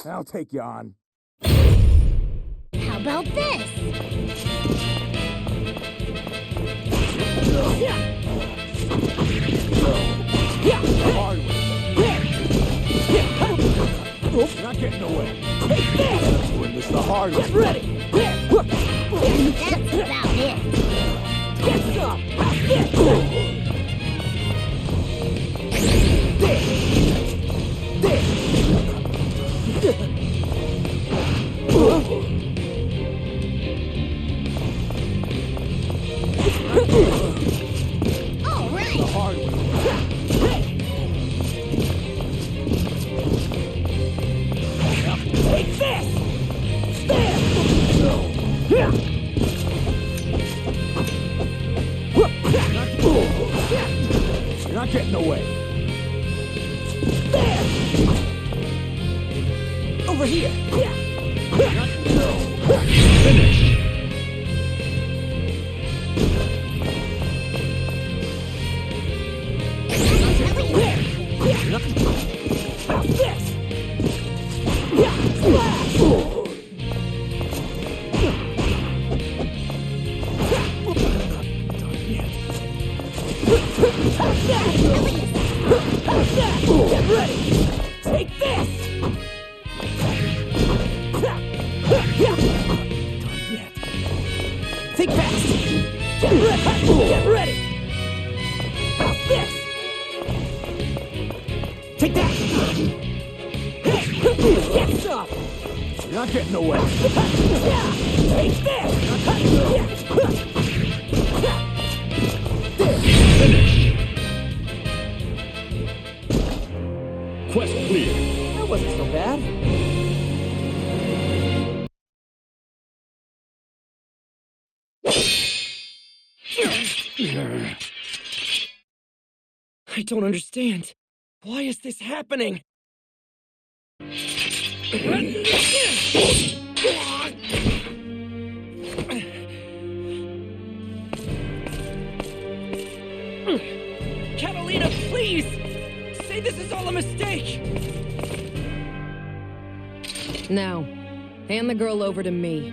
I'll take you on. How about this? Hard way. Not getting away. Take this! Win this the hard way. Get ready! That's about it. Get some! All right. The hard way. Take this! There! You're not getting away. There! Over here! Finish. How's this? Splash! Get ready! Take this! Think fast! Get ready! Get ready! How's this? Take that! Get some! You're not getting away. Take this! Finish. Quest clear. That wasn't so bad. I don't understand. Why is this happening? Catalina, please! Say this is all a mistake! Now, hand the girl over to me.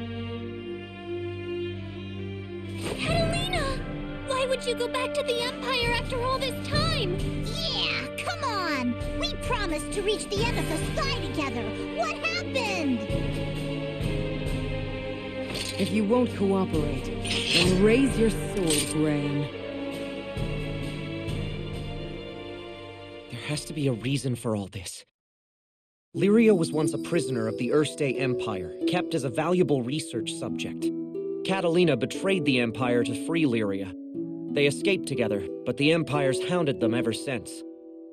Catalina! Why would you go back to the Empire after all this time? Yeah, come on! We promised to reach the end of the sky together! What happened? If you won't cooperate, then raise your sword, Grain. There has to be a reason for all this. Lyria was once a prisoner of the Erste Empire, kept as a valuable research subject. Catalina betrayed the Empire to free Lyria. They escaped together, but the Empire's hounded them ever since.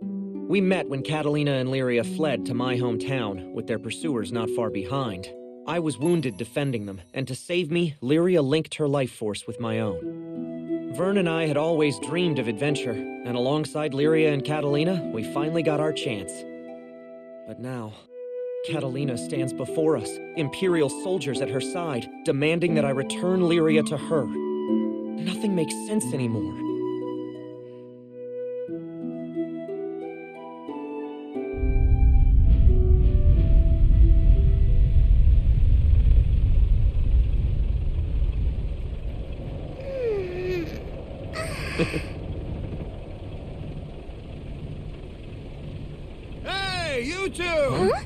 We met when Catalina and Lyria fled to my hometown, with their pursuers not far behind. I was wounded defending them, and to save me, Lyria linked her life force with my own. Vern and I had always dreamed of adventure, and alongside Lyria and Catalina, we finally got our chance. But now, Catalina stands before us, Imperial soldiers at her side, demanding that I return Lyria to her. Nothing makes sense anymore. Hey, you two! Huh?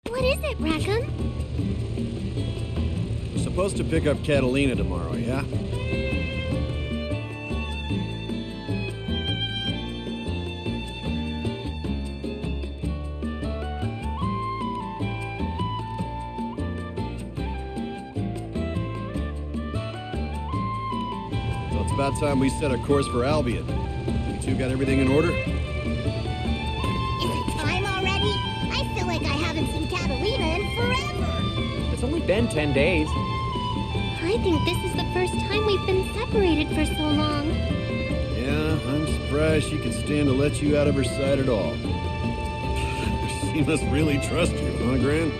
What is it, Rackham? Supposed to pick up Catalina tomorrow, yeah? Well, it's about time we set a course for Albion. You two got everything in order? Is it time already? I feel like I haven't seen Catalina in forever. It's only been 10 days. I think this is the first time we've been separated for so long. Yeah, I'm surprised she could stand to let you out of her sight at all. She must really trust you, huh, Gran?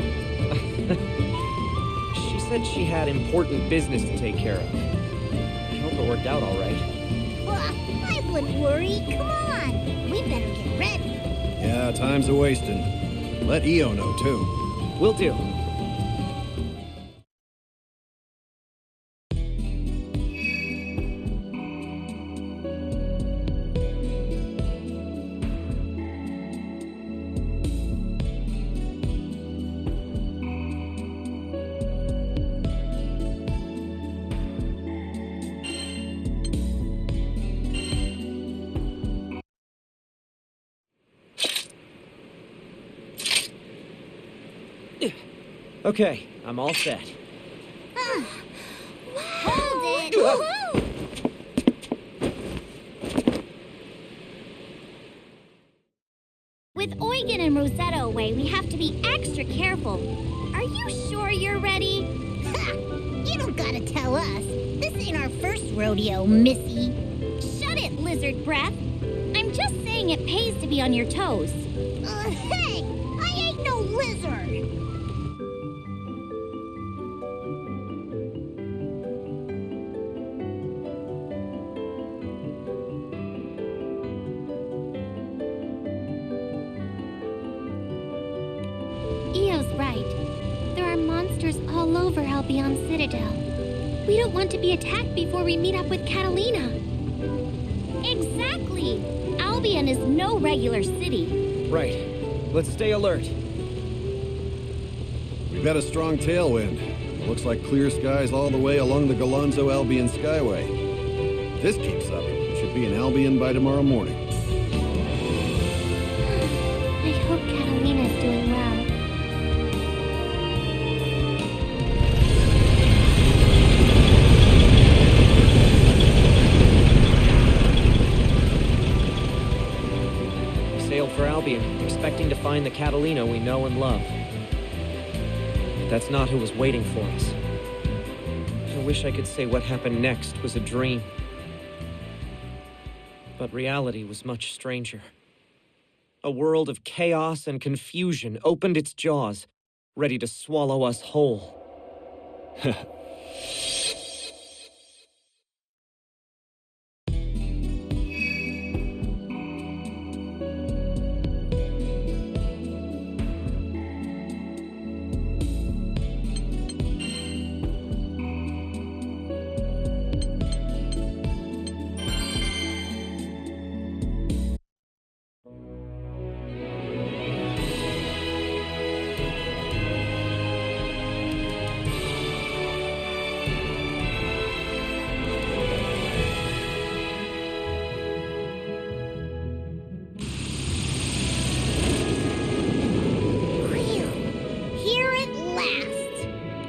She said she had important business to take care of. I hope it worked out all right. I wouldn't worry. Come on. We better get ready. Yeah, time's a-wasting. Let EO know, too. Will do. Okay, I'm all set. Hold it. Woohoo! With Eugen and Rosetta away, we have to be extra careful. Are you sure you're ready? Ha! You don't gotta tell us. This ain't our first rodeo, Missy. Shut it, lizard breath. I'm just saying it pays to be on your toes. Hey! I ain't no lizard! Eo's right. There are monsters all over Albion Citadel. We don't want to be attacked before we meet up with Catalina. Exactly! Albion is no regular city. Right. Let's stay alert. We've got a strong tailwind. It looks like clear skies all the way along the Galonzo Albion Skyway. If this keeps up, we should be in Albion by tomorrow morning. I hope Catalina's doing well. Sailed for Albion, expecting to find the Catalina we know and love. But that's not who was waiting for us. I wish I could say what happened next was a dream. But reality was much stranger. A world of chaos and confusion opened its jaws, ready to swallow us whole.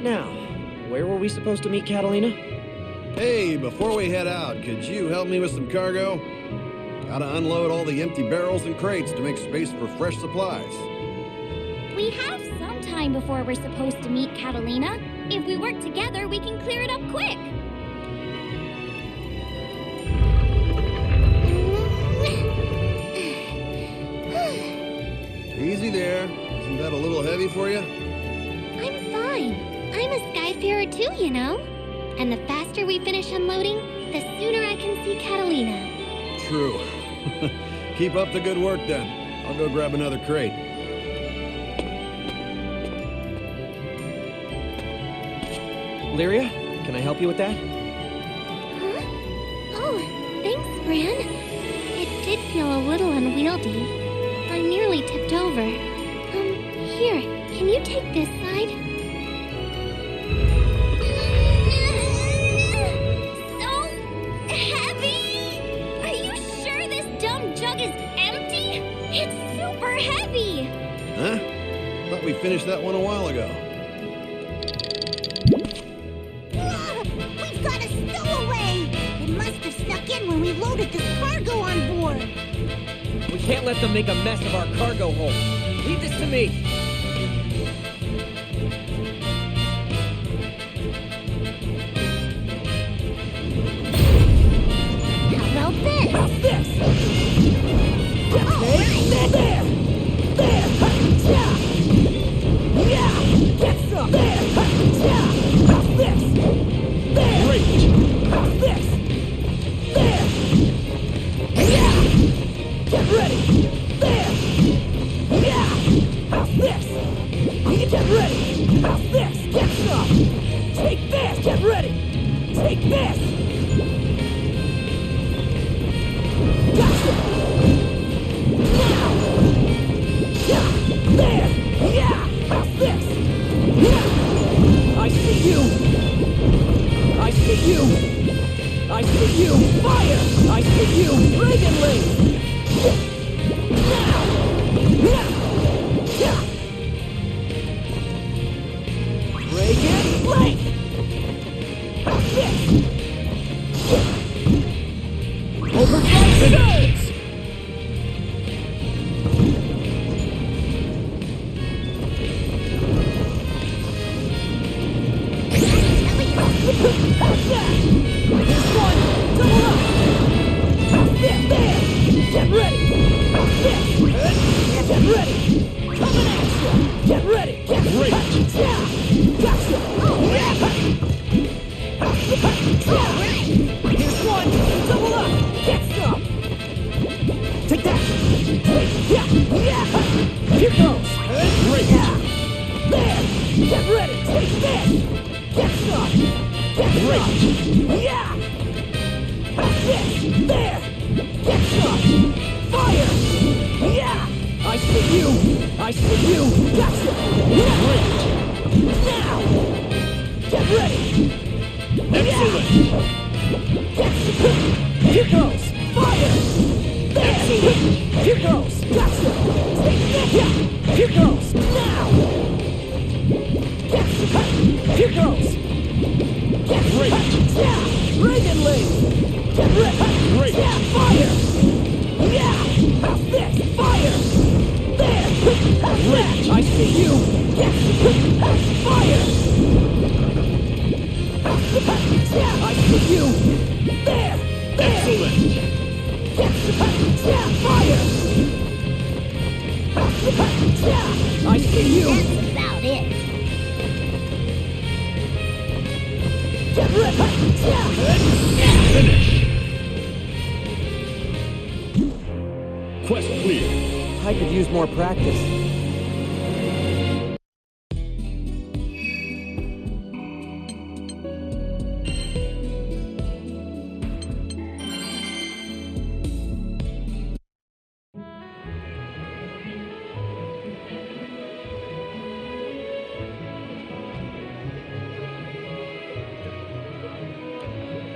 Now, where were we supposed to meet Catalina? Hey, before we head out, could you help me with some cargo? Gotta unload all the empty barrels and crates to make space for fresh supplies. We have some time before we're supposed to meet Catalina. If we work together, we can clear it up quick. Easy there. Isn't that a little heavy for you? I'm fine. I'm a Skyfarer too, you know. And the faster we finish unloading, the sooner I can see Catalina. True. Keep up the good work then. I'll go grab another crate. Lyria, can I help you with that? Huh? Oh, thanks, Gran. It did feel a little unwieldy. I nearly tipped over. Here, can you take this side? So heavy! Are you sure this dumb jug is empty? It's super heavy! Huh? Thought we finished that one a while ago. We've got a stowaway! It must have snuck in when we loaded this cargo on board. We can't let them make a mess of our cargo hold. Leave this to me. How about this? How's this? Oh, There! Yeah! Yeah! Get some! There! Yeah! ready! There! Yeah! How's this? You get ready! How's this? Get some! Take this! Get ready! Take this! Gotcha! Now! Yeah! There! Yeah! How's this? Yeah! I see you! I see you! I see you! Fire! I see you! Reagan Link! Now! Yeah! Yeah! Reagan Link! How's this? Overdrive surge! How's that? Here's one! Double up! How's this? There! Get ready! How's this? Get ready! Coming at you! Get ready! Get ready! Yeah! Gotcha! Oh, yeah! Alright! Here's one! Double up! Get some! Take that! Yeah! Yeah! Here goes! Great! Yeah! There! Get ready! Take this! Get some! Get some! Yeah! How's this? There! Get some! Fire! Yeah! I see you! I see you! Gotcha! Yeah! Great! Now! Get ready! Excellent! Yeah. Here goes! Fire! There! Excellent! Here goes! Gotcha! Take that! Yeah! Here goes! Now! Here goes! Great! Yeah! Reagan Link! Get ready! Great! Yeah! Fire! Yeah! How's this? Fire! There! How's that? I see you! Yeah! Fire! Yeah! I see you! There! Excellent! Yeah! Fire! Yeah! I see you! That's about it. Get ready! Yeah! Finish! Quest clear. I could use more practice.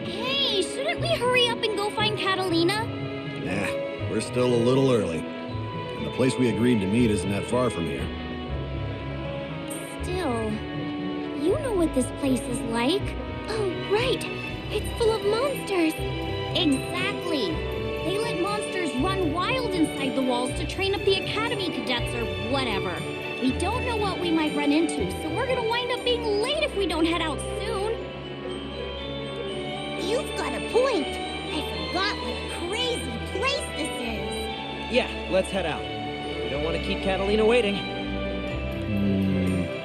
Hey, shouldn't we hurry up and go find Catalina? Nah, we're still a little early. And the place we agreed to meet isn't that far from here. Still, you know what this place is like. Oh, right. It's full of monsters. Exactly. They let monsters run wild inside the walls to train up the academy cadets or whatever. We don't know what we might run into, so we're gonna wind up being late if we don't head out soon. You've got a point. I forgot what a crazy place this is. Yeah, let's head out. We don't want to keep Catalina waiting. A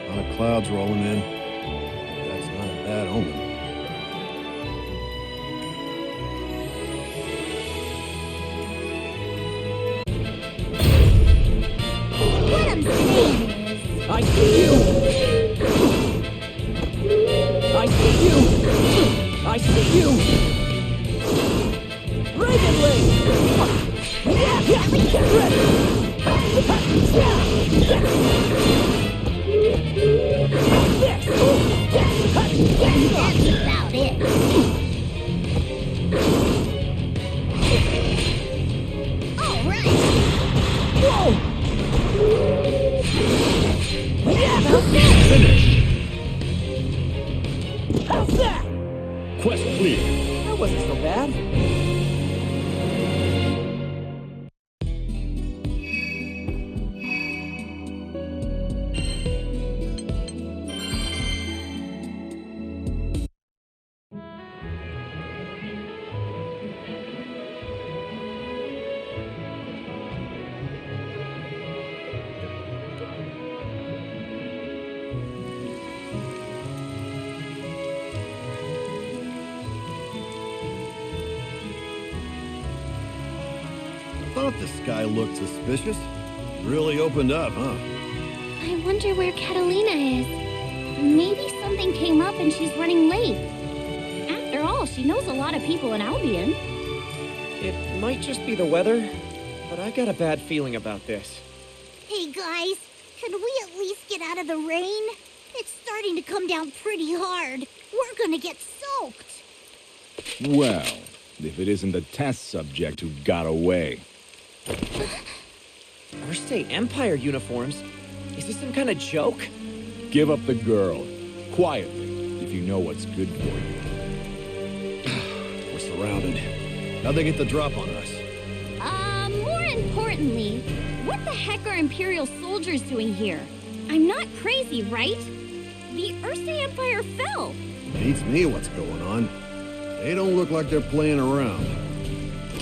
lot of clouds rolling in. That's not a bad omen. What I'm saying is... I see you! I see you! I see you! Reagan Link! Yeah! Get ready! Yeah! This! That's about it. All right. Whoa! Yeah! How's that? Finish! How's that? Quest clear. thought the sky looked suspicious. Really opened up, huh? I wonder where Catalina is. Maybe something came up and she's running late. After all, she knows a lot of people in Albion. It might just be the weather, but I got a bad feeling about this. Hey guys, can we at least get out of the rain? It's starting to come down pretty hard. We're gonna get soaked. Well, if it isn't the test subject who got away. Earthstate Empire uniforms? Is this some kind of joke? Give up the girl. Quietly, if you know what's good for you. We're surrounded. How'd they get the drop on us? More importantly, what the heck are Imperial soldiers doing here? I'm not crazy, right? The Earthstate Empire fell. Beats me what's going on. They don't look like they're playing around.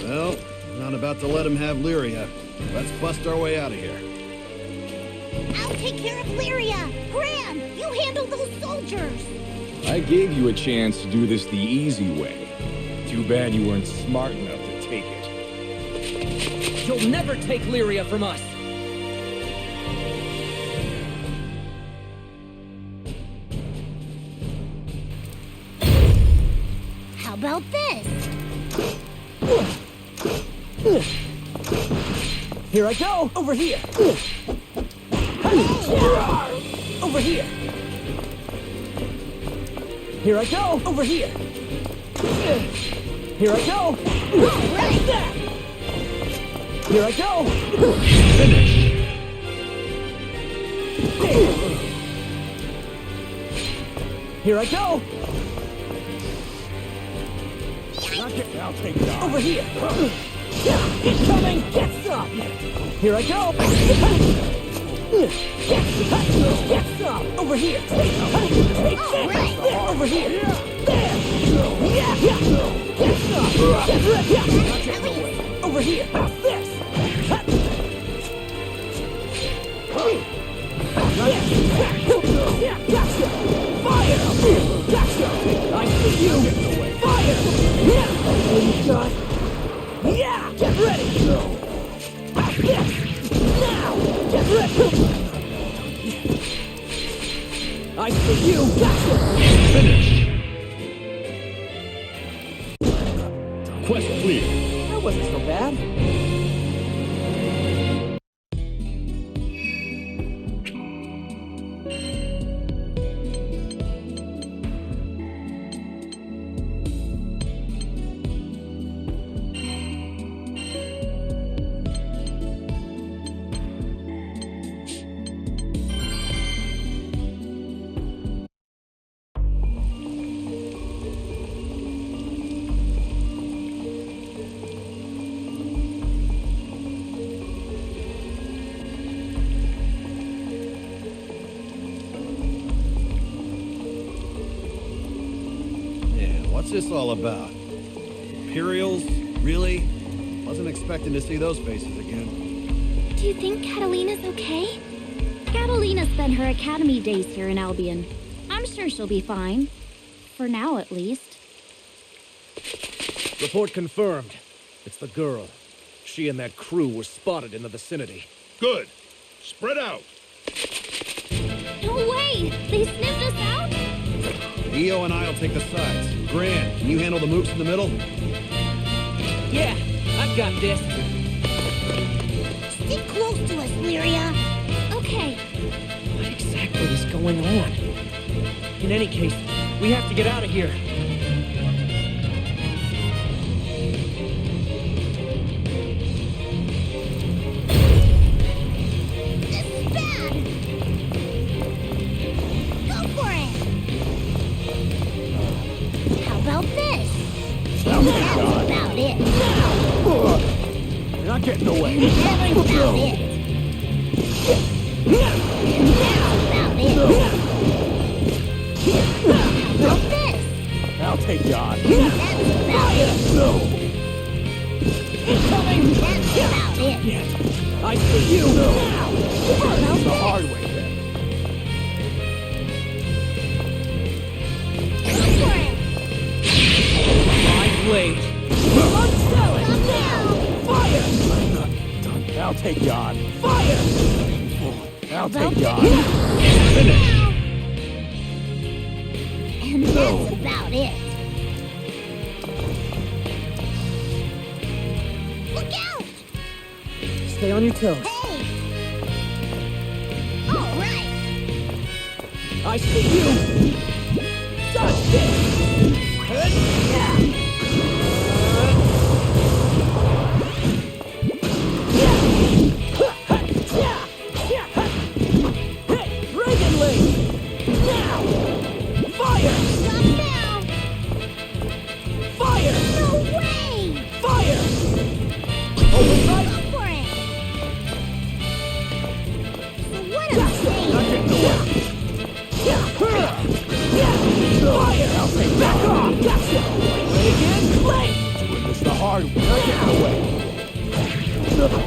Well, I'm not about to let them have Lyria. Let's bust our way out of here. I'll take care of Lyria. Gran, you handle those soldiers. I gave you a chance to do this the easy way. Too bad you weren't smart enough to take it. You'll never take Lyria from us! How about this? Here I go! Over here! Over here! Here I go! Over here! Here I go! Right there! Here I go! Finish! Here I go! I'll take that. Over here! Incoming! Get some! Here I go! Get some! Over here! Take this! Over here! There! Yeah! Get some! Get ready! Over here! This! Gotcha! Fire! Gotcha! I see you! Fire! Yeah! Yeah! Get ready! Yes! Now! Get ready! I see you! Gotcha! Finish! Quest clear. That wasn't so bad. What's this all about? Imperials? Really? Wasn't expecting to see those faces again. Do you think Catalina's okay? Catalina spent her academy days here in Albion. I'm sure she'll be fine. For now, at least. Report confirmed. It's the girl. She and that crew were spotted in the vicinity. Good. Spread out. No way! They sniffed us out? EO and I'll take the sides. Gran, can you handle the mooks in the middle? Yeah, I've got this. Stick close to us, Lyria. Okay. What exactly is going on? In any case, we have to get out of here. This is bad! Go for it! How about this? That's about it. You're not getting away. That's about it. That's about it. How about this? I'll take you on. That's about it. No. Incoming. That's about it. I see you. How about The this? hard way then. Go for it. My blade. Unveiled. Come down. Fire. I'll take you on. Fire! I'll take you on. And that's about it. Look out! Stay on your toes. Hey! All right! I see you! Dodge this! Hey, Dragon Link! Now! Fire! Stop now! Fire! No way! Fire! Go for it! So what I'm saying... Not getting away! Fire! I'll take back off! Gotcha! Play again? Play! Doing this the hard way. Not getting away.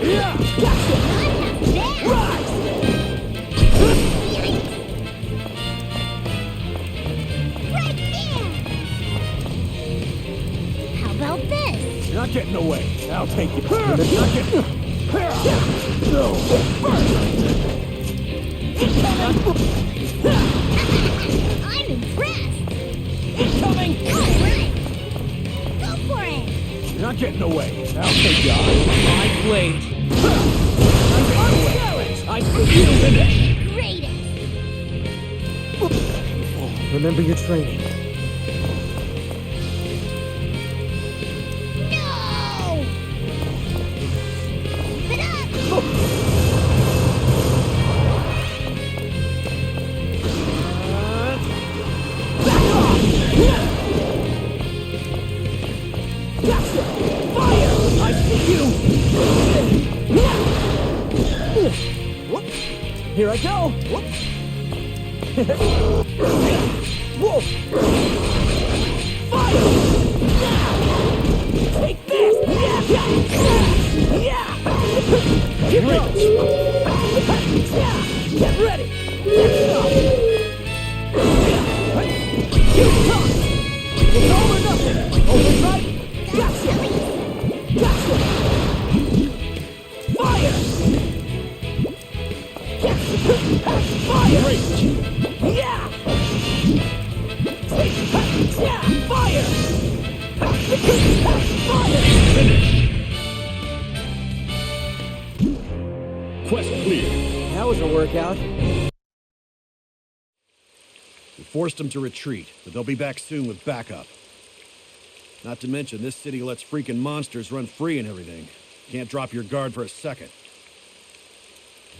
Yeah! Gotcha! Rise! Right there! How about this? You're not getting away. I'll take you. You're not getting... No! I'm impressed! Incoming! All right! Go for it! You're not getting away. I'll take you on. My blade. I see you! Greatest! Remember your training. No! Keep it up! Gotcha! Fire! I see you! Whoop. Here I go! Whoop. Whoa! Fire! Now! Take this! Yeah! Here goes! Get ready! It's all or nothing! Overdrive! Gotcha! Gotcha! Fire! Fire! Great. Yeah! Fire! Fire! Finish. Quest clear. That was a workout. We forced them to retreat, but they'll be back soon with backup. Not to mention, this city lets freaking monsters run free and everything. Can't drop your guard for a second.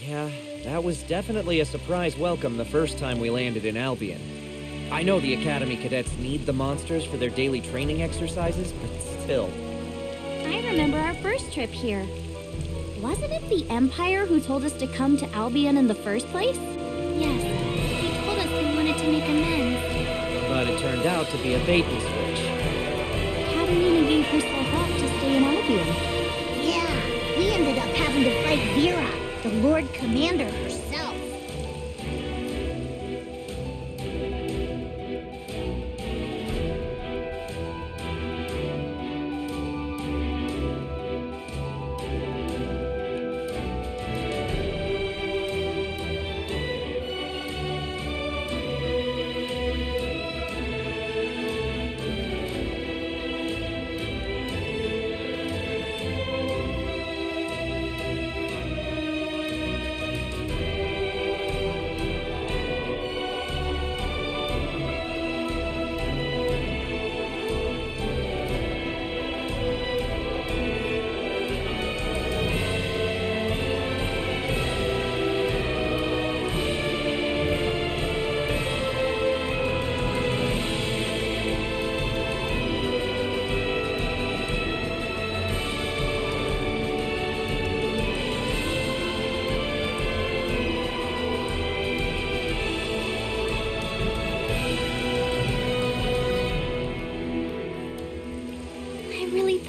Yeah, that was definitely a surprise welcome the first time we landed in Albion. I know the Academy cadets need the monsters for their daily training exercises, but still. I remember our first trip here. Wasn't it the Empire who told us to come to Albion in the first place? Yes, they told us they wanted to make amends. But it turned out to be a bait and switch. Catalina gave herself up to stay in Albion. Yeah, we ended up having to fight Vira, the Lord Commander herself.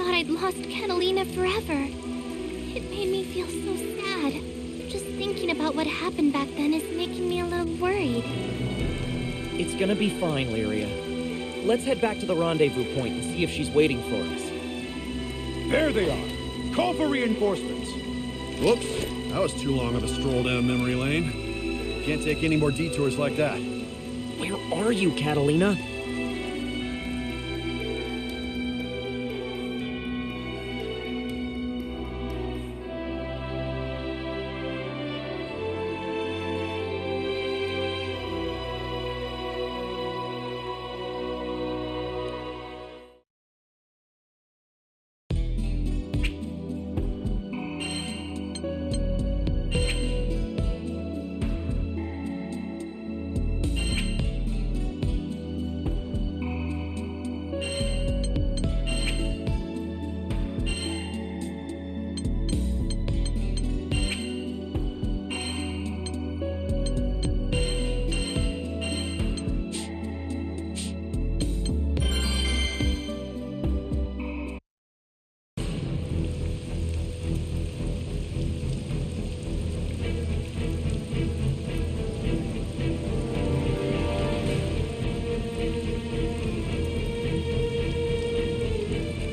I'd lost Catalina forever. It made me feel so sad. Just thinking about what happened back then is making me a little worried. It's gonna be fine, Lyria. Let's head back to the rendezvous point and see if she's waiting for us. There they are. Call for reinforcements. Whoops, that was too long of a stroll down memory lane. Can't take any more detours like that. Where are you, Catalina?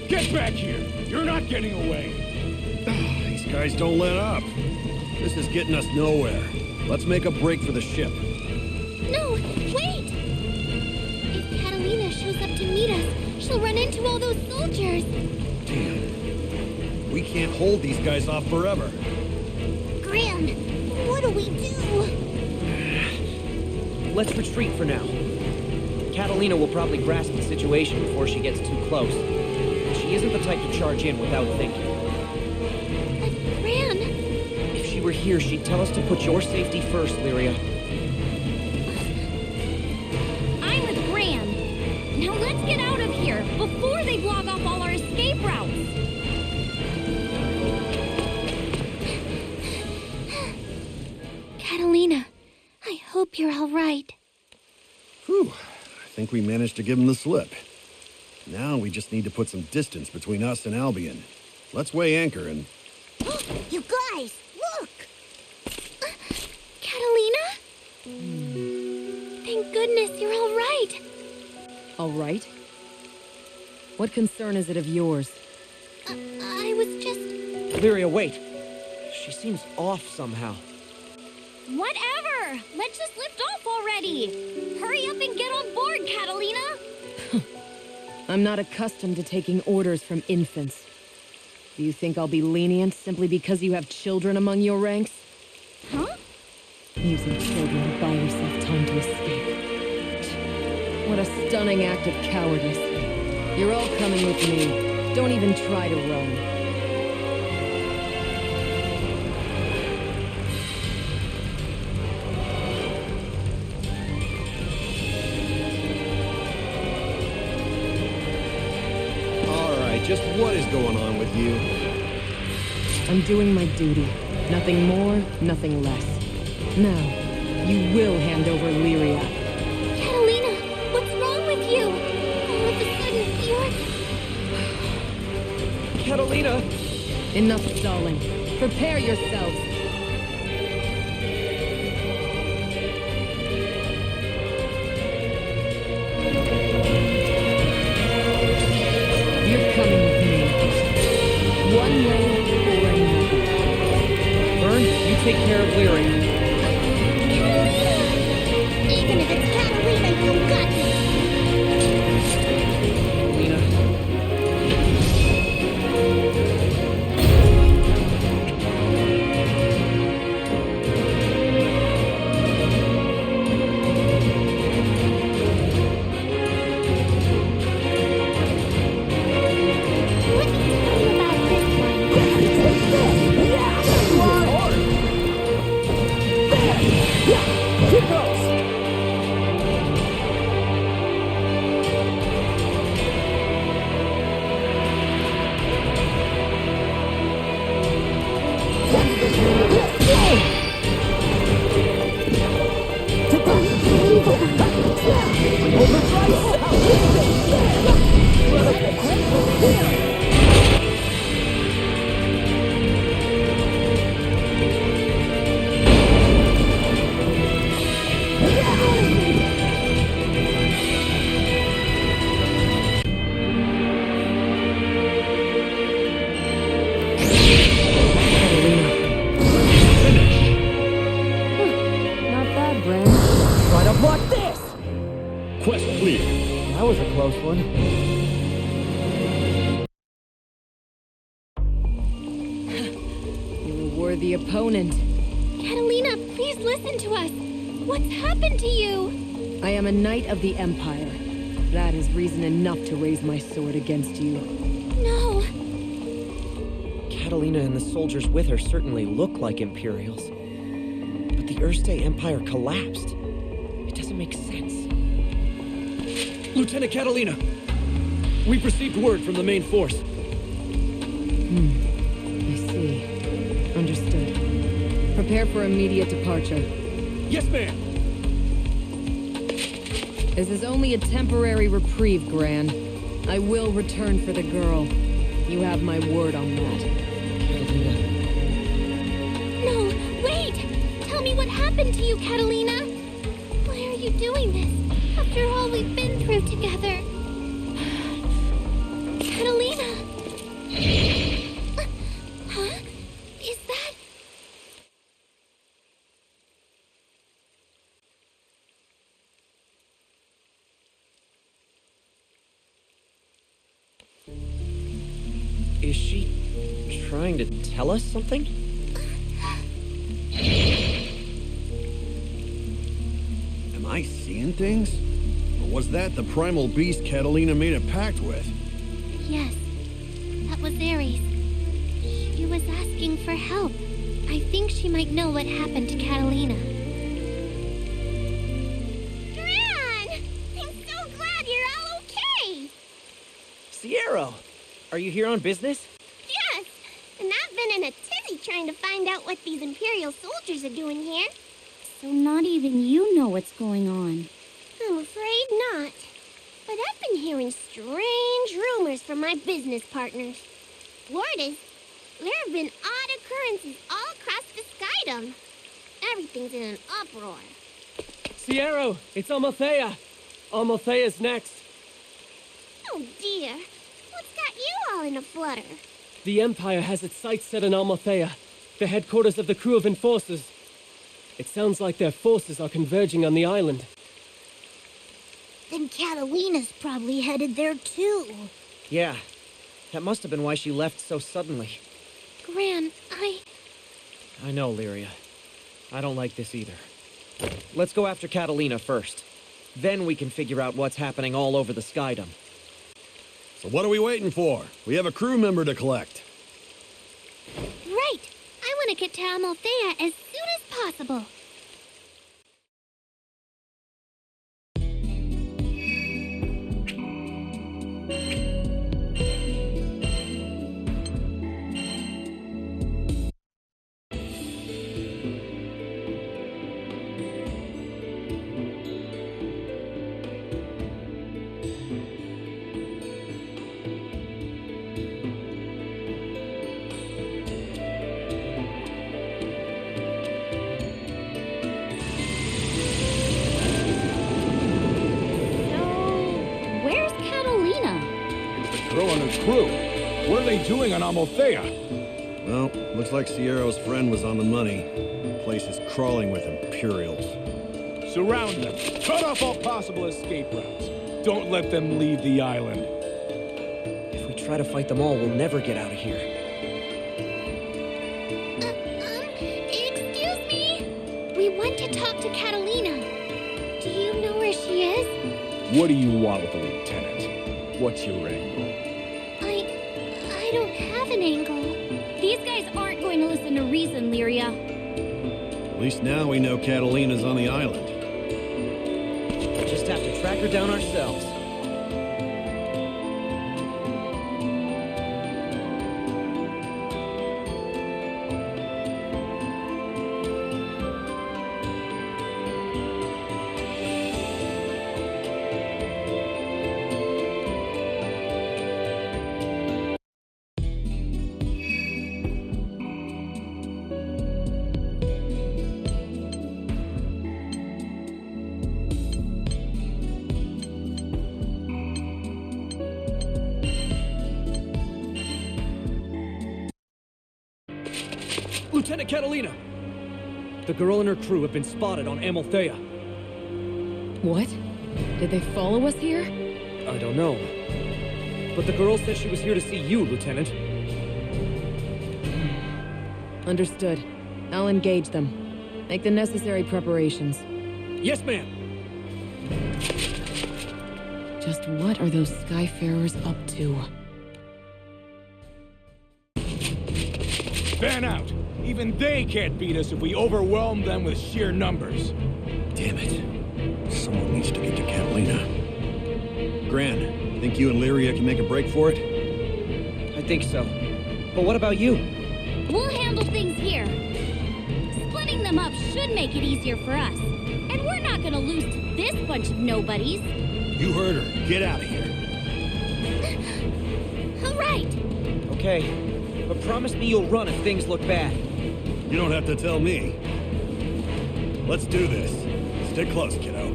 Get back here! You're not getting away! These guys don't let up. This is getting us nowhere. Let's make a break for the ship. No, wait! If Catalina shows up to meet us, she'll run into all those soldiers. Damn. We can't hold these guys off forever. Gran, what do we do? Let's retreat for now. Catalina will probably grasp the situation before she gets too close. She isn't the type to charge in without thinking. But Gran... If she were here, she'd tell us to put your safety first, Lyria. I'm with Gran. Now let's get out of here before they block off all our escape routes. Catalina, I hope you're all right. Whew. I think we managed to give them the slip. Now we just need to put some distance between us and Albion. Let's weigh anchor and... You guys, look! Catalina? Thank goodness you're all right. All right? What concern is it of yours? I was just... Lyria, wait. She seems off somehow. Whatever! Let's just lift off already! Hurry up and get on board, Catalina! I'm not accustomed to taking orders from infants. Do you think I'll be lenient simply because you have children among your ranks? Huh? Using children to buy yourself time to escape. What a stunning act of cowardice. You're all coming with me. Don't even try to run. Just what is going on with you? I'm doing my duty. Nothing more, nothing less. Now, you will hand over Lyria. Catalina, what's wrong with you? All of a sudden, you're... Catalina! Enough stalling. Prepare yourselves. You're coming with me. One way or another. Vern, you take care of Lyria. Catalina! Even if it's Catalina, you got me! clear. That was a close one. You're a worthy opponent. Catalina, please listen to us. What's happened to you? I am a knight of the Empire. That is reason enough to raise my sword against you. No. Catalina and the soldiers with her certainly look like Imperials. But the Erste Empire collapsed. It doesn't make sense. Lieutenant Catalina! We've received word from the main force. I see. Understood. Prepare for immediate departure. Yes, ma'am! This is only a temporary reprieve, Gran. I will return for the girl. You have my word on that. Catalina. No, wait! Tell me what happened to you, Catalina! Why are you doing this, after all we've been through together? Catalina! Huh? Is that... Is she trying to tell us something? Am I seeing things? Or was that the primal beast Catalina made a pact with? Yes, that was Aries. She was asking for help. I think she might know what happened to Catalina. Gran! I'm so glad you're all okay! Sierra! Are you here on business? Yes, and I've been in a tizzy trying to find out what these Imperial soldiers are doing here. So not even you know what's going on. I'm afraid not. But I've been hearing strange rumors from my business partners. Word is, there have been odd occurrences all across the skydom. Everything's in an uproar. Sierra, it's Amalthea. Amalthea's next. Oh dear, what's got you all in a flutter? The Empire has its sights set on Amalthea, the headquarters of the crew of enforcers. It sounds like their forces are converging on the island. Then Catalina's probably headed there too. Yeah. That must have been why she left so suddenly. Gran, I know, Lyria. I don't like this either. Let's go after Catalina first. Then we can figure out what's happening all over the skydom. So what are we waiting for? We have a crew member to collect. Right! I want to get to Amalthea as soon as possible. Girl and her crew. What are they doing on Amalthea? Well, looks like Sierra's friend was on the money. The place is crawling with Imperials. Surround them. Cut off all possible escape routes. Don't let them leave the island. If we try to fight them all, we'll never get out of here. Excuse me? We want to talk to Catalina. Do you know where she is? What do you want with the lieutenant? What's your angle? I don't have an angle. These guys aren't going to listen to reason, Lyria. At least now we know Catalina's on the island. Just have to track her down ourselves. Lieutenant Catalina! The girl and her crew have been spotted on Amalthea. What? Did they follow us here? I don't know. But the girl said she was here to see you, Lieutenant. Understood. I'll engage them. Make the necessary preparations. Yes, ma'am! Just what are those Skyfarers up to? Fan out! Even they can't beat us if we overwhelm them with sheer numbers. Damn it. Someone needs to get to Catalina. Gran, think you and Lyria can make a break for it? I think so. But what about you? We'll handle things here. Splitting them up should make it easier for us. And we're not gonna lose to this bunch of nobodies. You heard her. Get out of here. All right. Okay. But promise me you'll run if things look bad. You don't have to tell me. Let's do this. Stick close, kiddo.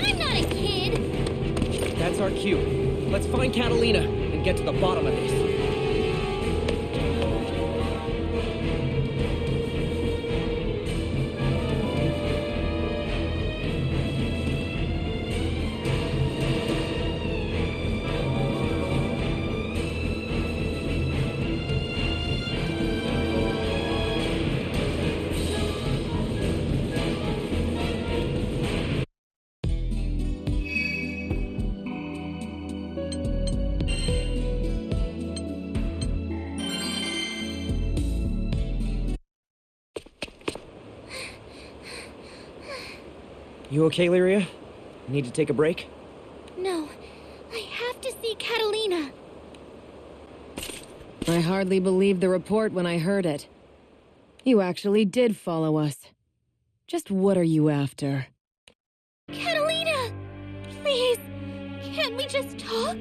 I'm not a kid. That's our cue. Let's find Catalina and get to the bottom of this. You okay, Lyria? Need to take a break? No, I have to see Catalina. I hardly believed the report when I heard it. You actually did follow us. Just what are you after? Catalina! Please, can't we just talk?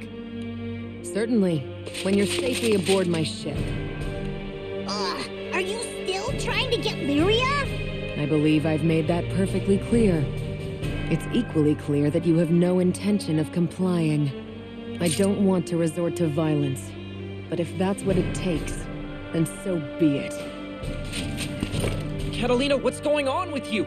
Certainly, when you're safely aboard my ship. Ugh, are you still trying to get Lyria? I believe I've made that perfectly clear. It's equally clear that you have no intention of complying. I don't want to resort to violence, but if that's what it takes, then so be it. Catalina, what's going on with you?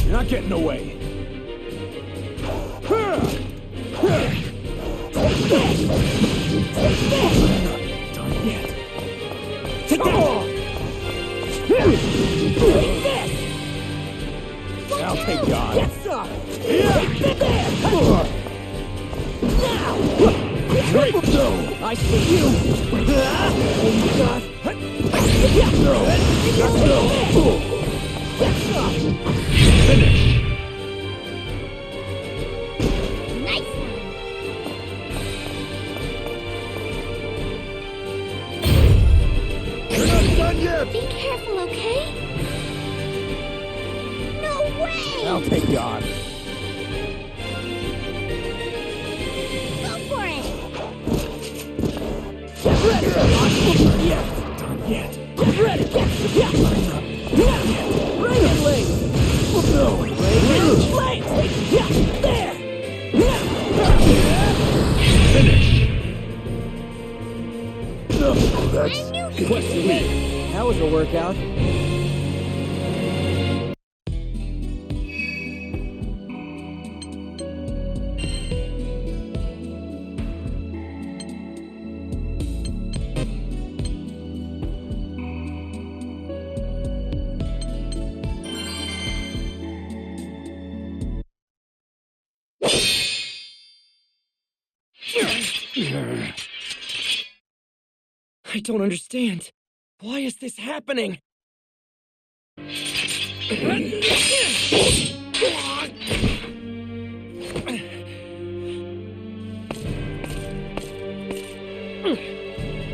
You're not getting away. Done yet. Take that! Take this! I'll take you on. Get some! Take there! Now! Great! I see you! Oh my god! Get some! Finish! Nice one. You're not done yet! Be careful, okay? No way! I'll take you on. Go for it! Get ready! Not yet! Done yet! Get ready! Get! Yeah! Bring it, Link! No! Bring it, Link! Yeah! There! Finish! No, I that's... knew you Quest could do clear. it! That was a workout. I don't understand. Why is this happening?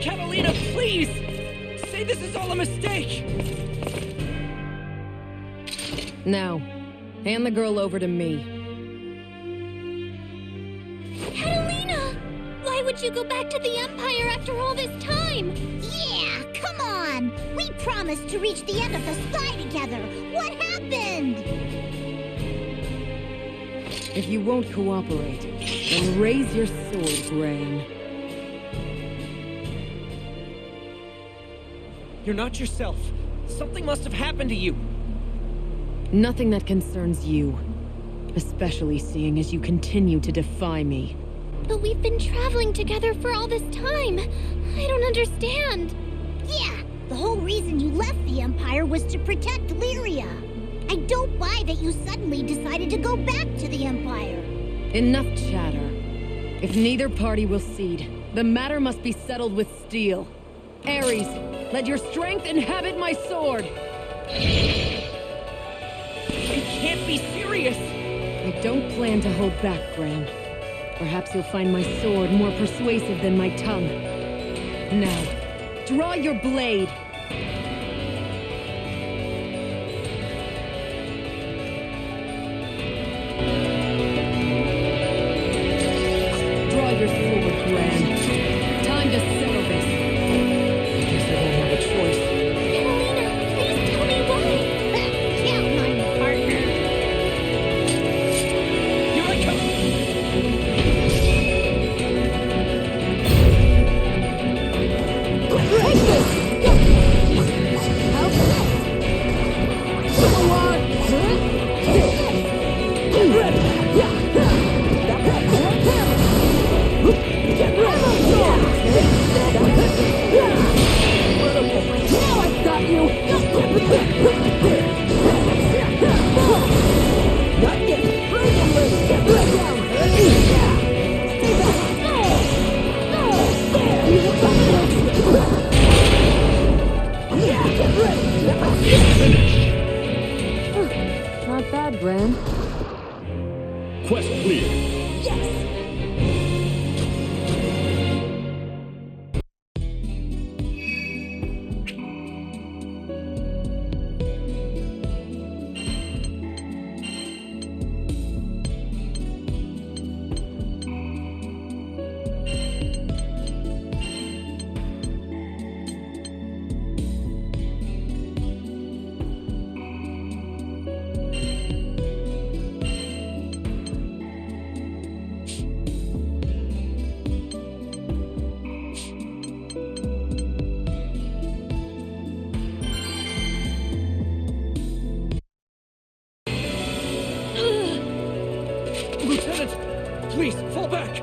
Catalina, please! Say this is all a mistake! Now, hand the girl over to me. Catalina! Why would you go back to the Empire after all this time? Yeah, come on! We promised to reach the end of the spy together! What happened? If you won't cooperate, then raise your sword, Gran. You're not yourself. Something must have happened to you. Nothing that concerns you. Especially seeing as you continue to defy me. But we've been traveling together for all this time. I don't understand. Yeah, the whole reason you left the Empire was to protect Lyria. I don't buy that you suddenly decided to go back to the Empire. Enough chatter. If neither party will cede, the matter must be settled with steel. Aries, let your strength inhabit my sword! You can't be serious! I don't plan to hold back, Gran. Perhaps you'll find my sword more persuasive than my tongue. Now, draw your blade! Draw your sword, Gran. Time to settle this. I guess I don't have a choice. Catalina, please tell me why. Count on you, partner. Here I come! Not bad, Gran. Quest clear. Lieutenant, please, fall back!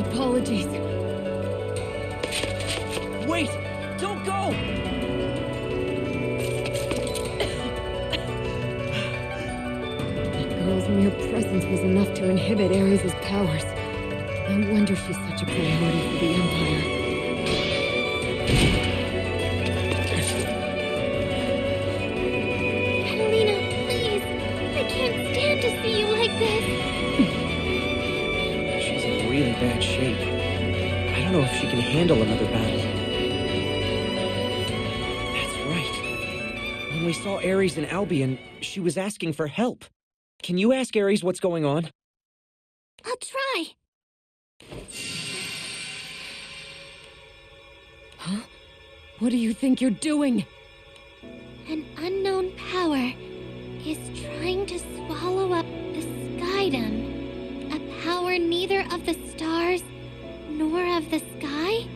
Apologies. Wait! Don't go! That girl's mere presence was enough to inhibit Ares' powers. No wonder she's such a priority for the Empire. Catalina, please. I can't stand to see you like this. She's in really bad shape. I don't know if she can handle another battle. That's right. When we saw Aries in Albion, she was asking for help. Can you ask Aries what's going on? I'll try. Huh? What do you think you're doing? An unknown power is trying to swallow up the skydom. A power neither of the stars nor of the sky?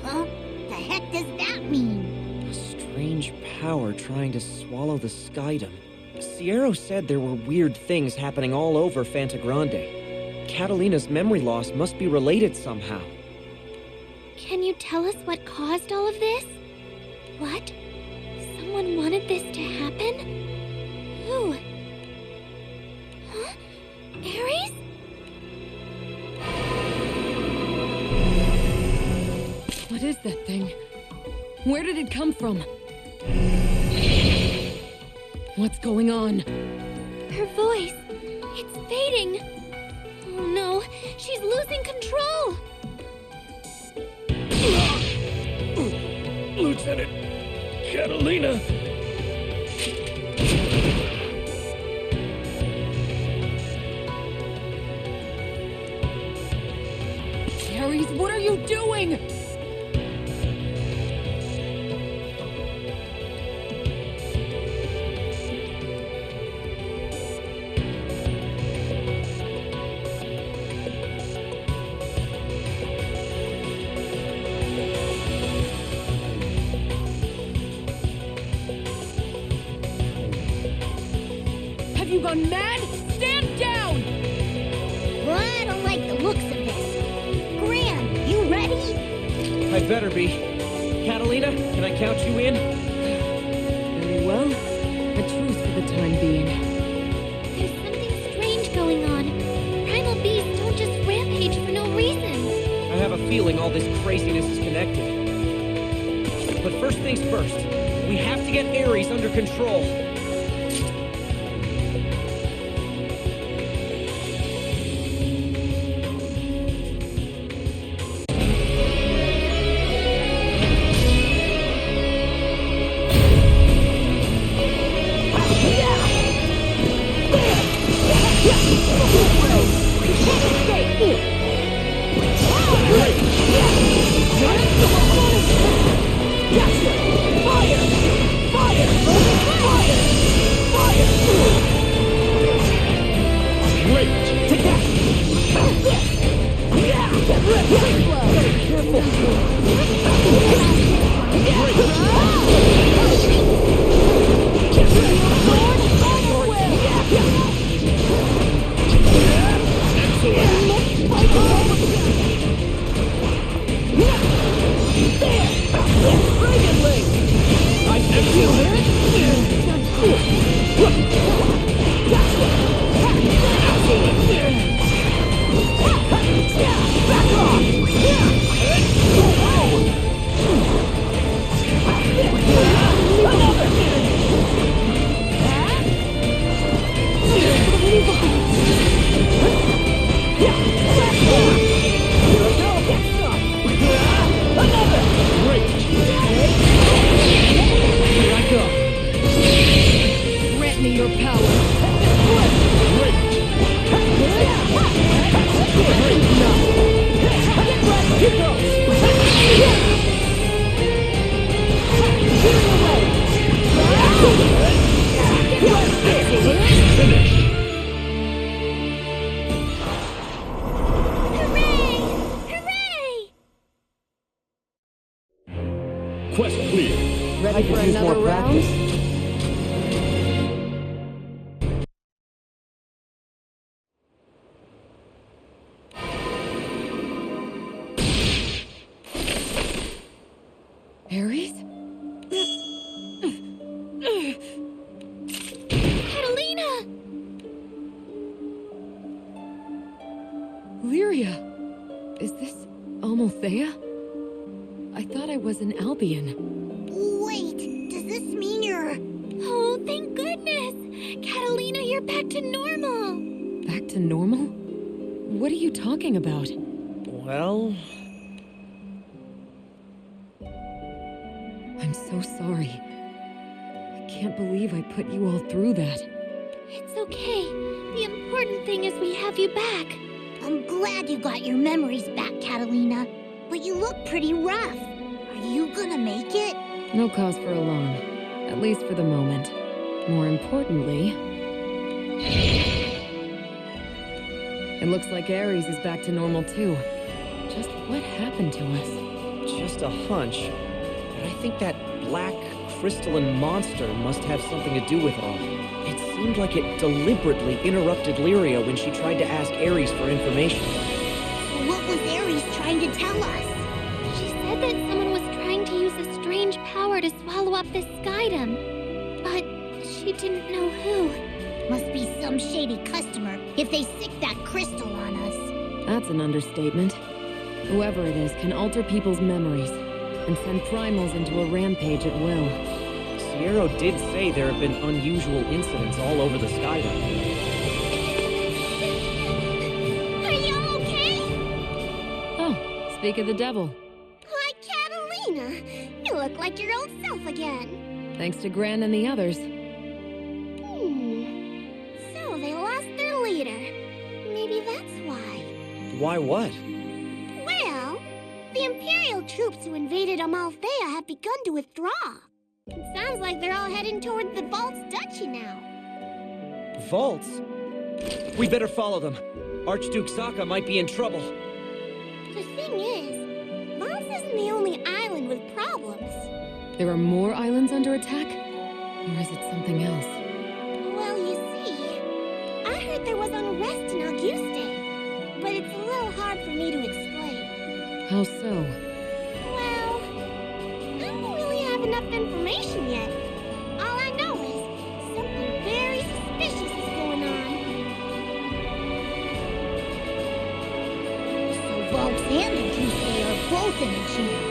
Huh? The heck does that mean? A strange power trying to swallow the skydom. Sierra said there were weird things happening all over Fantagrande. Catalina's memory loss must be related somehow. Can you tell us what caused all of this? What? Someone wanted this to happen? Who? Huh? Aries? What is that thing? Where did it come from? What's going on? Her voice. It's fading. Oh no, she's losing control. Lieutenant Catalina! Aries, what are you doing? gone mad? Stand down! Well, I don't like the looks of this. Gran, you ready? I better be. Catalina, can I count you in? Very well. A truce for the time being. There's something strange going on. Primal beasts don't just rampage for no reason. I have a feeling all this craziness is connected. But first things first, we have to get Aries under control. Quest clear. Ready for another round? Aries? Catalina! Lyria! Is this Amalthea? I thought I was in Albion. Wait, does this mean you're... Oh, thank goodness! Catalina, you're back to normal! Back to normal? What are you talking about? Well... I'm so sorry. I can't believe I put you all through that. It's okay. The important thing is we have you back. I'm glad you got your memories back, Catalina. But you look pretty rough. Are you gonna make it? No cause for alarm. At least for the moment. More importantly... It looks like Aries is back to normal too. Just what happened to us? Just a hunch. But I think that black, crystalline monster must have something to do with it all. It seemed like it deliberately interrupted Lyria when she tried to ask Aries for information. So what was Aries trying to tell us? She said that someone was trying to use a strange power to swallow up this skydom. But she didn't know who. Must be some shady customer if they sick that crystal on us. That's an understatement. Whoever it is can alter people's memories and send primals into a rampage at will. Sierra did say there have been unusual incidents all over the skydome. Are you okay? Oh, speak of the devil. Why, Catalina, you look like your old self again. Thanks to Gran and the others. So they lost their leader. Maybe that's why. Why what? Well, the Imperial troops who invaded Amalthea have begun to withdraw. It sounds like they're all heading toward the Valtz duchy now. Valtz? We better follow them. Archduke Zeta might be in trouble. The thing is, Valtz isn't the only island with problems. There are more islands under attack? Or is it something else? Well, you see, me to explain. How so? Well, I don't really have enough information yet. All I know is something very suspicious is going on. So Valtz and the Tuesday are both in a jam.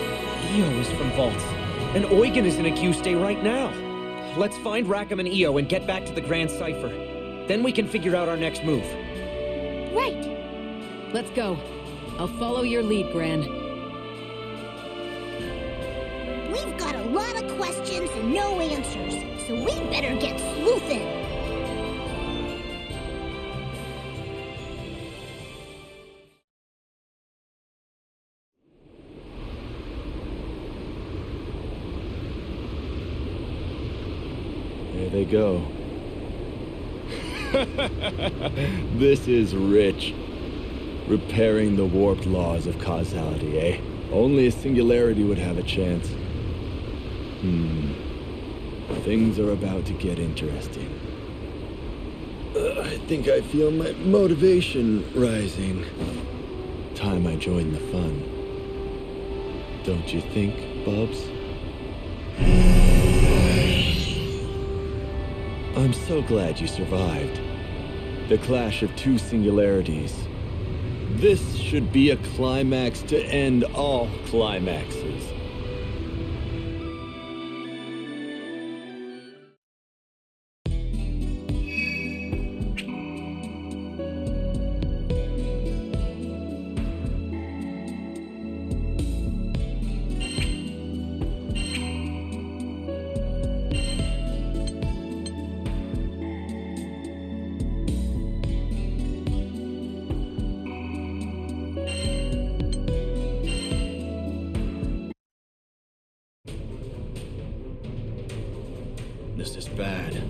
Io is from Valtz, and Eugen is in a Q-stay right now. Let's find Rackham and Io and get back to the Grand Cipher. Then we can figure out our next move. Right. Let's go. I'll follow your lead, Gran. We've got a lot of questions and no answers, so we better get sleuthing. There they go. This is rich. Repairing the warped laws of causality, eh? Only a singularity would have a chance. Things are about to get interesting. I think I feel my motivation rising. Time I join the fun. Don't you think, Bubs? I'm so glad you survived. The clash of two singularities. This should be a climax to end all climaxes. This is bad.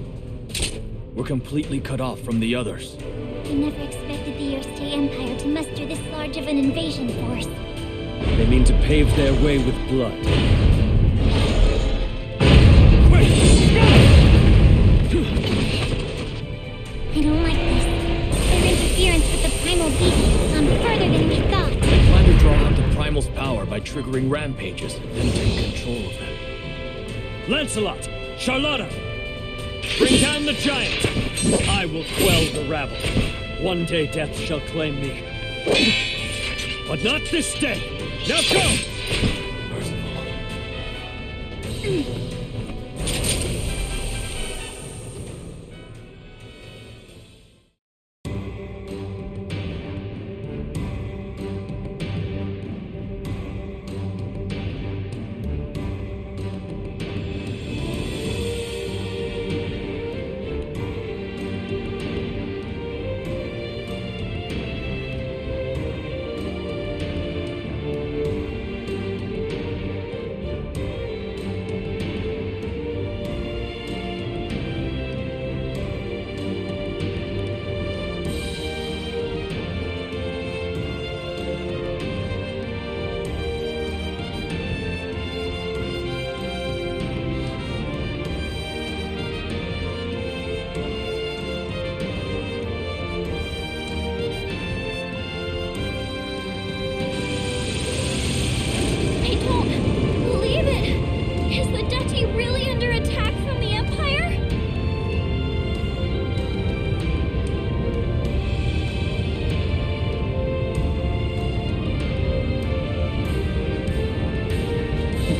We're completely cut off from the others. We never expected the Earthstate Empire to muster this large of an invasion force. They mean to pave their way with blood. I don't like this. Their interference with the primal beast has gone further than we thought. They plan to draw out the primal's power by triggering rampages, then take control of them. Lancelot! Charlotta! Bring down the giant! I will quell the rabble. One day death shall claim me. But not this day! Now go! Merciful.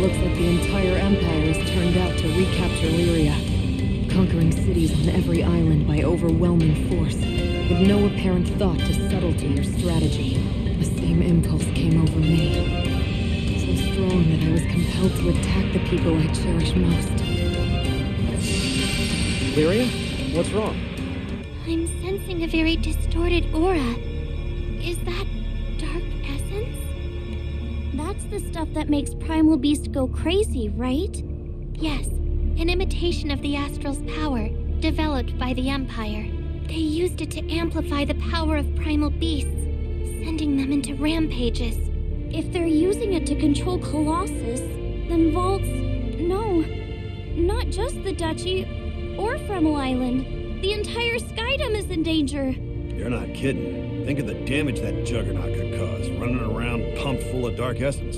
Looks like the entire Empire is turned out to recapture Lyria, conquering cities on every island by overwhelming force, with no apparent thought to subtlety or strategy. The same impulse came over me, so strong that I was compelled to attack the people I cherish most. Lyria? What's wrong? I'm sensing a very distorted aura. Is that dark essence? That's the stuff that makes Primal Beast go crazy, right? Yes, an imitation of the Astral's power, developed by the Empire. They used it to amplify the power of primal beasts, sending them into rampages. If they're using it to control Colossus, then Valtz... No, not just the Duchy or Fremel Island. The entire Skydom is in danger. You're not kidding. Think of the damage that juggernaut could cause, running around pumped full of dark essence.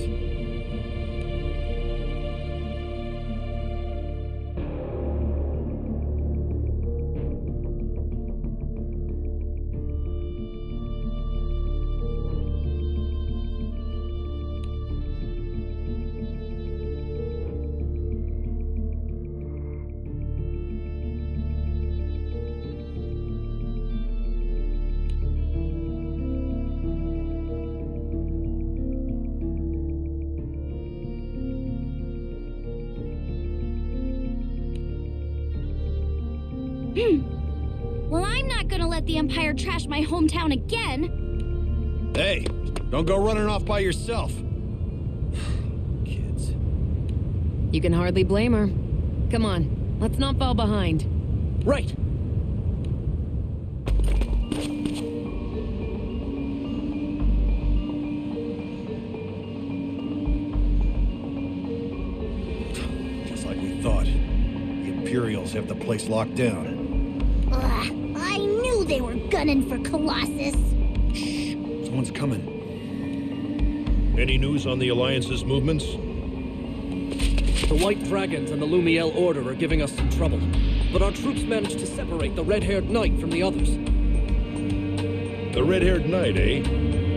Well, I'm not gonna let the Empire trash my hometown again. Hey, don't go running off by yourself. Kids. You can hardly blame her. Come on, let's not fall behind. Right. Just like we thought. The Imperials have the place locked down. Ugh, I knew they were gunning for Colossus. Shh, someone's coming. Any news on the Alliance's movements? The White Dragons and the Lumiel Order are giving us some trouble, but our troops managed to separate the red-haired knight from the others. The red-haired knight, eh?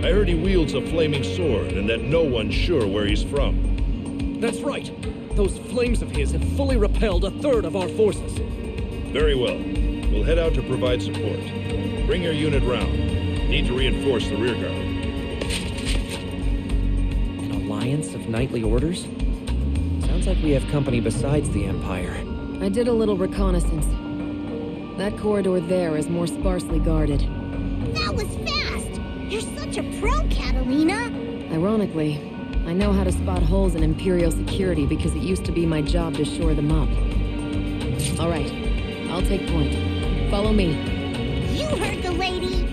I heard he wields a flaming sword and that no one's sure where he's from. That's right. Those flames of his have fully repelled a third of our forces. Very well. We'll head out to provide support. Bring your unit round. Need to reinforce the rearguard. An alliance of knightly orders? Sounds like we have company besides the Empire. I did a little reconnaissance. That corridor there is more sparsely guarded. That was fast! You're such a pro, Catalina! Ironically, I know how to spot holes in Imperial security because it used to be my job to shore them up. All right, I'll take point. Follow me. You heard the lady!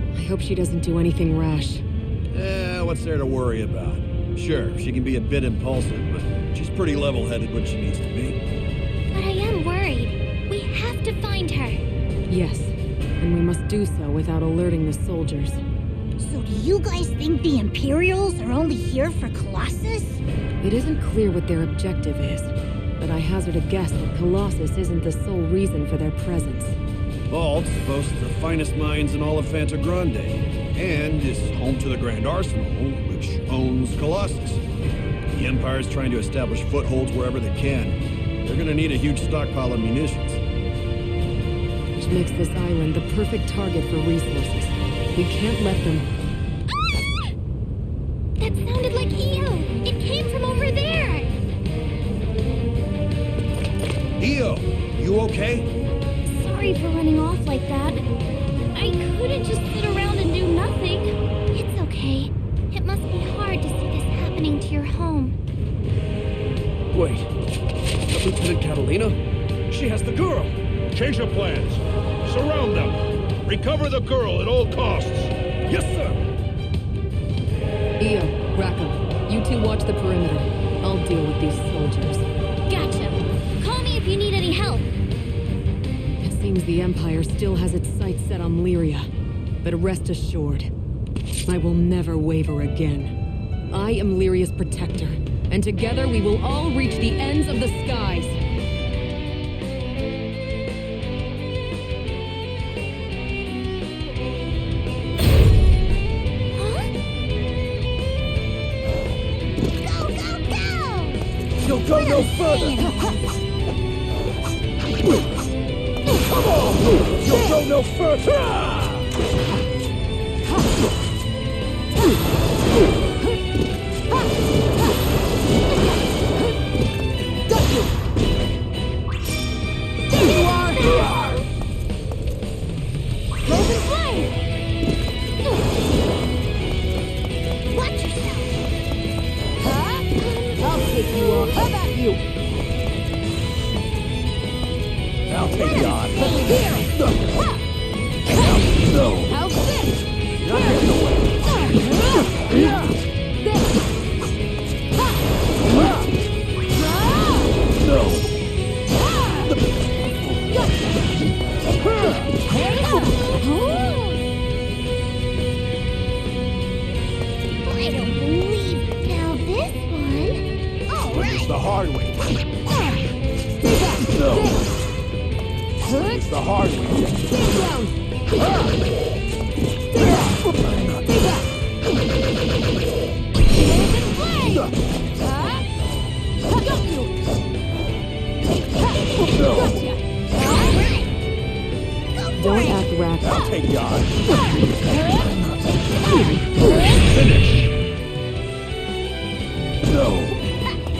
I hope she doesn't do anything rash. What's there to worry about? Sure, she can be a bit impulsive, but she's pretty level-headed when she needs to be. But I am worried. We have to find her. Yes, and we must do so without alerting the soldiers. So do you guys think the Imperials are only here for Colossus? It isn't clear what their objective is, but I hazard a guess that Colossus isn't the sole reason for their presence. Valtz boasts the finest mines in all of Fanta Grande, and is home to the Grand Arsenal, which owns Colossus. The Empire's trying to establish footholds wherever they can. They're gonna need a huge stockpile of munitions. Which makes this island the perfect target for resources. We can't let them... Ah! That sounded like Io! It came from over there! Io, you okay? Sorry for running off like that. I couldn't just sit around and do nothing. It's okay. It must be hard to see this happening to your home. Wait, that Lieutenant Catalina? She has the girl! Change of plans. Surround them. Recover the girl at all costs. Yes, sir! Io, Rackham, you two watch the perimeter. I'll deal with these soldiers. Gotcha. Call me if you need any help. It seems the Empire still has its sights set on Lyria. But rest assured, I will never waver again. I am Lyria's protector, and together we will all reach the ends of the skies. You'll go no further! Come on! You'll go no further! Got you! There you are! Golden flame! Watch yourself! I'll take you on. How about you? I'll take you on. Here! No! How's this? Not getting away! No! I don't believe now this one. All It's right. the hard way. No! It's the hard way. Stay down! Don't act rash. I'll take you on. No!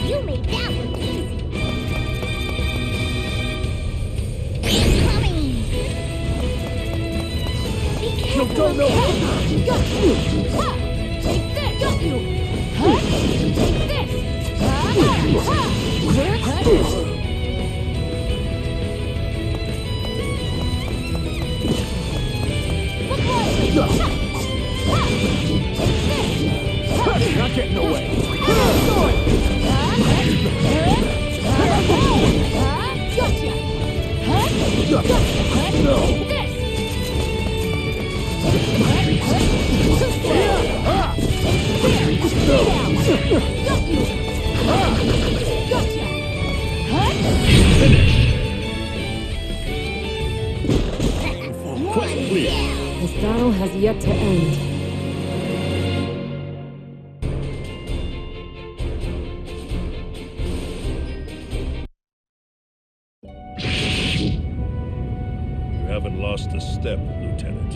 You made that one easy. Incoming. You'll go no further! Got you! Take this! Got you! Take this! Not getting away! No! This battle has yet to end. You haven't lost a step, Lieutenant.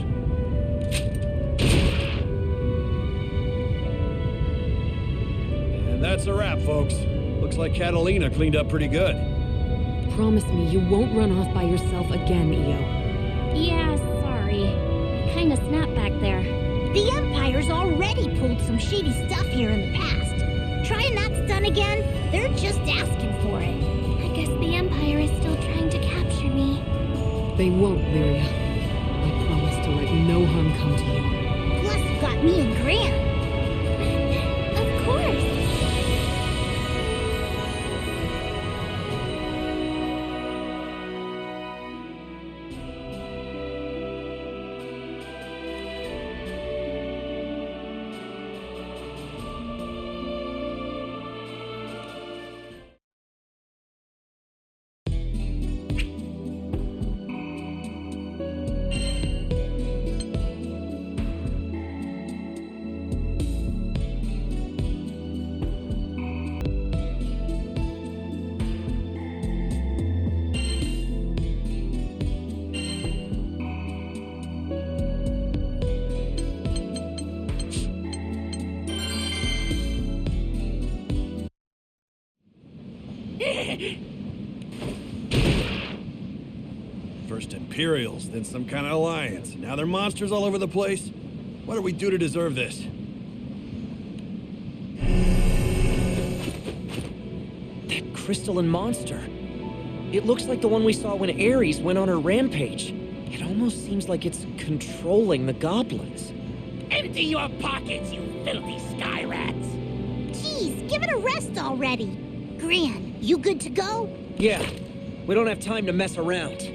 And that's a wrap, folks. Looks like Catalina cleaned up pretty good. Promise me you won't run off by yourself again, Io. Yeah, sorry. Kinda snapped back there. The Empire's already pulled some shady stuff here in the past. Trying that stunt again? They're just asking for it. I guess the Empire is still trying to capture me. They won't, Lyria. I promise to let no harm come to you. Plus, you got me and Gran. Of course. First Imperials, then some kind of alliance. Now they're monsters all over the place. What do we do to deserve this? That crystalline monster. It looks like the one we saw when Aries went on her rampage. It almost seems like it's controlling the goblins. Empty your pockets, you filthy sky rats! Jeez, give it a rest already. Gran, you good to go? Yeah, we don't have time to mess around.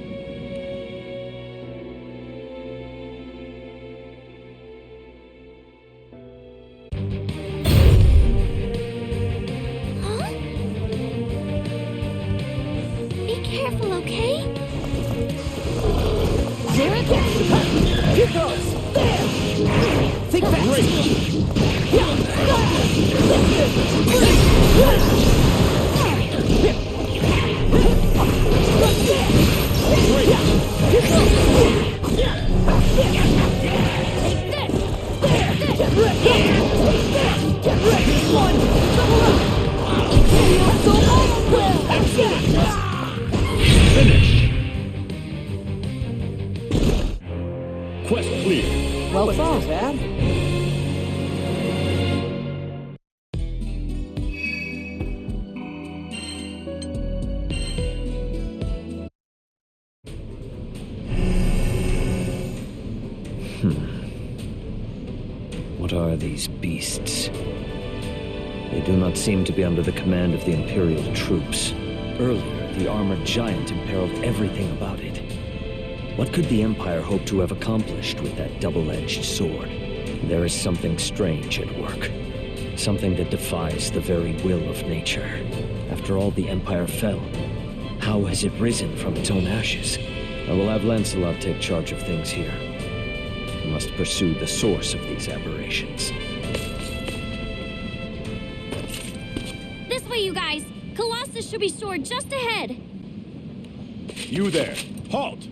Here goes! There! Think fast! Get ready! Get ready! One! Double up! So well! Finish! Quest clear. Well thought, Dad. What are these beasts? They do not seem to be under the command of the Imperial troops. Earlier, the armored giant imperiled everything about it. What could the Empire hope to have accomplished with that double-edged sword? There is something strange at work. Something that defies the very will of nature. After all, the Empire fell. How has it risen from its own ashes? I will have Lancelot take charge of things here. I must pursue the source of these aberrations. This way, you guys. Colossus should be stored just ahead. You there. Halt!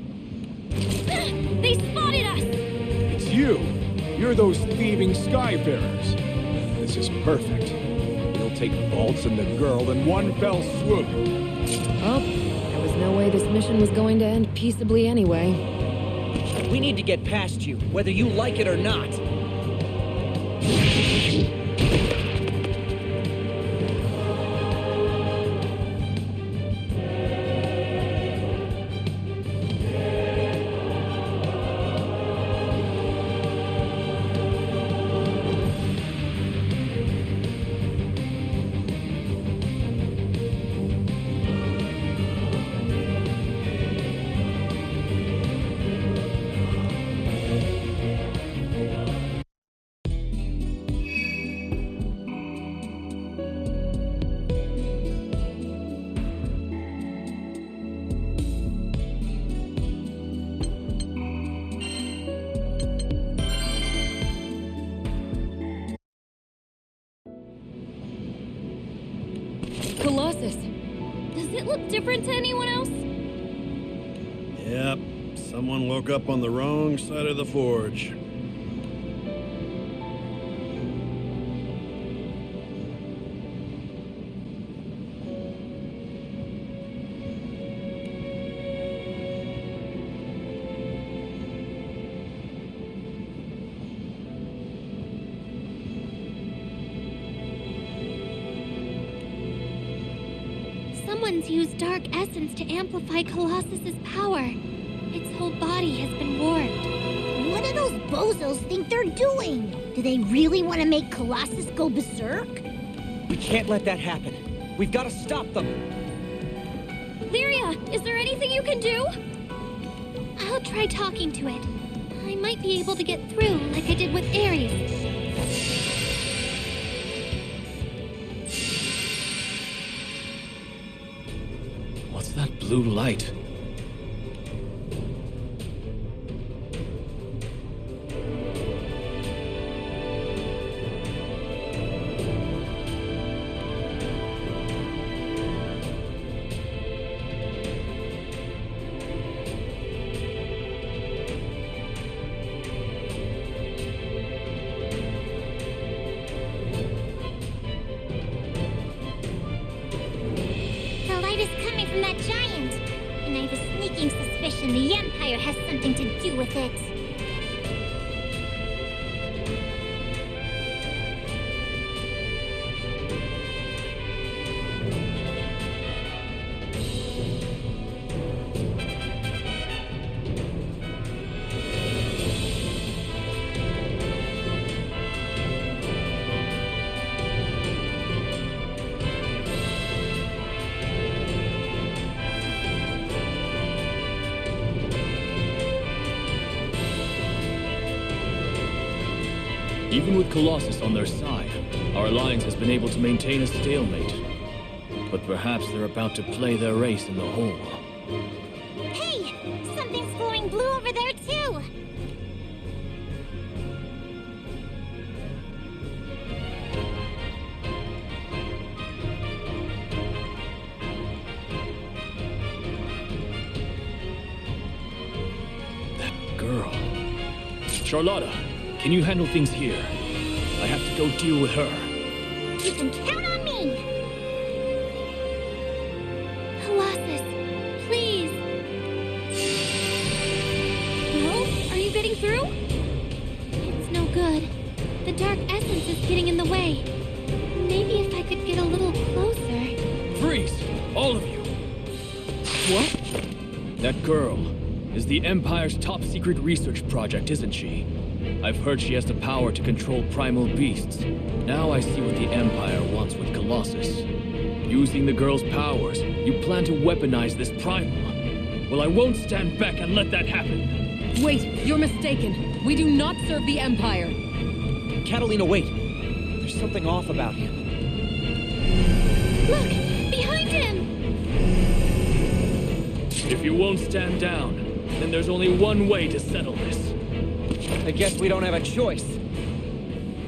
They spotted us! It's you. You're those thieving skyfarers. This is perfect. We'll take Valtz and the girl in one fell swoop. Oh, there was no way this mission was going to end peaceably anyway. We need to get past you, whether you like it or not. Colossus. Does it look different to anyone else? Yep, someone woke up on the wrong side of the forge. Someone's used dark essence to amplify Colossus's power. Its whole body has been warped. What do those bozos think they're doing? Do they really want to make Colossus go berserk? We can't let that happen. We've got to stop them. Vira, is there anything you can do? I'll try talking to it. I might be able to get through like I did with Aries. What's that blue light? That giant, and I have a sneaking suspicion the Empire has something to do with it. Even with Colossus on their side, our alliance has been able to maintain a stalemate. But perhaps they're about to play their race in the hole. Hey! Something's glowing blue over there, too! Charlotta, can you handle things here? I have to go deal with her. You can count on me! Colossus, please. Well, are you getting through? It's no good. The dark essence is getting in the way. Maybe if I could get a little closer. Freeze! All of you! What? That girl is the Empire's top-secret research project, isn't she? I've heard she has the power to control primal beasts. Now I see what the Empire wants with Colossus. Using the girl's powers, you plan to weaponize this primal. Well, I won't stand back and let that happen. Wait, you're mistaken. We do not serve the Empire. Catalina, wait. There's something off about him. Look! Behind him! If you won't stand down, then there's only one way to settle this. I guess we don't have a choice.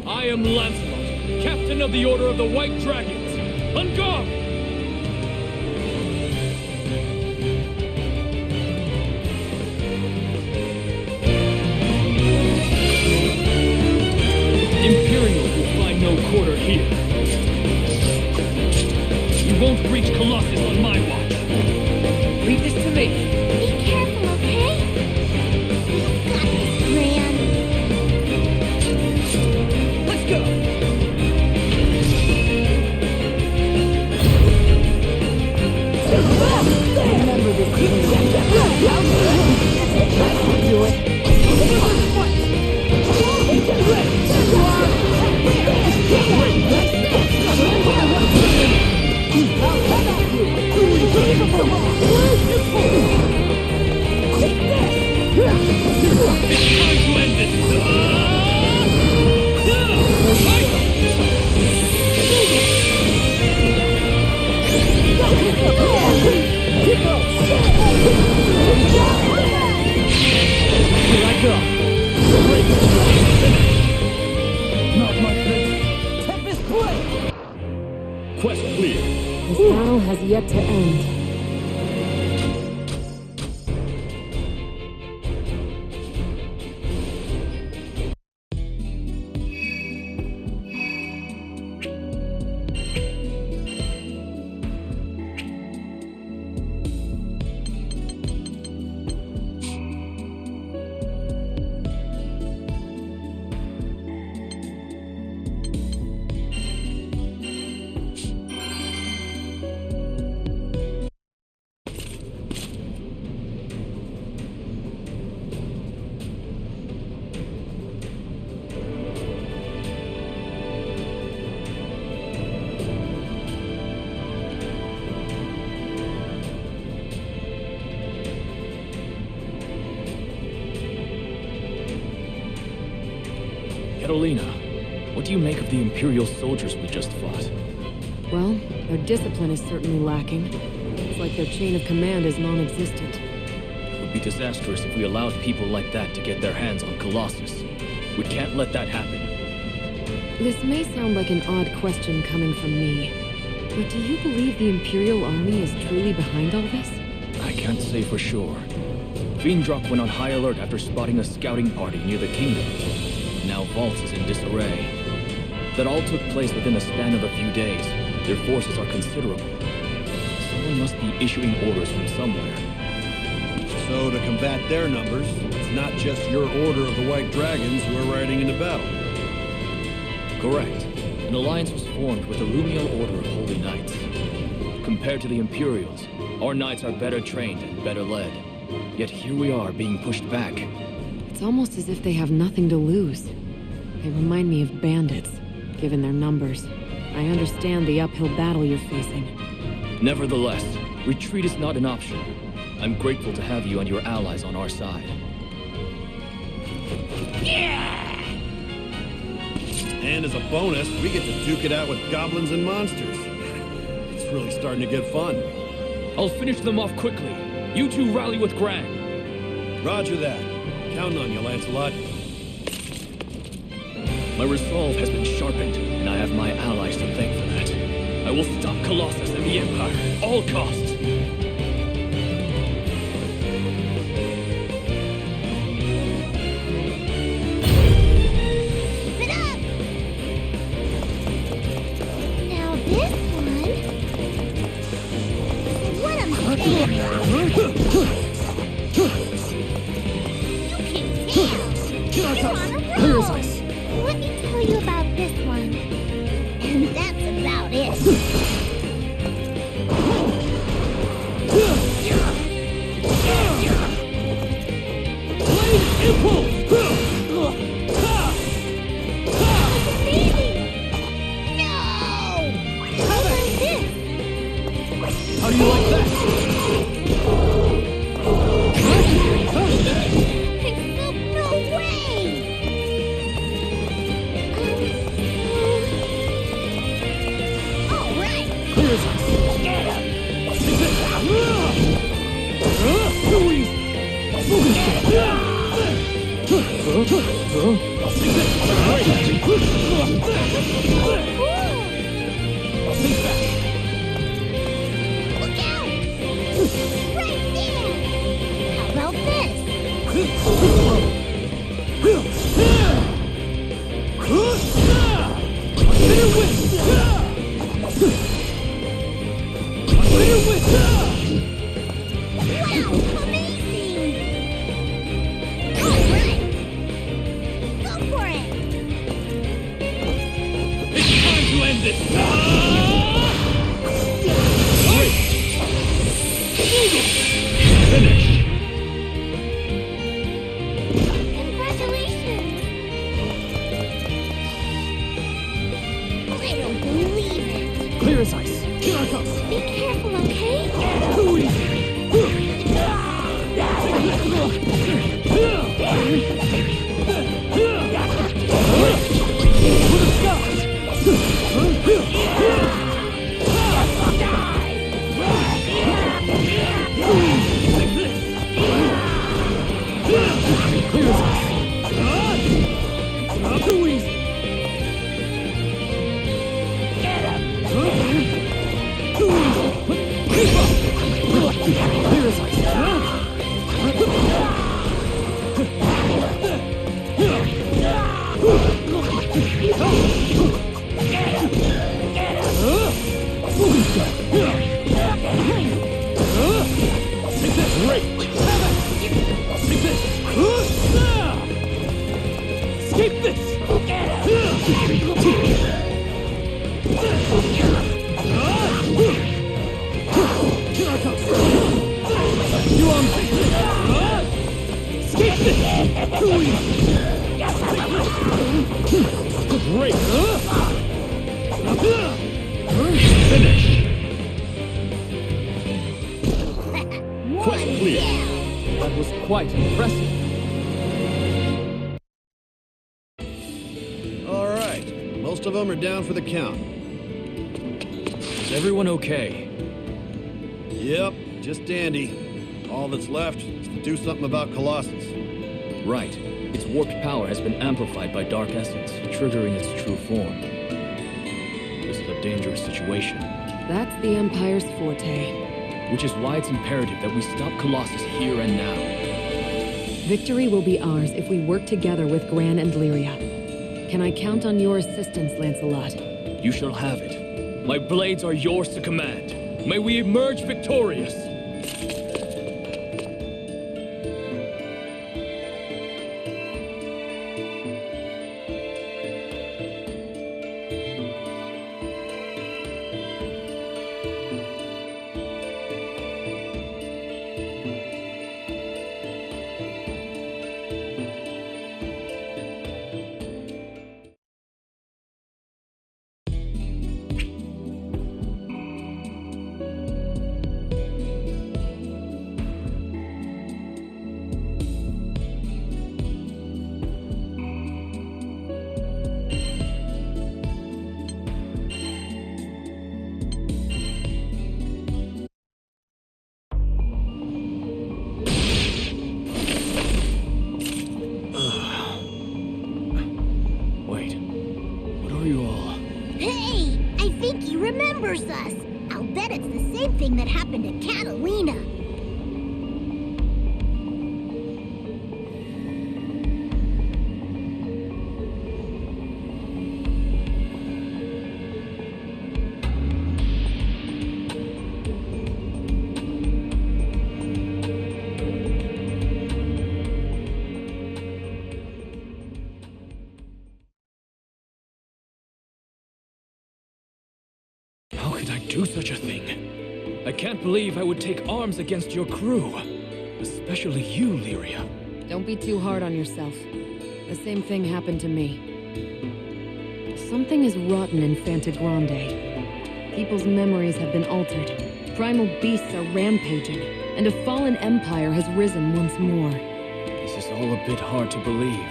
I am Lancelot, Captain of the Order of the White Dragons. On guard! Imperial will find no quarter here. You won't reach Colossus on my watch. Leave this to me. Be careful, okay? You got this, Gran. Let's go! Remember this. Do it. Get ready. I'll come at you. Take this. It's time to end this! Here I go. Not my favorite. Tempest Blade. Quest clear. This battle has yet to end. Catalina, what do you make of the Imperial soldiers we just fought? Well, their discipline is certainly lacking. It's like their chain of command is non-existent. It would be disastrous if we allowed people like that to get their hands on Colossus. We can't let that happen. This may sound like an odd question coming from me, but do you believe the Imperial army is truly behind all this? I can't say for sure. Fiendrop went on high alert after spotting a scouting party near the kingdom. Now Valtz is in disarray. That all took place within a span of a few days. Their forces are considerable. Someone must be issuing orders from somewhere. So to combat their numbers, it's not just your Order of the White Dragons who are riding into battle. Correct. An alliance was formed with the Lumial Order of Holy Knights. Compared to the Imperials, our knights are better trained and better led. Yet here we are being pushed back. It's almost as if they have nothing to lose. They remind me of bandits, given their numbers. I understand the uphill battle you're facing. Nevertheless, retreat is not an option. I'm grateful to have you and your allies on our side. And as a bonus, we get to duke it out with goblins and monsters. It's really starting to get fun. I'll finish them off quickly. You two rally with Gran. Roger that. Counting on you, Lancelot. My resolve has been sharpened, and I have my allies to thank for that. I will stop Colossus and the Empire, at all costs. Clear as ice. Let me tell you about this one. And that's about it. Blade impulse! How do you like that? No way! All right. Clear as ice. Too easy. Think back. Look out! Right there! How about this? Wow, amazing! All right! Go for it! It's time to end this! Finish! Congratulations! I don't believe it! Clear as ice. Here I come. Be careful, okay? Too easy. For the skies. Clear as ice. Too easy. Too easy. Keep up. Clear as ice. Great. Take this. Escape this. Here I come. You on me. Escape this. Too easy. Great. Finish! Quest clear. That was quite impressive. All right. Most of them are down for the count. Is everyone okay? Yep, just dandy. All that's left is to do something about Colossus. Right. Its warped power has been amplified by Dark Essence, triggering its true form. This is a dangerous situation. That's the Empire's forte. Which is why it's imperative that we stop Colossus here and now. Victory will be ours if we work together with Gran and Lyria. Can I count on your assistance, Lancelot? You shall have it. My blades are yours to command. May we emerge victorious! remembers us. I'll bet it's the same thing that happened to Catalina. could I do such a thing? I can't believe I would take arms against your crew. Especially you, Lyria. Don't be too hard on yourself. The same thing happened to me. Something is rotten in Fantagrande. People's memories have been altered. Primal beasts are rampaging, and a fallen empire has risen once more. This is all a bit hard to believe.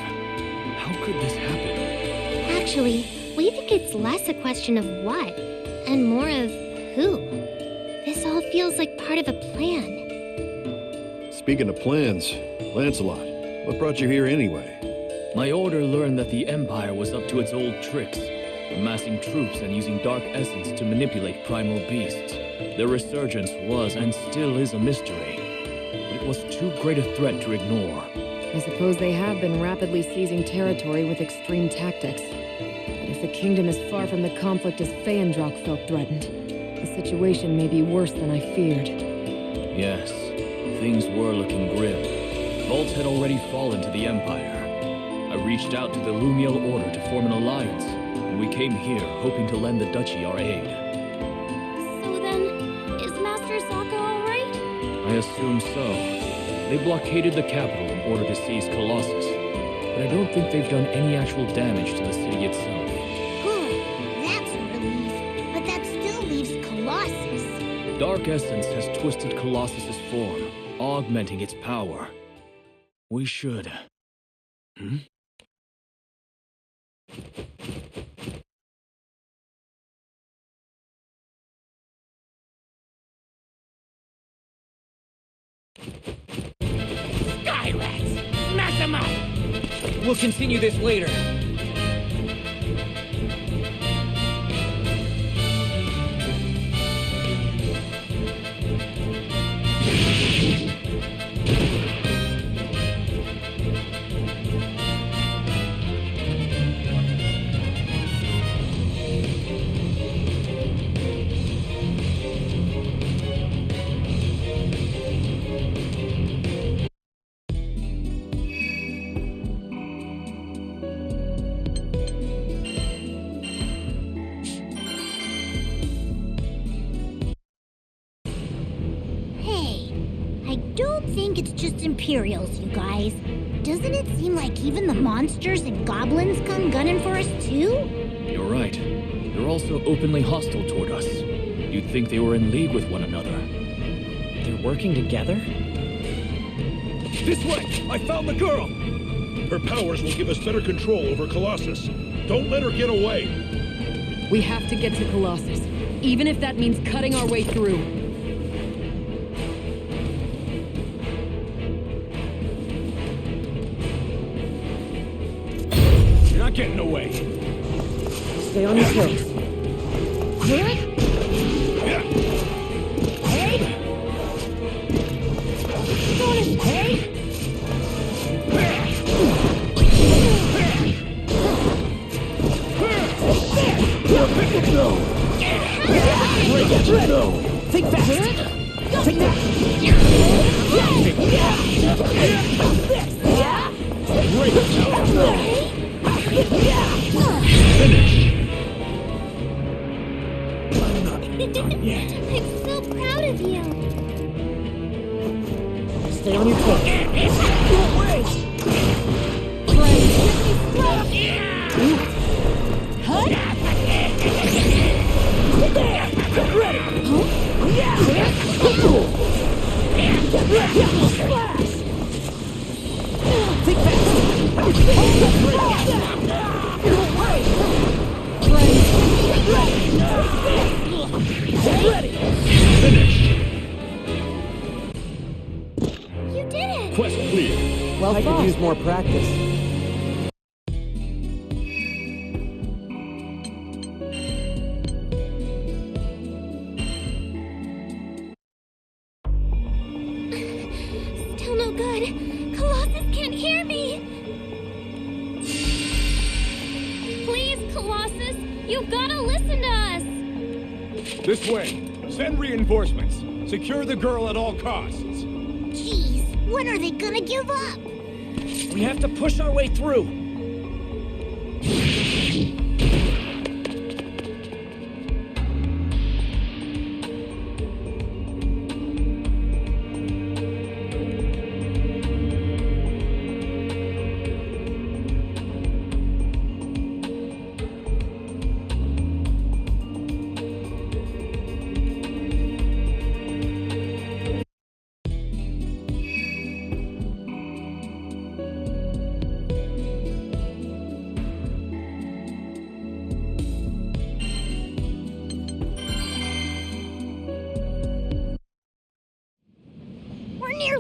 How could this happen? Actually, we think it's less a question of what, and more of who. This all feels like part of a plan. Speaking of plans, Lancelot, what brought you here anyway? My order learned that the Empire was up to its old tricks, amassing troops and using dark essence to manipulate primal beasts. Their resurgence was and still is a mystery, but it was too great a threat to ignore. I suppose they have been rapidly seizing territory with extreme tactics. But if the kingdom is far from the conflict as Feyendrock felt threatened, the situation may be worse than I feared. Yes, things were looking grim. Valtz had already fallen to the Empire. I reached out to the Lumiel Order to form an alliance, and we came here hoping to lend the duchy our aid. So then, is Master Zaka alright? I assume so. They blockaded the capital in order to seize Colossus, but I don't think they've done any actual damage to the city itself. That's a relief, but that still leaves Colossus. Dark Essence has twisted Colossus's form, augmenting its power. We should... Sky rats! Mastermind! We'll continue this later. It's just Imperials, you guys. Doesn't it seem like even the monsters and goblins come gunning for us too? You're right. They're also openly hostile toward us. You'd think they were in league with one another. They're working together? This way! I found the girl! Her powers will give us better control over Colossus. Don't let her get away. We have to get to Colossus, even if that means cutting our way through. Getting away. Stay on your toes. Think fast. Take that. I'm so proud of you. Stay on your toes. Get ready! Get ready! Splash! Think fast! Get ready! Finish! You did it! Quest clear. Well, I could use more practice. Still no good. Colossus can't hear me. Please, Colossus, you've got to listen to us. This way. Send reinforcements. Secure the girl at all costs. Jeez, when are they gonna give up? We have to push our way through.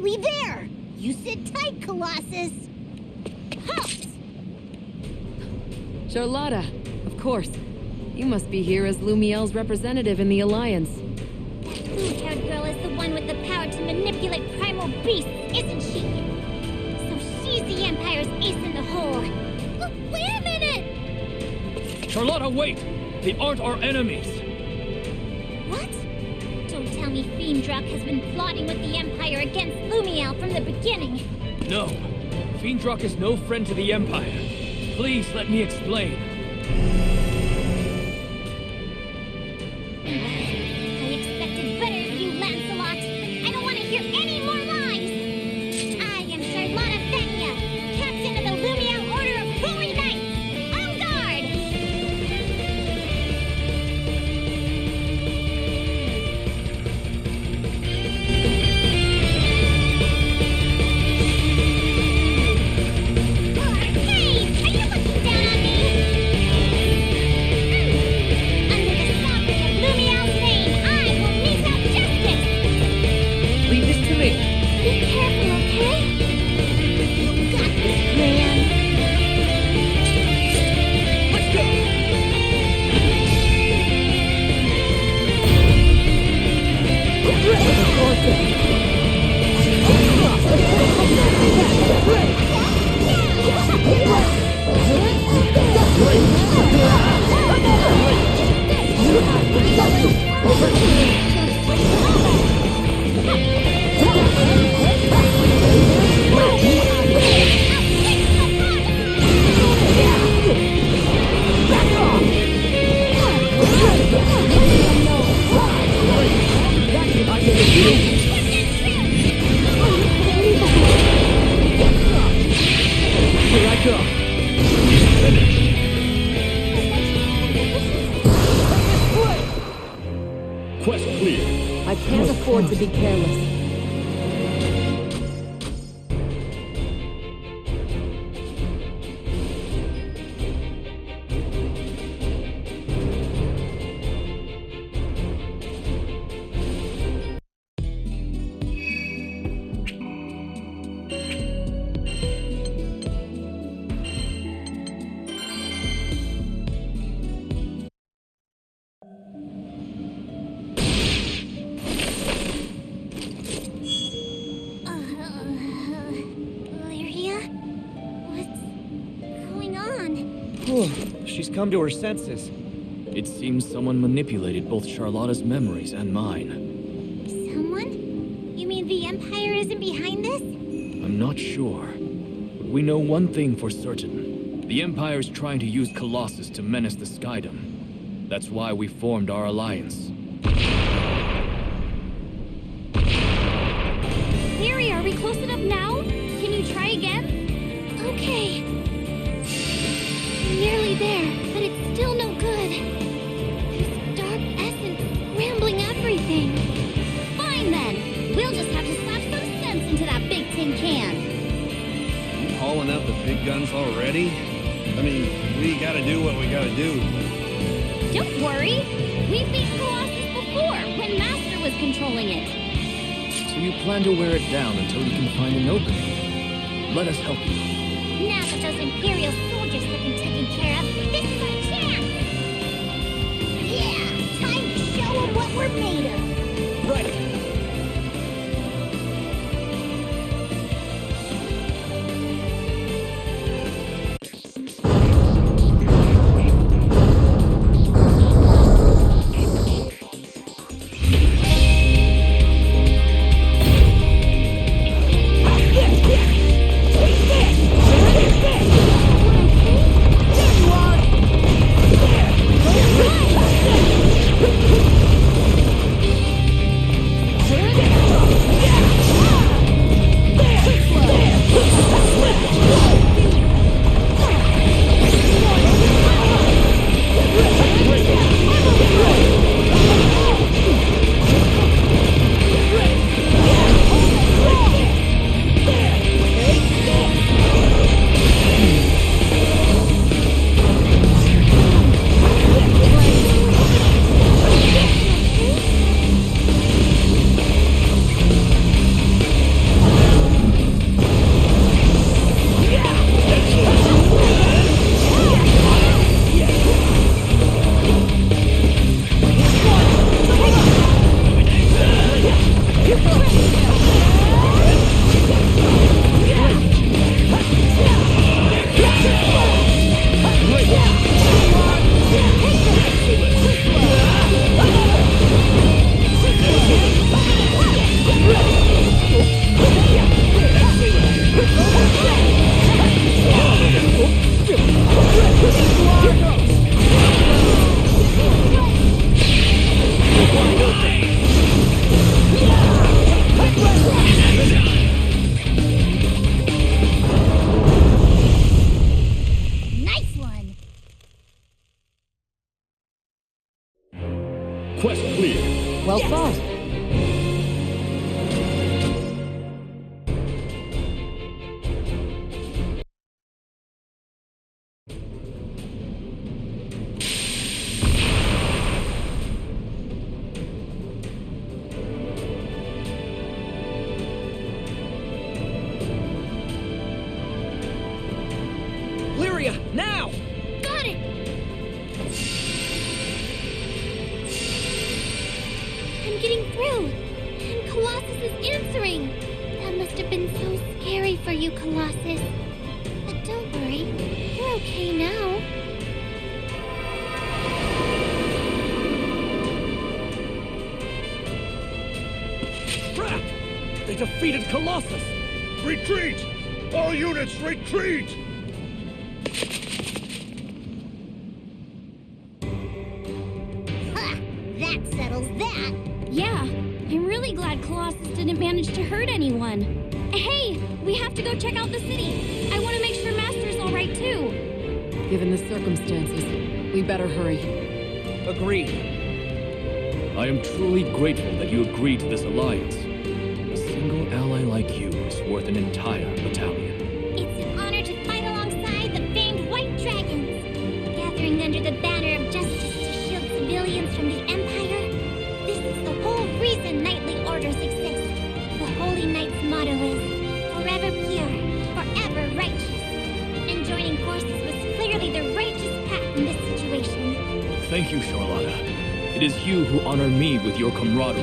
nearly there. You sit tight, Colossus. Halt! Charlotta, of course. You must be here as Lumiel's representative in the Alliance. That blue-haired girl is the one with the power to manipulate primal beasts, isn't she? So she's the Empire's ace in the hole. But wait a minute! Charlotta, wait! They aren't our enemies! What? Don't tell me Fiendrak has been plotting with the Empire against Lumiel from the beginning. No. Fiendrak is no friend to the Empire. Please let me explain. I expected better of you, Lancelot. I don't want to hear any more lies. I am Charlotta Fenya, captain of the Lumiel Order of Holy Knights. En garde! Hey, are you looking down on me? Under the sovereign of Lumiel's name, I will mete out justice! Leave this to me. Be careful, okay? You got this, man! Let's go! Here I go. Quest clear. I can't afford to be careless. Lyria? What's going on? She's come to her senses. It seems someone manipulated both Charlotta's memories and mine. Someone? You mean the Empire isn't behind this? I'm not sure. But we know one thing for certain. The Empire's trying to use Colossus to menace the Skydom. That's why we formed our alliance. Lyria, are we close enough now? Can you try again? Okay. Nearly there, but it's still no good. This dark essence is scrambling everything. Fine then. We'll just have to slap some sense into that big tin can. You hauling out the big guns already? I mean, we gotta do what we gotta do. Don't worry. We beat Colossus before, when Master was controlling it. So you plan to wear it down until you can find an opening. Let us help you. Now that those Imperial soldiers have been taken care of, this is our chance! Yeah, time to show them what we're made of! Right. There you are! Quest clear. Well thought. Now! Got it! I'm getting through, and Colossus is answering. That must have been so scary for you, Colossus. But don't worry, we're okay now. Crap! They defeated Colossus! Retreat! All units, retreat! Ha! That settles that! Yeah, I'm really glad Colossus didn't manage to hurt anyone. Hey, we have to go check out the city. I want to make sure Master's all right too. Given the circumstances, we better hurry. Agreed. I am truly grateful that you agreed to this alliance. A single ally like you is worth an entire battalion. It's an honor to fight alongside the famed White Dragons. Gathering under the banner of justice to shield civilians from the Empire. This is the whole reason knightly orders exist. The Holy Knight's motto is, forever pure, forever righteous. And joining forces was clearly the righteous path in this situation. Thank you, Charlotta. It is you who honor me with your camaraderie.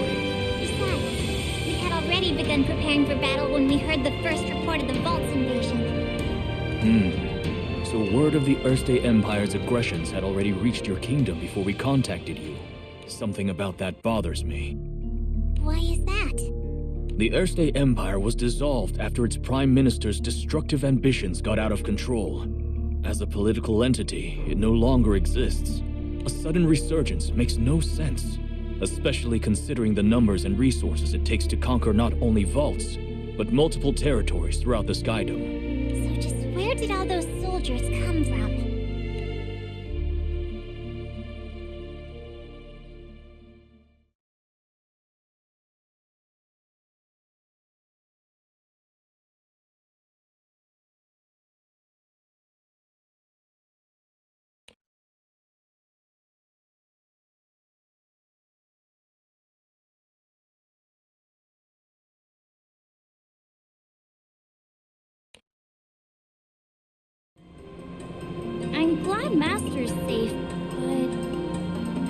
Besides, we had already begun preparing for battle when we heard the first report of the Valtz invasion. So word of the Erste Empire's aggressions had already reached your kingdom before we contacted you. Something about that bothers me. Why is that? The Erste Empire was dissolved after its prime minister's destructive ambitions got out of control. As a political entity, it no longer exists. A sudden resurgence makes no sense, especially considering the numbers and resources it takes to conquer not only Valtz, but multiple territories throughout the Skydome. So just where did all those soldiers come from? I'm glad Master's safe, but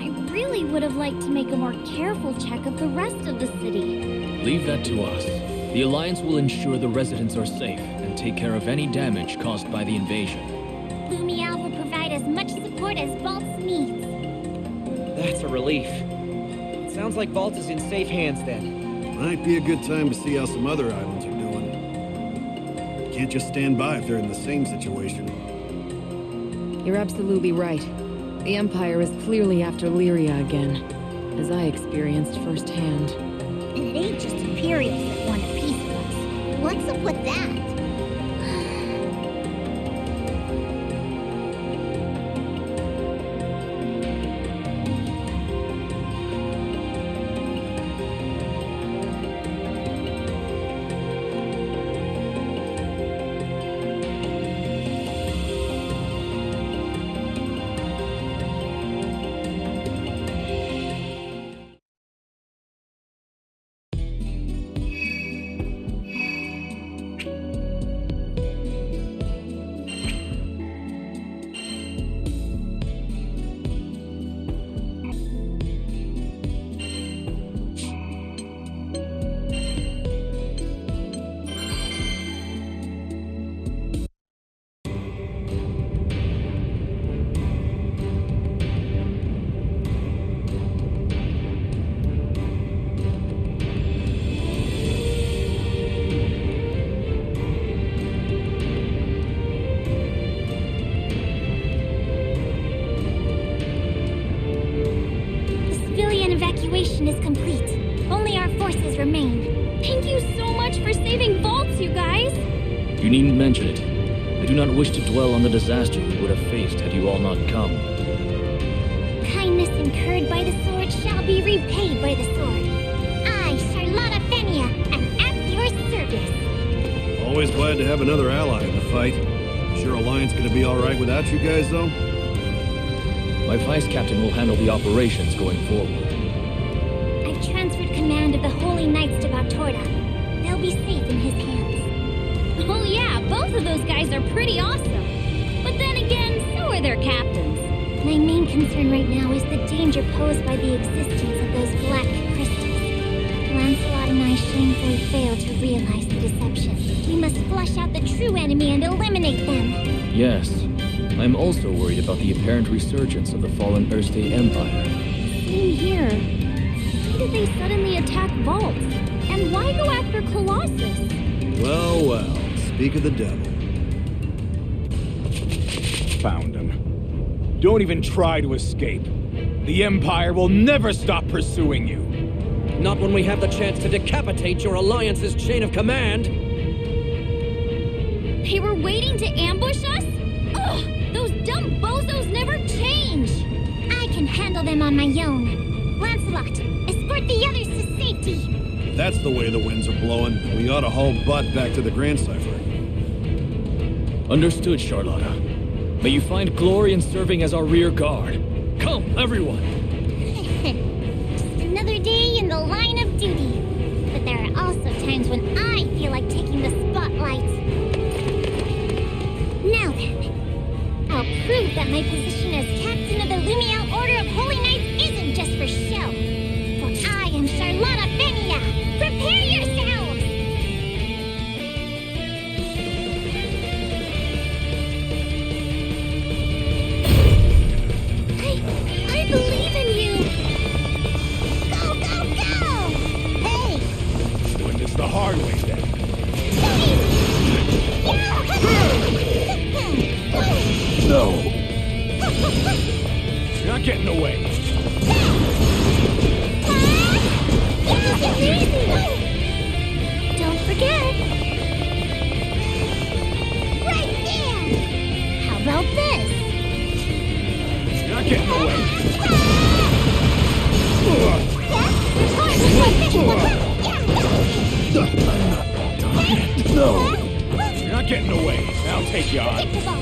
I really would have liked to make a more careful check of the rest of the city. Leave that to us. The Alliance will ensure the residents are safe and take care of any damage caused by the invasion. Lumiel will provide as much support as Valtz needs. That's a relief. It sounds like Valtz is in safe hands then. Might be a good time to see how some other islands are doing. Can't just stand by if they're in the same situation. You're absolutely right. The Empire is clearly after Lyria again, as I experienced firsthand. And it ain't just Imperials that want a piece of us. What's up with that? Is complete. Only our forces remain. Thank you so much for saving Valtz, you guys! You needn't mention it. I do not wish to dwell on the disaster we would have faced had you all not come. Kindness and incurred by the sword shall be repaid by the sword. I, Charlotta Fenia, am at your service. Always glad to have another ally in the fight. Sure Alliance gonna be alright without you guys, though? My vice captain will handle the operations going forward. I've transferred command of the Holy Knights to Bautorda. They'll be safe in his hands. Oh yeah, both of those guys are pretty awesome. But then again, so are their captains. My main concern right now is the danger posed by the existence of those black crystals. Lancelot and I shamefully failed to realize the deception. We must flush out the true enemy and eliminate them. Yes. I'm also worried about the apparent resurgence of the fallen Erste Empire. Same here. Why did they suddenly attack Valtz? And why go after Colossus? Well, well. Speak of the devil. Found him. Don't even try to escape. The Empire will never stop pursuing you. Not when we have the chance to decapitate your Alliance's chain of command! They were waiting to ambush us? Ugh! Those dumb bozos never change! I can handle them on my own. Lancelot, escort the others to safety. If that's the way the winds are blowing, we ought to haul butt back to the Grand Cipher. Understood, Charlotta. May you find glory in serving as our rear guard. Come, everyone! Just another day in the line of duty. But there are also times when I feel like taking the spotlight. Now then, I'll prove that my position as captain of the Lumiel Order of Holy Knights isn't just for show. For I am Charlotta Fenia. Prepare yourselves! I believe in you! Go, go, go! Hey! Doing this the hard way then. No! You're not getting away. Don't forget. Right there! How about this? You're not getting away. No! You're not getting away. I'll take you on. Take the ball.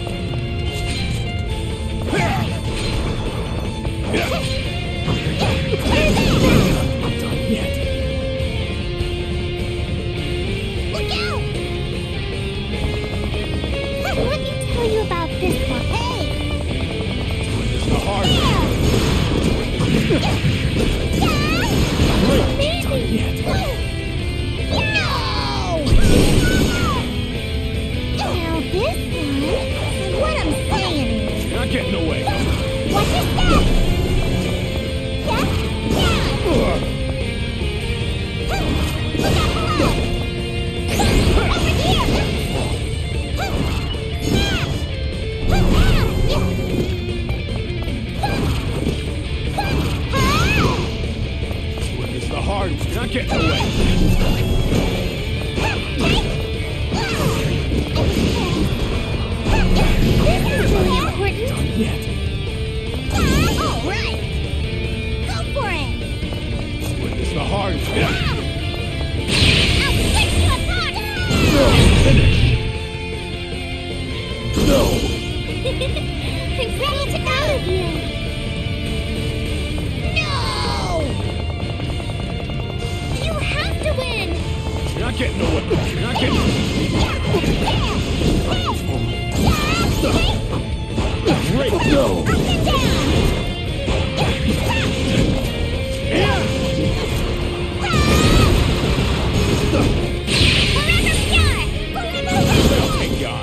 Not done yet. Look out! Let me tell you about this one. Hey! This is the hard way. Not done yet. No! Now this one, what I'm saying is... You're not getting away. Watch your step! Look out below! Over here! This is the hard way. You're not getting away. This is really important. Done yet. All right. Go for it. This is the hard way. I'll split you apart. Finish. No. I'm ready to out of you. No. You have to win. You're not getting away. You're not getting away. Great. No. Up and down. Forever pure. Forever I'll take you on.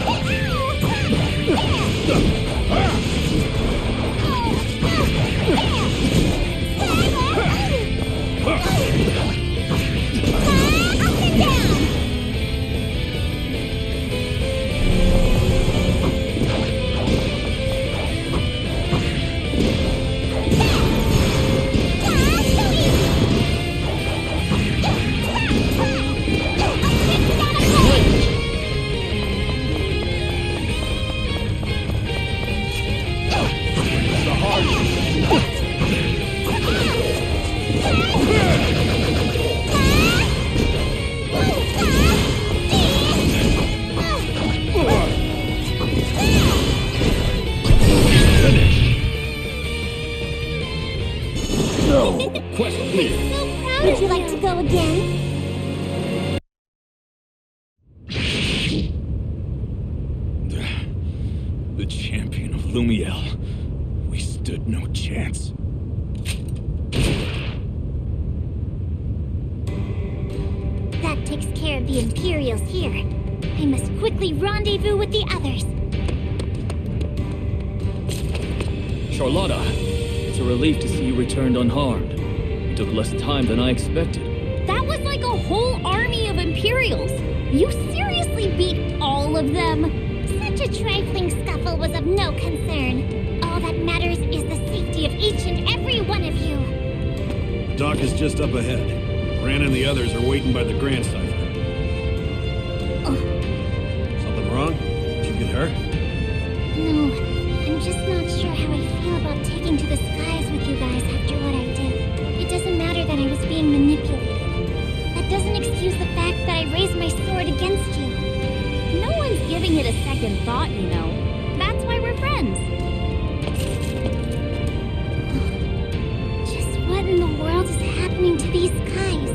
Quest clear. So proud Would of you like to go again? The champion of Lumiel. We stood no chance. That takes care of the Imperials here. I must quickly rendezvous with the others. Charlotta, it's a relief to see you returned unharmed. It took less time than I expected. That was like a whole army of Imperials. You seriously beat all of them? Such a trifling scuffle was of no concern. All that matters is the safety of each and every one of you. Doc is just up ahead. Gran and the others are waiting by the Grand Cipher. Something wrong? Did you get hurt? No, I'm just not sure how I feel about taking to the skies with you guys after what I did. It doesn't matter that I was being manipulated. That doesn't excuse the fact that I raised my sword against you. No one's giving it a second thought, you know. That's why we're friends. Just what in the world is happening to these skies?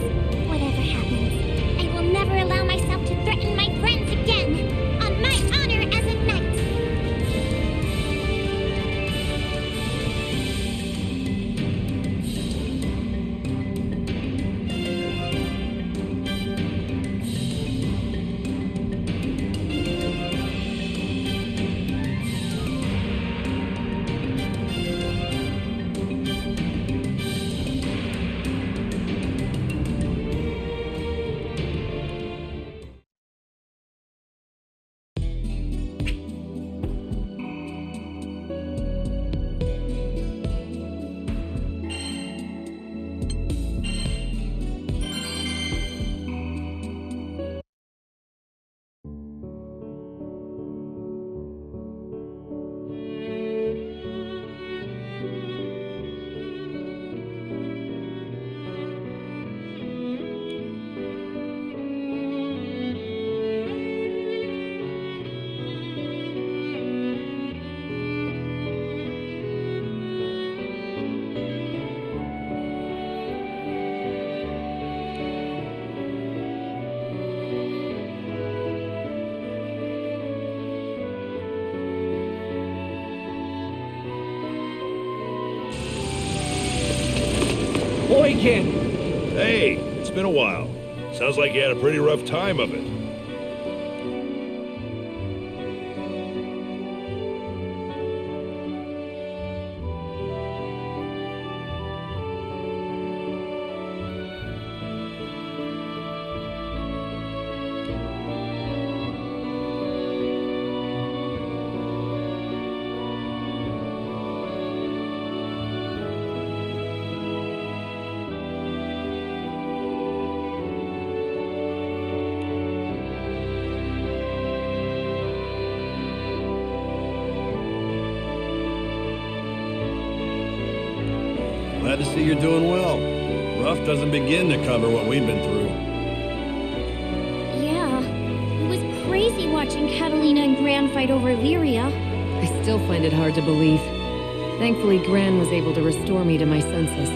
Whatever happens, I will never allow myself to threaten my friends again. On my honor as a knight. Eugen! Hey, it's been a while. Sounds like you had a pretty rough time of it. Glad to see you're doing well. Rough doesn't begin to cover what we've been through. Yeah, it was crazy watching Catalina and Gran fight over Lyria. I still find it hard to believe. Thankfully, Gran was able to restore me to my senses.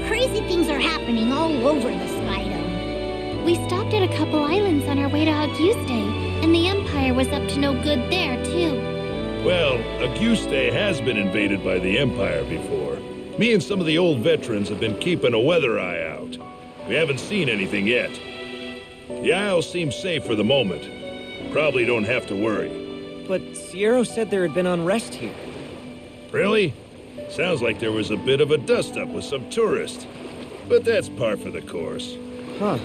Crazy things are happening all over the Skydome. We stopped at a couple islands on our way to Auguste, and the Empire was up to no good there, too. Well, Auguste has been invaded by the Empire before. Me and some of the old veterans have been keeping a weather eye out. We haven't seen anything yet. The Isle seems safe for the moment. Probably don't have to worry. But Sierra said there had been unrest here. Really? Sounds like there was a bit of a dust-up with some tourists. But that's par for the course. Huh.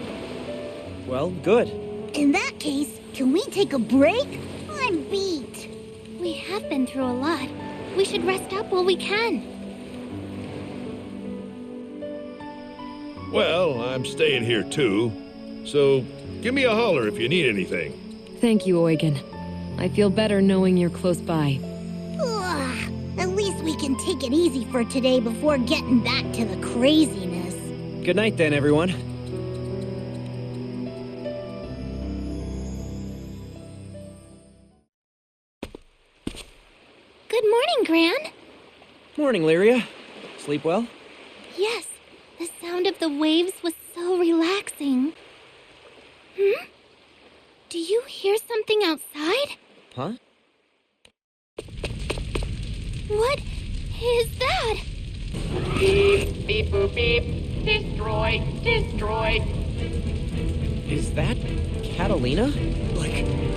Well, good. In that case, can we take a break? I'm beat. We have been through a lot. We should rest up while we can. Well, I'm staying here too. So, give me a holler if you need anything. Thank you, Eugen. I feel better knowing you're close by. Ugh, at least we can take it easy for today before getting back to the craziness. Good night then, everyone. Good morning, Gran. Morning, Lyria. Sleep well? sound of the waves was so relaxing. Do you hear something outside? Huh? What is that? Beep, beep, boop, beep. Destroy, destroy. Is that Catalina?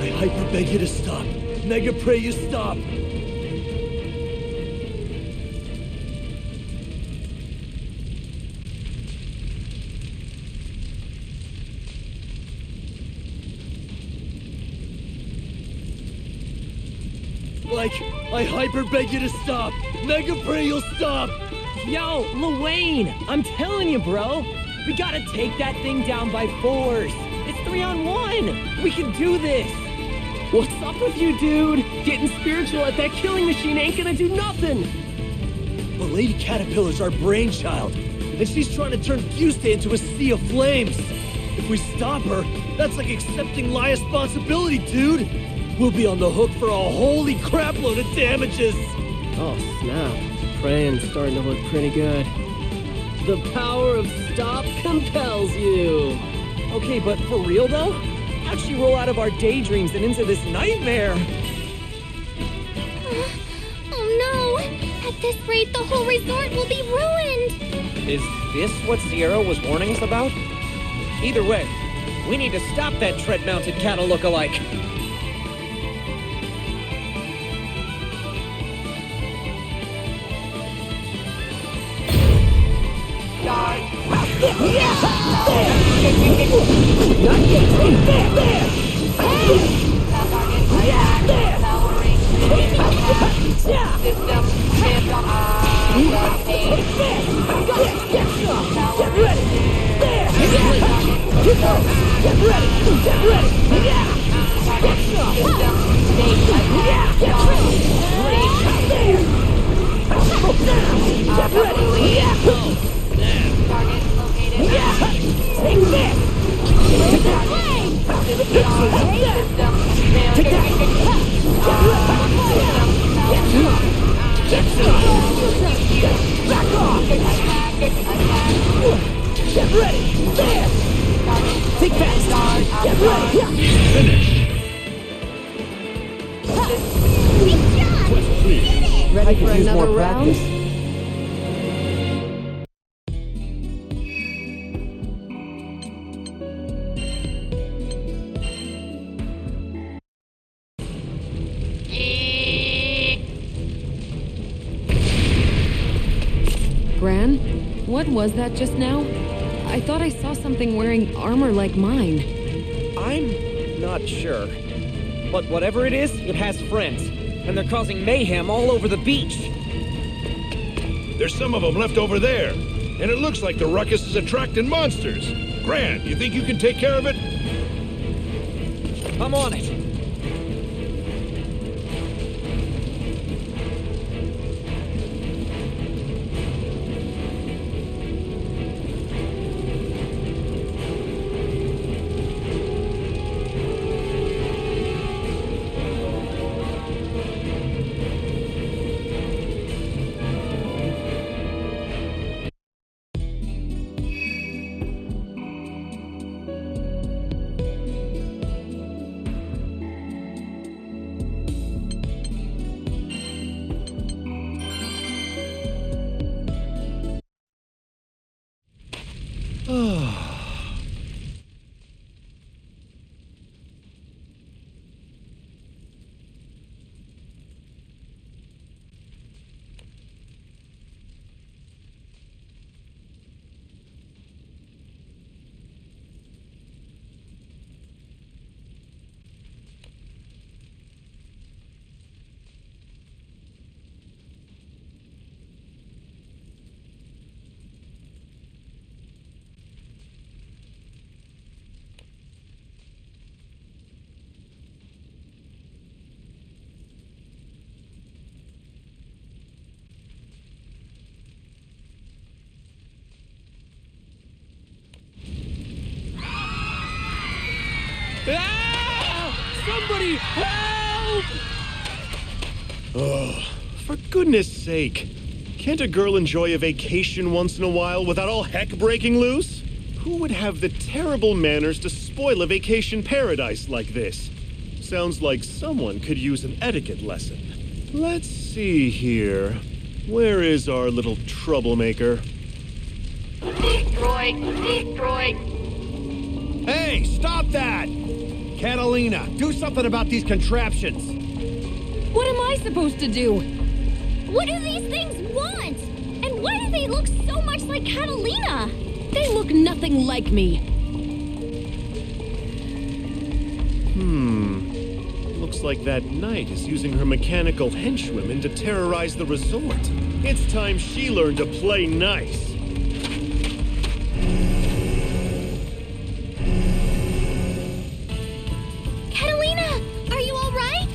I hyper beg you to stop. Mega pray you stop. I hyper beg you to stop. Mega pray you'll stop. Yo, Luane! I'm telling you, bro! We gotta take that thing down by force! It's 3-on-1! We can do this! What's up with you, dude? Getting spiritual at that killing machine ain't gonna do nothing! But Lady Caterpillar's our brainchild, and she's trying to turn Guste into a sea of flames! If we stop her, that's like accepting life responsibility, dude! We'll be on the hook for a holy crapload of damages! Oh, snap. Praying's starting to look pretty good. The power of stop compels you! Okay, but for real though? How'd she roll out of our daydreams and into this nightmare? Oh no! At this rate, the whole resort will be ruined! Is this what Sierra was warning us about? Either way, we need to stop that tread-mounted cattle look-alike. Ready for another round? Gran, what was that just now? I thought I saw something wearing armor like mine. I'm not sure. But whatever it is, it has friends. And they're causing mayhem all over the beach. There's some of them left over there. And it looks like the ruckus is attracting monsters. Gran, you think you can take care of it? I'm on it. Somebody help! Oh, for goodness sake. Can't a girl enjoy a vacation once in a while without all heck breaking loose? Who would have the terrible manners to spoil a vacation paradise like this? Sounds like someone could use an etiquette lesson. Let's see here. Where is our little troublemaker? Destroy! Destroy! Hey, stop that! Catalina, do something about these contraptions! What am I supposed to do? What do these things want? And why do they look so much like Catalina? They look nothing like me. Looks like that knight is using her mechanical henchwomen to terrorize the resort. It's time she learned to play nice. Catalina, are you all right?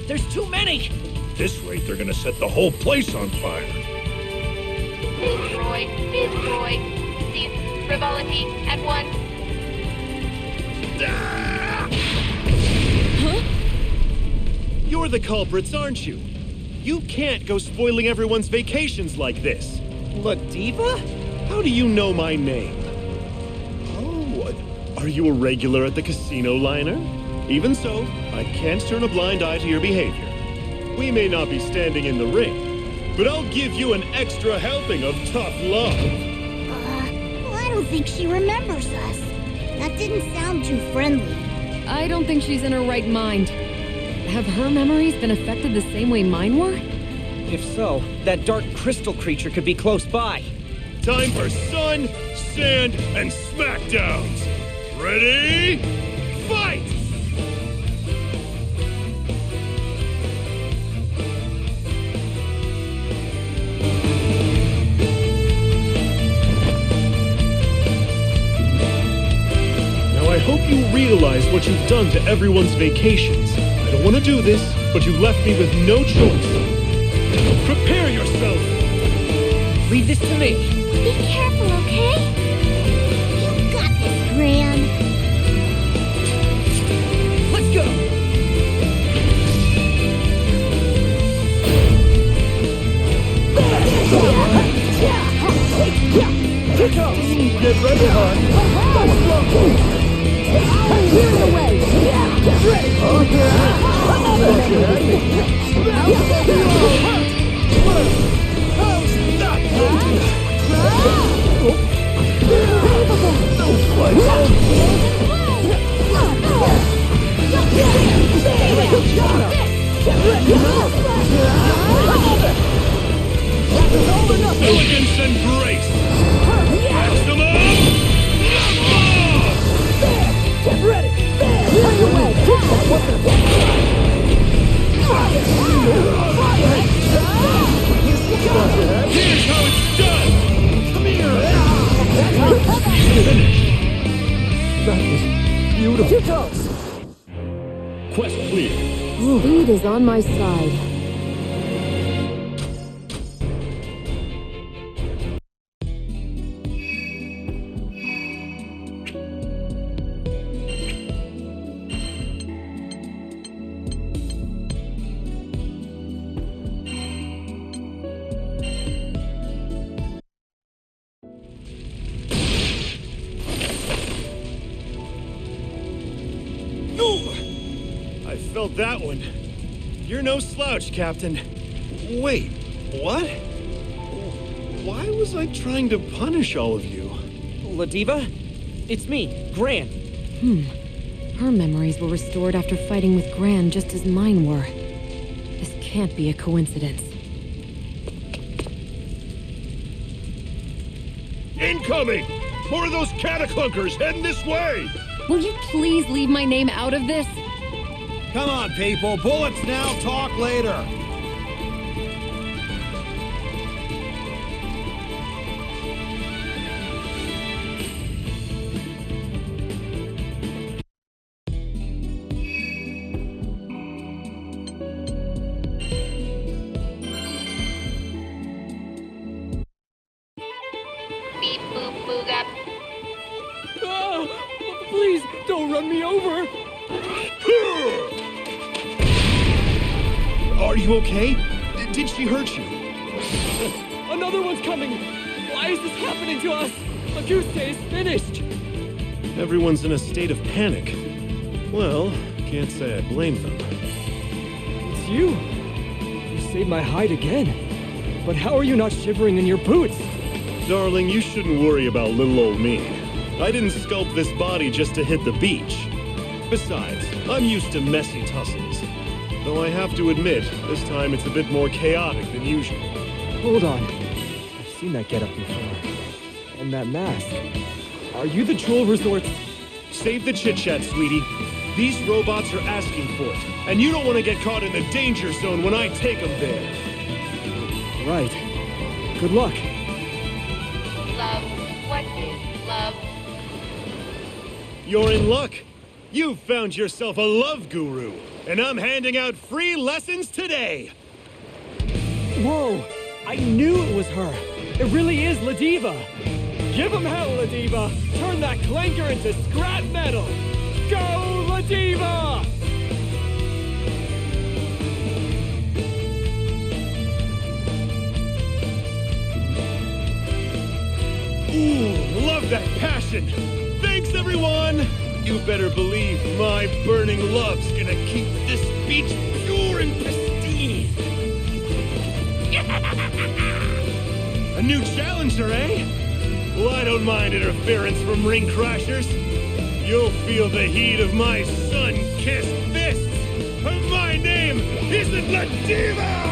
There's too many! This rate, they're gonna set the whole place on fire. Destroy! Destroy! Cease frivolity at once! You're the culprits, aren't you? You can't go spoiling everyone's vacations like this. La Diva? How do you know my name? Oh, are you a regular at the casino liner? Even so, I can't turn a blind eye to your behavior. We may not be standing in the ring, but I'll give you an extra helping of tough love. Well, I don't think she remembers us. That didn't sound too friendly. I don't think she's in her right mind. Have her memories been affected the same way mine were? If so, that dark crystal creature could be close by. Time for sun, sand, and smackdowns. Ready? Fight! Now I hope you realize what you've done to everyone's vacations. I don't want to do this, but you left me with no choice. Prepare yourself! Leave this to me. Be careful, okay? You got this, Gran. Let's go! Get ready, hon! Clear the way! Get ready! Elegance and grace! Maximum! Get ready! Clear the way! Here's how it's done! Come here! That was beautiful. Too close! Quest clear. Speed is on my side. I felt that one. You're no slouch, Captain. Wait, what? Why was I trying to punish all of you? La Diva? It's me, Gran. Her memories were restored after fighting with Gran just as mine were. This can't be a coincidence. Incoming! More of those cataclunkers heading this way! Will you please leave my name out of this? Come on, people. Bullets now, talk later. Beep boop boog up. Oh, please, don't run me over! Are you okay? Did she hurt you? Another one's coming! Why is this happening to us? Auguste is finished! Everyone's in a state of panic. Well, can't say I blame them. It's you! You saved my hide again. But how are you not shivering in your boots? Darling, you shouldn't worry about little old me. I didn't sculpt this body just to hit the beach. Besides, I'm used to messy tussles. Though I have to admit, this time it's a bit more chaotic than usual. Hold on. I've seen that getup before. And that mask. Are you the Jewel Resort's... Save the chit-chat, sweetie. These robots are asking for it, and you don't want to get caught in the danger zone when I take them there. Right. Good luck. Love. What is love? You're in luck. You've found yourself a love guru, and I'm handing out free lessons today. Whoa! I knew it was her. It really is La Diva. Give him hell, La Diva. Turn that clanker into scrap metal. Go, La Diva! Ooh, love that passion. Thanks, everyone. You better believe my burning love's gonna keep this beach pure and pristine. A new challenger, eh? Well, I don't mind interference from ring crashers. You'll feel the heat of my sun-kissed fists. And my name isn't La Diva!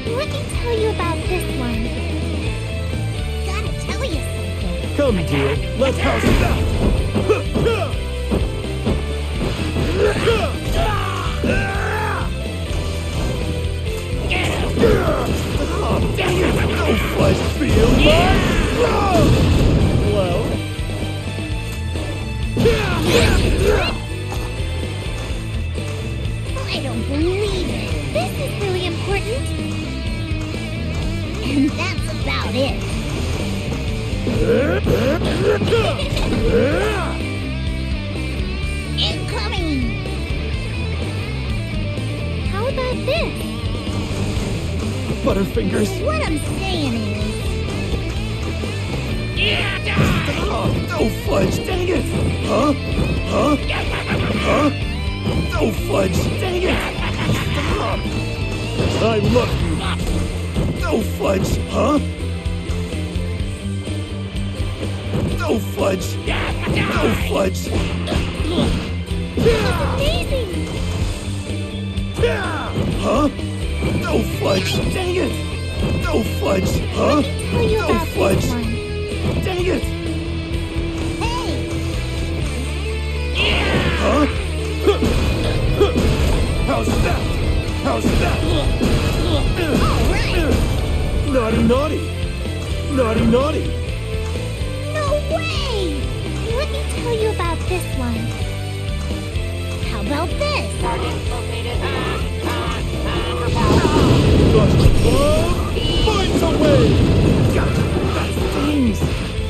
Let me tell you about this one. Gotta tell you something. Come, dear. Let's house it out. Oh, dang it! No flesh feel my Well... I don't believe it. This is really important. And that's about it. Incoming! How about this? Butterfingers. What I'm saying is... Oh, no fudge, dang it! Huh? Huh? Huh? No fudge, dang it! Stop! I love you! No fudge, huh? No fudge! No fudge! Amazing! Huh? No fudge! Dang it! No fudge! Huh? Tell you No about fudge! this one. Dang it! Hey! Huh? How's that? How's that? Naughty, naughty! Naughty, naughty! No way! Let me tell you about this one. How about this? Target located. Fight away! That stings!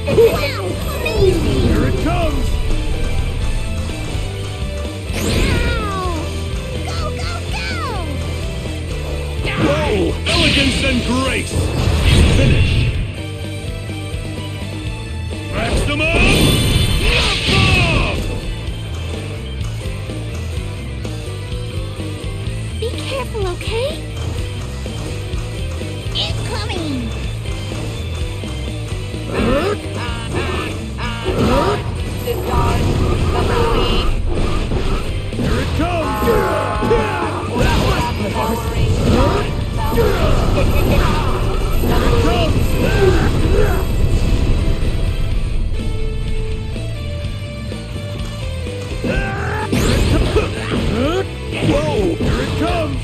Wow! Amazing! Here it comes! Wow! Go, go, go! Whoa! Elegance and grace! Finish! Maximum! Knock-off! Be careful, okay? Incoming! Discard. Ability. Here it comes! Whoa! Here it comes!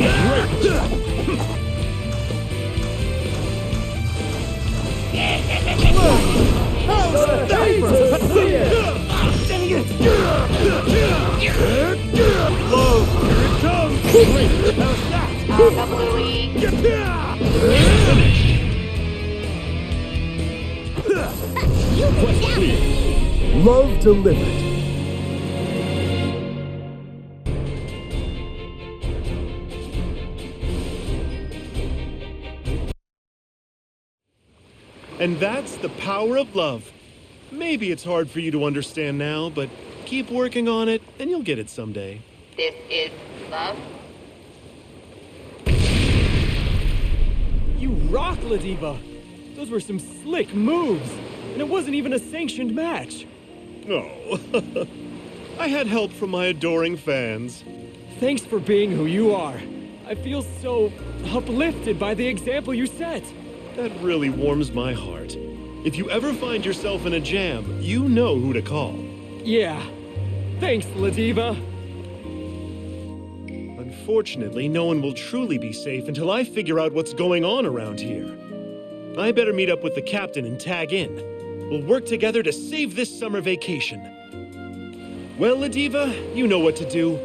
How's that? Dang it! Whoa! Here it comes! How's that? WWE. You were down. Love delivered. And that's the power of love. Maybe it's hard for you to understand now, but keep working on it, and you'll get it someday. This is love. You rock, Diva. Those were some slick moves, and it wasn't even a sanctioned match. Oh, I had help from my adoring fans. Thanks for being who you are. I feel so uplifted by the example you set. That really warms my heart. If you ever find yourself in a jam, you know who to call. Yeah. Thanks, Diva. Unfortunately, no one will truly be safe until I figure out what's going on around here. I better meet up with the captain and tag in. We'll work together to save this summer vacation. Well, Diva, you know what to do.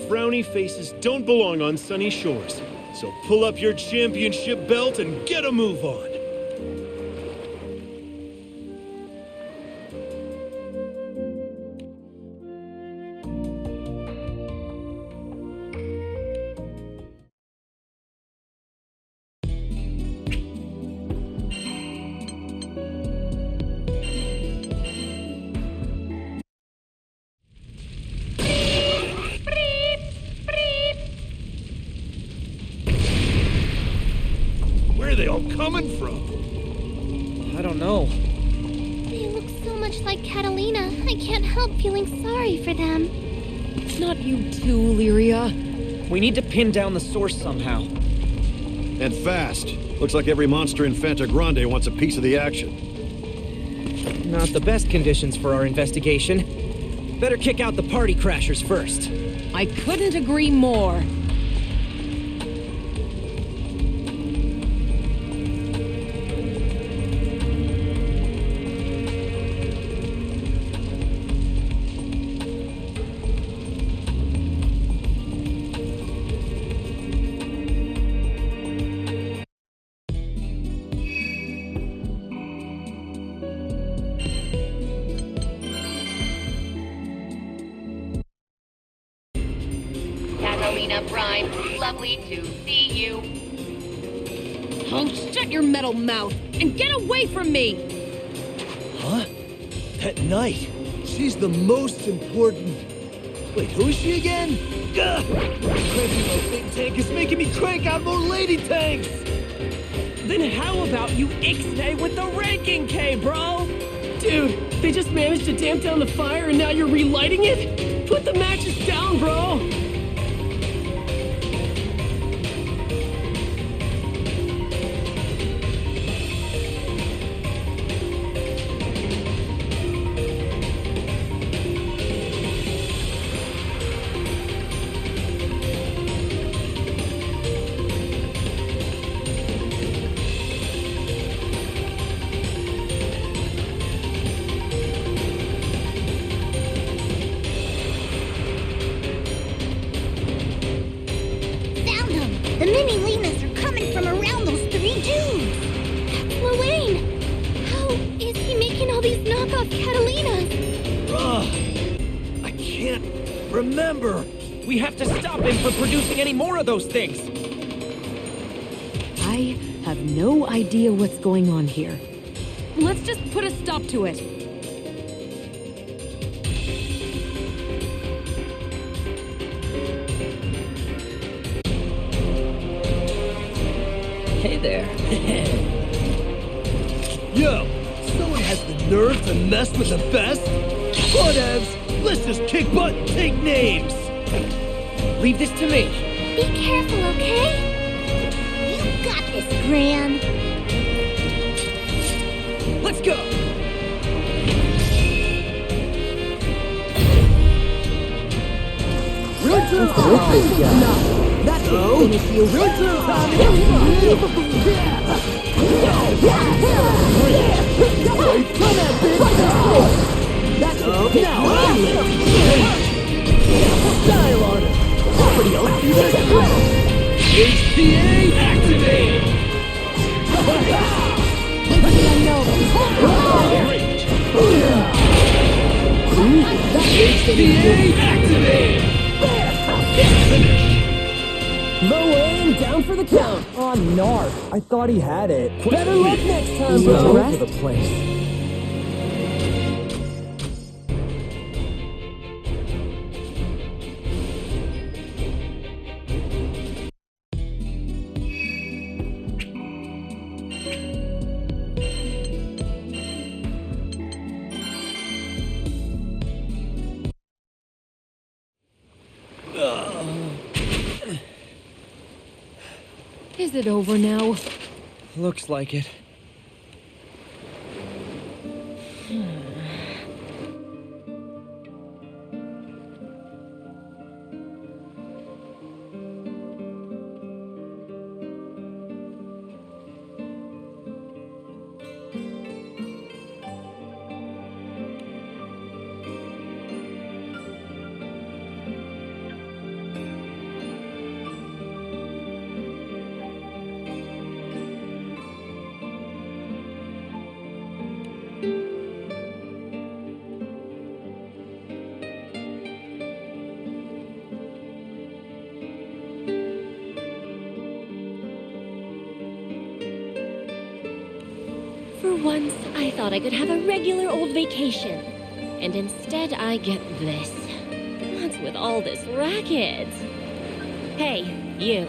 Frowny faces don't belong on sunny shores. So pull up your championship belt and get a move on. Where are they all coming from? I don't know. They look so much like Catalina. I can't help feeling sorry for them. Not you too, Lyria. We need to pin down the source somehow. And fast. Looks like every monster in Fanta Grande wants a piece of the action. Not the best conditions for our investigation. Better kick out the party crashers first. I couldn't agree more. Catalina Prime, lovely to see you. Hunk, shut your metal mouth and get away from me! Huh? That knight. She's the most important. Wait, who is she again? Gah! Cranky little think tank is making me crank out more lady tanks! Then how about you ixnay with the ranking K, bro? Dude, they just managed to damp down the fire and now you're relighting it? Put the matches down, bro! The mini-Lenas are coming from around those three dudes! That's Luane! How is he making all these knockoff Catalinas? I can't remember. We have to stop him from producing any more of those things! I have no idea what's going on here. Let's just put a stop to it. Hey there. Yo, someone has the nerve to mess with the best? Whatevs, let's just kick butt and take names! Leave this to me. Be careful, okay? You got this, Gran. Let's go! Your turn! That's the finish you. Your turn, Tommy! Come at this! That's it! Now I'm style on it! Somebody else do this! HPA activate! Activate! Low aim, down for the count. Oh, narc. I thought he had it. Better luck next time, bro. All Over the place. Is it over now? Looks like it. For once, I thought I could have a regular old vacation. And instead, I get this. What's with all this racket? Hey, you.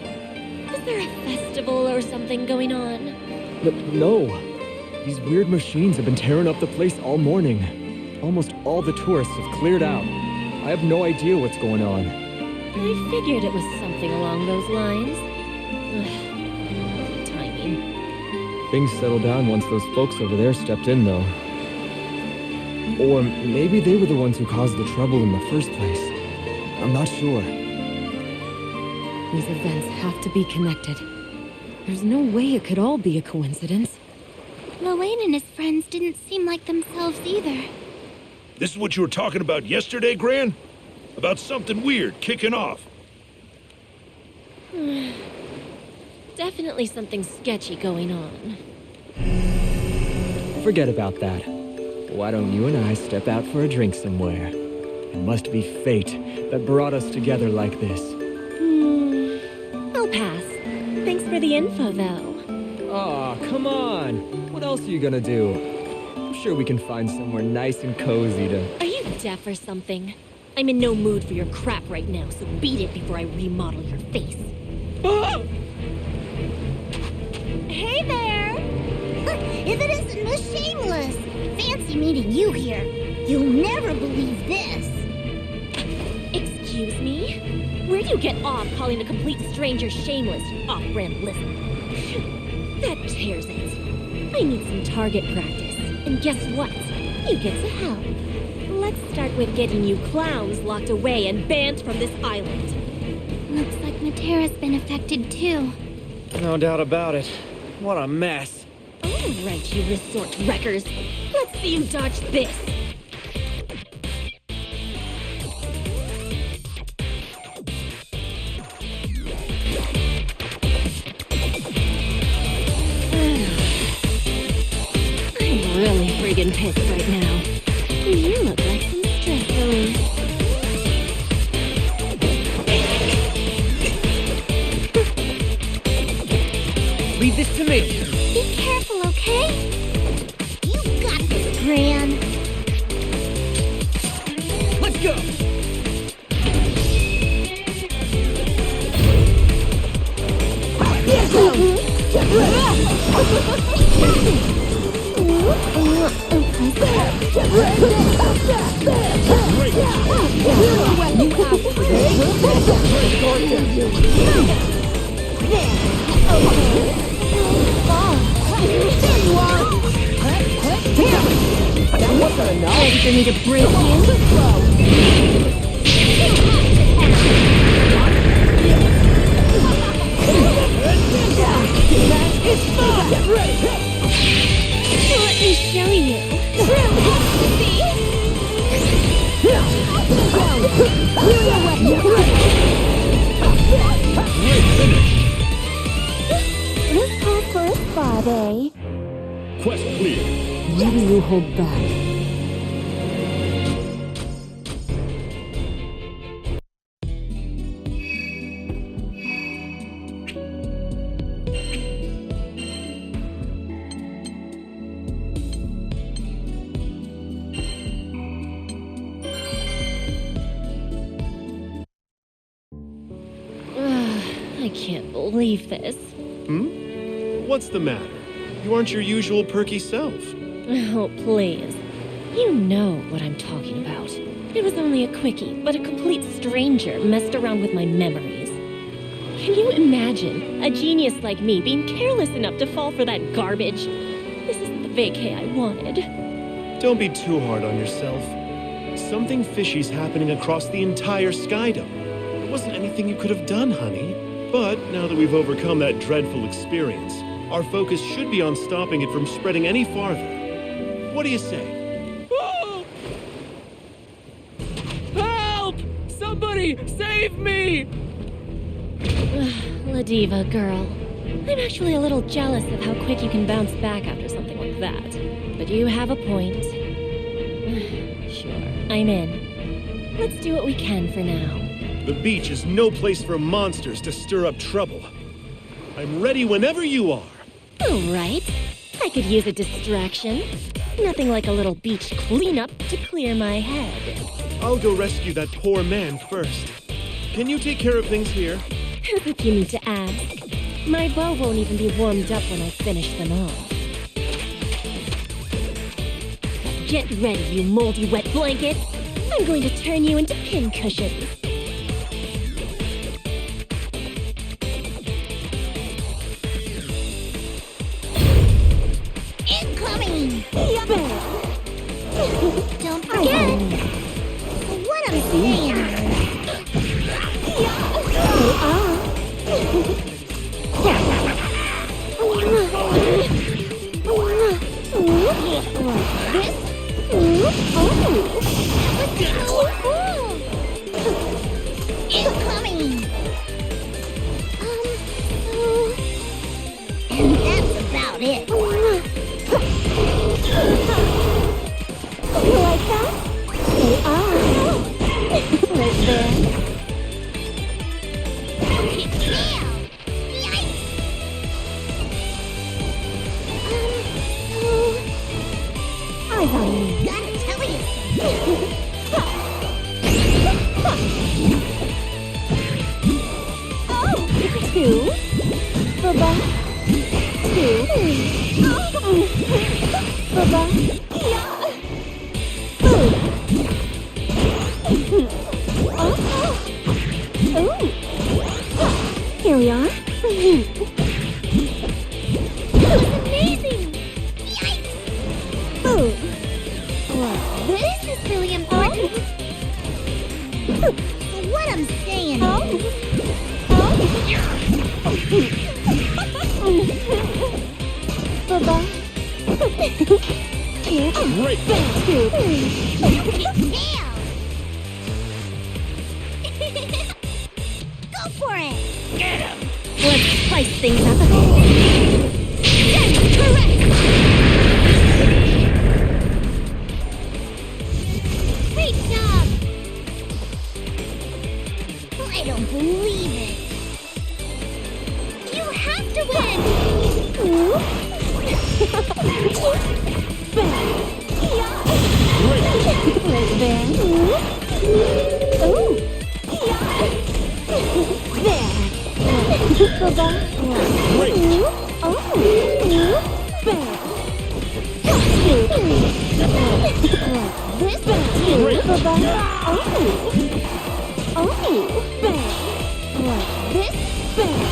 Is there a festival or something going on? No. These weird machines have been tearing up the place all morning. Almost all the tourists have cleared out. I have no idea what's going on. I figured it was something along those lines. Timing. Things settled down once those folks over there stepped in, though. Or maybe they were the ones who caused the trouble in the first place. I'm not sure. These events have to be connected. There's no way it could all be a coincidence. Loane and his friends didn't seem like themselves either. This is what you were talking about yesterday, Gran? About something weird kicking off. Definitely something sketchy going on. Forget about that. Why don't you and I step out for a drink somewhere? It must be fate that brought us together like this. I'll pass. Thanks for the info, though. Aw, come on. What else are you gonna do? I'm sure we can find somewhere nice and cozy to... Are you deaf or something? I'm in no mood for your crap right now, so beat it before I remodel your face. Ah! Hey there! If it isn't Miss Shameless! Fancy meeting you here. You'll never believe this. Excuse me? Where do you get off calling a complete stranger shameless, you off-brand lizard? That tears it. I need some target practice. And guess what? You get to help. Let's start with getting you clowns locked away and banned from this island. Looks like Matera's been affected too. No doubt about it. What a mess. All right, you resort wreckers. Let's see you dodge this. I'm really friggin' pissed right now. You look like some stress relief. Leave this to me. Be careful, okay? You got this, Gran. Let's go. Ready for me to break you? Let me show you. This calls for a spa day. Quest clear. Why do you hold back? I can't believe this. What's the matter? You aren't your usual perky self. Oh, please. You know what I'm talking about. It was only a quickie, but a complete stranger messed around with my memories. Can you imagine a genius like me being careless enough to fall for that garbage? This isn't the vacay I wanted. Don't be too hard on yourself. Something fishy's happening across the entire Skydome. There wasn't anything you could have done, honey. But now that we've overcome that dreadful experience, our focus should be on stopping it from spreading any farther. What do you say? Help! Somebody save me! La Diva, girl. I'm actually a little jealous of how quick you can bounce back after something like that. But you have a point. Sure, I'm in. Let's do what we can for now. The beach is no place for monsters to stir up trouble. I'm ready whenever you are. All right. I could use a distraction. Nothing like a little beach cleanup to clear my head. I'll go rescue that poor man first. Can you take care of things here? I think you need to ask. My bow won't even be warmed up when I finish them all. Get ready, you moldy wet blankets! I'm going to turn you into pincushions. Incoming! Don't forget! What I'm saying! Incoming! And that's about it. You like that? They are. Right there. I gotta tell you something. Two. Baba. Two. Baba. Yeah. Oh. Here we are. That was amazing! Yikes! Oh. This is really important. So what I'm saying is... Baba. Great! Go for it! Get him! Let's spice things up. That's correct! Great job! I don't believe it! You have to win! Right there. Ooh. There. Baba. Great! Oh. There. This Great! Baba. Oh. There. This. There.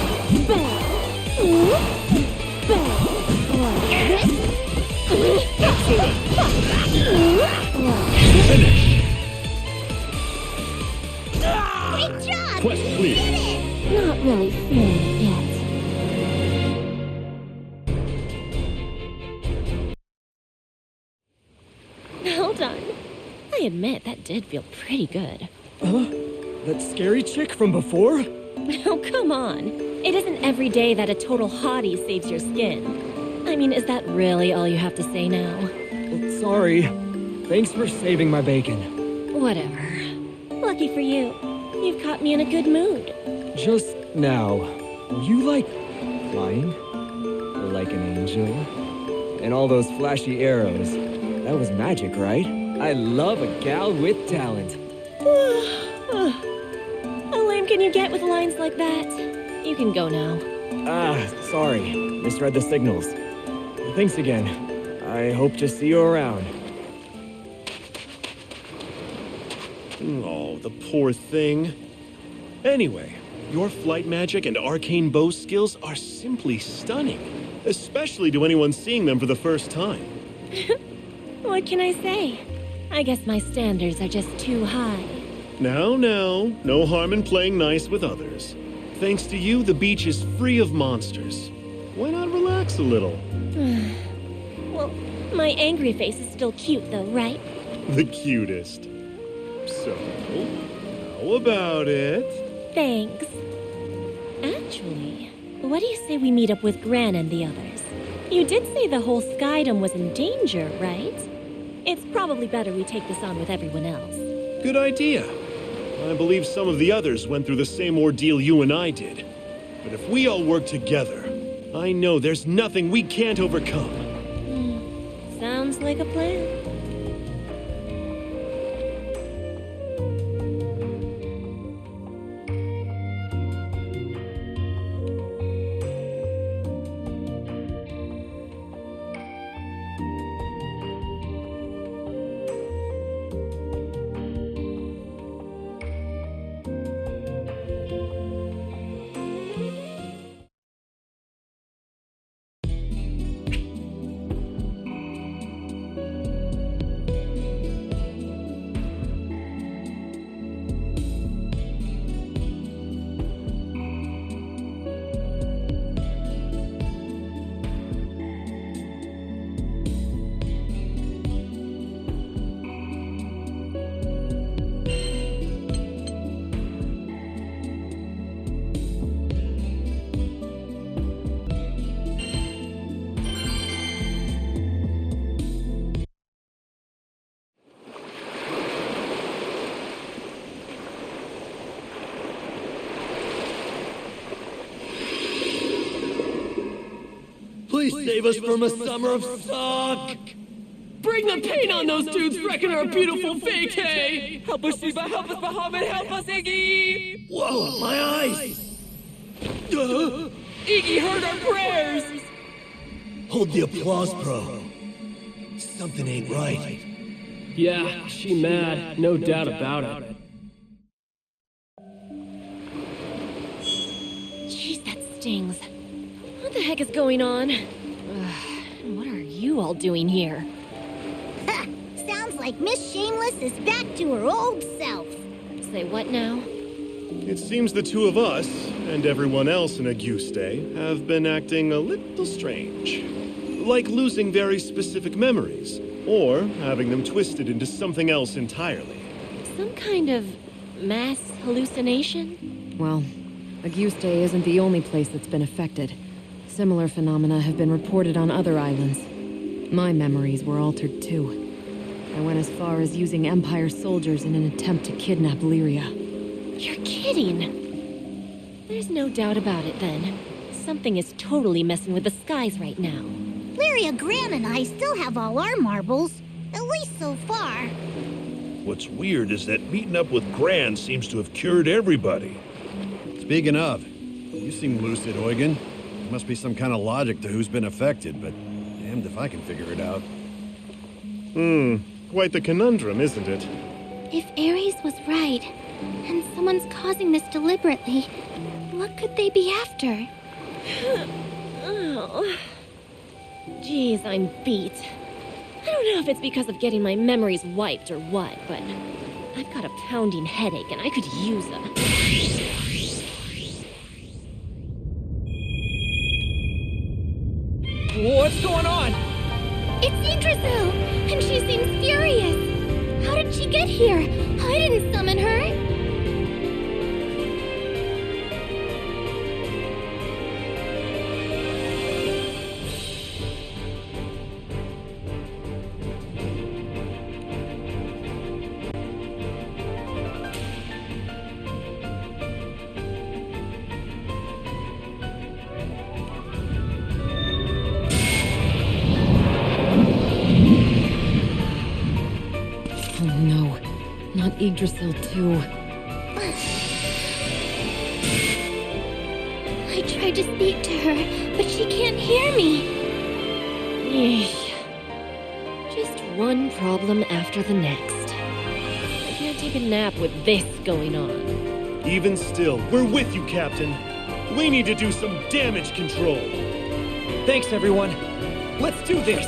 Finish! Great job! Quest You clear. did it! Not really feeling it yet. Well done. I admit that did feel pretty good. That scary chick from before? Oh, come on. It isn't every day that a total hottie saves your skin. I mean, is that really all you have to say now? Well, sorry. Thanks for saving my bacon. Whatever. Lucky for you. You've caught me in a good mood. Just now, were you like flying? Like an angel? And all those flashy arrows. That was magic, right? I love a gal with talent. How lame can you get with lines like that? You can go now. Sorry. Misread the signals. Thanks again. I hope to see you around. Oh, the poor thing. Anyway, your flight magic and arcane bow skills are simply stunning, especially to anyone seeing them for the first time. What can I say? I guess my standards are just too high. Now, no harm in playing nice with others. Thanks to you, the beach is free of monsters. Why not relax a little? Well, my angry face is still cute though, right? The cutest. So, how about it? Thanks. Actually, what do you say we meet up with Gran and the others? You did say the whole Skydom was in danger, right? It's probably better we take this on with everyone else. Good idea. I believe some of the others went through the same ordeal you and I did. But if we all work together, I know there's nothing we can't overcome. Sounds like a plan. Please save us from a summer of suck! Bring the pain on those dudes wrecking our beautiful fake hay! Help us, Diva! Help us, Bahamut! Help us, Iggy! Whoa, my eyes! Iggy heard our prayers! Hold the applause, bro. Something ain't right. Yeah, she mad. No doubt about it. Jeez, that stings. What the heck is going on? What are you all doing here? Ha! Sounds like Miss Shameless is back to her old self. Say what now? It seems the two of us, and everyone else in Auguste, have been acting a little strange. Like losing very specific memories, or having them twisted into something else entirely. Some kind of mass hallucination? Well, Auguste isn't the only place that's been affected. Similar phenomena have been reported on other islands. My memories were altered too. I went as far as using Empire soldiers in an attempt to kidnap Lyria. You're kidding! There's no doubt about it then. Something is totally messing with the skies right now. Lyria, Gran, and I still have all our marbles. At least so far. What's weird is that meeting up with Gran seems to have cured everybody. Speaking of, you seem lucid, Eugen. There must be some kind of logic to who's been affected, but damned if I can figure it out. Quite the conundrum, isn't it? If Aries was right, and someone's causing this deliberately, what could they be after? Oh. Jeez, I'm beat. I don't know if it's because of getting my memories wiped or what, but I've got a pounding headache and I could use a... What's going on? It's Yggdrasil, and she seems furious. How did she get here? I didn't summon her. Yggdrasil too. I tried to speak to her, but she can't hear me. Eesh. Just one problem after the next. I can't take a nap with this going on. Even still, we're with you, Captain. We need to do some damage control. Thanks, everyone. Let's do this!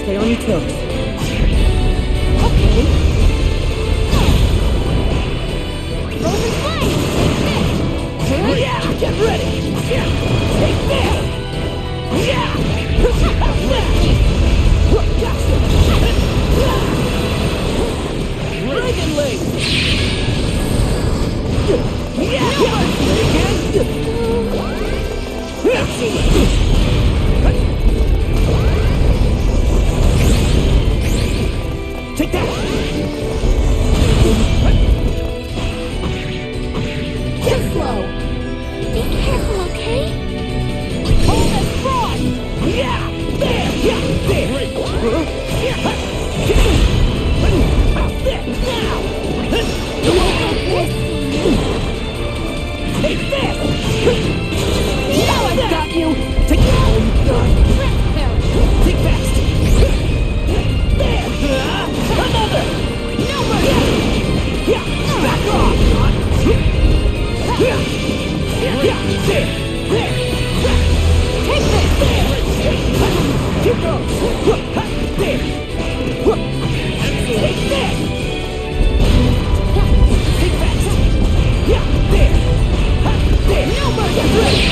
Stay on your toes. Okay. Roll the flame! Yeah, get ready! Yeah, take that! Yeah! Gotcha! Dragon Link! Yeah! Excellent! Take that! Get slow! Be careful, okay? Hold that frost! Yeah! There! Yeah! There! Yeah! There! Now! You won't like this. Take this! Now I've got you! Take that! Take fast! There! Another! No mercy! Yeah! Back off! Yeah! Yeah! There! There! Take this! There! You go! There! Take this! Take fast! Yeah! There! There! No mercy! Get ready!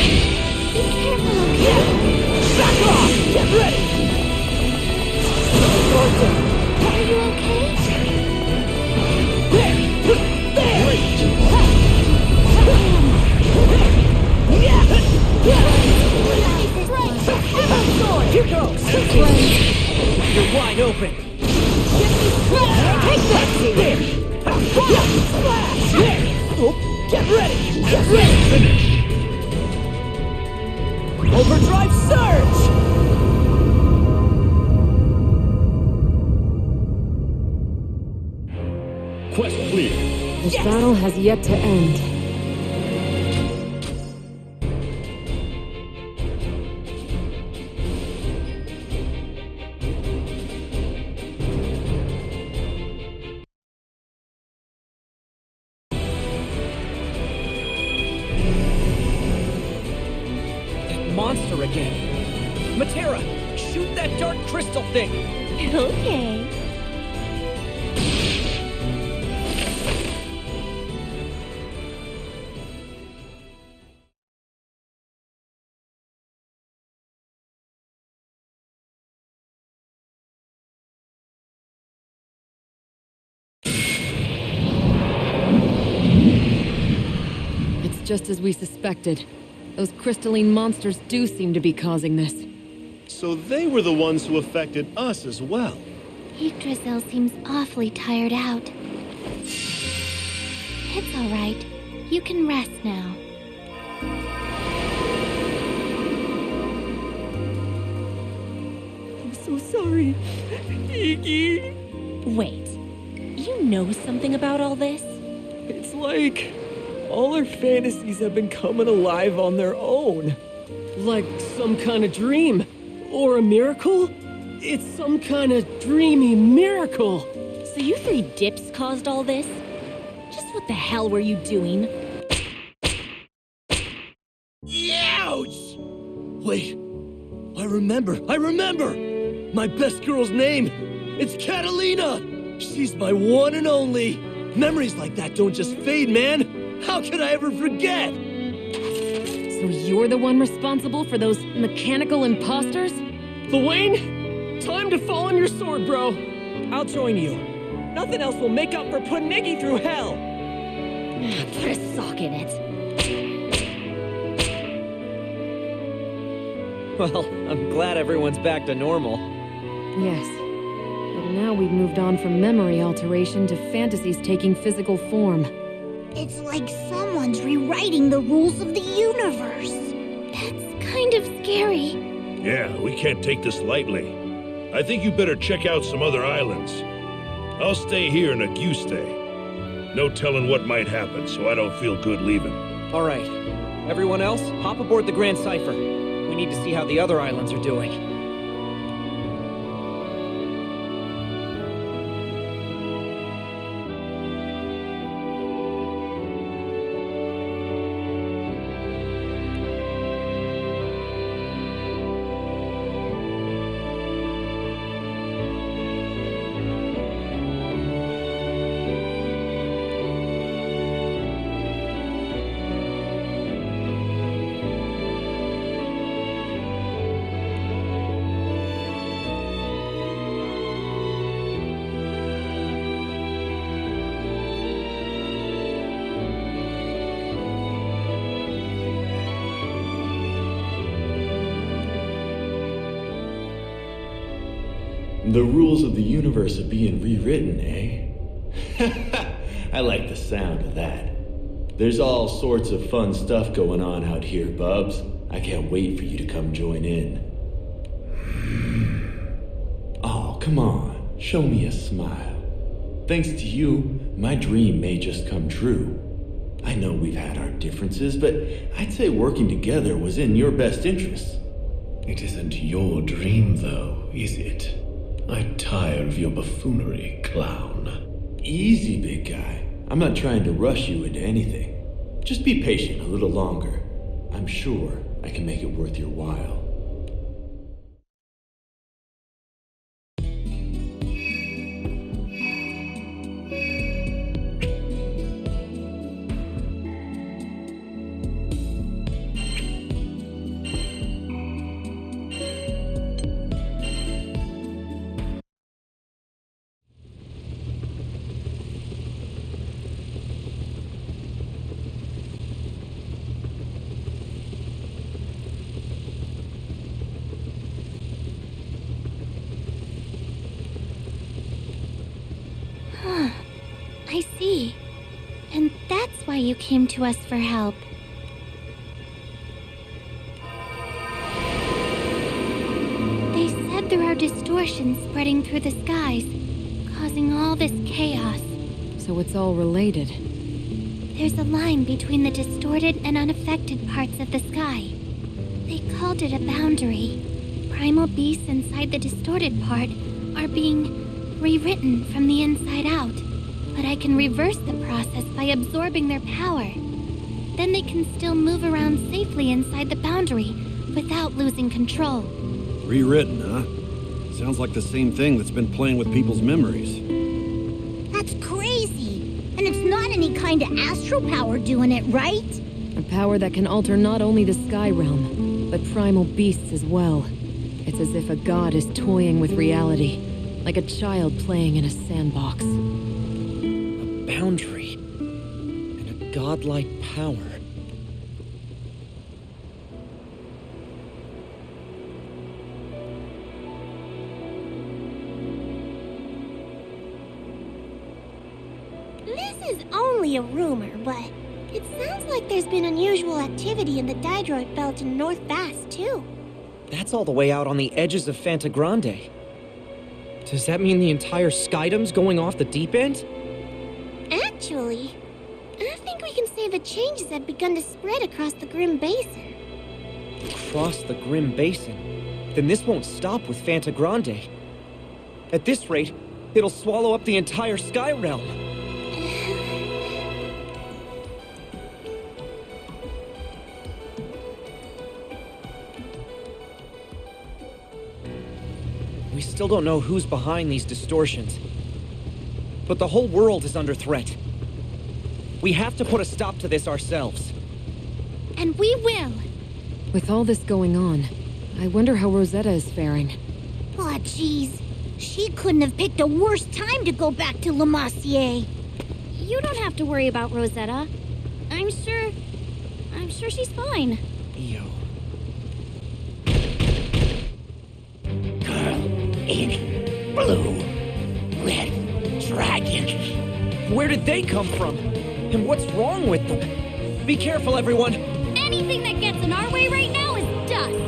Be careful, okay? Yeah! Back off! Get ready! Are you okay? There! There! Yeah! Sword! Here goes! You're wide open! Take that! There! Splash! There! Oh, get ready! Get ready! Overdrive surge! Quest clear. This battle has yet to end. Monster again. Matera, shoot that dark crystal thing! Okay. It's just as we suspected. Those crystalline monsters do seem to be causing this. So they were the ones who affected us as well. Yggdrasil seems awfully tired out. It's all right. You can rest now. I'm so sorry, Iggy. Wait, you know something about all this? It's like all our fantasies have been coming alive on their own. Like some kind of dream. Or a miracle? It's some kind of dreamy miracle. So you three dips caused all this? Just what the hell were you doing? Ouch! Wait, I remember! My best girl's name! It's Catalina! She's my one and only! Memories like that don't just fade, man! How could I ever forget? So you're the one responsible for those mechanical imposters? Luane, time to fall on your sword, bro. I'll join you. Nothing else will make up for putting Iggy through hell. Put a sock in it. Well, I'm glad everyone's back to normal. Yes. But now we've moved on from memory alteration to fantasies taking physical form. It's like someone's rewriting the rules of the universe. That's kind of scary. Yeah, we can't take this lightly. I think you better check out some other islands. I'll stay here in Auguste. No telling what might happen, so I don't feel good leaving. All right. Everyone else, hop aboard the Grand Cipher. We need to see how the other islands are doing. The rules of the universe are being rewritten, eh? I like the sound of that. There's all sorts of fun stuff going on out here, Bubs. I can't wait for you to come join in. Oh, come on. Show me a smile. Thanks to you, my dream may just come true. I know we've had our differences, but I'd say working together was in your best interests. It isn't your dream, though, is it? I tire of your buffoonery, clown. Easy, big guy. I'm not trying to rush you into anything. Just be patient a little longer. I'm sure I can make it worth your while. I see. And that's why you came to us for help. They said there are distortions spreading through the skies, causing all this chaos. So it's all related. There's a line between the distorted and unaffected parts of the sky. They called it a boundary. Primal beasts inside the distorted part are being rewritten from the inside out. But I can reverse the process by absorbing their power. Then they can still move around safely inside the boundary without losing control. Rewritten, huh? Sounds like the same thing that's been playing with people's memories. That's crazy. And it's not any kind of astral power doing it, right? A power that can alter not only the sky realm, but primal beasts as well. It's as if a god is toying with reality, like a child playing in a sandbox. Boundary and a godlike power. This is only a rumor, but it sounds like there's been unusual activity in the Dydroid belt in North Vast, too. That's all the way out on the edges of Fanta Grande. Does that mean the entire Skydom's going off the deep end? Actually, I think we can say the changes have begun to spread across the Grim Basin. Across the Grim Basin? Then this won't stop with Fanta Grande. At this rate, it'll swallow up the entire Sky Realm. We still don't know who's behind these distortions. But the whole world is under threat. We have to put a stop to this ourselves. And we will! With all this going on, I wonder how Rosetta is faring. Aw, jeez. She couldn't have picked a worse time to go back to Le Massier. You don't have to worry about Rosetta. I'm sure she's fine. Yo. Girl in blue. Red dragon. Where did they come from? And what's wrong with them? Be careful, everyone! Anything that gets in our way right now is dust!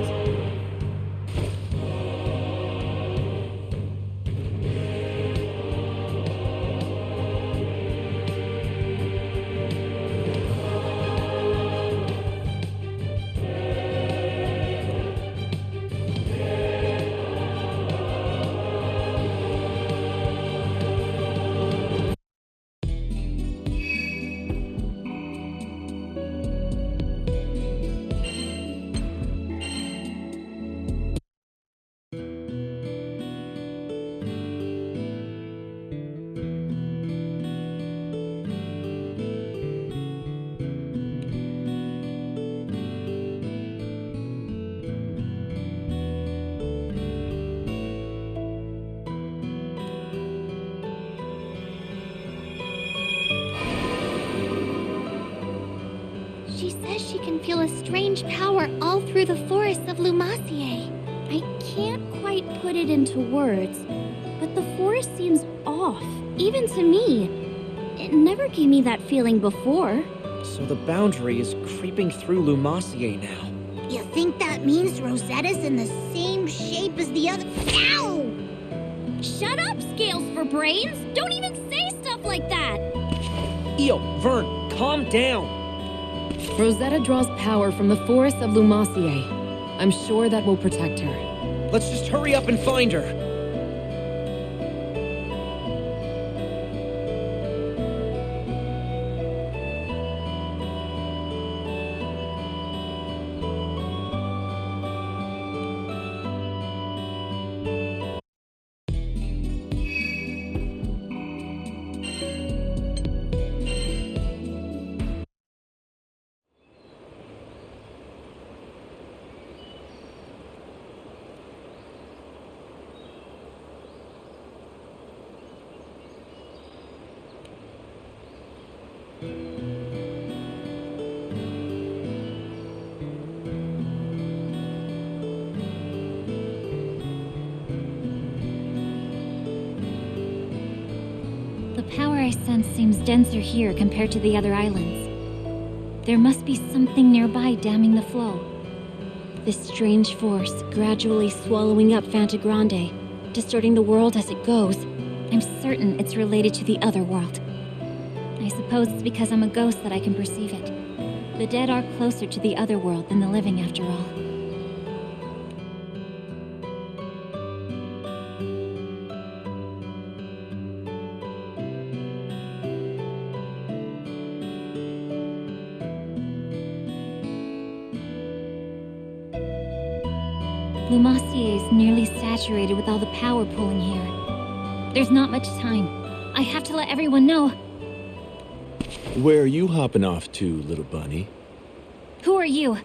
She says she can feel a strange power all through the forests of Lumacier. I can't quite put it into words, but the forest seems off, even to me. It never gave me that feeling before. So the boundary is creeping through Lumacier now. You think that means Rosetta's in the same shape as the other— Ow! Shut up, Scales for Brains! Don't even say stuff like that! Io, Vern, calm down! Rosetta draws power from the forests of Lumacier. I'm sure that will protect her. Let's just hurry up and find her! The power I sense seems denser here compared to the other islands. There must be something nearby damming the flow. This strange force gradually swallowing up Fantagrande, distorting the world as it goes. I'm certain it's related to the other world. I suppose it's because I'm a ghost that I can perceive it. The dead are closer to the other world than the living, after all. Lumacier is nearly saturated with all the power pulling here. There's not much time. I have to let everyone know. Where are you hopping off to, little bunny? Who are you?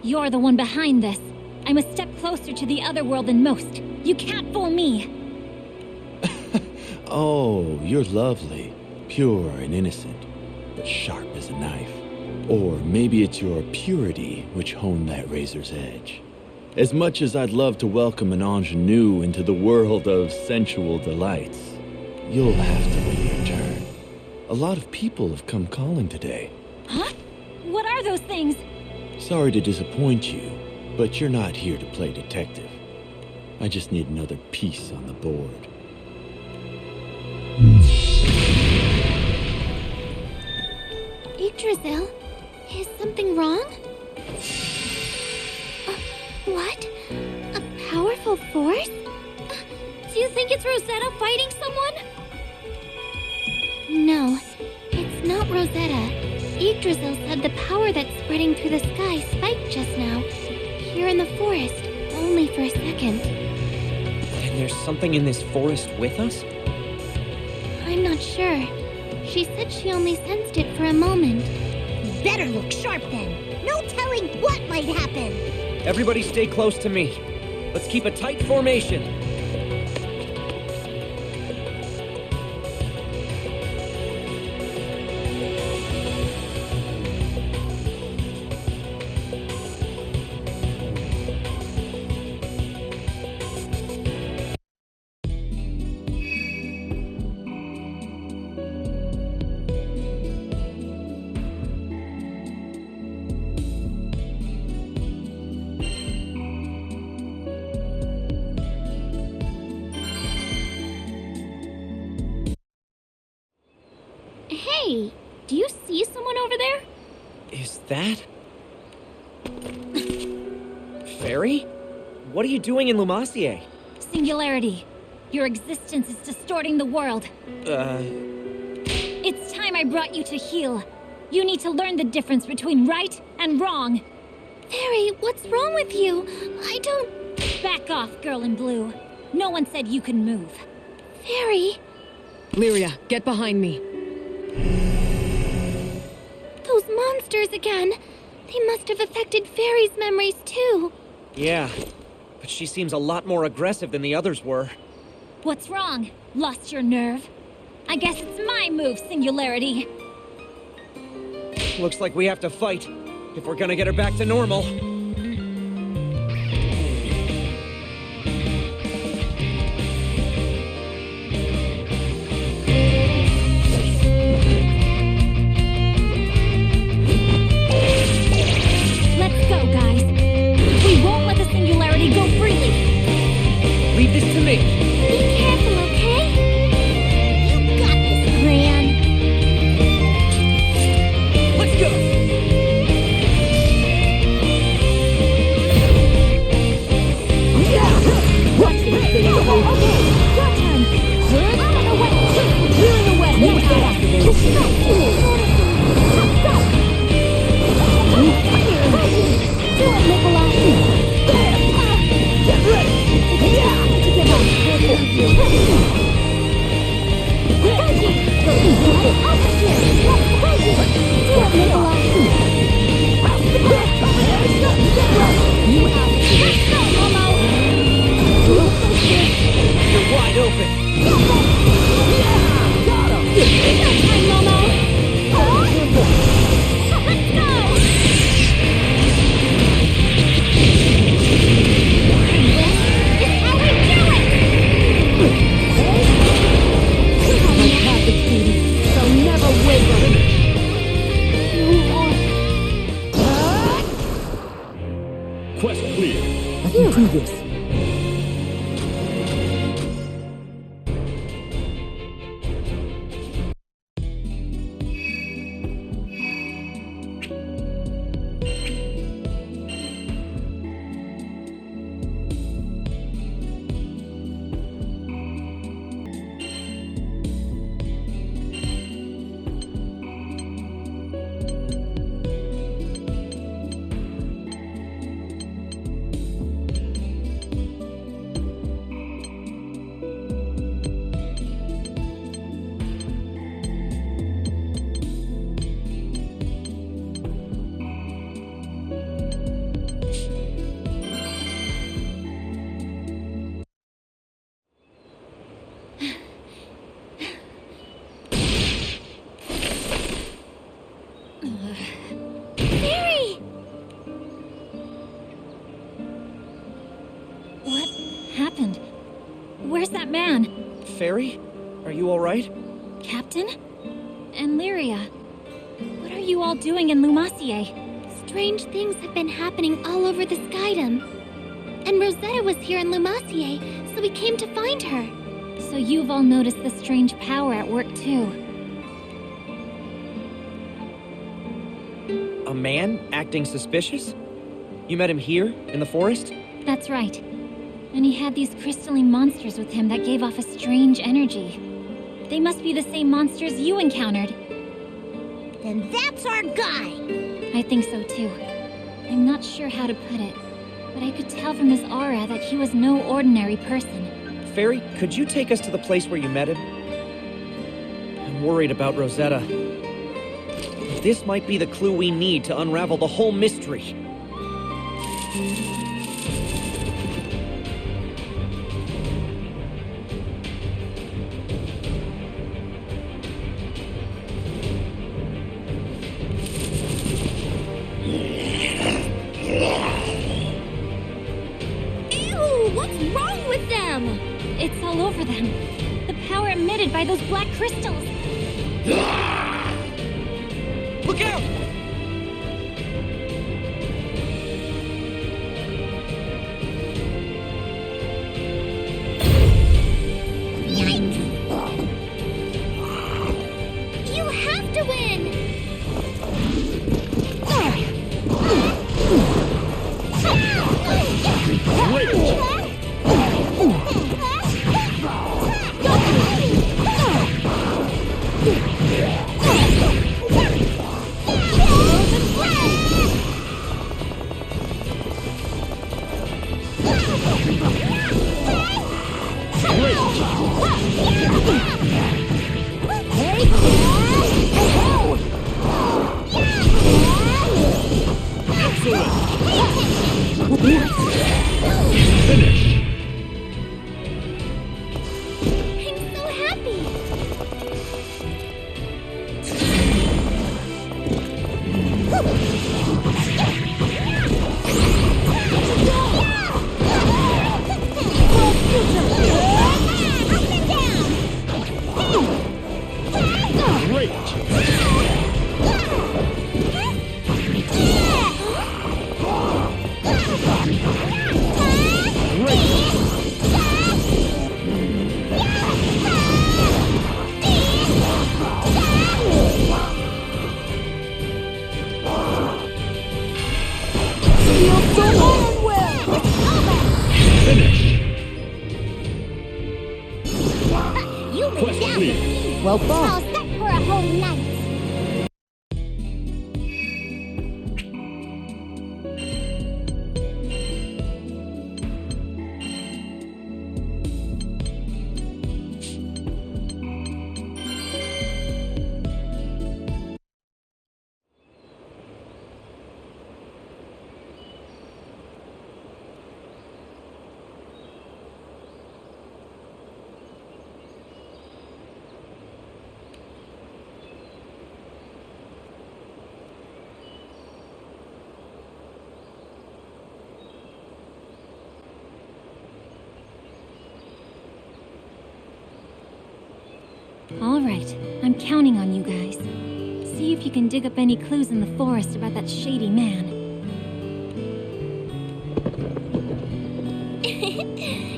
You're the one behind this. I'm a step closer to the other world than most. You can't fool me. Oh, you're lovely. Pure and innocent, but sharp as a knife. Or maybe it's your purity which honed that razor's edge. As much as I'd love to welcome an ingenue into the world of sensual delights, you'll have to wait your turn. A lot of people have come calling today. Huh? What are those things? Sorry to disappoint you, but you're not here to play detective. I just need another piece on the board. Yggdrasil? Is something wrong? What? A powerful force? Do you think it's Rosetta fighting someone? No, it's not Rosetta. Yggdrasil said the power that's spreading through the sky spiked just now. Here in the forest, only for a second. And there's something in this forest with us? I'm not sure. She said she only sensed it for a moment. Better look sharp then. No telling what might happen. Everybody stay close to me. Let's keep a tight formation. Hey, do you see someone over there? Is that... Fairy? What are you doing in Lumassier? Singularity. Your existence is distorting the world. It's time I brought you to heal. You need to learn the difference between right and wrong. Fairy, what's wrong with you? I don't... Back off, girl in blue. No one said you can move. Fairy... Lyria, get behind me. Those monsters again. They must have affected Fairy's memories too. Yeah, but she seems a lot more aggressive than the others were. What's wrong? Lost your nerve? I guess it's my move, Singularity. Looks like we have to fight, if we're gonna get her back to normal. Let's go, guys. We won't let the Singularity go freely. Leave this to me. Be careful, okay? You got this, Gran. Let's go! Watch this thing. Okay, your turn. Out of the way. You're in the way. Let's get activated. Stop. Do it, Nikolai. Get ready. Yeah. To get out. Do it, Nikolai. You have to. Let's go, Momo. You're wide open. Yeah. Got him. It's no time, Momo. Let's go. My path is duty, so never waver. Quest clear. I can do this. Fairy! What happened? Where's that man? Fairy? Are you alright? Captain? And Lyria? What are you all doing in Lumassier? Strange things have been happening all over the Skydom. And Rosetta was here in Lumassier, so we came to find her. So you've all noticed the strange power at work too. A man acting suspicious? You met him here, in the forest? That's right. And he had these crystalline monsters with him that gave off a strange energy. They must be the same monsters you encountered. Then that's our guy! I think so too. I'm not sure how to put it, but I could tell from his aura that he was no ordinary person. Fairy, could you take us to the place where you met him? I'm worried about Rosetta. This might be the clue we need to unravel the whole mystery. Ew, what's wrong with them? It's all over them. The power emitted by those black crystals. Look out! You have to to win! Well fought. All set for a whole night. All right, I'm counting on you guys. See if you can dig up any clues in the forest about that shady man.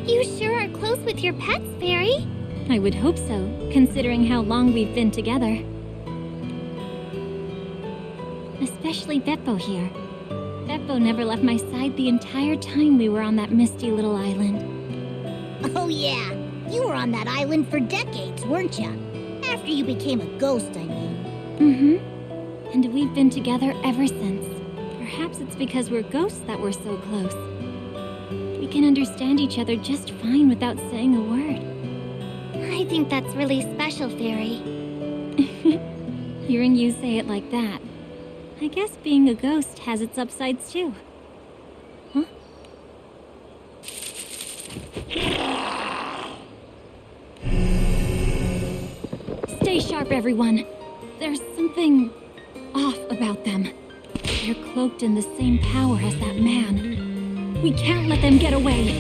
You sure are close with your pets, Fairy. I would hope so, considering how long we've been together. Especially Beppo here. Beppo never left my side the entire time we were on that misty little island. Oh yeah, you were on that island for decades, weren't you? After you became a ghost, I mean. Mm-hmm. And we've been together ever since. Perhaps it's because we're ghosts that we're so close. We can understand each other just fine without saying a word. I think that's really special, Fairy. Hearing you say it like that, I guess being a ghost has its upsides too. Huh? Stay sharp, everyone. There's something off about them. They're cloaked in the same power as that man. We can't let them get away.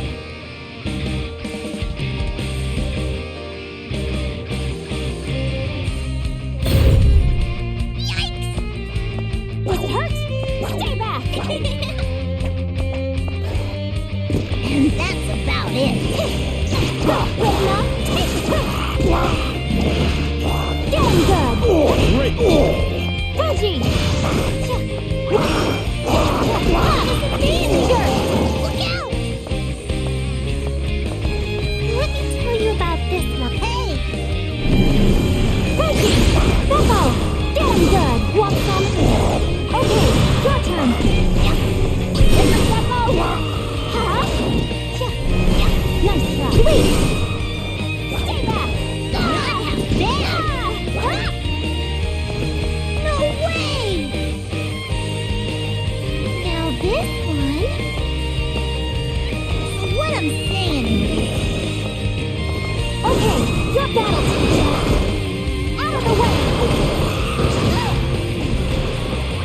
Yikes! Was it hurt? Stay back! And that's about it. Damn good! Great! Pudgy! Danger! Look out! Let me tell you about this one. Hey! Pudgy! Beppo! Damn good! Want some? Okay, your turn! Beppo! Huh? Nice try! Sweet! Stay back! No way! Now this one... So what I'm saying is... Okay, your battle! Out of the way!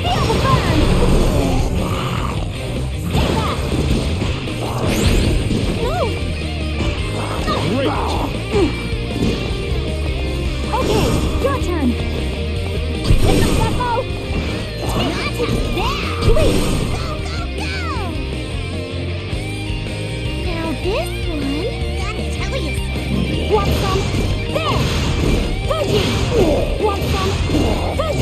Feel the burn! Stay back! No! Great! Okay, your turn. Beppo! Not that! Sweet! Go, go, go! Now this one... Gotta tell you something. Want some? There! Pudgy! Want some? Pudgy!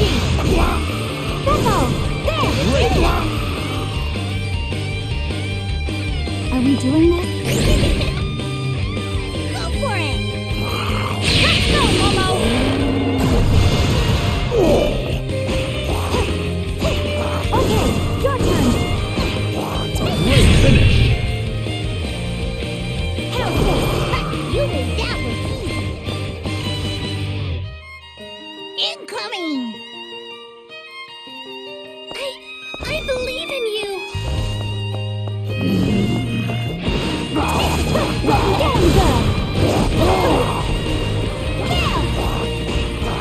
Incoming! I believe in you! Damn good!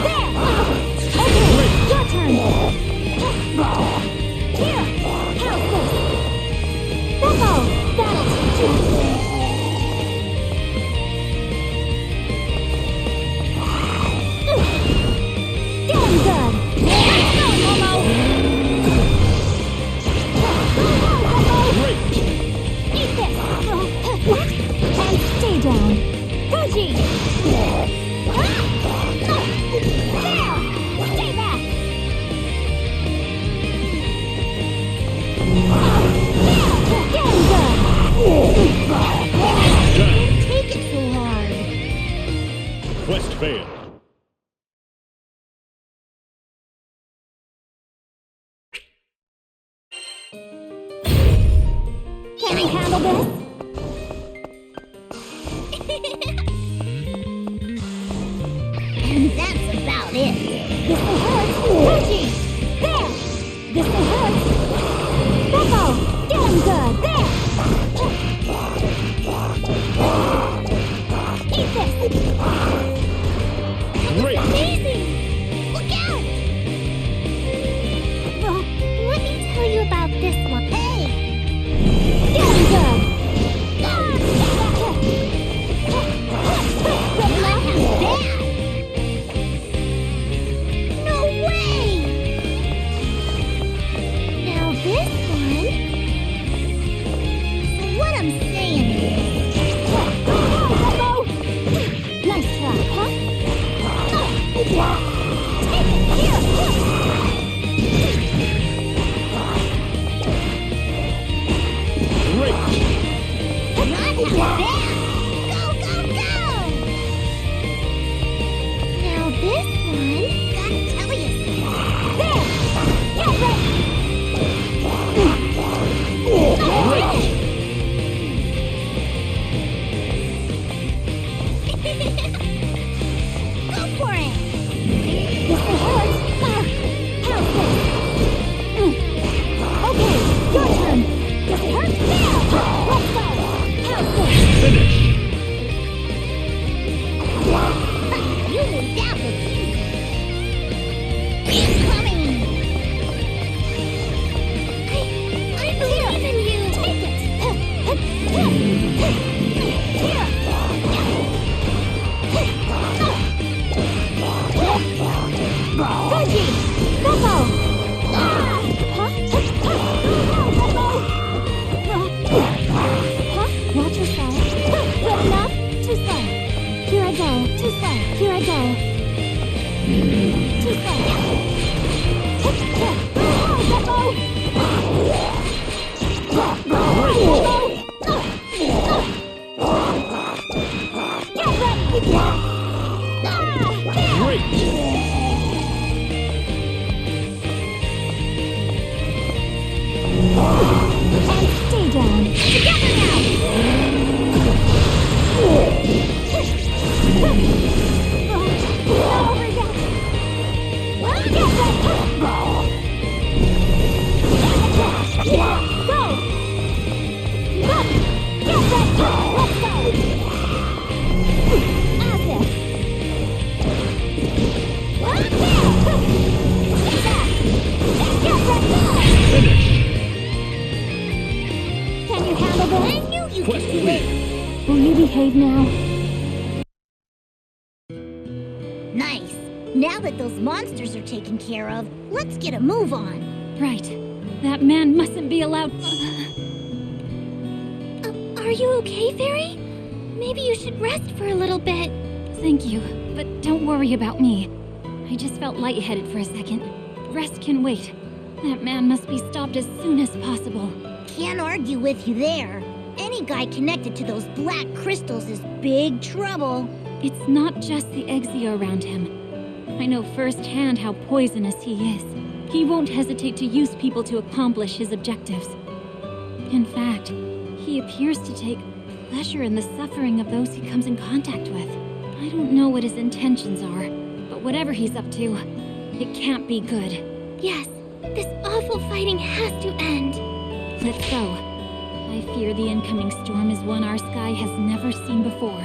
There! Okay, your turn! Here! How's this? That's all! That'll teach you! Damn good! Let's go, Momo! Great! Eat this! And stay down! Fuji! There! Stay back! Damn good! Don't take it so hard! Quest failed. Can I handle this? And that's about it. This will hurt. Fuji! There! This will hurt. That's all. Damn good. There! Eat this! Great! Amazing! Look out! Well, let me tell you about this one. Hey! Damn good! No way! Now this one... So what I'm saying is... Nice try, huh? Take it! Here! Great! Not how bad! Go, go, go! Now this one... Gotta tell you something. There! Get ready! Go for it! This will hurt! How's this? Okay, your turn! This will hurt! There! Let's go! How's this? Finish! You knew that was easy! Incoming! I believe in you! Take it! Here! Fuji! Beppo! Huh? Watch yourself. Good enough? Too slow. Here I go. Too slow. Here I go. Too slow. Beppo! Get ready! Great! And stay down. Together now! Not over yet! Get ready! Go! Look! Get ready! Let's go! As Get ready! Finish! Can you handle this? I knew you Quest could do clear. it! Will you behave now? Nice. Now that those monsters are taken care of, let's get a move on. Right. That man mustn't be allowed... Are you okay, Fairy? Maybe you should rest for a little bit. Thank you, but don't worry about me. I just felt lightheaded for a second. Rest can wait. That man must be stopped as soon as possible. Can't argue with you there. Any guy connected to those black crystals is big trouble. It's not just the Exia around him. I know firsthand how poisonous he is. He won't hesitate to use people to accomplish his objectives. In fact, he appears to take pleasure in the suffering of those he comes in contact with. I don't know what his intentions are, but whatever he's up to, it can't be good. Yes, this awful fighting has to end. Let's go. I fear the incoming storm is one our sky has never seen before.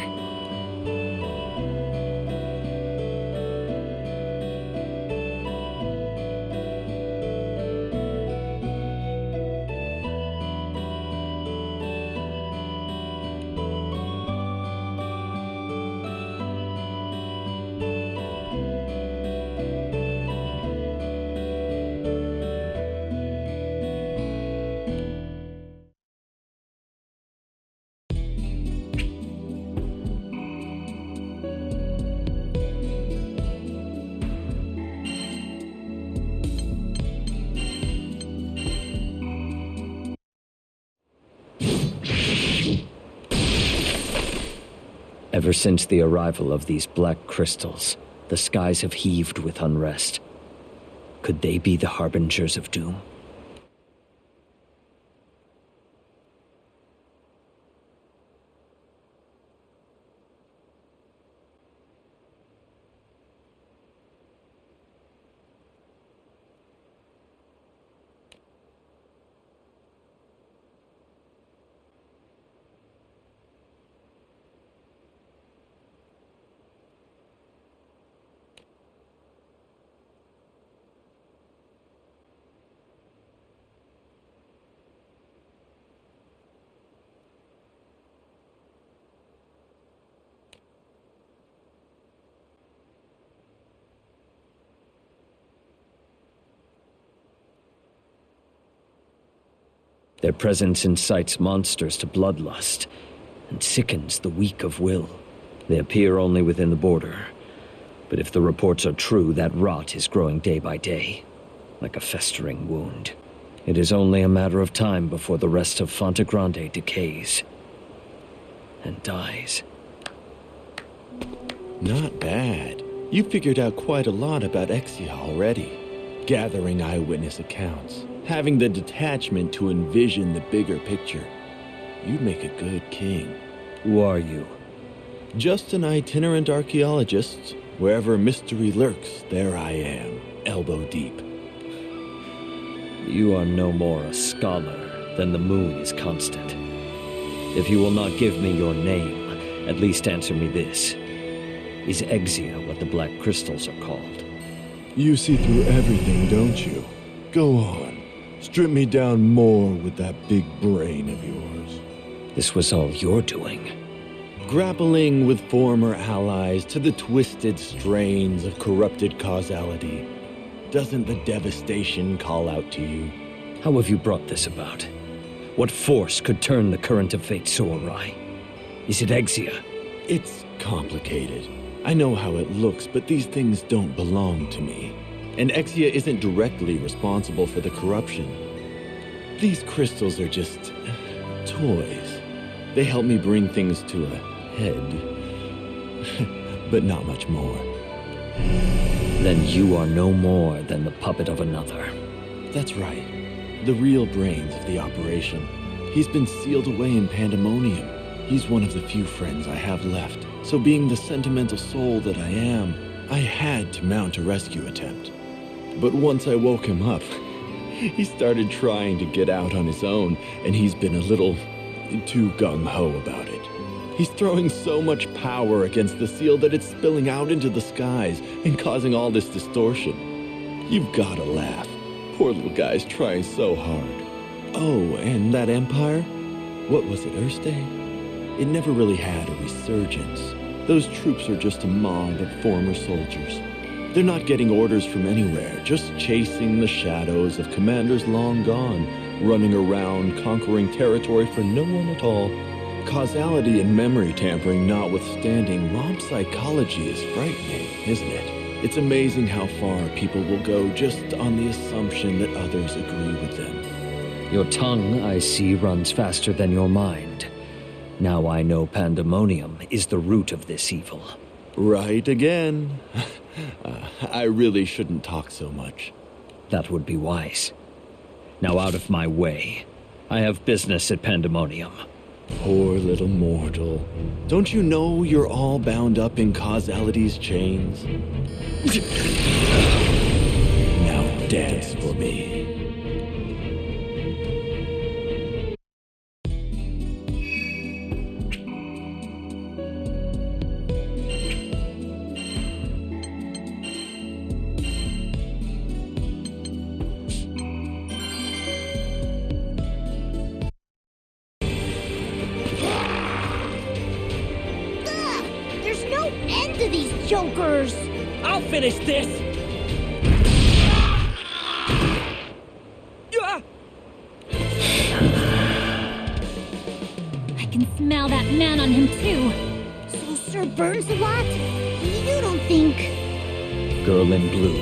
Ever since the arrival of these black crystals, the skies have heaved with unrest. Could they be the harbingers of doom? Their presence incites monsters to bloodlust and sickens the weak of will. They appear only within the border. But if the reports are true, that rot is growing day by day, like a festering wound. It is only a matter of time before the rest of Fonte Grande decays and dies. Not bad. You figured out quite a lot about Exia already. Gathering eyewitness accounts. Having the detachment to envision the bigger picture. You'd make a good king. Who are you? Just an itinerant archaeologist. Wherever mystery lurks, there I am, elbow deep. You are no more a scholar than the moon is constant. If you will not give me your name, at least answer me this. Is Exia what the black crystals are called? You see through everything, don't you? Go on. Strip me down more with that big brain of yours. This was all your doing. Grappling with former allies to the twisted strains of corrupted causality. Doesn't the devastation call out to you? How have you brought this about? What force could turn the current of fate so awry? Is it Exia? It's complicated. I know how it looks, but these things don't belong to me. And Exia isn't directly responsible for the corruption. These crystals are just toys. They help me bring things to a head, but not much more. Then you are no more than the puppet of another. That's right. The real brains of the operation. He's been sealed away in Pandemonium. He's one of the few friends I have left. So being the sentimental soul that I am, I had to mount a rescue attempt. But once I woke him up, he started trying to get out on his own, and he's been a little too gung-ho about it. He's throwing so much power against the seal that it's spilling out into the skies and causing all this distortion. You've gotta laugh. Poor little guy's trying so hard. Oh, and that empire? What was it, Erste? It never really had a resurgence. Those troops are just a mob of former soldiers. They're not getting orders from anywhere, just chasing the shadows of commanders long gone, running around, conquering territory for no one at all. Causality and memory tampering notwithstanding, mob psychology is frightening, isn't it? It's amazing how far people will go just on the assumption that others agree with them. Your tongue, I see, runs faster than your mind. Now I know Pandemonium is the root of this evil. Right again. I really shouldn't talk so much. That would be wise. Now out of my way. I have business at Pandemonium. Poor little mortal. Don't you know you're all bound up in causality's chains? Now dance for me. Jokers! I'll finish this! I can smell that man on him too. So Sir burns a lot? You don't think... Girl in blue.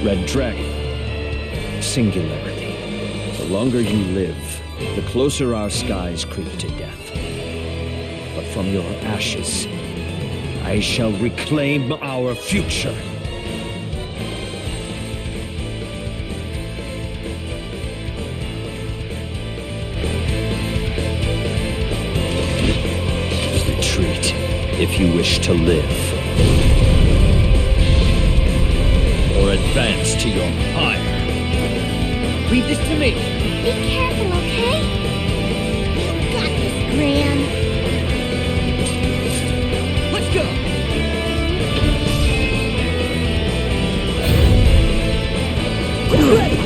Red dragon. Singularity. The longer you live, the closer our skies creep to death. But from your ashes, I shall reclaim our future. Retreat, if you wish to live. Or advance to your pyre. Leave this to me. Be careful, okay? You got this, Gran. Let's go! Ready!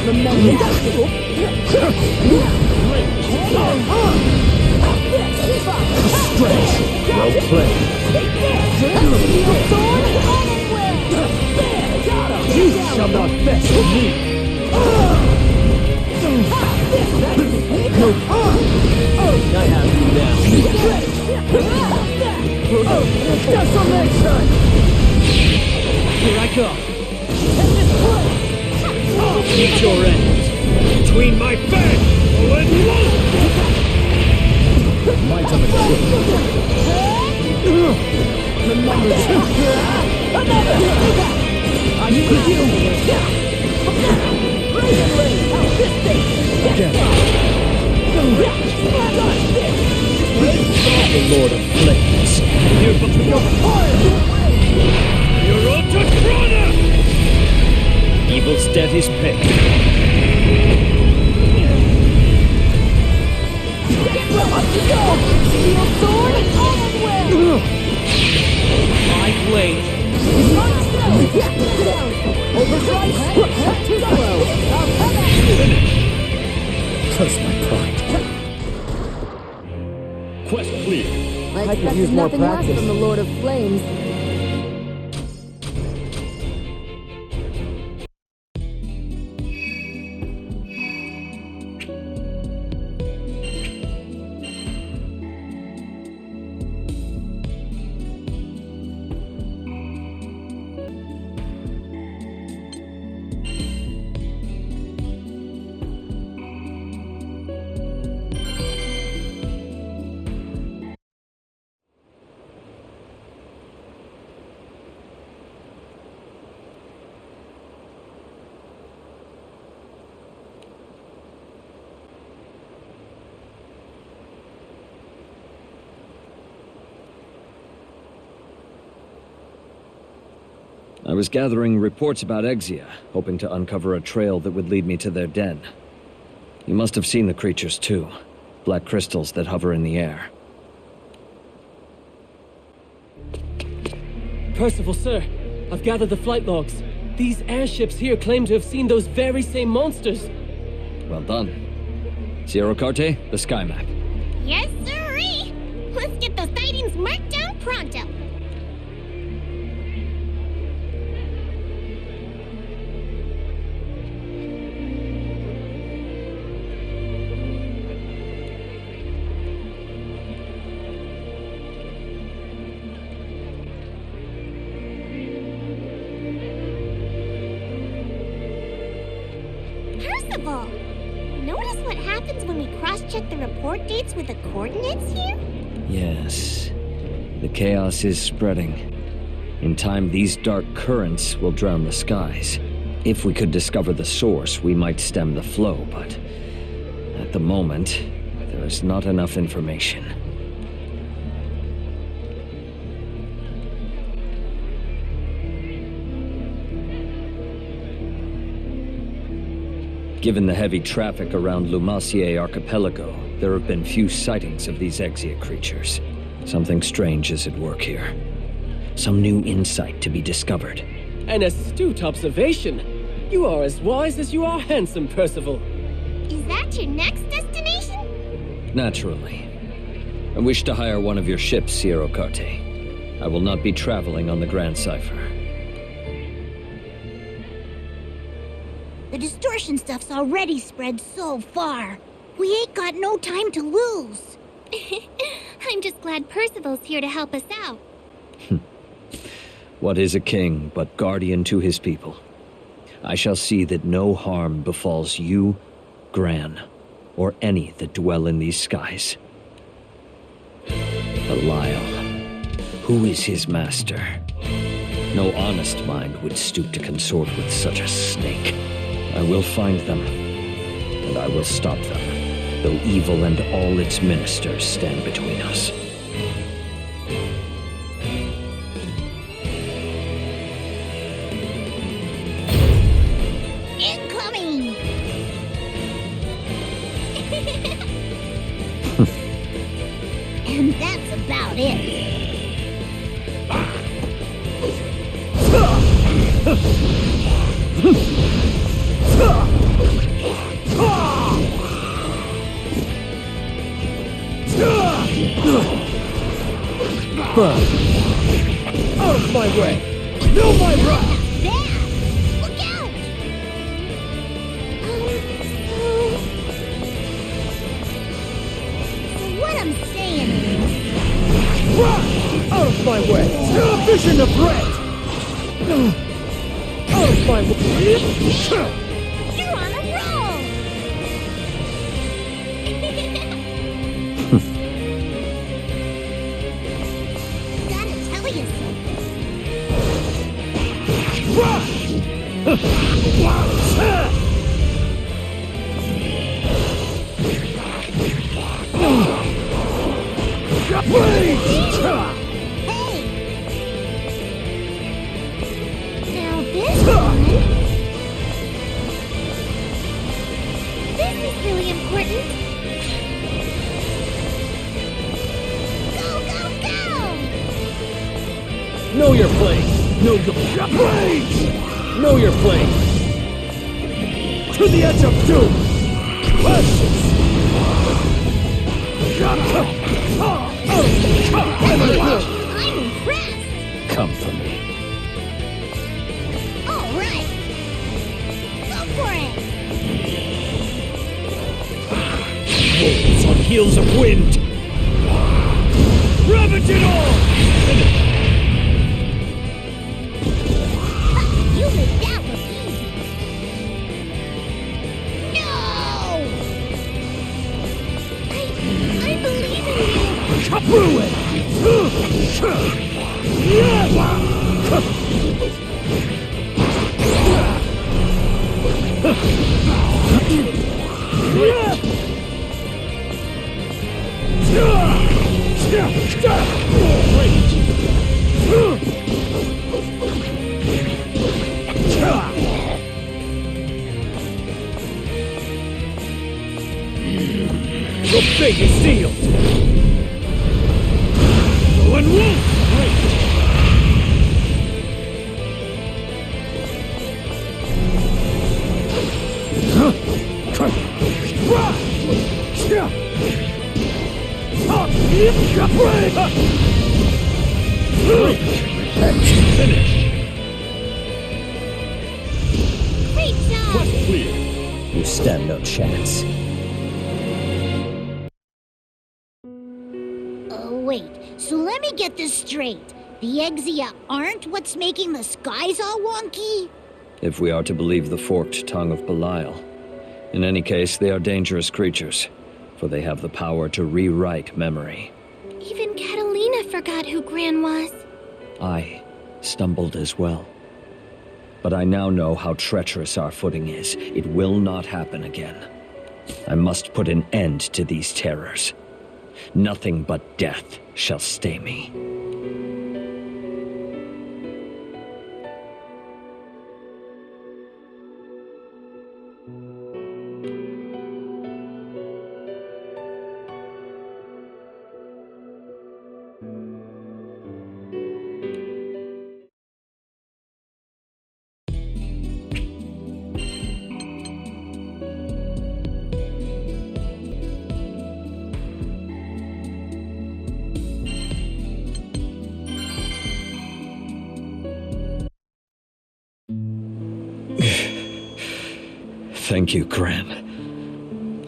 Remember that! Stretch! Well played. You shall not fetch with me! I have you now. Decimation! Here I go! Meet your end! Between my fangs! Might of a Remember that! I'm with you! Again. The Lord of Flames. Here but your fire! You're on to Krona! Evil's debt is paid. Steel sword and iron will! My blade! Overdrive! Too slow! I'll come at you! Curse my pride. Quest clear. I expected nothing less from the Lord of Flames. I was gathering reports about Exia, hoping to uncover a trail that would lead me to their den. You must have seen the creatures too. Black crystals that hover in the air. Percival, sir, I've gathered the flight logs. These airships here claim to have seen those very same monsters. Well done. Zero Carte, the sky map. Yes, sirree! Let's get those sightings marked down pronto. Percival, notice what happens when we cross-check the report dates with the coordinates here? Yes. The chaos is spreading. In time, these dark currents will drown the skies. If we could discover the source, we might stem the flow, but that At the moment, there is not enough information. Given the heavy traffic around Lumassier Archipelago, there have been few sightings of these exia creatures. Something strange is at work here. Some new insight to be discovered. An astute observation. You are as wise as you are handsome, Percival. Is that your next destination? Naturally. I wish to hire one of your ships, Sierra Carte. I will not be traveling on the Grand Cipher. The distortion stuff's already spread so far. We ain't got no time to lose. I'm just glad Percival's here to help us out. What is a king but guardian to his people? I shall see that no harm befalls you, Gran, or any that dwell in these skies. Belial. Who is his master? No honest mind would stoop to consort with such a snake. I will find them, and I will stop them, though evil and all its ministers stand between us. Incoming! And that's about it. Out of my way! Know my right! Bad! Look out! So what I'm saying is... Run! Out of my way! Vision of red! Out of my way! You're on a roll! Gotta tell you something. Hey! Now this one... This is really important. Go, go, go! Know your place! Know your place! Know your place! To the edge of doom! Precious! I'm impressed! Come for me. All right! Go for it! Wolves on heels of wind! Ravage it all! You made that look easy. No! I believe in you! Ruin! The fate is sealed! Go and wolf! Finish! Great job! Quest clear! You stand no chance. Wait, so let me get this straight. The Exia aren't what's making the skies all wonky? If we are to believe the forked tongue of Belial. In any case, they are dangerous creatures, for they have the power to rewrite memory. Even Catalina forgot who Gran was. I stumbled as well. But I now know how treacherous our footing is. It will not happen again. I must put an end to these terrors. Nothing but death shall stay me. Thank you, Gran.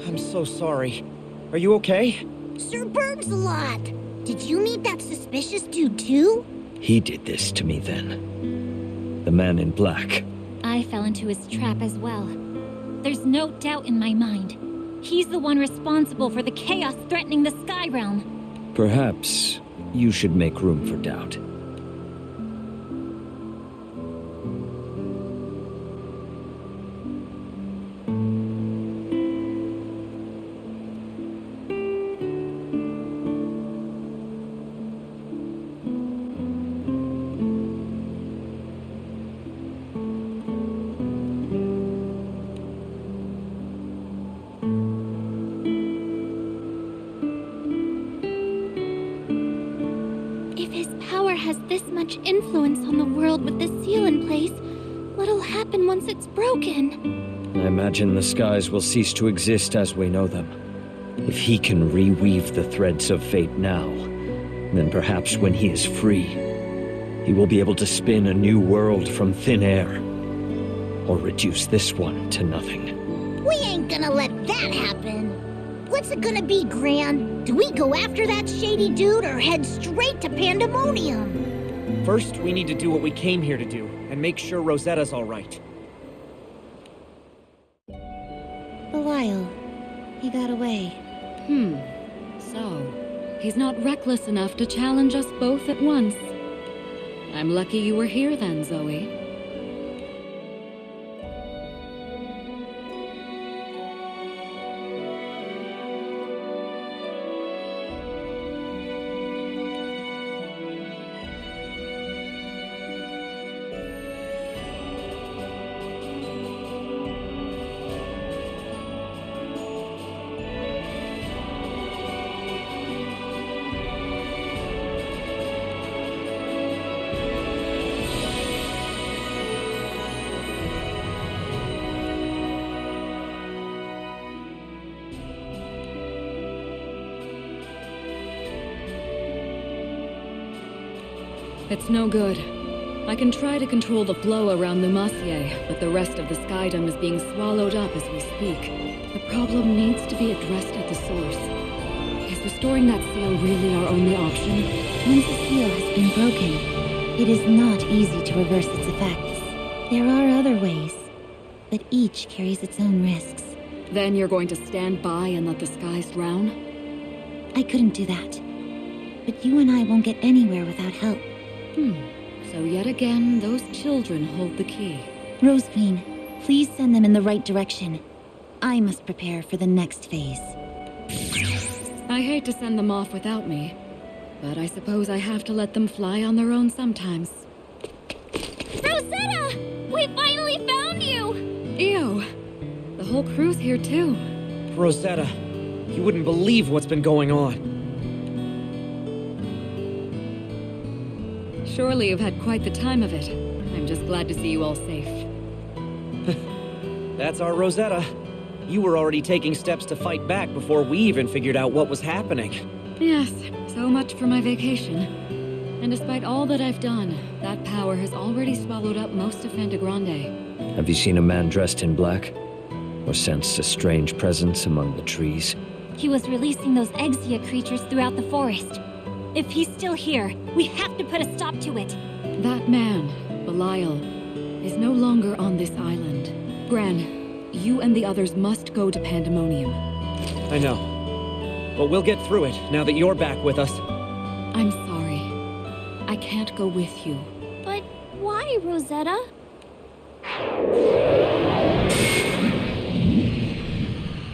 I'm so sorry. Are you okay? Sir Berg's-a-lot! Did you meet that suspicious dude too? He did this to me then. The man in black. I fell into his trap as well. There's no doubt in my mind. He's the one responsible for the chaos threatening the Sky Realm. Perhaps you should make room for doubt. Influence on the world with the seal in place. What'll happen once it's broken? I imagine the skies will cease to exist as we know them. If he can reweave the threads of fate now, then perhaps when he is free, he will be able to spin a new world from thin air, or reduce this one to nothing. We ain't gonna let that happen. What's it gonna be, Gran? Do we go after that shady dude or head straight to Pandemonium? First, we need to do what we came here to do, and make sure Rosetta's all right. Belial. He got away. So, he's not reckless enough to challenge us both at once. I'm lucky you were here then, Zoe. It's no good. I can try to control the flow around Lumassier, but the rest of the skydom is being swallowed up as we speak. The problem needs to be addressed at the source. Is restoring that seal really our only option? Once the seal has been broken, it is not easy to reverse its effects. There are other ways, but each carries its own risks. Then you're going to stand by and let the skies drown? I couldn't do that. But you and I won't get anywhere without help. So yet again, those children hold the key. Rose Queen, please send them in the right direction. I must prepare for the next phase. I hate to send them off without me, but I suppose I have to let them fly on their own sometimes. Rosetta! We finally found you! Ew! The whole crew's here too. Rosetta, you wouldn't believe what's been going on. Surely you've had quite the time of it. I'm just glad to see you all safe. That's our Rosetta. You were already taking steps to fight back before we even figured out what was happening. Yes, so much for my vacation. And despite all that I've done, that power has already swallowed up most of Fantagrande. Have you seen a man dressed in black? Or sensed a strange presence among the trees? He was releasing those Exia creatures throughout the forest. If he's still here, we have to put a stop to it. That man, Belial, is no longer on this island. Gran, you and the others must go to Pandemonium. I know. But we'll get through it now that you're back with us. I'm sorry. I can't go with you. But why, Rosetta?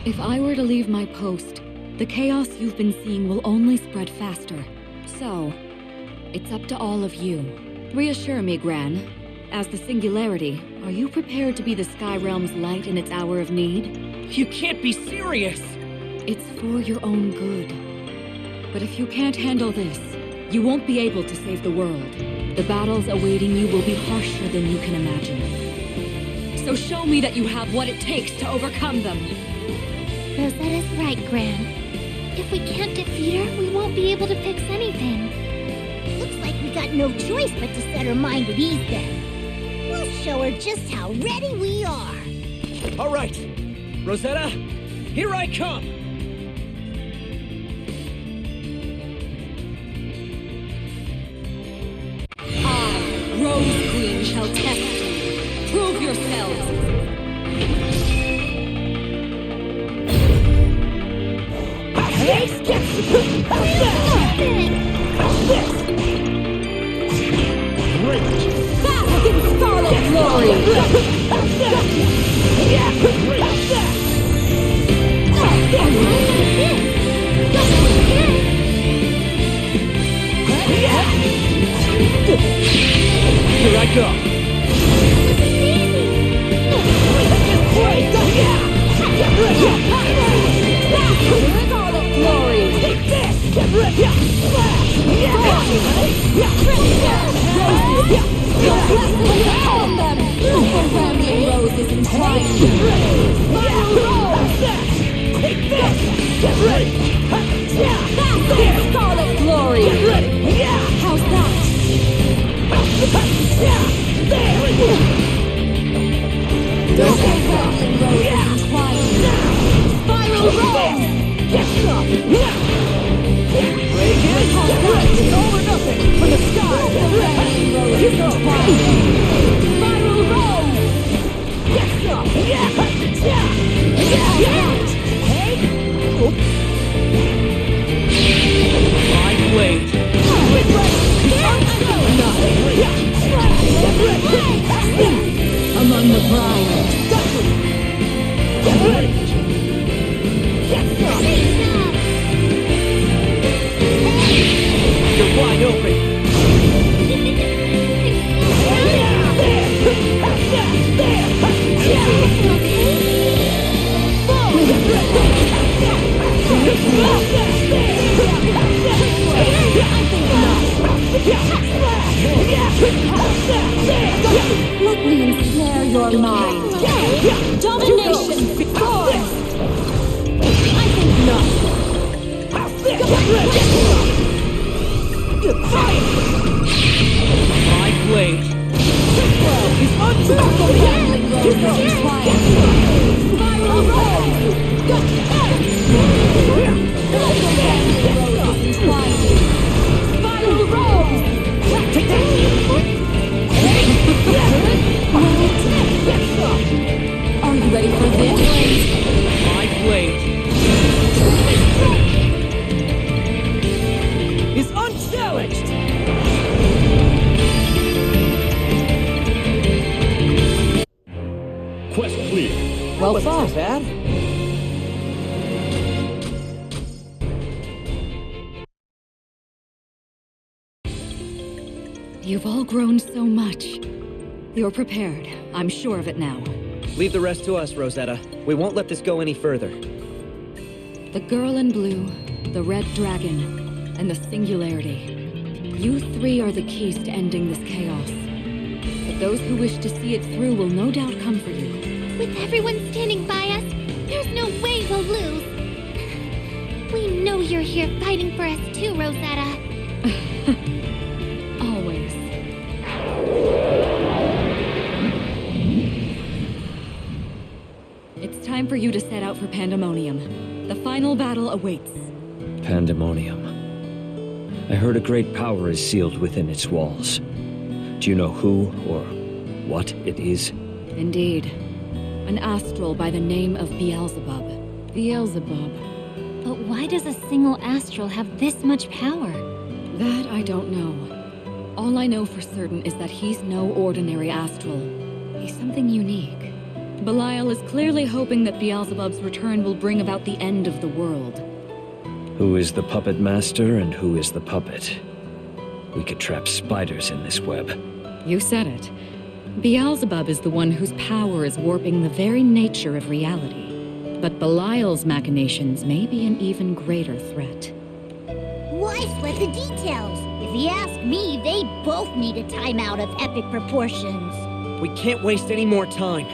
If I were to leave my post, the chaos you've been seeing will only spread faster. So, it's up to all of you. Reassure me, Gran. As the Singularity, are you prepared to be the Sky Realm's light in its hour of need? You can't be serious! It's for your own good. But if you can't handle this, you won't be able to save the world. The battles awaiting you will be harsher than you can imagine. So show me that you have what it takes to overcome them. Rosetta's right, Gran. If we can't defeat her, we won't be able to fix anything. Looks like we got no choice but to set her mind at ease then. We'll show her just how ready we are. All right, Rosetta, here I come! Rose Queen shall test you. Prove yourselves. Bask in scarlet glory. Here I go. Scarlet glory. Take this. Get ready. Upon them. Overwhelming roses entwined. Take this. Get ready. Scarlet glory. Get ready. How's that? Overwhelming roses entwined. Spiral rose. Get some. It's all or nothing for the sky. Overwhelming roses entwined. Spiral rose. Get some. My blade. Among the briars. You're wide open. Let me ensnare your mind. Domination! Force! I think not. My blade. Is Overwhelming roses entwined. Spiral rose! Overwhelming roses entwined. Spiral rose! Take that! Are you ready for this? My blade. Is unchallenged! Quest clear. Well thought, Dad. You've all grown so much. You're prepared. I'm sure of it now. Leave the rest to us, Rosetta. We won't let this go any further. The girl in blue, the red dragon, and the Singularity. You three are the keys to ending this chaos. But those who wish to see it through will no doubt come for you. With everyone standing by us, there's no way we'll lose. We know you're here fighting for us too, Rosetta. Always. It's time for you to set out for Pandemonium. The final battle awaits. Pandemonium. I heard a great power is sealed within its walls. Do you know who or what it is? Indeed. An astral by the name of Beelzebub. Beelzebub. But why does a single astral have this much power? That I don't know. All I know for certain is that he's no ordinary astral. He's something unique. Belial is clearly hoping that Beelzebub's return will bring about the end of the world. Who is the puppet master and who is the puppet? We could trap spiders in this web. You said it. Beelzebub is the one whose power is warping the very nature of reality. But Belial's machinations may be an even greater threat. Why sweat the details? If you ask me, they both need a timeout of epic proportions. We can't waste any more time.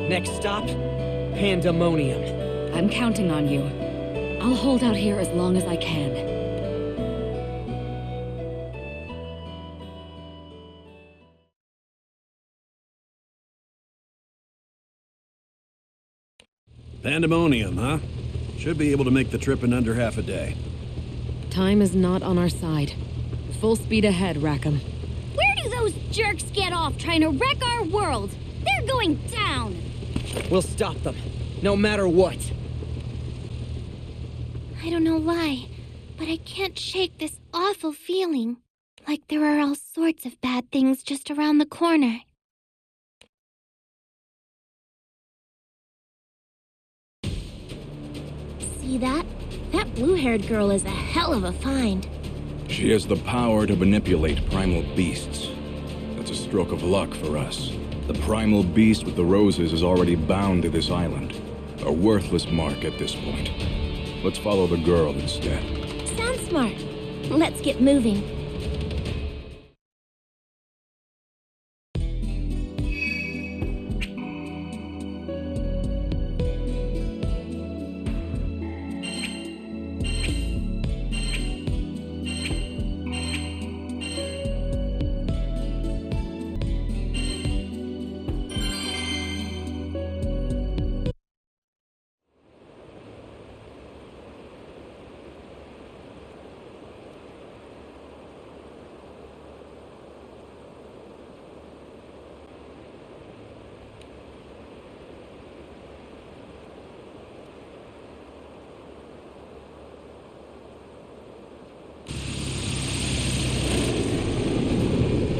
Next stop, Pandemonium. I'm counting on you. I'll hold out here as long as I can. Pandemonium, huh? Should be able to make the trip in under half a day. Time is not on our side. Full speed ahead, Rackham. Where do those jerks get off trying to wreck our world? They're going down! We'll stop them, no matter what. I don't know why, but I can't shake this awful feeling. Like there are all sorts of bad things just around the corner. See that? That blue-haired girl is a hell of a find. She has the power to manipulate primal beasts. That's a stroke of luck for us. The primal beast with the roses is already bound to this island. A worthless mark at this point. Let's follow the girl instead. Sounds smart. Let's get moving.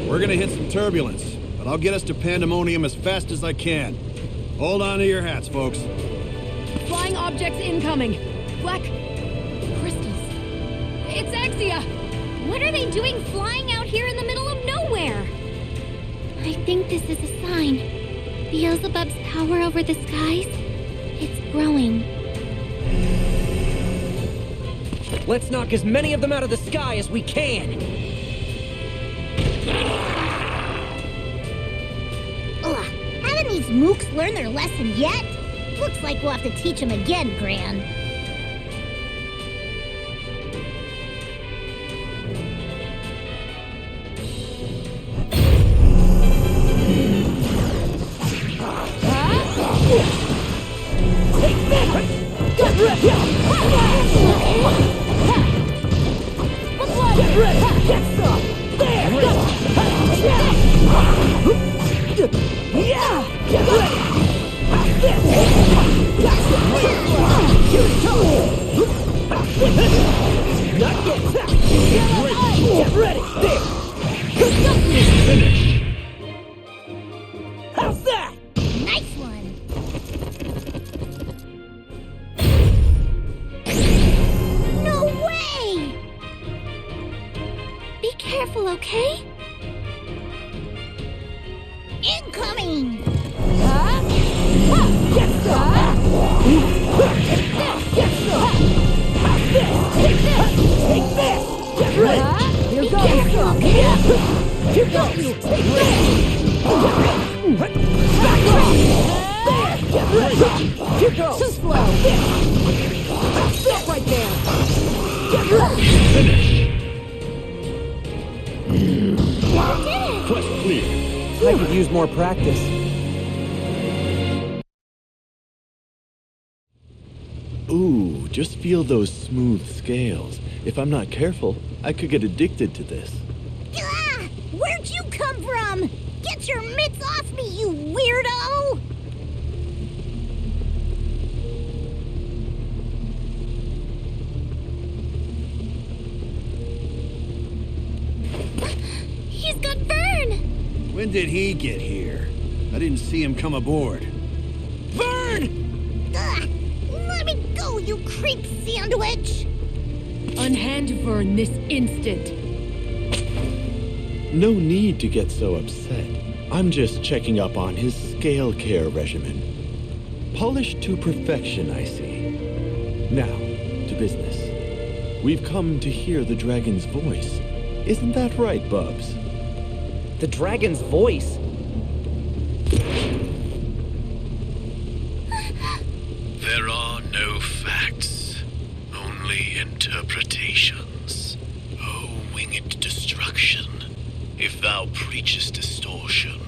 We're gonna hit some turbulence, but I'll get us to Pandemonium as fast as I can. Hold on to your hats, folks. Flying objects incoming. Black crystals. It's Exia! What are they doing flying out here in the middle of nowhere? I think this is a sign. Beelzebub's power over the skies, it's growing. Let's knock as many of them out of the sky as we can! Ugh, haven't these mooks learned their lesson yet? Looks like we'll have to teach them again, Gran. Take this! Get ready! Get ready! Get some! There! Yeah! Get ready! This! Here it comes! Not yet! Get ready! There! Finish! How's that? Nice one! No way! Be careful, okay? Incoming! Huh? Get some! Get some! This! Take this! Take this! Get ready! Here goes! Here goes! Take this! Back off! There! Get ready! Here goes! Too slow! Stop right there! Get ready! Finish! Quest clear. I could use more practice. Ooh, just feel those smooth scales. If I'm not careful, I could get addicted to this. Ah! Where'd you come from? Get your mitts off me, you weirdo! He's got Vern! When did he get here? I didn't see him come aboard. Burn! Ugh! Let me go, you creep sandwich! Unhand Vern this instant. No need to get so upset. I'm just checking up on his scale care regimen. Polished to perfection, I see. Now, to business. We've come to hear the dragon's voice. Isn't that right, Bubs? The dragon's voice? There are no facts, only interpretations. O winged destruction, if thou preachest distortion,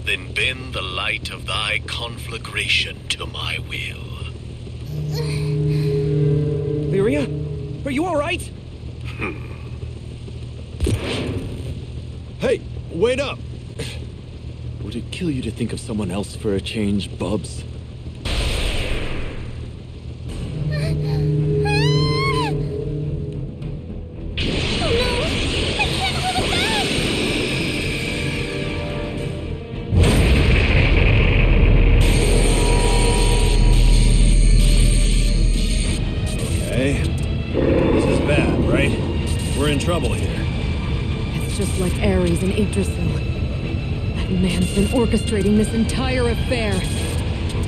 then bend the light of thy conflagration to my will. Lyria? Are you alright? Hey, wait up! Would it kill you to think of someone else for a change, Bubs? Trouble here. It's just like Aries and Yggdrasil. That man's been orchestrating this entire affair.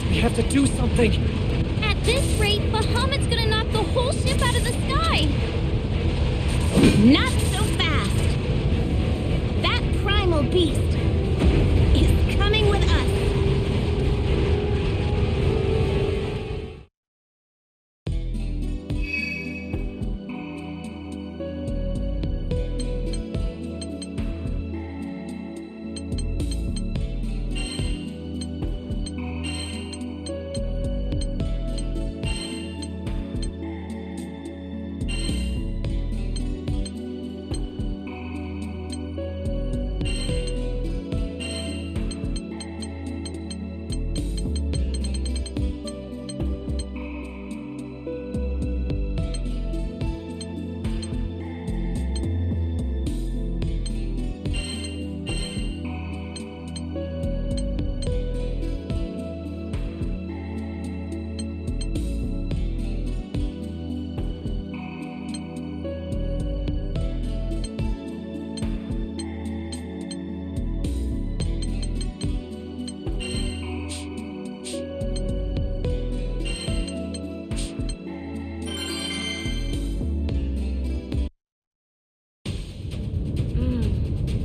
We have to do something. At this rate, Bahamut's gonna knock the whole ship out of the sky. Not so fast. That primal beast is coming with us.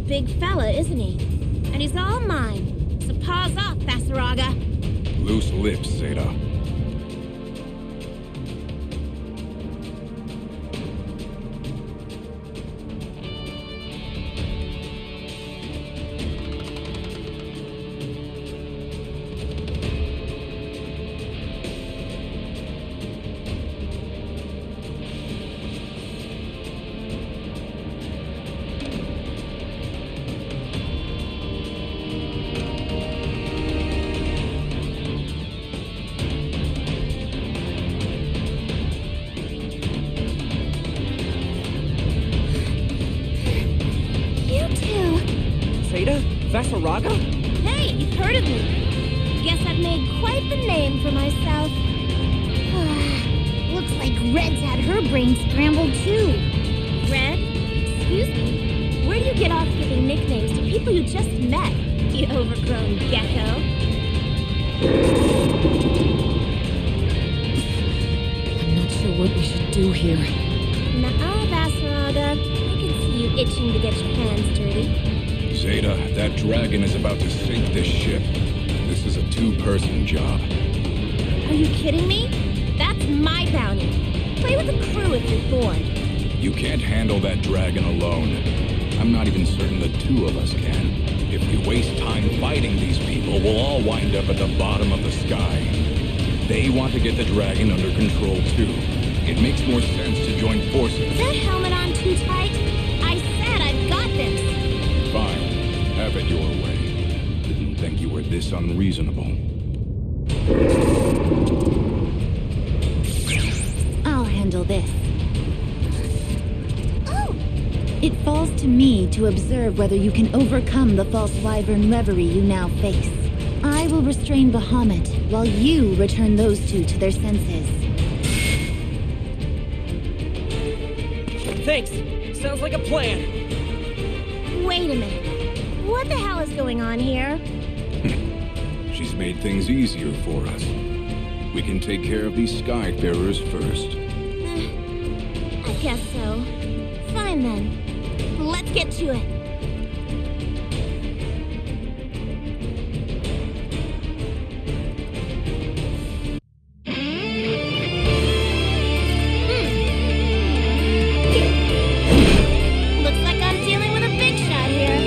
Big fella, isn't he? And he's all mine. So paws off, Vaseraga. Loose lips, Zeta. Vaseraga? Hey, you've heard of me. Guess I've made quite the name for myself. Looks like Red's had her brain scrambled too. Red? Excuse me? Where do you get off giving nicknames to people you just met, you overgrown gecko? I'm not sure what we should do here. Nuh-uh, Vaseraga. I can see you itching to get your hands dirty. Zeta, that dragon is about to sink this ship. This is a two-person job. Are you kidding me? That's my bounty. Play with the crew if you're bored. You can't handle that dragon alone. I'm not even certain the two of us can. If we waste time fighting these people, we'll all wind up at the bottom of the sky. They want to get the dragon under control too. It makes more sense to join forces. Is that helmet on too tight? I said I've got this. Fine. Have it your way. Didn't think you were this unreasonable. I'll handle this. Oh! It falls to me to observe whether you can overcome the false wyvern reverie you now face. I I will restrain Bahamut, while you return those two to their senses. Thanks. Sounds like a plan. Wait a minute. What the hell is going on here? She's made things easier for us. We can take care of these Skyfarers first. I guess so. Fine then. Let's get to it. Looks like I'm dealing with a big shot here.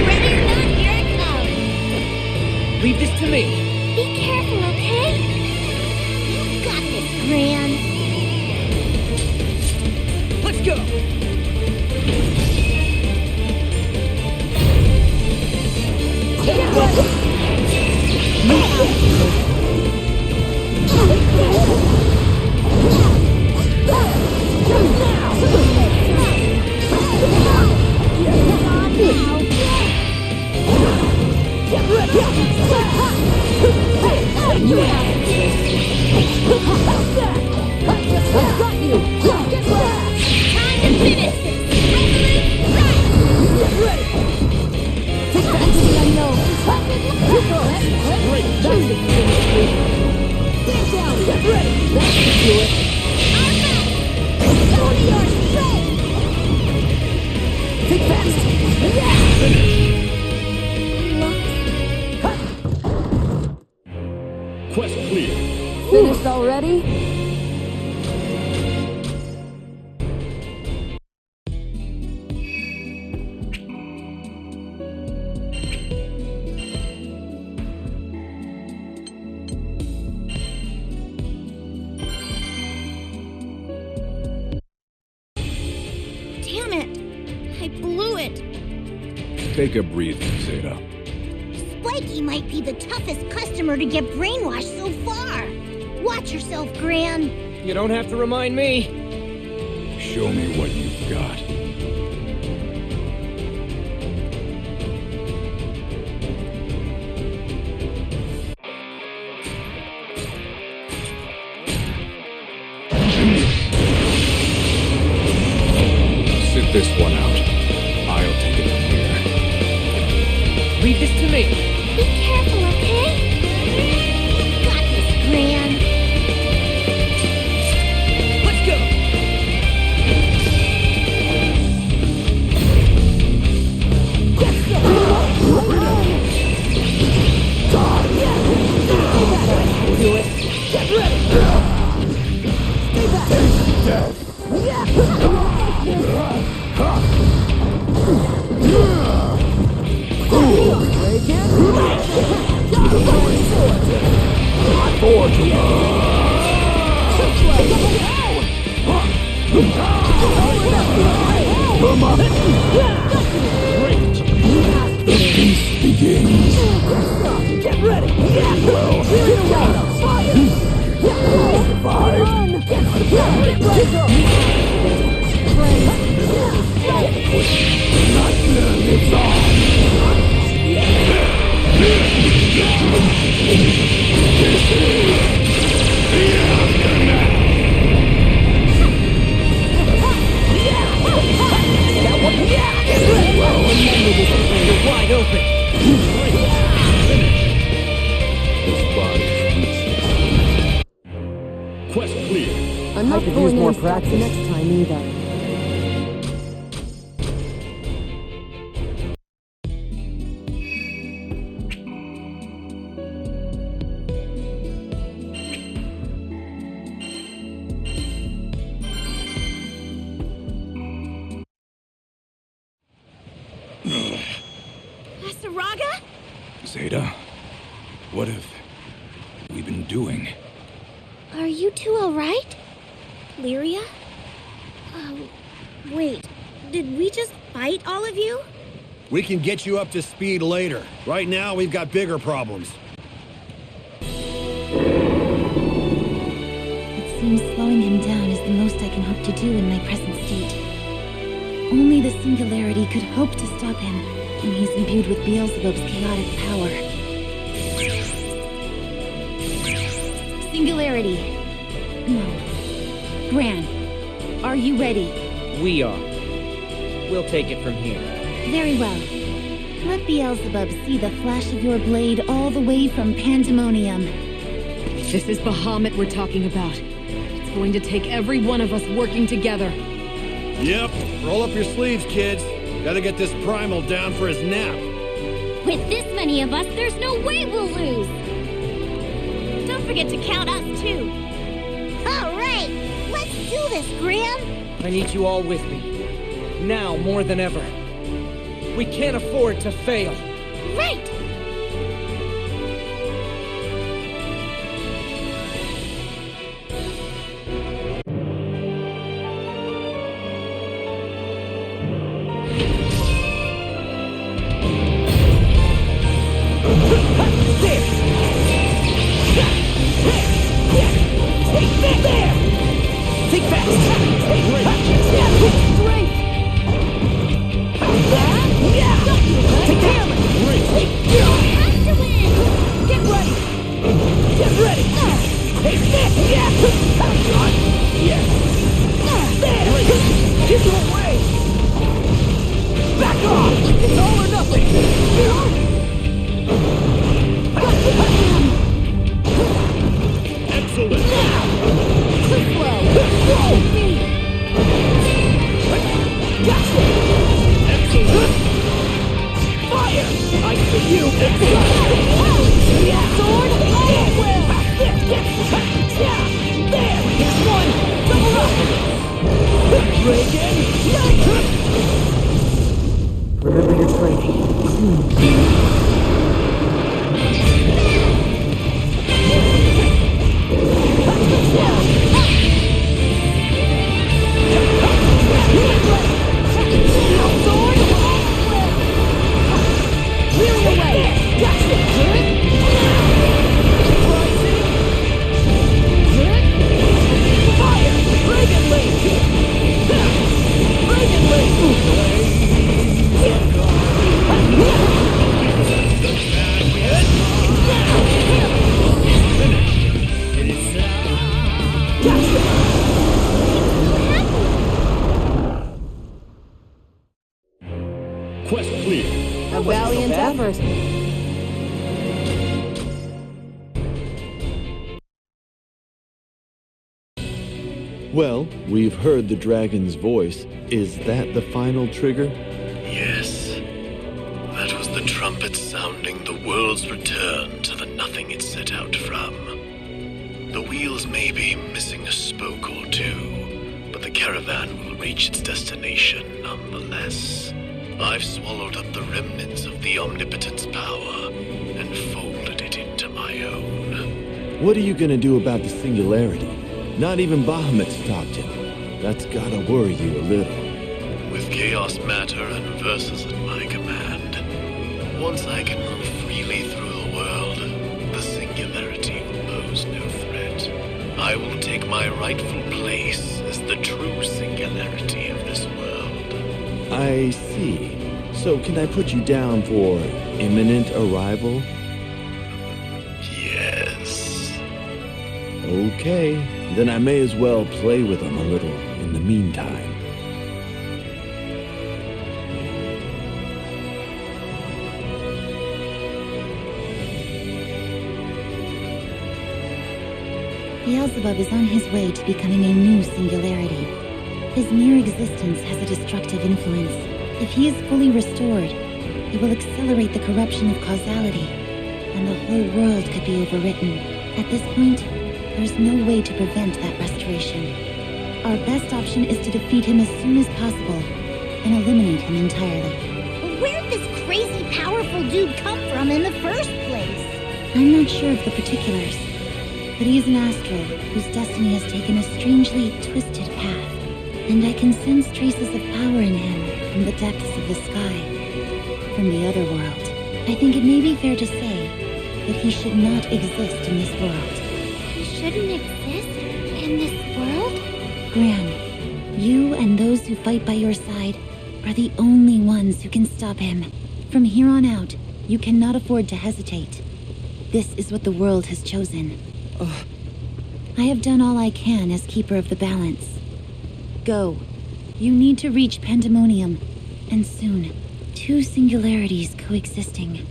Ready or not, here it comes. Leave this to me. Be careful, okay? You got this, Gran. Let's go! Quest clear. Finished already? Damn it! I blew it! Take a breather, Zeta. Spiky might be the toughest customer to get brainwashed so far. Watch yourself, Gran. You don't have to remind me. Show me what you've got. Sit this one out. I'll take it from here. Leave this to me. Be careful, okay? Got this, Gran. Let's go! Do it. Get ready. Stay back. Get ready! Well, here we go! Fire! Survive! Get You're wide open. This body's useless. Quest clear. I'm not could use more practice. next time either. Vaseraga? Zeta, what have we been doing? Are you two alright? Lyria? Wait. Did we just fight all of you? We can get you up to speed later. Right now, we've got bigger problems. It seems slowing him down is the most I can hope to do in my present state. Only the Singularity could hope to stop him. and he's imbued with Beelzebub's chaotic power. Singularity. No. Gran, are you ready? We are. We'll take it from here. Very well. Let Beelzebub see the flash of your blade all the way from Pandemonium. This is Bahamut we're talking about. It's going to take every one of us working together. Yep. Roll up your sleeves, kids. Gotta get this Primal down for his nap. With this many of us, there's no way we'll lose. Don't forget to count us, too. All right. Let's do this, Gran. I need you all with me. Now more than ever. We can't afford to fail. Right! Remember your training. Quest clear. A valiant effort. Well, we've heard the dragon's voice. Is that the final trigger? Yes. That was the trumpet sounding the world's return to the nothing it set out from. The wheels may be missing a spoke or two, but the caravan will reach its destination nonetheless. I've swallowed up the remnants of the Omnipotent's power and folded it into my own. What are you gonna do about the Singularity? Not even Bahamut's talked him. That's gotta worry you a little. With chaos matter and verses at my command, once I can move freely through the world, the Singularity will pose no threat. I will take my rightful place as the true Singularity of this world. I see. So can I put you down for imminent arrival? Yes. Okay, then I may as well play with them a little in the meantime. Beelzebub is on his way to becoming a new Singularity. His mere existence has a destructive influence. If he is fully restored, it will accelerate the corruption of causality, and the whole world could be overwritten. At this point, there's no way to prevent that restoration. Our best option is to defeat him as soon as possible, and eliminate him entirely. Where'd this crazy, powerful dude come from in the first place? I'm not sure of the particulars, but he is an astral whose destiny has taken a strangely twisted path. And I can sense traces of power in him from the depths of the sky, from the other world. I think it may be fair to say that he should not exist in this world. He shouldn't exist in this world? Gran, you and those who fight by your side are the only ones who can stop him From here on out, you cannot afford to hesitate. This is what the world has chosen. I have done all I can as Keeper of the Balance. Go. You need to reach Pandemonium, and soon, 2 singularities coexisting.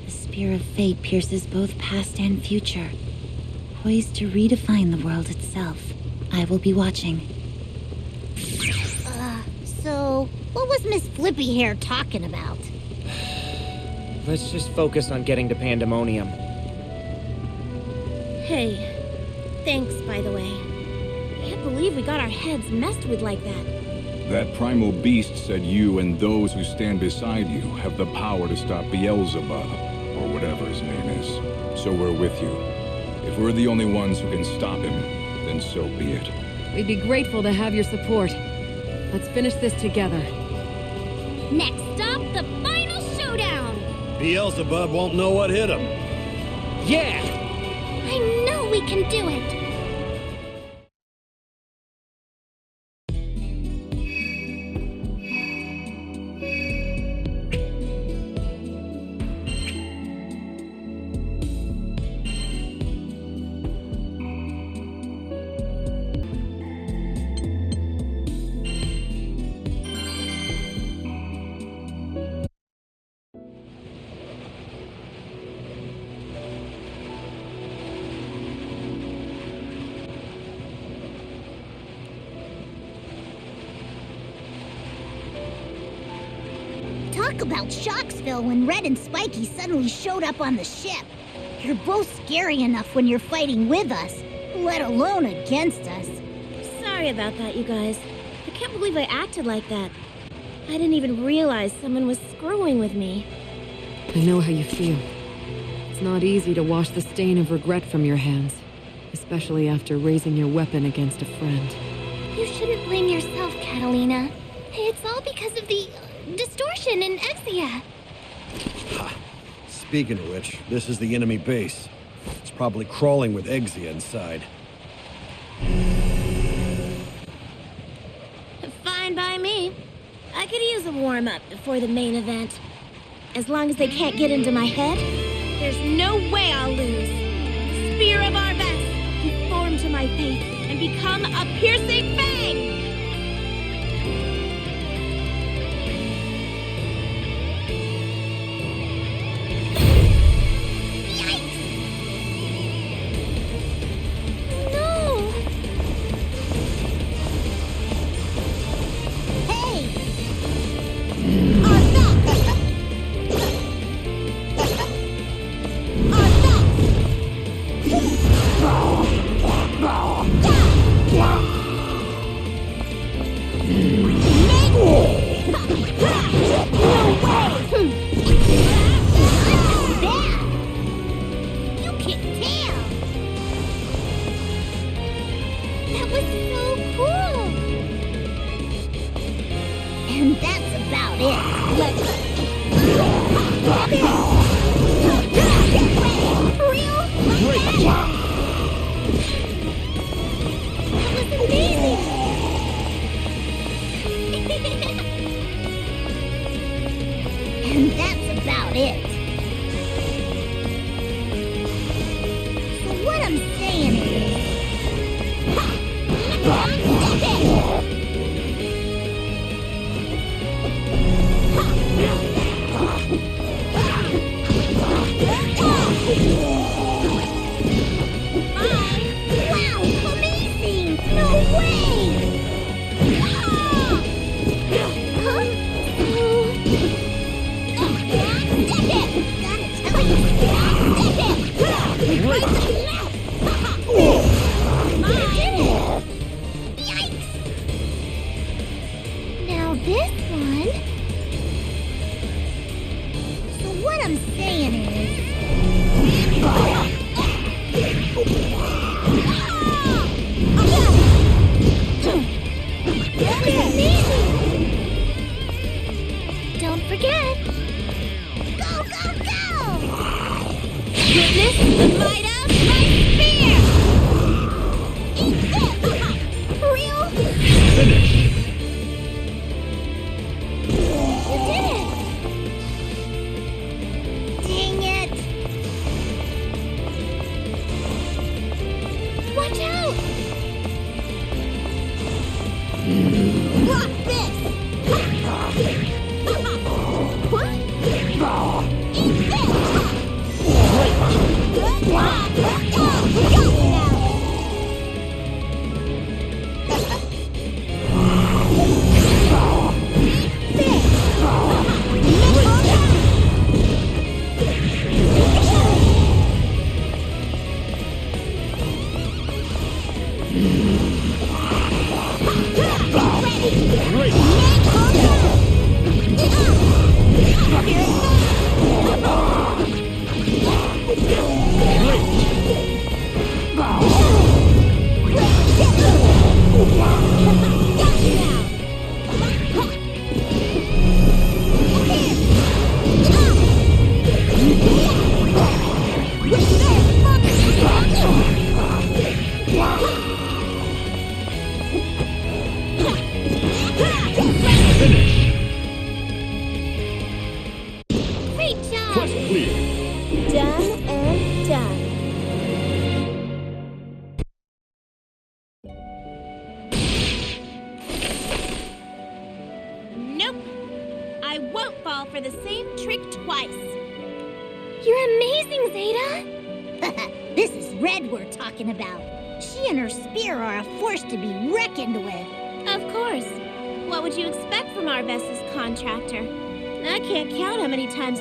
The spear of fate pierces both past and future, poised to redefine the world itself. I will be watching. So, what was Miss Flippy Hair talking about? Let's just focus on getting to Pandemonium. Hey, thanks, by the way. Can't believe we got our heads messed with like that. That primal beast said you and those who stand beside you have the power to stop Beelzebub, or whatever his name is. So we're with you. If we're the only ones who can stop him, then so be it. We'd be grateful to have your support. Let's finish this together. Next stop, the final showdown! Beelzebub won't know what hit him. Yeah! I know we can do it! Talk about Shocksville when Red and Spiky suddenly showed up on the ship. You're both scary enough when you're fighting with us, let alone against us. Sorry about that, you guys. I can't believe I acted like that. I didn't even realize someone was screwing with me. I know how you feel. It's not easy to wash the stain of regret from your hands, especially after raising your weapon against a friend. You shouldn't blame yourself, Catalina. It's all because of the distortion in Exia. Speaking of which, this is the enemy base. It's probably crawling with Exia inside. Fine by me. I could use a warm-up before the main event. As long as they can't get into my head, there's no way I'll lose. Spear of our best, conform to my faith and become a piercing fang!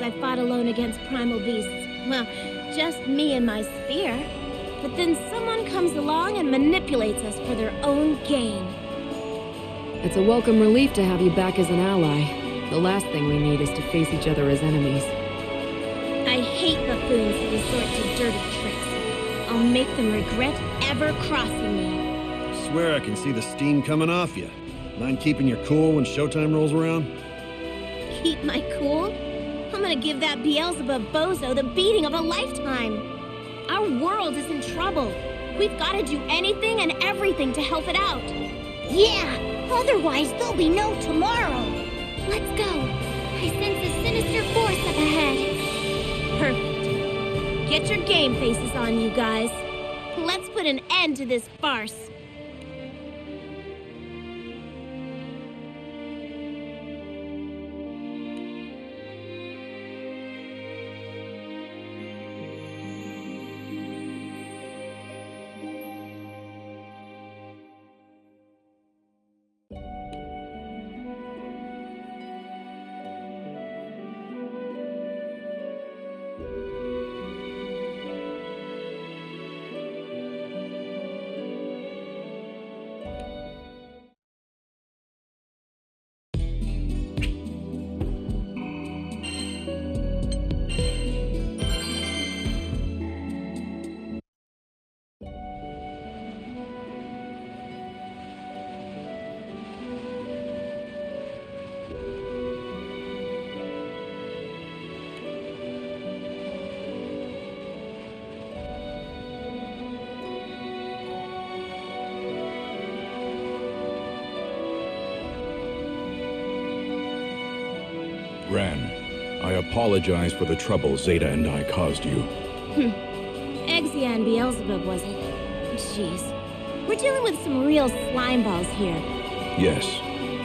I fought alone against primal beasts. Well, just me and my spear. But then someone comes along and manipulates us for their own gain. It's a welcome relief to have you back as an ally. The last thing we need is to face each other as enemies. I hate buffoons who resort to dirty tricks. I'll make them regret ever crossing me. I swear I can see the steam coming off you. Mind keeping your cool when showtime rolls around? Keep my cool? I'm gonna give that Beelzebub bozo the beating of a lifetime. Our world is in trouble. We've got to do anything and everything to help it out. Yeah, otherwise there'll be no tomorrow. Let's go. I sense a sinister force up ahead. Perfect. Get your game faces on, you guys. Let's put an end to this farce. Gran, I apologize for the trouble Zeta and I caused you. Exia and Beelzebub, was it? Jeez. We're dealing with some real slimeballs here. Yes.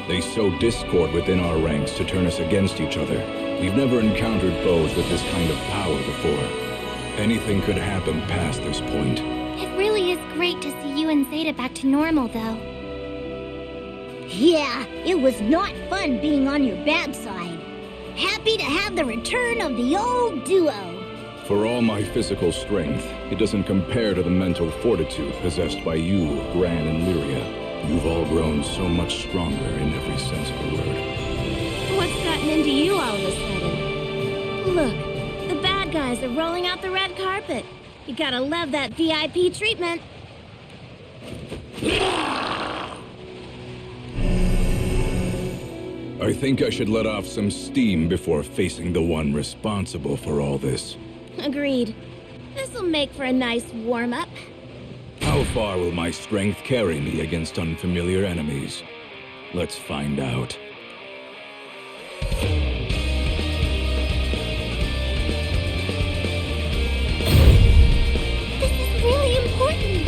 They sow discord within our ranks to turn us against each other. We've never encountered foes with this kind of power before. Anything could happen past this point. It really is great to see you and Zeta back to normal, though. Yeah, it was not fun being on your bad side. Happy to have the return of the old duo. For all my physical strength, it doesn't compare to the mental fortitude possessed by you, Gran and Lyria. You've all grown so much stronger in every sense of the word. What's gotten into you all of a sudden? Look, the bad guys are rolling out the red carpet. You gotta love that VIP treatment. I think I should let off some steam before facing the one responsible for all this. Agreed. This'll make for a nice warm-up. How far will my strength carry me against unfamiliar enemies? Let's find out. This is really important.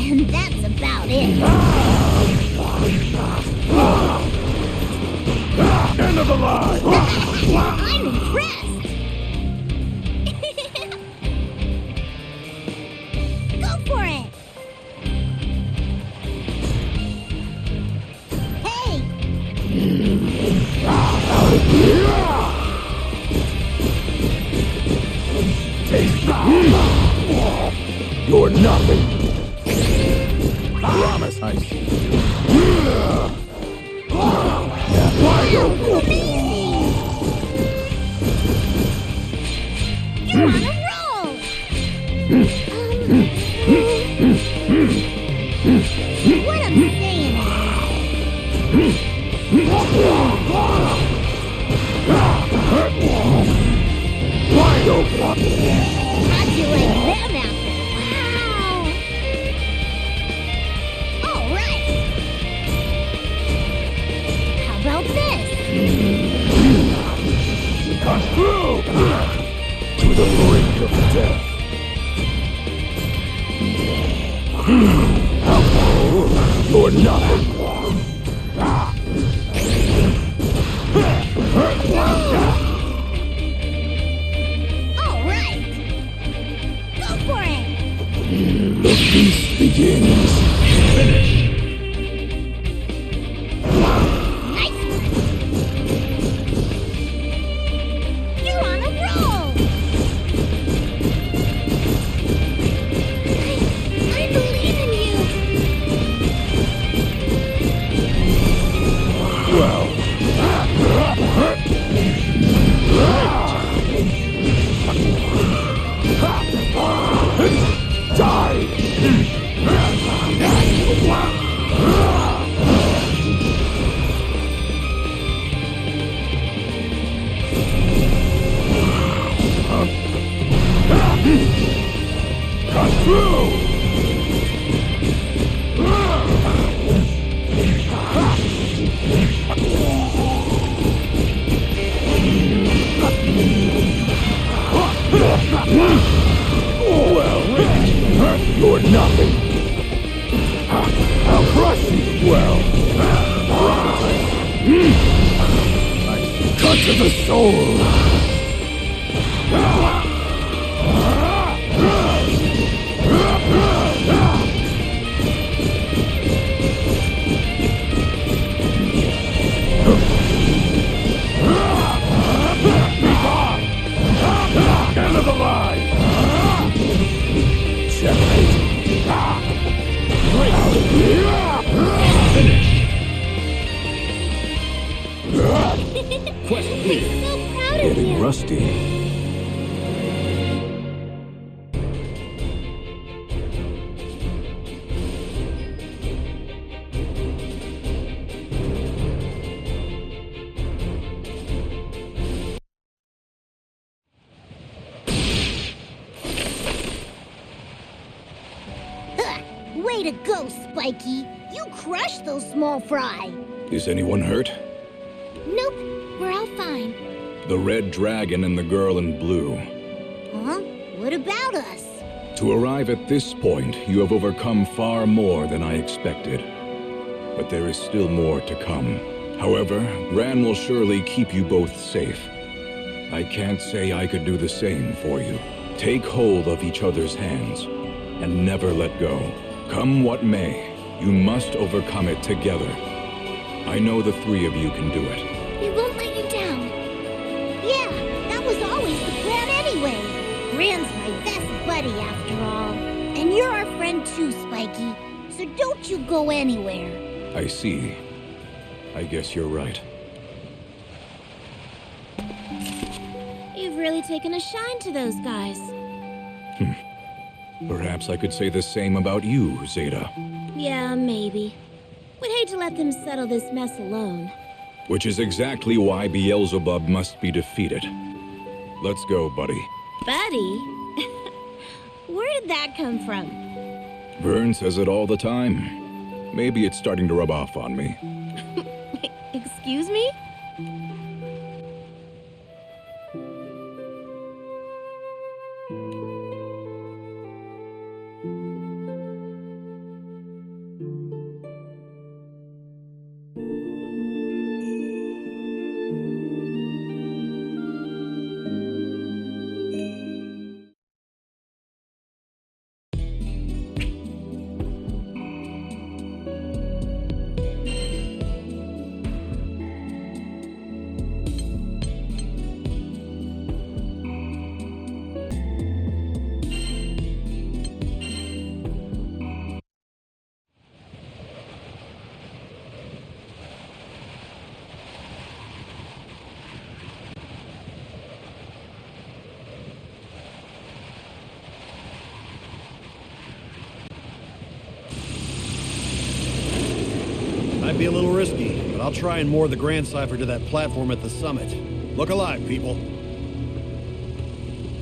And that's about it. End of the line! I'm impressed! Go for it! Hey! Taste that! You're nothing! Promise I see you. You're on a roll! What I'm saying how'd you like them apples? Wow! All right! How about this? Cut through! To the brink of death. You're nothing. All right! Go for it! The feast begins. Finish. Nice one! You're on a roll! I believe in you! Well. Die! Cut through! Well, you're nothing. I'll crush you. Well, cut to the soul. End of the line! Checkmate! Finish. Quest I'm clear. so proud of Getting you! rusty. Huh. Way to go, Spiky! You crushed those small fry! Is anyone hurt? Nope, we're all fine. The red dragon and the girl in blue. Huh? What about us? To arrive at this point, you have overcome far more than I expected. But there is still more to come. However, Gran will surely keep you both safe. I can't say I could do the same for you. Take hold of each other's hands, and never let go. Come what may, you must overcome it together. I know the three of you can do it. We won't let you down. Yeah, that was always the plan anyway. Gran's my best buddy after all. And you're our friend too, Spiky. So don't you go anywhere. I see. I guess you're right. You've really taken a shine to those guys. Perhaps I could say the same about you, Zeta. Yeah, maybe. We'd hate to let them settle this mess alone. Which is exactly why Beelzebub must be defeated. Let's go, buddy. Buddy? Where did that come from? Vern says it all the time. Maybe it's starting to rub off on me. Excuse me? Might be a little risky, but I'll try and moor the Grand Cipher to that platform at the summit. Look alive, people.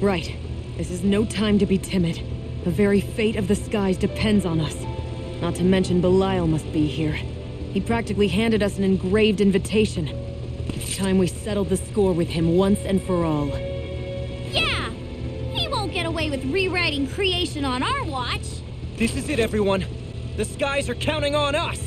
Right. This is no time to be timid. The very fate of the skies depends on us. Not to mention Belial must be here. He practically handed us an engraved invitation. It's time we settled the score with him once and for all. Yeah! He won't get away with rewriting creation on our watch! This is it, everyone. The skies are counting on us!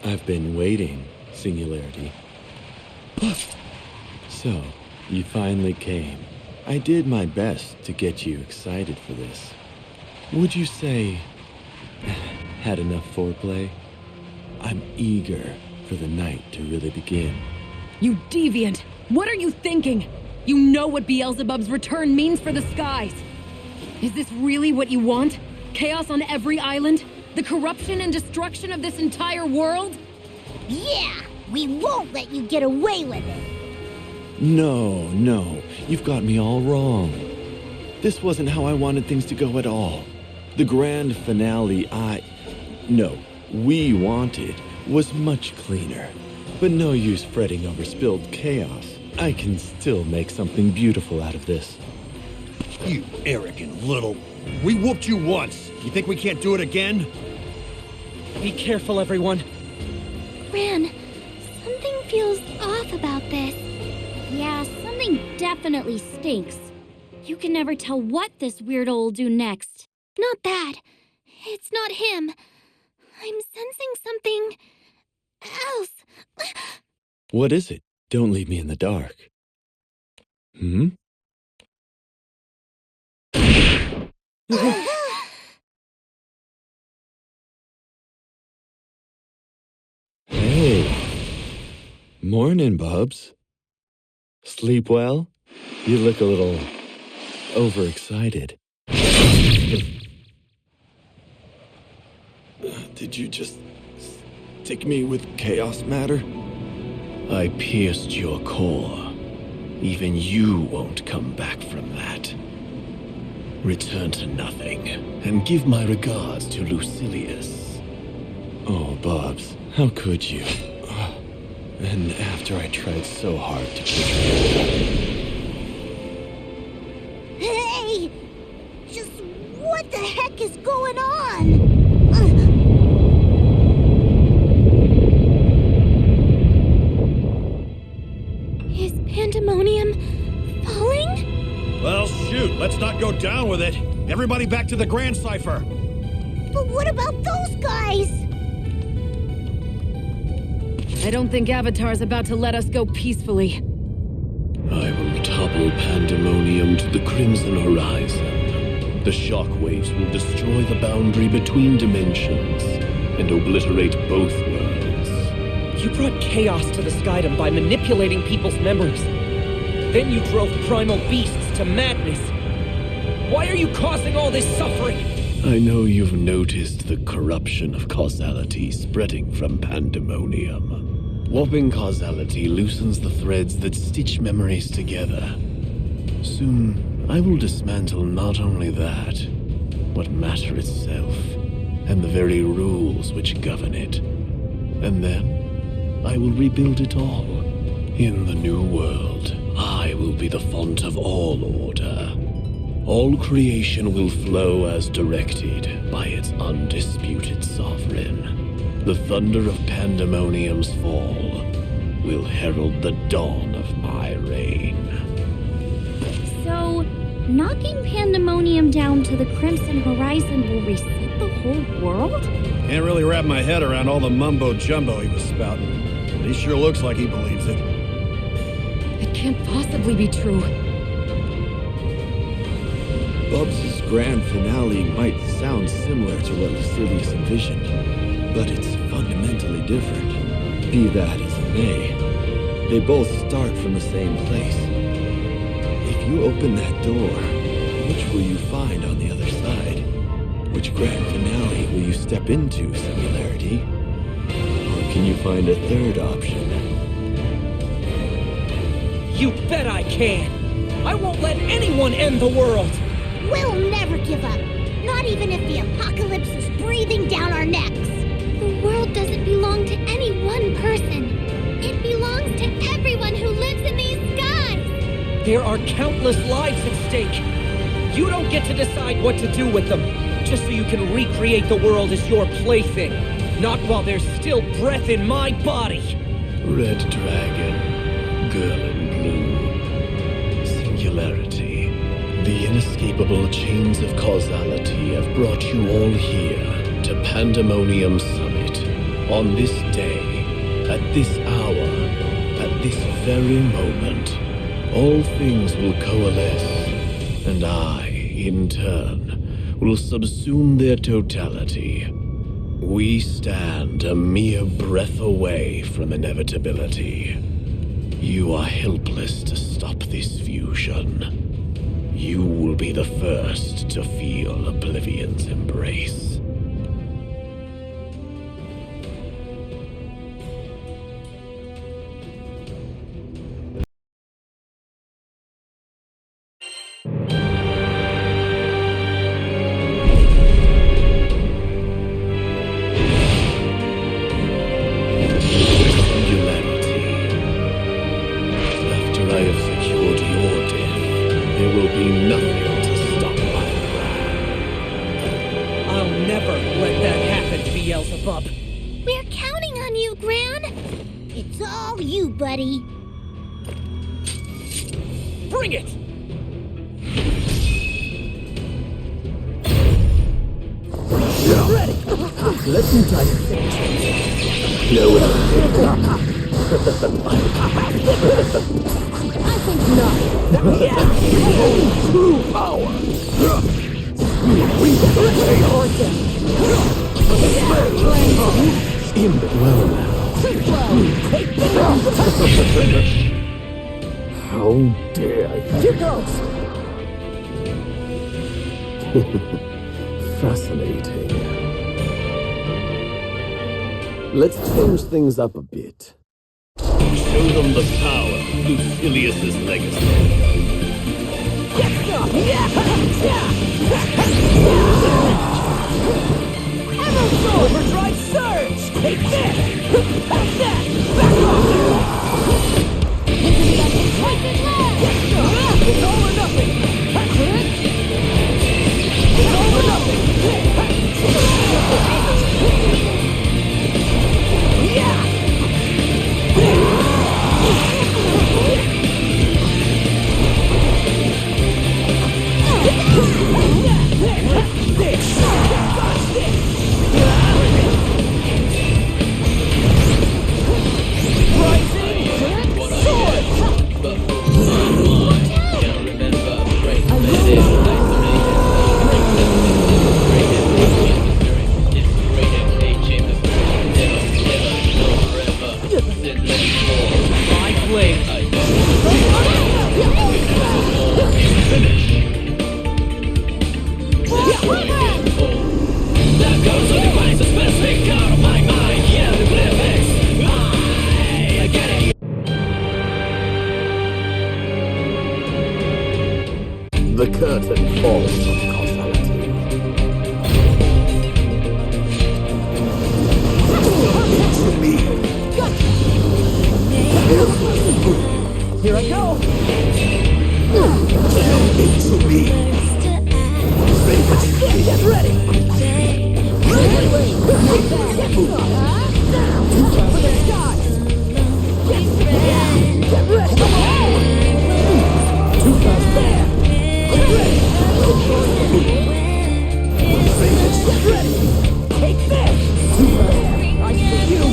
I've been waiting, Singularity. So, you finally came. I did my best to get you excited for this. Would you say... had enough foreplay? I'm eager for the night to really begin. You deviant! What are you thinking? You know what Beelzebub's return means for the skies! Is this really what you want? Chaos on every island? The corruption and destruction of this entire world? Yeah! We won't let you get away with it! No, you've got me all wrong. This wasn't how I wanted things to go at all. The grand finale we wanted was much cleaner. But no use fretting over spilled chaos. I can still make something beautiful out of this. You arrogant little... We whooped you once. You think we can't do it again? Be careful, everyone. Gran, something feels off about this. Yeah, something definitely stinks. You can never tell what this weirdo will do next. Not that. It's not him. I'm sensing something... else. What is it? Don't leave me in the dark. Hey. Morning, Bubs. Sleep well? You look a little... overexcited. Did you just... stick me with chaos matter? I pierced your core. Even you won't come back from that. Return to nothing, and give my regards to Lucilius. Oh, Bubs, how could you? And after I tried so hard to Hey! Just what the heck is going on? Is Pandemonium falling? Well, shoot, let's not go down with it. Everybody back to the Grand Cipher. But what about those guys? I don't think Avatar's about to let us go peacefully. I will topple Pandemonium to the Crimson Horizon. The shockwaves will destroy the boundary between dimensions and obliterate both worlds. You brought chaos to the skydom by manipulating people's memories. Then you drove primal beasts to madness. Why are you causing all this suffering? I know you've noticed the corruption of causality spreading from Pandemonium. Warping causality loosens the threads that stitch memories together. Soon, I will dismantle not only that, but matter itself, and the very rules which govern it. And then, I will rebuild it all. In the new world, I will be the font of all order. All creation will flow as directed by its undisputed sovereign. The thunder of Pandemonium's fall will herald the dawn of my reign. So, knocking Pandemonium down to the Crimson Horizon will reset the whole world? Can't really wrap my head around all the mumbo-jumbo he was spouting. But he sure looks like he believes it. It can't possibly be true. Bubs' grand finale might sound similar to what Lucilius envisioned, but it's fundamentally different. Be that as it may, they both start from the same place. If you open that door, which will you find on the other side? Which grand finale will you step into, Singularity? Or can you find a third option? You bet I can! I won't let anyone end the world! We'll never give up. Not even if the apocalypse is breathing down our necks. The world doesn't belong to any one person. It belongs to everyone who lives in these skies. There are countless lives at stake. You don't get to decide what to do with them, just so you can recreate the world as your plaything. Not while there's still breath in my body. Red Dragon, Girl in Blue, Singularity. The inescapable chains of causality have brought you all here to Pandemonium Summit. On this day, at this hour, at this very moment, all things will coalesce, and I, in turn, will subsume their totality. We stand a mere breath away from inevitability. You are helpless to stop this fusion. You will be the first to feel Oblivion's embrace. We're counting on you, Gran. It's all you, buddy. Bring it! Ready! Let's do time. No way. I think not. True power. We well now. How dare you? Here goes! Fascinating. Let's change things up a bit. Show them the power of Lucilius's legacy. Get some! Overdrive surge! Take this! Back that! Back off! It's all or nothing! It's all or nothing! Yeah! The curtain falls on causality. To me. Here I go. To me. Get ready. Get ready. Too fast there. Get ready! Take this! I see you!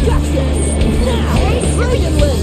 Got this! Now! Brilliantly!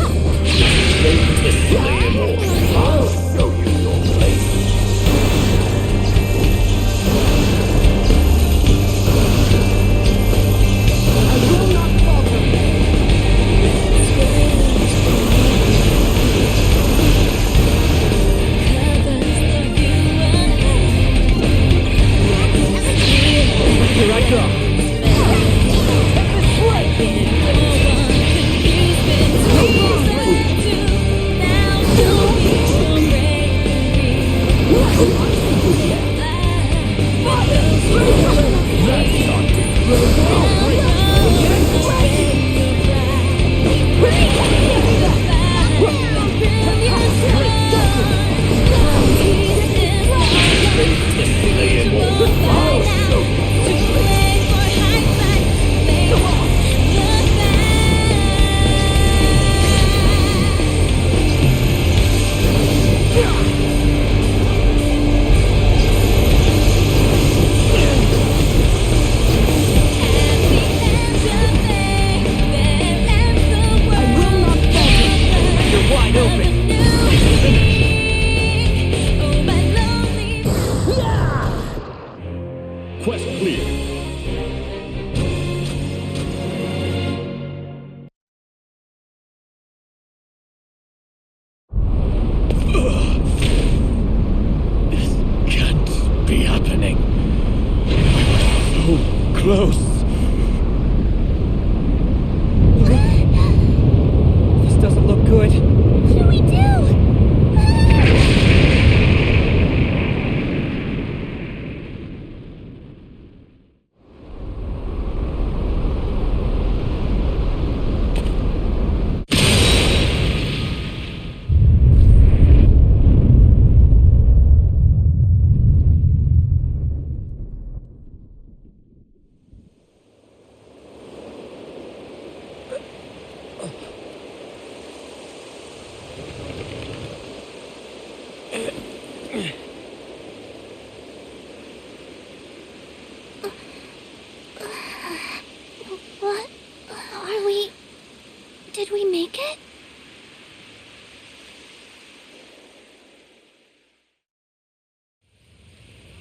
it?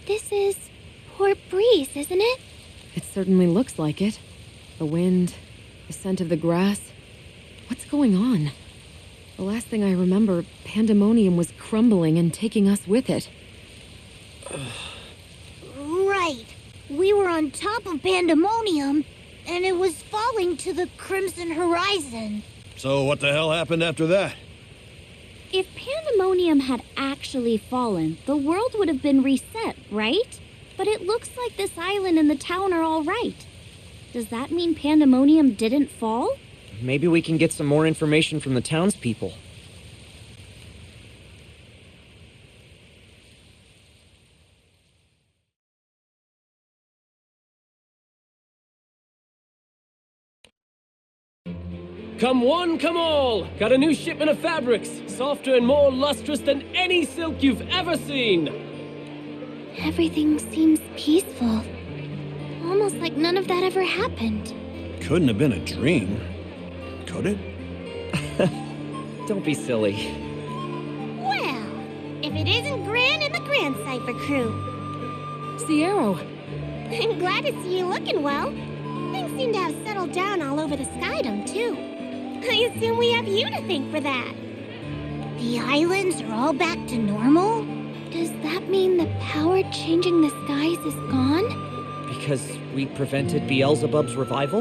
This is Port Breeze, isn't it? It certainly looks like it. The wind, the scent of the grass. What's going on? The last thing I remember, Pandemonium was crumbling and taking us with it. Right. We were on top of Pandemonium, and it was falling to the crimson horizon. So what the hell happened after that? If Pandemonium had actually fallen, the world would have been reset, right? But it looks like this island and the town are all right. Does that mean Pandemonium didn't fall? Maybe we can get some more information from the townspeople. Come one, come all! Got a new shipment of fabrics, softer and more lustrous than any silk you've ever seen! Everything seems peaceful. Almost like none of that ever happened. Couldn't have been a dream. Could it? Don't be silly. Well, if it isn't Gran and the Grand Cipher crew. Sierra! I'm glad to see you looking well. Things seem to have settled down all over the skydom, too. I assume we have you to thank for that. The islands are all back to normal? Does that mean the power changing the skies is gone? Because we prevented Beelzebub's revival?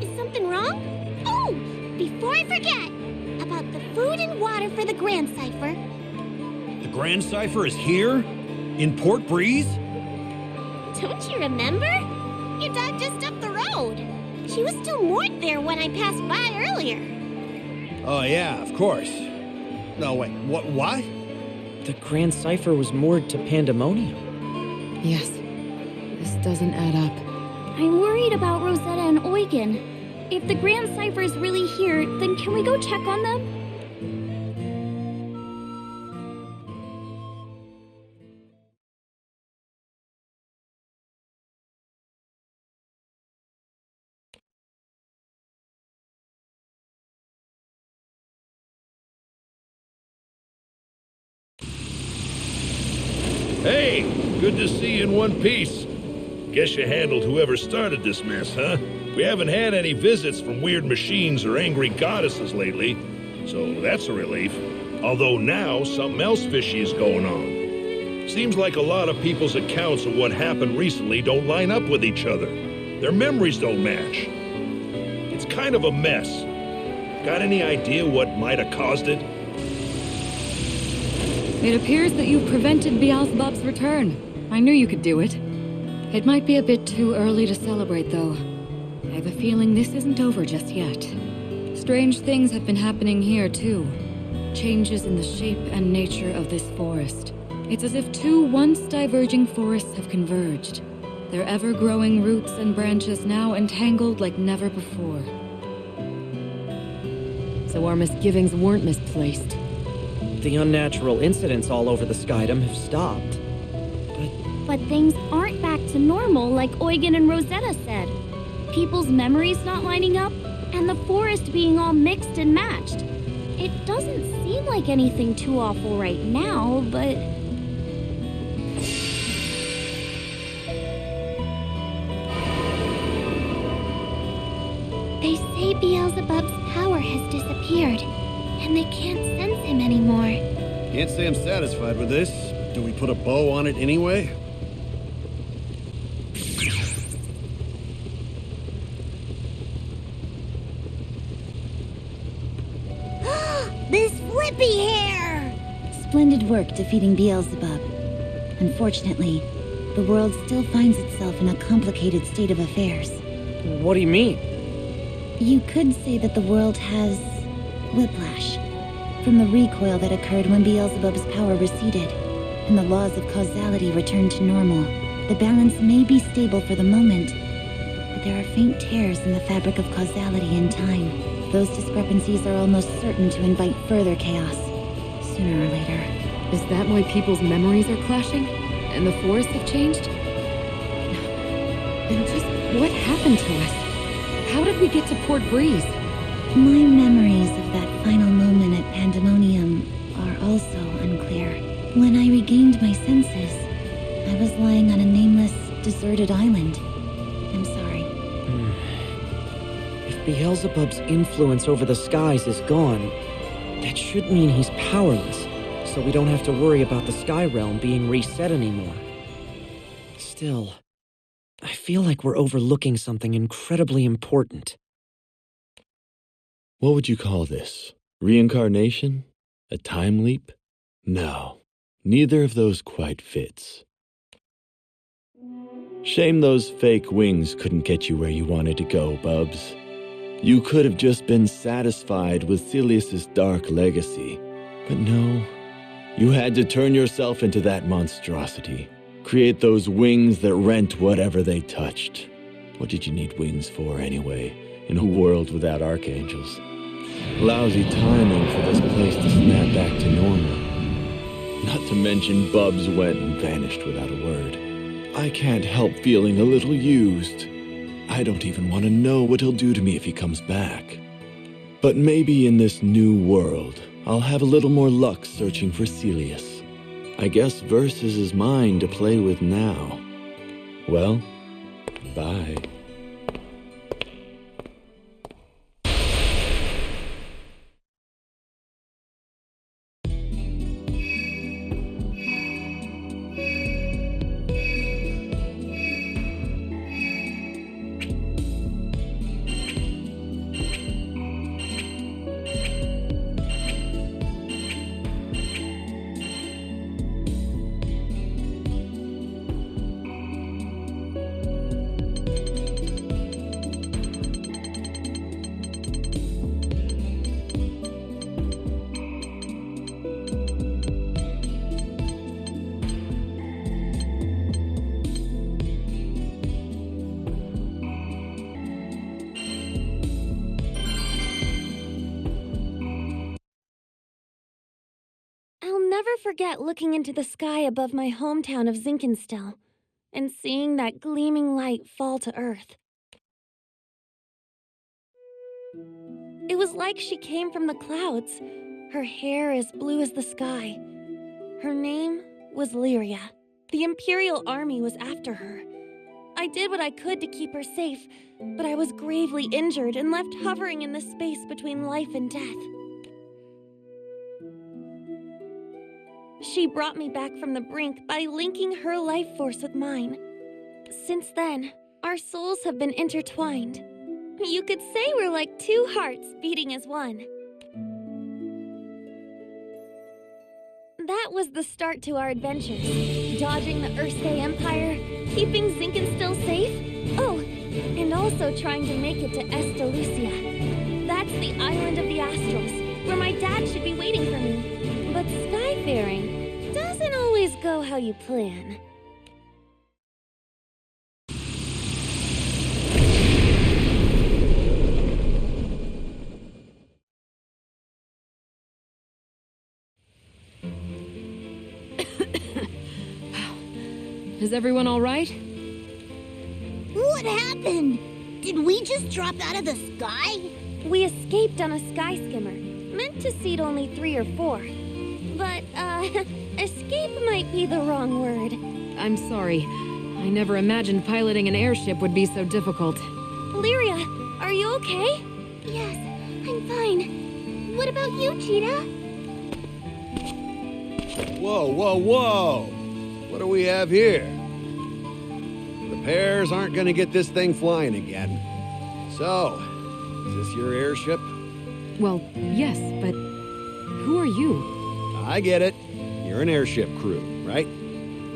Is something wrong? Oh, before I forget, about the food and water for the Grand Cipher. The Grand Cipher is here? In Port Breeze? Don't you remember? Your dog just up the road. She was still moored there when I passed by earlier. Oh yeah, of course. No, wait, what? The Grand Cipher was moored to Pandemonium. Yes. This doesn't add up. I'm worried about Rosetta and Eugen. If the Grand Cipher is really here, then can we go check on them? Hey, good to see you in one piece. Guess you handled whoever started this mess, huh? We haven't had any visits from weird machines or angry goddesses lately, so that's a relief. Although now, something else fishy is going on. Seems like a lot of people's accounts of what happened recently don't line up with each other. Their memories don't match. It's kind of a mess. Got any idea what might have caused it? It appears that you've prevented Beelzebub's return. I knew you could do it. It might be a bit too early to celebrate, though. I have a feeling this isn't over just yet. Strange things have been happening here, too. Changes in the shape and nature of this forest. It's as if two once diverging forests have converged. Their ever-growing roots and branches now entangled like never before. So our misgivings weren't misplaced. The unnatural incidents all over the skydom have stopped. But things aren't back to normal like Eugen and Rosetta said. People's memories not lining up, and the forest being all mixed and matched. It doesn't seem like anything too awful right now, but... They say Beelzebub's power has disappeared, and they can't sense him anymore. Can't say I'm satisfied with this. Do we put a bow on it anyway? This flippy hair! Splendid work defeating Beelzebub. Unfortunately, the world still finds itself in a complicated state of affairs. What do you mean? You could say that the world has whiplash from the recoil that occurred when Beelzebub's power receded and the laws of causality returned to normal. The balance may be stable for the moment, but there are faint tears in the fabric of causality and time. Those discrepancies are almost certain to invite further chaos, sooner or later. Is that why people's memories are clashing? And the forests have changed? And just what happened to us? How did we get to Port Breeze? My memories of that final moment at Pandemonium are also unclear. When I regained my senses, I was lying on a nameless, deserted island. I'm sorry. If Beelzebub's influence over the skies is gone, that should mean he's powerless, so we don't have to worry about the Sky Realm being reset anymore. Still, I feel like we're overlooking something incredibly important. What would you call this? Reincarnation? A time leap? No, neither of those quite fits. Shame those fake wings couldn't get you where you wanted to go, Bubs. You could have just been satisfied with Celius's dark legacy. But no, you had to turn yourself into that monstrosity. Create those wings that rent whatever they touched. What did you need wings for, anyway, in a world without archangels? Lousy timing for this place to snap back to normal. Not to mention Bubs went and vanished without a word. I can't help feeling a little used. I don't even want to know what he'll do to me if he comes back. But maybe in this new world, I'll have a little more luck searching for Celius. I guess Versus is mine to play with now. Well, bye. Forget looking into the sky above my hometown of Zinkenstill and seeing that gleaming light fall to Earth. It was like she came from the clouds, her hair as blue as the sky. Her name was Lyria. The Imperial army was after her. I did what I could to keep her safe, but I was gravely injured and left hovering in the space between life and death. She brought me back from the brink by linking her life force with mine. Since then, our souls have been intertwined. You could say we're like two hearts beating as one. That was the start to our adventures. Dodging the Earthstay Empire, keeping Zinkenstill safe. Oh, and also trying to make it to Estalucia. That's the island of the Astrals, where my dad should be waiting for me. But skyfaring doesn't always go how you plan. Is everyone all right? What happened? Did we just drop out of the sky? We escaped on a sky skimmer, meant to seat only 3 or 4. But, escape might be the wrong word. I'm sorry. I never imagined piloting an airship would be so difficult. Lyria, are you okay? Yes, I'm fine. What about you, Cheetah? Whoa, whoa, whoa! What do we have here? Repairs aren't gonna get this thing flying again. So, is this your airship? Well, yes, but who are you? I get it. You're an airship crew, right?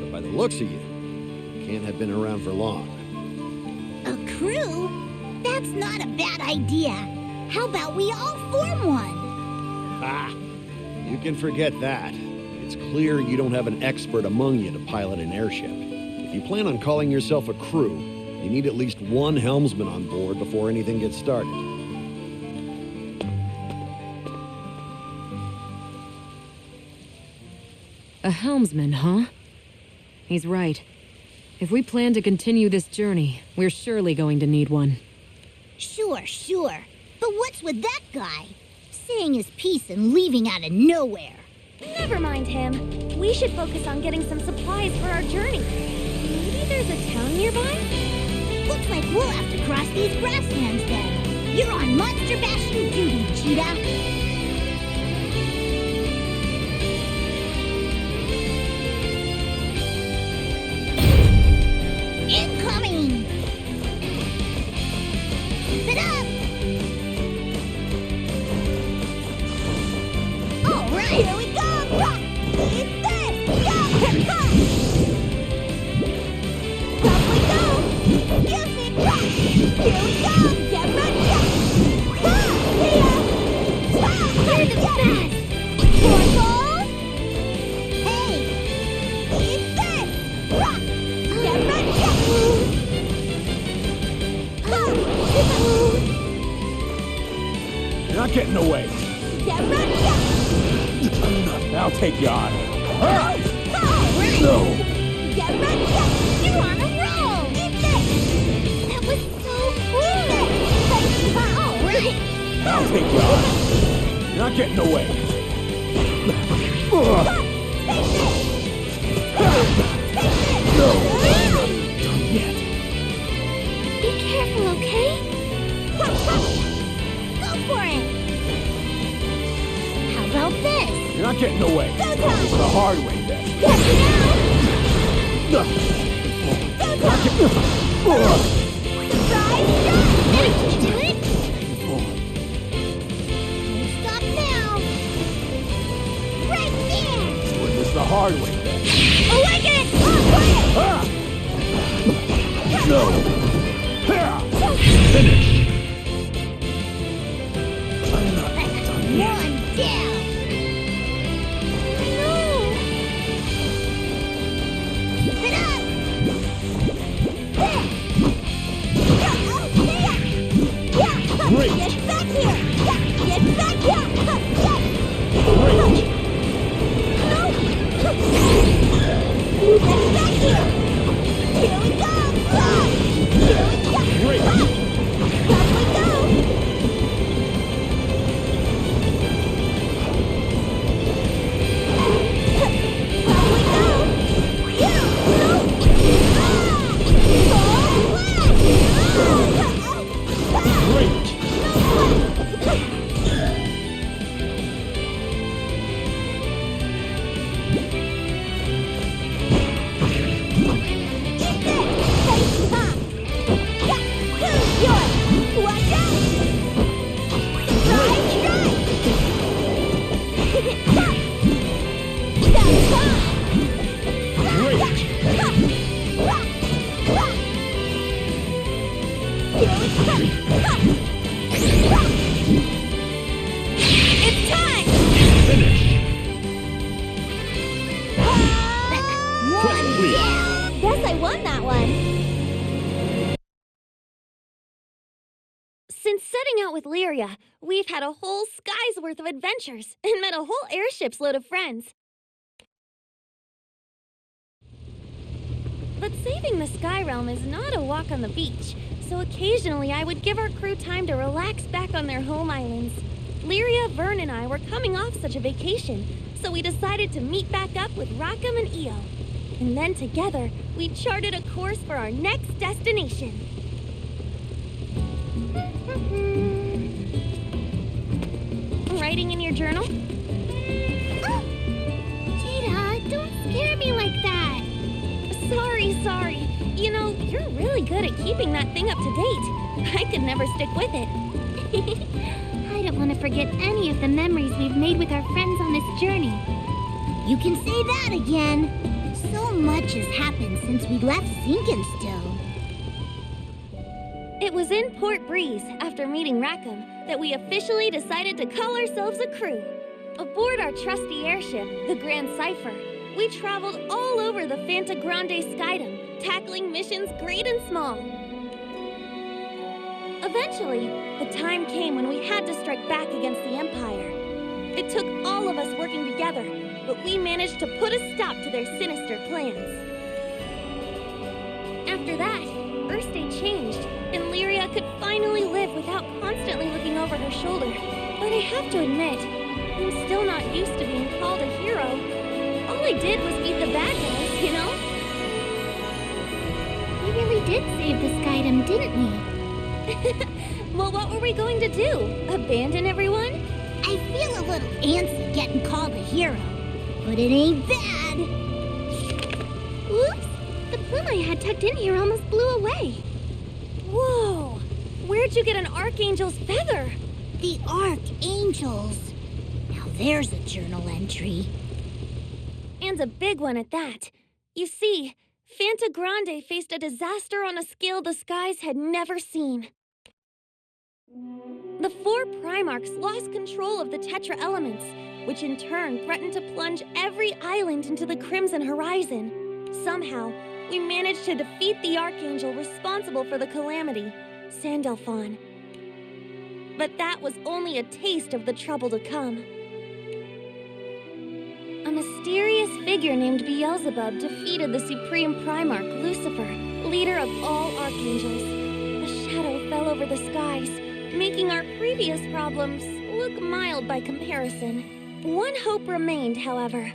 But by the looks of you, you can't have been around for long. A crew? That's not a bad idea. How about we all form one? Ah, you can forget that. It's clear you don't have an expert among you to pilot an airship. If you plan on calling yourself a crew, you need at least one helmsman on board before anything gets started. A helmsman, huh? He's right. If we plan to continue this journey, we're surely going to need one. Sure. But what's with that guy? Saying his piece and leaving out of nowhere. Never mind him. We should focus on getting some supplies for our journey. Maybe there's a town nearby? Looks like we'll have to cross these grasslands then. You're on monster bashing duty, Cheetah. Incoming! Keep it up! Alright, here we go! Rock! Eat this! Go! Up we go! Give me back! Here we go! Get ready! You're the best! Four. Hey! Eat this! Rock! Get ready! You're not getting away. Get ready! I'll take you on. No! Get ready! You're on a roll! Eat this! That was so cool! Alright! I'll take you on. You're not getting away. No! Done yet. Be careful, okay? Go for it! How about this? You're not getting away. Go time! It's the hard way then. Get it out! Go time! Surprise shot! That should do it! Stop now! Right there! Doing this the hard way then. Oh, I get it! Oh, No! Finish! I'm not done yet. one down! Keep it up! Great! Get back here! Get back here! Great! No! Get back here! Here we go! Here we go! Great! Up we go! It's time! Guess I won that one. Since setting out with Lyria, we've had a whole sky's worth of adventures and met a whole airship's load of friends. But saving the Sky Realm is not a walk on the beach, so occasionally I would give our crew time to relax back on their home islands. Lyria, Vern, and I were coming off such a vacation, so we decided to meet back up with Rackham and Io. And then together, we charted a course for our next destination. Writing in your journal? Oh. Zeta, don't scare me like that. Sorry. You know, you're really good at keeping that thing up to date. I could never stick with it. I don't want to forget any of the memories we've made with our friends on this journey. You can say that again. So much has happened since we left Singularity. It was in Port Breeze, after meeting Rackham, that we officially decided to call ourselves a crew. Aboard our trusty airship, the Grand Cipher, we traveled all over the Fanta Grande skydom, tackling missions great and small. Eventually, the time came when we had to strike back against the Empire. It took all of us working together, but we managed to put a stop to their sinister plans. After that, Earthstate changed, and Lyria could finally live without constantly looking over have to admit, I'm still not used to being called a hero. All I did was beat the bad guys, you know? We really did save the Skydom, didn't we? Well, what were we going to do? Abandon everyone? I feel a little antsy getting called a hero, but it ain't bad. Oops! The plume I had tucked in here almost blew away. Whoa! Where'd you get an Archangel's feather? The Archangels. Now there's a journal entry. And a big one at that. You see, Fanta Grande faced a disaster on a scale the skies had never seen. The 4 Primarchs lost control of the Tetra Elements, which in turn threatened to plunge every island into the Crimson Horizon. Somehow, we managed to defeat the Archangel responsible for the calamity, Sandalphon. But that was only a taste of the trouble to come. A mysterious figure named Beelzebub defeated the Supreme Primarch, Lucifer, leader of all Archangels. A shadow fell over the skies, making our previous problems look mild by comparison. One hope remained, however.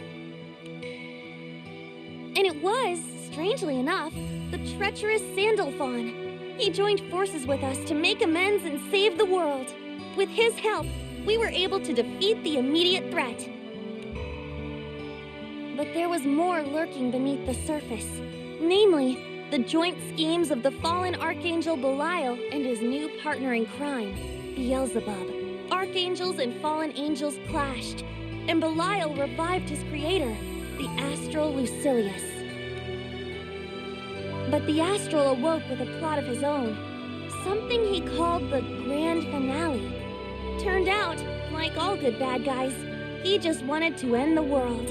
And it was, strangely enough, the treacherous Sandalphon. He joined forces with us to make amends and save the world. With his help, we were able to defeat the immediate threat. But there was more lurking beneath the surface. Namely, the joint schemes of the fallen Archangel Belial and his new partner in crime, Beelzebub. Archangels and fallen angels clashed, and Belial revived his creator, the Astral Lucilius. But the Astral awoke with a plot of his own, something he called the Grand Finale. Turned out, like all good bad guys, he just wanted to end the world.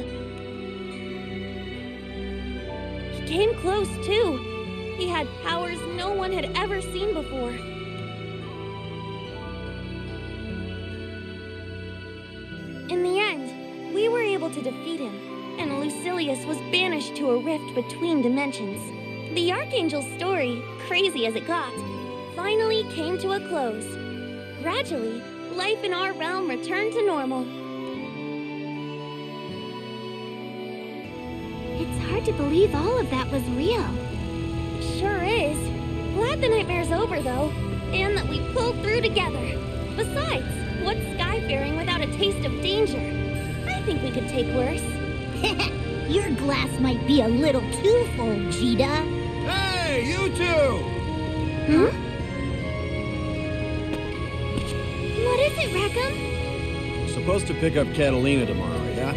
He came close, too. He had powers no one had ever seen before. In the end, we were able to defeat him, and Lucilius was banished to a rift between dimensions. The Archangel's story, crazy as it got, finally came to a close. Gradually, life in our realm returned to normal. It's hard to believe all of that was real. Sure is. Glad the nightmare's over, though, and that we pulled through together. Besides, what's skyfaring without a taste of danger? I think we could take worse. Your glass might be a little too full, Zeta. Hey, you two! Huh? What is it, Rackham? We're supposed to pick up Catalina tomorrow, yeah?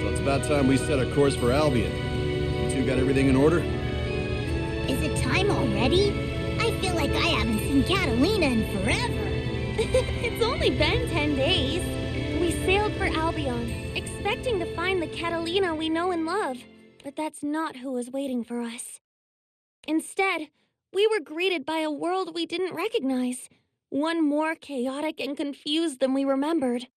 So it's about time we set a course for Albion. You two got everything in order? Is it time already? I feel like I haven't seen Catalina in forever. It's only been 10 days. We sailed for Albion, expecting to find the Catalina we know and love. But that's not who was waiting for us. Instead, we were greeted by a world we didn't recognize. One more chaotic and confused than we remembered.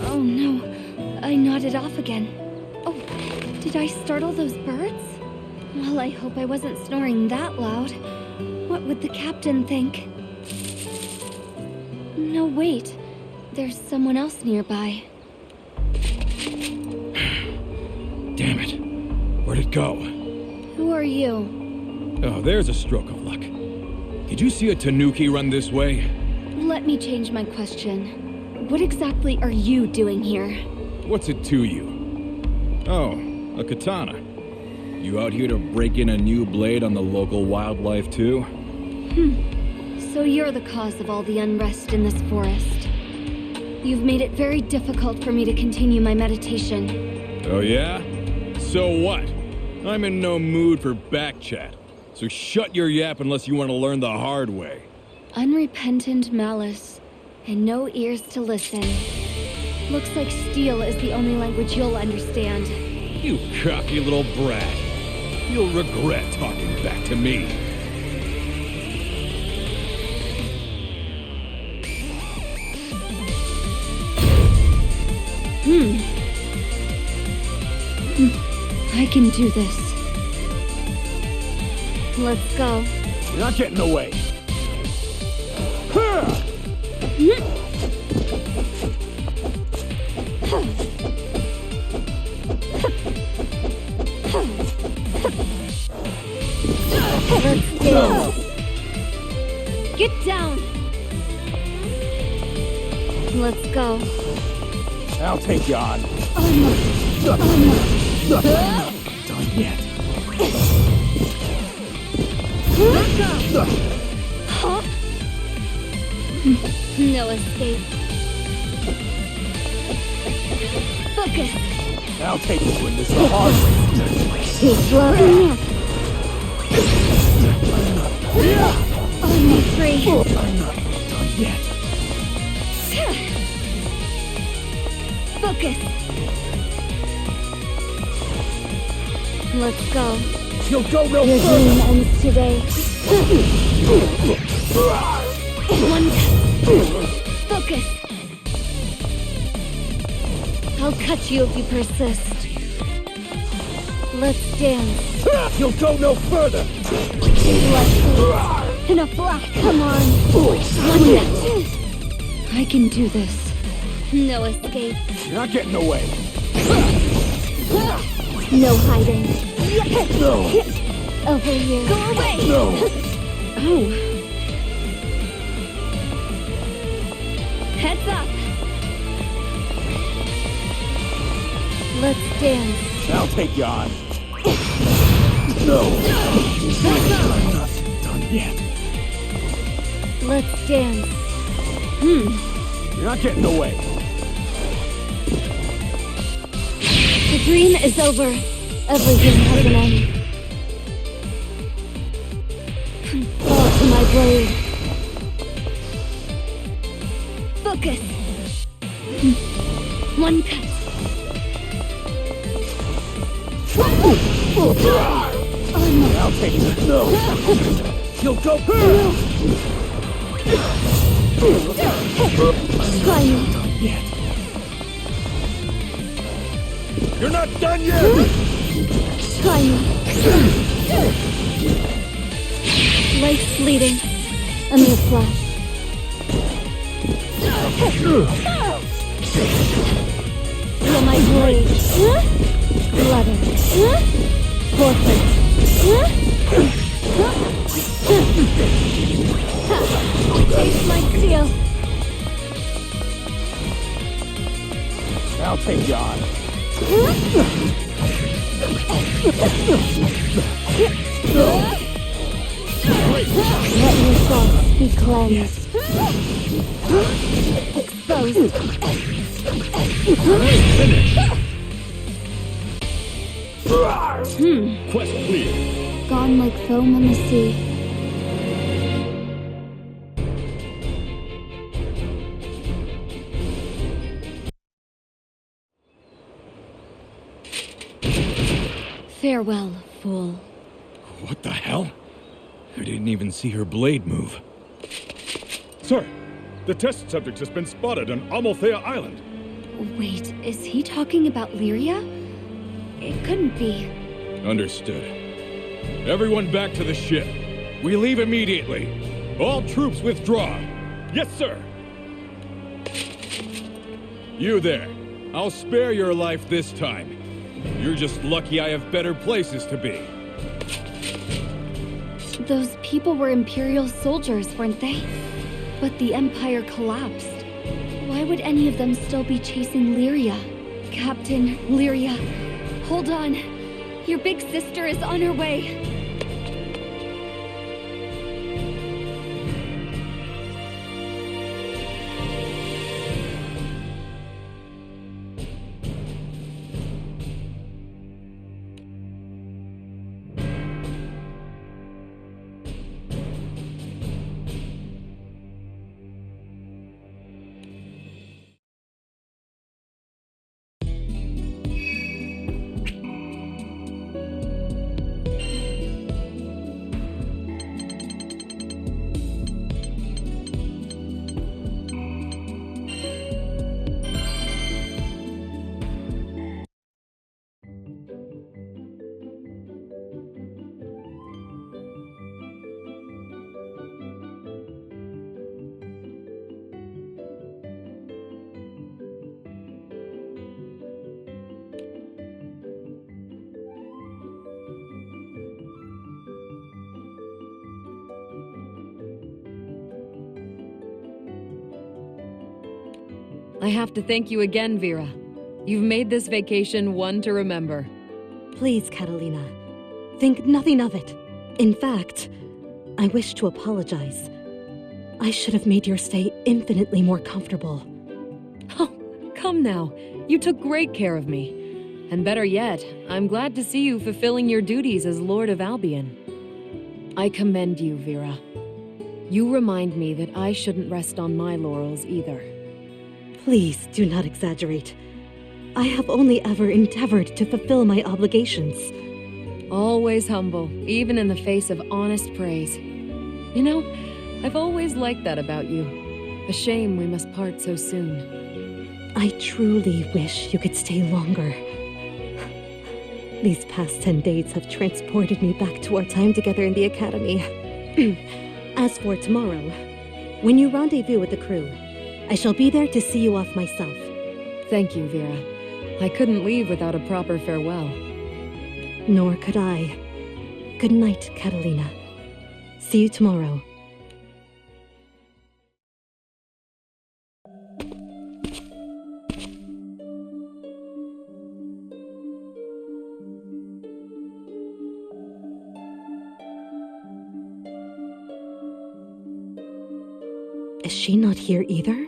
Oh no, I nodded off again. Oh, did I startle those birds? Well, I hope I wasn't snoring that loud. What would the captain think? No, wait. There's someone else nearby. Damn it. Where'd it go? Who are you? Oh, there's a stroke of luck. Did you see a Tanuki run this way? Let me change my question. What exactly are you doing here? What's it to you? Oh, a katana. You out here to break in a new blade on the local wildlife too? So you're the cause of all the unrest in this forest. You've made it very difficult for me to continue my meditation. Oh yeah? So what? I'm in no mood for backchat. So shut your yap unless you want to learn the hard way. Unrepentant malice, and no ears to listen. Looks like steel is the only language you'll understand. You cocky little brat. You'll regret talking back to me. I can do this. Let's go. You're not getting away. Let's dance. Get down. Let's go. I'll take you on. Almost. Not done yet. Huh? No escape. Focus. I'll take you in this the hard way. He's blowing up. Almost free. I'm not done yet. Focus. Let's go. You'll go no Your further. dream ends today. One. Focus. I'll cut you if you persist. Let's dance. You'll go no further. Let's in a block. Come on. One minute. I can do this. No escape. You're not getting away. No hiding. No. Over here. Go away. No. Oh. Heads up. Let's dance. I'll take you on. No. I'm not done yet. Let's dance. You're not getting away. The dream is over. Everything has an end. Fall to my blade. Focus. One cut. I'll take you. No. You'll go. Try me. Yet. You're not done yet. Try me. Life's fleeting. A mere flash. Feel my blade. Leather. Forfeit. Taste my steel. I'll take you on. Let your thoughts be cleansed. Exposed. Quest clear. Gone like foam on the sea. Farewell, fool. What the hell? I didn't even see her blade move. Sir, the test subject has been spotted on Amalthea Island. Wait, is he talking about Lyria? It couldn't be. Understood. Everyone back to the ship. We leave immediately. All troops withdraw. Yes, sir. You there. I'll spare your life this time. You're just lucky I have better places to be. Those people were Imperial soldiers, weren't they? But the Empire collapsed. Why would any of them still be chasing Lyria? Captain, Lyria, hold on. Your big sister is on her way. I have to thank you again, Vira. You've made this vacation one to remember. Please, Catalina. Think nothing of it. In fact, I wish to apologize. I should have made your stay infinitely more comfortable. Oh, come now. You took great care of me. And better yet, I'm glad to see you fulfilling your duties as Lord of Albion. I commend you, Vira. You remind me that I shouldn't rest on my laurels either. Please do not exaggerate. I have only ever endeavored to fulfill my obligations. Always humble, even in the face of honest praise. You know, I've always liked that about you. A shame we must part so soon. I truly wish you could stay longer. These past 10 days have transported me back to our time together in the Academy. As for tomorrow, when you rendezvous with the crew, I shall be there to see you off myself. Thank you, Vira. I couldn't leave without a proper farewell. Nor could I. Good night, Catalina. See you tomorrow. Is she not here either?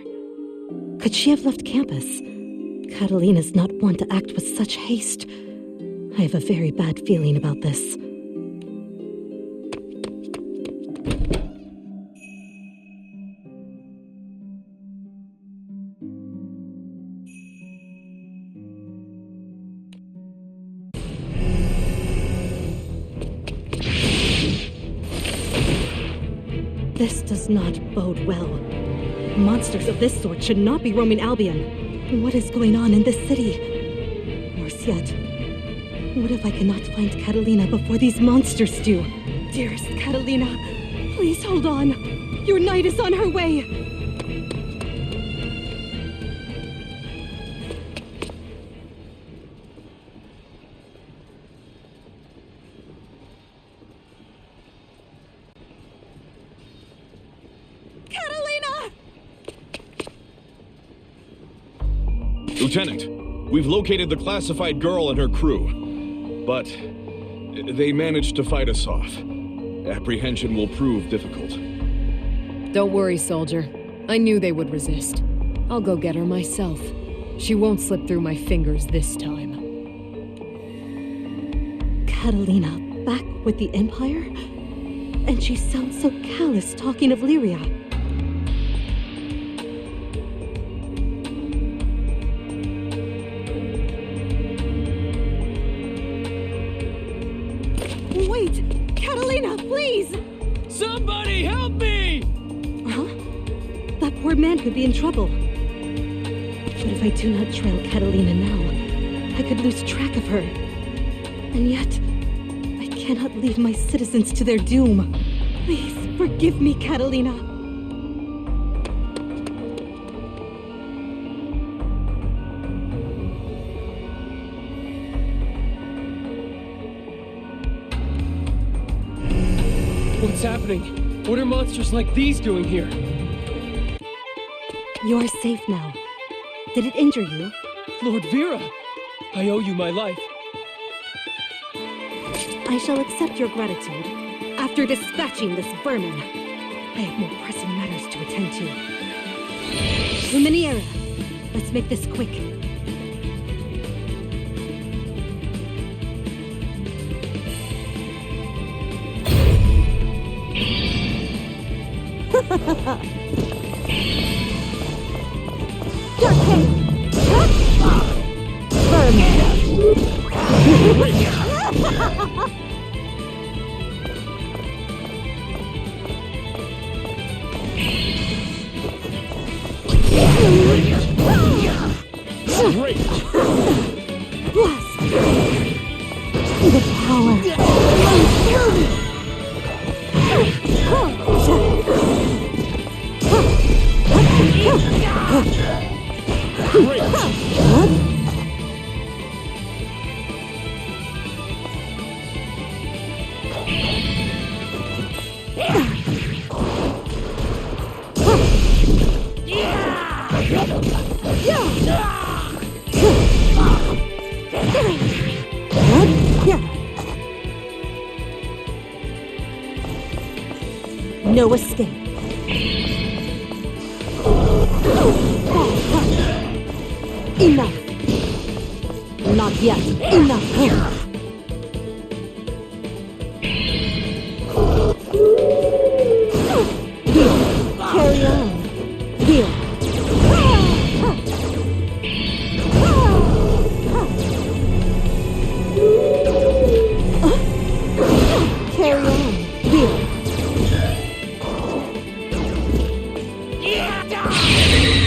Could she have left campus? Catalina's not one to act with such haste. I have a very bad feeling about this. This does not bode well. Monsters of this sort should not be roaming Albion. What is going on in this city? Worse yet, what if I cannot find Catalina before these monsters do? Dearest Catalina, please hold on. Your knight is on her way. Lieutenant, we've located the classified girl and her crew, but they managed to fight us off. Apprehension will prove difficult. Don't worry, soldier. I knew they would resist. I'll go get her myself. She won't slip through my fingers this time. Catalina, back with the Empire? And she sounds so callous talking of Lyria. Wait! Catalina, please! Somebody help me! Huh? That poor man could be in trouble. But if I do not trail Catalina now, I could lose track of her. And yet, I cannot leave my citizens to their doom. Please, forgive me, Catalina. What's happening? What are monsters like these doing here? You're safe now. Did it injure you? Lord Vira, I owe you my life. I shall accept your gratitude after dispatching this vermin. I have more pressing matters to attend to. Luminiera, let's make this quick. No escape. Enough. Not yet. Enough. Carry on. Here. Carry on. Here.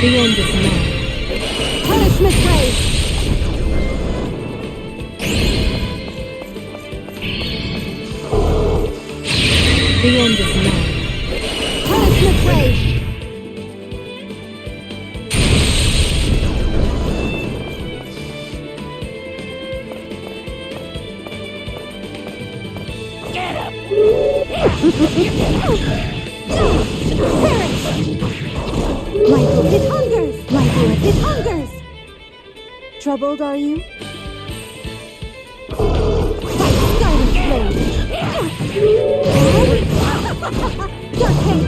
The end is now. Punishment race! The end is now. Punishment race! Get up! My blood hungers! My blood hungers! Troubled, are you? Scarlet blade! Dark hate! Dark hate!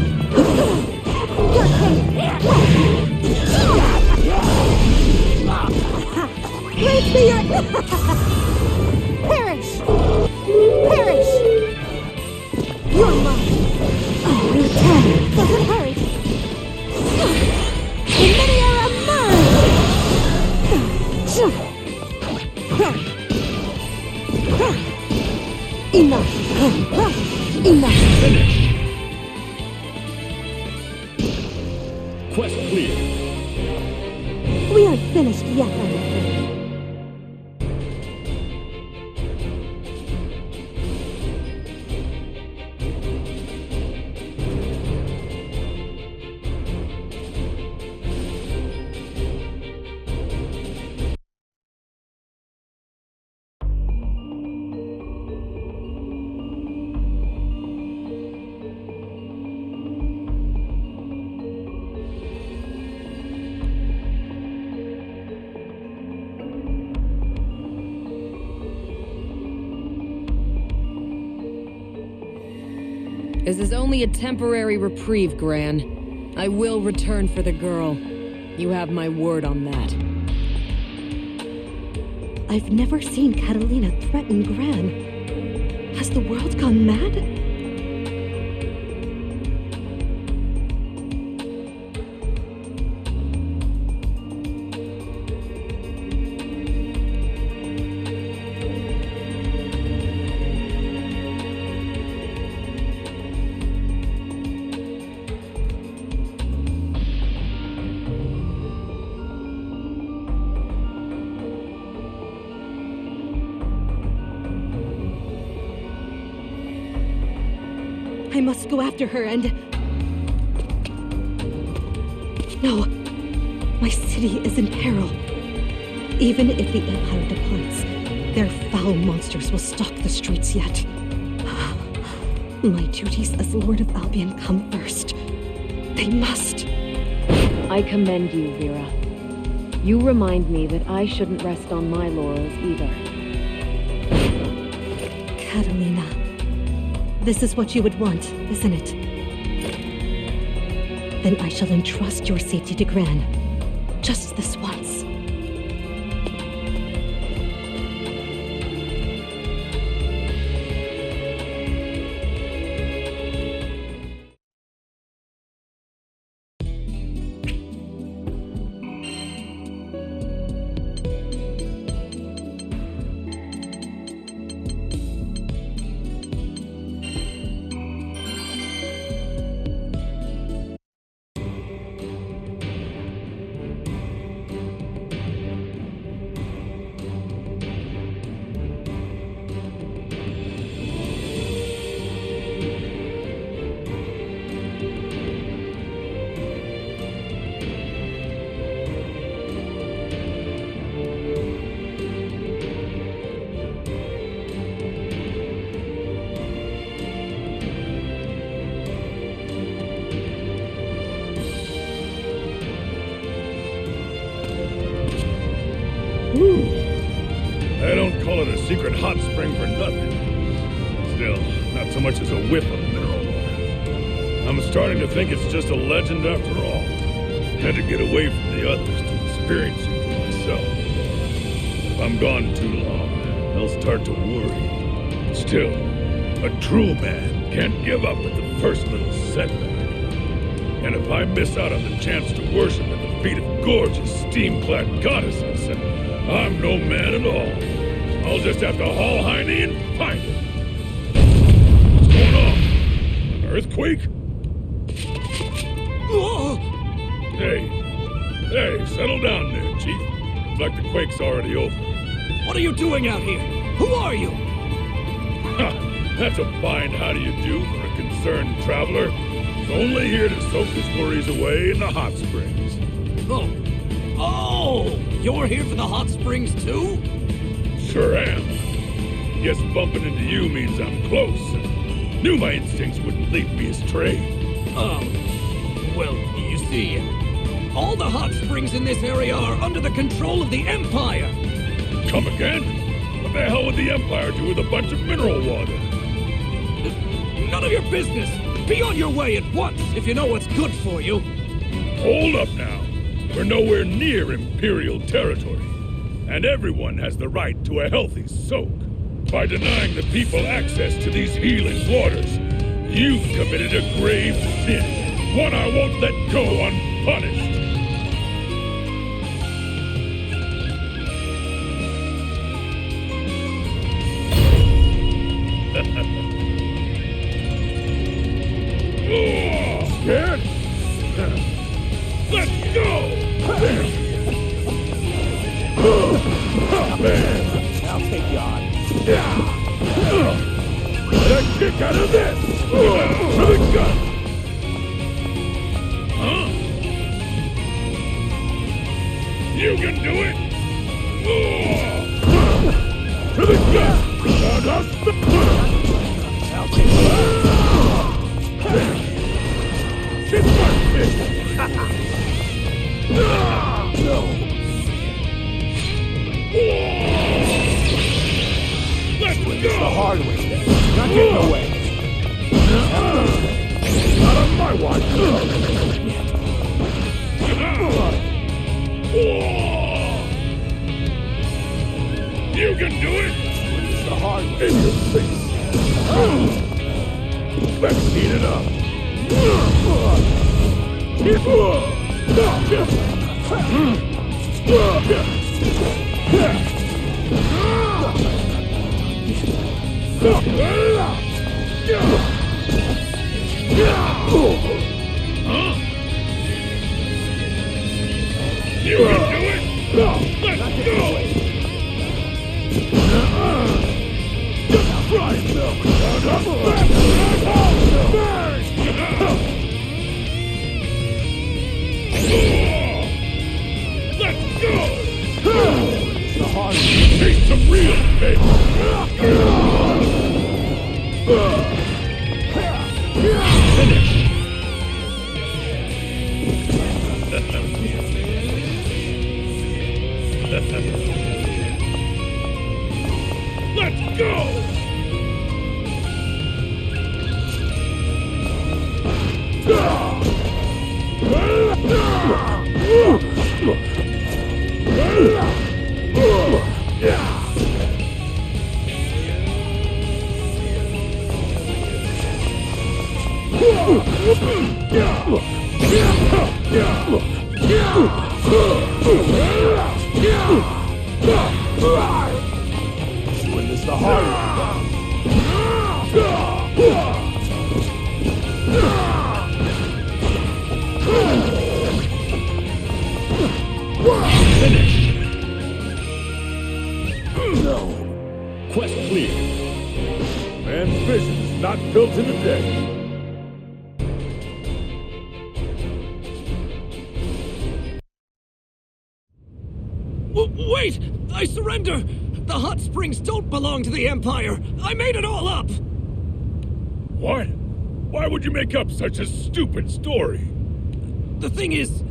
Grant me your... Perish! Perish! You're mine! Oh, your time doesn't hurt! Imperial emerge! Enough! Enough! Finish! Quest clear. We aren't finished yet, I'm afraid. This is only a temporary reprieve, Gran. I will return for the girl. You have my word on that. I've never seen Catalina threaten Gran. Has the world gone mad? I must go after her and... No. My city is in peril. Even if the Empire departs, their foul monsters will stalk the streets yet. My duties as Lord of Albion come first. They must. I I commend you, Vira. You remind me that I shouldn't rest on my laurels either. Catalina. This is what you would want, isn't it? Then I shall entrust your safety to Gran. Just this once. I don't call it a secret hot spring for nothing. Still, not so much as a whiff of mineral water. I'm starting to think it's just a legend after all. Had to get away from the others to experience it for myself. If I'm gone too long, they'll start to worry. Still, a true man can't give up at the first little setback. And if I miss out on the chance to worship at the feet of gorgeous, steam-clad goddesses, I'm no man at all. I'll just have to haul Heine and find it. What's going on? An earthquake? Hey, settle down there, Chief. Looks like the quake's already over. What are you doing out here? Who are you? That's a fine how-do-you-do for a concerned traveler. Only here to soak his worries away in the hot springs. Oh! You're here for the hot springs too? Sure am. Guess bumping into you means I'm close, and knew my instincts wouldn't lead me astray. Well, you see, all the hot springs in this area are under the control of the Empire! Come again? What the hell would the Empire do with a bunch of mineral water? None of your business! Be on your way at once, if you know what's good for you! Hold up now. We're nowhere near Imperial territory. And everyone has the right to a healthy soak. By denying the people access to these healing waters, you've committed a grave sin. One I won't let go unpunished. Scared? Let's go! I'll take you on. Get a kick out of this! To the gut! Huh? You can do it! To the gut! I'll take you on. Shit my fist! Let's go! The hard way, then. Not getting away. Not on my watch! You can do it! It's the hard way. In your face! Let's heat it up! You can do it! Let's go! Just try Let's go! It's the hard way. Taste some real pain! Finish! Let's go! Win this the hard Finish! No. Quest clear. Man's vision is not built in a day. Wait! I surrender! The hot springs don't belong to the Empire! I made it all up! What? Why would you make up such a stupid story? The thing is,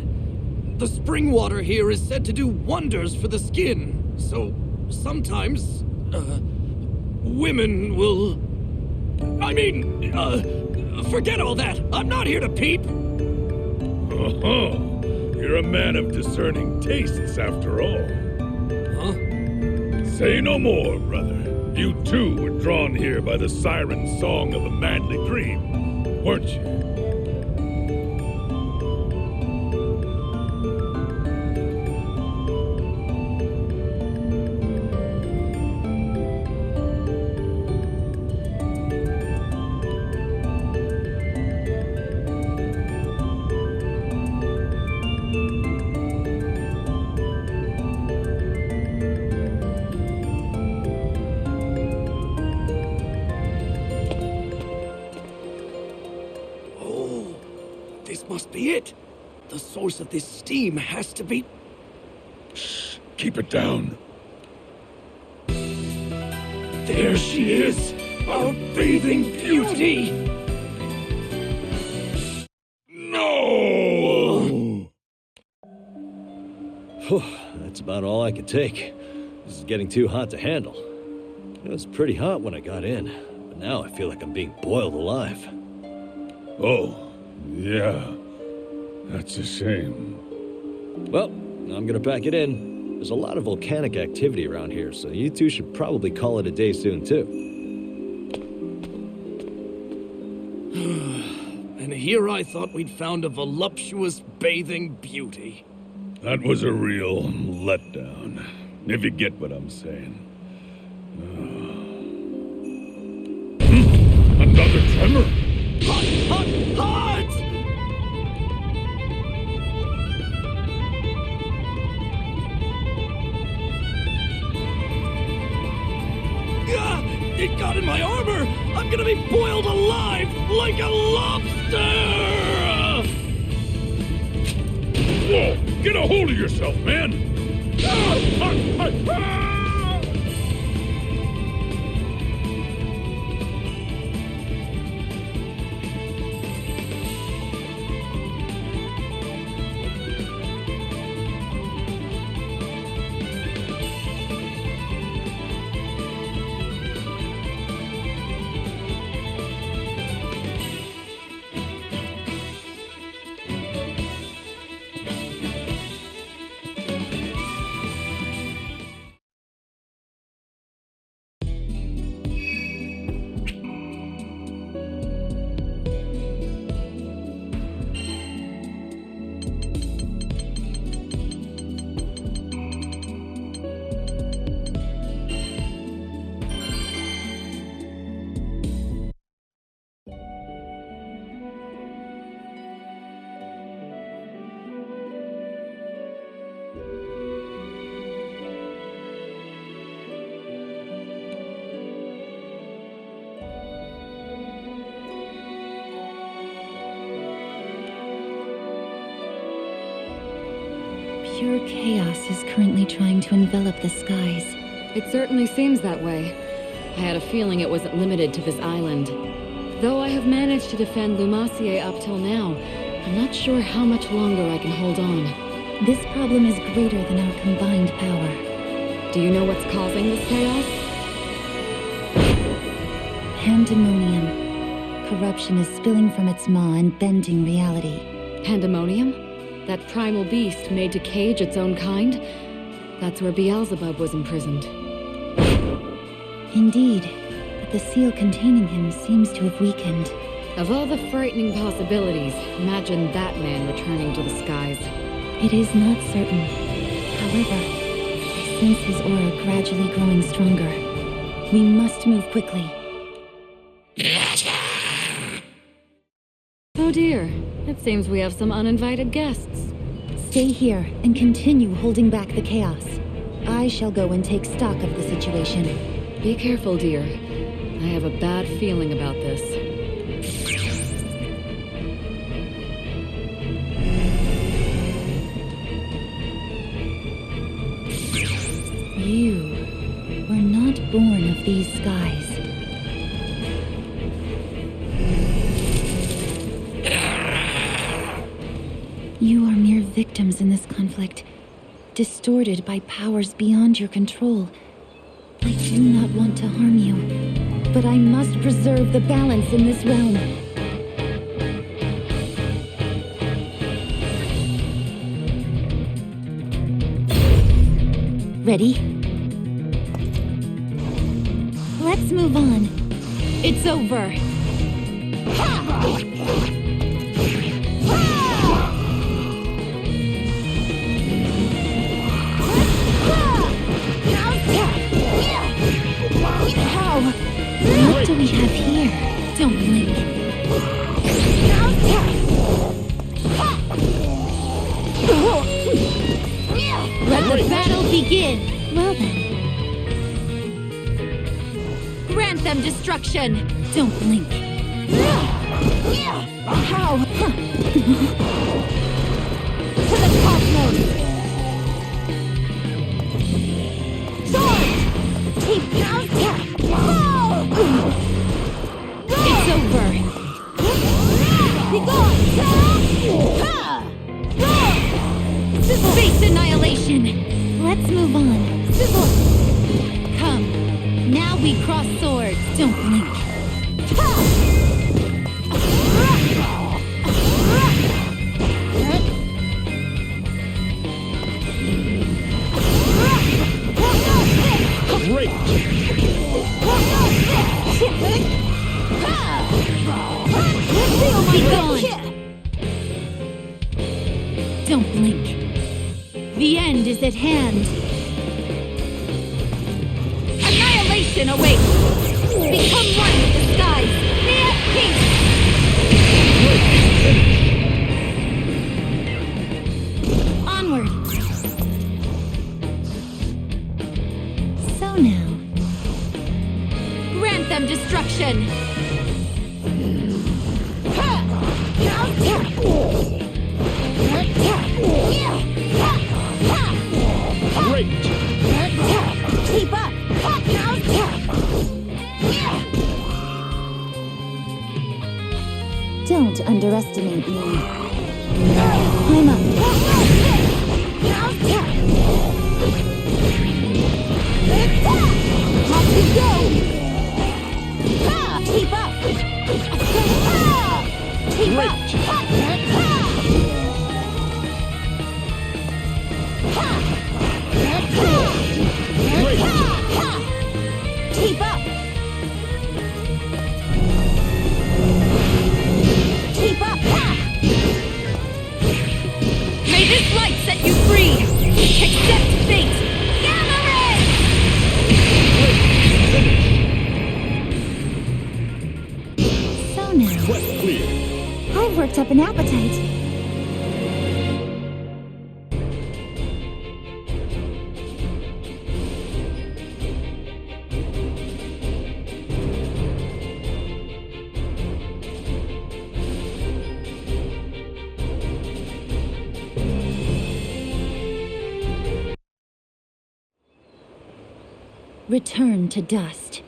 the spring water here is said to do wonders for the skin. So, sometimes, women will... I mean, forget all that! I'm not here to peep! Oh, you're a man of discerning tastes after all. Huh? Say no more, brother. You too were drawn here by the siren song of a manly dream, weren't you? Must be it. The source of this steam has to be... Shh, keep it down. There she is! Our bathing beauty! No! That's about all I could take. This is getting too hot to handle. It was pretty hot when I got in, but now I feel like I'm being boiled alive. Oh, yeah. That's a shame. Well, I'm gonna pack it in. There's a lot of volcanic activity around here, so you two should probably call it a day soon, too. And here I thought we'd found a voluptuous bathing beauty. That was a real letdown, if you get what I'm saying. Another tremor? Hot! It got in my armor! I'm gonna be boiled alive like a lobster! Whoa! Get a hold of yourself, man! Pure chaos is currently trying to envelop the skies. It certainly seems that way. I had a feeling it wasn't limited to this island. Though I have managed to defend Lumacier up till now, I'm not sure how much longer I can hold on. This problem is greater than our combined power. Do you know what's causing this chaos? Pandemonium. Corruption is spilling from its maw and bending reality. Pandemonium? That primal beast made to cage its own kind? That's where Beelzebub was imprisoned. Indeed, but the seal containing him seems to have weakened. Of all the frightening possibilities, imagine that man returning to the skies. It is not certain. However, I sense his aura gradually growing stronger. We must move quickly. Oh dear, it seems we have some uninvited guests. Stay here and continue holding back the chaos. I shall go and take stock of the situation. Be careful, dear. I have a bad feeling about this. You were not born of these skies. You are mere victims in this conflict, distorted by powers beyond your control. I do not want to harm you, but I must preserve the balance in this realm. Ready? Let's move on. It's over. How? What do we have here? Don't blink. Let the battle begin! Well then. Grant them destruction! Don't blink. How? To the cosmos! Charge! Keep out! It's over! Be gone! Space annihilation! Let's move on. Sizzle! Come. Now we cross swords. Don't blink. Great! Be gone! Don't blink. The end is at hand. Annihilation awaits! Become one with the skies! Be at peace! Onward! So now... Grant them destruction! Great! Keep up! Don't underestimate me. I'm up. Off we go! Keep up! Keep up! Keep up! Keep up! May this light set you free! Accept fate! Gamma ray! So now... Quest clear. I've worked up an appetite. Return to dust.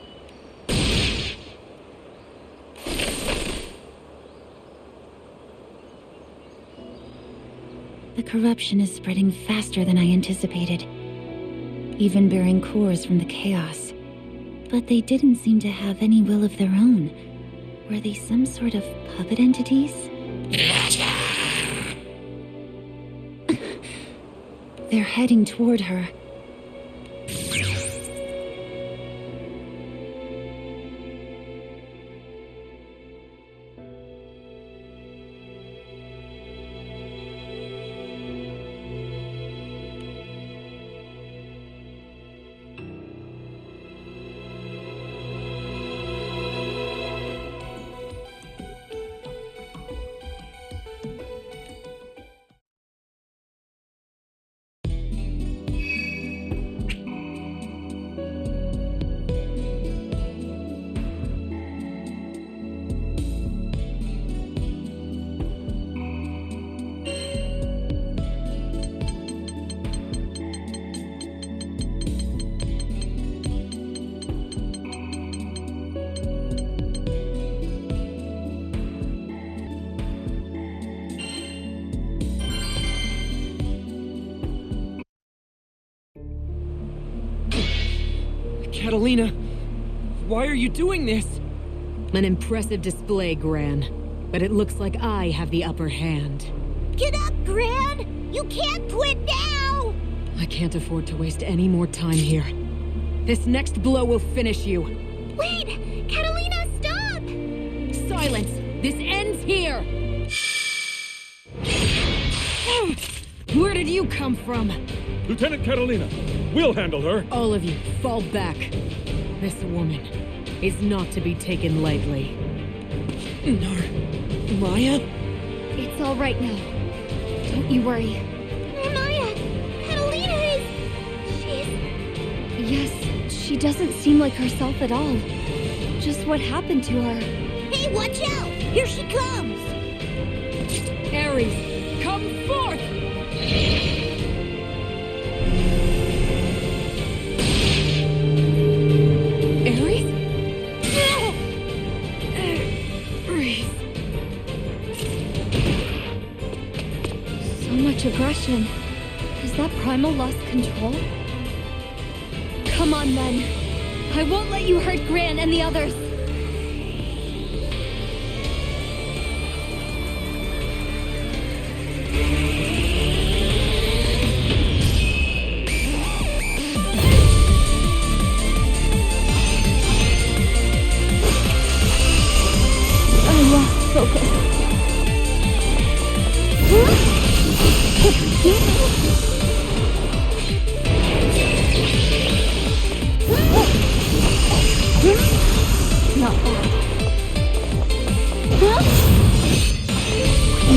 The corruption is spreading faster than I anticipated. Even bearing cores from the chaos. But they didn't seem to have any will of their own. Were they some sort of puppet entities? They're heading toward her. Catalina, why are you doing this? An impressive display, Gran. But it looks like I have the upper hand. Get up, Gran! You can't quit now! I can't afford to waste any more time here. This next blow will finish you. Wait! Catalina, stop! Silence! This ends here! Where did you come from? Lieutenant Catalina, we'll handle her. All of you, fall back. This woman is not to be taken lightly. Maya? It's all right now. Don't you worry. Maya! Catalina is... she's... Yes, she doesn't seem like herself at all. Just what happened to her. Hey, watch out! Here she comes! Aries, come forth! Aries? Aries. So much aggression. Has that primal lost control? Come on, then. I won't let you hurt Gran and the others. Focus. Not bad.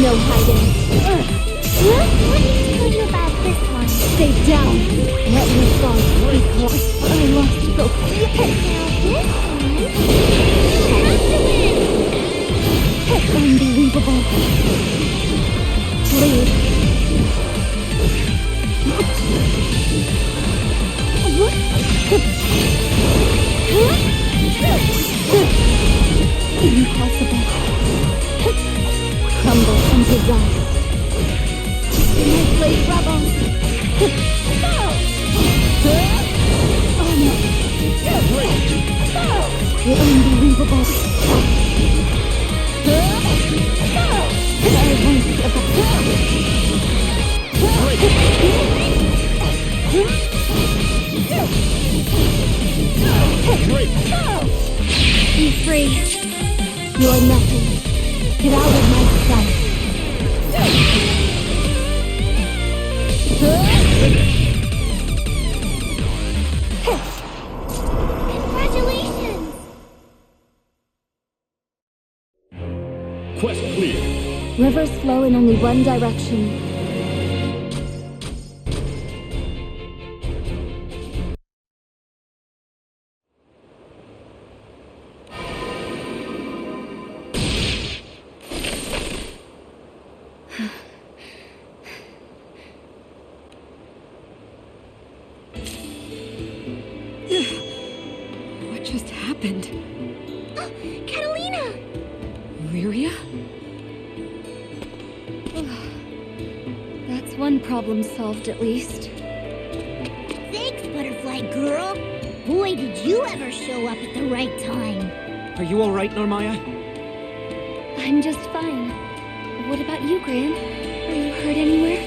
No hiding. Let me tell you about this one. Stay down. Let your thoughts be close. I lost focus. Unbelievable. Leave. What? Impossible. Crumble into dust. My blade rebels. Oh no. Unbelievable. Be free. You're nothing. Get out of my sight. Congratulations! Quest clear. Rivers flow in only one direction. What just happened? Catalina! Lyria? That's one problem solved at least. Thanks, Butterfly Girl. Boy, did you ever show up at the right time. Are you all right, Narmaya? I'm just fine. What about you, Gran? Are you hurt anywhere?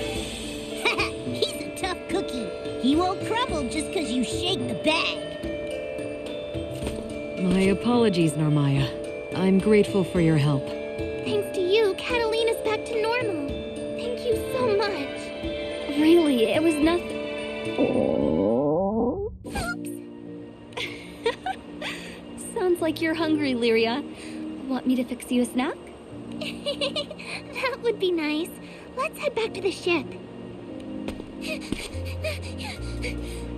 He's a tough cookie. He won't crumble just because you shake the bag. My apologies, Narmaya. I'm grateful for your help. Thanks to you, Catalina's back to normal. Thank you so much. Really, it was nothing. Sounds like you're hungry, Lyria. Want me to fix you a snack? That would be nice. Let's head back to the ship.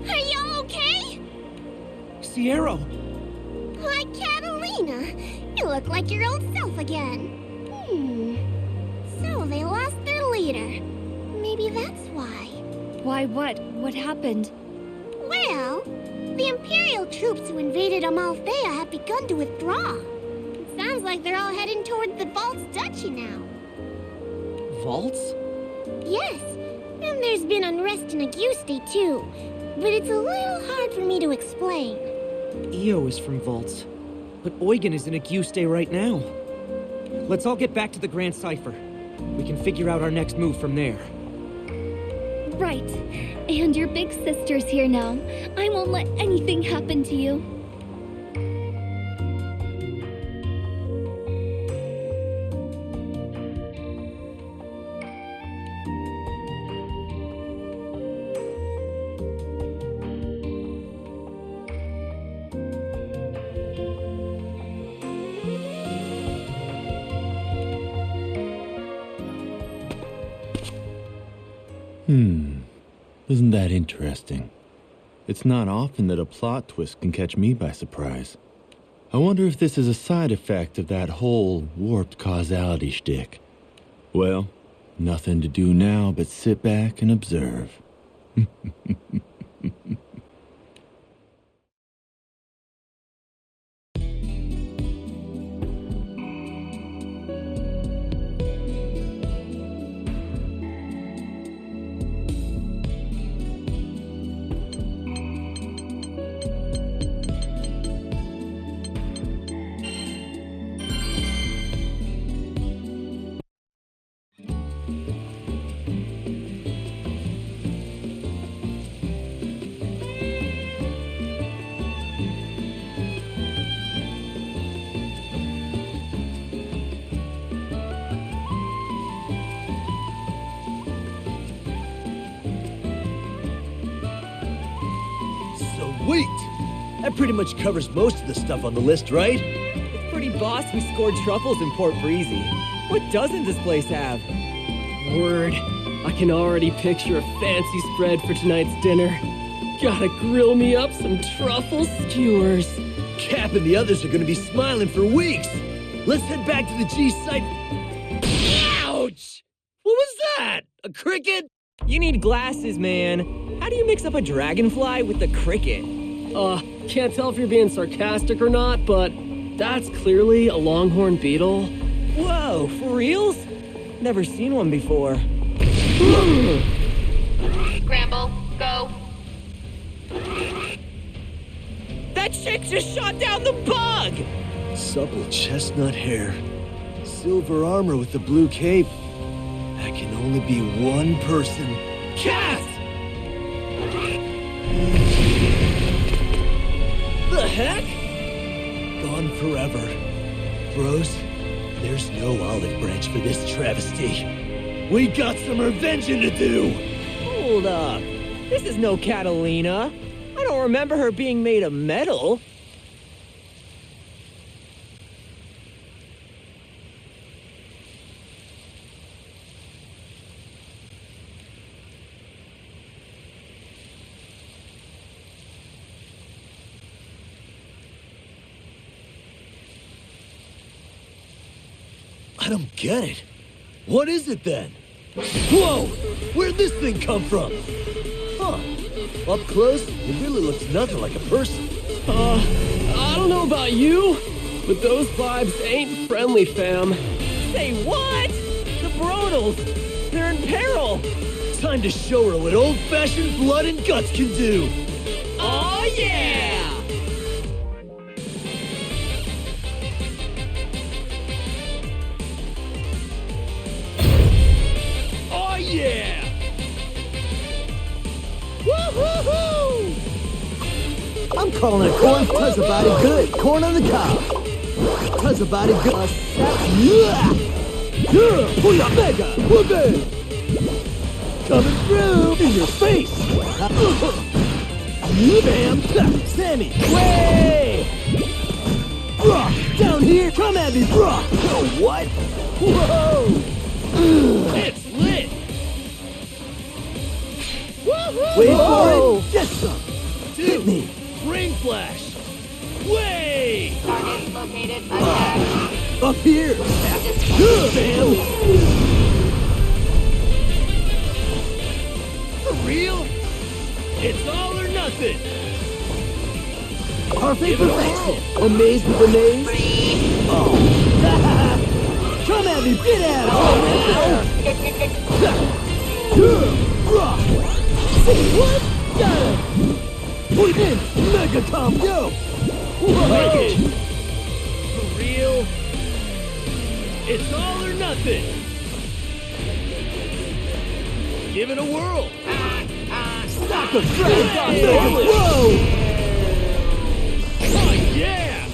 Are y'all okay? Sierra! Why, Catalina, you look like your old self again. So they lost their leader. Maybe that's why. Why what? What happened? Well, the Imperial troops who invaded Amalthea have begun to withdraw. It sounds like they're all heading toward the Valtz duchy now. Valtz? Yes, and there's been unrest in Yggdrasil too, but it's a little hard for me to explain. Io is from Valtz, but Eugen is in Yggdrasil right now. Let's all get back to the Grand Cipher. We can figure out our next move from there. Right. And your big sister's here now. I won't let anything happen to you. Isn't that interesting? It's not often that a plot twist can catch me by surprise. I wonder if this is a side effect of that whole warped causality shtick. Well, nothing to do now but sit back and observe. Sweet! That pretty much covers most of the stuff on the list, right? It's pretty boss we scored truffles in Port Breezy. What doesn't this place have? Word. I can already picture a fancy spread for tonight's dinner. Gotta grill me up some truffle skewers. Cap and the others are gonna be smiling for weeks. Let's head back to the G site. Ouch! What was that? A cricket? You need glasses, man. How do you mix up a dragonfly with the cricket? Can't tell if you're being sarcastic or not, but that's clearly a longhorn beetle. Whoa, for reals? Never seen one before. Granblue, go. That chick just shot down the bug! Supple chestnut hair. Silver armor with the blue cape. That can only be one person. Cat! The heck? Gone forever. Bros, there's no olive branch for this travesty. We got some revenging to do! Hold up. This is no Catalina. I don't remember her being made of metal. I don't get it. What is it then? Whoa! Where'd this thing come from? Huh. Up close, it really looks nothing like a person. I don't know about you, but those vibes ain't friendly, fam. Say what? The Brodals! They're in peril! Time to show her what old-fashioned blood and guts can do! Oh yeah! Oh yeah! Woo-hoo-hoo! I'm calling it corn cause a body good. Corn on the cob. Cause a body good. Mega! Whoopin'! Coming through! In your face! Bam! Sammy! Way! Down here! Come at me, bro! Oh, what? Whoa! It's lit! Woohoo! Wait for it! Get some! Hit me! Ring flash! Way! Target located. Attack. Up here! Bam! For real? It's all or nothing! Perfect perfection! Amazed with the maze? Oh! Come at me! Get at him! Say what? Got him! Put in! Mega combo! Whoa! For real? It's all or nothing! Give it a whirl! Stop the frag! Mega blow! Oh yeah!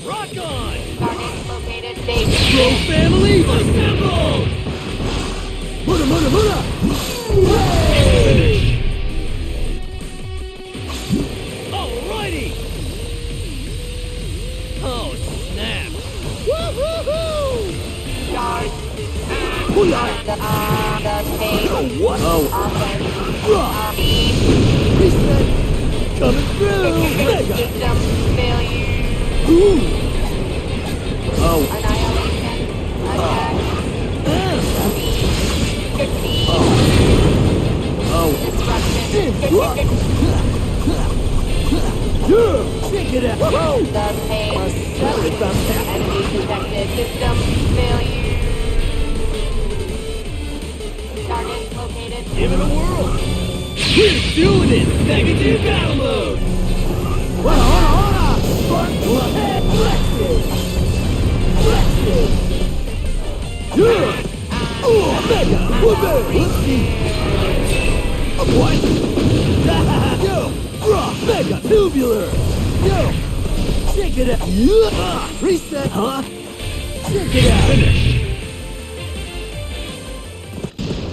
Rock on! Target located. Base. Bro family, assemble! Muda! Finish! Alrighty! Oh, snap! Woo-hoo-hoo! Charge. Oh, what? Oh. Reset. Coming through. Mega. System failure. Ooh. Oh. Annihilation. Attack. Oh. Disruption. Check it out. Whoa. The pain. Enemy detected. System failure. Target located. Give it a whirl! We're doing it! Negative battle mode! Hold on! Spark head flexes! Oh, mega! Let's see! What? Yo! Mega tubular! Yo! Check it out! Reset, huh? Check it out! Finish!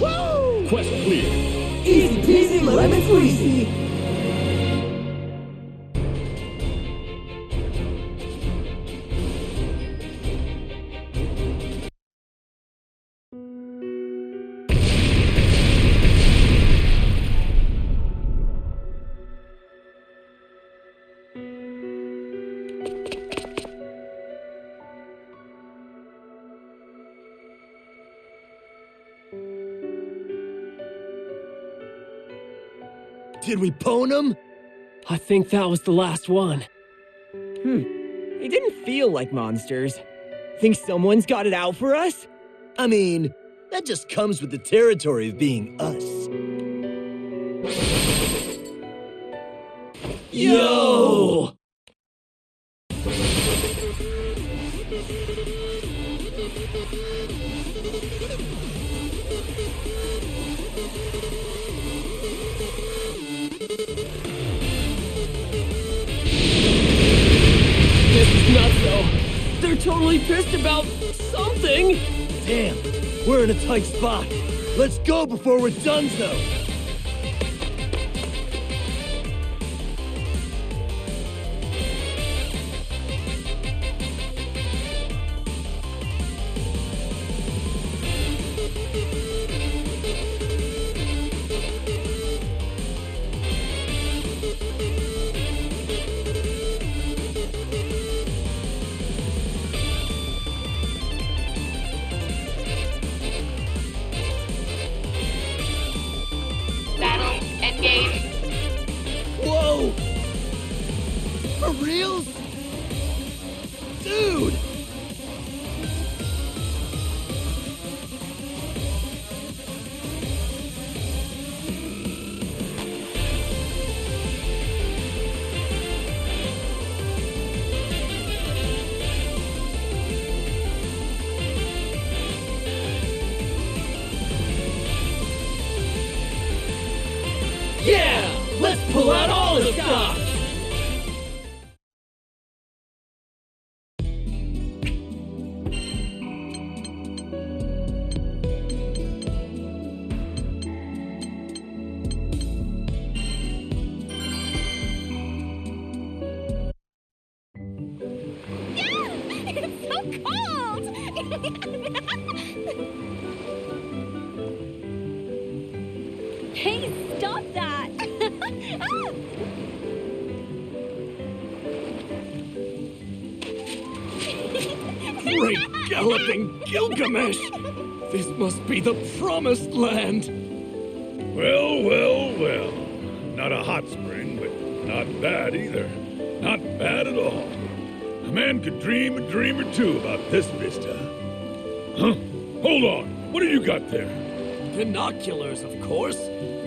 Woo! Quest clear. Easy peasy lemon squeezy! Did we pwn him? I think that was the last one. They didn't feel like monsters. Think someone's got it out for us? I mean, that just comes with the territory of being us. Yo! This is nutso. They're totally pissed about something. Damn, we're in a tight spot. Let's go before we're donezo. Battle. Engage. Whoa! For reals? Dude! Let's pull out all the stops! It's so cold! Hey, stop that! Great galloping Gilgamesh! This must be the promised land! Well, well, well. Not a hot spring, but not bad either. Not bad at all. A man could dream a dream or two about this vista. Huh? Hold on. What do you got there? Binoculars, of course.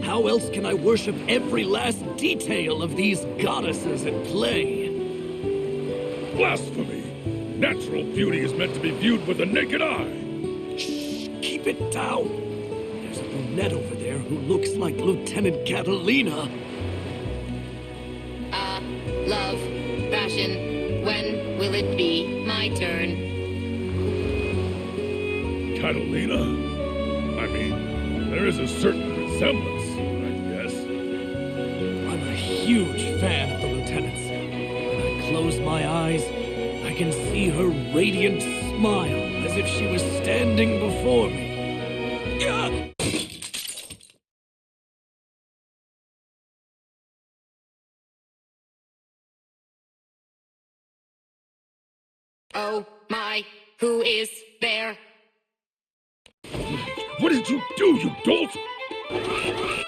How else can I worship every last detail of these goddesses at play? Blasphemy! Natural beauty is meant to be viewed with the naked eye. Shh, keep it down. There's a brunette over there who looks like Lieutenant Catalina. Love, passion, when will it be my turn? Catalina? I mean, there is a certain resemblance, I guess. I'm a huge fan of the Lieutenant's. When I close my eyes, I can see her radiant smile as if she was standing before me. Oh my, who is there? What did you do, you dolt?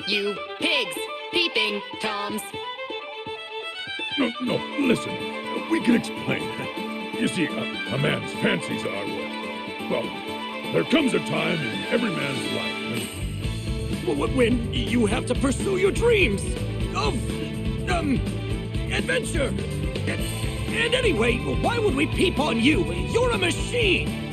You pigs! Peeping Toms! No, listen. We can explain. You see, a man's fancies are, well, there comes a time in every man's life when you have to pursue your dreams of, adventure. And anyway, why would we peep on you? You're a machine!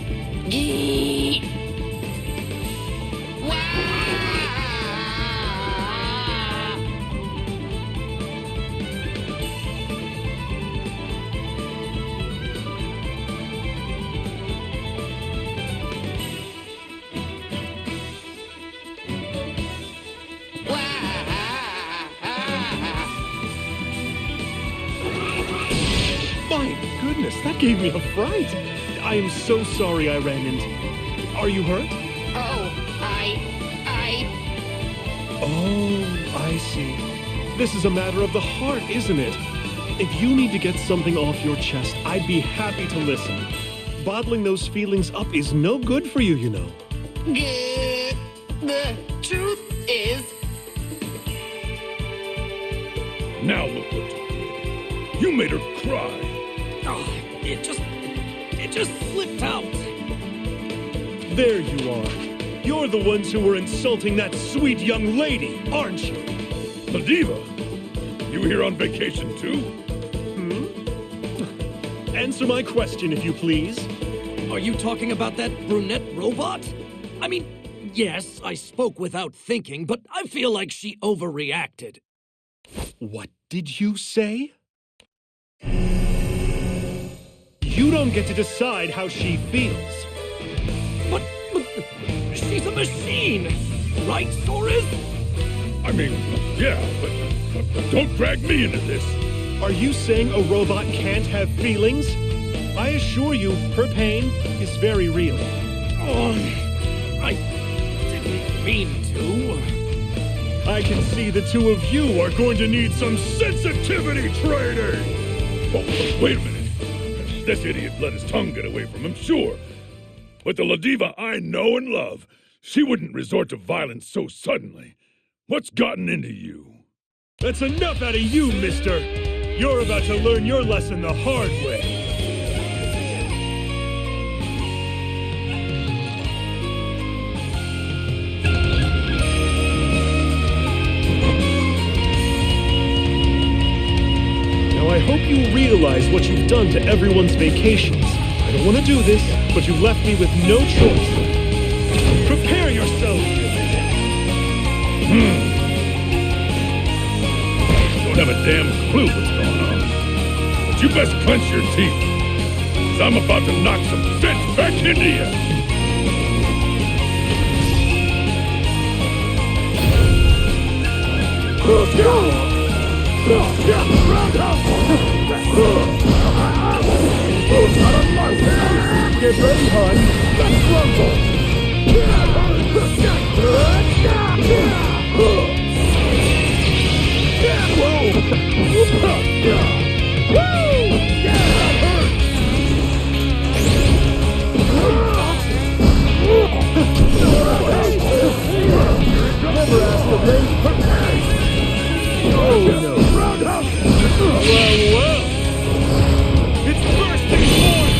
Goodness, that gave me a fright. I am so sorry I ran into you. Are you hurt? Oh, Oh, I see. This is a matter of the heart, isn't it? If you need to get something off your chest, I'd be happy to listen. Bottling those feelings up is no good for you, you know. The truth is... Now look what you did. You made her cry. Oh, it just slipped out. There you are. You're the ones who were insulting that sweet young lady, aren't you? The Diva? You here on vacation too? Answer my question, if you please. Are you talking about that brunette robot? I mean, yes, I spoke without thinking, but I feel like she overreacted. What did you say? You don't get to decide how she feels. But she's a machine, right, Soris? I mean, yeah, but don't drag me into this. Are you saying a robot can't have feelings? I assure you, her pain is very real. Oh, I didn't mean to. I can see the two of you are going to need some sensitivity training. Oh, wait a minute. This idiot let his tongue get away from him, sure. But the La Diva I know and love, she wouldn't resort to violence so suddenly. What's gotten into you? That's enough out of you, mister. You're about to learn your lesson the hard way. I hope you realize what you've done to everyone's vacations. I don't want to do this, but you left me with no choice. Prepare yourself! have a damn clue what's going on. But you best clench your teeth, because I'm about to knock some sense back into you. Get ready, hon. Let's rumble. Never ask a raise per pace. Oh no. Roundhouse. Well. It's bursting forth.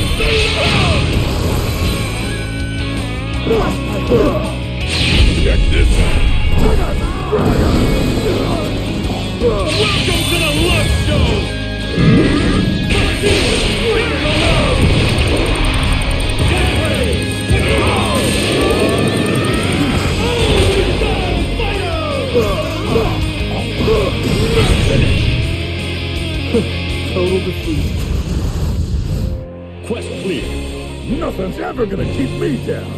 Check this out. Welcome to the Love Show! Total defeat. Quest clear. Nothing's ever gonna keep me down.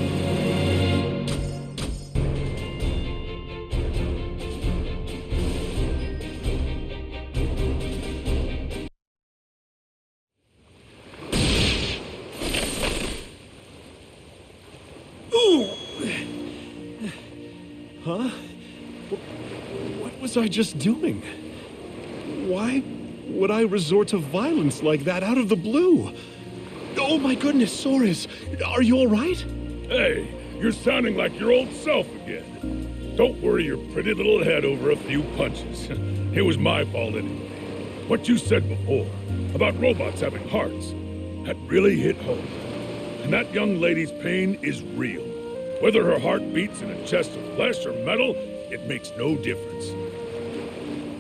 Huh? What was I just doing? Why would I resort to violence like that out of the blue? Oh my goodness, Soares, are you all right? Hey, you're sounding like your old self again. Don't worry your pretty little head over a few punches. It was my fault anyway. What you said before about robots having hearts, that really hit home. And that young lady's pain is real. Whether her heart beats in a chest of flesh or metal, it makes no difference.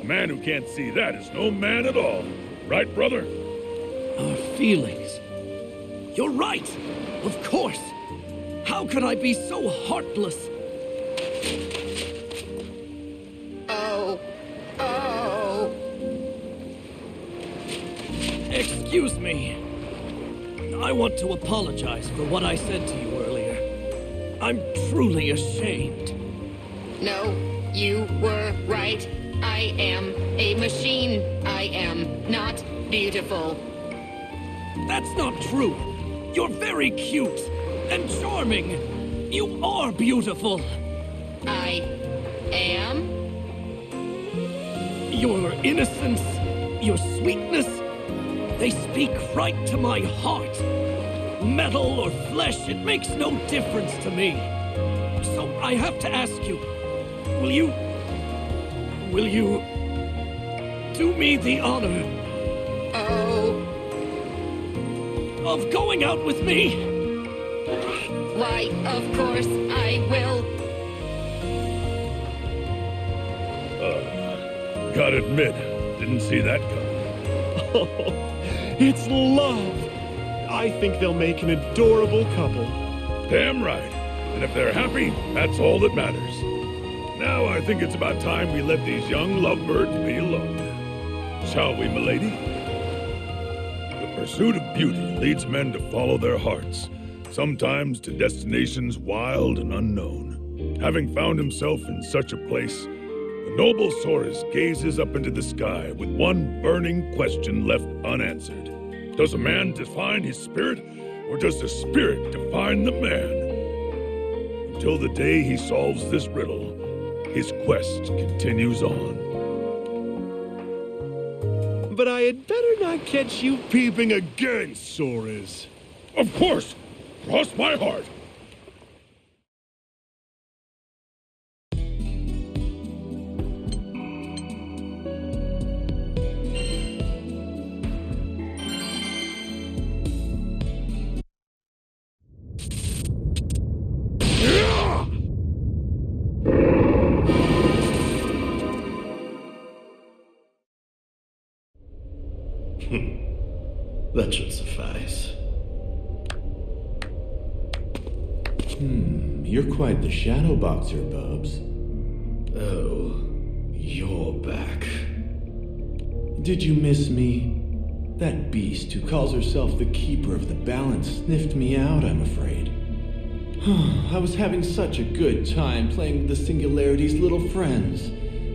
A man who can't see that is no man at all. Right, brother? Our feelings. You're right! Of course! How could I be so heartless? Oh. Excuse me. I want to apologize for what I said to you earlier. I'm truly ashamed. No, you were right. I am a machine. I am not beautiful. That's not true. You're very cute and charming. You are beautiful. I am? Your innocence, your sweetness, they speak right to my heart. Metal or flesh, it makes no difference to me. So I have to ask you, will you do me the honor of going out with me? Why, of course I will. Gotta admit, didn't see that coming. Oh, it's love. I think they'll make an adorable couple. Damn right. And if they're happy, that's all that matters. Now I think it's about time we let these young lovebirds be alone. Shall we, milady? The pursuit of beauty leads men to follow their hearts, sometimes to destinations wild and unknown. Having found himself in such a place, the noble Soares gazes up into the sky with one burning question left unanswered. Does a man define his spirit, or does the spirit define the man? Until the day he solves this riddle, his quest continues on. But I had better not catch you peeping again, Soares. Of course! Cross my heart! That should suffice. You're quite the shadow boxer, Bubs. Oh, you're back. Did you miss me? That beast who calls herself the Keeper of the Balance sniffed me out, I'm afraid. I was having such a good time playing with the Singularity's little friends,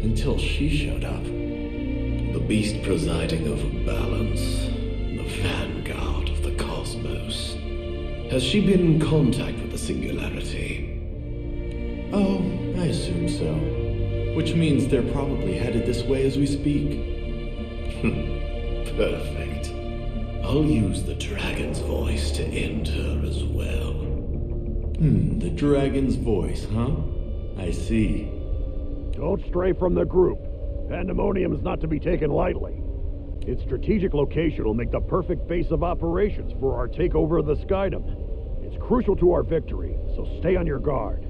until she showed up. The beast presiding over balance, the vanguard of the cosmos. Has she been in contact with the Singularity? Oh, I assume so. Which means they're probably headed this way as we speak. Perfect. I'll use the dragon's voice to end her as well. The dragon's voice, huh? I see. Don't stray from the group. Pandemonium is not to be taken lightly. Its strategic location will make the perfect base of operations for our takeover of the Skydom. It's crucial to our victory, so stay on your guard.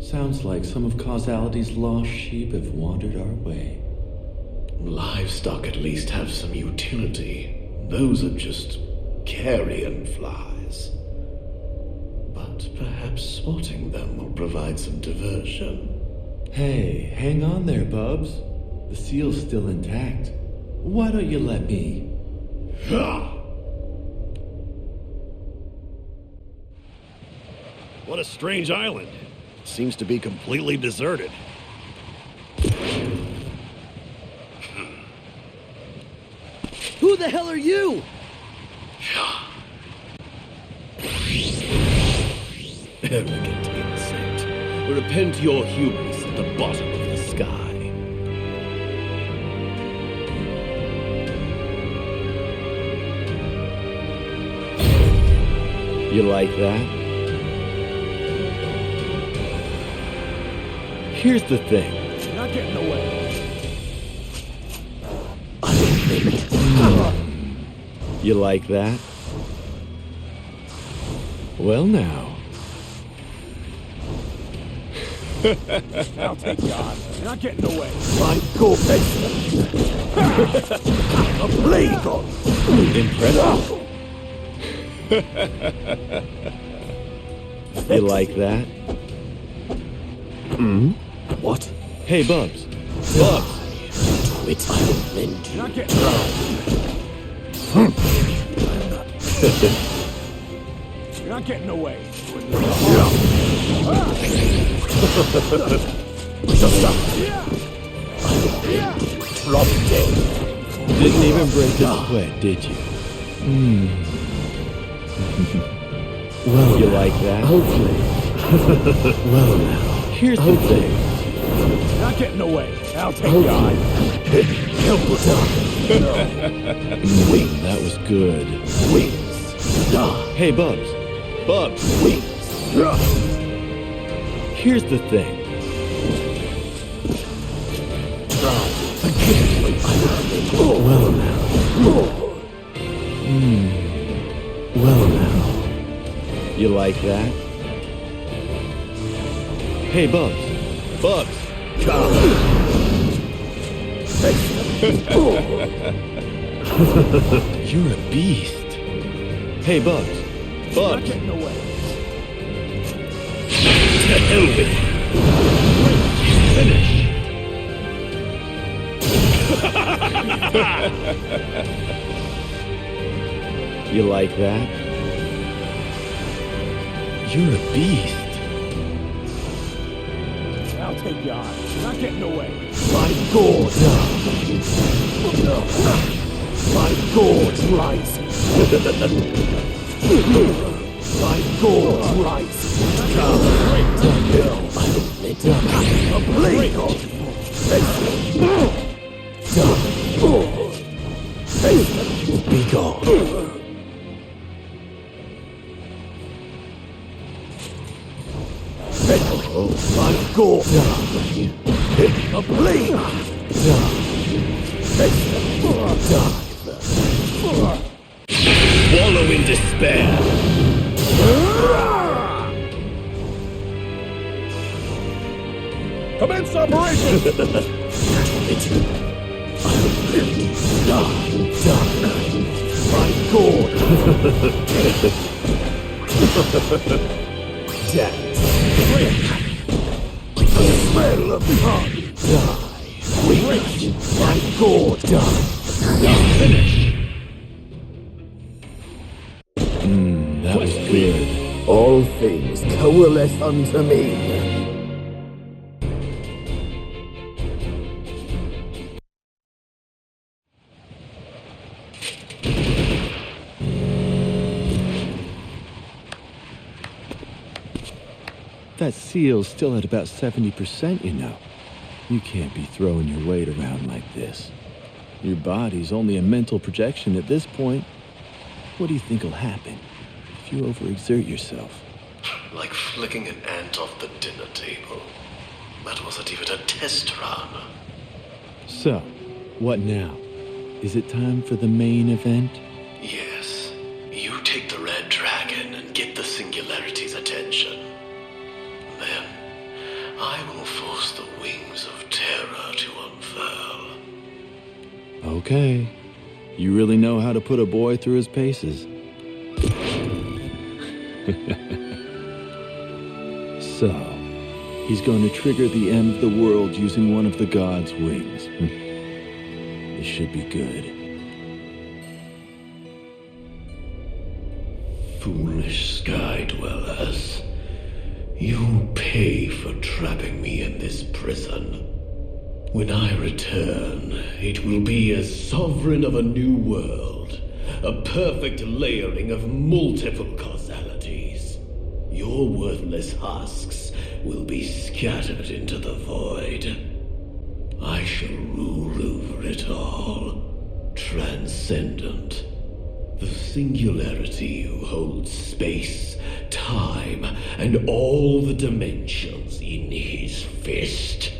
Sounds like some of Causality's lost sheep have wandered our way. Livestock at least have some utility. Those are just carrion flies. But perhaps spotting them will provide some diversion. Hey, hang on there, Bubs. The seal's still intact. Why don't you let me? What a strange island. Seems to be completely deserted. Who the hell are you? Arrogant insect. Repent your hubris at the bottom of the sky. You like that? Here's the thing. Not get in the way. You like that? Well now. I'll take God. Not get in the way. My cool face. A plague on. Impressive. You like that? What? Hey, Bubs. Bubs! Not get You're not getting away. Drop dead. Didn't even break a sweat, did you? Well, you like that? Hopefully. Well now. Here's the thing. Not getting away. I'll take God. Wing, that was good. Wings. Hey, Bubs. Bubs. Wings. Here's the thing. Well now. Well now. You like that? Hey, Bubs. Bubs. You're a beast. Hey, Bubs. Bubs. Not getting away. To hell with you. Finish. You like that? You're a beast. I'll take God. Not getting away. My God. My God rising. My God rising. A plague on. Be gone. My God! A plague! Wallow in despair! Commence operation! My God! Death! The smell of blood! Die! reach my gourd. Finish. That was good. All things coalesce unto me. That seal's still at about 70%, you know. You can't be throwing your weight around like this. Your body's only a mental projection at this point. What do you think will happen if you overexert yourself? Like flicking an ant off the dinner table. That wasn't even a test run. So, what now? Is it time for the main event? Yes. You take the red dragon and get the Singularity's attention. Then, I will force the wings of terror to unfurl. Okay. You really know how to put a boy through his paces. So, he's going to trigger the end of the world using one of the gods' wings. This should be good. Foolish sky dwellers. You pay for trapping me in this prison. When I return, it will be as sovereign of a new world. A perfect layering of multiple causalities. Your worthless husks will be scattered into the void. I shall rule over it all. Transcendent. The Singularity who holds space, time, and all the dimensions in his fist.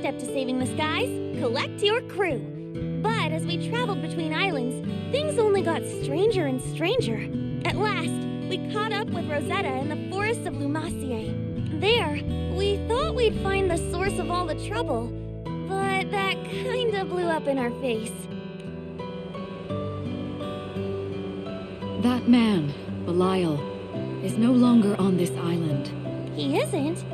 Step to saving the skies, collect your crew. But as we traveled between islands, things only got stranger and stranger. At last, we caught up with Rosetta in the forests of Lumacier. There, we thought we'd find the source of all the trouble, but that kinda blew up in our face. That man, Belial, is no longer on this island. He isn't?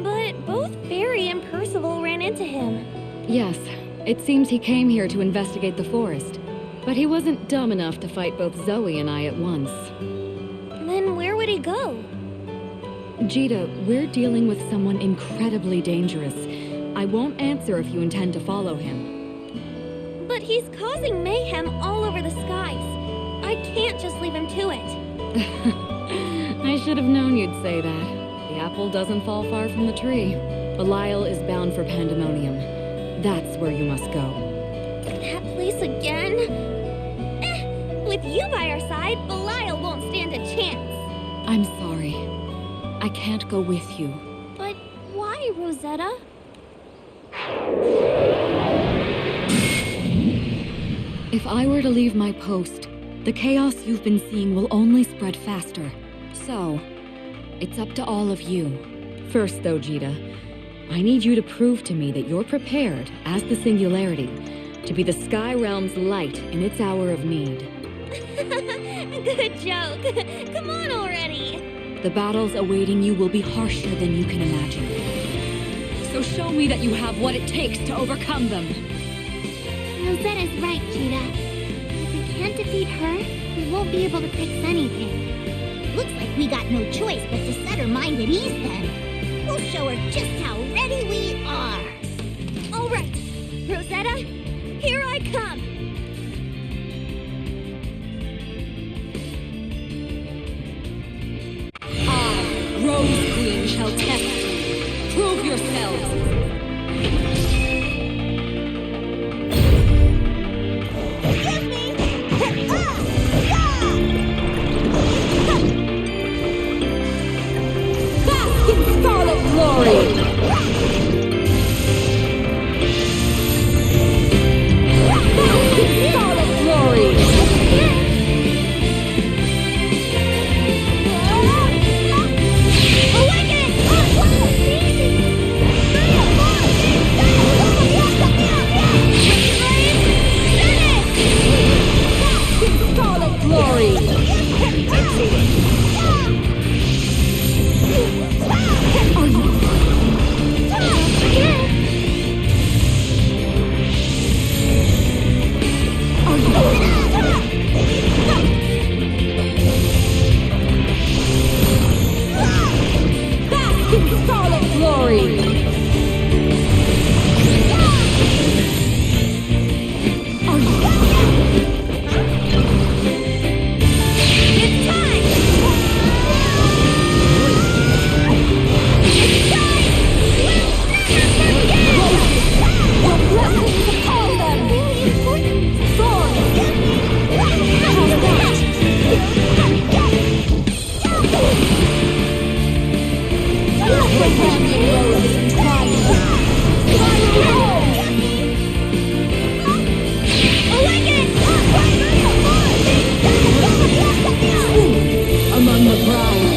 But both Barry and Percival ran into him. Yes, it seems he came here to investigate the forest. But he wasn't dumb enough to fight both Zoe and I at once. Then where would he go? Jita, we're dealing with someone incredibly dangerous. I won't answer if you intend to follow him. But he's causing mayhem all over the skies. I can't just leave him to it. I should have known you'd say that. The apple doesn't fall far from the tree. Belial is bound for Pandemonium. That's where you must go. That place again? With you by our side, Belial won't stand a chance. I'm sorry. I can't go with you. But why, Rosetta? If I were to leave my post, the chaos you've been seeing will only spread faster. So, it's up to all of you. First though, Jita, I need you to prove to me that you're prepared, as the Singularity, to be the Sky Realm's light in its hour of need. Good joke. Come on already. The battles awaiting you will be harsher than you can imagine. So show me that you have what it takes to overcome them. Rosetta's right, Jita. If we can't defeat her, we won't be able to fix anything. Looks like we got no choice but to set her mind at ease then. We'll show her just how ready we are. All right, Rosetta, here I come. Rose Queen shall test you. Prove yourselves. Give me! Scarlet glory! Are you It's time! Your blessings upon them! Swords! How's that? Let the hanging roses entwine you! Sleep among the browns!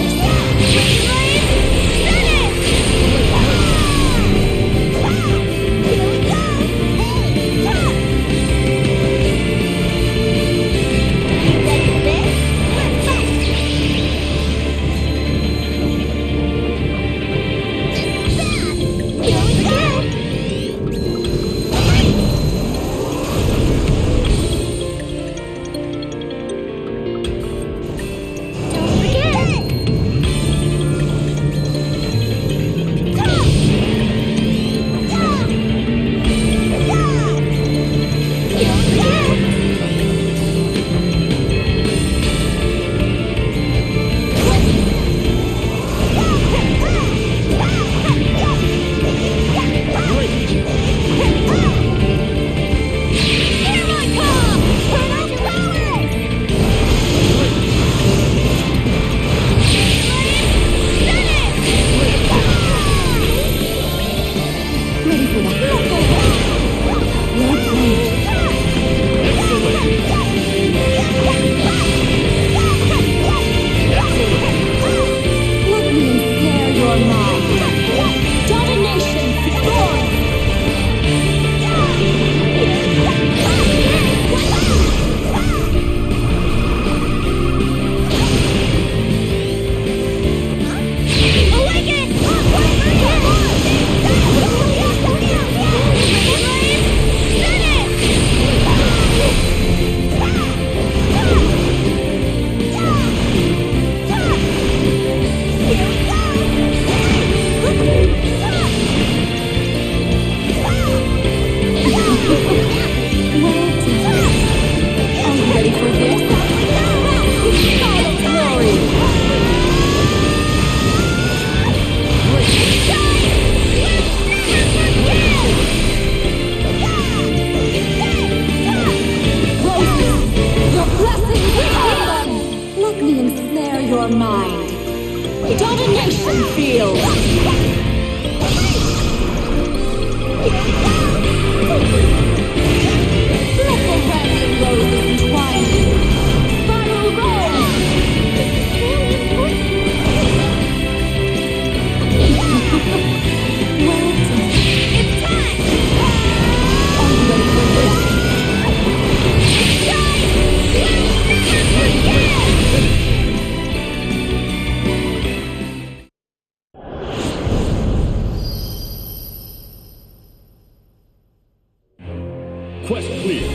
Quest clear.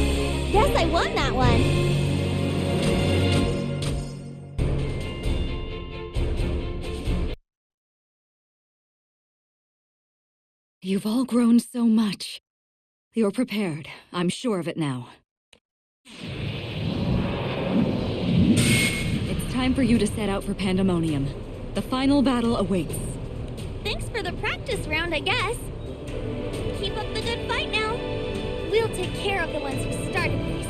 Guess I won that one. You've all grown so much. You're prepared. I'm sure of it now. It's time for you to set out for Pandemonium. The final battle awaits. Thanks for the practice round, I guess. Keep up the good fight now. We'll take care of the ones who started this.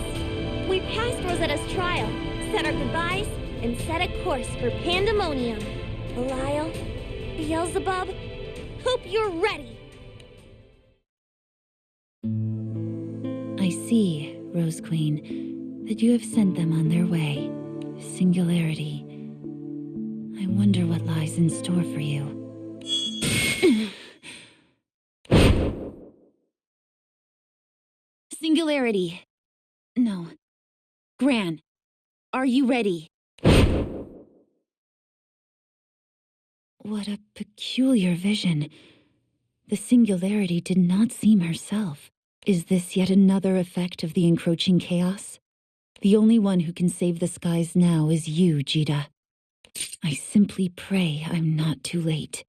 We passed Rosetta's trial, said our goodbyes, and set a course for Pandemonium. Belial, Beelzebub, hope you're ready. I see, Rose Queen, that you have sent them on their way. Singularity. I wonder what lies in store for you. Singularity. No. Gran, are you ready? What a peculiar vision. The Singularity did not seem herself. Is this yet another effect of the encroaching chaos? The only one who can save the skies now is you, Zeta. I simply pray I'm not too late.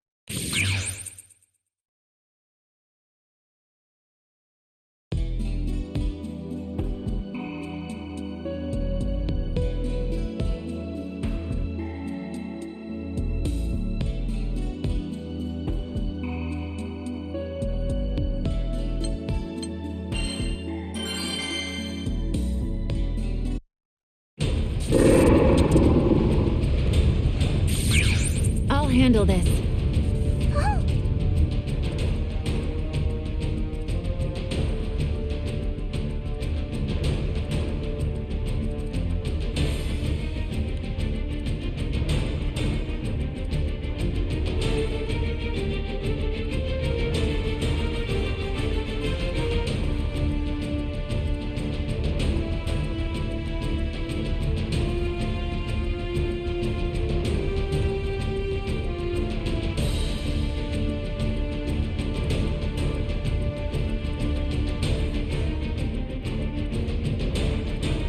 I'll handle this.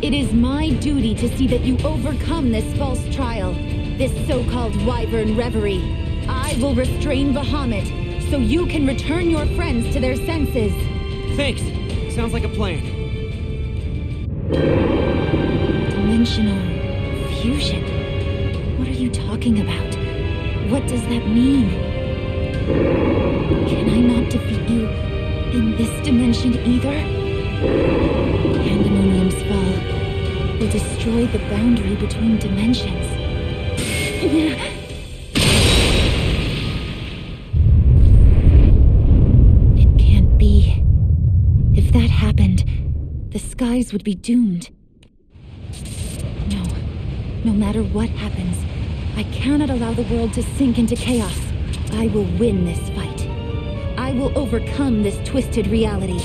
It is my duty to see that you overcome this false trial, this so-called wyvern reverie. I will restrain Bahamut, so you can return your friends to their senses. Thanks. Sounds like a plan. Dimensional fusion? What are you talking about? What does that mean? Can I not defeat you in this dimension either? Pandemonium's fall will destroy the boundary between dimensions. It can't be. If that happened, the skies would be doomed. No matter what happens, I cannot allow the world to sink into chaos. I will win this fight. I will overcome this twisted reality.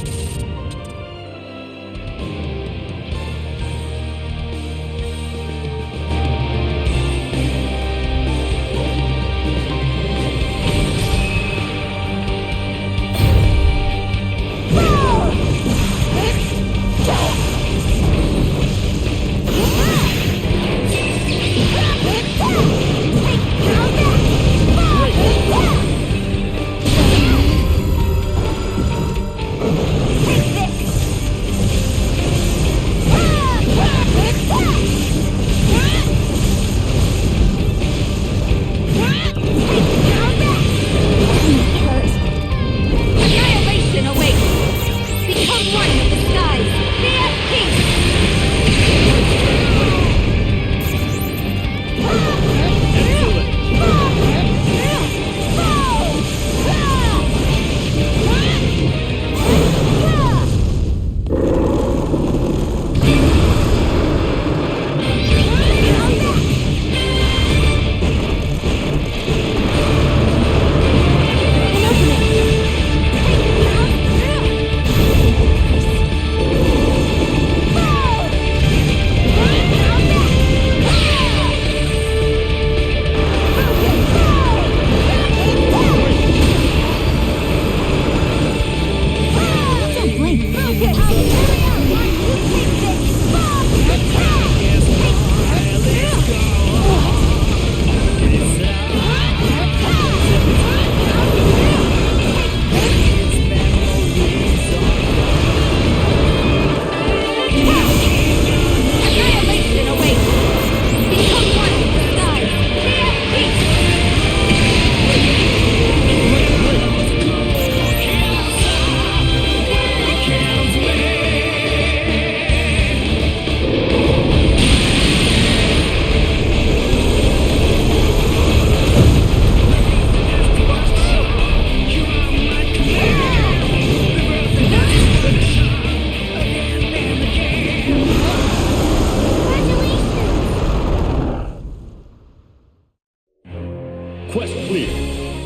Quest clear.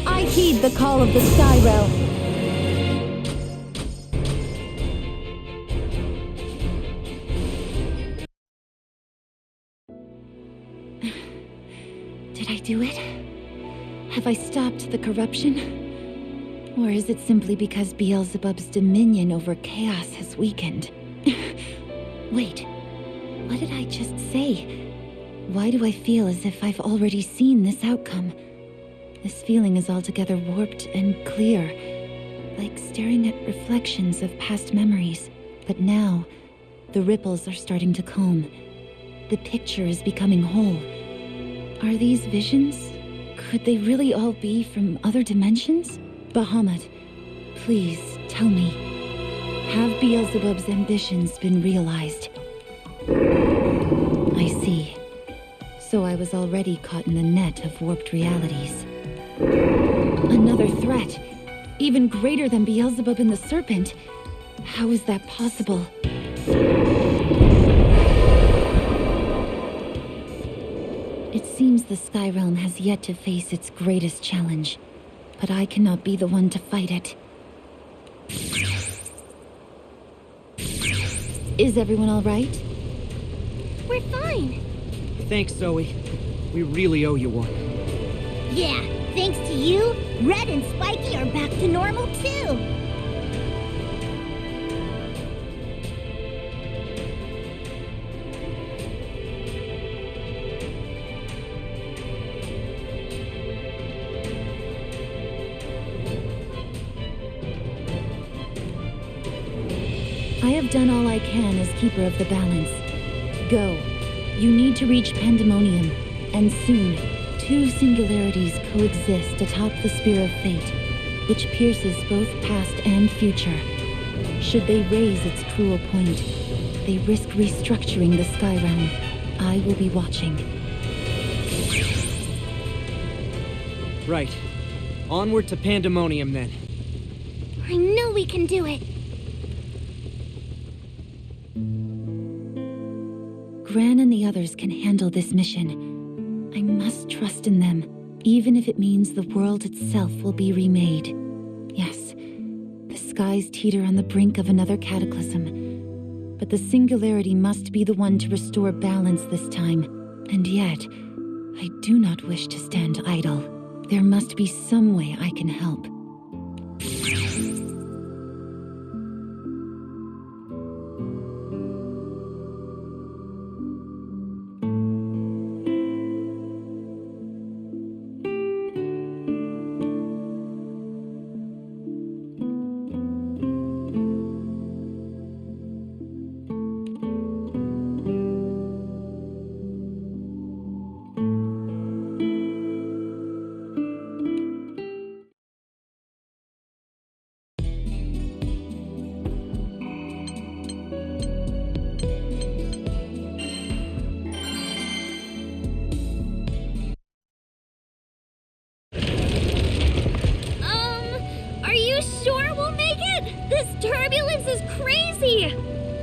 I heed the call of the Sky Realm. Did I do it? Have I stopped the corruption? Or is it simply because Beelzebub's dominion over chaos has weakened? Wait, what did I just say? Why do I feel as if I've already seen this outcome? This feeling is altogether warped and clear, like staring at reflections of past memories. But now, the ripples are starting to comb. The picture is becoming whole. Are these visions? Could they really all be from other dimensions? Bahamut, please tell me. Have Beelzebub's ambitions been realized? I see. So I was already caught in the net of warped realities. Another threat, even greater than Beelzebub and the Serpent. How is that possible? It seems the Sky Realm has yet to face its greatest challenge, but I cannot be the one to fight it. Is everyone all right? We're fine. Thanks, Zoe. We really owe you one. Yeah, thanks to you, Red and Spiky are back to normal too. I have done all I can as Keeper of the Balance. Go. You need to reach Pandemonium, and soon, 2 singularities coexist atop the Spear of Fate, which pierces both past and future. Should they raise its cruel point, they risk restructuring the Sky Realm. I will be watching. Right. Onward to Pandemonium, then. I know we can do it. Gran and the others can handle this mission. I must trust in them, even if it means the world itself will be remade. Yes, the skies teeter on the brink of another cataclysm. But the Singularity must be the one to restore balance this time. And yet, I do not wish to stand idle. There must be some way I can help.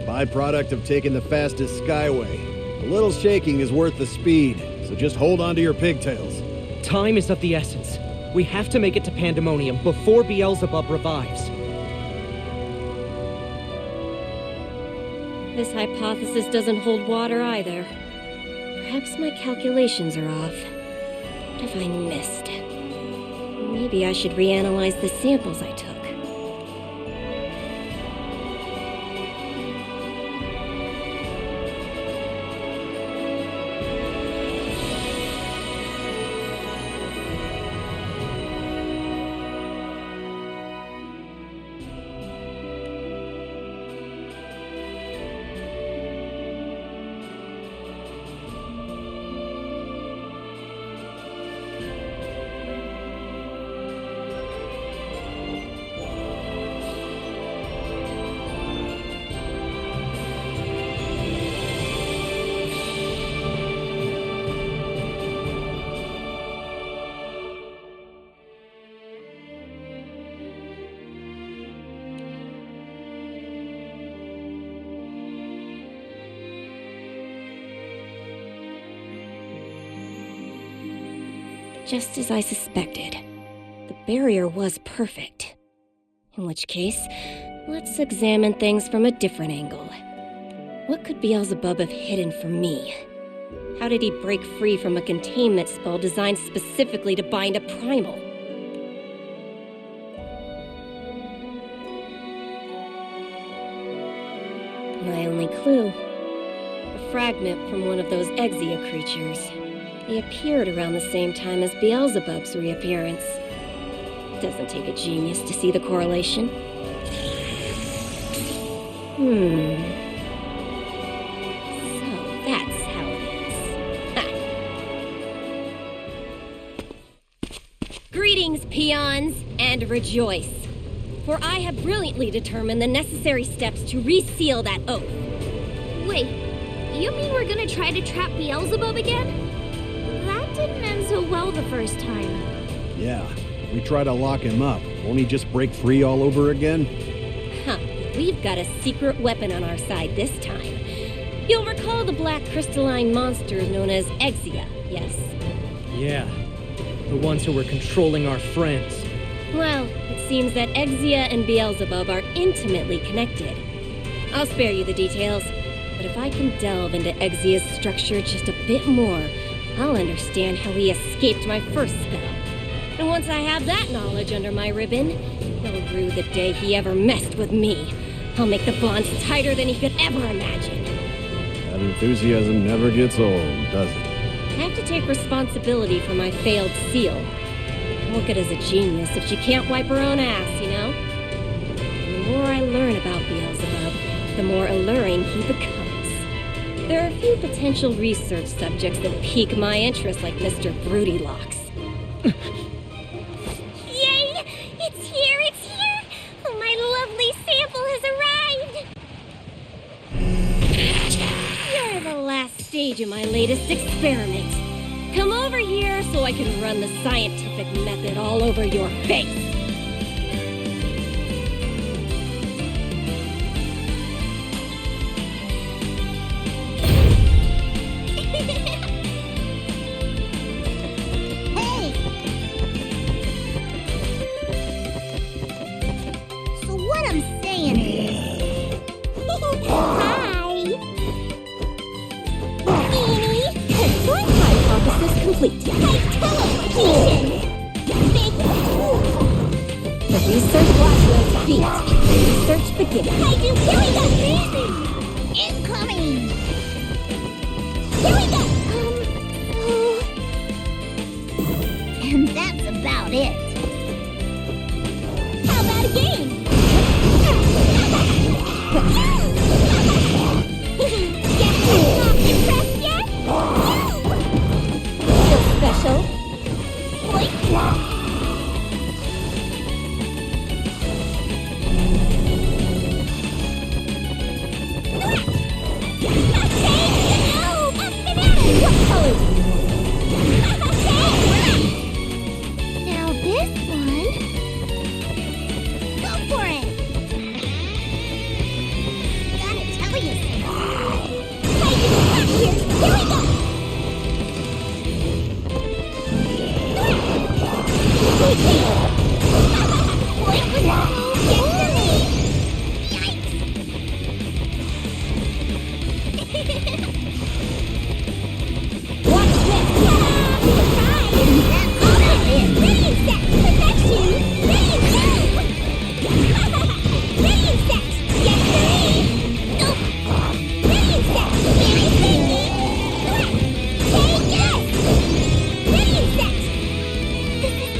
Byproduct of taking the fastest skyway. A little shaking is worth the speed, so just hold on to your pigtails. Time is of the essence. We have to make it to Pandemonium before Beelzebub revives. This hypothesis doesn't hold water either. Perhaps my calculations are off. What have I missed? Maybe I should reanalyze the samples I took. Just as I suspected. The barrier was perfect. In which case, let's examine things from a different angle. What could Beelzebub have hidden from me? How did he break free from a containment spell designed specifically to bind a primal? My only clue. A fragment from one of those Exia creatures. They appeared around the same time as Beelzebub's reappearance. Doesn't take a genius to see the correlation. So that's how it is. Greetings, peons, and rejoice. For I have brilliantly determined the necessary steps to reseal that oath. Wait, you mean we're gonna try to trap Beelzebub again? That didn't end so well the first time. Yeah, we try to lock him up. Won't he just break free all over again? Huh, we've got a secret weapon on our side this time. You'll recall the black crystalline monster known as Exia, yes? Yeah, the ones who were controlling our friends. Well, it seems that Exia and Beelzebub are intimately connected. I'll spare you the details, but if I can delve into Exia's structure just a bit more, I'll understand how he escaped my first spell. And once I have that knowledge under my ribbon, he'll rue the day he ever messed with me. I'll make the bonds tighter than he could ever imagine. That enthusiasm never gets old, does it? I have to take responsibility for my failed seal. What good is a genius if she can't wipe her own ass, you know? And the more I learn about Beelzebub, the more alluring he becomes. There are a few potential research subjects that pique my interest, like Mr. Broodylocks. Yay! It's here! It's here! Oh, my lovely sample has arrived! You're the last stage of my latest experiment. Come over here so I can run the scientific method all over your face. Hey! So what I'm saying is... Hi! Hypothesis complete. Teleportation! The research watchman's feet. Research begins. Here we go! Incoming! Here we go! And that's about it. How about a game? Not impressed yet? Special. What color? Now this one. Go for it. Gotta tell you something.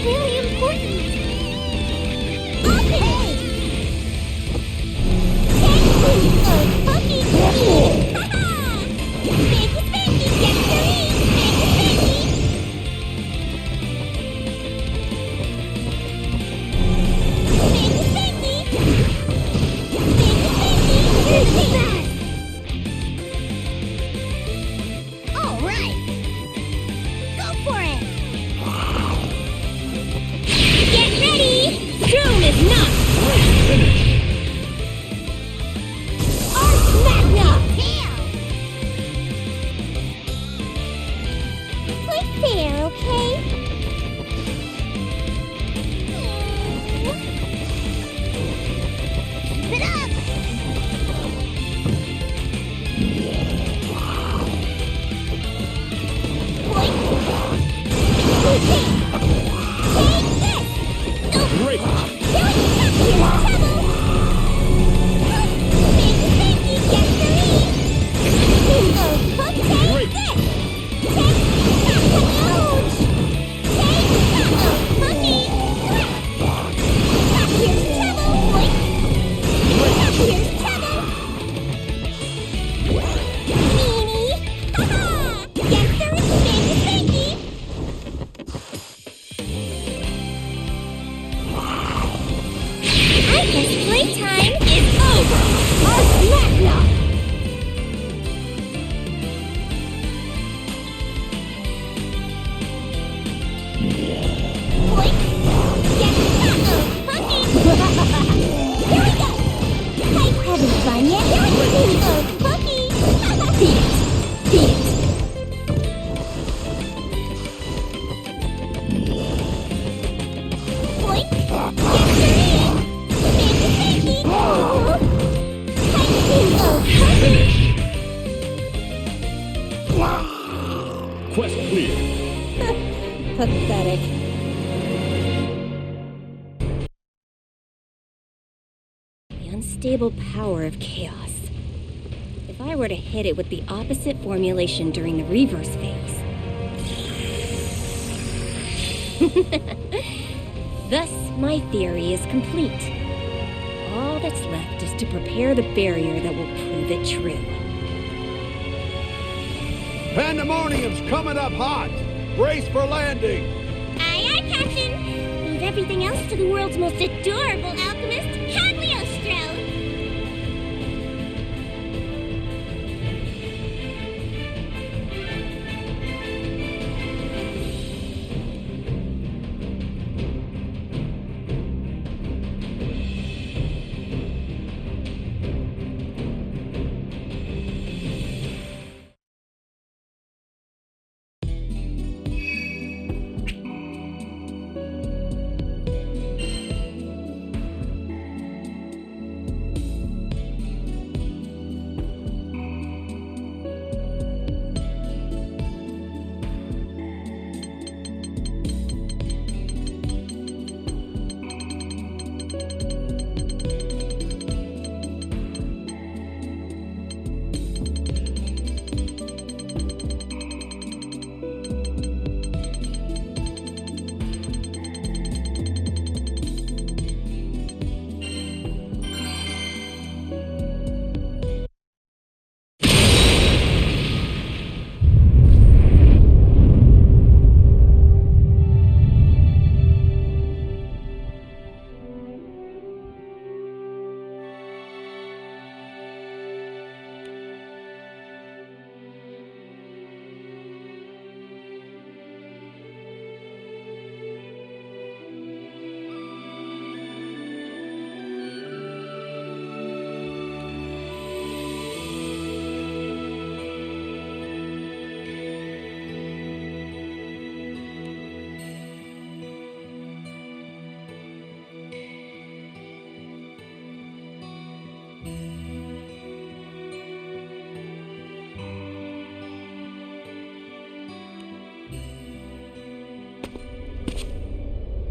Here we go. Great! Playtime is over! Archmagna! Having fun yet? Oh, Pokey! Beat it! Boink! Finish! Quest clear. Pathetic. The unstable power of chaos. If I were to hit it with the opposite formulation during the reverse phase. Thus, my theory is complete. All that's left is to prepare the barrier that will prove it true. Pandemonium's coming up hot! Brace for landing! Aye, aye, Captain! Leave everything else to the world's most adorable alchemist, Cagliostro!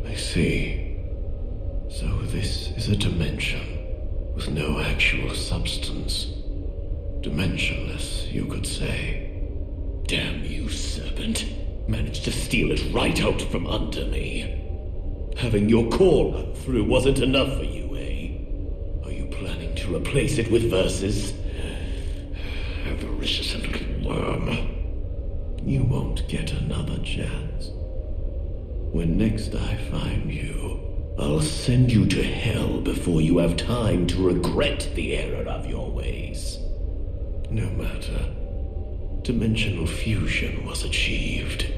I see. So this is a dimension with no actual substance. Dimensionless, you could say. Damn you, serpent. Managed to steal it right out from under me. Having your core run through wasn't enough for you, eh? Are you planning to replace it with verses? Avaricious little worm. You won't get another chance. When next I find you, I'll send you to hell before you have time to regret the error of your ways. No matter. Dimensional fusion was achieved.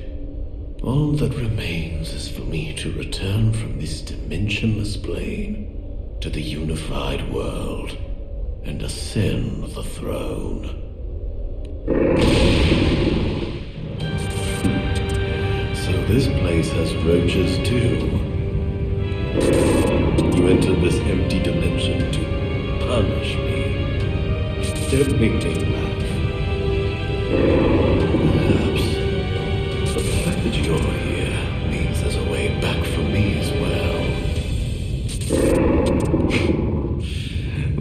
All that remains is for me to return from this dimensionless plane to the unified world and ascend the throne. So this place has roaches too. You entered this empty dimension to punish me. Don't make me laugh. Perhaps. But the fact that you're here means there's a way back for me as well.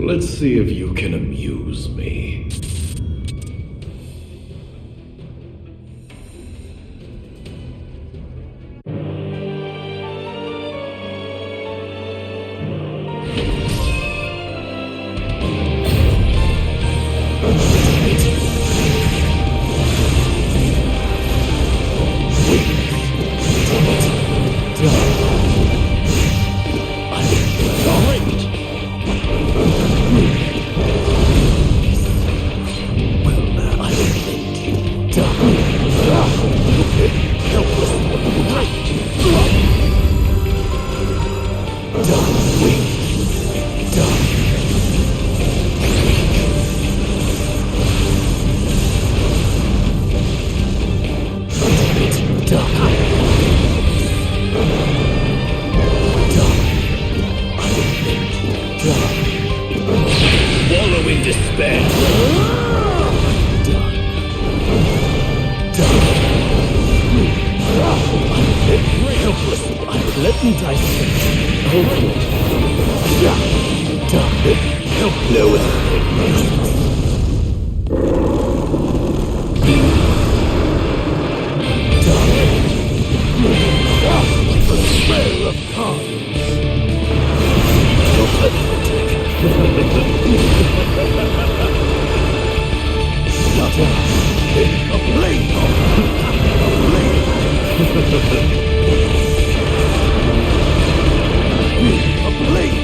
Let's see if you can amuse me. Helpless life. Let me dissect. Hopefully. Yeah. Done. Help no the smell of cards. You're pathetic. Shut up. A blade. A blade. A blade.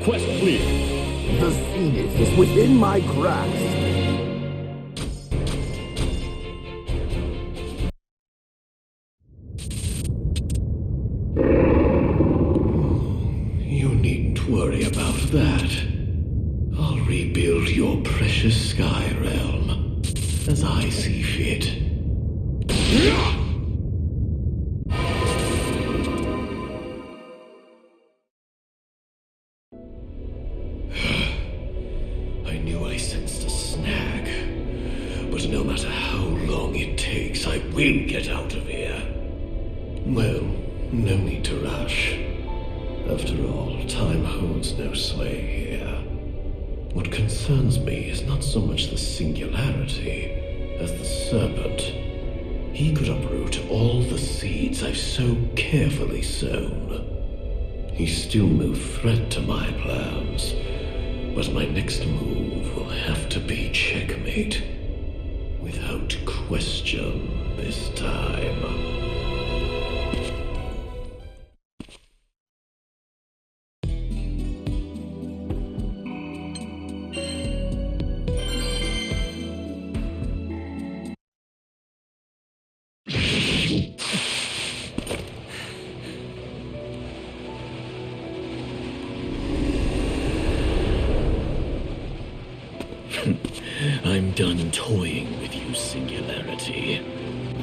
Quest clear. The zenith is within my grasp. You needn't worry about that. I'll rebuild your precious sky realm as I see fit. I knew I sensed a snag, but no matter how long it takes, I will get out of here. Well, no need to rush. After all, time holds no sway here. What concerns me is not so much the singularity as the serpent. He could uproot all the seeds I've so carefully sown. He's still no threat to my plans, but my next move will have to be checkmate. Without question this time. I'm done toying with you, Singularity.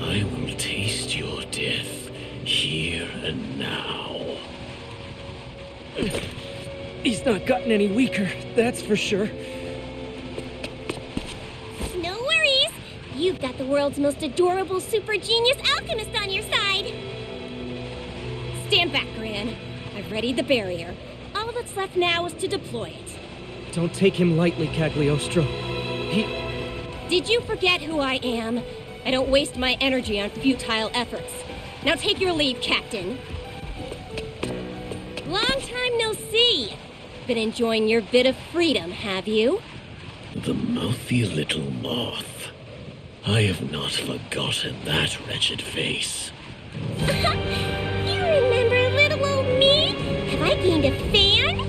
I will taste your death here and now. He's not gotten any weaker, that's for sure. No worries. You've got the world's most adorable super genius alchemist on your side. Stand back, Gran. I've readied the barrier. All that's left now is to deploy it. Don't take him lightly, Cagliostro. Did you forget who I am? I don't waste my energy on futile efforts. Now take your leave, Captain. Long time no see. Been enjoying your bit of freedom, have you? The mouthy little moth. I have not forgotten that wretched face. You remember little old me? Have I gained a fan?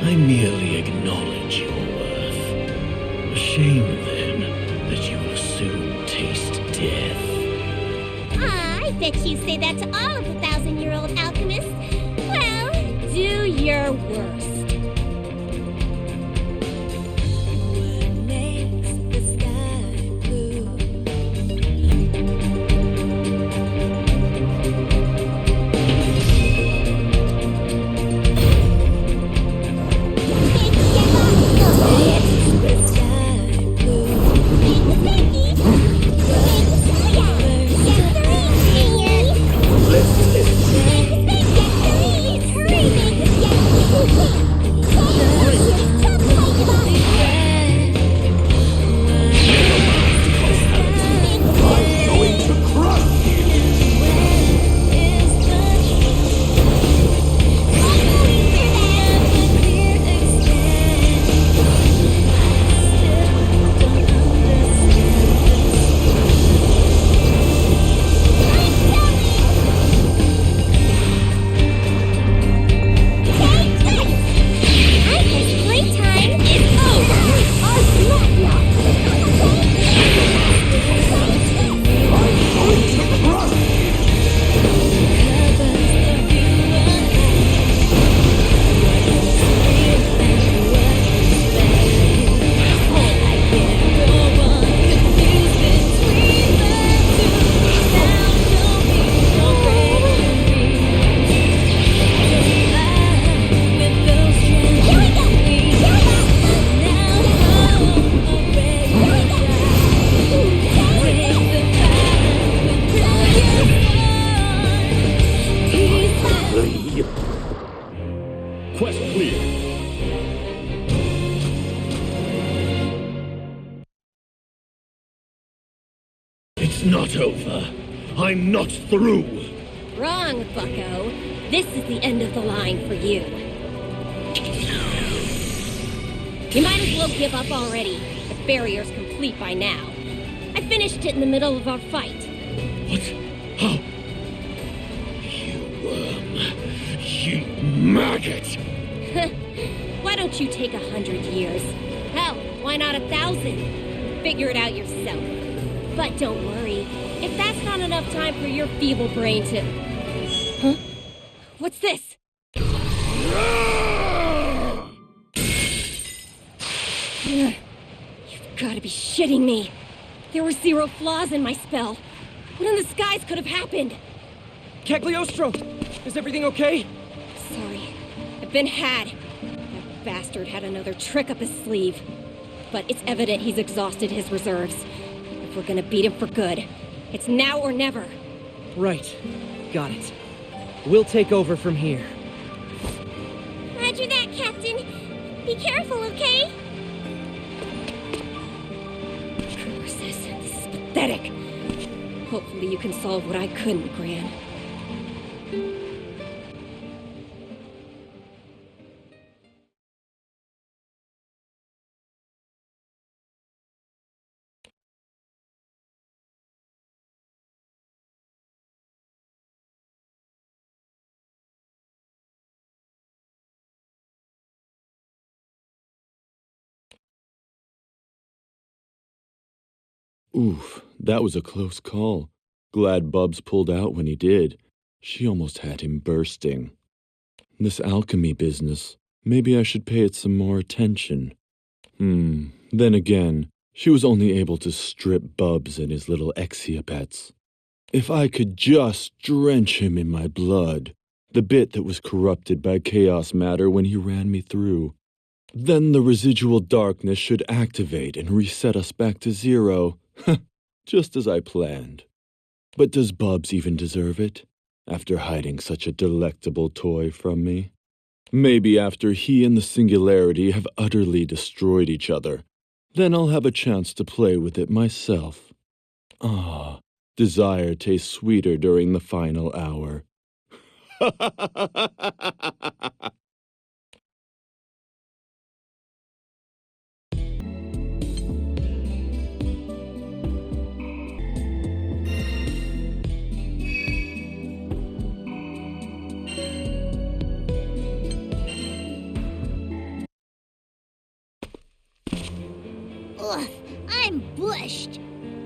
I merely acknowledge your worth. A shame, then, that you will soon taste death. I bet you say that to all of the 1,000-year-old alchemists. Well, do your worst. Let's It's not over. I'm not through. Wrong, bucko. This is the end of the line for you. You might as well give up already. The barrier's complete by now. I finished it in the middle of our fight. What? How? You worm. You maggot! Why don't you take 100 years? Hell, why not 1,000? Figure it out yourself. But don't worry. If that's not enough time for your feeble brain to... Huh? What's this? You've gotta be shitting me. There were 0 flaws in my spell. What in the skies could have happened? Cagliostro! Is everything okay? Sorry. I've been had. That bastard had another trick up his sleeve. But it's evident he's exhausted his reserves. If we're gonna beat him for good, it's now or never. Right. Got it. We'll take over from here. Roger that, Captain. Be careful, okay? This is pathetic. Hopefully you can solve what I couldn't, Gran. Oof, that was a close call. Glad Bubs pulled out when he did. She almost had him bursting. This alchemy business, maybe I should pay it some more attention. Then again, she was only able to strip Bubs and his little Exiapets. If I could just drench him in my blood, the bit that was corrupted by chaos matter when he ran me through, then the residual darkness should activate and reset us back to 0. Just as I planned. But does Bubs even deserve it, after hiding such a delectable toy from me? Maybe after he and the Singularity have utterly destroyed each other, then I'll have a chance to play with it myself. Ah, desire tastes sweeter during the final hour. Ugh, I'm bushed.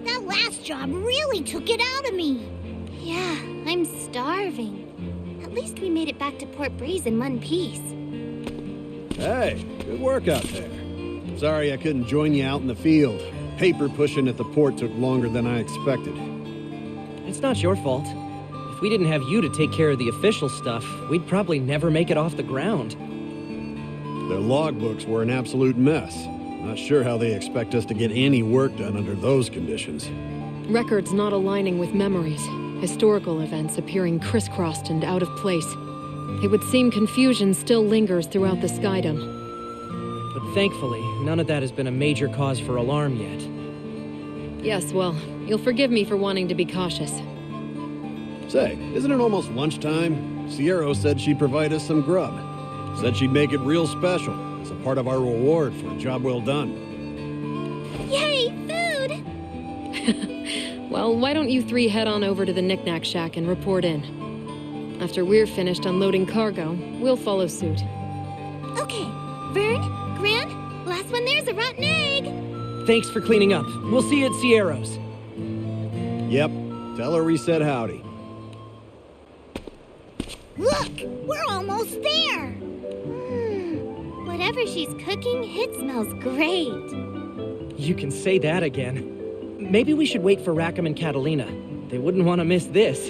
That last job really took it out of me. Yeah, I'm starving. At least we made it back to Port Breeze in one piece. Hey, good work out there. Sorry I couldn't join you out in the field. Paper pushing at the port took longer than I expected. It's not your fault. If we didn't have you to take care of the official stuff, we'd probably never make it off the ground. Their logbooks were an absolute mess. Not sure how they expect us to get any work done under those conditions. Records not aligning with memories. Historical events appearing crisscrossed and out of place. It would seem confusion still lingers throughout the skydom. But thankfully, none of that has been a major cause for alarm yet. Yes, well, you'll forgive me for wanting to be cautious. Say, isn't it almost lunchtime? Sierra said she'd provide us some grub. Said she'd make it real special. It's a part of our reward for a job well done. Yay, food! Well, why don't you three head on over to the Knick-Knack Shack and report in? After we're finished unloading cargo, we'll follow suit. Okay, Vern, Gran, last one there's a rotten egg! Thanks for cleaning up. We'll see you at Sierra's. Yep, tell her we said howdy. Look, we're almost there! Whatever she's cooking, it smells great. You can say that again. Maybe we should wait for Rackham and Catalina. They wouldn't want to miss this.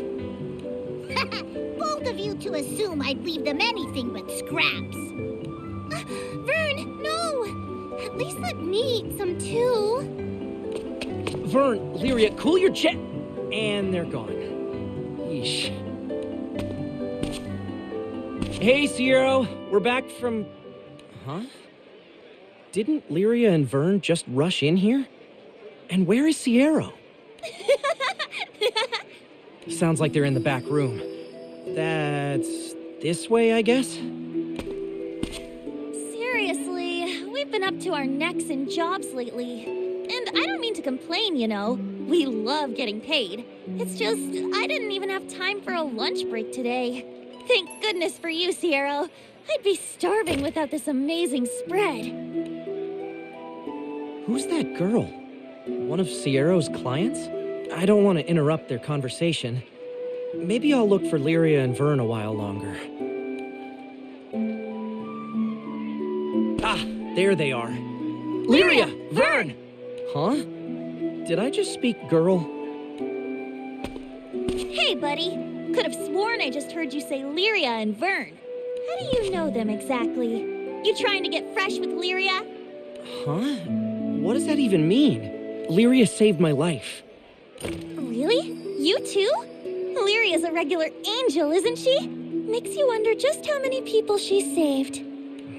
Bold of you to assume I'd leave them anything but scraps. Vern, no! At least let me eat some too. Vern, Lyria, cool your jet! And they're gone. Yeesh. Hey, Sierra. We're back from... Huh? Didn't Lyria and Vern just rush in here? And where is Sierra? Sounds like they're in the back room. That's this way, I guess? Seriously, we've been up to our necks in jobs lately. And I don't mean to complain, you know. We love getting paid. It's just, I didn't even have time for a lunch break today. Thank goodness for you, Sierra. I'd be starving without this amazing spread. Who's that girl? One of Sierra's clients? I don't want to interrupt their conversation. Maybe I'll look for Lyria and Vern a while longer. Ah, there they are. Lyria! Vern! Huh? Did I just speak girl? Hey, buddy. Could have sworn I just heard you say Lyria and Vern. How do you know them exactly? You trying to get fresh with Lyria? Huh? What does that even mean? Lyria saved my life. Really? You too? Lyria's a regular angel, isn't she? Makes you wonder just how many people she saved.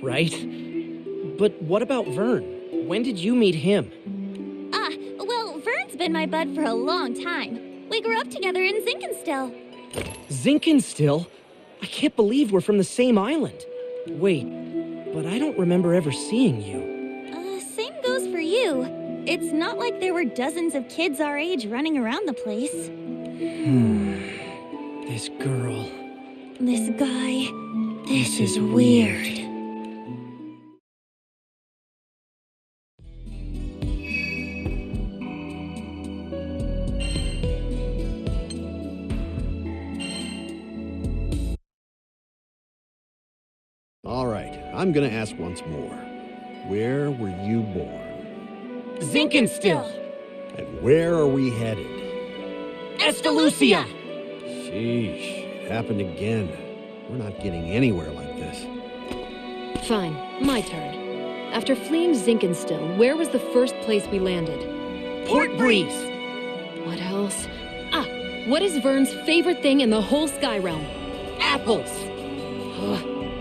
Right? But what about Vern? When did you meet him? Well, Vern's been my bud for a long time. We grew up together in Zinkenstill. Zinkenstill? I can't believe we're from the same island. Wait, but I don't remember ever seeing you. Same goes for you. It's not like there were dozens of kids our age running around the place. This girl. This guy. This is weird. All right, I'm gonna ask once more. Where were you born? Zinkenstill! And where are we headed? Estalucia! Sheesh, it happened again. We're not getting anywhere like this. Fine, my turn. After fleeing Zinkenstill, where was the first place we landed? Port Breeze! What else? What is Vern's favorite thing in the whole Sky Realm? Apples!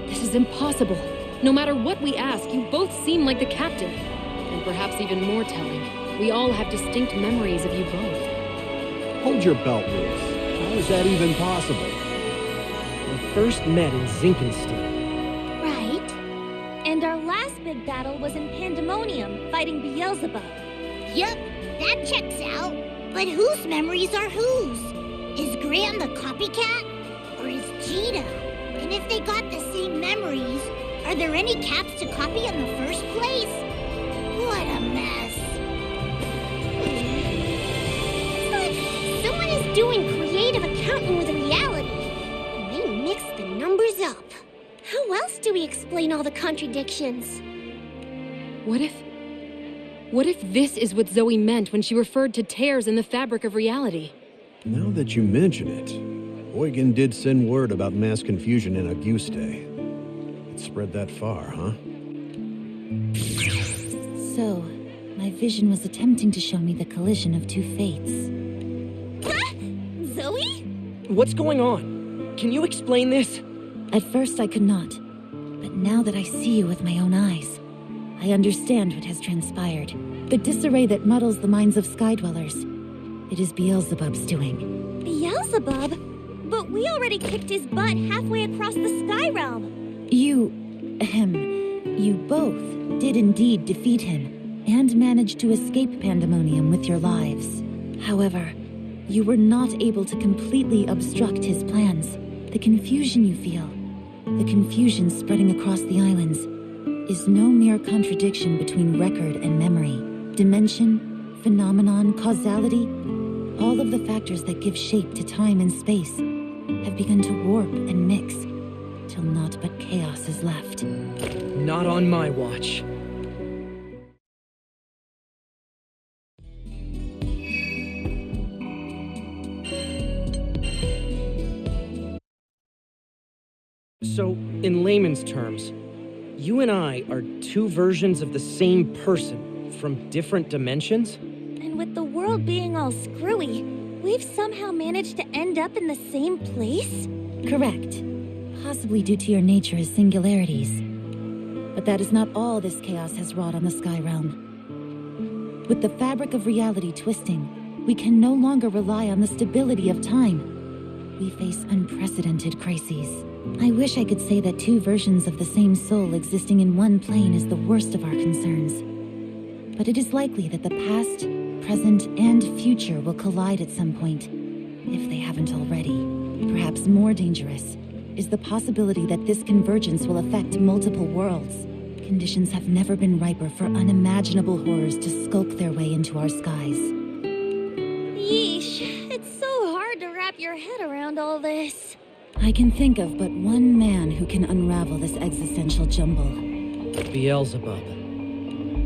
This is impossible. No matter what we ask, you both seem like the captain. And perhaps even more telling, we all have distinct memories of you both. Hold your belt loose. How is that even possible? We first met in Zinkenstill. Right. And our last big battle was in Pandemonium, fighting Beelzebub. Yup, that checks out. But whose memories are whose? Is Gran the copycat? Or is Zeta? And if they got the same memories, are there any caps to copy in the first place? What a mess. It's like someone is doing creative accounting with reality. And they mix the numbers up. How else do we explain all the contradictions? What if this is what Zoe meant when she referred to tears in the fabric of reality? Now that you mention it, Eugen did send word about mass confusion in Auguste. It spread that far, huh? So, my vision was attempting to show me the collision of two fates. Zoe? What's going on? Can you explain this? At first I could not, but now that I see you with my own eyes, I understand what has transpired. The disarray that muddles the minds of Skydwellers. It is Beelzebub's doing. Beelzebub? But we already kicked his butt halfway across the Sky Realm. You both did indeed defeat him, and managed to escape Pandemonium with your lives. However, you were not able to completely obstruct his plans. The confusion you feel, the confusion spreading across the islands, is no mere contradiction between record and memory. Dimension, phenomenon, causality, all of the factors that give shape to time and space have begun to warp and mix, till naught but chaos is left. Not on my watch. So, in layman's terms, you and I are two versions of the same person from different dimensions? And with the world being all screwy, we've somehow managed to end up in the same place? Correct. Possibly due to your nature as singularities. But that is not all this chaos has wrought on the Sky Realm. With the fabric of reality twisting, we can no longer rely on the stability of time. we face unprecedented crises. I wish I could say that two versions of the same soul existing in one plane is the worst of our concerns. But it is likely that the past, present, and future will collide at some point, if they haven't already. Perhaps more dangerous is the possibility that this convergence will affect multiple worlds. Conditions have never been riper for unimaginable horrors to skulk their way into our skies. Yeesh, it's so hard to wrap your head around all this. I can think of but one man who can unravel this existential jumble. Beelzebub.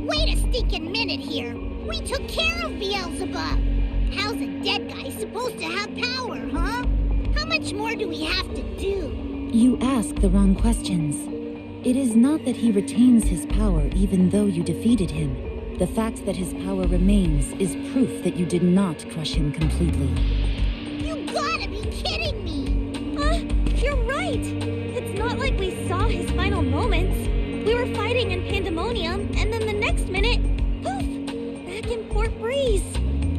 Wait a stinking minute here. We took care of Beelzebub. How's a dead guy supposed to have power, huh? How much more do we have to do? You ask the wrong questions. It is not that he retains his power even though you defeated him. The fact that his power remains is proof that you did not crush him completely. You gotta be kidding me! You're right! It's not like we saw his final moments. We were fighting in Pandemonium, and then the next minute, poof! Back in Port Breeze.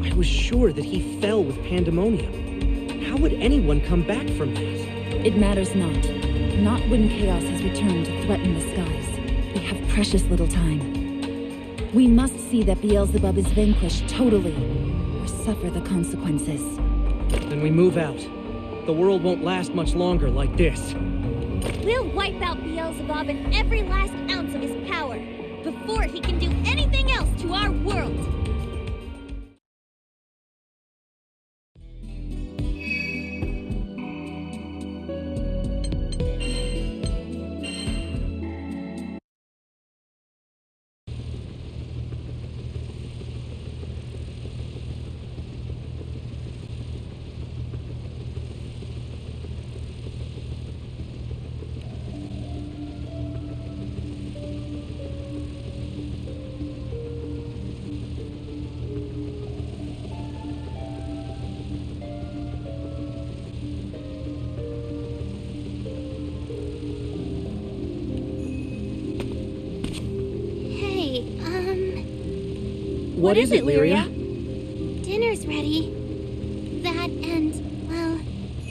I was sure that he fell with Pandemonium. How would anyone come back from that? It matters not. Not when chaos has returned to threaten the skies. We have precious little time. We must see that Beelzebub is vanquished totally, or suffer the consequences. Then we move out. The world won't last much longer like this. We'll wipe out Beelzebub and every last ounce of his power, before he can do anything else to our world. What is it, Lyria? Dinner's ready. That and, well,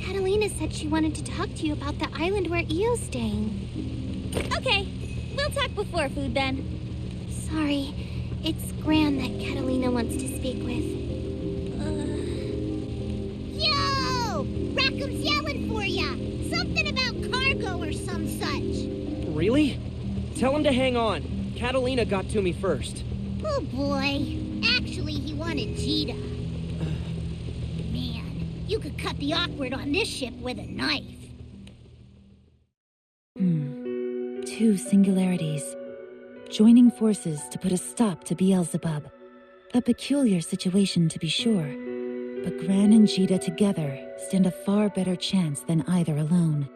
Catalina said she wanted to talk to you about the island where Io's staying. Okay, we'll talk before food then. Sorry, it's Gran that Catalina wants to speak with. Yo! Rackham's yelling for ya! Something about cargo or some such. Really? Tell him to hang on. Catalina got to me first. Oh boy. Actually, he wanted Zeta. Man, you could cut the awkward on this ship with a knife. Two singularities. Joining forces to put a stop to Beelzebub. A peculiar situation to be sure. But Gran and Zeta together stand a far better chance than either alone.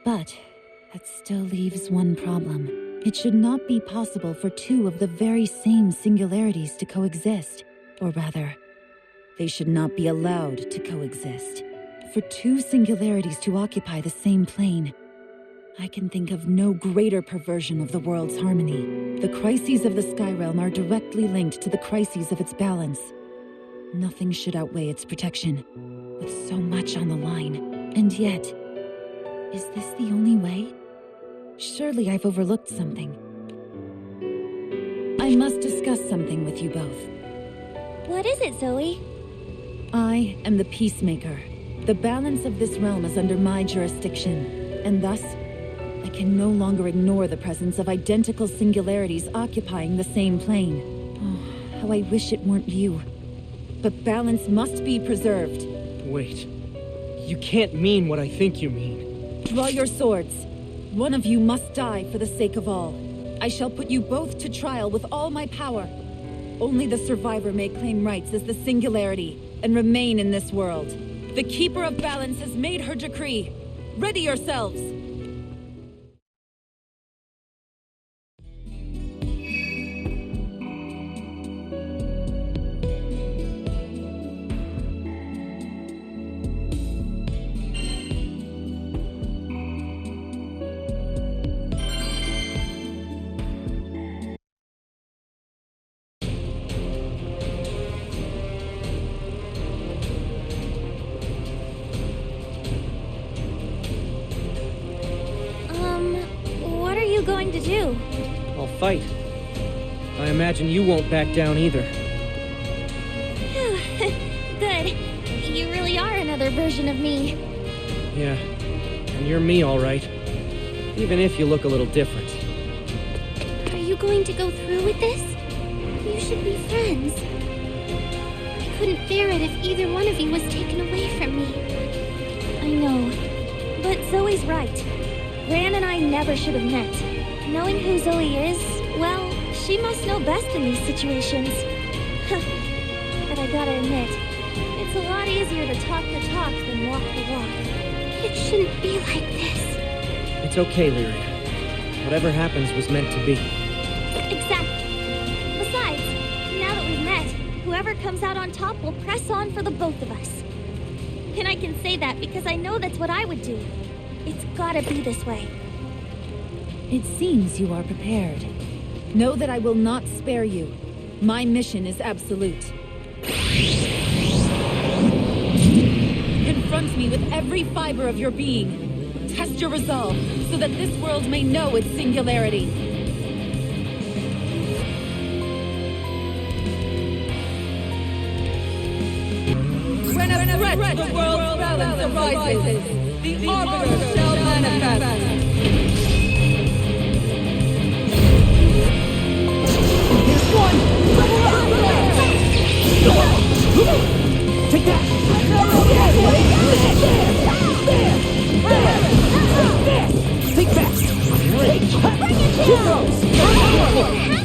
But that still leaves one problem. It should not be possible for two of the very same singularities to coexist. Or rather, they should not be allowed to coexist. For two singularities to occupy the same plane, I can think of no greater perversion of the world's harmony. The crises of the Sky Realm are directly linked to the crises of its balance. Nothing should outweigh its protection, with so much on the line. And yet, is this the only way? Surely I've overlooked something. I must discuss something with you both. What is it, Zoe? I am the Peacemaker. The balance of this realm is under my jurisdiction, and thus, I can no longer ignore the presence of identical singularities occupying the same plane. Oh, how I wish it weren't you. But balance must be preserved. Wait. You can't mean what I think you mean. Draw your swords. One of you must die for the sake of all. I shall put you both to trial with all my power. Only the survivor may claim rights as the Singularity and remain in this world. The Keeper of Balance has made her decree. Ready yourselves! do? I'll fight. I imagine you won't back down either. Good. You really are another version of me. Yeah, and you're me all right. Even if you look a little different. Are you going to go through with this? You should be friends. I couldn't bear it if either one of you was taken away from me. I know. But Zoe's right. Gran and I never should have met. Knowing who Zoe is, well, she must know best in these situations. But I gotta admit, it's a lot easier to talk the talk than walk the walk. It shouldn't be like this. It's okay, Lyria. Whatever happens was meant to be. Exactly. Besides, now that we've met, whoever comes out on top will press on for the both of us. And I can say that because I know that's what I would do. It's gotta be this way. It seems you are prepared. Know that I will not spare you. My mission is absolute. Confront me with every fiber of your being. Test your resolve, so that this world may know its singularity. When a threat to the world's balance arises, the Arbiter shall manifest. Here's one! Take that! Think fast! Who knows?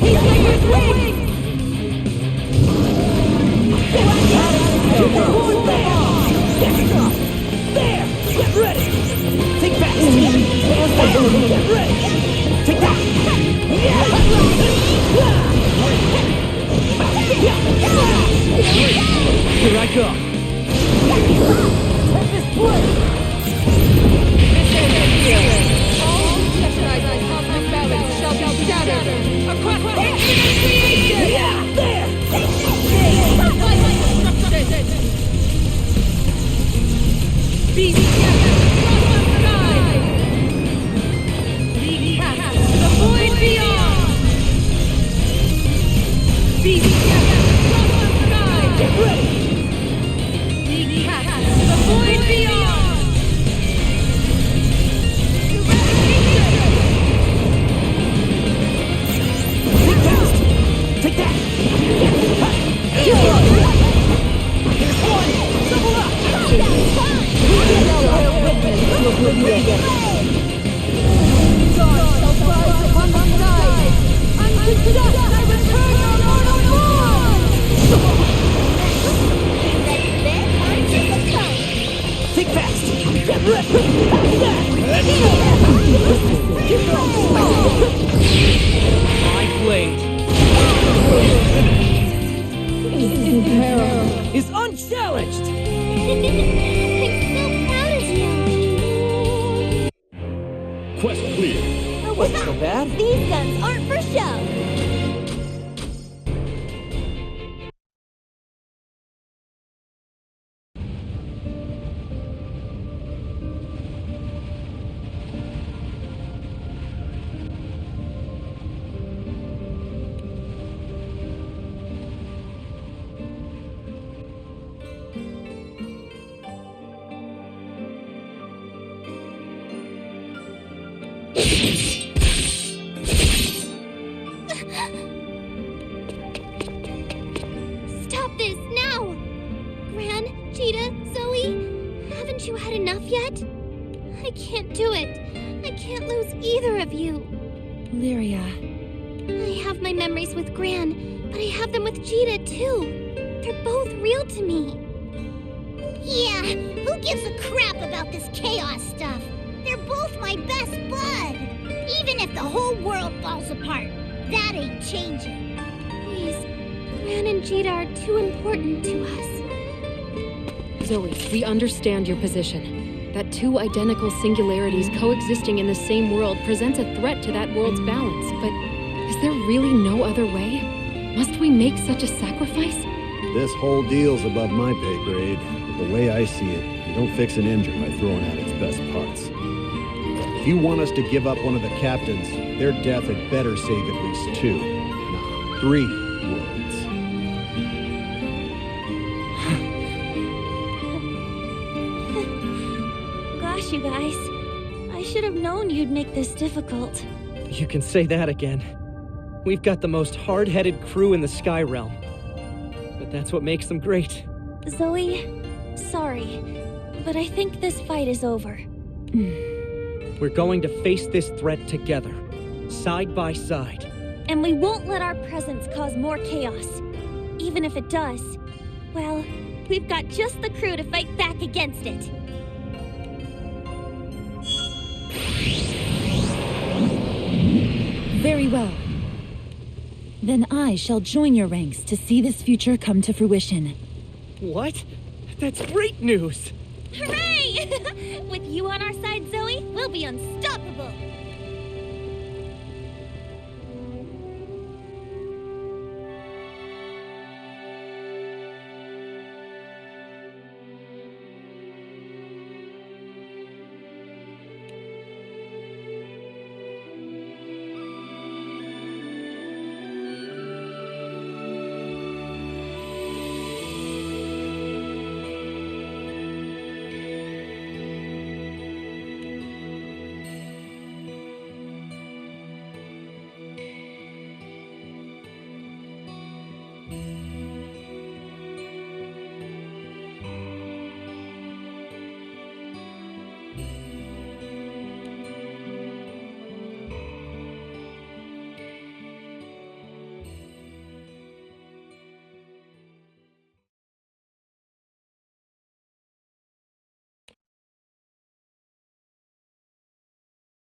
He's laying his wings! There! Get ready! Think fast! Get ready! Take that! Here I go! Take this place! All who jeopardize the cosmic balance shall be shattered across infinite creation! There! Beast across the sky! Be cast to the void beyond! Beast across the sky! Get ready! Be cast to the void beyond! Think fast! Take that! Here's one! Double up! Dawn shall rise upon the sky! Unto dust I return no more no more! Think fast! Get ready! My blade Imperial is unchallenged! I'm so proud of you! Quest clear. That wasn't so bad. These guns aren't for show! Stop this, now! Gran, Cheetah, Zoe, haven't you had enough yet? I can't do it. I can't lose either of you. Lyria. I have my memories with Gran, but I have them with Cheetah, too. They're both real to me. Yeah, who gives a crap about this chaos stuff? They're both my best bud. Even if the whole world falls apart, that ain't changing. Please, Gran and Cheetah are too important to us. Zoe, we understand your position. That two identical singularities coexisting in the same world presents a threat to that world's balance, but is there really no other way? Must we make such a sacrifice? This whole deal's above my pay grade. But the way I see it, you don't fix an engine by throwing out its best parts. If you want us to give up one of the captains, their death had better save at least 2, no, 3 worlds. Gosh, you guys. I should have known you'd make this difficult. You can say that again. We've got the most hard-headed crew in the Sky Realm. But that's what makes them great. Zoe, sorry, but I think this fight is over. We're going to face this threat together, side by side. And we won't let our presence cause more chaos. Even if it does, well, we've got just the crew to fight back against it. Very well. Then I shall join your ranks to see this future come to fruition. What? That's great news! Hooray! With you on our side, Zoe, we'll be unstoppable!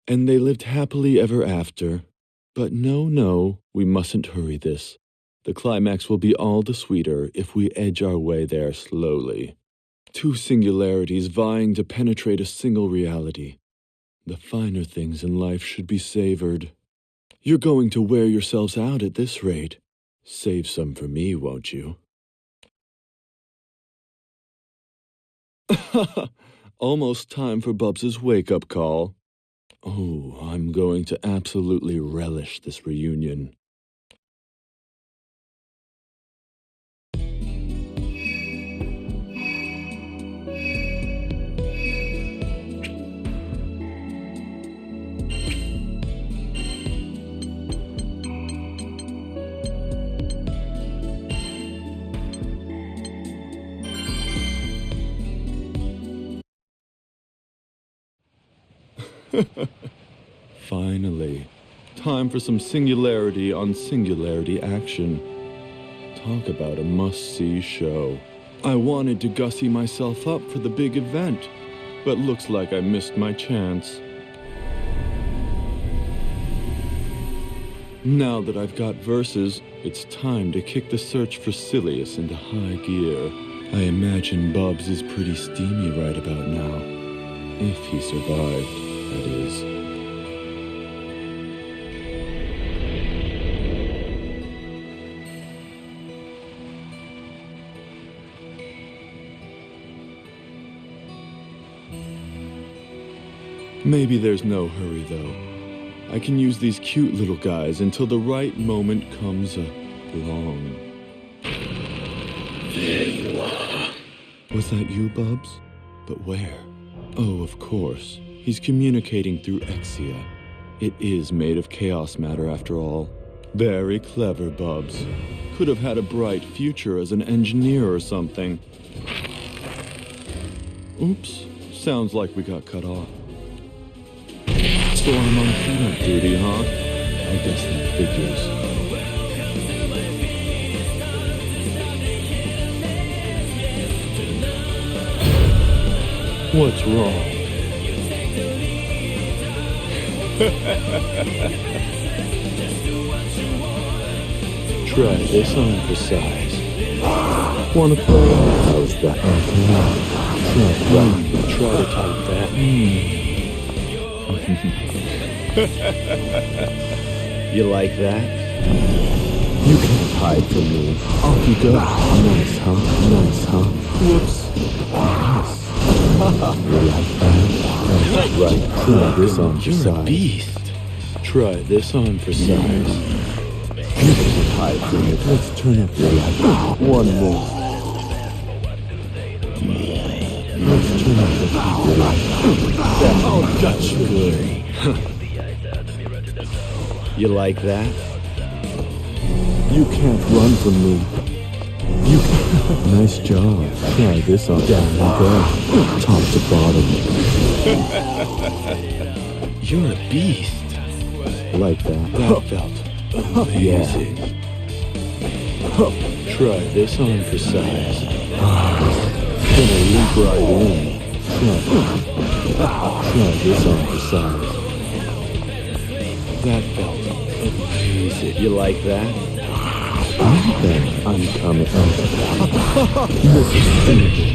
And they lived happily ever after. But no, we mustn't hurry this. The climax will be all the sweeter if we edge our way there slowly. 2 singularities vying to penetrate a single reality. The finer things in life should be savored. You're going to wear yourselves out at this rate. Save some for me, won't you? Almost time for Bubs' wake-up call. Oh, I'm going to absolutely relish this reunion. Finally, time for some singularity on singularity action. Talk about a must-see show. I wanted to gussy myself up for the big event, but looks like I missed my chance. Now that I've got verses, it's time to kick the search for Silius into high gear. I imagine Bubs is pretty steamy right about now. If he survived, that is. Maybe there's no hurry, though. I can use these cute little guys until the right moment comes along. There you are. Was that you, Bubs? But where? Oh, of course. He's communicating through Exia. It is made of chaos matter, after all. Very clever, Bubs. Could have had a bright future as an engineer or something. Oops. Sounds like we got cut off. So I'm on cleanup duty, huh? I guess that figures. What's wrong? Try this on for size. Wanna play? How's that? Try to type that. You like that? You can't hide from me. Off you go. Nice, huh? Nice, huh? Whoops. Nice. You like that? Right, try this on for size. You're a beast. Try this on for size. You can hide from it. Let's turn up the light. One more. Let's turn up the light. That's good. You like that? You can't run from me. You can. Nice job. Try this on. Down you go. Top to bottom. You're a beast. Like that. That felt amazing. Try this on for size. Gonna leap right in. Try this on for size. That felt amazing. You like that? Then I'm coming. This is stupid.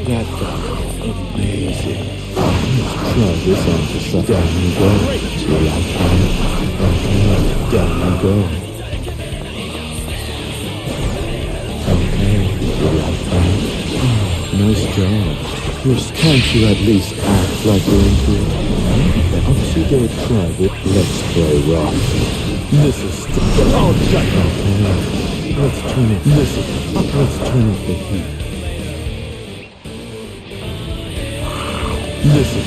That felt amazing. Let's try this on for size. Down you go. You like that? Okay, down you go. Okay, you like that? Nice job. Can't you at least act like you're into it? Once you get private, let's play rough. This is stupid. Oh, shut up. Okay, let's turn it. Let's turn up the heat. This is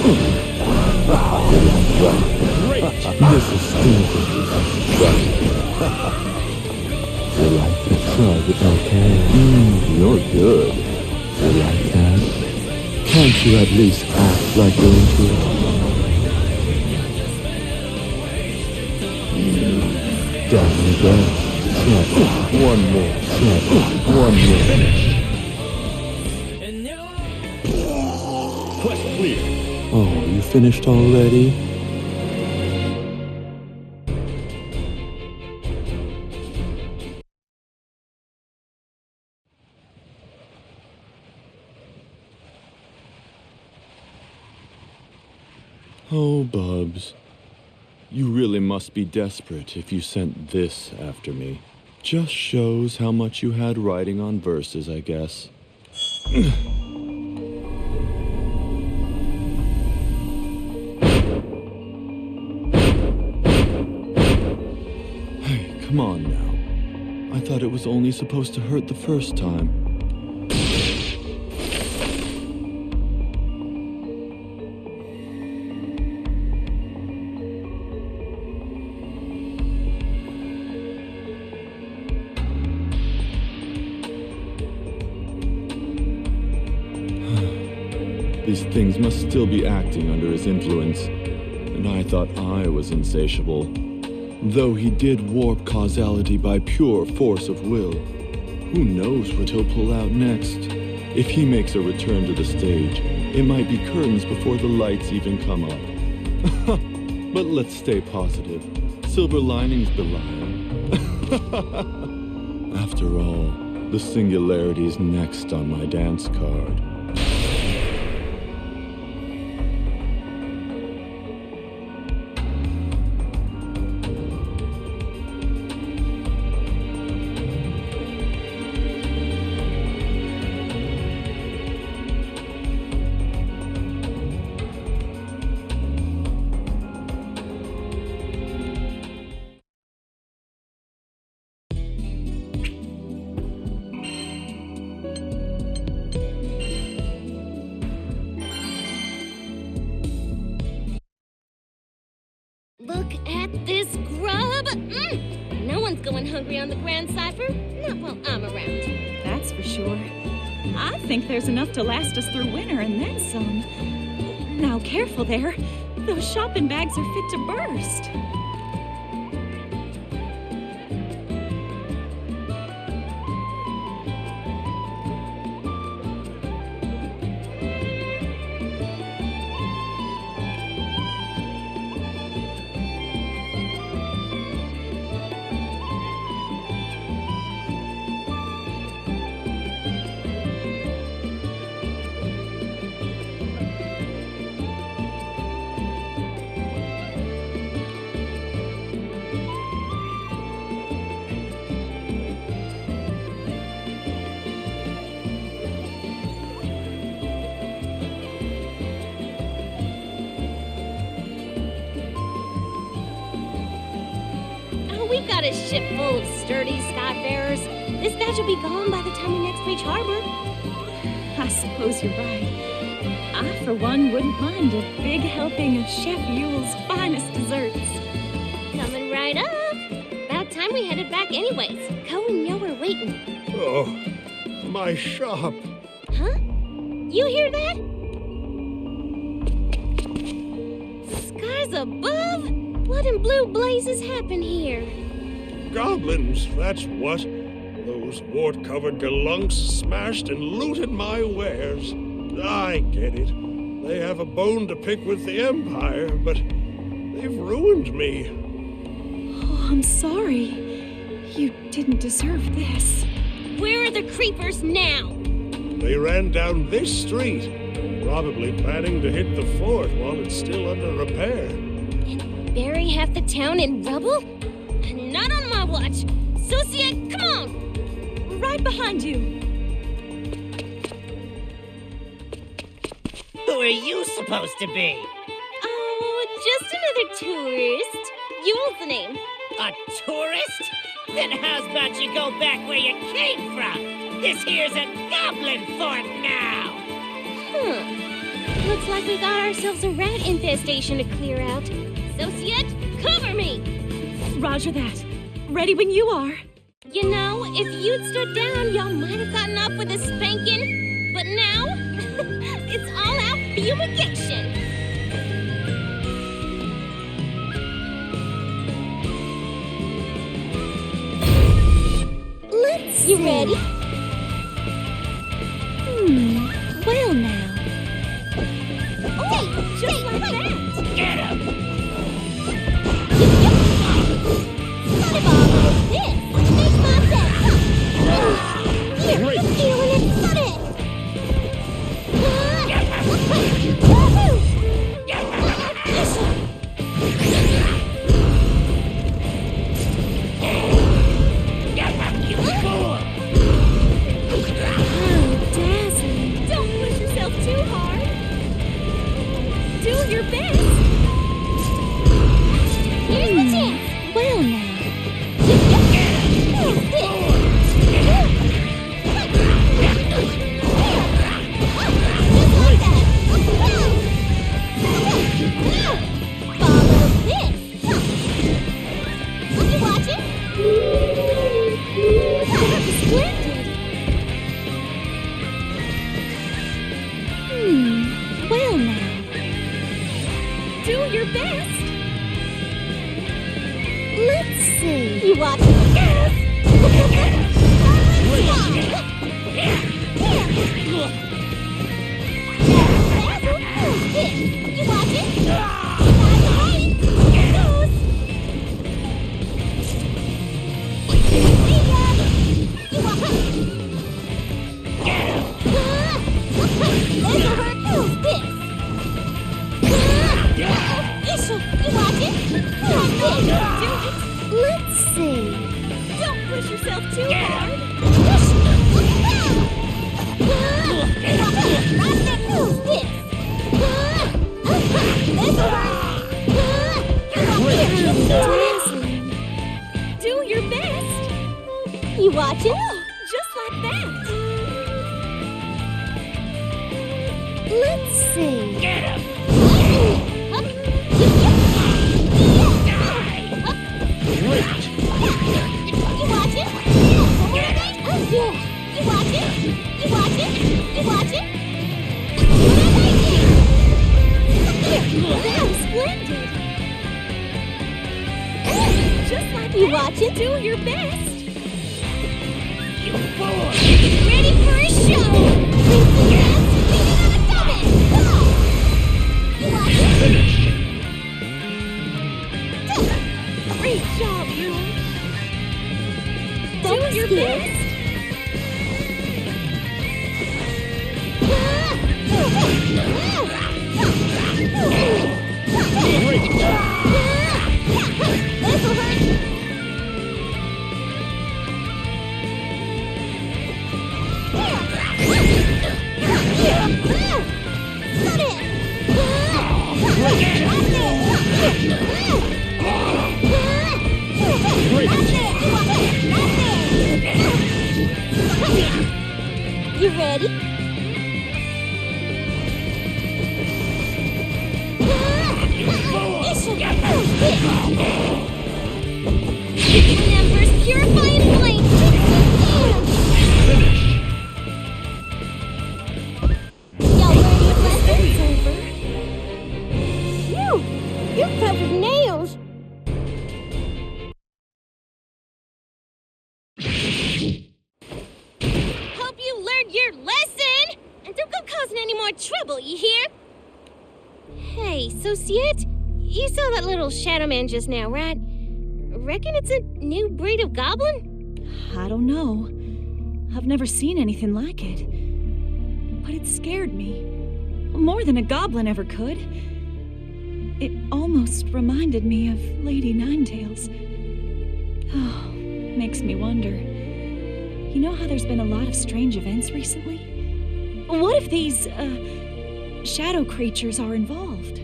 This is stupid. You like the private? Okay. You're good. You like that? Can't you at least act like you're into it? Down you go. One more. One more. Quest clear. Oh, you finished already? Oh, Bubs. You really must be desperate if you sent this after me. Just shows how much you had writing on verses, I guess. Hey, come on now. I thought it was only supposed to hurt the first time. These things must still be acting under his influence, and I thought I was insatiable. Though he did warp causality by pure force of will. Who knows what he'll pull out next? If he makes a return to the stage, it might be curtains before the lights even come up. But let's stay positive. Silver linings belie. After all, the Singularity's next on my dance card. Look at this grub! No one's going hungry on the Grand Cipher. Not while I'm around. That's for sure. I think there's enough to last us through winter and then some. Now, careful there. Those shopping bags are fit to burst. Oh, we've got a ship full of sturdy skyfarers. This batch will be gone by the time we next reach harbor. I suppose you're right. I, for one, wouldn't mind a big helping of Chef Yule's finest desserts. Coming right up. About time we headed back anyways. Ko and Yo are waiting. Oh, my shop. Huh? You hear that? Scars above? What in blue blazes happened here? Goblins, that's what. Those wart-covered galunks smashed and looted my wares. I get it. They have a bone to pick with the Empire, but they've ruined me. Oh, I'm sorry. You didn't deserve this. Where are the creepers now? They ran down this street, probably planning to hit the fort while it's still under repair. Bury half the town in rubble? Not on my watch. Sociate, come on! Right behind you. Who are you supposed to be? Oh, just another tourist. Yule's the name. A tourist? Then how's about you go back where you came from? This here's a goblin fort now! Looks like we got ourselves a rat infestation to clear out. Associate, cover me! Roger that. Ready when you are. You know, if you'd stood down, y'all might have gotten up with a spanking. But now, it's all out fumigation. Let's see. You ready? Well now. Oh, just like that. Get him! What about this? Makes my sense. Here, Great. I'm feeling it. Got it. Dazzling. Don't push yourself too hard. Do your best. Here's the chance. Well now. Well now. Do your best. Let's see. You watch it. You watch it. Let's see. Don't push yourself too hard. Do your best. You watch it? Just like that. Let's see. Get him! You watch it? You watch it? You watch it? You watch it? That was splendid. Just like You that. watch it? Do your best. You fool! Ready for a show? Great job, you. Do your best. Ready? Remember's purifying flame! Y'all learned your lessons? Over. You're covered in nails! Hope you learned your lesson! And don't go causing any more trouble, you hear? Hey, Societe? You saw that little shadow man just now, right? Reckon it's a new breed of goblin? I don't know. I've never seen anything like it. But it scared me. More than a goblin ever could. It almost reminded me of Lady Ninetails. Oh, makes me wonder. You know how there's been a lot of strange events recently? What if these, shadow creatures are involved?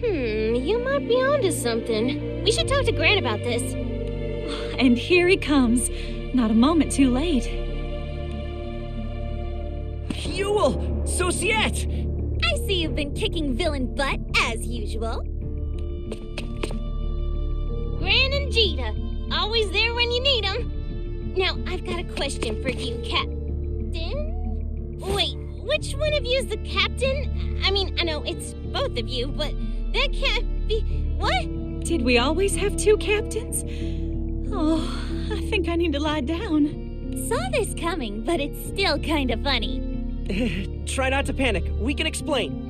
You might be onto something. We should talk to Gran about this. And here he comes. Not a moment too late. Yule! Societe! I see you've been kicking villain butt, as usual. Gran and Zeta, always there when you need them. Now, I've got a question for you, Captain. Wait, which one of you is the captain? I mean, I know it's both of you, but that can't be... What? Did we always have two captains? Oh, I think I need to lie down. Saw this coming, but it's still kind of funny. Try not to panic. We can explain.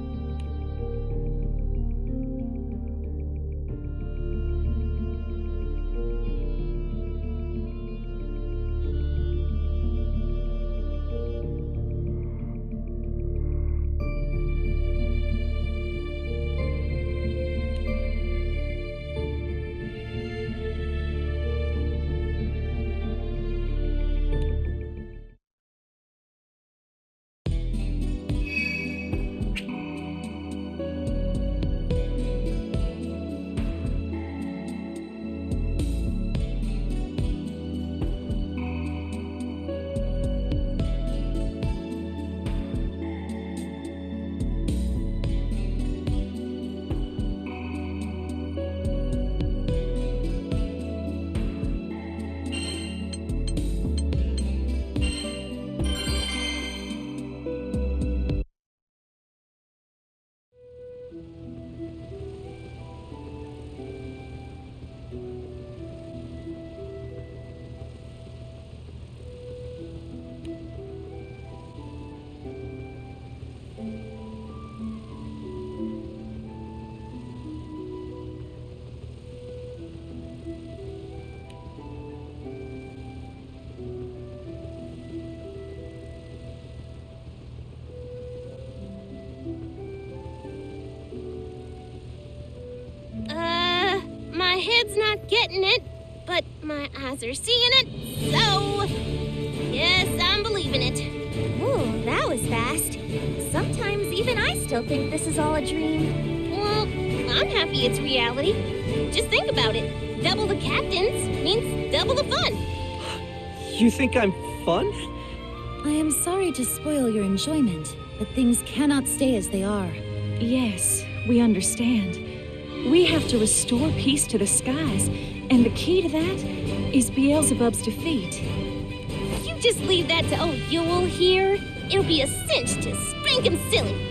My head's not getting it, but my eyes are seeing it, so... Yes, I'm believing it. Ooh, that was fast. Sometimes even I still think this is all a dream. Well, I'm happy it's reality. Just think about it. Double the captains means double the fun. You think I'm fun? I am sorry to spoil your enjoyment, but things cannot stay as they are. Yes, we understand. We have to restore peace to the skies, and the key to that is Beelzebub's defeat. You just leave that to old Yule here. It'll be a cinch to spank him silly.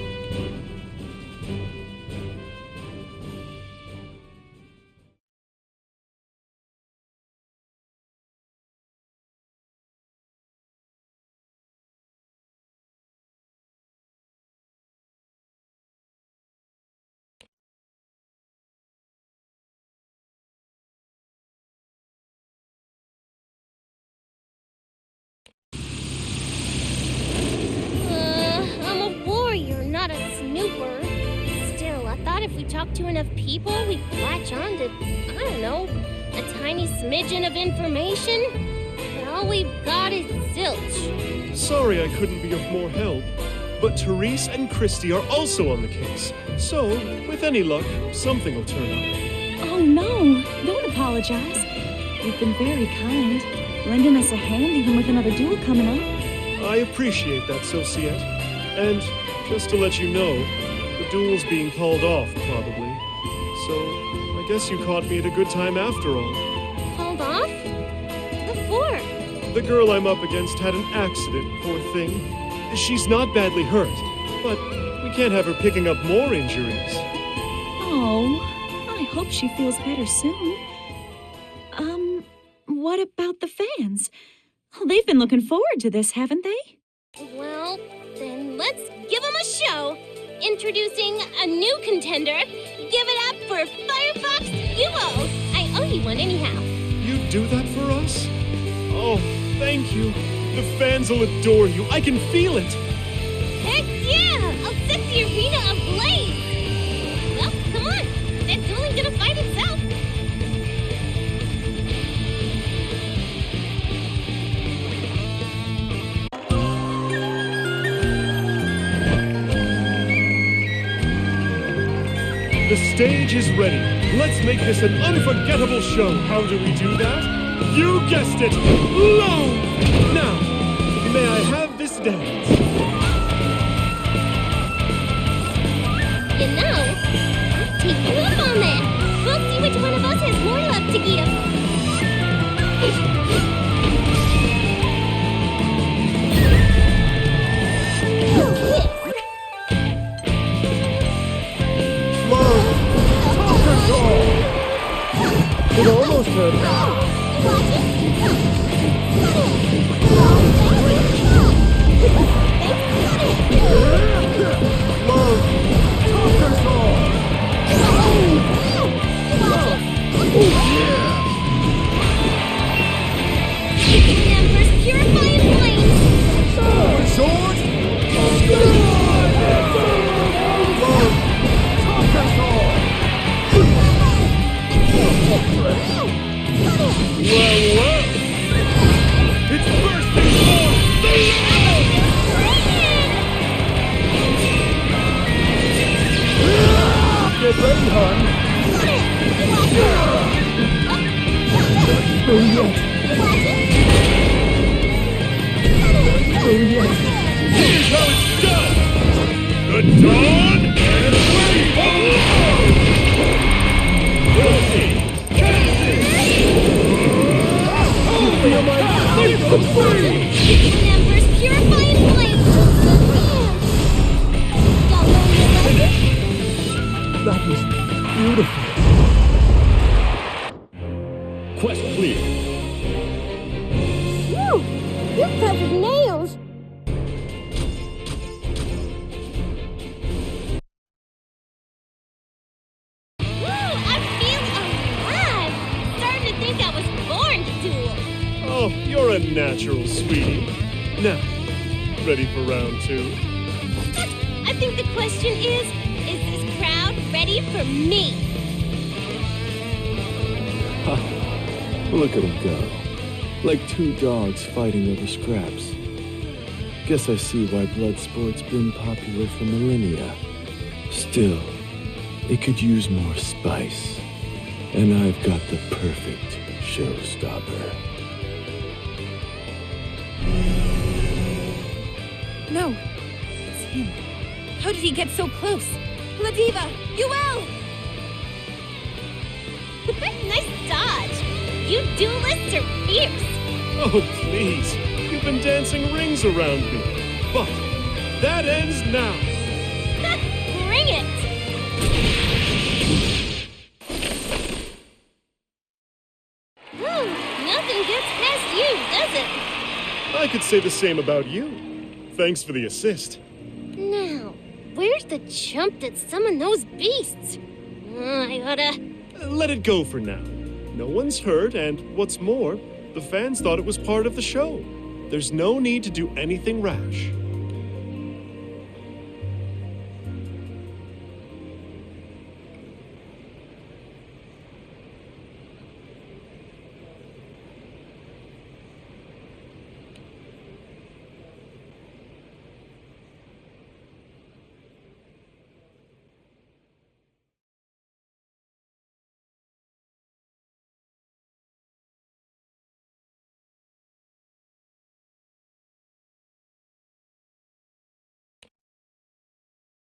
Not a snooper. Still, I thought if we talked to enough people, we'd latch on to, I don't know, a tiny smidgen of information. But all we've got is zilch. Sorry I couldn't be of more help, but Therese and Christy are also on the case. So, with any luck, something will turn up. Oh no, don't apologize. You've been very kind, lending us a hand even with another duel coming up. I appreciate that, Societte. And just to let you know, the duel's being called off, probably. So, I guess you caught me at a good time after all. Called off? What for? The girl I'm up against had an accident, poor thing. She's not badly hurt, but we can't have her picking up more injuries. Oh, I hope she feels better soon. What about the fans? They've been looking forward to this, haven't they? Well, then let's give them a show. Introducing a new contender. Give it up for Firefox Duo. I owe you one anyhow. You do that for us? Oh, thank you. The fans will adore you. I can feel it. Heck yeah! I'll set the arena ablaze. Well, come on. That duel ain't gonna fight itself. The stage is ready. Let's make this an unforgettable show. How do we do that? You guessed it! Low! Now, may I have this dance? You know, I'll take you up on that. We'll see which one of us has more love to give. It almost hurt. Embers purifying flames. Sword! Well, it's bursting forth! Get ready, hon. Here's how it's done! The dawn and ready for war! We'll see! Feel my power from free! Embers purifying flames. Y'all know me about it? That was beautiful. Quest clear. Whew! You're perfect nails. Oh, you're a natural, sweetie. Now, ready for round 2? I think the question is this crowd ready for me? Look at them go. Like two dogs fighting over scraps. Guess I see why blood sport's been popular for millennia. Still, it could use more spice. And I've got the perfect showstopper. No, it's him. How did he get so close? La Diva, you will! Nice dodge. You duelists are fierce. Oh, please. You've been dancing rings around me. But that ends now. Bring it. Nothing gets past you, does it? I could say the same about you. Thanks for the assist. Now, where's the chump that summoned those beasts? I oughta... Let it go for now. No one's hurt, and what's more, the fans thought it was part of the show. There's no need to do anything rash.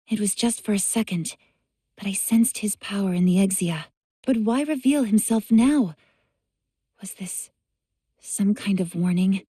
It was just for a second, but I sensed his power in the Exia. But why reveal himself now? Was this some kind of warning?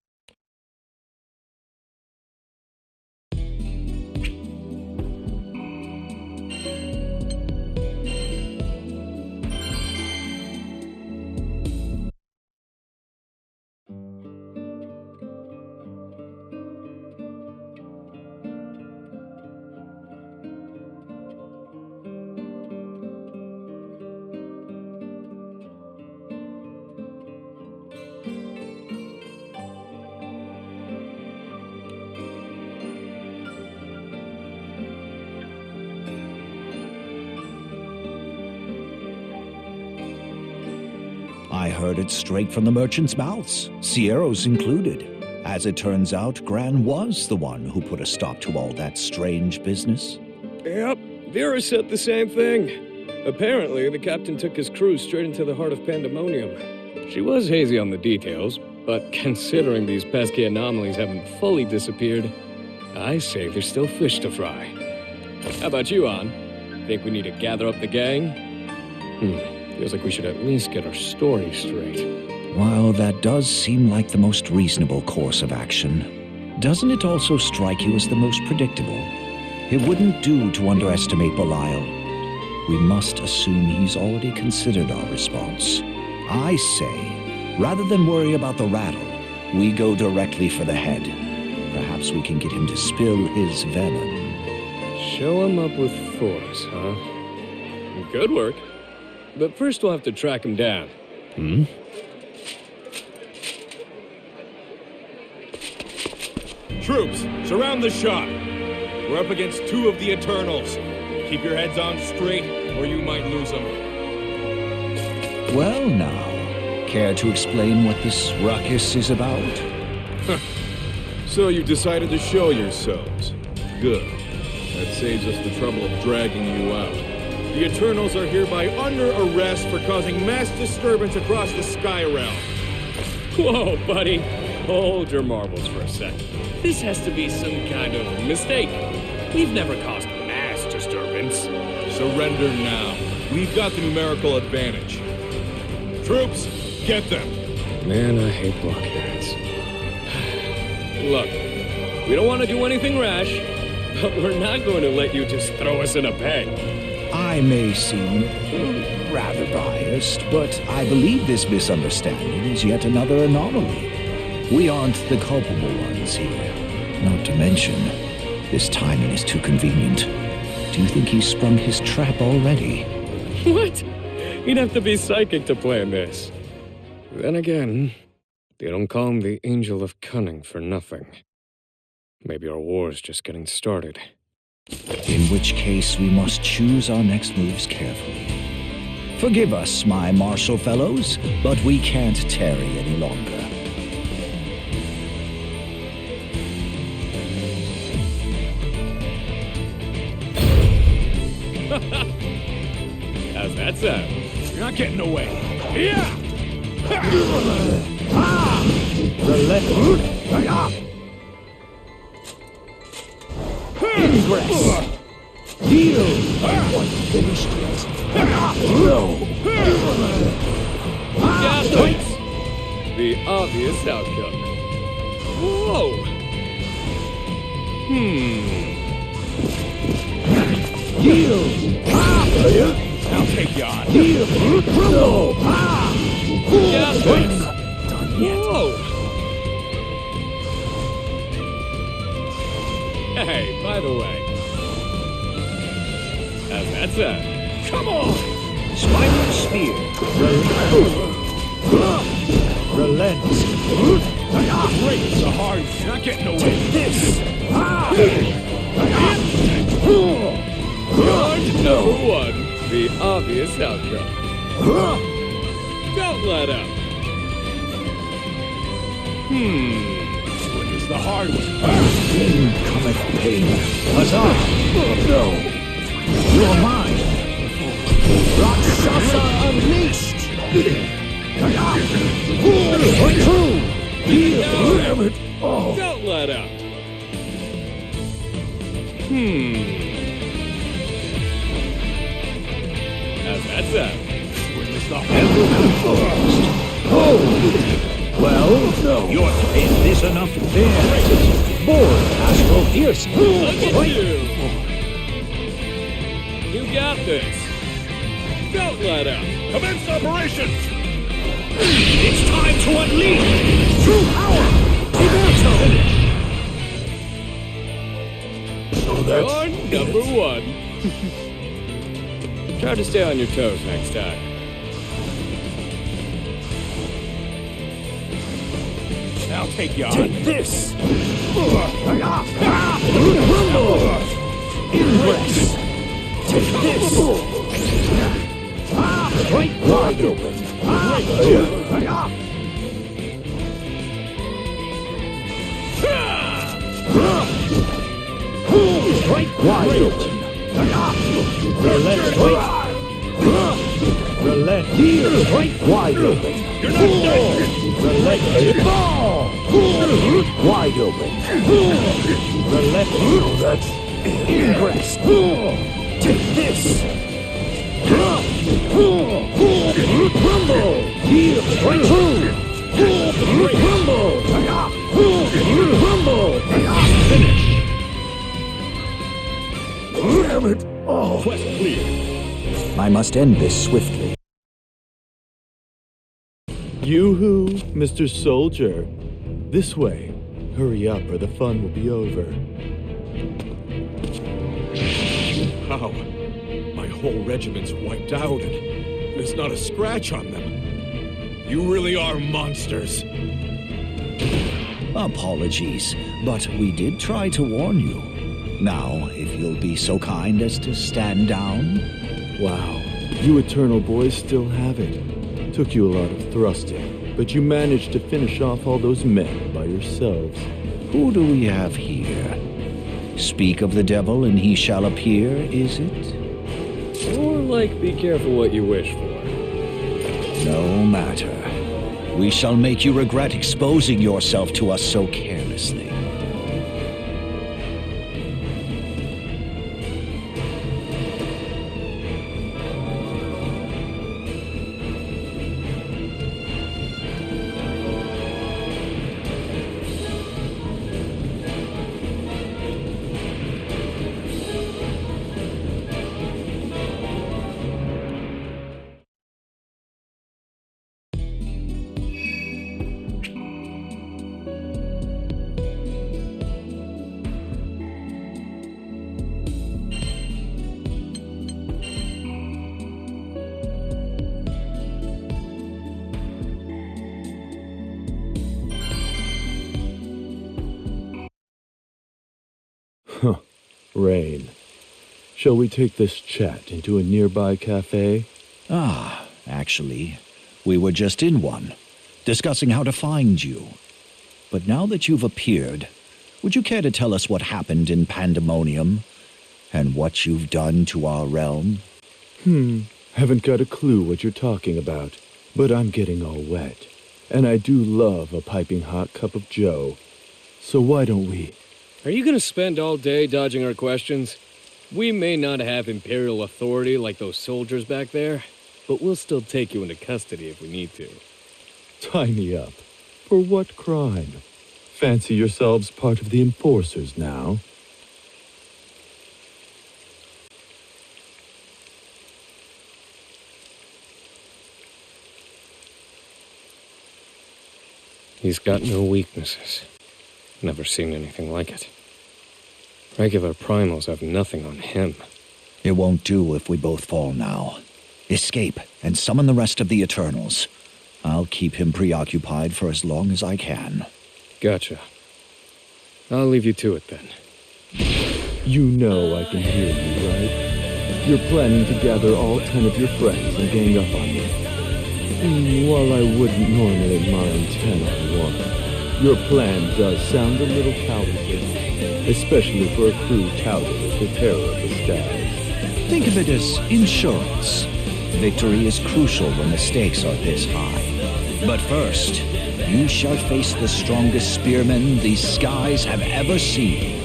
I heard it straight from the merchants' mouths, Sierra's included. As it turns out, Gran was the one who put a stop to all that strange business. Yep, Vira said the same thing. Apparently, the captain took his crew straight into the heart of Pandemonium. She was hazy on the details, but considering these pesky anomalies haven't fully disappeared, I say there's still fish to fry. How about you, An? Think we need to gather up the gang? Feels like we should at least get our story straight. While that does seem like the most reasonable course of action, doesn't it also strike you as the most predictable? It wouldn't do to underestimate Belial. We must assume he's already considered our response. I say, rather than worry about the rattle, we go directly for the head. Perhaps we can get him to spill his venom. Show him up with force, huh? Good work. But first we'll have to track him down. Troops, surround the shop. We're up against 2 of the Eternals. Keep your heads on straight, or you might lose them. Well now, care to explain what this ruckus is about? So you decided to show yourselves. Good. That saves us the trouble of dragging you out. The Eternals are hereby under arrest for causing mass disturbance across the Sky Realm. Whoa, buddy. Hold your marbles for a second. This has to be some kind of mistake. We've never caused mass disturbance. Surrender now. We've got the numerical advantage. Troops, get them. Man, I hate blockheads. Look, we don't want to do anything rash, but we're not going to let you just throw us in a pen. I may seem rather biased, but I believe this misunderstanding is yet another anomaly. We aren't the culpable ones here. Not to mention, this timing is too convenient. Do you think he's sprung his trap already? What? He'd have to be psychic to plan this. Then again, they don't call him the Angel of Cunning for nothing. Maybe our war's just getting started. In which case, we must choose our next moves carefully. Forgive us, my martial fellows, but we can't tarry any longer. How's that sound? You're not getting away. Yeah! Ingress! Deal! One finished yet. No! Gaslights! The obvious outcome. Whoa! Deal! I'll take you on. Deal! No! Gaslights! Done yet. Whoa! Hey, by the way, how's that sound? Come on! Spiral Spear. Relent. Great, it's a hard. You're not getting away. Take this! Number 1, the obvious outcome. Don't let up. What is the hard one? Pain cometh pain. Huzzah! No! You're mine! Rakshasa unleashed! True! Damn it! Oh! Don't let up. Zeta! Ever composed. Well, no. Is this enough there? Board, Astro Piercing. You got this. Don't let up. Commence operations! It's time to unleash true power! You're number one. Try to stay on your toes next time. I'll take you on. Take this! Ingress! Take this! Right wide open! Right wide open! Relent right! Relent here! Right wide open! You're not dead! Relent ball! Wide open! Relent that's ingress! Take this! Rumble! Here! Right through! Rumble! Rumble! Finish! Damn it! Oh. Quest clear. I must end this swiftly. Yoo-hoo, Mr. Soldier. This way. Hurry up or the fun will be over. How? My whole regiment's wiped out and there's not a scratch on them. You really are monsters. Apologies, but we did try to warn you. Now, if you'll be so kind as to stand down. Wow, you Eternal boys still have it. Took you a lot of thrusting, but you managed to finish off all those men by yourselves. Who do we have here? Speak of the devil and he shall appear, is it? Or like, be careful what you wish for. No matter. We shall make you regret exposing yourself to us so carelessly. Huh. Rain. Shall we take this chat into a nearby cafe? Ah, actually, we were just in one, discussing how to find you. But now that you've appeared, would you care to tell us what happened in Pandemonium, and what you've done to our realm? Haven't got a clue what you're talking about, but I'm getting all wet. And I do love a piping hot cup of joe. So why don't we... Are you gonna spend all day dodging our questions? We may not have Imperial authority like those soldiers back there, but we'll still take you into custody if we need to. Tie me up. For what crime? Fancy yourselves part of the enforcers now? He's got no weaknesses. Never seen anything like it. Regular primals have nothing on him. It won't do if we both fall now. Escape and summon the rest of the Eternals. I'll keep him preoccupied for as long as I can. Gotcha. I'll leave you to it then. You know I can hear you, right? You're planning to gather all 10 of your friends and gang up on me. While I wouldn't normally mind 10 on one, your plan does sound a little cowardly, especially for a crew touted as the terror of the skies. Think of it as insurance. Victory is crucial when the stakes are this high. But first, you shall face the strongest spearmen these skies have ever seen.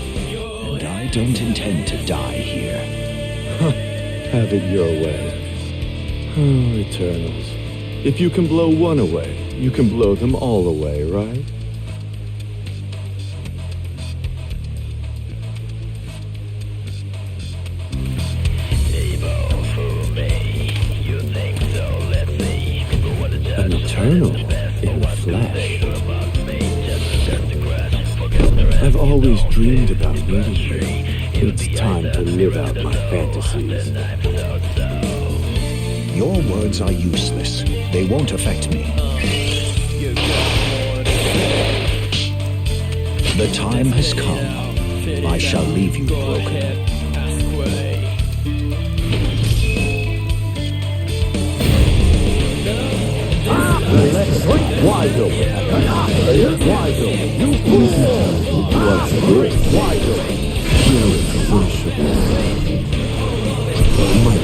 And I don't intend to die here. Have it your way. Oh, Eternals. If you can blow one away, you can blow them all away, right? An Eternal in the flesh. I've always dreamed about meeting you. It's time to live out my fantasies. Your words are useless. They won't affect me. The time has come. I shall leave you broken. Wide open. Wide open. You fool! What's this? Wide open. You're insatiable. My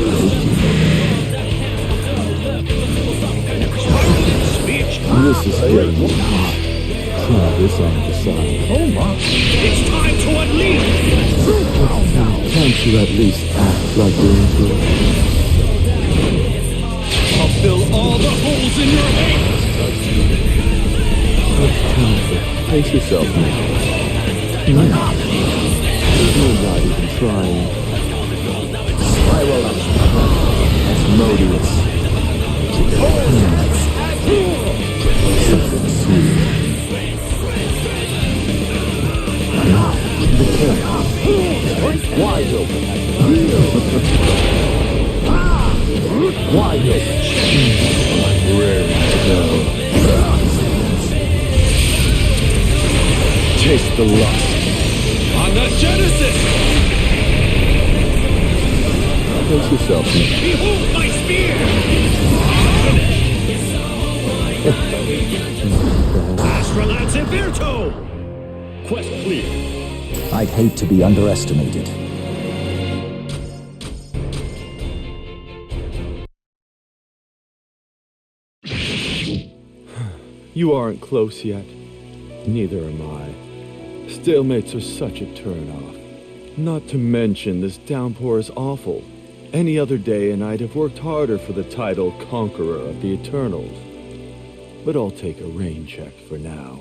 this is getting hot. Try this on the side. Oh my! It's time to unleash! Can't you at least act like you're into it? I'll fill all the holes in your head! Face yourself now. You're not even trying. Spiral up. Asmodeus. Something sweet. The camp. Wide open. Wide open. I'm ready to go. Taste the lust. On the Genesis! Face yourself. Behold my spear! Astrolats and Virto! Quest clear. I'd hate to be underestimated. You aren't close yet. Neither am I. Stalemates are such a turn-off. Not to mention, this downpour is awful. Any other day and I'd have worked harder for the title Conqueror of the Eternals. But I'll take a rain check for now.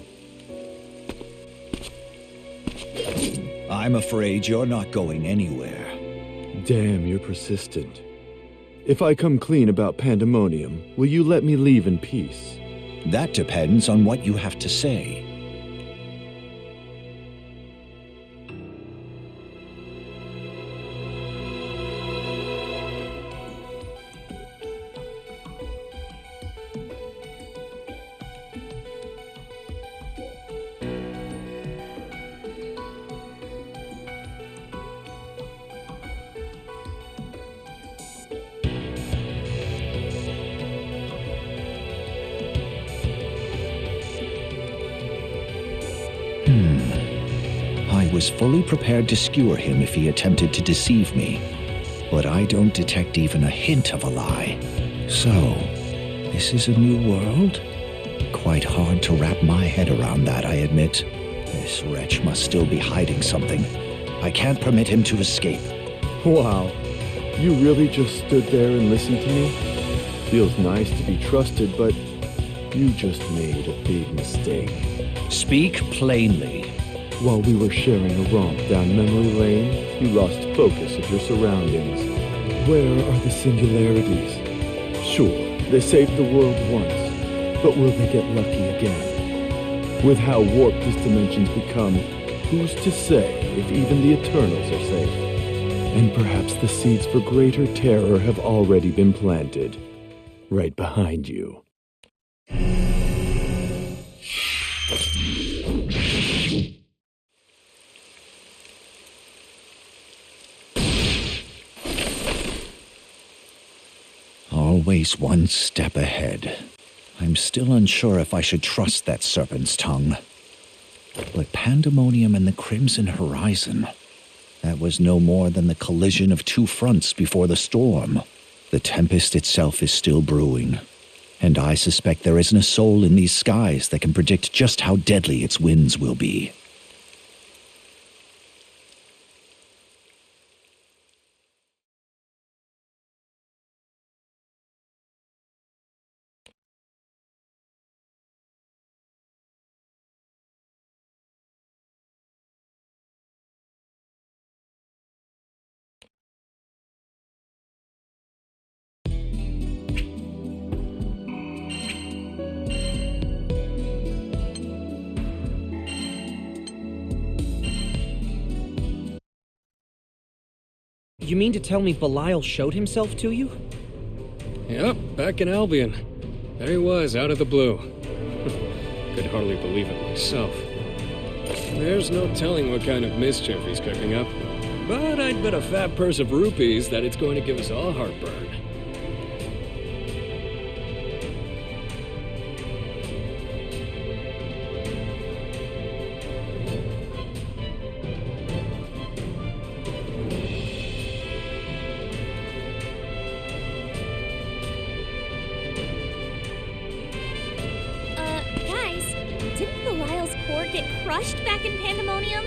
I'm afraid you're not going anywhere. Damn, you're persistent. If I come clean about Pandemonium, will you let me leave in peace? That depends on what you have to say. I was fully prepared to skewer him if he attempted to deceive me, but I don't detect even a hint of a lie. So, this is a new world? Quite hard to wrap my head around that, I admit. This wretch must still be hiding something. I can't permit him to escape. Wow, you really just stood there and listened to me? Feels nice to be trusted, but you just made a big mistake. Speak plainly. While we were sharing a romp down memory lane, you lost focus of your surroundings. Where are the singularities? Sure, they saved the world once, but will they get lucky again? With how warped this dimension's become, who's to say if even the Eternals are safe? And perhaps the seeds for greater terror have already been planted. Right behind you. Always one step ahead. I'm still unsure if I should trust that serpent's tongue. But Pandemonium and the Crimson Horizon, that was no more than the collision of two fronts before the storm. The tempest itself is still brewing, and I suspect there isn't a soul in these skies that can predict just how deadly its winds will be. You mean to tell me Belial showed himself to you? Yep, back in Albion. There he was, out of the blue. Could hardly believe it myself. There's no telling what kind of mischief he's cooking up. But I'd bet a fat purse of rupees that it's going to give us all heartburn. Crushed back in Pandemonium?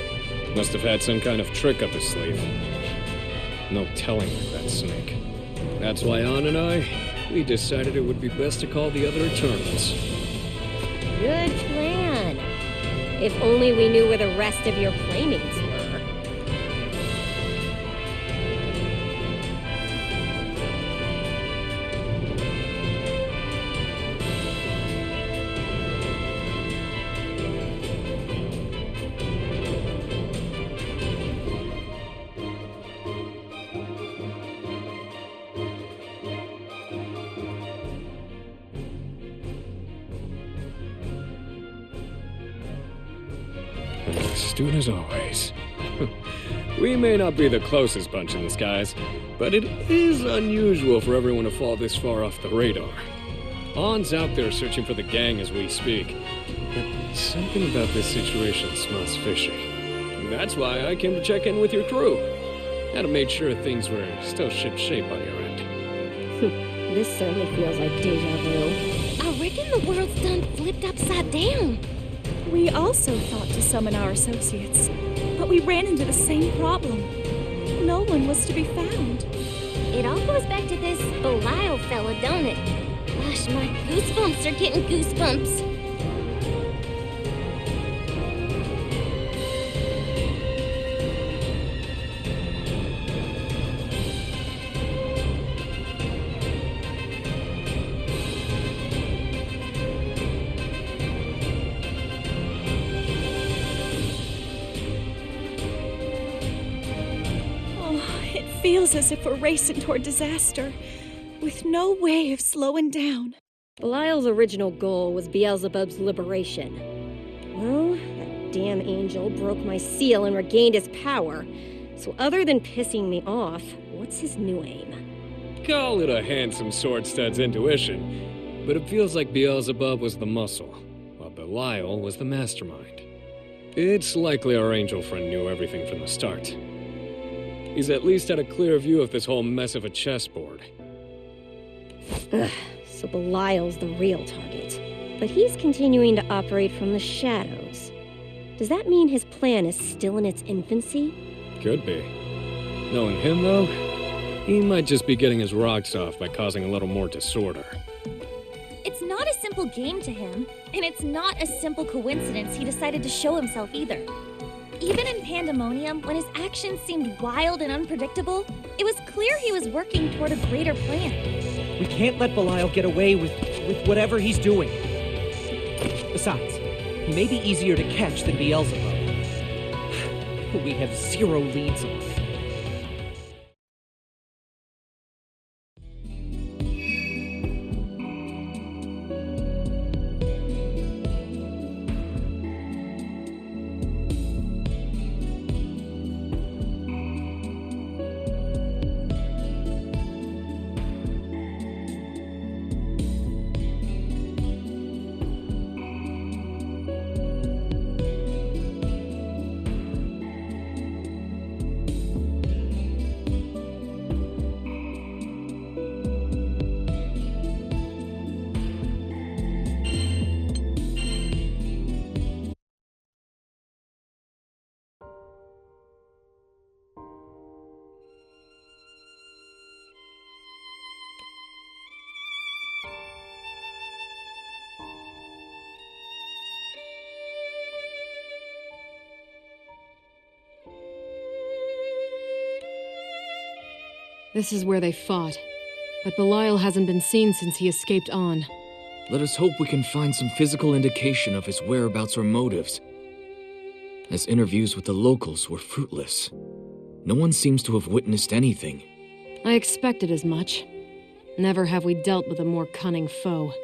Must have had some kind of trick up his sleeve. No telling with that snake. That's why Ann and I, we decided it would be best to call the other Eternals. Good plan. If only we knew where the rest of your playmates were. Astute as always. We may not be the closest bunch in the skies, but it is unusual for everyone to fall this far off the radar. Ann's out there searching for the gang as we speak, but something about this situation smells fishy. That's why I came to check in with your crew. Had to make sure things were still ship-shape on your end. This certainly feels like deja vu. I reckon the world's done flipped upside down. We also thought to summon our associates, but we ran into the same problem. No one was to be found. It all goes back to this Belial fella, don't it? Gosh, my goosebumps are getting goosebumps. Feels as if we're racing toward disaster, with no way of slowing down. Belial's original goal was Beelzebub's liberation. Well, that damn angel broke my seal and regained his power. So other than pissing me off, what's his new aim? Call it a handsome sword-stud's intuition, but it feels like Beelzebub was the muscle, while Belial was the mastermind. It's likely our angel friend knew everything from the start. He's at least had a clear view of this whole mess of a chessboard. Ugh, so Belial's the real target. But he's continuing to operate from the shadows. Does that mean his plan is still in its infancy? Could be. Knowing him, though, he might just be getting his rocks off by causing a little more disorder. It's not a simple game to him, and it's not a simple coincidence he decided to show himself either. Even in Pandemonium, when his actions seemed wild and unpredictable, it was clear he was working toward a greater plan. We can't let Belial get away with whatever he's doing. Besides, he may be easier to catch than Beelzebub. We have zero leads on him. This is where they fought, but Belial hasn't been seen since he escaped on. Let us hope we can find some physical indication of his whereabouts or motives, as interviews with the locals were fruitless. No one seems to have witnessed anything. I expected as much. Never have we dealt with a more cunning foe.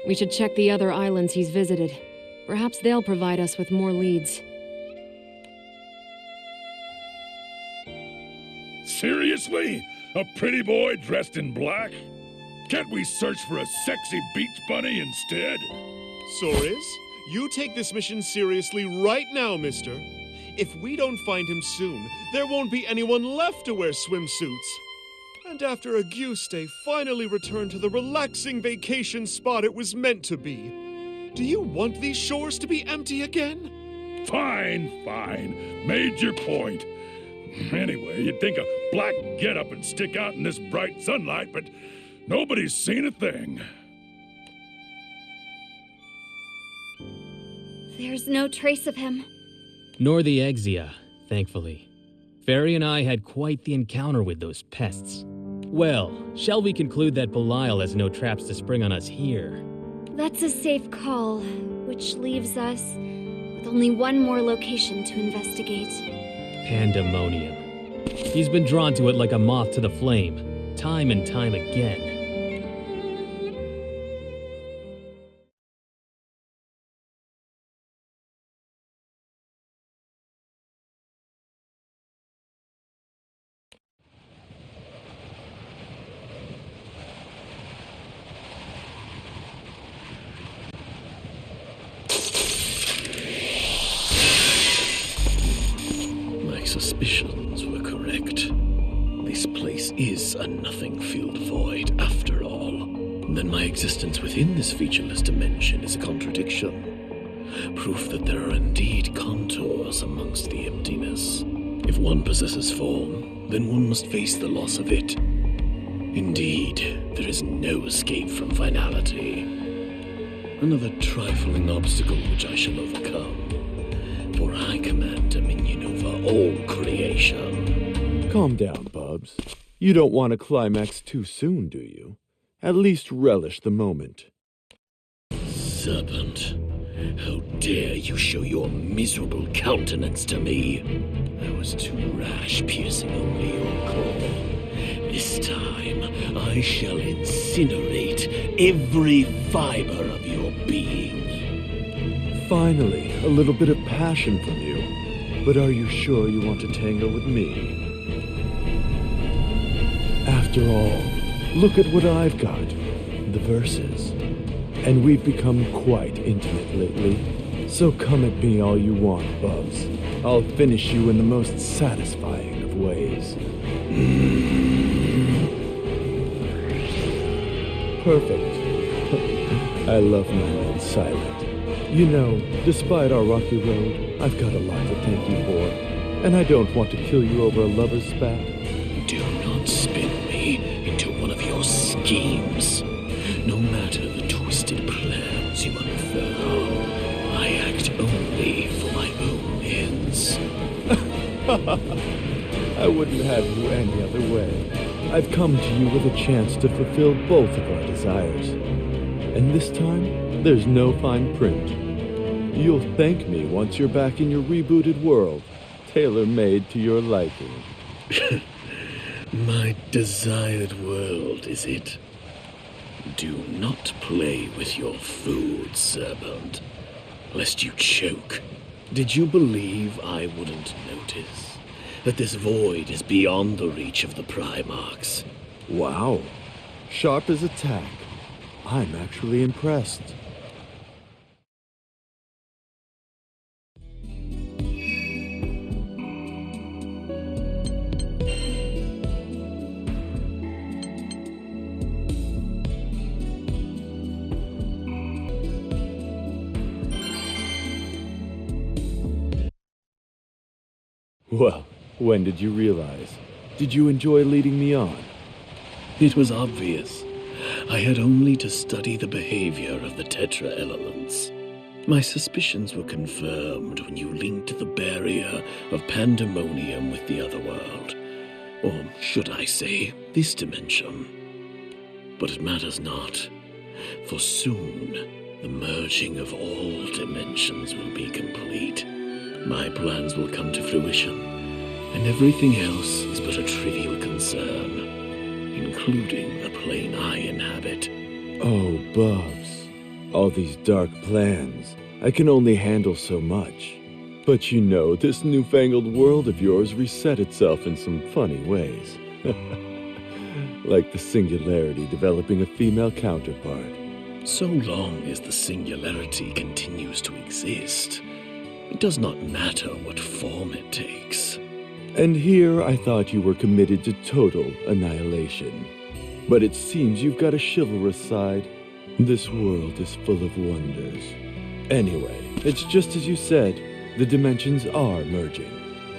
We should check the other islands he's visited. Perhaps they'll provide us with more leads. Seriously? A pretty boy dressed in black? Can't we search for a sexy beach bunny instead? Soris, you take this mission seriously right now, mister. If we don't find him soon, there won't be anyone left to wear swimsuits. And after Auguste finally returned to the relaxing vacation spot it was meant to be, do you want these shores to be empty again? Fine, fine. Made your point. Anyway, you'd think a black getup would stick out in this bright sunlight, but nobody's seen a thing. There's no trace of him. Nor the Exia, thankfully. Ferry and I had quite the encounter with those pests. Well, shall we conclude that Belial has no traps to spring on us here? That's a safe call, which leaves us with only one more location to investigate. Pandemonium. He's been drawn to it like a moth to the flame, time and time again. Suspicions were correct. This place is a nothing-filled void, after all. Then my existence within this featureless dimension is a contradiction. Proof that there are indeed contours amongst the emptiness. If one possesses form, then one must face the loss of it. Indeed, there is no escape from finality. Another trifling obstacle which I shall overcome. For I command dominion over all creation. Calm down, Bubs. You don't want to climax too soon, do you? At least relish the moment. Serpent, how dare you show your miserable countenance to me? I was too rash, piercing only your core. This time, I shall incinerate every fiber of your being. Finally, a little bit of passion from you. But are you sure you want to tango with me? After all, look at what I've got. The verses. And we've become quite intimate lately. So come at me all you want, Bubs. I'll finish you in the most satisfying of ways. Perfect. I love my men silent. You know, despite our rocky road, I've got a lot to thank you for. And I don't want to kill you over a lover's spat. Do not spin me into one of your schemes. No matter the twisted plans you unfurl, I act only for my own ends. I wouldn't have you any other way. I've come to you with a chance to fulfill both of our desires. And this time, there's no fine print. You'll thank me once you're back in your rebooted world, tailor-made to your liking. My desired world, is it? Do not play with your food, serpent, lest you choke. Did you believe I wouldn't notice that this void is beyond the reach of the Primarchs? Wow. Sharp as a tack. I'm actually impressed. Well, when did you realize? Did you enjoy leading me on? It was obvious. I had only to study the behavior of the Tetra elements. My suspicions were confirmed when you linked the barrier of Pandemonium with the other world. Or should I say, this dimension. But it matters not, for soon the merging of all dimensions will be complete. My plans will come to fruition, and everything else is but a trivial concern, including the plane I inhabit. Oh, Bubs. All these dark plans. I can only handle so much. But you know, this newfangled world of yours reset itself in some funny ways. Like the Singularity developing a female counterpart. So long as the Singularity continues to exist, it does not matter what form it takes. And here I thought you were committed to total annihilation. But it seems you've got a chivalrous side. This world is full of wonders. Anyway, it's just as you said, the dimensions are merging.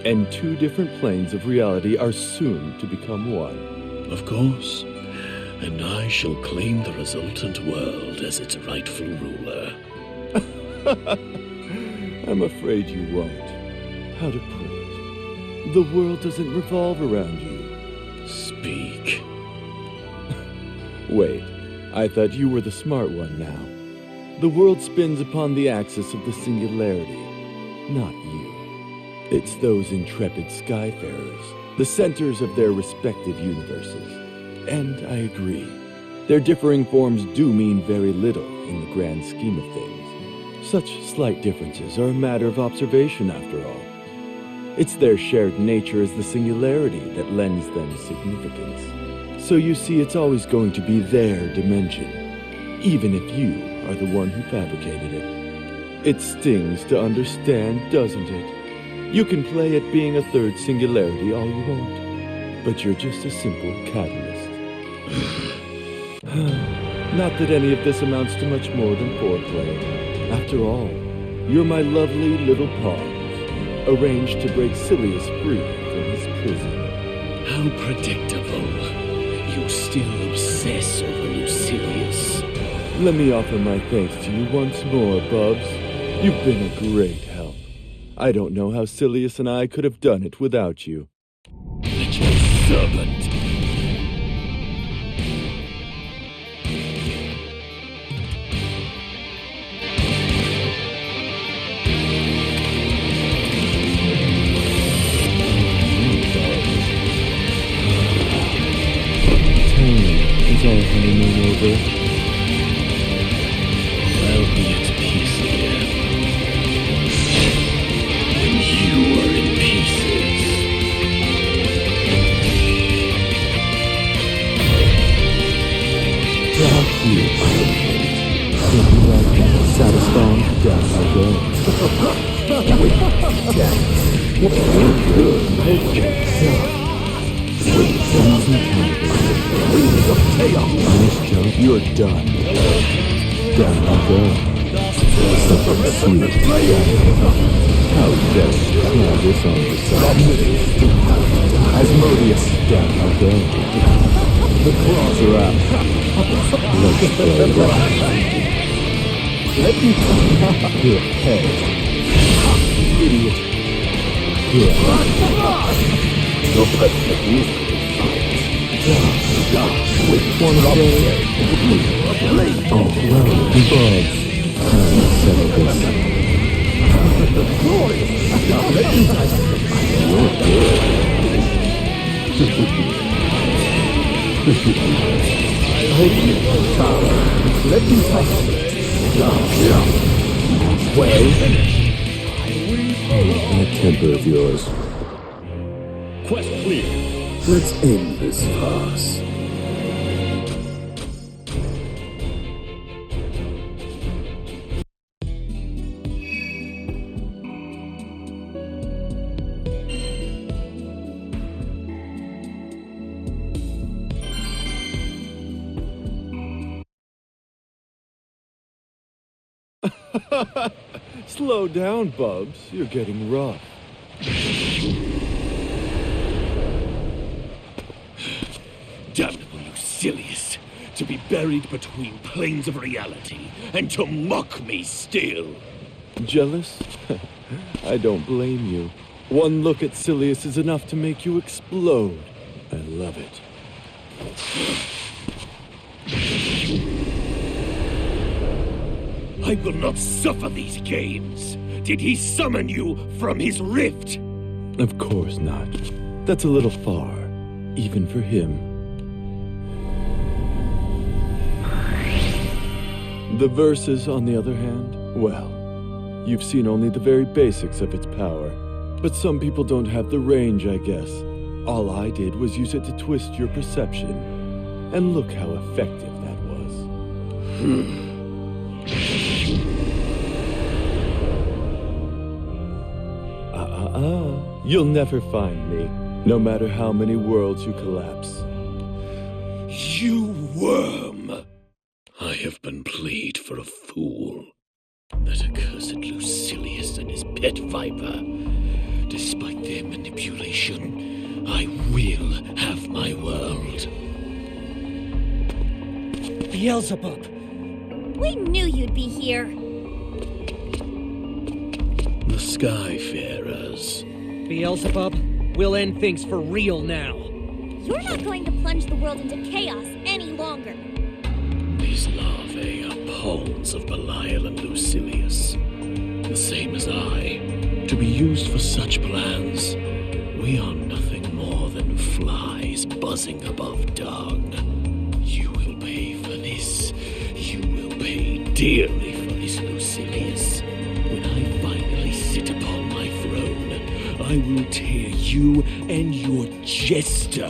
And two different planes of reality are soon to become one. Of course. And I shall claim the resultant world as its rightful ruler. I'm afraid you won't. How to put it? The world doesn't revolve around you. Speak. Wait, I thought you were the smart one now. The world spins upon the axis of the Singularity, not you. It's those intrepid skyfarers, the centers of their respective universes. And I agree. Their differing forms do mean very little in the grand scheme of things. Such slight differences are a matter of observation after all. It's their shared nature as the Singularity that lends them significance. So you see, it's always going to be their dimension, even if you are the one who fabricated it. It stings to understand, doesn't it? You can play at being a third Singularity all you want, but you're just a simple catalyst. Not that any of this amounts to much more than foreplay. After all, you're my lovely little pawns, arranged to break Silius free from his prison. How predictable. You still obsess over Lucilius. Let me offer my thanks to you once more, Bubs. You've been a great help. I don't know how Silius and I could have done it without you. Little serpent. Is our honeymoon over? I'll be at peace again. When you are in pieces. Thank you. If you like that satisfying, down I go. Nice job, you're done. Down I go. Something sweet. How best try this on the side. Asmodeus, down I go. The claws are out. Let's play it out. Let me here, head. Idiot. Here. You're perfectly one day. Oh, well, Bubs. Let's settle this. You're good. Let me touch it. Well, that temper of yours. Quest clear. Let's end this farce. Slow down, Bubs. You're getting rough. Damnable Lucilius, to be buried between planes of reality, and to mock me still. Jealous? I don't blame you. One look at Silius is enough to make you explode. I love it. I will not suffer these games. Did he summon you from his rift? Of course not. That's a little far, even for him. The Versus, on the other hand, well, you've seen only the very basics of its power. But some people don't have the range, I guess. All I did was use it to twist your perception. And look how effective that was. You'll never find me, no matter how many worlds you collapse. You worm! I have been played for a fool. That accursed Lucilius and his pet viper. Despite their manipulation, I will have my world. Beelzebub! We knew you'd be here. The Skyfarers. Beelzebub, we'll end things for real now. You're not going to plunge the world into chaos any longer. These larvae are pawns of Belial and Lucilius. The same as I. To be used for such plans, we are nothing more than flies buzzing above dung. You will pay for this. You will pay dearly for this, Lucilius. When I finally sit upon my throne, I will tear you and your jester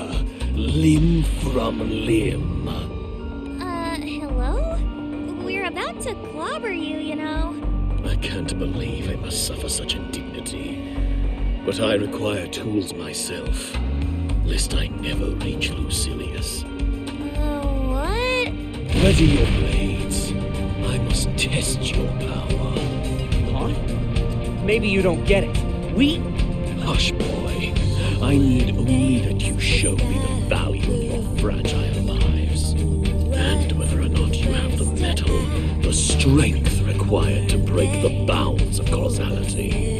limb from limb. Hello? We're about to clobber you, you know. I can't believe I must suffer such indignity. But I require tools myself, lest I never reach Lucilius. What? Ready your blades. I must test your power. Huh? Maybe you don't get it. Hush, boy. I need only that you show me the value of your fragile lives. And whether or not you have the mettle, the strength required to break the bounds of causality.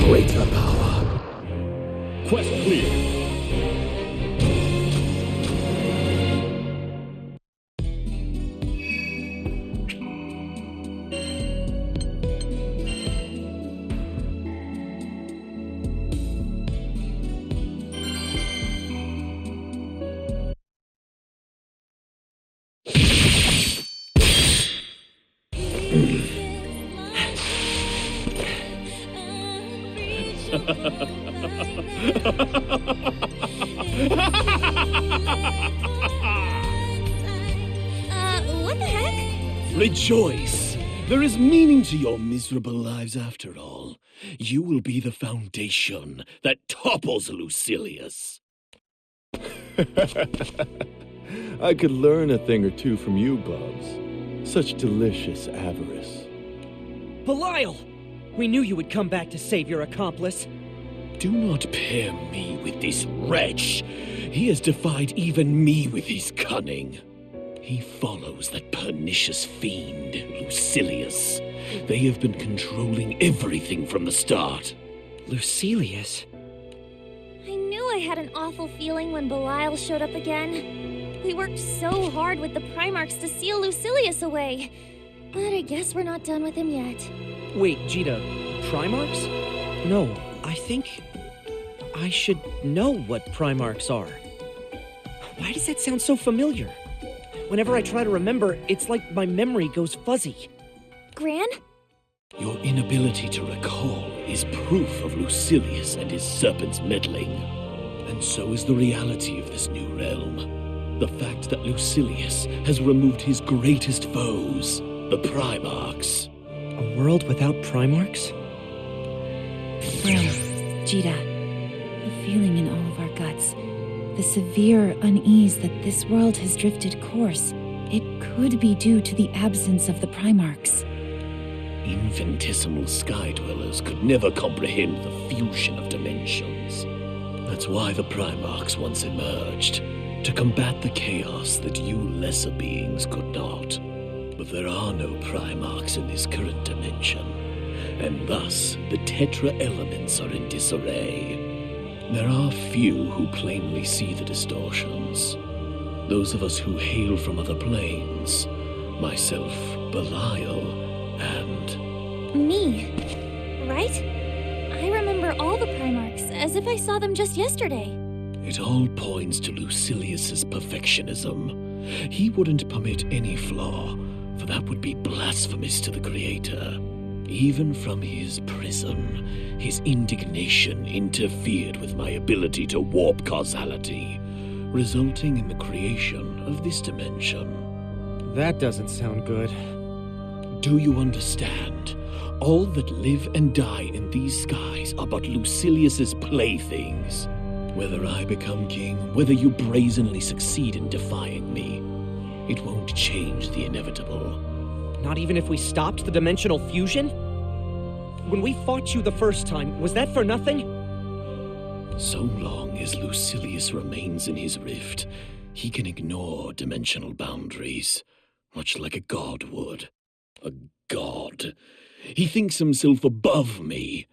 Greater power. Quest clear. What the heck? Rejoice! There is meaning to your miserable lives after all. You will be the foundation that topples Lucilius. I could learn a thing or two from you, Bubs. Such delicious avarice. Belial! We knew you would come back to save your accomplice. Do not pair me with this wretch. He has defied even me with his cunning. He follows that pernicious fiend, Lucilius. They have been controlling everything from the start. Lucilius? I knew I had an awful feeling when Belial showed up again. We worked so hard with the Primarchs to seal Lucilius away. But I guess we're not done with him yet. Wait, Zeta, Primarchs? No, I think I should know what Primarchs are. Why does that sound so familiar? Whenever I try to remember, it's like my memory goes fuzzy. Gran? Your inability to recall is proof of Lucilius and his serpent's meddling. And so is the reality of this new realm. The fact that Lucilius has removed his greatest foes, the Primarchs. A world without Primarchs? Gran, Zeta, a feeling in all of our guts. The severe unease that this world has drifted course. It could be due to the absence of the Primarchs. Infinitesimal sky dwellers could never comprehend the fusion of dimensions. That's why the Primarchs once emerged, to combat the chaos that you lesser beings could not. But there are no Primarchs in this current dimension, and thus the Tetra elements are in disarray. There are few who plainly see the distortions. Those of us who hail from other planes, myself, Belial, and... Me, right? I remember all the Primarchs, as if I saw them just yesterday. It all points to Lucilius's perfectionism. He wouldn't permit any flaw, for that would be blasphemous to the Creator. Even from his prison, his indignation interfered with my ability to warp causality, resulting in the creation of this dimension. That doesn't sound good. Do you understand? All that live and die in these skies are but Lucilius's playthings. Whether I become king, whether you brazenly succeed in defying me, it won't change the inevitable. Not even if we stopped the dimensional fusion? When we fought you the first time, was that for nothing? So long as Lucilius remains in his rift, he can ignore dimensional boundaries, much like a god would. A god. He thinks himself above me,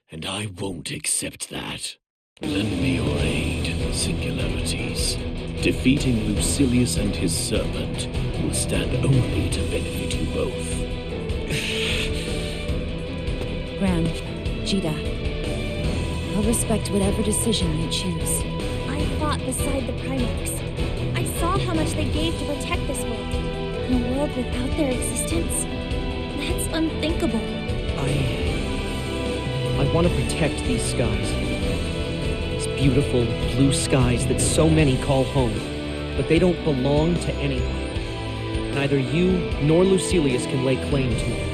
and I won't accept that. Lend me your aid, Singularities. Defeating Lucilius and his serpent will stand only to benefit you both. Gran, Zeta, I'll respect whatever decision you choose. I fought beside the Primarchs. I saw how much they gave to protect this world. In a world without their existence? That's unthinkable. I want to protect these skies. These beautiful blue skies that so many call home. But they don't belong to anyone. Neither you nor Lucilius can lay claim to them.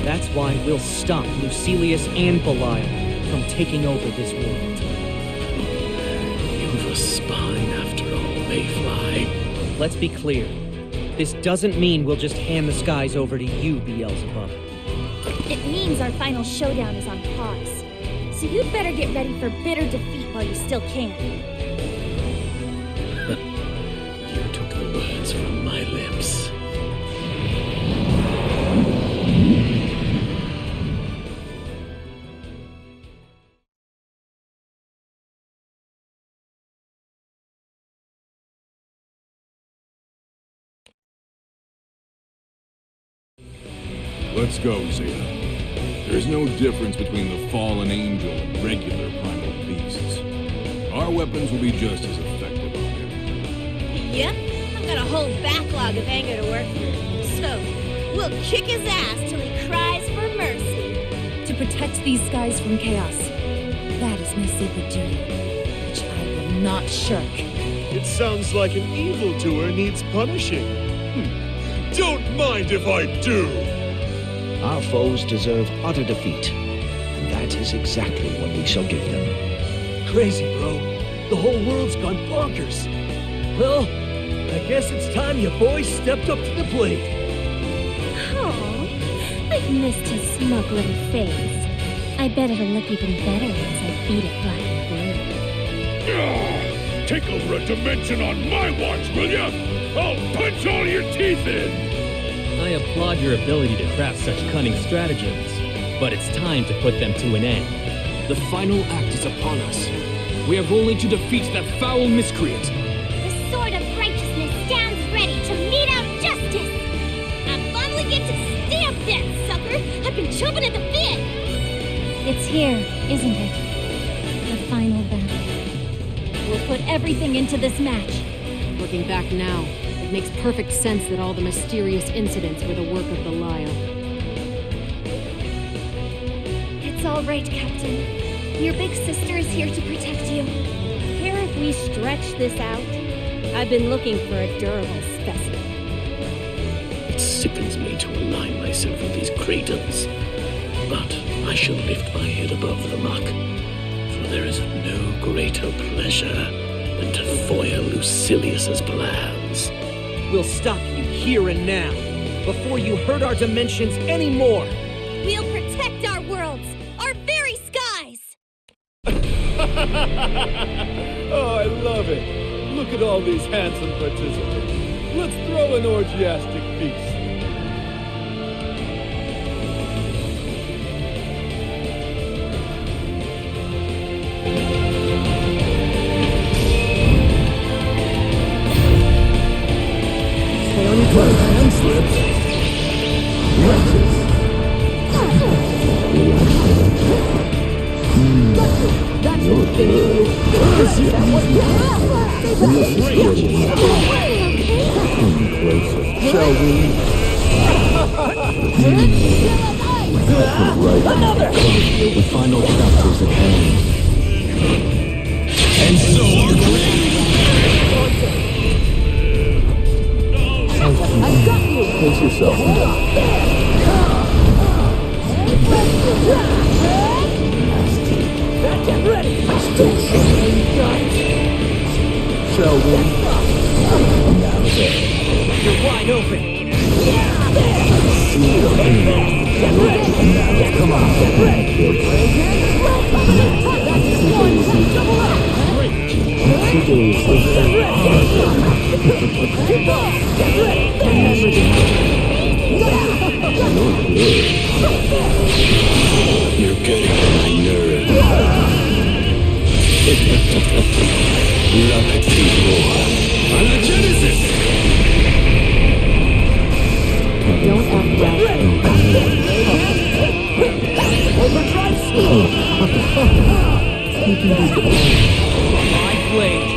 That's why we'll stop Lucilius and Belial from taking over this world. You've a spine after all, Mayfly. Let's be clear. This doesn't mean we'll just hand the skies over to you, Beelzebub. It means our final showdown is on pause. So you'd better get ready for bitter defeat while you still can. You took the words from my lips. Let's go, Zeta. There's no difference between the fallen angel and regular primal beasts. Our weapons will be just as effective on him. Yep, I've got a whole backlog of anger to work through. So, we'll kick his ass till he cries for mercy. To protect these skies from chaos. That is my sacred duty, which I will not shirk. It sounds like an evildoer needs punishing. Don't mind if I do! Our foes deserve utter defeat, and that is exactly what we shall give them. Crazy, bro. The whole world's gone bonkers. Well, I guess it's time you boys stepped up to the plate. Oh, I've missed his smug little face. I bet it'll look even better once I beat it black and blue. Take over a dimension on my watch, will ya? I'll punch all your teeth in! I applaud your ability to craft such cunning stratagems, but it's time to put them to an end. The final act is upon us. We have only to defeat that foul miscreant. The sword of righteousness stands ready to mete out justice! I finally get to stamp that sucker! I've been chomping at the bit! It's here, isn't it? The final battle. We'll put everything into this match. Looking back now, it makes perfect sense that all the mysterious incidents were the work of Belial. It's all right, Captain. Your big sister is here to protect you. Care if we stretch this out? I've been looking for a durable specimen. It sickens me to align myself with these craters. But I shall lift my head above the muck, for there is no greater pleasure than to foil Lucilius's plans. We'll stop you here and now, before you hurt our dimensions anymore! We'll protect our worlds, our very skies! Oh, I love it. Look at all these handsome participants. Let's throw an orgiastic feast. Hand slips. You're good. Come closer, shall we? Right. The final chapter's at hand. And so are we. I've got you! Pace yourself. Get ready! Still shall we? Now then. You're wide open! See the enemy. Now, come on. Today's the very You're getting on my nerves. La petite boy. On the Genesis! Don't act right. Overdrive speed! My blade!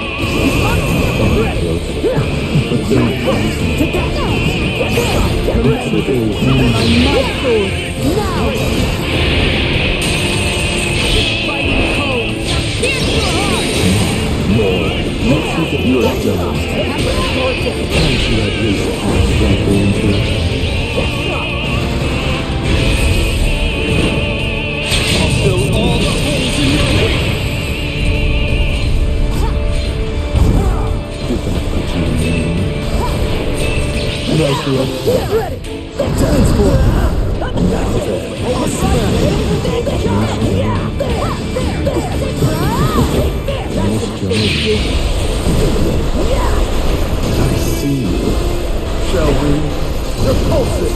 You're done. Can't you at least ask that danger? I'll fill all the holes in your wing! Did that put you in the nice one. Get ready! Dance for it! Now then. Nice job. I see you. Shall we? Repulse it!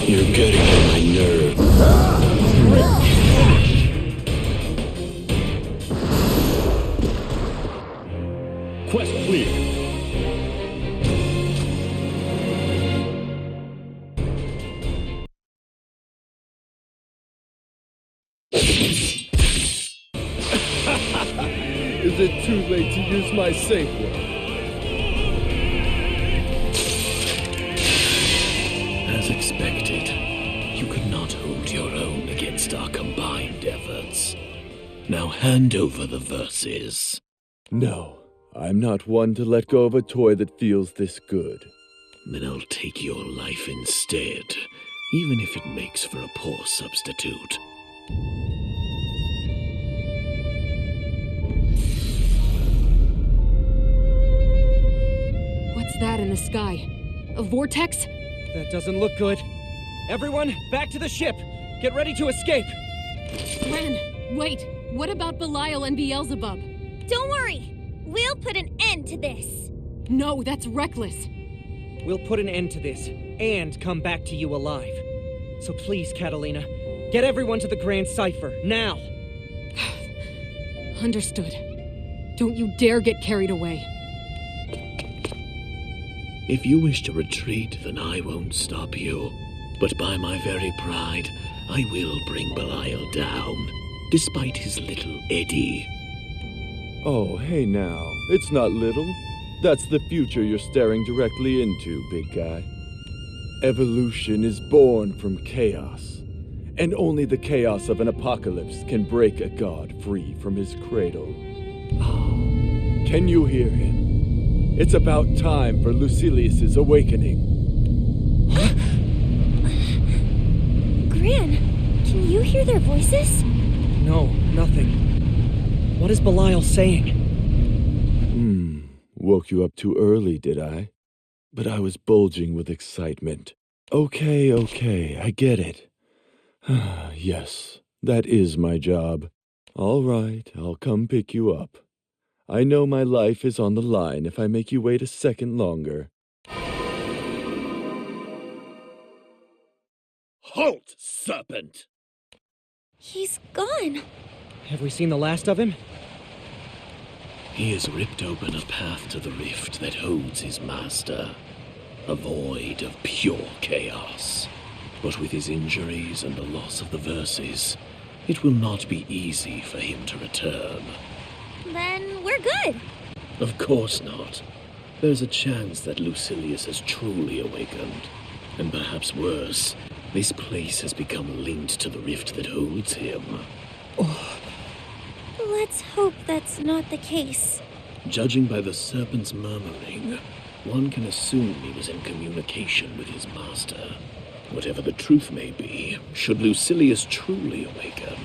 You're getting on my nerves. Quest clear. Is it too late to use my safe one? As expected, you could not hold your own against our combined efforts. Now hand over the verses. No, I'm not one to let go of a toy that feels this good. Then I'll take your life instead, even if it makes for a poor substitute. What's that in the sky? A vortex? That doesn't look good. Everyone, back to the ship! Get ready to escape! Gwen, wait! What about Belial and Beelzebub? Don't worry! We'll put an end to this! No, that's reckless! We'll put an end to this, and come back to you alive. So please, Catalina, get everyone to the Grand Cipher, now! Understood. Don't you dare get carried away. If you wish to retreat, then I won't stop you. But by my very pride, I will bring Belial down, despite his little eddy. Oh, hey now. It's not little. That's the future you're staring directly into, big guy. Evolution is born from chaos. And only the chaos of an apocalypse can break a god free from his cradle. Can you hear him? It's about time for Lucilius's awakening. Gran, can you hear their voices? No, nothing. What is Belial saying? Woke you up too early, did I? But I was bulging with excitement. Okay, I get it. Yes, that is my job. All right, I'll come pick you up. I know my life is on the line if I make you wait a second longer. Halt, serpent! He's gone. Have we seen the last of him? He has ripped open a path to the rift that holds his master. A void of pure chaos. But with his injuries and the loss of the verses, it will not be easy for him to return. Then we're good. Of course not. There's a chance that Lucilius has truly awakened. And perhaps worse, this place has become linked to the rift that holds him. Let's hope that's not the case. Judging by the serpent's murmuring, one can assume he was in communication with his master. Whatever the truth may be, should Lucilius truly awaken,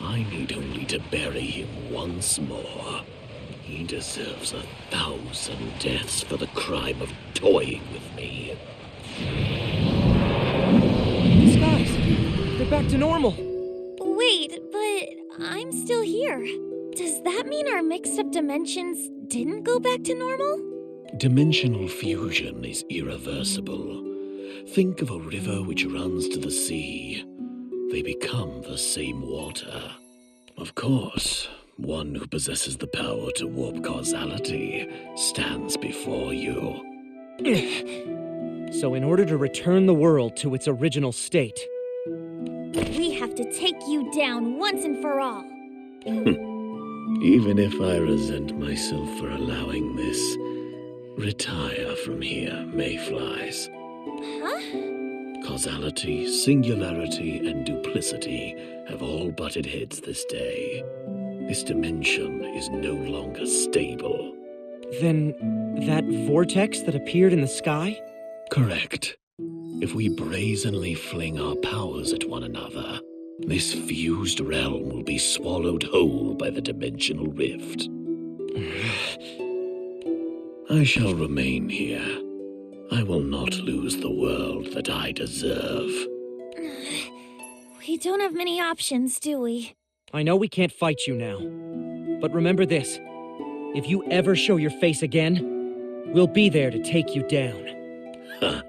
I need only to bury him once more. He deserves 1,000 deaths for the crime of toying with me. The skies! They're back to normal! Wait, but I'm still here. Does that mean our mixed-up dimensions didn't go back to normal? Dimensional fusion is irreversible. Think of a river which runs to the sea. They become the same water. Of course, one who possesses the power to warp causality stands before you. So in order to return the world to its original state, we have to take you down once and for all. Even if I resent myself for allowing this, retire from here, mayflies. Huh? Causality, singularity, and duplicity have all butted heads this day. This dimension is no longer stable. Then that vortex that appeared in the sky? Correct. If we brazenly fling our powers at one another, this fused realm will be swallowed whole by the dimensional rift. I shall remain here. I will not lose the world that I deserve. We don't have many options, do we? I know we can't fight you now. But remember this. If you ever show your face again, we'll be there to take you down. Ha!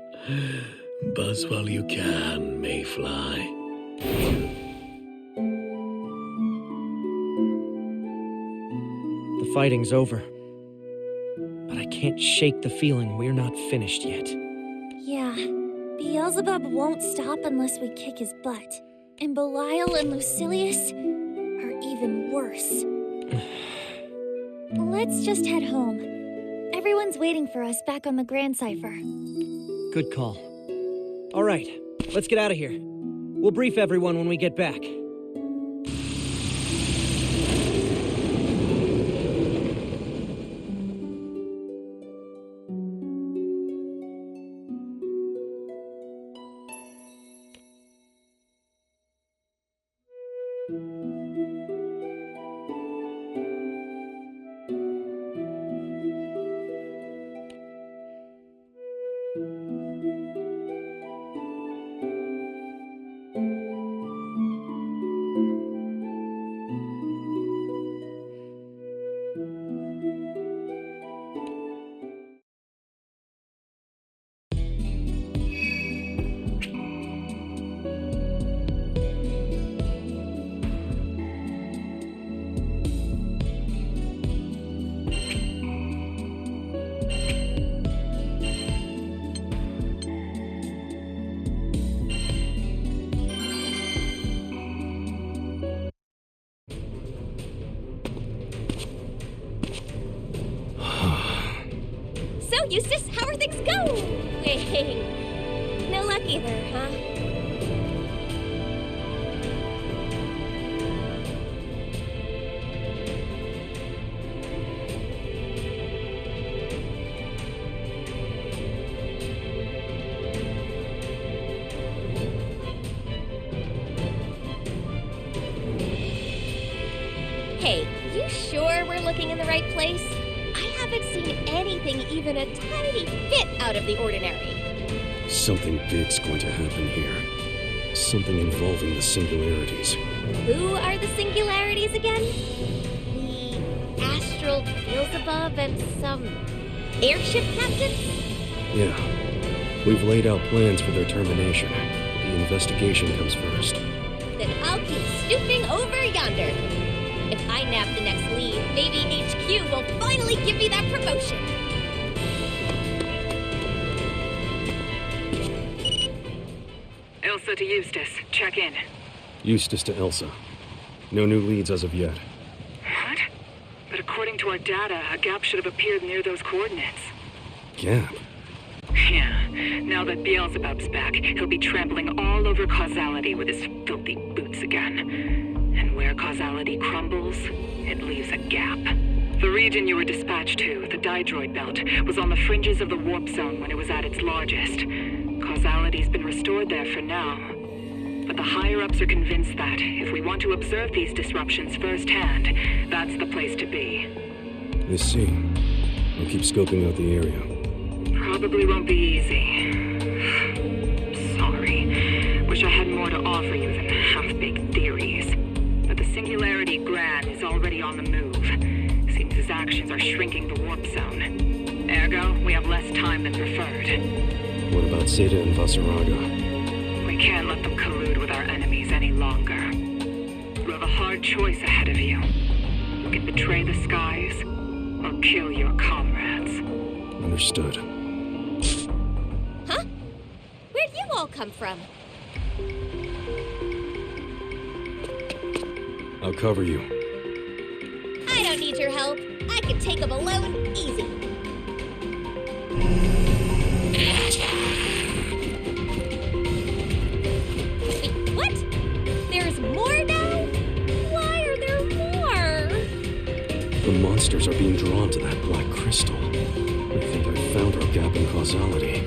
Buzz while you can, mayfly. The fighting's over. But I can't shake the feeling we're not finished yet. Yeah, Beelzebub won't stop unless we kick his butt. And Belial and Lucilius are even worse. Let's just head home. Everyone's waiting for us back on the Grand Cipher. Good call. All right, let's get out of here. We'll brief everyone when we get back. So, Eustace, how are things going? No luck either, huh? Hey, you sure we're looking in the right place? I haven't seen anything even a tiny bit out of the ordinary. Something big's going to happen here. Something involving the singularities. Who are the Singularities again? The astral Beelzebub and some airship captains? Yeah. We've laid out plans for their termination. The investigation comes first. Then I'll keep snooping over yonder. If I nab the next lead, maybe HQ will finally give me that promotion. Elsa to Eustace. Check in. Eustace to Elsa. No new leads as of yet. What? But according to our data, a gap should have appeared near those coordinates. Gap? Yeah. Now that Beelzebub's back, he'll be trampling all over causality with his filthy boots again. And where causality crumbles, it leaves a gap. The region you were dispatched to, the Didroid Belt, was on the fringes of the warp zone when it was at its largest. Causality's been restored there for now. But the higher-ups are convinced that, if we want to observe these disruptions firsthand, that's the place to be. I see. I'll keep scoping out the area. Probably won't be easy. Sorry. Wish I had more to offer you than half-baked theories. But the Singularity Gran is already on the move. Seems his actions are shrinking the warp zone. Ergo, we have less time than preferred. What about Zeta and Vaseraga? We can't let them collude with our enemies any longer. You have a hard choice ahead of you. You can betray the skies, or kill your comrades. Understood. Huh? Where'd you all come from? I'll cover you. I don't need your help. I can take them alone, easy. Wait, what? There's more now? Why are there more? The monsters are being drawn to that black crystal. I think I found our gap in causality.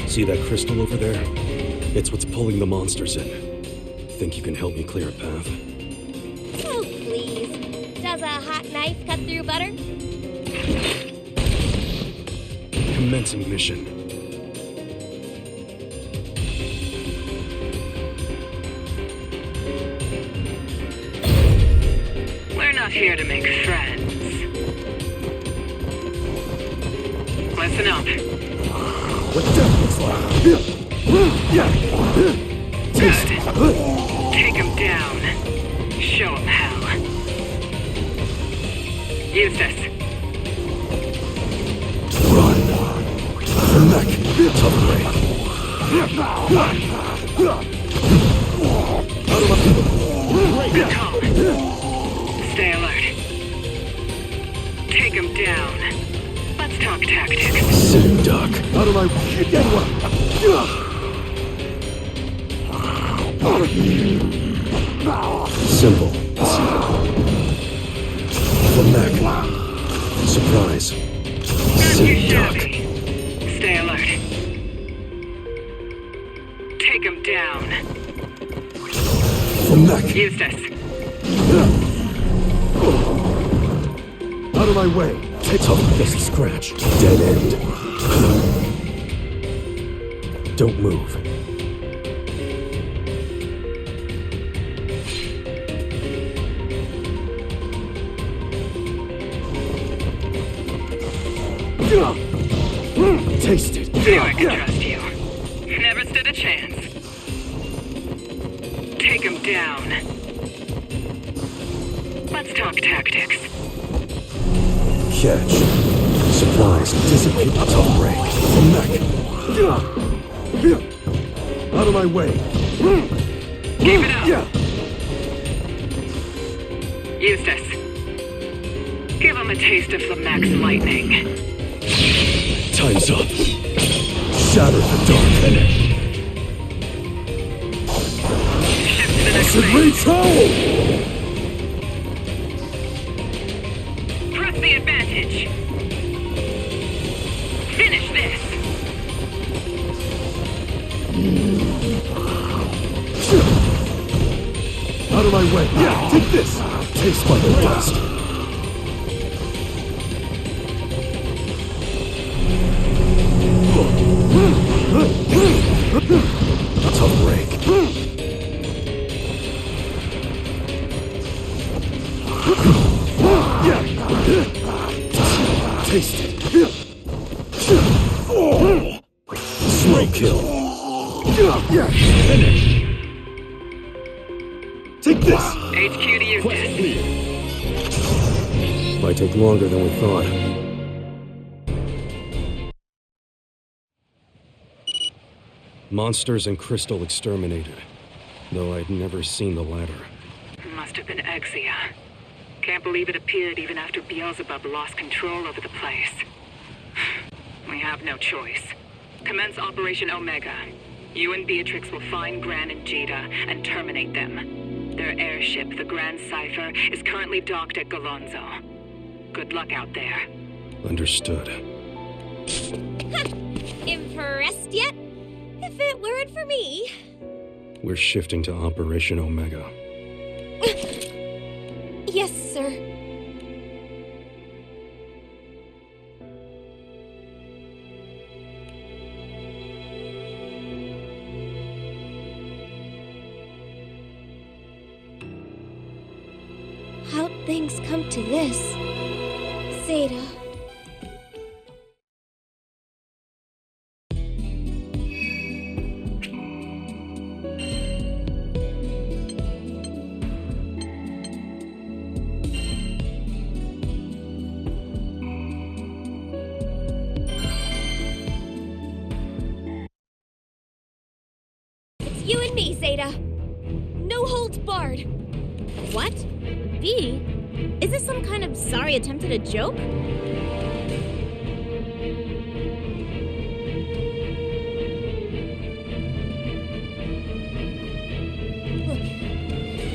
See that crystal over there? It's what's pulling the monsters in. Think you can help me clear a path? Oh, please. Does a hot knife cut through butter? Commencing mission. We're not here to make friends. Listen up. What that looks like? Good. Take him down. Show him hell. Eustace. Run. The neck. Tough break. Calm. Stay alert. Take him down. Let's talk tactics. Sitting duck. Out of my Simple. The neck. Surprise. Sitting duck. Stay alert. Take him down. The neck. Eustace. Out of my way. Take off this scratch. Dead end. Don't move. Taste it. Knew I could trust you. Never stood a chance. Take him down. Let's talk tactics. Catch. Supplies. Dissipate. Tough break. The neck. Out of my way. Keep it up. Eustace. Give him a taste of the max lightning. Time's up. Shatter the dark enemy. Acid Ritual! Press the advantage. Finish this. Out of my way. Yeah, take this. Taste my dust. Tough break. Taste it. Slow kill. Finish. Take this. HQ to use this. Might take longer than we thought. Monsters and Crystal Exterminator. Though I'd never seen the latter. Must have been Exia. Can't believe it appeared even after Beelzebub lost control over the place. We have no choice. Commence Operation Omega. You and Beatrix will find Gran and Zeta and terminate them. Their airship, the Grand Cipher, is currently docked at Galonzo. Good luck out there. Understood. Impressed yet? If it weren't for me. We're shifting to Operation Omega. Yes, sir. How'd things come to this? Zeta. It's you and me, Zeta. No holds barred. What? B? Is this some kind of sorry attempt at a joke? Look,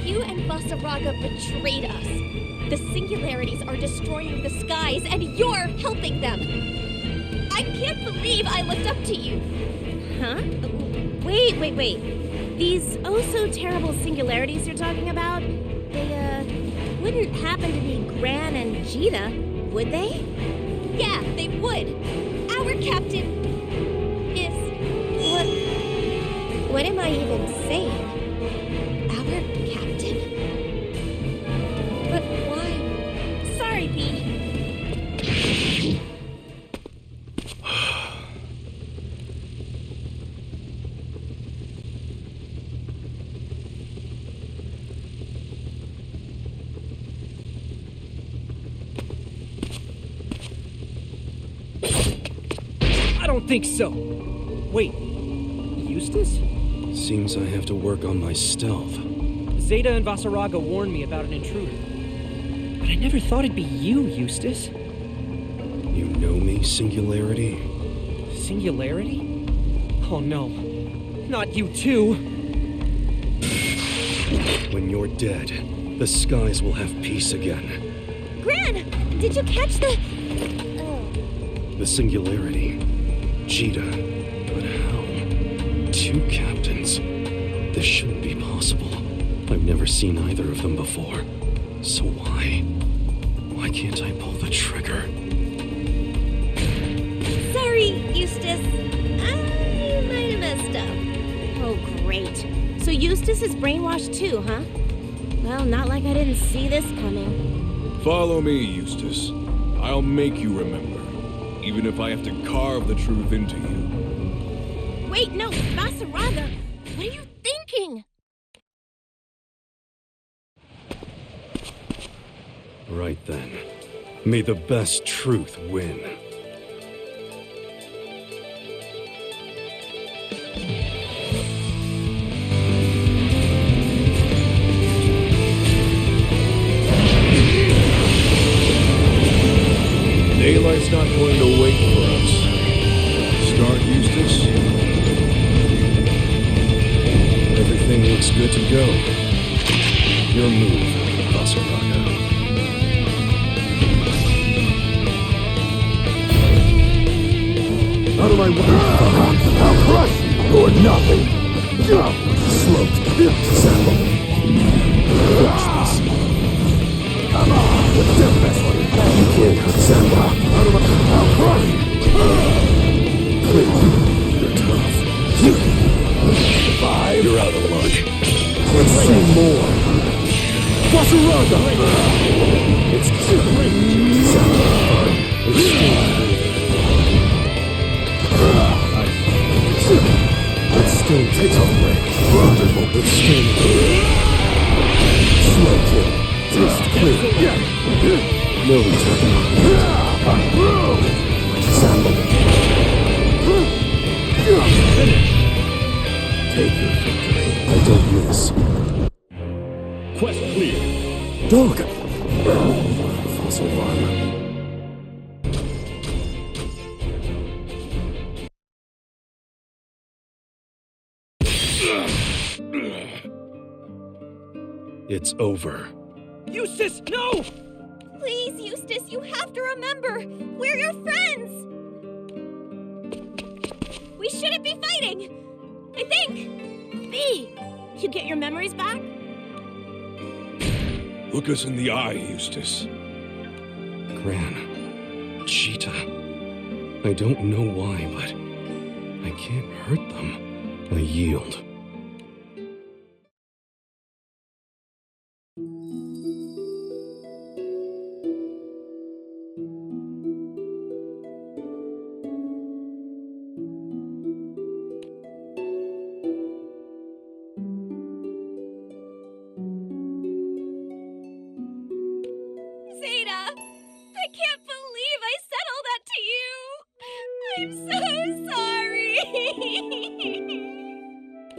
you and Vaseraga betrayed us. The singularities are destroying the skies, and you're helping them. I can't believe I looked up to you. Huh? Wait. These oh-so-terrible singularities you're talking about, they, wouldn't happen to be Gran and Zeta, would they? Yeah, they would. Our captain is... What am I even saying? Our captain? But why? Sorry, B. I don't think so. Wait, Eustace? Seems I have to work on my stealth. Zeta and Vaseraga warned me about an intruder. But I never thought it'd be you, Eustace. You know me, Singularity? Singularity? Oh no. Not you too. When you're dead, the skies will have peace again. Gran, did you catch the... The Singularity. Zeta. But how? Two captains? This shouldn't be possible. I've never seen either of them before. So why? Why can't I pull the trigger? Sorry, Eustace. I might have messed up. Oh, great. So Eustace is brainwashed too, huh? Well, not like I didn't see this coming. Follow me, Eustace. I'll make you remember. Even if I have to carve the truth into you. Wait, no, Vaseraga! What are you thinking? Right then. May the best truth win. Daylight's not going to wait for us. good to go. Your move, Vaseraga. Out of my way! I'll crush you! You're nothing! Slow sample. Crush this. Come on! What's the best one? You can't cut Samba. Out of my... I'll crush you! Please. You're tough. Five. You're out of luck. Let's see more. Vaseraga! It's great. Samba. It's still Let's still take a break. Let's still slow kill. Taste clear. No return. Samba. Finish. Take your victory. I don't miss. Quest clear. Dog. Fossil armor. It's over. Eustace, no! Please, Eustace, you have to remember, we're your friends! We shouldn't be fighting! I think! V, you get your memories back? Look us in the eye, Eustace. Gran. Cheetah. I don't know why, but I can't hurt them. I yield. Zeta! I can't believe I said all that to you! I'm so sorry!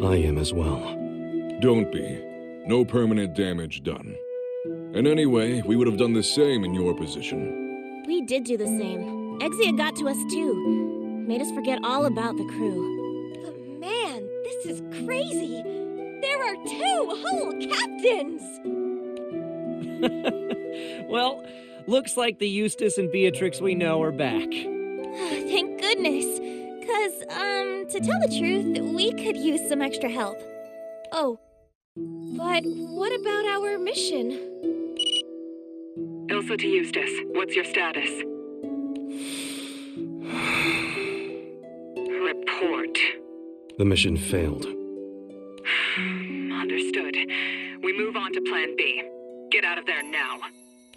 I am as well. Don't be. No permanent damage done. And anyway, we would have done the same in your position. We did do the same. Exia got to us too. Made us forget all about the crew. But man, this is crazy! There are 2 whole captains! Well, looks like the Eustace and Beatrix we know are back. Thank goodness. 'Cause, to tell the truth, we could use some extra help. Oh, but what about our mission? Ilsa to Eustace, what's your status? Report. The mission failed. Understood. We move on to Plan B. Get out of there now.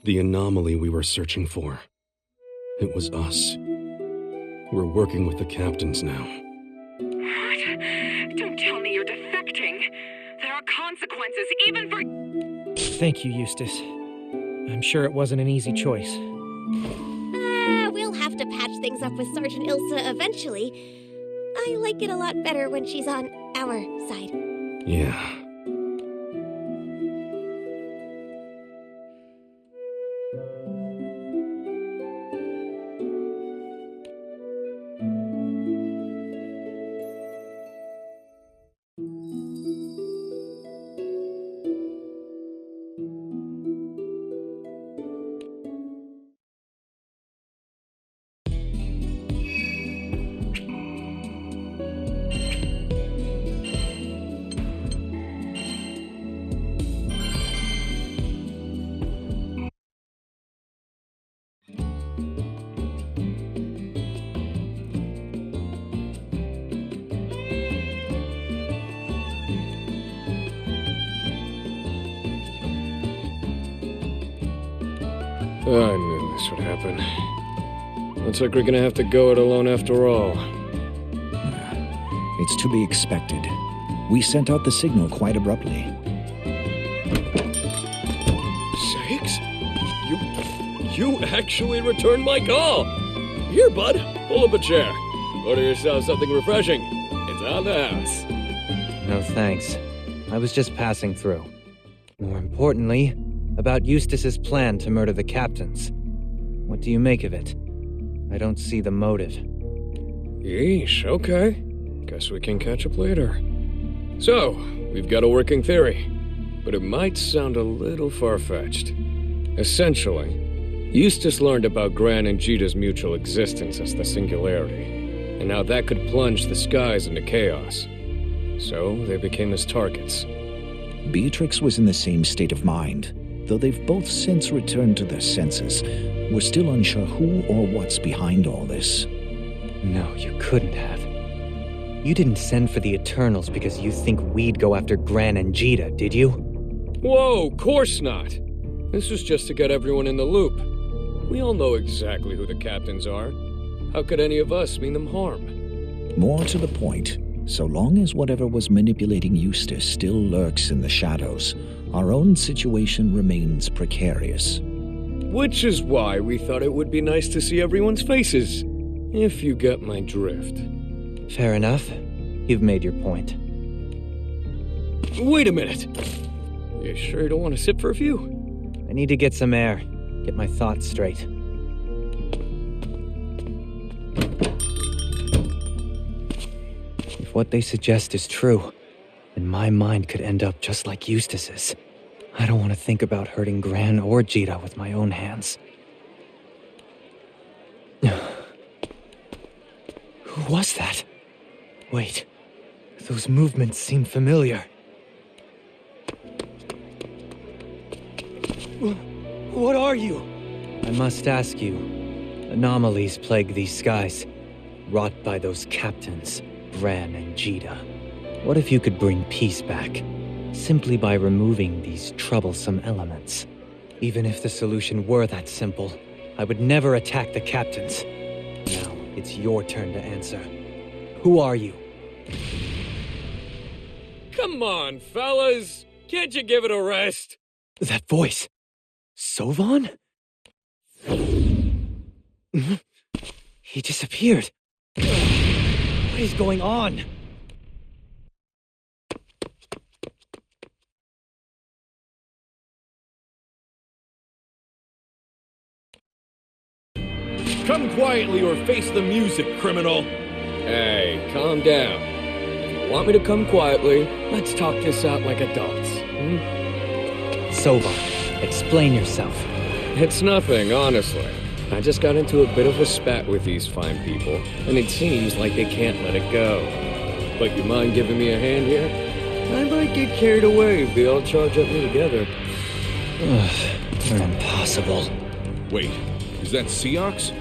The anomaly we were searching for. It was us. We're working with the captains now. What? Don't tell me you're defecting. There are consequences, even for... Thank you, Eustace. I'm sure it wasn't an easy choice. We'll have to patch things up with Sergeant Ilsa eventually. I like it a lot better when she's on our side. Yeah. I knew this would happen. Looks like we're gonna have to go it alone after all. It's to be expected. We sent out the signal quite abruptly. Sakes? You actually returned my call! Here, bud, pull up a chair. Order yourself something refreshing. It's on the house. No thanks. I was just passing through. More importantly, about Eustace's plan to murder the captains. What do you make of it? I don't see the motive. Yeesh, okay. Guess we can catch up later. So, we've got a working theory, but it might sound a little far-fetched. Essentially, Eustace learned about Gran and Jita's mutual existence as the Singularity, and how that could plunge the skies into chaos. So they became his targets. Beatrix was in the same state of mind, though they've both since returned to their senses. We're still unsure who or what's behind all this. No, you couldn't have. You didn't send for the Eternals because you think we'd go after Gran and Jita, did you? Whoa, course not! This was just to get everyone in the loop. We all know exactly who the captains are. How could any of us mean them harm? More to the point, so long as whatever was manipulating Eustace still lurks in the shadows, our own situation remains precarious. Which is why we thought it would be nice to see everyone's faces, if you get my drift. Fair enough. You've made your point. Wait a minute! You sure you don't want to sit for a few? I need to get some air, get my thoughts straight. If what they suggest is true, then my mind could end up just like Eustace's. I don't want to think about hurting Gran or Jita with my own hands. Who was that? Wait, those movements seem familiar. What are you? I must ask you. Anomalies plague these skies, wrought by those captains, Gran and Jita. What if you could bring peace back, simply by removing these troublesome elements? Even if the solution were that simple, I would never attack the captains. Now, it's your turn to answer. Who are you? Come on, fellas! Can't you give it a rest? That voice! Sovan? He disappeared. What is going on? Come quietly or face the music, criminal! Hey, calm down. If you want me to come quietly, let's talk this out like adults. Sovan, explain yourself. It's nothing, honestly. I just got into a bit of a spat with these fine people, and it seems like they can't let it go. But you mind giving me a hand here? I might get carried away if they all charge at me together. You're impossible. Wait, is that Seox?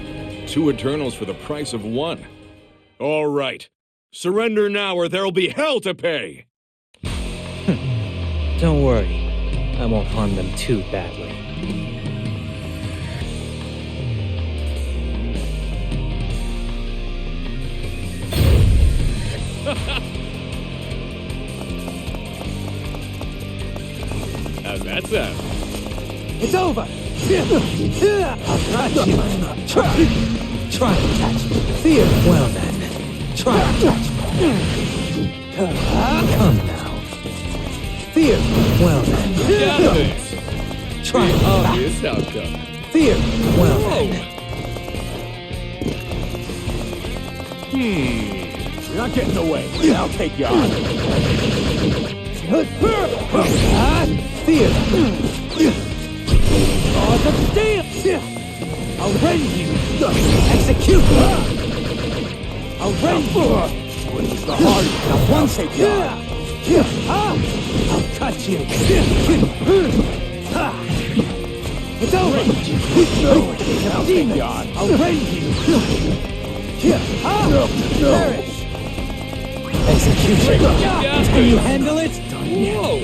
2 Eternals for the price of 1. All right. Surrender now or there'll be hell to pay! Don't worry. I won't harm them too badly. How's that sound? It's over! I'll catch you! Try to catch me! Fear! Well then, try to catch me! Come now! Fear! Well then! Try to obvious outcome. Fear! Well then! You're not getting away. I'll take you on. Fear! Oh, the steel! I'll rend you! Execute! I'll rend you! It's the hardest. Now one take you on. I'll cut you! It's over! I'll take you on. I'll rend you! Perish! Execution! Can you handle it? Whoa!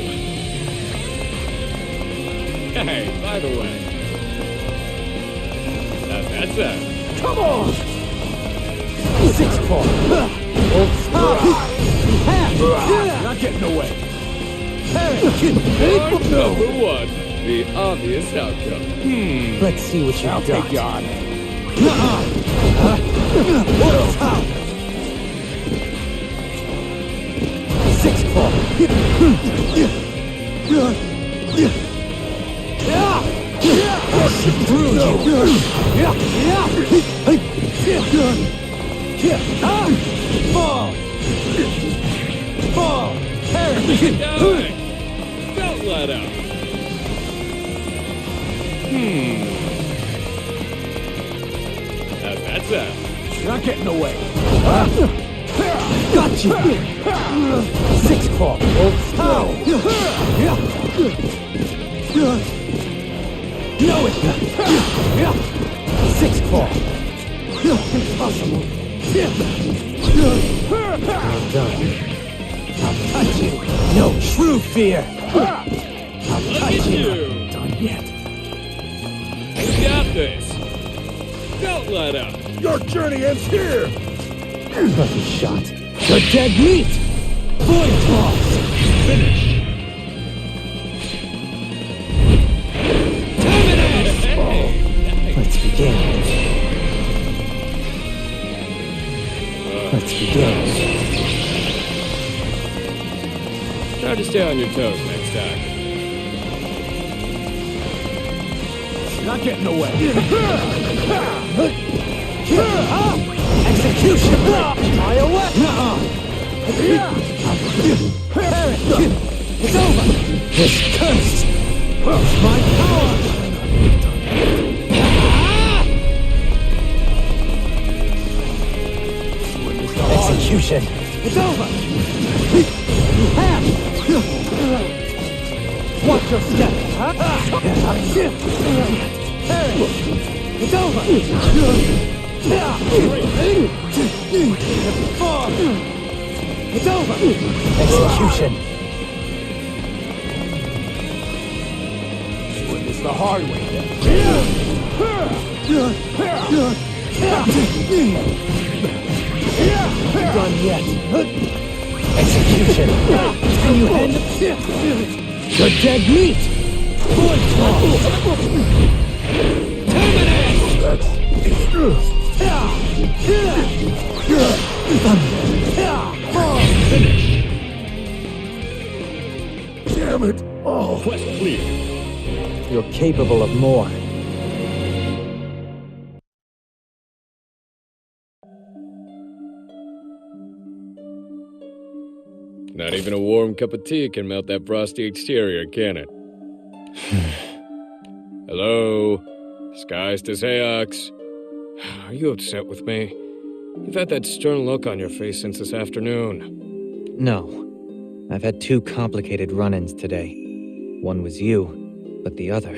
Hey, by the way. How's that sound? Come on! 6 4. Not getting away. Number 1, the obvious outcome. Let's see what you got. I'll take you on. 6 4. Through you. Fall. Fall. Don't let up. How's that sound? You're not getting away. Got you. Six claw. Ow. Know it. Six claw. Impossible. Well done. I'll touch you. No true fear. I'll touch you. Not done yet. You got this. Don't let up. Your journey ends here. Lucky shot. You're dead meat. Void claws. Finish. Let's begin. Let's begin. Try to stay on your toes next time. You're not getting away. Execution! Fly away! It's over! This curse! It's my power! Execution! It's over! You have! Watch your step! It's over! It's over! Execution! Witness the hard way then. Done yet. Execution! Can you handle it? You're dead meat! Void claw! Finish. Damn it! Oh, Quest clear. You're capable of more. Not even a warm cup of tea can melt that frosty exterior, can it? Hello? Skies to Seox. Are you upset with me? You've had that stern look on your face since this afternoon. No. I've had two complicated run-ins today. One was you, but the other...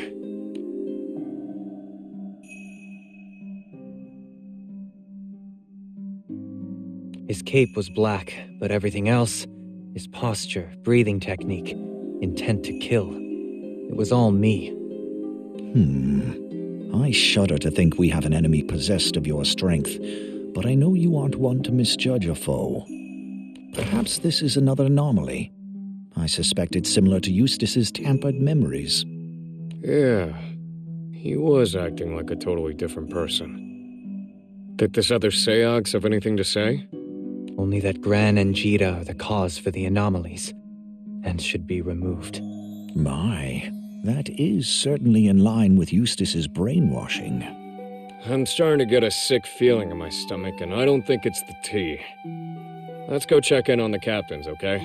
His cape was black, but everything else... His posture, breathing technique, intent to kill. It was all me. I shudder to think we have an enemy possessed of your strength, but I know you aren't one to misjudge a foe. Perhaps this is another anomaly. I suspect it's similar to Eustace's tampered memories. Yeah, he was acting like a totally different person. Did this other Seox have anything to say? Only that Gran and Zeta are the cause for the anomalies, and should be removed. My, that is certainly in line with Eustace's brainwashing. I'm starting to get a sick feeling in my stomach, and I don't think it's the tea. Let's go check in on the captains, okay?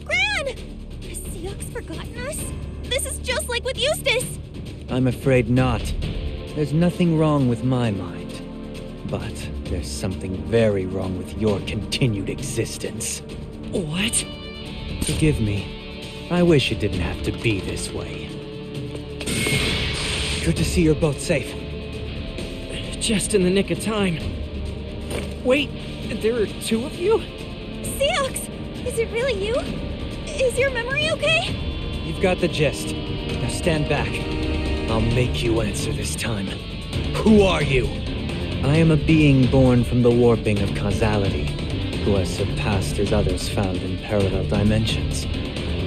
Gran! Has Seox forgotten us? This is just like with Eustace! I'm afraid not. There's nothing wrong with my mind. But there's something very wrong with your continued existence. What? Forgive me. I wish it didn't have to be this way. Good to see you're both safe. Just in the nick of time. Wait, there are two of you? Seox! Is it really you? Is your memory okay? You've got the gist. Now stand back. I'll make you answer this time. Who are you? I am a being born from the warping of causality, who has surpassed as others found in parallel dimensions.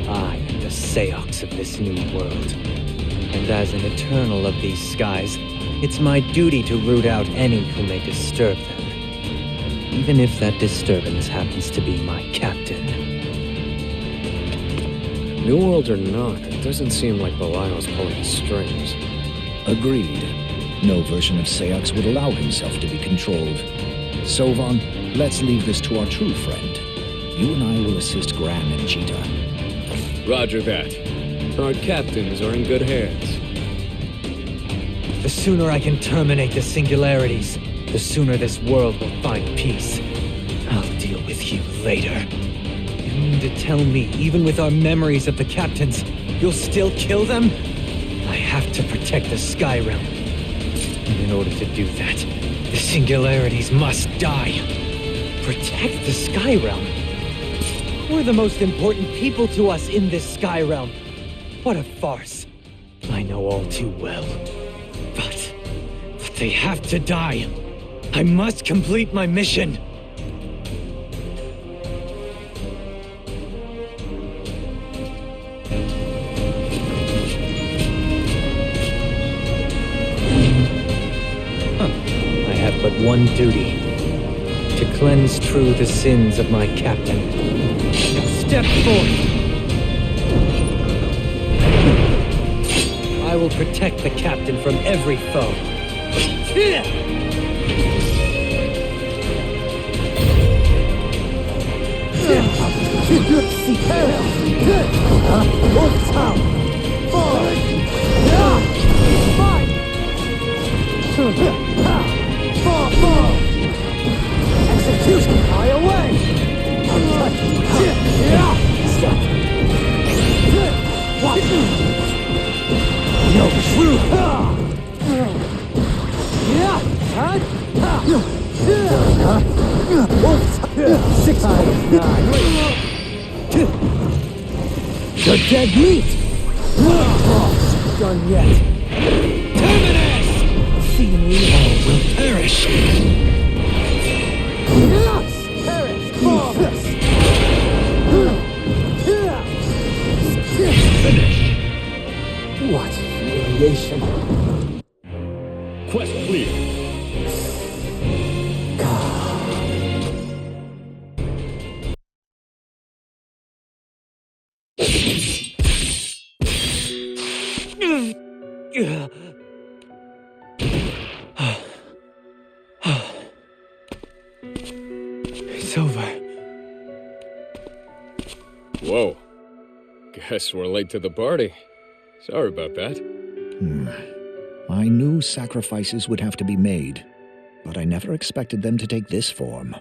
I a Seox of this new world. And as an Eternal of these skies, it's my duty to root out any who may disturb them. Even if that disturbance happens to be my captain. New World or not, it doesn't seem like Belial's pulling strings. Agreed. No version of Seox would allow himself to be controlled. Sovan, let's leave this to our true friend. You and I will assist Gran and Cheetah. Roger that. Our captains are in good hands. The sooner I can terminate the singularities, the sooner this world will find peace. I'll deal with you later. You mean to tell me, even with our memories of the captains, you'll still kill them? I have to protect the Sky Realm. And in order to do that, the singularities must die. Protect the Sky Realm? Who are the most important people to us in this Sky Realm? What a farce. I know all too well. But they have to die. I must complete my mission. I have but one duty. To cleanse true the sins of my captain. Step forth. I will protect the captain from every foe. Execution, fly away! Stop! What? No truth! Six out of 9. You're dead meat! Done yet. Terminus! See me? All will perish. Yes! Perish! Finished. What humiliation. Quest clear. It's over. Whoa. Guess we're late to the party. Sorry about that. I knew sacrifices would have to be made, but I never expected them to take this form.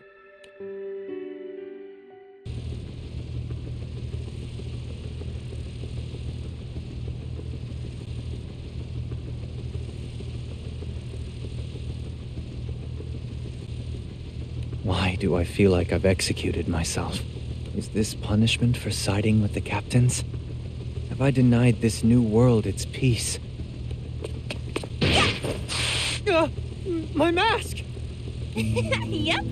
Why do I feel like I've executed myself? Is this punishment for siding with the captains? Have I denied this new world its peace? My mask! Yep,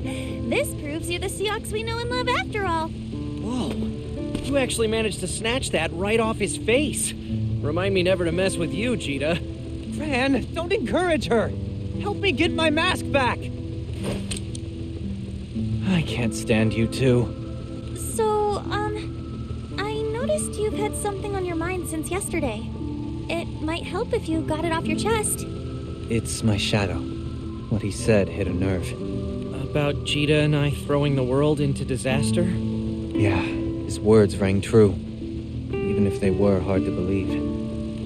this proves you're the Seox we know and love after all. Whoa. You actually managed to snatch that right off his face. Remind me never to mess with you, Cheetah. Fran, don't encourage her! Help me get my mask back! I can't stand you two. So, I noticed you've had something on your mind since yesterday. It might help if you got it off your chest. It's my shadow. What he said hit a nerve. About Cheetah and I throwing the world into disaster? Yeah, his words rang true. Even if they were hard to believe.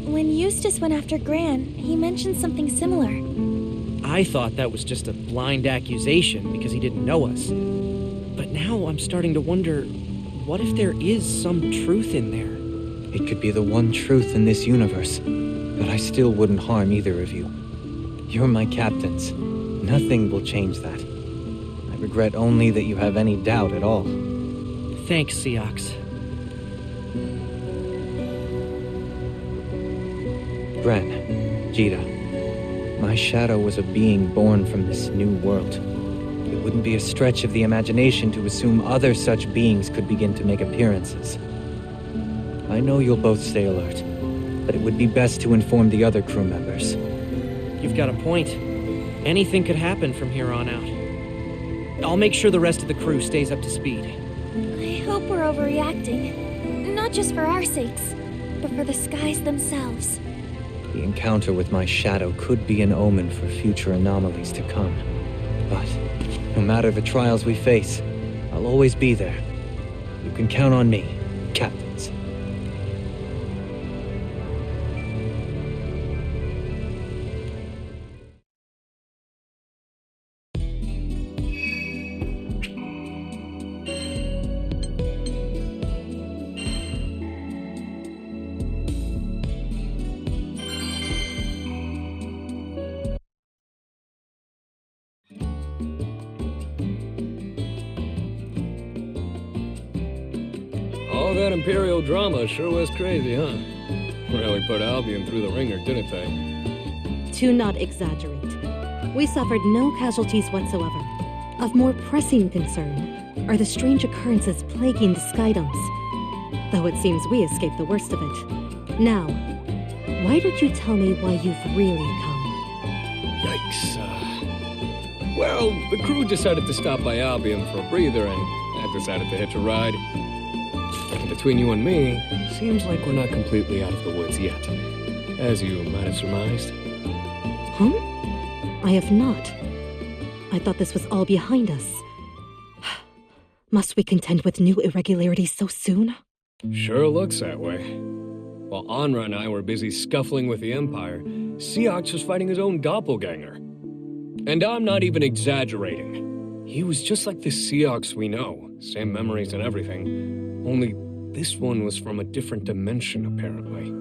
When Eustace went after Gran, he mentioned something similar. I thought that was just a blind accusation because he didn't know us. But now I'm starting to wonder, what if there is some truth in there? It could be the one truth in this universe, but I still wouldn't harm either of you. You're my captains. Nothing will change that. I regret only that you have any doubt at all. Thanks, Seox. Bren, Cheetah, my shadow was a being born from this new world. It wouldn't be a stretch of the imagination to assume other such beings could begin to make appearances. I know you'll both stay alert, but it would be best to inform the other crew members. You've got a point. Anything could happen from here on out. I'll make sure the rest of the crew stays up to speed. I hope we're overreacting. Not just for our sakes, but for the skies themselves. The encounter with my shadow could be an omen for future anomalies to come. But no matter the trials we face, I'll always be there. You can count on me, captains. All that Imperial drama sure was crazy, huh? Really put Albion through the ringer, didn't they? Do not exaggerate. We suffered no casualties whatsoever. Of more pressing concern are the strange occurrences plaguing the Skydomes. Though it seems we escaped the worst of it. Now, why don't you tell me why you've really come? Yikes. Well, the crew decided to stop by Albion for a breather, and I decided to hitch a ride. Between you and me, seems like we're not completely out of the woods yet, as you might have surmised. Huh? I have not. I thought this was all behind us. Must we contend with new irregularities so soon? Sure looks that way. While Anra and I were busy scuffling with the Empire, Seox was fighting his own doppelganger. And I'm not even exaggerating. He was just like the Seox we know, same memories and everything, only this one was from a different dimension, apparently.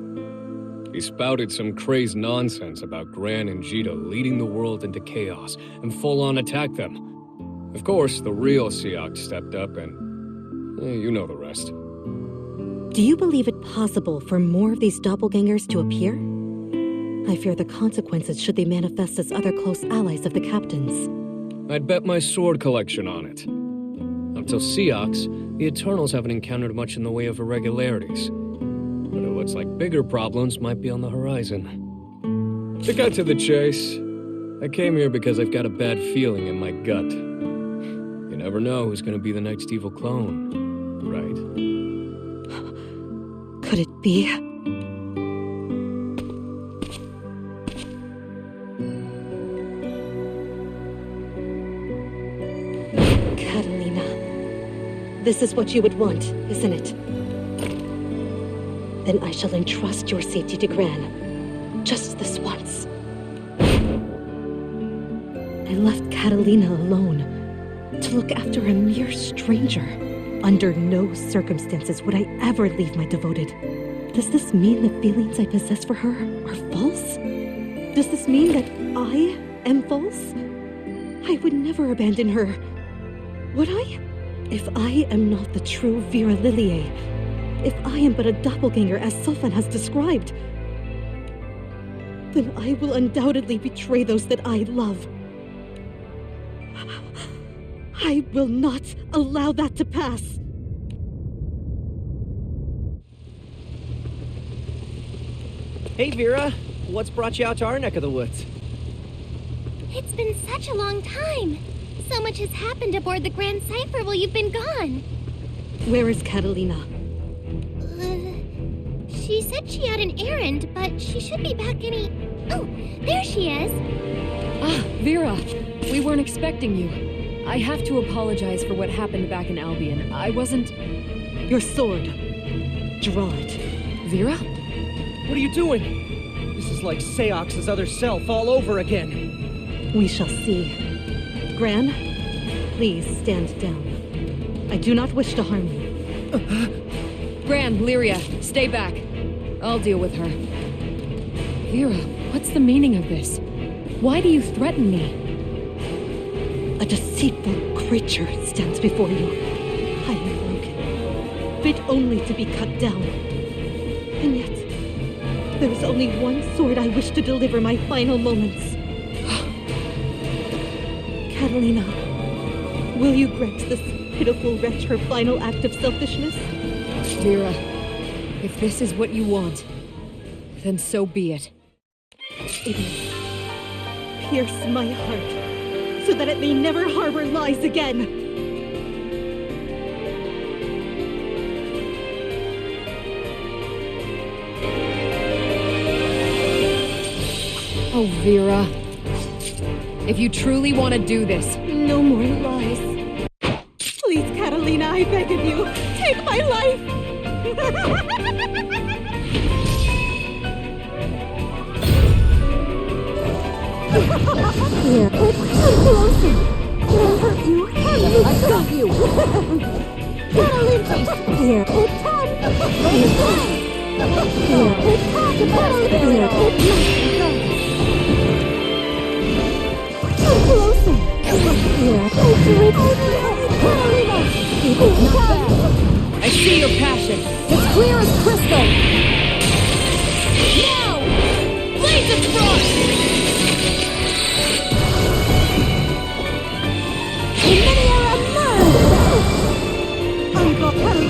He spouted some crazed nonsense about Gran and Zeta leading the world into chaos and full-on attack them. Of course, the real Seox stepped up and... you know the rest. Do you believe it possible for more of these doppelgangers to appear? I fear the consequences should they manifest as other close allies of the captain's. I'd bet my sword collection on it. Until Seox, the Eternals haven't encountered much in the way of irregularities. But it looks like bigger problems might be on the horizon. To cut to the chase, I came here because I've got a bad feeling in my gut. You never know who's gonna be the next evil clone, right? Could it be? Catalina. This is what you would want, isn't it? Then I shall entrust your safety to Gran. Just this once. I left Catalina alone to look after a mere stranger. Under no circumstances would I ever leave my devoted. Does this mean the feelings I possess for her are false? Does this mean that I am false? I would never abandon her. Would I? If I am not the true Vira Liliae, if I am but a doppelganger as Sulfan has described, then I will undoubtedly betray those that I love. I will not allow that to pass. Hey, Vira. What's brought you out to our neck of the woods? It's been such a long time. So much has happened aboard the Grand Cipher while you've been gone. Where is Catalina? She said she had an errand, but she should be back any... Oh, there she is. Ah, Vira. We weren't expecting you. I have to apologize for what happened back in Albion. I wasn't... Your sword. Draw it. Vira? What are you doing? This is like Seox's other self all over again. We shall see. Gran, please stand down. I do not wish to harm you. Gran, Lyria, stay back. I'll deal with her. Vira, what's the meaning of this? Why do you threaten me? A deceitful creature stands before you. I am broken, fit only to be cut down. And yet, there is only one sword I wish to deliver my final moments. Catalina, will you grant this pitiful wretch her final act of selfishness? Vira, If this is what you want, then so be it. It is. Pierce my heart, so that it may never harbor lies again. Oh, Vira. If you truly want to do this... No more lies. Please, Catalina, I beg of you, take my life! Here, come closer. Can't hurt you. I got you. Catalina, here, it's time. Here, it's time to Catalina. Here, it's time. Come closer. Here, Catalina. Not bad. I see your passion. It's clear as crystal. Now! Blaze its frost!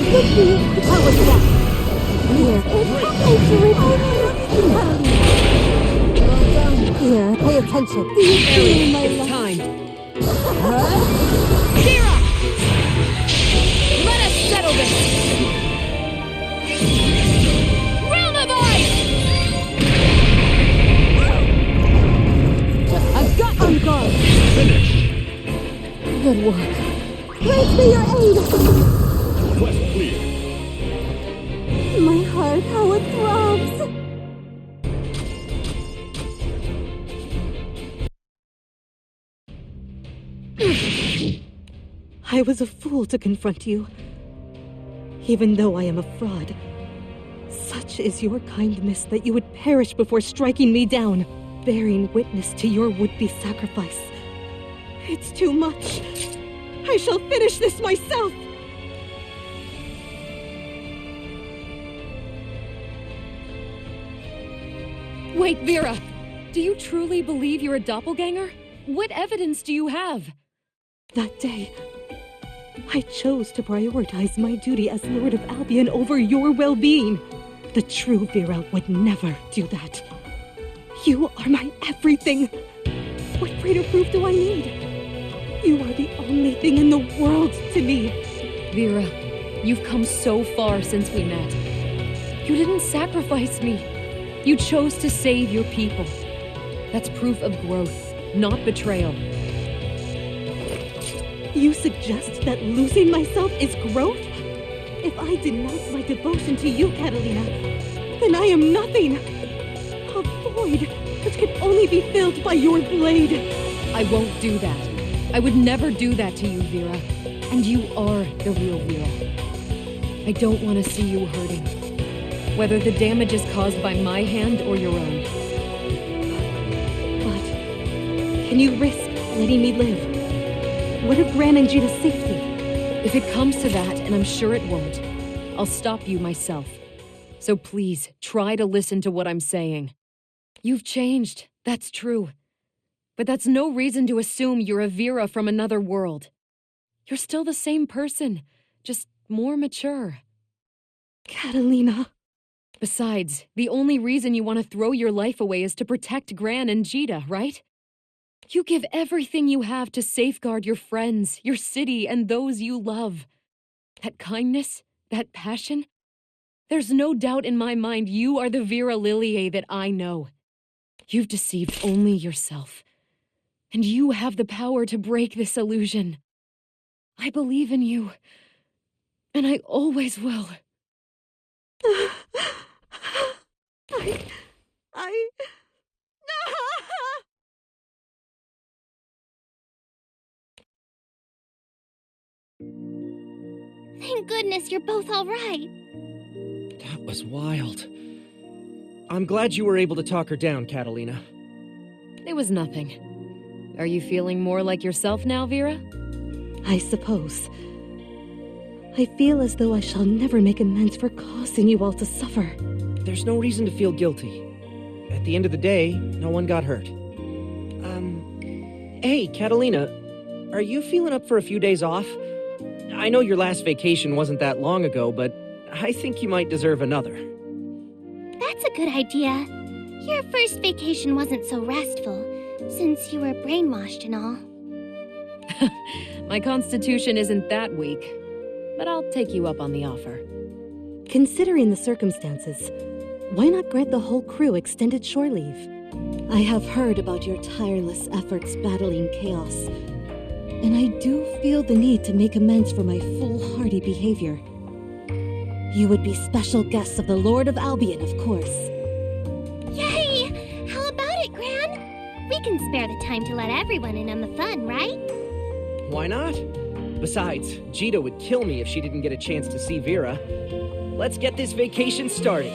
How was that? Here, Here, pay attention. Aries, it's time. Vira! Let us settle this! Realm of Ice! I've got on guard. Good work. Grant me your aid. Quest clear. My heart, how it throbs! I was a fool to confront you. Even though I am a fraud, such is your kindness that you would perish before striking me down, bearing witness to your would-be sacrifice. It's too much. I shall finish this myself! Wait, Vira! Do you truly believe you're a doppelganger? What evidence do you have? That day, I chose to prioritize my duty as Lord of Albion over your well-being. The true Vira would never do that. You are my everything. What greater proof do I need? You are the only thing in the world to me. Vira, you've come so far since we met. You didn't sacrifice me. You chose to save your people. That's proof of growth, not betrayal. You suggest that losing myself is growth? If I denounce my devotion to you, Catalina, then I am nothing. A void which can only be filled by your blade. I won't do that. I would never do that to you, Vira. And you are the real Vira. I don't want to see you hurting. Whether the damage is caused by my hand or your own. But can you risk letting me live? What of Gran and Gita's safety? If it comes to that, and I'm sure it won't, I'll stop you myself. So please, try to listen to what I'm saying. You've changed, that's true. But that's no reason to assume you're a Vira from another world. You're still the same person, just more mature. Catalina. Besides, the only reason you want to throw your life away is to protect Gran and Gita, right? You give everything you have to safeguard your friends, your city, and those you love. That kindness, that passion, there's no doubt in my mind you are the Vira Liliae that I know. You've deceived only yourself. And you have the power to break this illusion. I believe in you. And I always will. Thank goodness you're both all right. That was wild. I'm glad you were able to talk her down, Catalina. It was nothing. Are you feeling more like yourself now, Vira? I suppose. I feel as though I shall never make amends for causing you all to suffer. There's no reason to feel guilty. At the end of the day, no one got hurt. Hey, Catalina, are you feeling up for a few days off? I know your last vacation wasn't that long ago, but I think you might deserve another. That's a good idea. Your first vacation wasn't so restful, since you were brainwashed and all. My constitution isn't that weak, but I'll take you up on the offer. Considering the circumstances, why not grant the whole crew extended shore leave? I have heard about your tireless efforts battling chaos, and I do feel the need to make amends for my foolhardy behavior. You would be special guests of the Lord of Albion, of course. Yay! How about it, Gran? We can spare the time to let everyone in on the fun, right? Why not? Besides, Zeta would kill me if she didn't get a chance to see Vira. Let's get this vacation started.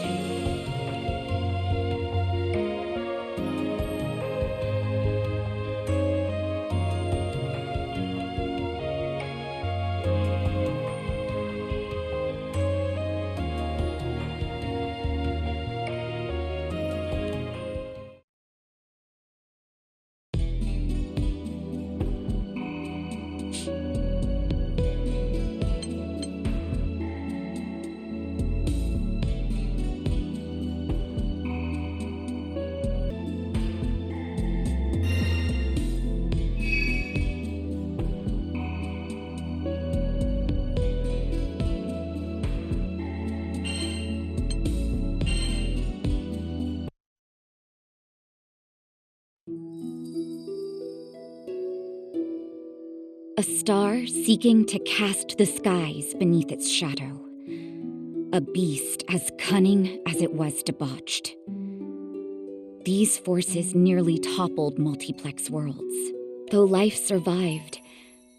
A star seeking to cast the skies beneath its shadow. A beast as cunning as it was debauched. These forces nearly toppled multiplex worlds. Though life survived,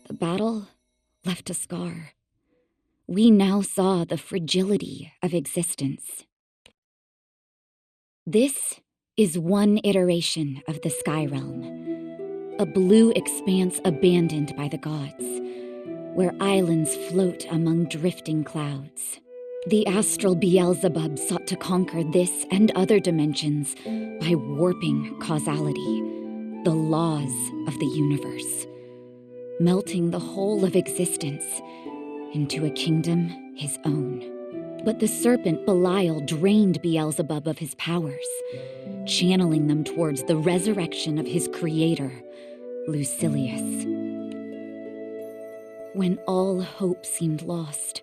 the battle left a scar. We now saw the fragility of existence. This is one iteration of the Sky Realm. A blue expanse abandoned by the gods, where islands float among drifting clouds. The astral Beelzebub sought to conquer this and other dimensions by warping causality, the laws of the universe, melting the whole of existence into a kingdom his own. But the serpent Belial drained Beelzebub of his powers, channeling them towards the resurrection of his creator, Lucilius. When all hope seemed lost,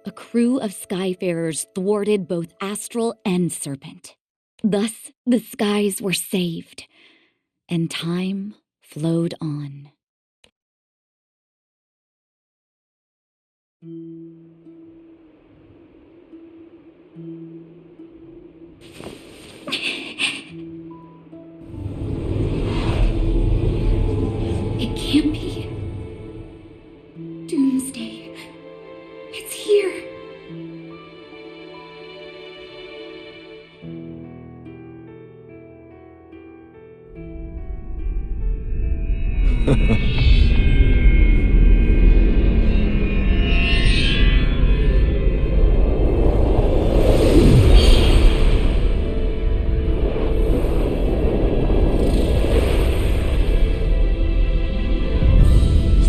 a crew of Skyfarers thwarted both Astral and Serpent. Thus, the skies were saved, and time flowed on. It can't be. Doomsday. It's here.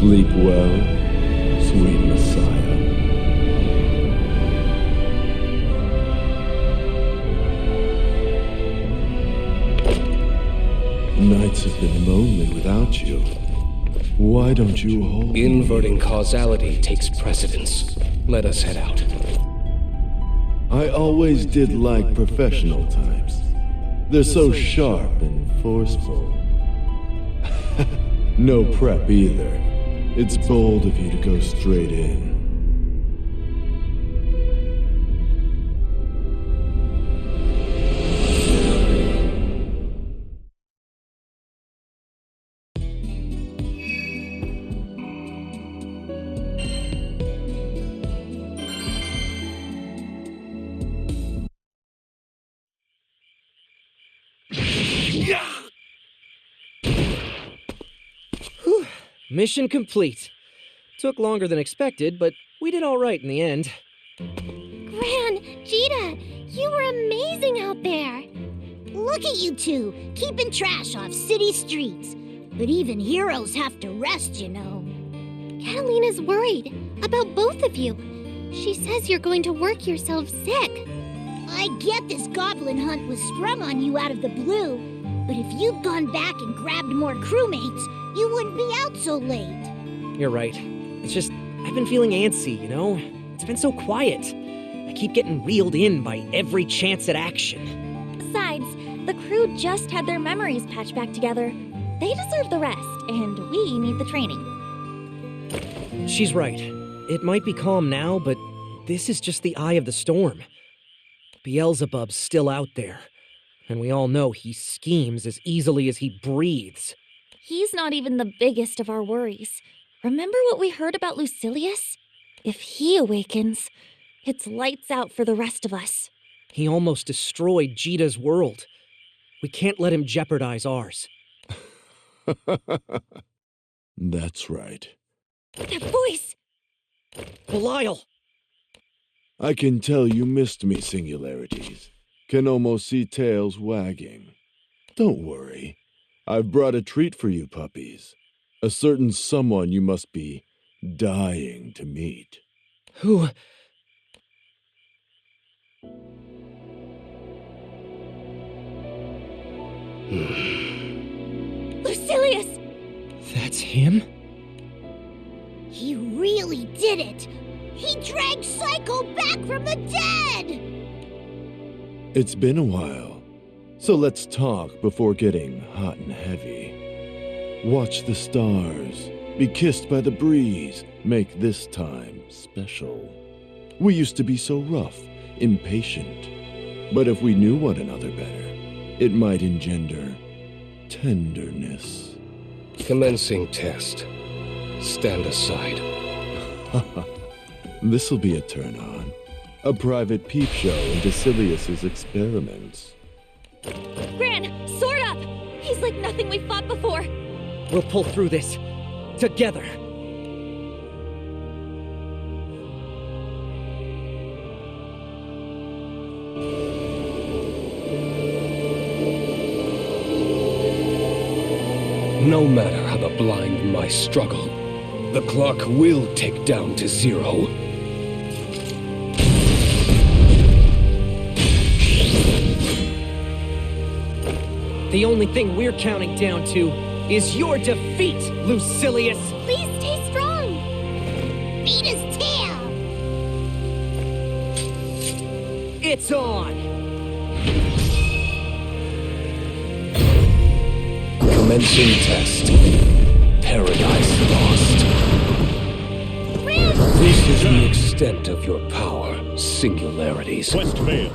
Sleep well, sweet Messiah. Nights have been lonely without you. Why don't you hold me? Inverting causality takes precedence. Let us head out. I always did like professional types. They're so sharp and forceful. No prep either. It's bold of you to go straight in. Mission complete. Took longer than expected, but we did all right in the end. Gran, Zeta, you were amazing out there. Look at you two, keeping trash off city streets. But even heroes have to rest, you know. Catalina's worried about both of you. She says you're going to work yourself sick. I get this goblin hunt was sprung on you out of the blue, but if you'd gone back and grabbed more crewmates, you wouldn't be out so late. You're right. It's just, I've been feeling antsy, you know? It's been so quiet. I keep getting reeled in by every chance at action. Besides, the crew just had their memories patched back together. They deserve the rest, and we need the training. She's right. It might be calm now, but this is just the eye of the storm. Beelzebub's still out there, and we all know he schemes as easily as he breathes. He's not even the biggest of our worries. Remember what we heard about Lucilius? If he awakens, it's lights out for the rest of us. He almost destroyed Jita's world. We can't let him jeopardize ours. That's right. That voice! Belial! I can tell you missed me, Singularities. Can almost see tails wagging. Don't worry. I've brought a treat for you puppies. A certain someone you must be dying to meet. Who? Lucilius! That's him? He really did it! He dragged Psycho back from the dead! It's been a while, so let's talk before getting hot and heavy. Watch the stars, be kissed by the breeze, make this time special. We used to be so rough, impatient, but if we knew one another better, it might engender tenderness. Commencing test. Stand aside. This'll be a turn-on. A private peep show into Silius's experiments. Gran, sword up! He's like nothing we've fought before. We'll pull through this. Together. No matter how the blind mice struggle, the clock will tick down to 0. The only thing we're counting down to is your defeat, Lucilius! Please stay strong! Beat his tail! It's on! Commencing test. Paradise lost. This is the extent of your power, Singularities. Westvale.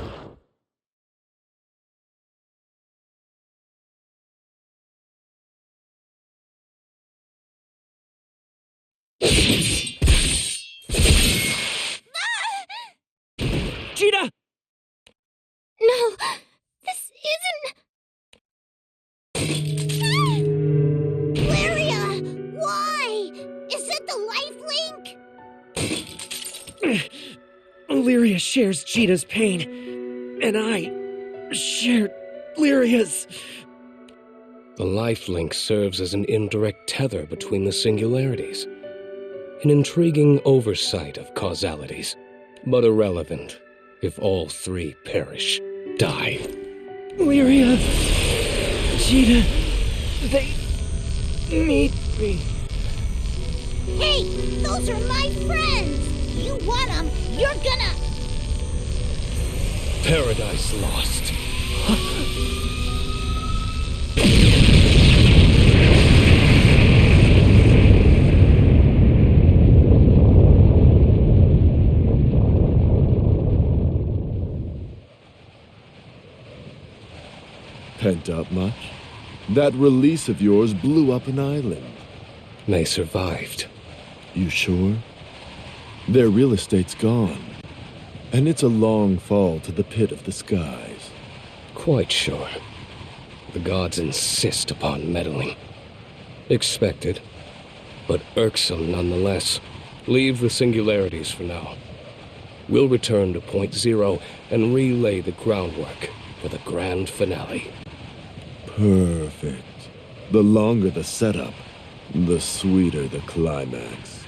Jita! No, this isn't... Lyria! Why? Is it the life link? Lyria shares Jita's pain, and I share Lyria's. The lifelink serves as an indirect tether between the singularities. An intriguing oversight of causalities, but irrelevant if all three perish, die. Lyria, Jita, they need me. Hey, those are my friends! You want them, you're gonna... Paradise lost. Pent up much? That release of yours blew up an island. They survived. You sure? Their real estate's gone. And it's a long fall to the pit of the skies. Quite sure. The gods insist upon meddling. Expected, but irksome nonetheless. Leave the singularities for now. We'll return to Point Zero and relay the groundwork for the grand finale. Perfect. The longer the setup, the sweeter the climax.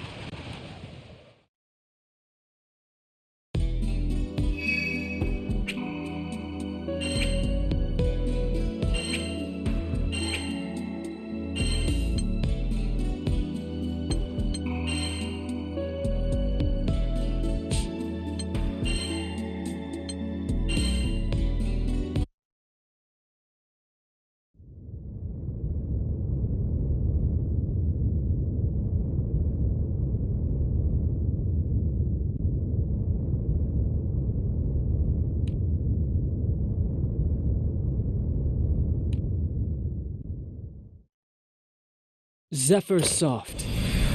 Zephyr soft.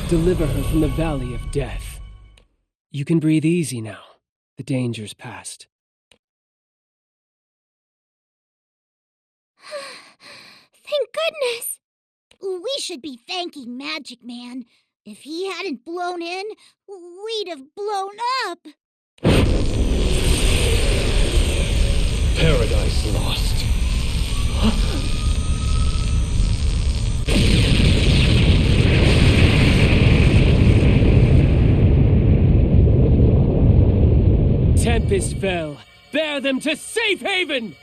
Deliver her from the valley of death. You can breathe easy now. The danger's past. Thank goodness! We should be thanking Magic Man. If he hadn't blown in, we'd have blown up. Paradise lost. Tempest fell. Bear them to safe haven!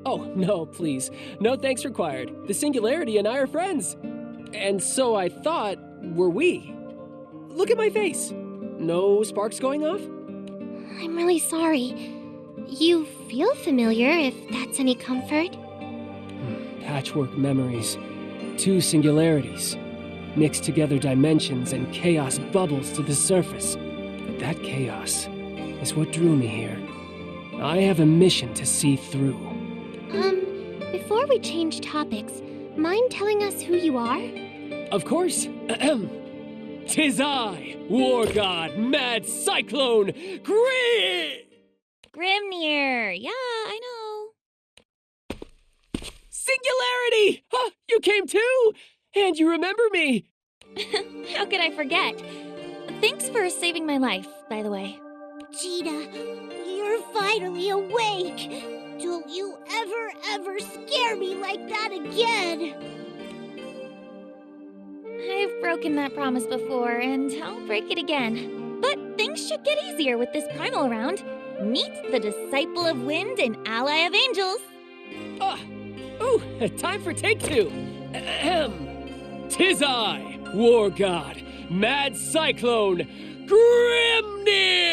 Oh, no, please. No thanks required. The Singularity and I are friends. And so I thought, were we? Look at my face. No sparks going off? I'm really sorry. You feel familiar, if that's any comfort. Patchwork memories. Two singularities. Mixed together dimensions and chaos bubbles to the surface. But that chaos is what drew me here. I have a mission to see through. Before we change topics, mind telling us who you are? Of course. Tis I, War God, Mad Cyclone, Grimnir! Yeah, I know. Singularity! Huh, you came too! And you remember me! How could I forget? Thanks for saving my life, by the way. Jita, you're finally awake! Don't you ever scare me like that again! I've broken that promise before, and I'll break it again. But things should get easier with this primal around. Meet the Disciple of Wind and Ally of Angels. Time for take two. Tis I, War God, Mad Cyclone, Grimnir!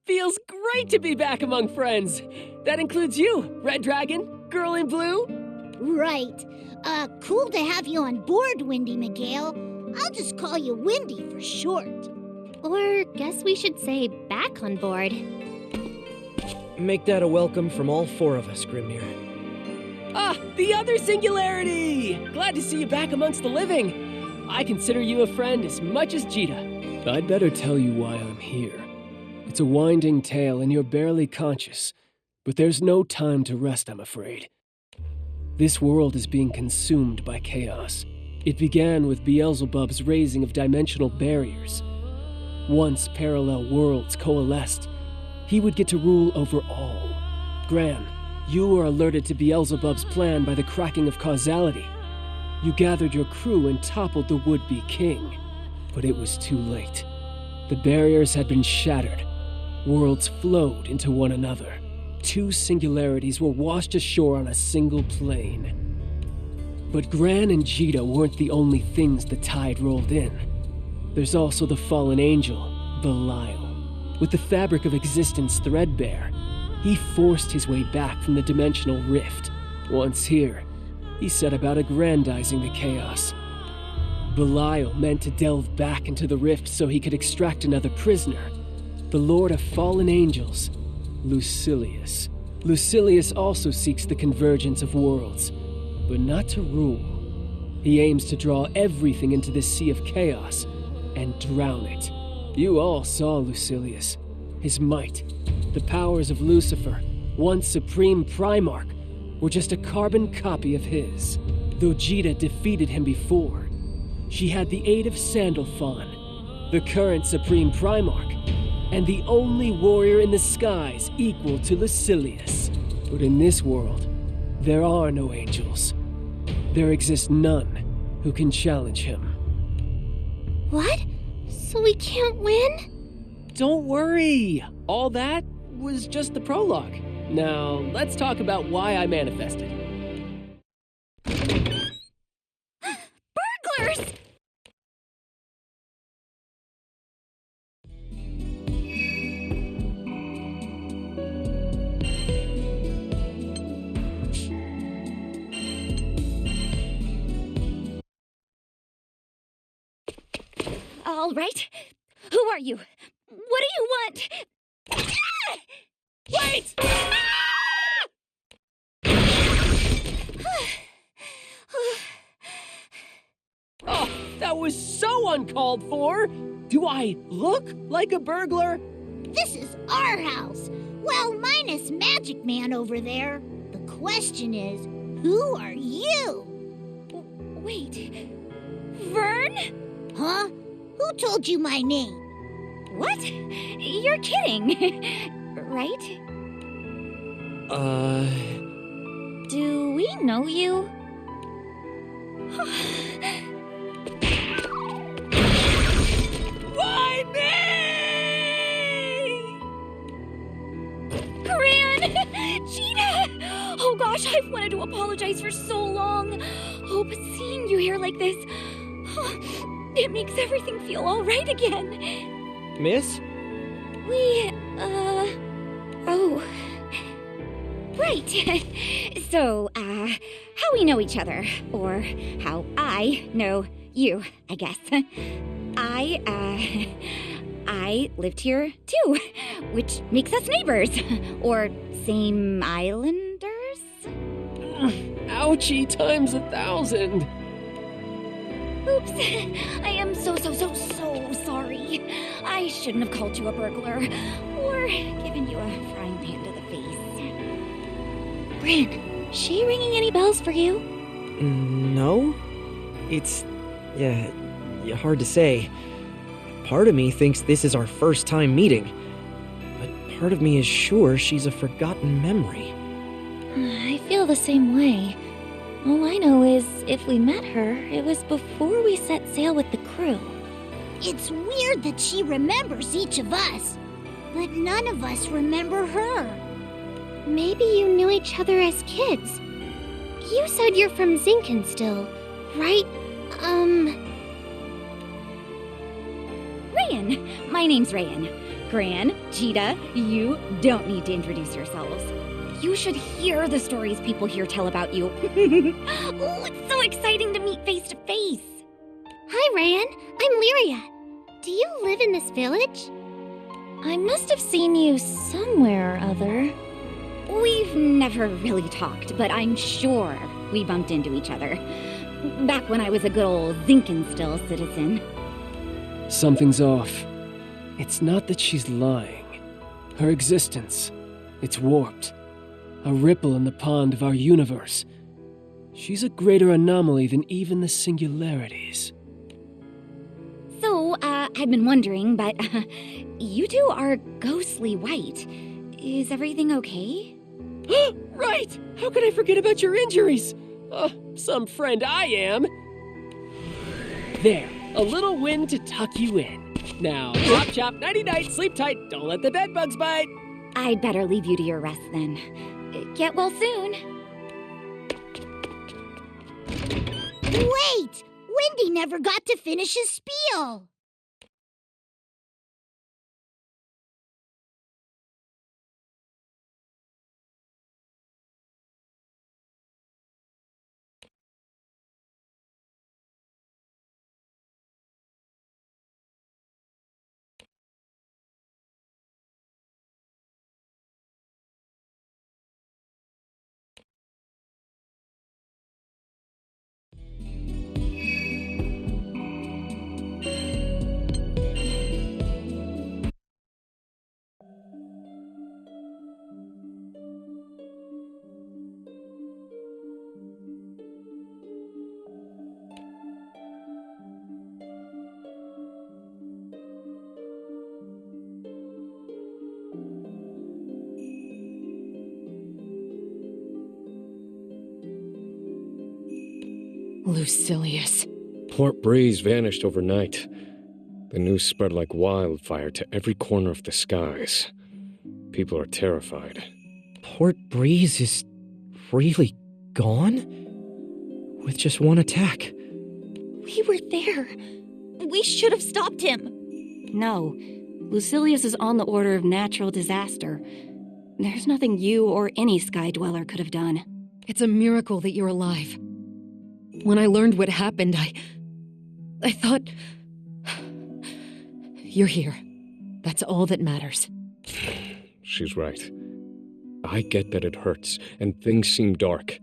Feels great to be back among friends. That includes you, Red Dragon, Girl in Blue. Right. Cool to have you on board, Windy Miguel. I'll just call you Windy for short. Or guess we should say back on board. Make that a welcome from all four of us, Grimnir. The other Singularity! Glad to see you back amongst the living. I consider you a friend as much as Jita. I'd better tell you why I'm here. It's a winding tale and you're barely conscious, but there's no time to rest, I'm afraid. This world is being consumed by chaos. It began with Beelzebub's raising of dimensional barriers. Once parallel worlds coalesced, he would get to rule over all. Gran, you were alerted to Beelzebub's plan by the cracking of causality. You gathered your crew and toppled the would-be king, but it was too late. The barriers had been shattered. Worlds flowed into one another. Two singularities were washed ashore on a single plane. But Gran and Jita weren't the only things the tide rolled in. There's also the fallen angel, Belial. With the fabric of existence threadbare, he forced his way back from the dimensional rift. Once here, he set about aggrandizing the chaos. Belial meant to delve back into the rift so he could extract another prisoner. The Lord of Fallen Angels, Lucilius. Lucilius also seeks the convergence of worlds, but not to rule. He aims to draw everything into this sea of chaos and drown it. You all saw Lucilius. His might, the powers of Lucifer, once supreme Primarch, were just a carbon copy of his. Though Jita defeated him before, she had the aid of Sandalphon, the current supreme Primarch, and the only warrior in the skies equal to Lucilius. But in this world, there are no angels. There exists none who can challenge him. What? So we can't win? don't worry. All that was just the prologue. Now, let's talk about why I manifested. Burglars! All right. Who are you? What do you want? Wait! Oh, that was so uncalled for! Do I look like a burglar? This is our house. Well, minus Magic Man over there. The question is, who are you? Wait. Vern? Huh? Who told you my name? What? You're kidding, right? Do we know you? Why me? Gran! Gina! Oh gosh, I've wanted to apologize for so long. Oh, but seeing you here like this, it makes everything feel all right again. Miss? Oh. Right. So, how we know each other, or how I know you, I guess. I lived here too, which makes us neighbors, or same islanders? Ouchie times 1,000. Oops. I am so sorry. I shouldn't have called you a burglar, or given you a frying pan to the face. Gran, she ringing any bells for you? No. It's... yeah, hard to say. Part of me thinks this is our first time meeting, but part of me is sure she's a forgotten memory. I feel the same way. All I know is, if we met her, it was before we set sail with the crew. It's weird that she remembers each of us, but none of us remember her. Maybe you knew each other as kids. You said you're from Zinkenstill, right? Rayan. My name's Rayan. Gran, Jita, you don't need to introduce yourselves. You should hear the stories people here tell about you. Oh, it's so exciting to meet face to face. Hi, Rayan. I'm Lyria. Do you live in this village? I must have seen you somewhere or other. We've never really talked, but I'm sure we bumped into each other. Back when I was a good old Zinkenstill citizen. Something's off. It's not that she's lying. Her existence, it's warped. A ripple in the pond of our universe. She's a greater anomaly than even the singularities. So, I've been wondering, but you two are ghostly white. Is everything okay? Right! How could I forget about your injuries? Some friend I am. There, a little wind to tuck you in. Now, chop chop, nighty-night, sleep tight, don't let the bedbugs bite. I'd better leave you to your rest then. Get well soon. Wait! Wendy never got to finish his spiel. Lucilius. Port Breeze vanished overnight. The news spread like wildfire to every corner of the skies. People are terrified. Port Breeze is really gone? With just one attack? We were there. We should have stopped him. No, Lucilius is on the order of natural disaster. There's nothing you or any Sky Dweller could have done. It's a miracle that you're alive. When I learned what happened, I thought... You're here. That's all that matters. She's right. I get that it hurts, and things seem dark.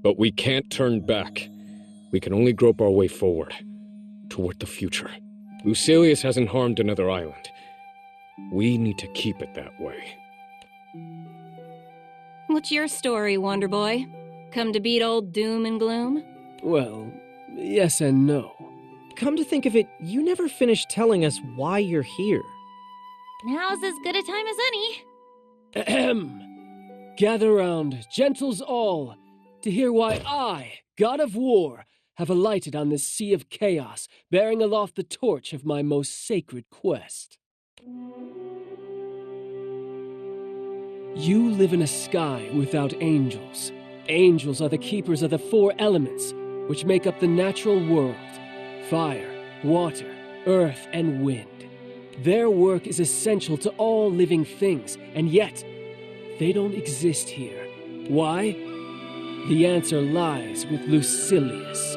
But we can't turn back. We can only grope our way forward. Toward the future. Lucilius hasn't harmed another island. We need to keep it that way. What's your story, Wonder Boy? Come to beat old Doom and Gloom? Well, yes and no. Come to think of it, you never finished telling us why you're here. Now's as good a time as any. Ahem. Gather round, gentles all, to hear why I, God of War, have alighted on this sea of chaos, bearing aloft the torch of my most sacred quest. You live in a sky without angels. Angels are the keepers of the four elements, which make up the natural world: fire, water, earth, and wind. Their work is essential to all living things, and yet, they don't exist here. Why? The answer lies with Lucilius.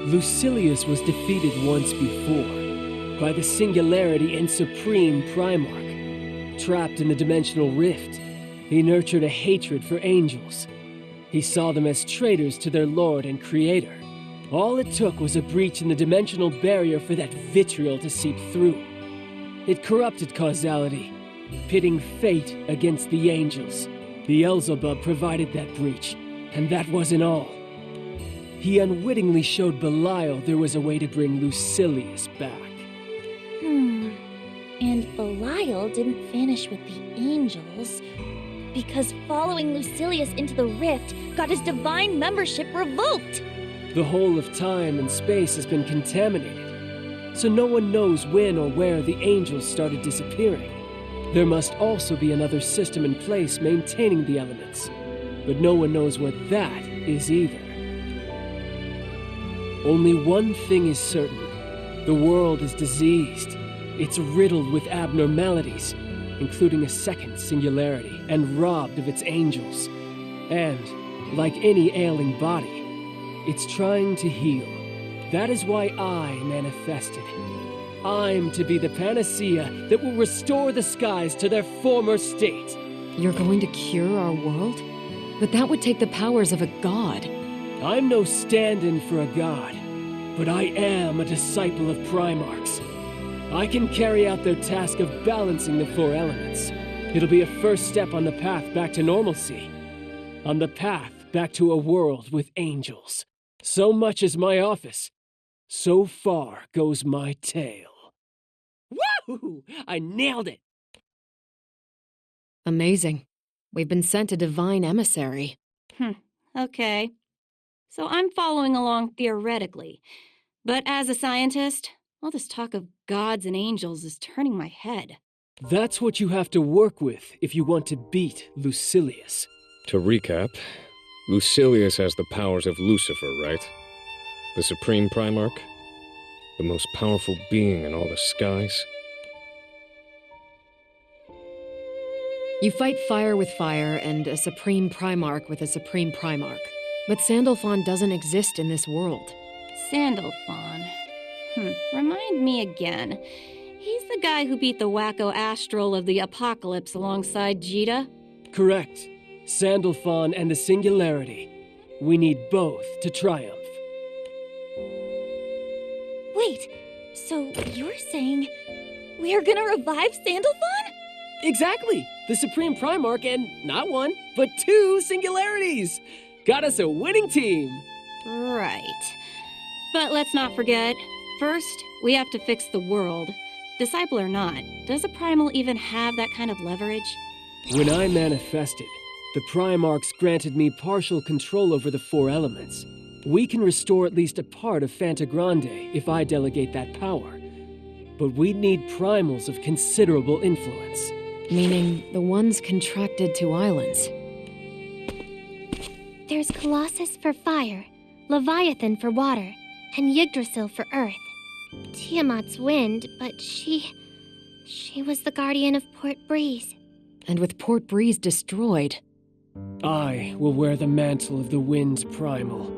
Lucilius was defeated once before, by the Singularity and Supreme Primarch. Trapped in the dimensional rift, he nurtured a hatred for angels. He saw them as traitors to their lord and creator. All it took was a breach in the dimensional barrier for that vitriol to seep through. It corrupted causality, pitting fate against the angels. Beelzebub provided that breach, and that wasn't all. He unwittingly showed Belial there was a way to bring Lucilius back. And Belial didn't vanish with the angels, because following Lucilius into the rift got his divine membership revoked. The whole of time and space has been contaminated, so no one knows when or where the angels started disappearing. There must also be another system in place maintaining the elements, but no one knows what that is either. Only one thing is certain. The world is diseased. It's riddled with abnormalities, including a second singularity, and robbed of its angels. And, like any ailing body, it's trying to heal. That is why I manifested. I'm to be the panacea that will restore the skies to their former state. You're going to cure our world? But that would take the powers of a god. I'm no stand-in for a god, but I am a disciple of Primarchs. I can carry out their task of balancing the four elements. It'll be a first step on the path back to normalcy. On the path back to a world with angels. So much is my office. So far goes my tale. Woohoo! I nailed it! Amazing. We've been sent a divine emissary. Okay. So I'm following along theoretically. But as a scientist, all this talk of gods and angels is turning my head. That's what you have to work with if you want to beat Lucilius. To recap, Lucilius has the powers of Lucifer, right? The Supreme Primarch? The most powerful being in all the skies? You fight fire with fire and a Supreme Primarch with a Supreme Primarch. But Sandalphon doesn't exist in this world. Sandalphon. Remind me again. He's the guy who beat the wacko Astral of the Apocalypse alongside Zeta? Correct. Sandalphon and the Singularity. We need both to triumph. Wait, so you're saying we're gonna revive Sandalphon? Exactly! The Supreme Primarch and not one, but two Singularities! Got us a winning team! Right. But let's not forget, first, we have to fix the world. Disciple or not, does a Primal even have that kind of leverage? When I manifested, the Primarchs granted me partial control over the four elements. We can restore at least a part of Fanta Grande if I delegate that power. but we'd need primals of considerable influence. Meaning the ones contracted to islands. There's Colossus for fire, Leviathan for water, and Yggdrasil for earth. Tiamat's wind, but she was the guardian of Port Breeze. And with Port Breeze destroyed... I will wear the mantle of the Wind's primal.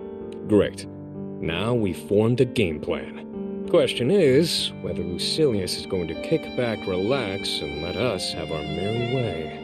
Great. Now we've formed a game plan. Question is, whether Lucilius is going to kick back, relax, and let us have our merry way.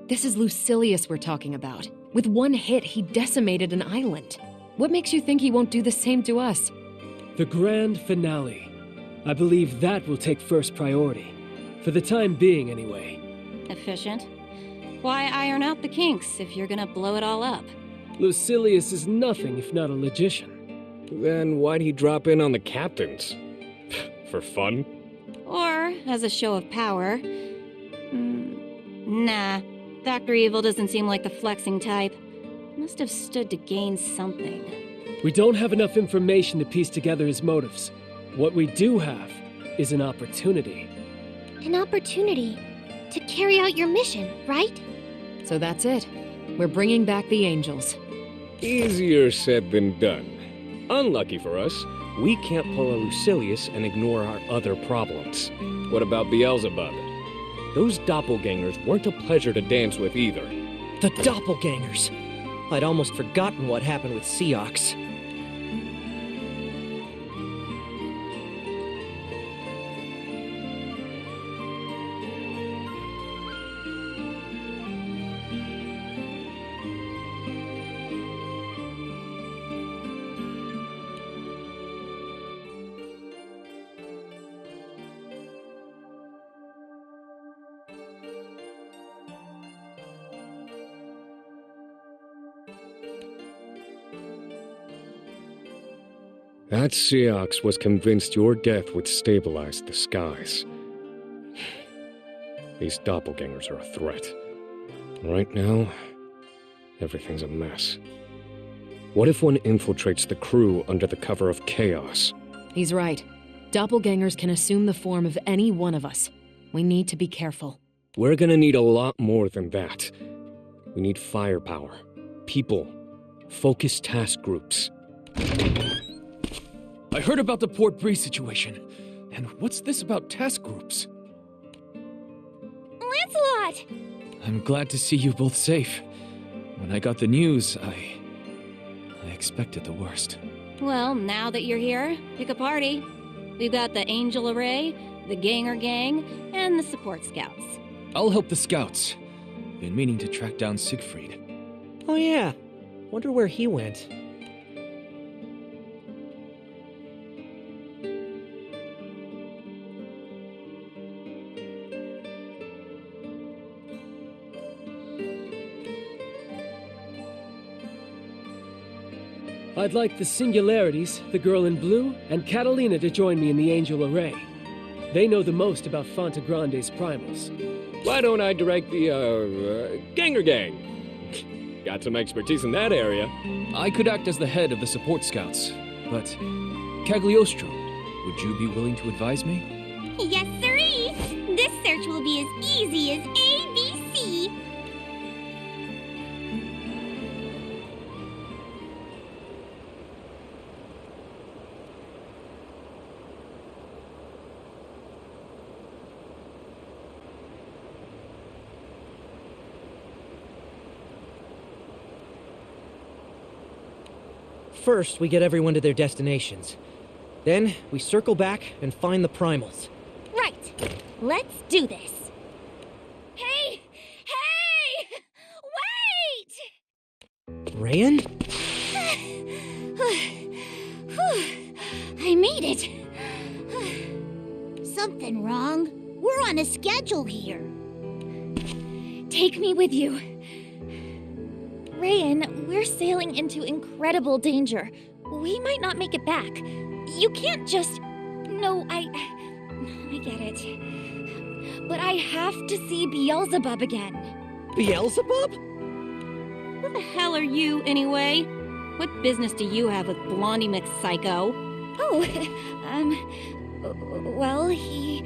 This is Lucilius we're talking about. With one hit, he decimated an island. What makes you think he won't do the same to us? The grand finale. I believe that will take first priority. For the time being, anyway. Efficient. Why iron out the kinks if you're gonna blow it all up? Lucilius is nothing if not a logician. Then why'd he drop in on the captains? For fun? Or as a show of power. Nah. Dr. Evil doesn't seem like the flexing type. Must have stood to gain something. We don't have enough information to piece together his motives. What we do have is an opportunity. An opportunity to carry out your mission, right? So that's it. We're bringing back the angels. Easier said than done. Unlucky for us, we can't pull a Lucilius and ignore our other problems. What about Beelzebub? Those doppelgangers weren't a pleasure to dance with either. The doppelgangers! I'd almost forgotten what happened with Seox. That Seox was convinced your death would stabilize the skies. These doppelgangers are a threat. Right now, everything's a mess. What if one infiltrates the crew under the cover of chaos? He's right. Doppelgangers can assume the form of any one of us. We need to be careful. We're gonna need a lot more than that. We need firepower, people, focused task groups. I heard about the Port Breeze situation. And what's this about task groups? Lancelot! I'm glad to see you both safe. When I got the news, I expected the worst. Well, now that you're here, pick a party. We've got the Angel Array, the Ganger Gang, and the Support Scouts. I'll help the scouts. Been meaning to track down Siegfried. Oh yeah. Wonder where he went. I'd like the Singularities, the girl in blue, and Catalina to join me in the Angel Array. They know the most about Fonte Grande's primals. Why don't I direct the, Ganger Gang? Got some expertise in that area. I could act as the head of the support scouts, but Cagliostro, would you be willing to advise me? Yes, sirree! This search will be as easy as ABC! First, we get everyone to their destinations. Then, we circle back and find the primals. Right. Let's do this. Hey! Hey! Wait! Rayan? I made it. Something wrong? We're on a schedule here. Take me with you. Rayan, we're sailing into incredible danger. We might not make it back. You can't just... No, I get it. But I have to see Beelzebub again. Beelzebub? Who the hell are you, anyway? What business do you have with Blondie McPsycho? Well, he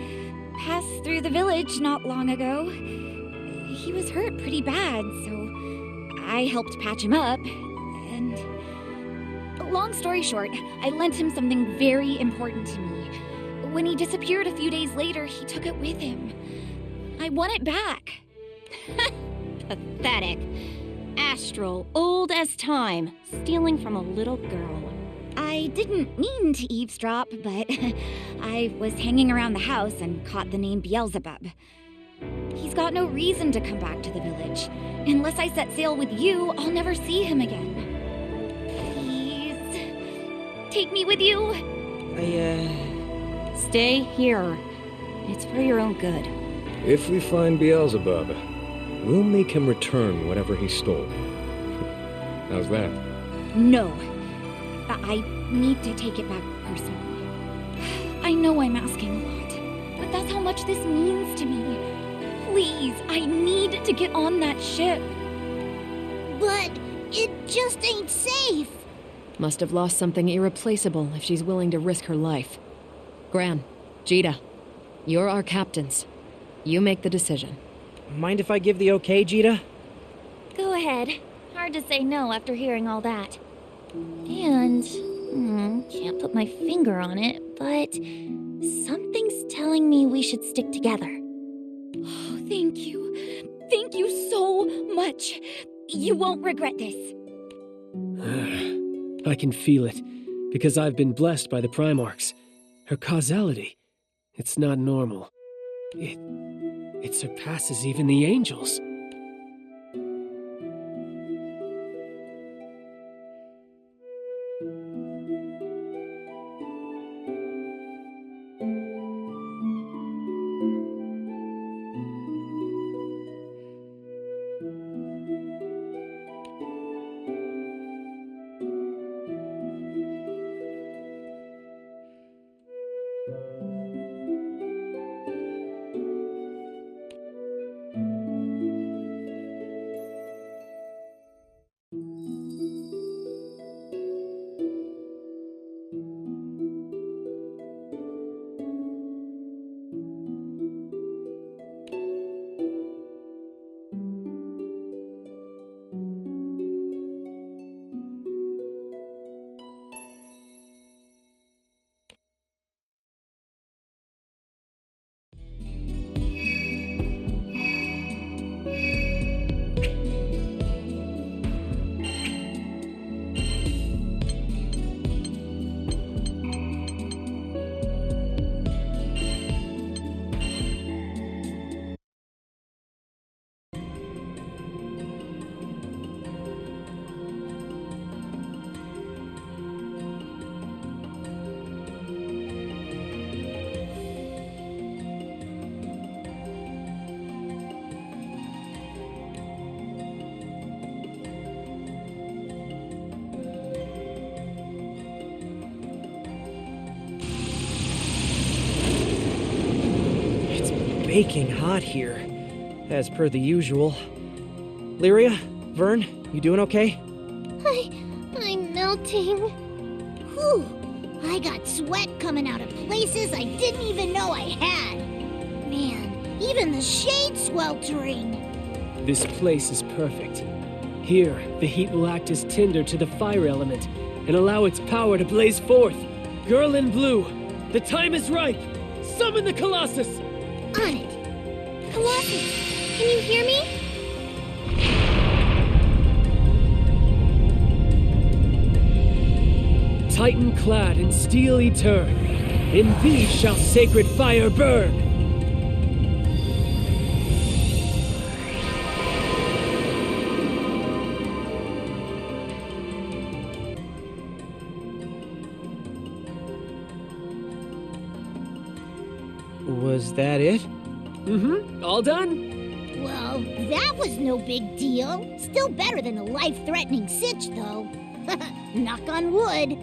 passed through the village not long ago. He was hurt pretty bad, so I helped patch him up, and... Long story short, I lent him something very important to me. When he disappeared a few days later, he took it with him. I want it back. Pathetic. Astral, old as time, stealing from a little girl. I didn't mean to eavesdrop, but I was hanging around the house and caught the name Beelzebub. He's got no reason to come back to the village. Unless I set sail with you, I'll never see him again. Please, take me with you. Stay here. It's for your own good. If we find Beelzebub, we'll make him return whatever he stole. How's that? No. I need to take it back personally. I know I'm asking a lot, but that's how much this means to me. Please, I need to get on that ship. But it just ain't safe. Must have lost something irreplaceable if she's willing to risk her life. Gran, Jita, you're our captains. You make the decision. Mind if I give the okay, Jita? Go ahead. Hard to say no after hearing all that. And... can't put my finger on it, but... something's telling me we should stick together. Oh, thank you. Thank you so much. You won't regret this. I can feel it, because I've been blessed by the Primarchs. Her causality, it's not normal. It surpasses even the angels. Baking hot here, as per the usual. Lyria, Vern, you doing okay? I'm melting. Whew, I got sweat coming out of places I didn't even know I had. Man, even the shade's sweltering. This place is perfect. Here, the heat will act as tinder to the fire element and allow its power to blaze forth. Girl in blue, the time is ripe. Summon the Colossus! On it. Colossus, can you hear me? Titan clad in steel etern, in thee shall sacred fire burn! Was that it? All done? Well, Well, that was no big deal. Still better than a life-threatening sitch, though. Knock on wood.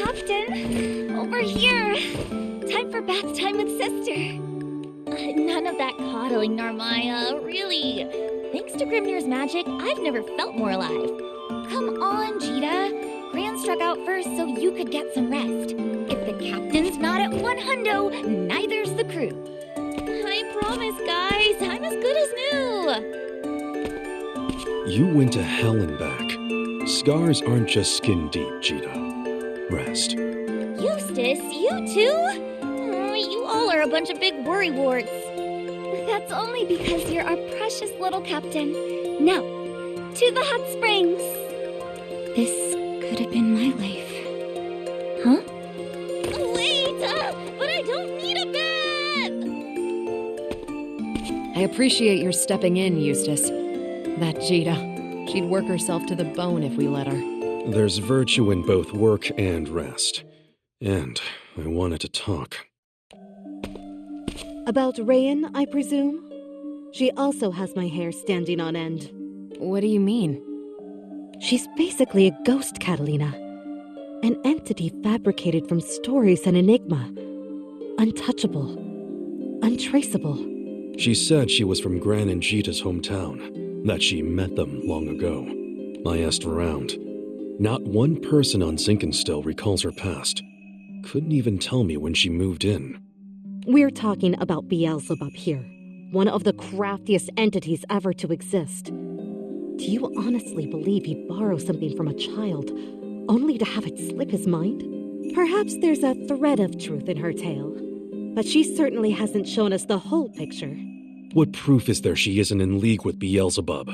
Captain, over here. Time for bath time with sister. None of that coddling, Narmaya, really. Thanks to Grimnir's magic, I've never felt more alive. Come on, Jita. Gran struck out first so you could get some rest. If the captain's not at 100, neither's the crew. I promise, guys, I'm as good as new. You went to hell and back. Scars aren't just skin deep, Jita. Rest. Eustace, you too? You all are a bunch of big worrywarts. That's only because you're our precious little captain. Now, to the hot springs. This could have been my life. Huh? Wait, but I don't need a bed! I appreciate your stepping in, Eustace. That Jita. She'd work herself to the bone if we let her. There's virtue in both work and rest. And I wanted to talk. About Rayan, I presume? She also has my hair standing on end. What do you mean? She's basically a ghost, Catalina. An entity fabricated from stories and enigma. Untouchable. Untraceable. She said she was from Gran and Jita's hometown, that she met them long ago. I asked around. Not one person on Zinkenstill recalls her past. Couldn't even tell me when she moved in. We're talking about Beelzebub here, one of the craftiest entities ever to exist. Do you honestly believe he'd borrow something from a child, only to have it slip his mind? Perhaps there's a thread of truth in her tale, but she certainly hasn't shown us the whole picture. What proof is there she isn't in league with Beelzebub?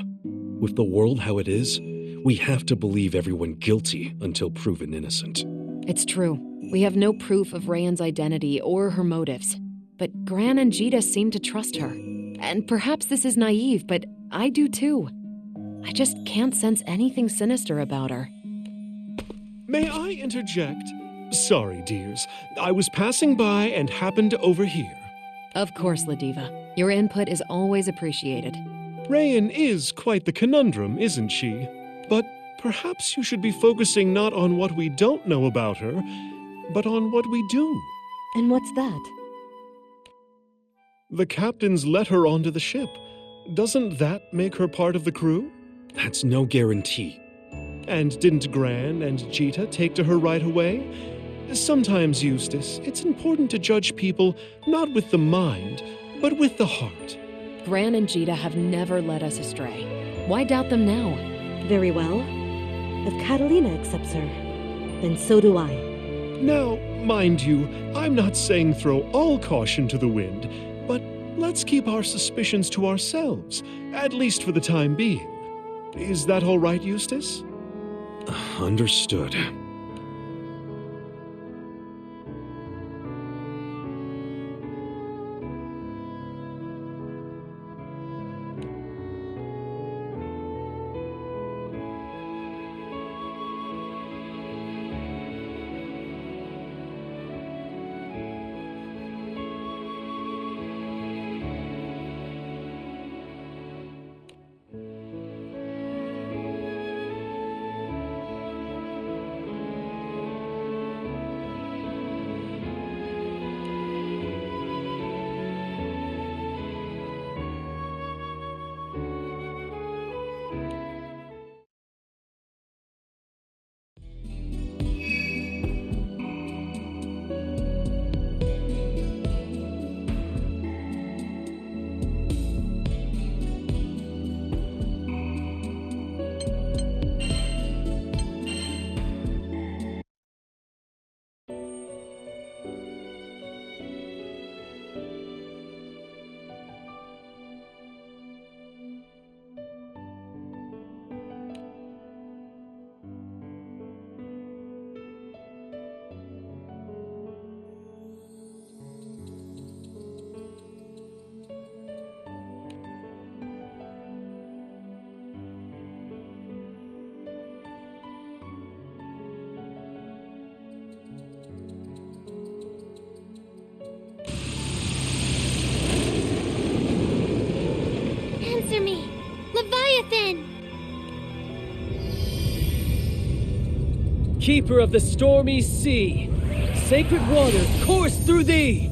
With the world how it is, we have to believe everyone guilty until proven innocent. It's true. We have no proof of Rayan's identity or her motives. But Gran and Jita seem to trust her. And perhaps this is naive, but I do too. I just can't sense anything sinister about her. May I interject? Sorry, dears. I was passing by and happened to overhear. Of course, La Diva. Your input is always appreciated. Rayan is quite the conundrum, isn't she? But perhaps you should be focusing not on what we don't know about her, but on what we do. And what's that? The captains let her onto the ship. Doesn't that make her part of the crew? That's no guarantee. And didn't Gran and Jita take to her right away? Sometimes, Eustace, it's important to judge people not with the mind, but with the heart. Gran and Jita have never led us astray. Why doubt them now? Very well. If Catalina accepts her, then so do I. Now, mind you, I'm not saying throw all caution to the wind, but let's keep our suspicions to ourselves, at least for the time being. Is that all right, Eustace? Understood. Leviathan! Keeper of the stormy sea, sacred waters course through thee!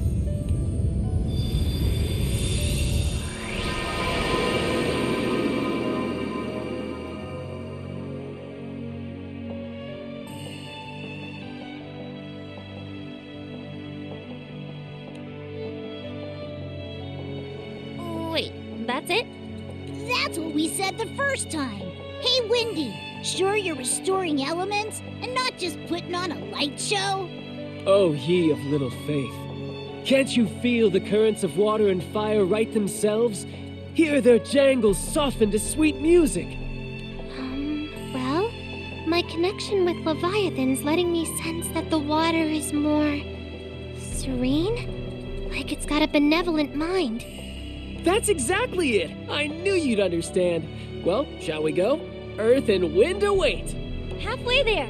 Wait, that's it? That's what we said the first time. Hey, Windy, sure you're restoring elements and not just putting on a light show? Oh, ye of little faith. Can't you feel the currents of water and fire right themselves? Hear their jangles soften to sweet music. Well, my connection with Leviathan's letting me sense that the water is more serene? Like it's got a benevolent mind. That's exactly it! I knew you'd understand. Well, shall we go? Earth and wind await! Halfway there.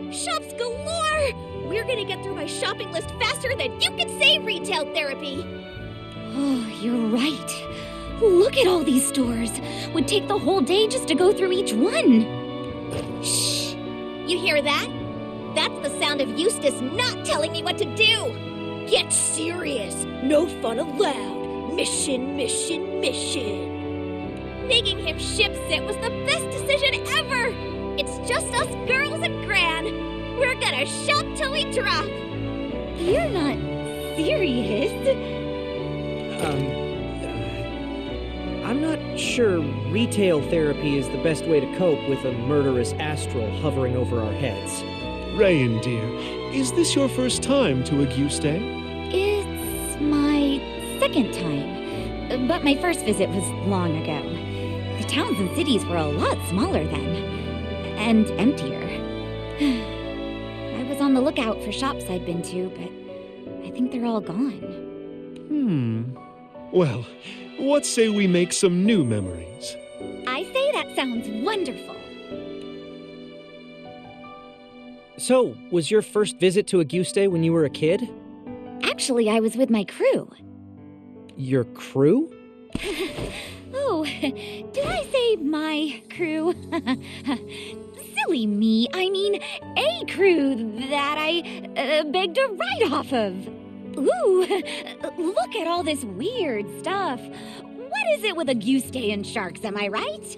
Shops galore! We're gonna get through my shopping list faster than you can say retail therapy! Oh, you're right. Look at all these stores. Would take the whole day just to go through each one. Shh! You hear that? That's the sound of Eustace not telling me what to do! Get serious! No fun allowed! Mission, mission, mission! Making him ship sit was the best decision ever! It's just us girls and Gran! We're gonna shop till we drop! You're not serious. I'm not sure retail therapy is the best way to cope with a murderous astral hovering over our heads. Rayan, dear, is this your first time to Auguste? It's my second time, but my first visit was long ago. The towns and cities were a lot smaller then, and emptier. I was on the lookout for shops I'd been to, but I think they're all gone. Well, what say we make some new memories? I say that sounds wonderful. So, was your first visit to Auguste when you were a kid? Actually, I was with my crew. Your crew? Oh, did I say my crew? Silly me. I mean, a crew that I begged a ride off of. Ooh, look at all this weird stuff. What is it with Auguste and sharks, am I right?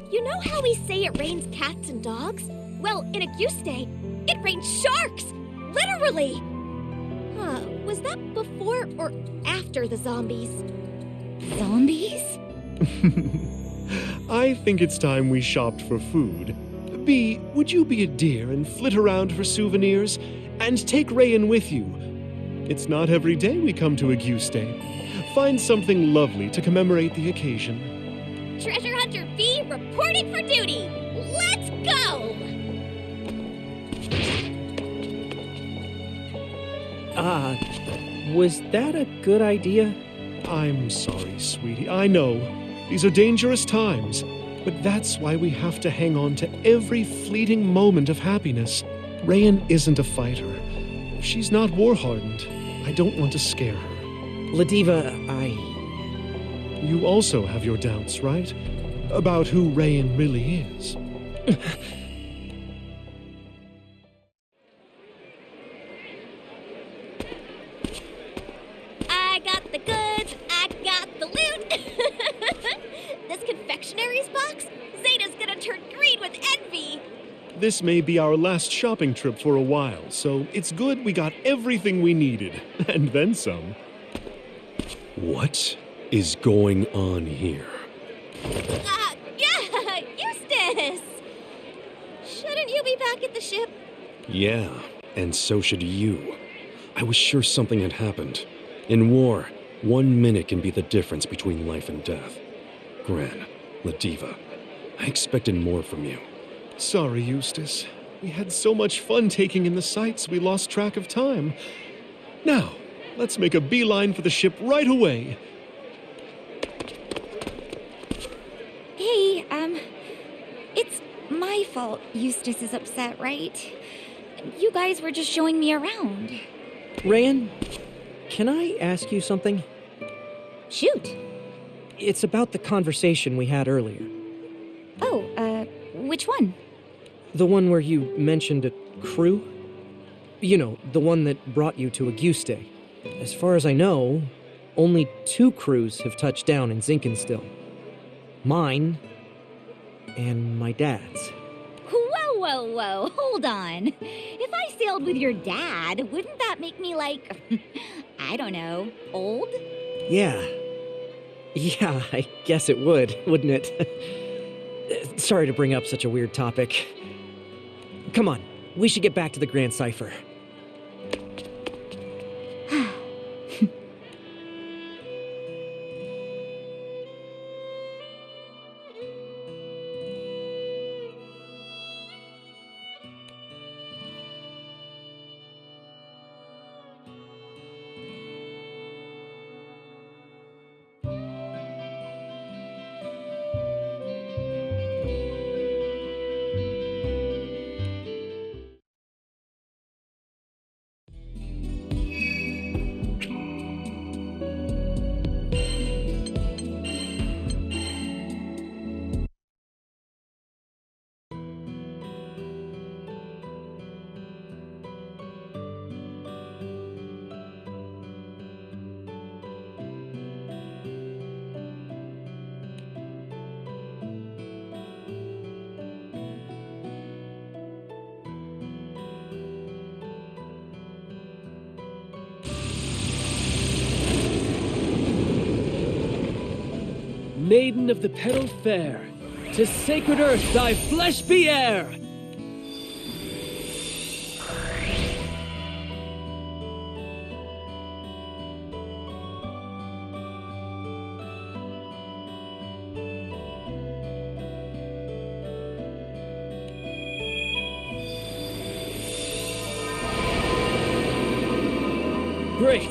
You know how we say it rains cats and dogs? Well, in Auguste, it rains sharks! Literally! Was that before or after the zombies? Zombies? I think it's time we shopped for food. Bee, would you be a dear and flit around for souvenirs? And take Rayan with you. It's not every day we come to Auguste. Find something lovely to commemorate the occasion. Treasure Hunter V reporting for duty! Let's go! Was that a good idea? I'm sorry, sweetie. I know. These are dangerous times. But that's why we have to hang on to every fleeting moment of happiness. Rayan isn't a fighter. She's not war-hardened. I don't want to scare her. Diva, You also have your doubts, right? About who Rayan really is. I got the goods, I got the loot! This confectionaries box? Zeta's gonna turn green with envy! This may be our last shopping trip for a while, so it's good we got everything we needed, and then some. What is going on here? Yeah, Eustace! Shouldn't you be back at the ship? Yeah, and so should you. I was sure something had happened. In war, 1 minute can be the difference between life and death. Gran, Diva, I expected more from you. Sorry, Eustace. We had so much fun taking in the sights we lost track of time. Now, let's make a beeline for the ship right away. Hey, it's my fault Eustace is upset, right? You guys were just showing me around. Rayan, can I ask you something? Shoot. It's about the conversation we had earlier. Oh, which one? The one where you mentioned a crew? You know, the one that brought you to Auguste. As far as I know, only 2 crews have touched down in Zinkenstill. Mine and my dad's. Whoa, hold on. If I sailed with your dad, wouldn't that make me like, I don't know, old? Yeah, I guess it would, wouldn't it? Sorry to bring up such a weird topic. Come on, we should get back to the Grand Cipher. Maiden of the petal fair, to sacred earth thy flesh be heir! Great!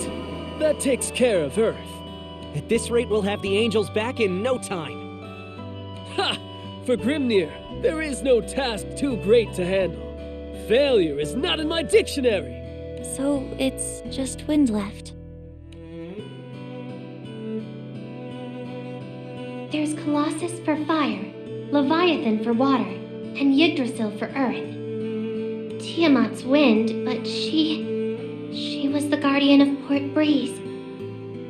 That takes care of Earth. At this rate, we'll have the angels back in no time. Ha! For Grimnir, there is no task too great to handle. Failure is not in my dictionary. So it's just wind left. There's Colossus for fire, Leviathan for water, and Yggdrasil for earth. Tiamat's wind, but she was the guardian of Port Breeze.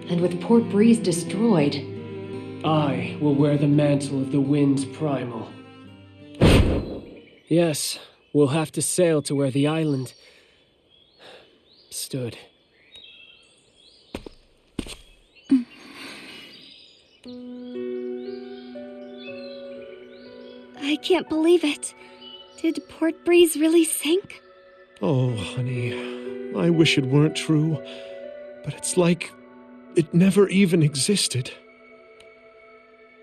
And with Port Breeze destroyed, I will wear the mantle of the Wind's Primal. Yes, we'll have to sail to where the island stood. I can't believe it. Did Port Breeze really sink? Oh, honey, I wish it weren't true, but it's like it never even existed.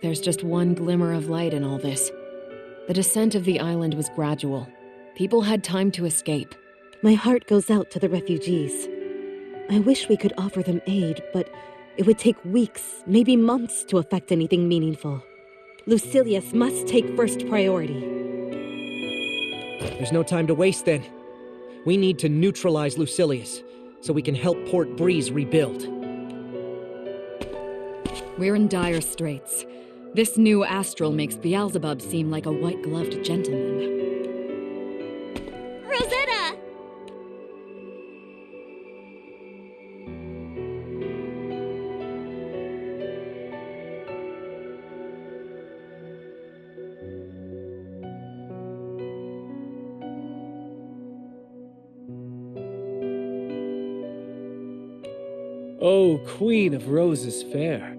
There's just one glimmer of light in all this. The descent of the island was gradual. People had time to escape. My heart goes out to the refugees. I wish we could offer them aid, but it would take weeks, maybe months, to effect anything meaningful. Lucilius must take first priority. There's no time to waste then. We need to neutralize Lucilius, so we can help Port Breeze rebuild. We're in dire straits. This new astral makes Beelzebub seem like a white-gloved gentleman. Rosetta! Oh, Queen of Roses fair.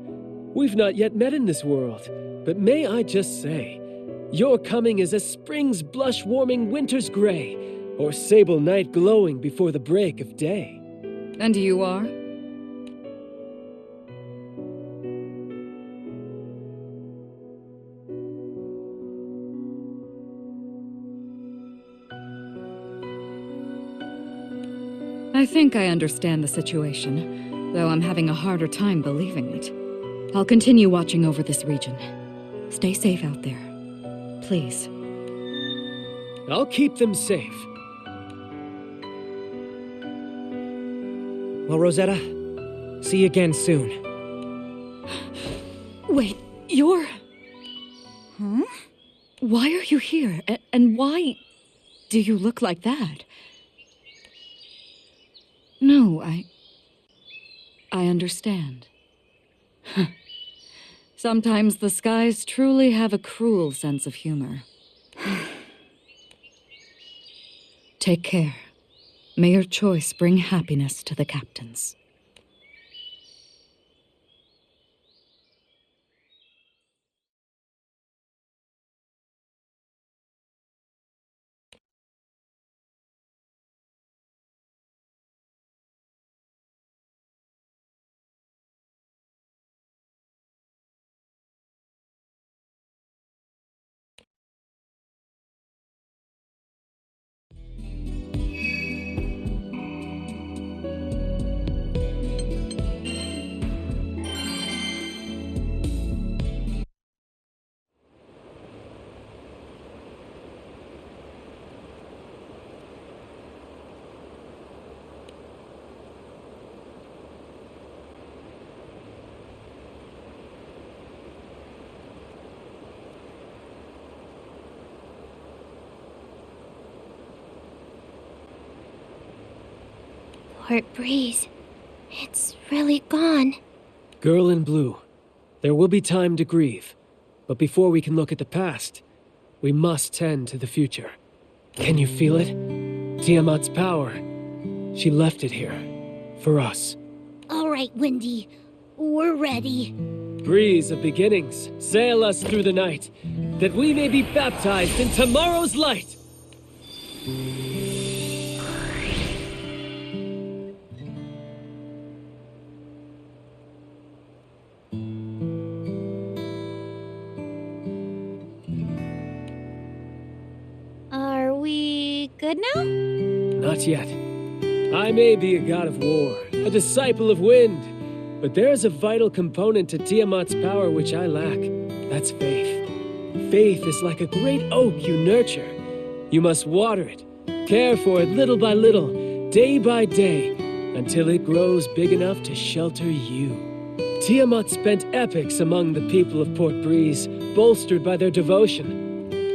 We've not yet met in this world, but may I just say, your coming is as spring's blush-warming winter's gray, or sable night glowing before the break of day. And you are? I think I understand the situation, though I'm having a harder time believing it. I'll continue watching over this region. Stay safe out there. Please. I'll keep them safe. Well, Rosetta, see you again soon. Wait, you're... Huh? Why are you here? And why do you look like that? No, I understand. Sometimes the skies truly have a cruel sense of humor. Take care. May your choice bring happiness to the captains. Port Breeze. It's really gone. Girl in blue, there will be time to grieve. But before we can look at the past, we must tend to the future. Can you feel it? Tiamat's power. She left it here. For us. All right, Windy. We're ready. Breeze of beginnings, sail us through the night, that we may be baptized in tomorrow's light! Are we good now? Not yet. I may be a god of war, a disciple of wind, but there's a vital component to Tiamat's power which I lack. That's faith. Faith is like a great oak you nurture. You must water it, care for it little by little, day by day, until it grows big enough to shelter you. Tiamat spent epochs among the people of Port Breeze, bolstered by their devotion.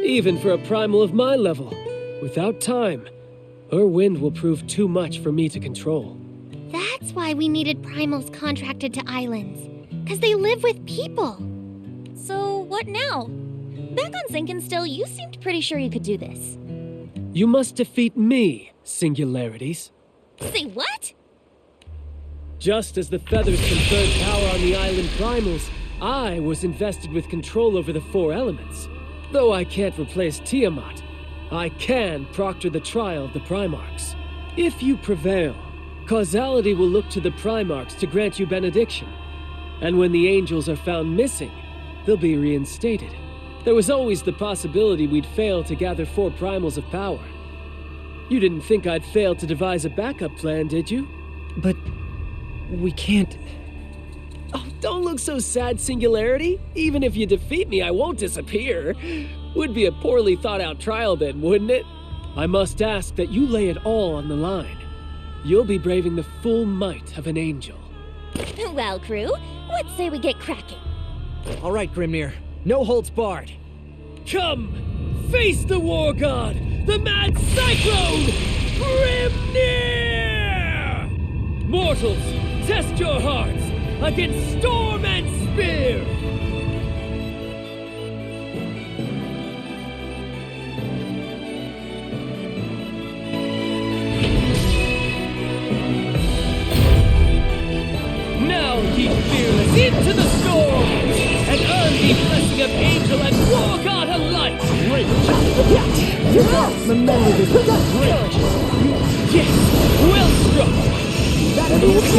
Even for a primal of my level, without time, her wind will prove too much for me to control. That's why we needed primals contracted to islands. 'Cause they live with people. So, what now? Back on Sinkin you seemed pretty sure you could do this. You must defeat me, Singularities. Say what? Just as the feathers conferred power on the island primals, I was invested with control over the four elements. Though I can't replace Tiamat, I can proctor the trial of the Primarchs. If you prevail, causality will look to the Primarchs to grant you benediction. And when the angels are found missing, they'll be reinstated. There was always the possibility we'd fail to gather 4 primals of power. You didn't think I'd fail to devise a backup plan, did you? But we can't... Oh, don't look so sad, Singularity. Even if you defeat me, I won't disappear. Would be a poorly thought out trial then, wouldn't it? I must ask that you lay it all on the line. You'll be braving the full might of an angel. Well, crew, what say we get cracking? All right, Grimnir. No holds barred. Come! Face the war god! The mad cyclone! Grimnir! Mortals, test your hearts against storm and spear! fearless into the storm, and earn the blessing of angel and war god alike. Great. Remember this. Great. Yes, well struck. Everyone's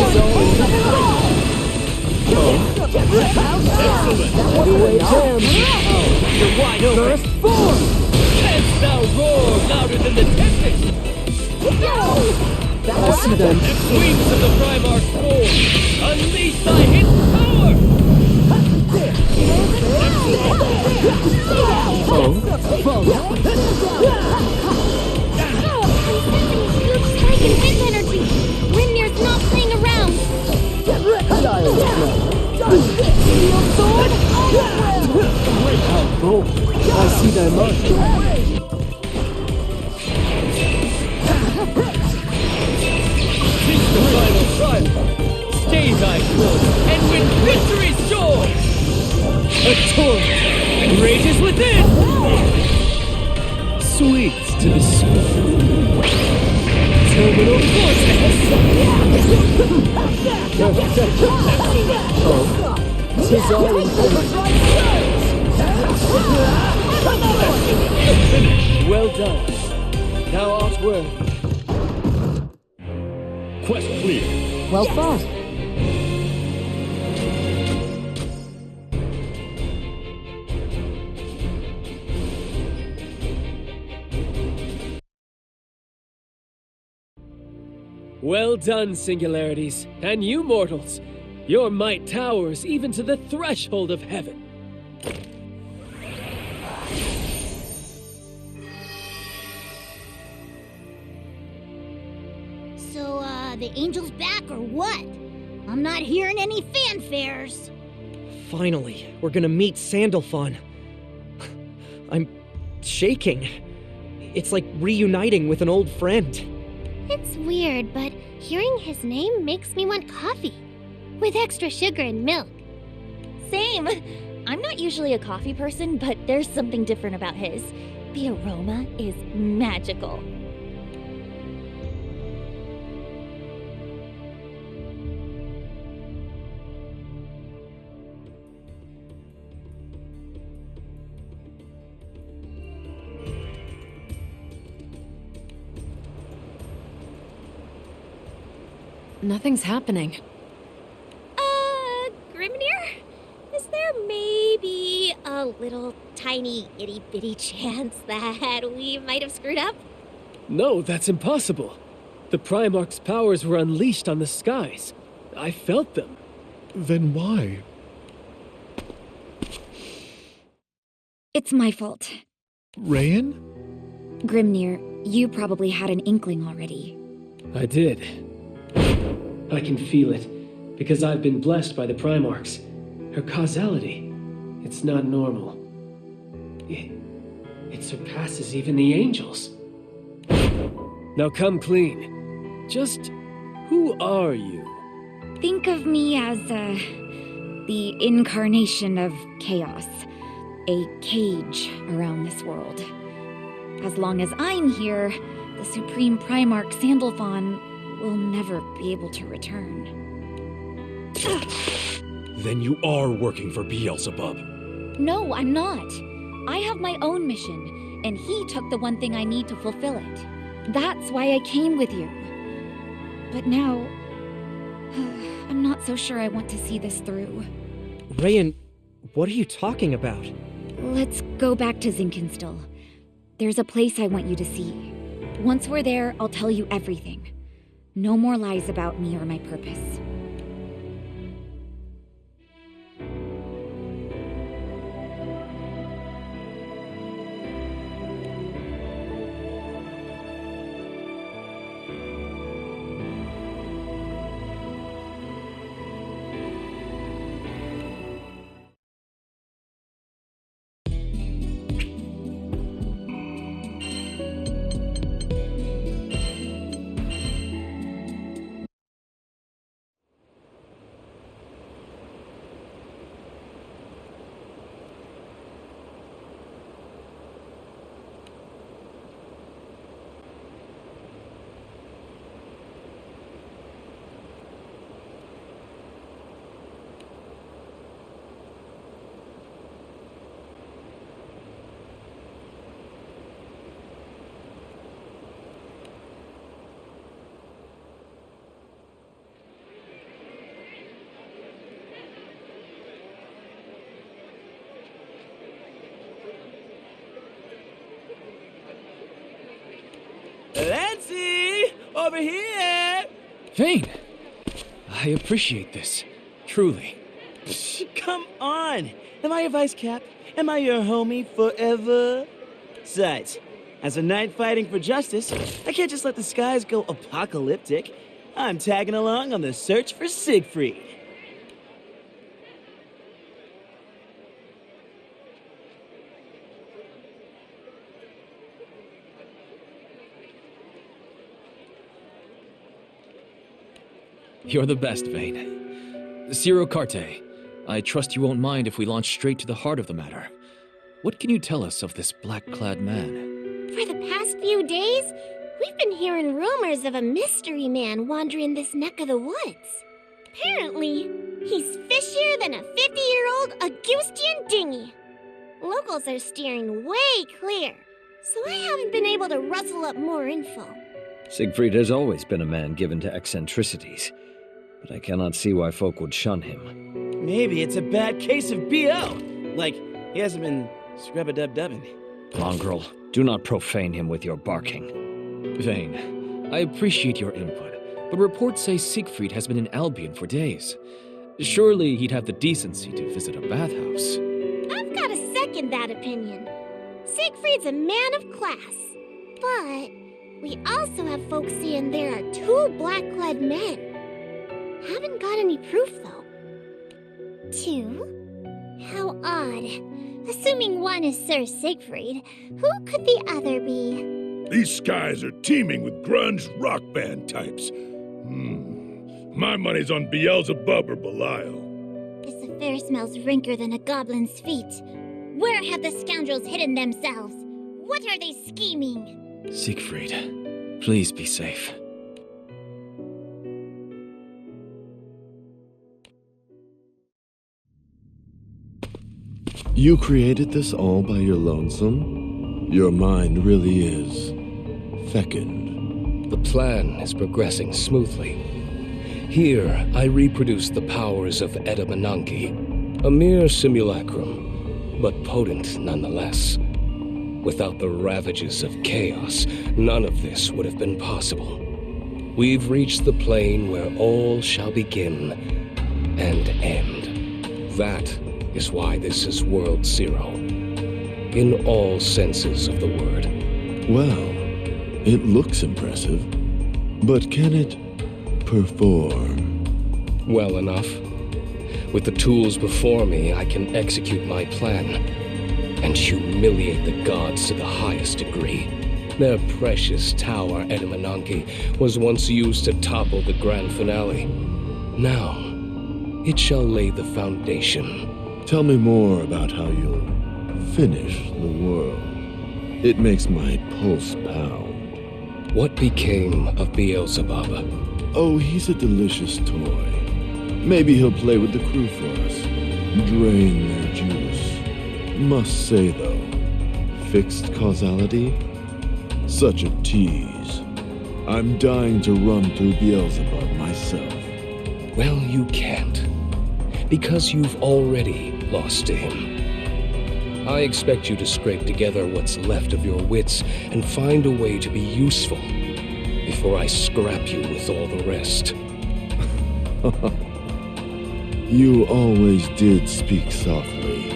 Heavyweight jam. You're wide open. Burst form. Canst thou roar louder than the tempest? I see them. Wings of the Primarch's sword, unleash thy hidden power! Oh. Spike in wind energy! Windmir's not playing around! Steel sword! Oh, I see their mark. Reach the final trial! Stay thy course and win victory's joy! A torrent rages within! Sweets to the soul. Terminal vortex! Oh, 'tis all in Well done. Thou art worthy. Quest clear. well fought. Well done, Singularities, and you mortals. Your might towers even to the threshold of heaven. So, the angel's back or what? I'm not hearing any fanfares. Finally, we're gonna meet Sandalphon. I'm shaking. It's like reuniting with an old friend. It's weird, but hearing his name makes me want coffee. With extra sugar and milk. Same. I'm not usually a coffee person, but there's something different about his. The aroma is magical. Nothing's happening. Grimnir? Is there maybe a little tiny itty bitty chance that we might have screwed up? No, that's impossible. The Primarch's powers were unleashed on the skies. I felt them. Then why? It's my fault. Rayan? Grimnir, you probably had an inkling already. I did. I can feel it, because I've been blessed by the Primarchs. Her causality, it's not normal. It surpasses even the angels. Now come clean. Just who are you? Think of me as, the incarnation of chaos. A cage around this world. As long as I'm here, the Supreme Primarch Sandalphon will never be able to return. Then you are working for Beelzebub. No, I'm not. I have my own mission, and he took the one thing I need to fulfill it. That's why I came with you. But now, I'm not so sure I want to see this through. Rayan, what are you talking about? Let's go back to Zinkenstill. There's a place I want you to see. Once we're there, I'll tell you everything. No more lies about me or my purpose. over here! Vayne! I appreciate this. Truly. Come on! Am I your vice cap? Am I your homie forever? Besides, as a knight fighting for justice, I can't just let the skies go apocalyptic. I'm tagging along on the search for Siegfried. You're the best, Vayne. Ciro Carte, I trust you won't mind if we launch straight to the heart of the matter. What can you tell us of this black-clad man? For the past few days, we've been hearing rumors of a mystery man wandering this neck of the woods. Apparently, he's fishier than a 50-year-old Augustian dinghy. Locals are steering way clear, so I haven't been able to rustle up more info. Siegfried has always been a man given to eccentricities, but I cannot see why folk would shun him. Maybe it's a bad case of BO. Like, he hasn't been scrub-a-dub-dubbing. Mongrel, do not profane him with your barking. Vayne, I appreciate your input, but reports say Siegfried has been in Albion for days. Surely he'd have the decency to visit a bathhouse. I've got to second that opinion. Siegfried's a man of class, but we also have folks saying there are two black-clad men. Haven't got any proof, though. Two? How odd. Assuming one is Sir Siegfried, who could the other be? These skies are teeming with grunge rock band types. My money's on Beelzebub or Belial. This affair smells ranker than a goblin's feet. Where have the scoundrels hidden themselves? What are they scheming? Siegfried, please be safe. You created this all by your lonesome? Your mind really is fecund. The plan is progressing smoothly. Here, I reproduce the powers of Edamananki, a mere simulacrum, but potent nonetheless. Without the ravages of chaos, none of this would have been possible. We've reached the plane where all shall begin and end. That is why this is World Zero, in all senses of the word. Well, it looks impressive, but can it perform? Well enough. With the tools before me, I can execute my plan and humiliate the gods to the highest degree. Their precious tower, Edamananki, was once used to topple the grand finale. Now, it shall lay the foundation. Tell me more about how you'll finish the world. It makes my pulse pound. What became of Beelzebub? Oh, he's a delicious toy. Maybe he'll play with the crew for us. Drain their juice. Must say, though, fixed causality? Such a tease. I'm dying to run through Beelzebub myself. Well, you can't. Because you've already lost to him. I expect you to scrape together what's left of your wits and find a way to be useful before I scrap you with all the rest. You always did speak softly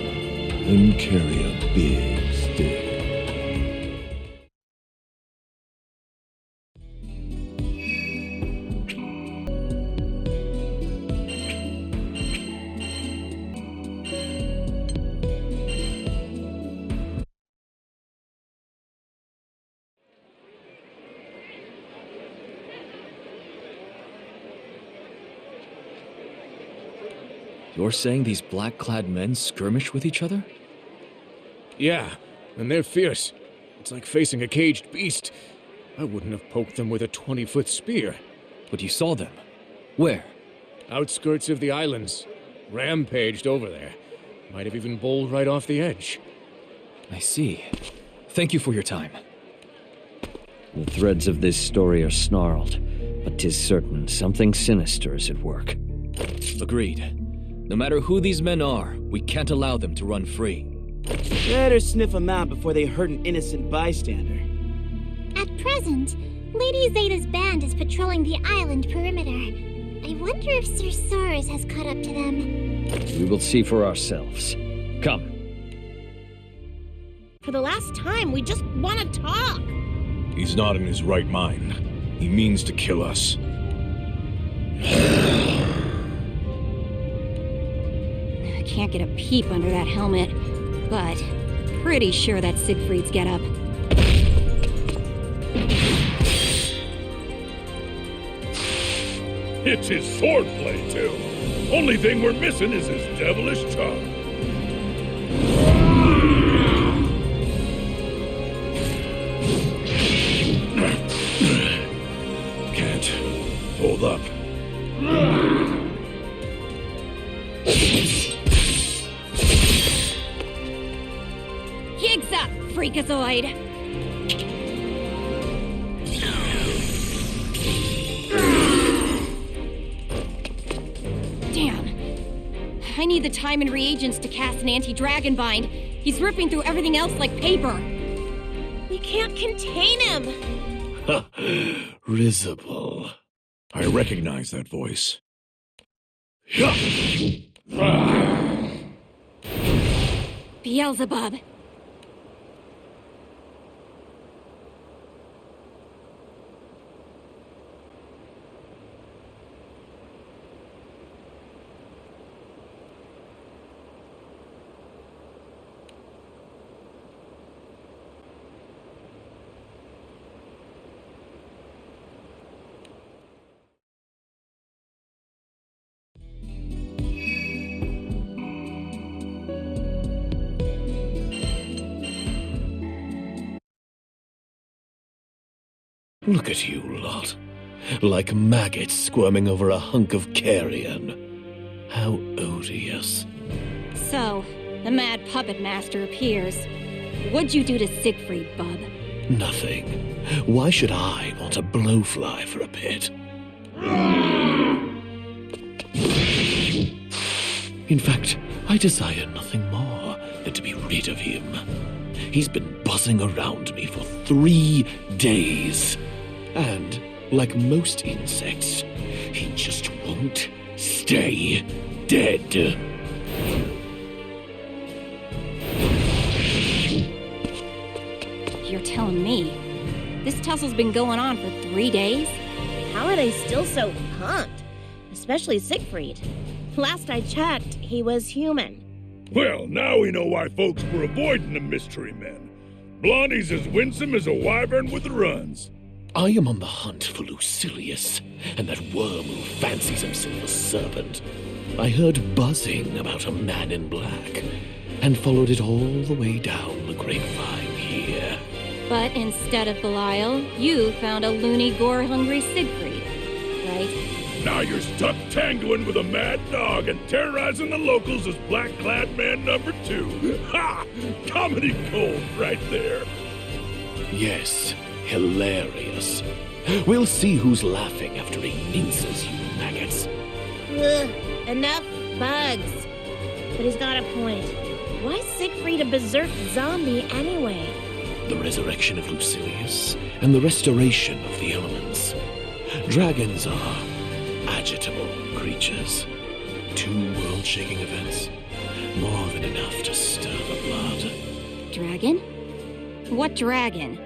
and carry a big stick. You're saying these black-clad men skirmish with each other? Yeah, and they're fierce. It's like facing a caged beast. I wouldn't have poked them with a 20-foot spear. But you saw them. Where? Outskirts of the islands. Rampaged over there. Might have even bowled right off the edge. I see. Thank you for your time. The threads of this story are snarled, but 'tis certain something sinister is at work. Agreed. No matter who these men are, we can't allow them to run free. Better sniff them out before they hurt an innocent bystander. At present, Lady Zeta's band is patrolling the island perimeter. I wonder if Sir Sars has caught up to them. We will see for ourselves. Come. For the last time, we just want to talk. He's not in his right mind. He means to kill us. I can't get a peep under that helmet, but pretty sure that's Siegfried's getup. It's his swordplay, too. Only thing we're missing is his devilish tongue. Can't hold up. Higgs up, freakazoid! I need the time and reagents to cast an anti-dragon bind. He's ripping through everything else like paper. We can't contain him. Risible. I recognize that voice. Beelzebub. Look at you lot. Like maggots squirming over a hunk of carrion. How odious. So, the mad puppet master appears. What'd you do to Siegfried, bub? Nothing. Why should I want a blowfly for a pet? In fact, I desire nothing more than to be rid of him. He's been buzzing around me for 3 days. And, like most insects, he just won't stay dead. You're telling me this tussle's been going on for 3 days? How are they still so pumped? Especially Siegfried. Last I checked, he was human. Well, now we know why folks were avoiding the mystery men. Blondie's as winsome as a wyvern with the runs. I am on the hunt for Lucilius, and that worm who fancies himself a serpent. I heard buzzing about a man in black, and followed it all the way down the grapevine here. But instead of Belial, you found a loony, gore-hungry Siegfried, right? Now you're stuck tangoing with a mad dog and terrorizing the locals as Black-Clad Man number 2. Ha! Comedy gold right there. Yes, hilarious. We'll see who's laughing after he minces you maggots. Ugh, enough bugs. But he's got a point. Why Siegfried a berserk zombie anyway? The resurrection of Lucilius and the restoration of the elements. Dragons are agitable creatures. 2 world-shaking events. More than enough to stir the blood. Dragon? What dragon?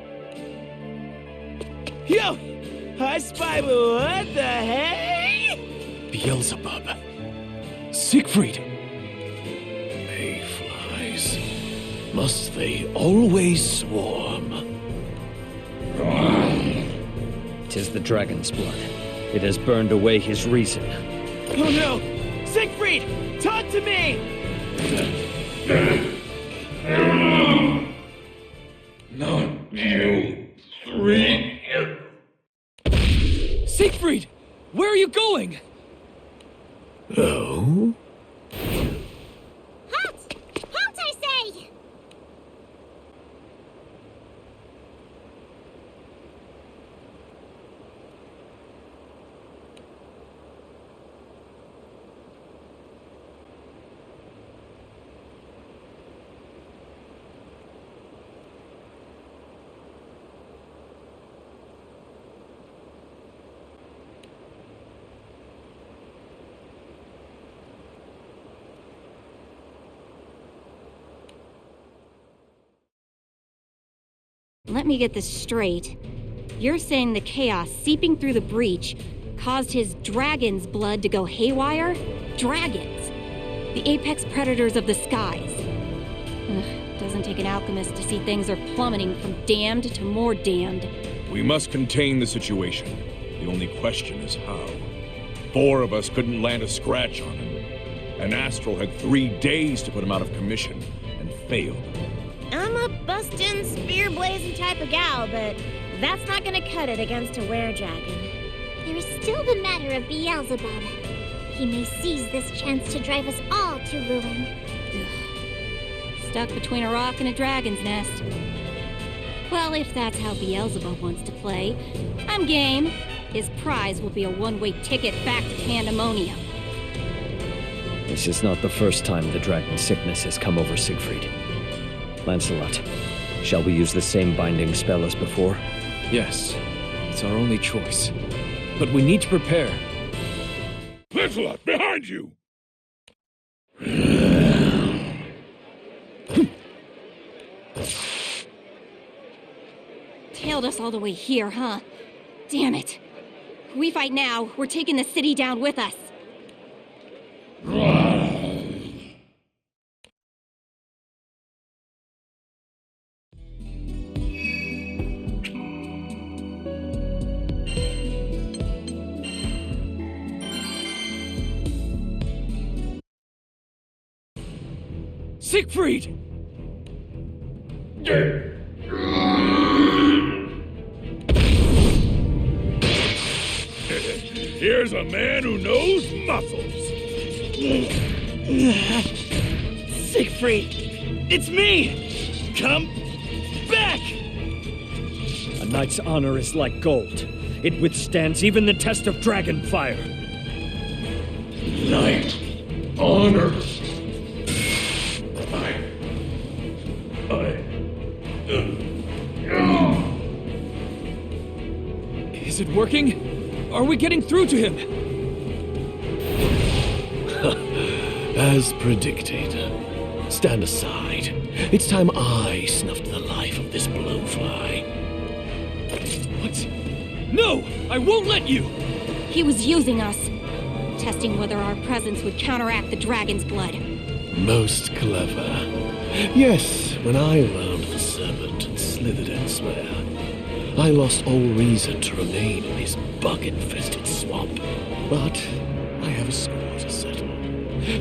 Yo! I spy, but what the heck? Beelzebub. Siegfried. Mayflies. Must they always swarm? 'Tis the dragon's blood. It has burned away his reason. Oh no! Siegfried! Talk to me! Not you 3. Siegfried! Where are you going? Oh? Halt! Halt, I say! let me get this straight. You're saying the chaos seeping through the breach caused his dragon's blood to go haywire? Dragons! The apex predators of the skies. Ugh, doesn't take an alchemist to see things are plummeting from damned to more damned. We must contain the situation. The only question is how. 4 of us couldn't land a scratch on him. And Astral had 3 days to put him out of commission, and failed. I'm a bustin', spear-blazing type of gal, but that's not gonna cut it against a were-dragon. There is still the matter of Beelzebub. He may seize this chance to drive us all to ruin. Stuck between a rock and a dragon's nest. Well, if that's how Beelzebub wants to play, I'm game. His prize will be a one-way ticket back to Pandemonium. This is not the first time the dragon sickness has come over Siegfried. Lancelot, shall we use the same binding spell as before? Yes, it's our only choice. But we need to prepare. Lancelot, behind you! Tailed us all the way here, huh? Damn it. We fight now, we're taking the city down with us. Siegfried! Here's a man who knows muscles. Siegfried! It's me! Come back! A knight's honor is like gold. It withstands even the test of dragon fire. Knight honor. Is it working? Are we getting through to him? As predicted. Stand aside. It's time I snuffed the life of this blowfly. What? No! I won't let you! He was using us. Testing whether our presence would counteract the dragon's blood. Most clever. Yes, when I learned the serpent and slithered elsewhere, I lost all reason to remain in his bug-infested swamp. But I have a score to settle.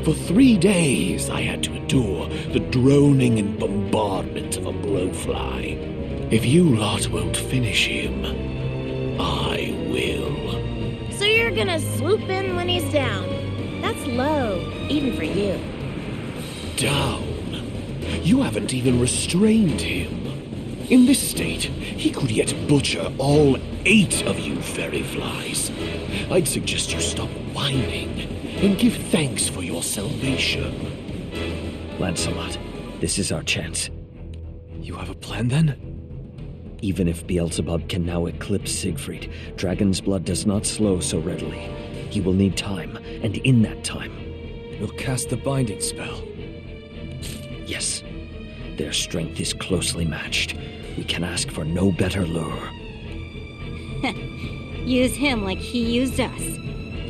For 3 days I had to endure the droning and bombardment of a blowfly. If you lot won't finish him, I will. So you're gonna swoop in when he's down. That's low, even for you. Down? You haven't even restrained him. In this state, he could yet butcher all 8 of you fairy flies. I'd suggest you stop whining and give thanks for your salvation. Lancelot, this is our chance. You have a plan then? Even if Beelzebub can now eclipse Siegfried, Dragon's blood does not slow so readily. He will need time, and in that time... We'll cast the binding spell. Yes. Their strength is closely matched. We can ask for no better lure. Use him like he used us.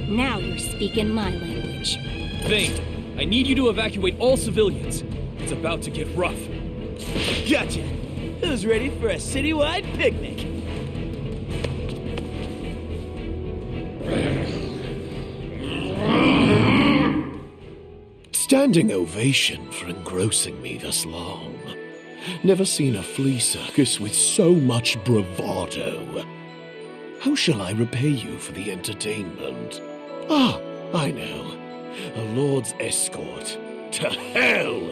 Now you're speaking my language. Vane, I need you to evacuate all civilians. It's about to get rough. Gotcha! Who's ready for a citywide picnic? Standing ovation for engrossing me thus long. Never seen a flea circus with so much bravado. How shall I repay you for the entertainment? Ah, I know. A lord's escort. To hell!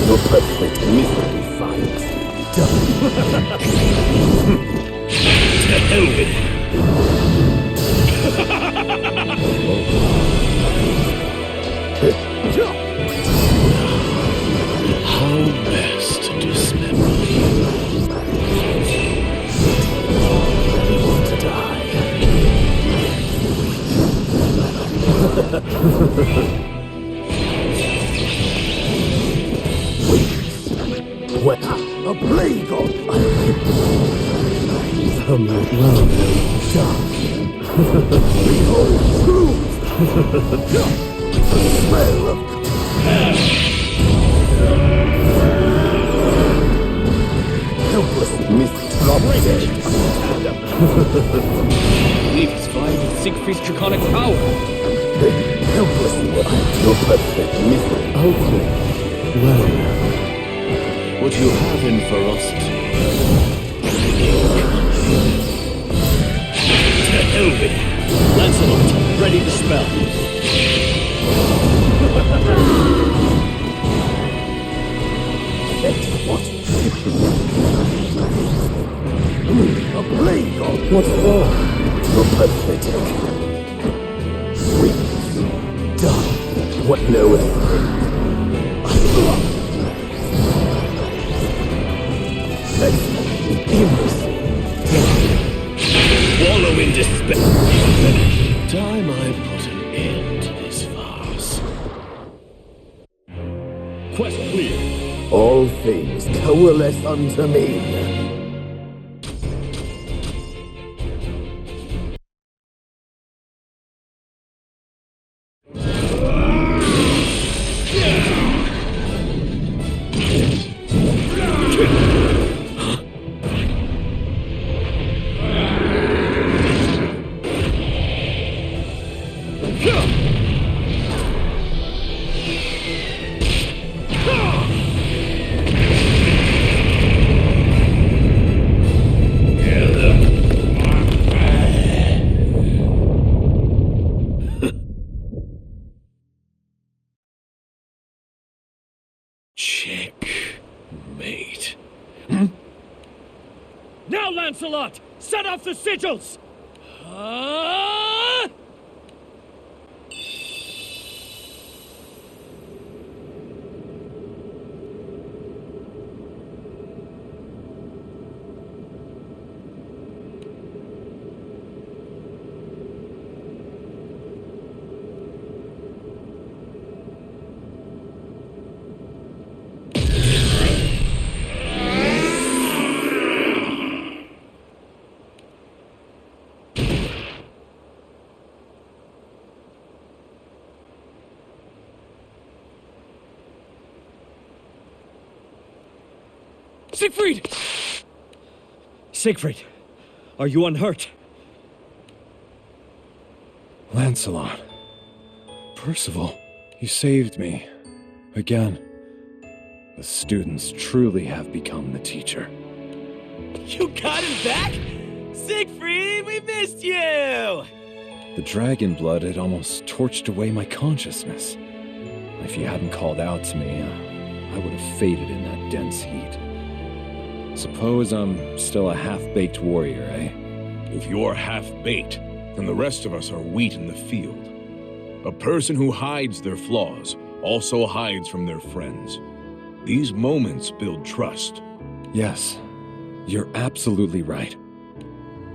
Your perfect misery finds done. To hell with you. How best to dismember you? You want to die? What? A plague of from your well-known dark. Behold truth! The smell of helpless misdropped. Believe he's vying with Siegfried's draconic power. Helpless one. Your perfect myth. Ultimate. Well, what you have in ferocity. To hell with you. Lancelot, ready to spell. What? A plague of what's wrong? You're pathetic. Weak. Dumb. What knoweth? Imbecile. Wallow in despair. Time I put an end to this farce. Quest clear. All things coalesce unto me. Checkmate. Now, Lancelot! Set off the sigils! Siegfried! Siegfried, are you unhurt? Lancelot. Percival, you saved me. Again. The students truly have become the teacher. You got him back? Siegfried, we missed you! The dragon blood had almost torched away my consciousness. If you hadn't called out to me, I would have faded in that dense heat. Suppose I'm still a half-baked warrior, eh? If you're half-baked, then the rest of us are wheat in the field. A person who hides their flaws also hides from their friends. These moments build trust. Yes, you're absolutely right.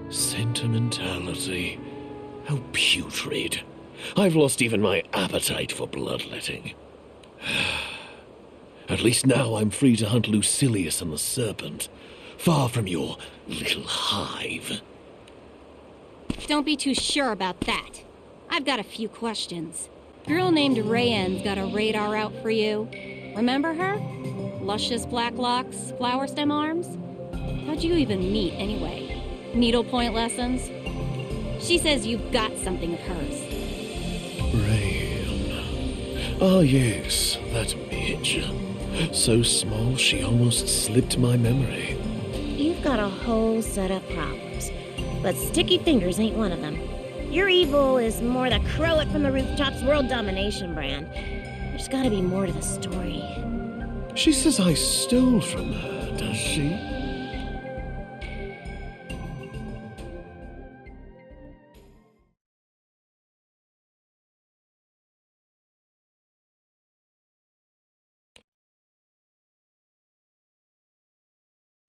Sentimentality. How putrid. I've lost even my appetite for bloodletting. At least now I'm free to hunt Lucilius and the Serpent, far from your little hive. Don't be too sure about that. I've got a few questions. Girl named Rayanne's got a radar out for you. Remember her? Luscious black locks, flower stem arms? How'd you even meet, anyway? Needlepoint lessons? She says you've got something of hers. Rayanne. Ah, yes, that midge. So small she almost slipped my memory. You've got a whole set of problems, but sticky fingers ain't one of them. Your evil is more the crow it from the rooftops world domination brand. There's gotta be more to the story. She says I stole from her, does she?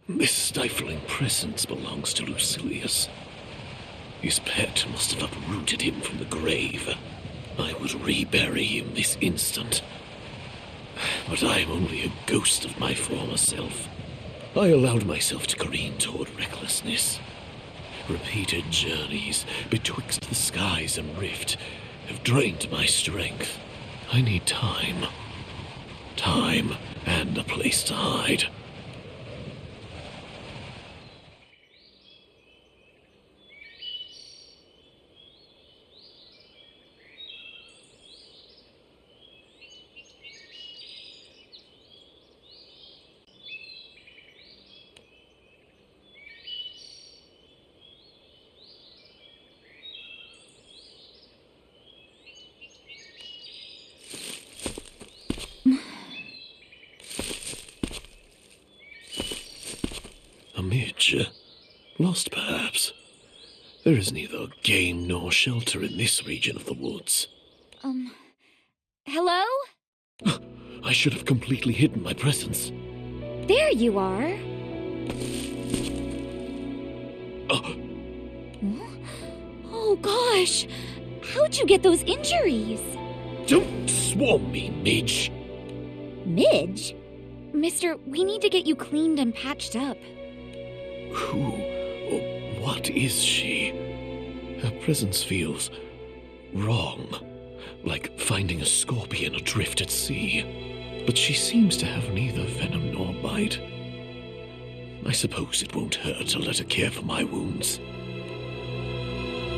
This stifling presence belongs to Lucilius. His pet must have uprooted him from the grave. I would rebury him this instant. But I am only a ghost of my former self. I allowed myself to careen toward recklessness. Repeated journeys betwixt the skies and rift have drained my strength. I need time. Time and a place to hide. Lost, perhaps. There is neither game nor shelter in this region of the woods. Hello? I should have completely hidden my presence. There you are. Oh gosh! How'd you get those injuries? Don't swarm me, Midge! Midge? Mister, we need to get you cleaned and patched up. Who or what is she? Her presence feels wrong, like finding a scorpion adrift at sea. But she seems to have neither venom nor bite. I suppose it won't hurt to let her care for my wounds.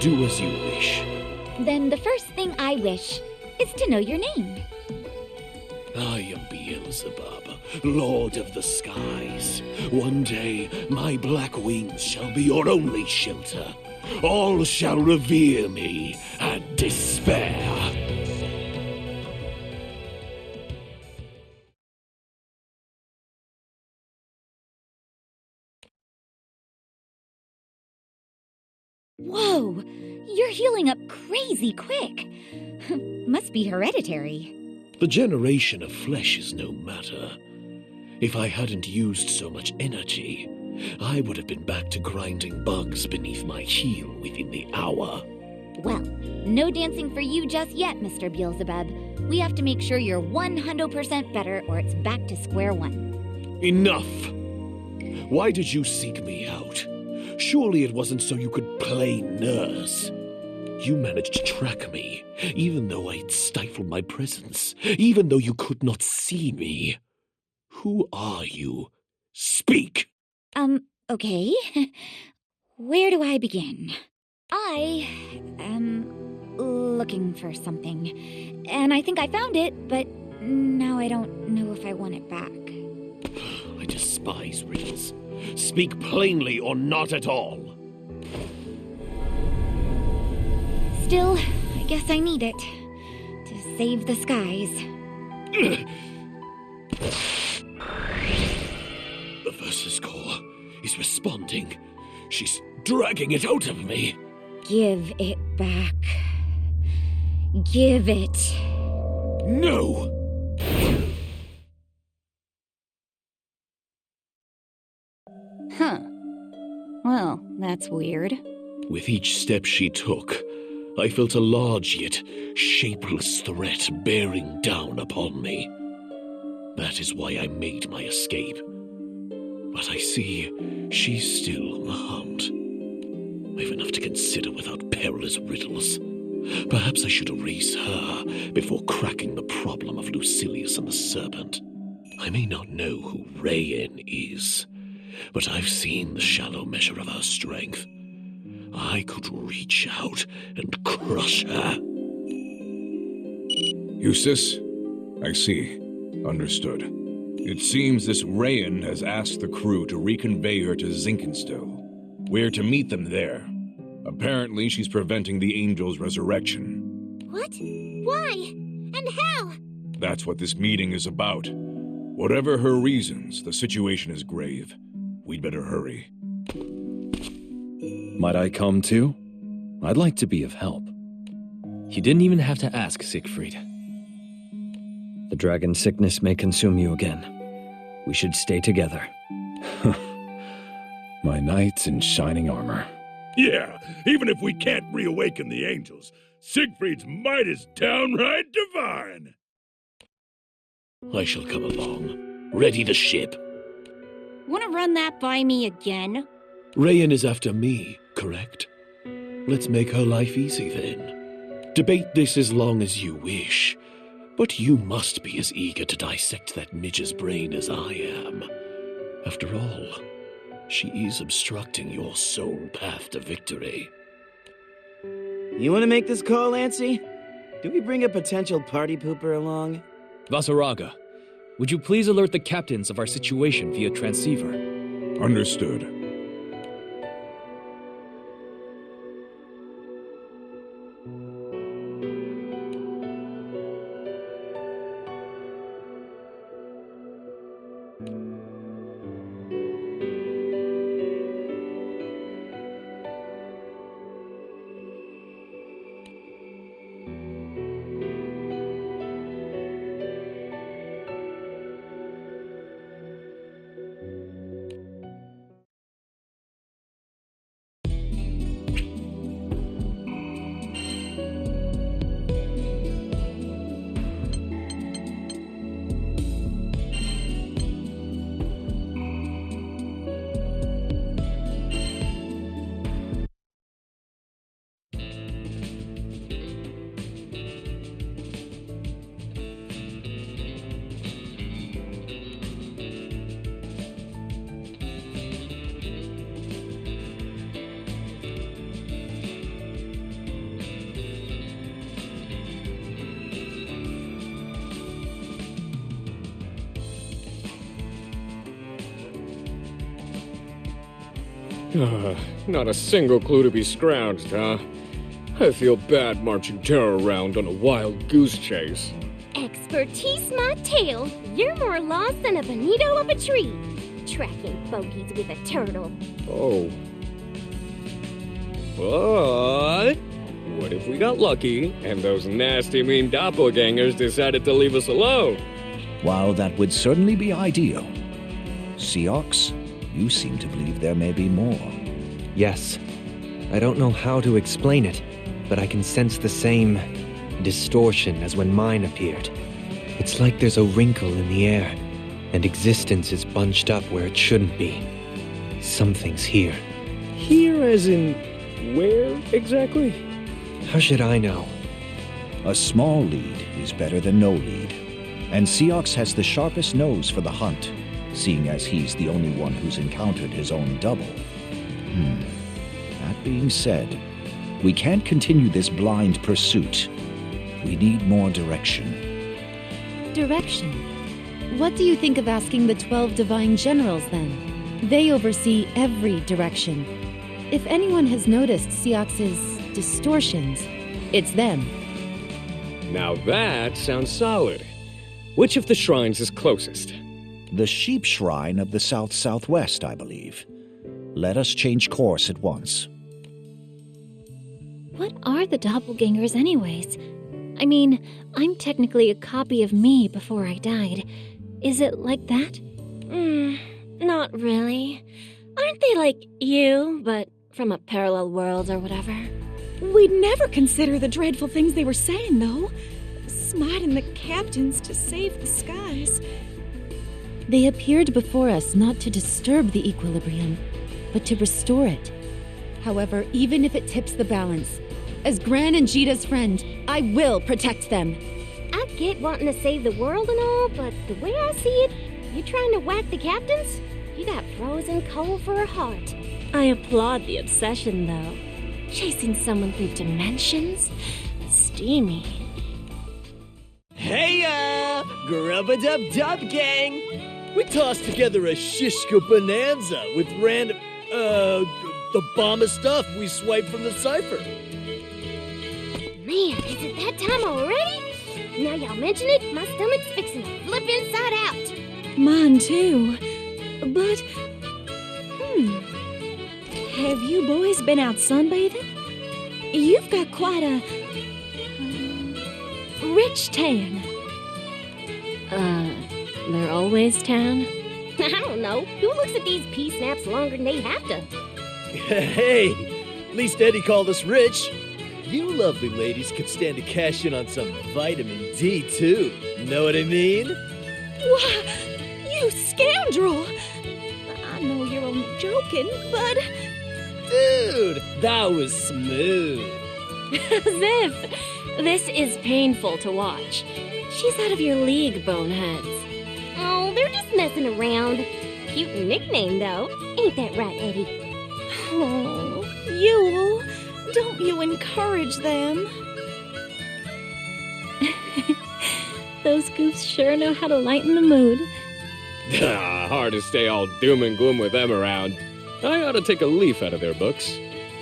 Do as you wish. Then the first thing I wish is to know your name. I am Beelzebub, Lord of the Skies. One day, my black wings shall be your only shelter. All shall revere me and despair. Whoa! You're healing up crazy quick. Must be hereditary. The generation of flesh is no matter. If I hadn't used so much energy, I would have been back to grinding bugs beneath my heel within the hour. Well, no dancing for you just yet, Mr. Beelzebub. We have to make sure you're 100% better or it's back to square one. Enough! Why did you seek me out? Surely it wasn't so you could play nurse. You managed to track me, even though I'd stifled my presence, even though you could not see me. Who are you? Speak! Okay. Where do I begin? I am looking for something, and I think I found it, but now I don't know if I want it back. I despise riddles. Speak plainly or not at all. Still, I guess I need it to save the skies. The Versus Core is responding. She's dragging it out of me. Give it back. Give it. No! Huh. Well, that's weird. With each step she took, I felt a large yet shapeless threat bearing down upon me. That is why I made my escape. But I see she's still on the hunt. I've enough to consider without perilous riddles. Perhaps I should erase her before cracking the problem of Lucilius and the Serpent. I may not know who Rayen is, but I've seen the shallow measure of her strength. I could reach out and crush her. Eustace? I see. Understood. It seems this Rayen has asked the crew to reconvey her to Zinkenstill. We're to meet them there. Apparently, she's preventing the Angel's resurrection. What? Why? And how? That's what this meeting is about. Whatever her reasons, the situation is grave. We'd better hurry. Might I come too? I'd like to be of help. You didn't even have to ask, Siegfried. The dragon sickness may consume you again. We should stay together. My knights in shining armor. Yeah, even if we can't reawaken the angels, Siegfried's might is downright divine. I shall come along. Ready the ship. Wanna run that by me again? Rayan is after me, correct? Let's make her life easy then. Debate this as long as you wish, but you must be as eager to dissect that midge's brain as I am. After all, she is obstructing your sole path to victory. You want to make this call, Lancy? Do we bring a potential party pooper along? Vaseraga, would you please alert the captains of our situation via transceiver? Understood. Not a single clue to be scrounged, huh? I feel bad marching terror around on a wild goose chase. Expertise my tail. You're more lost than a bonito up a tree. Tracking bogeys with a turtle. Oh. But what if we got lucky and those nasty mean doppelgangers decided to leave us alone? While that would certainly be ideal, Seox, you seem to believe there may be more. Yes. I don't know how to explain it, but I can sense the same distortion as when mine appeared. It's like there's a wrinkle in the air, and existence is bunched up where it shouldn't be. Something's here. Here as in where exactly? How should I know? A small lead is better than no lead, and Seox has the sharpest nose for the hunt, seeing as he's the only one who's encountered his own double. That being said, we can't continue this blind pursuit. We need more direction. Direction? What do you think of asking the 12 Divine Generals, then? They oversee every direction. If anyone has noticed Seox's distortions, it's them. Now that sounds solid. Which of the shrines is closest? The Sheep Shrine of the south-southwest, I believe. Let us change course at once. What are the doppelgangers anyways? I mean, I'm technically a copy of me before I died. Is it like that? Not really. Aren't they like you, but from a parallel world or whatever? We'd never consider the dreadful things they were saying, though. Smiting the captains to save the skies. They appeared before us not to disturb the equilibrium, but to restore it. However, even if it tips the balance, as Gran and Jita's friend, I will protect them. I get wanting to save the world and all, but the way I see it, you trying to whack the captains? You got frozen coal for a heart. I applaud the obsession, though. Chasing someone through dimensions? Steamy. Hey-ya! Grub-a-dub-dub, gang! We tossed together a shishka bonanza with random, the bomb of stuff we swiped from the cipher. Man, is it that time already? Now y'all mention it, my stomach's fixing to flip inside out. Mine too. But, have you boys been out sunbathing? You've got quite a rich tan. They're always tan? I don't know. Who looks at these pea-snaps longer than they have to? Hey, at least Eddie called us rich. You lovely ladies could stand to cash in on some vitamin D, too. Know what I mean? Why, you scoundrel! I know you're only joking, but... Dude, that was smooth. As if. This is painful to watch. She's out of your league, boneheads. Oh, they're just messing around. Cute nickname, though. Ain't that right, Eddie? Oh, Yule, don't you encourage them. Those goofs sure know how to lighten the mood. Hard to stay all doom and gloom with them around. I ought to take a leaf out of their books.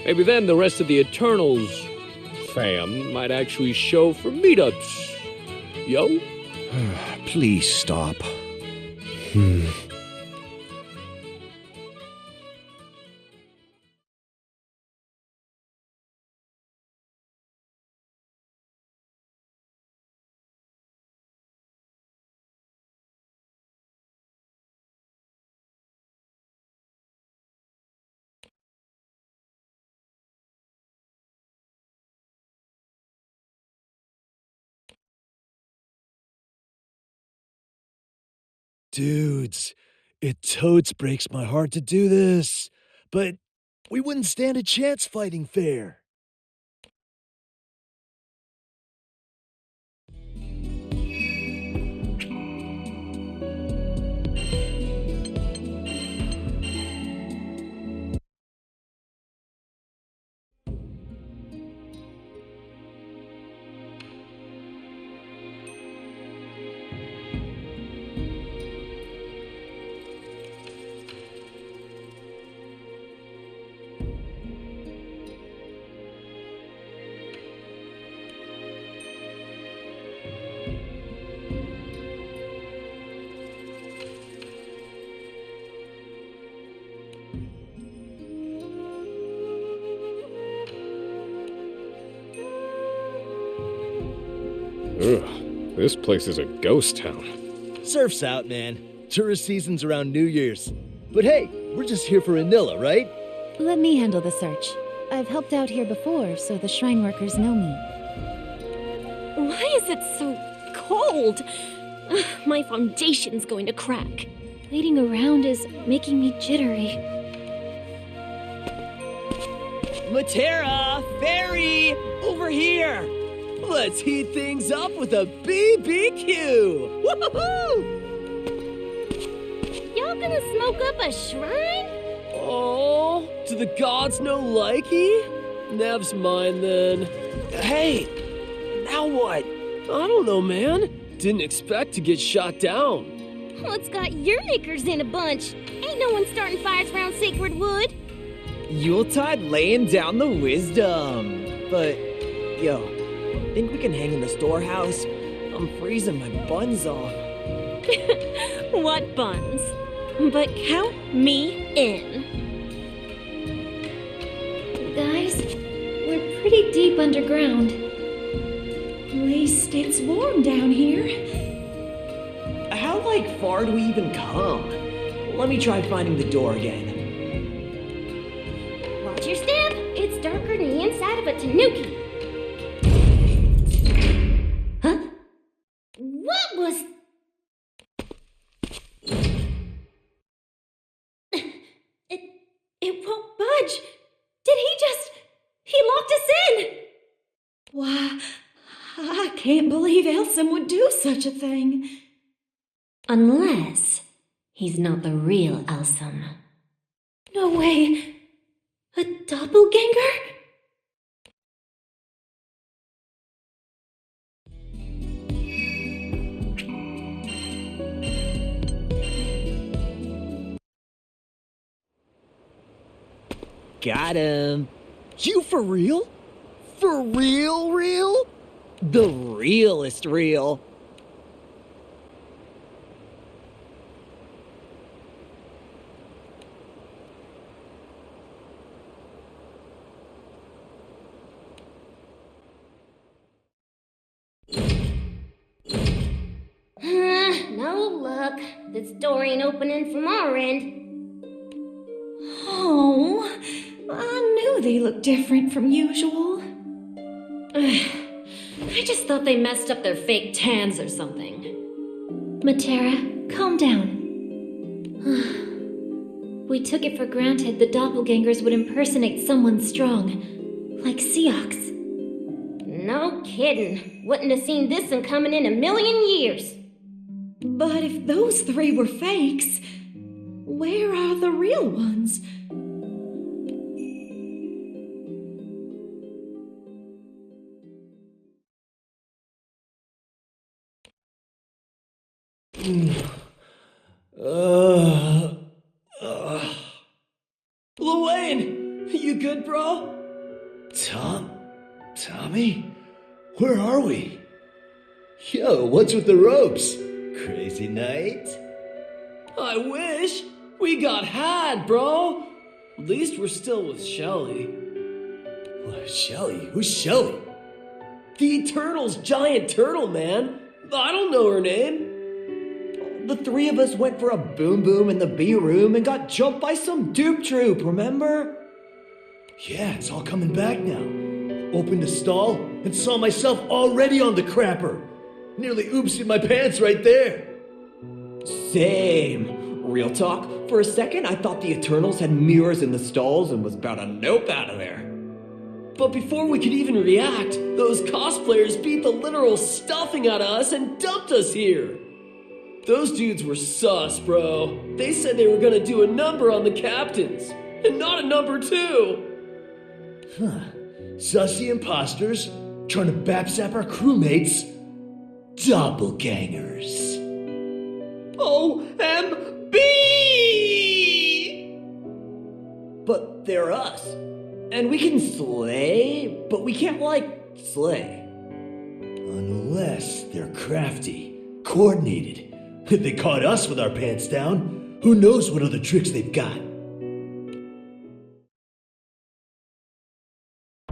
Maybe then the rest of the Eternals fam might actually show for meetups. Yo? Please stop. Dudes, it totes breaks my heart to do this, but we wouldn't stand a chance fighting fair. Ugh, this place is a ghost town. Surf's out, man. Tourist season's around New Year's. But hey, we're just here for Anilla, right? Let me handle the search. I've helped out here before, so the shrine workers know me. Why is it so cold? My foundation's going to crack. Waiting around is making me jittery. Matera! Fairy! Over here! Let's heat things up with a BBQ! Woohoo! Y'all gonna smoke up a shrine? Oh, do the gods know likey? Nev's mine then. Hey, now what? I don't know, man. Didn't expect to get shot down. Well, it's got your knickers in a bunch. Ain't no one starting fires around sacred wood. Yuletide laying down the wisdom. But, yo, think we can hang in the storehouse? I'm freezing my buns off. What buns? But count me in. Guys, we're pretty deep underground. At least it's warm down here. How, far do we even come? Let me try finding the door again. Watch your step. It's darker than the inside of a tanuki. Huh? What was... It won't budge. Did he just... He locked us in! Why, I can't believe Elson would do such a thing. Unless he's not the real Elson. No way. A doppelganger? Got him. You for real? For real? The realest real. No luck. This door ain't opening from our end. Oh, I knew they looked different from usual. I just thought they messed up their fake tans or something. Matera, calm down. We took it for granted the doppelgangers would impersonate someone strong, like Seox. No kidding. Wouldn't have seen this one coming in a million years. But if those three were fakes, where are the real ones? Luane! You good, bro? Tommy? Where are we? Yo, what's with the ropes? Crazy night? I wish! We got had, bro! At least we're still with Shelly. What, Shelly? Who's Shelly? The Eternal's giant turtle, man! I don't know her name. The three of us went for a boom boom in the B room and got jumped by some dupe troop, remember? Yeah, it's all coming back now. Opened a stall and saw myself already on the crapper. Nearly oopsied my pants right there. Same. Real talk, for a second I thought the Eternals had mirrors in the stalls and was about to nope out of there. But before we could even react, those cosplayers beat the literal stuffing out of us and dumped us here. Those dudes were sus, bro. They said they were gonna do a number on the captains, and not a number two. Huh. Sussy imposters, trying to bapsap our crewmates. Doppelgangers. OMB! But they're us. And we can slay, but we can't, slay. Unless they're crafty, coordinated. If they caught us with our pants down, who knows what other tricks they've got.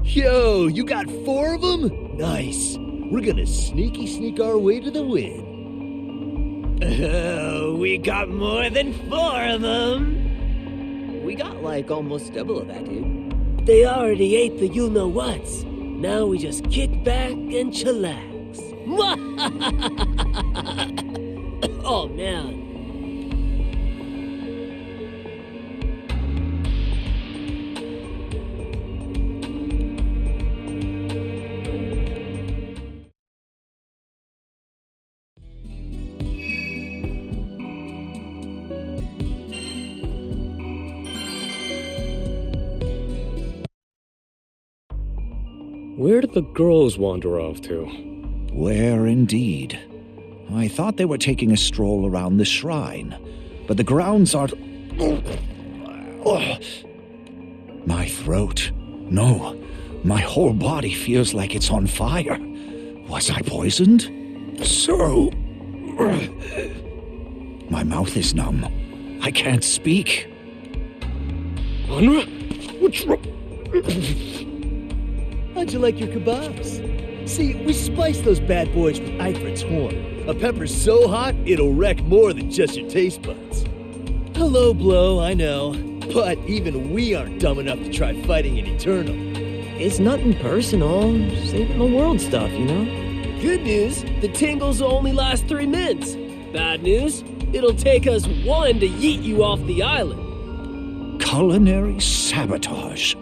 Yo, you got 4 of them? Nice. We're gonna sneak our way to the win. Oh, we got more than 4 of them. We got almost double of that, dude. They already ate the you-know-whats. Now we just kick back and chillax. Oh, man. Where did the girls wander off to? Where indeed? I thought they were taking a stroll around the shrine, but the grounds are... My throat. No, my whole body feels like it's on fire. Was I poisoned? So... My mouth is numb. I can't speak. Unra? What's wrong? How'd you like your kebabs? See, we spiced those bad boys with Ifrit's horn. A pepper's so hot, it'll wreck more than just your taste buds. Hello, Blow, I know. But even we aren't dumb enough to try fighting an Eternal. It's nothing personal. Saving the world stuff, you know? Good news, the tingles will only last 3 minutes. Bad news, it'll take us 1 to yeet you off the island. Culinary sabotage.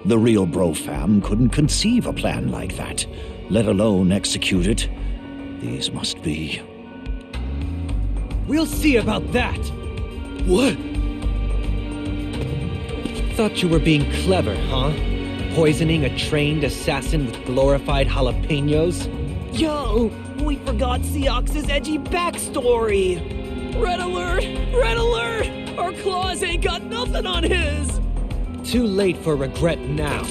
The real bro fam couldn't conceive a plan like that, let alone execute it. These must be... We'll see about that! What? Thought you were being clever, huh? Poisoning a trained assassin with glorified jalapenos? Yo, we forgot Seox's edgy backstory! Red alert! Red alert! Our claws ain't got nothing on his! Too late for regret now.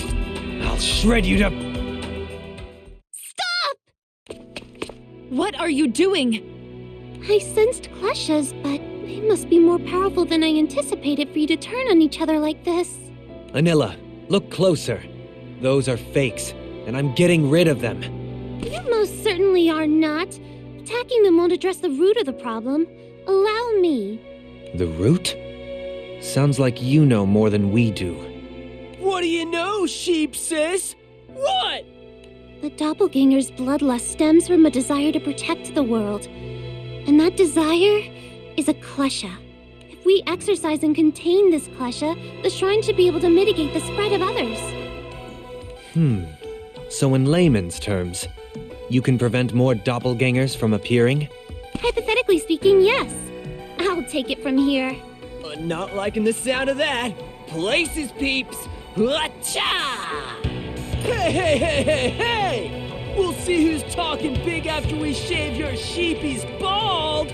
I'll shred you to... Stop! What are you doing? I sensed Kleshas, but they must be more powerful than I anticipated for you to turn on each other like this. Anilla, look closer. Those are fakes, and I'm getting rid of them. You most certainly are not. Attacking them won't address the root of the problem. Allow me. The root? Sounds like you know more than we do. What do you know, sheep sis? What? The doppelganger's bloodlust stems from a desire to protect the world. And that desire is a klesha. If we exercise and contain this klesha, the shrine should be able to mitigate the spread of others. So in layman's terms, you can prevent more doppelgangers from appearing? Hypothetically speaking, yes. I'll take it from here. Not liking the sound of that. Places, peeps. Acha! Hey! We'll see who's talking big after we shave your sheepies bald.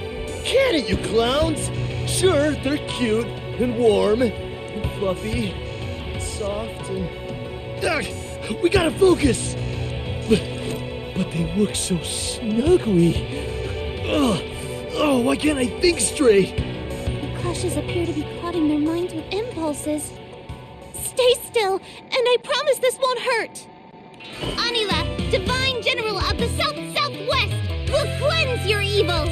Can it, you clowns? Sure, they're cute and warm and fluffy and soft and... Ugh, we gotta focus! But they look so snuggly. Ugh. Oh, why can't I think straight? The kleshas appear to be clouding their minds with impulses. Stay still, and I promise this won't hurt. Anila, Divine General of the South-Southwest, will cleanse your evils.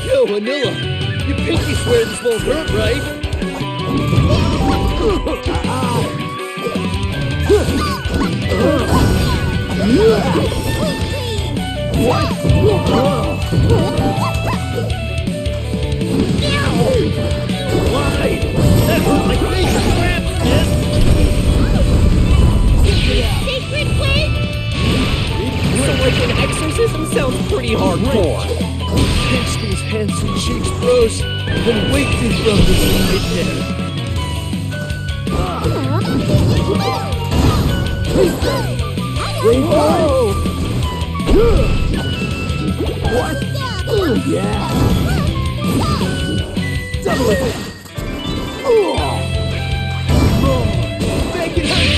Yo, Vanilla, you pinky swear this won't hurt, right? What? Why? That hurt like major cramps, sis! Sacred Wind? So like an exorcism sounds pretty hardcore. Pinch these handsome cheeks, bros, and wake these brothers right there. Whoa! What? Yeah! Double it! Make it hurt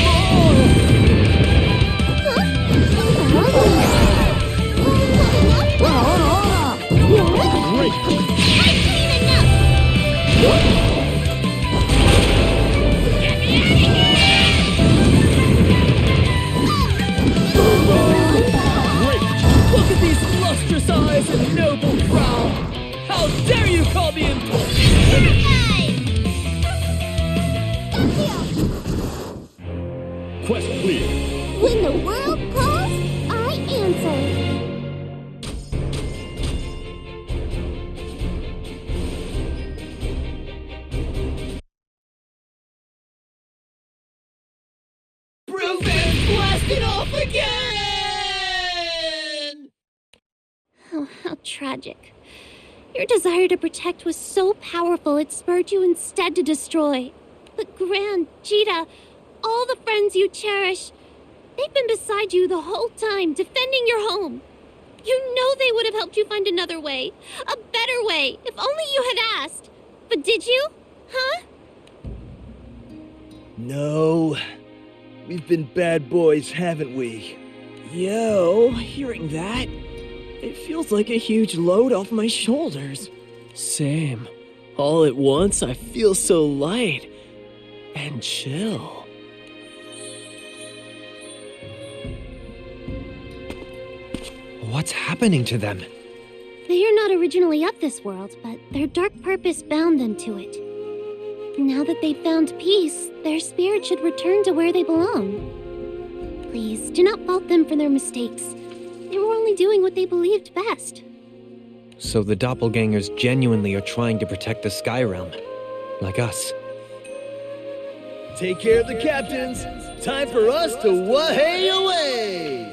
Great! I've seen enough! Get me out of here! Look at these lustrous eyes and noble brow! How dare you call me impostor! Quest clear. When the world calls, I answer. Blasted off again! Oh, how tragic. Your desire to protect was so powerful it spurred you instead to destroy. But Gran, Zeta, all the friends you cherish, they've been beside you the whole time, defending your home. You know they would have helped you find another way, a better way, if only you had asked. But did you? Huh? No. We've been bad boys, haven't we? Yo, hearing that, it feels like a huge load off my shoulders. Same. All at once, I feel so light and chill. What's happening to them? They are not originally of this world, but their dark purpose bound them to it. Now that they've found peace, their spirit should return to where they belong. Please, do not fault them for their mistakes. They were only doing what they believed best. So the doppelgangers genuinely are trying to protect the Sky Realm. Like us. Take care of the captains. Time for us to way away!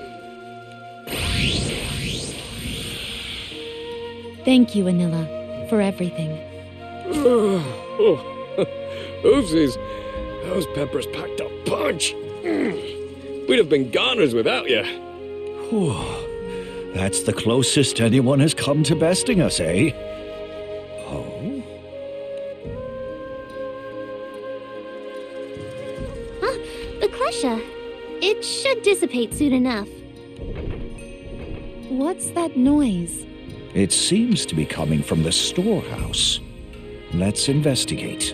Thank you, Anila, for everything. Oopsies. Those peppers packed a punch. We'd have been goners without you. That's the closest anyone has come to besting us, eh? Oh? The klesha. It should dissipate soon enough. What's that noise? It seems to be coming from the storehouse. Let's investigate.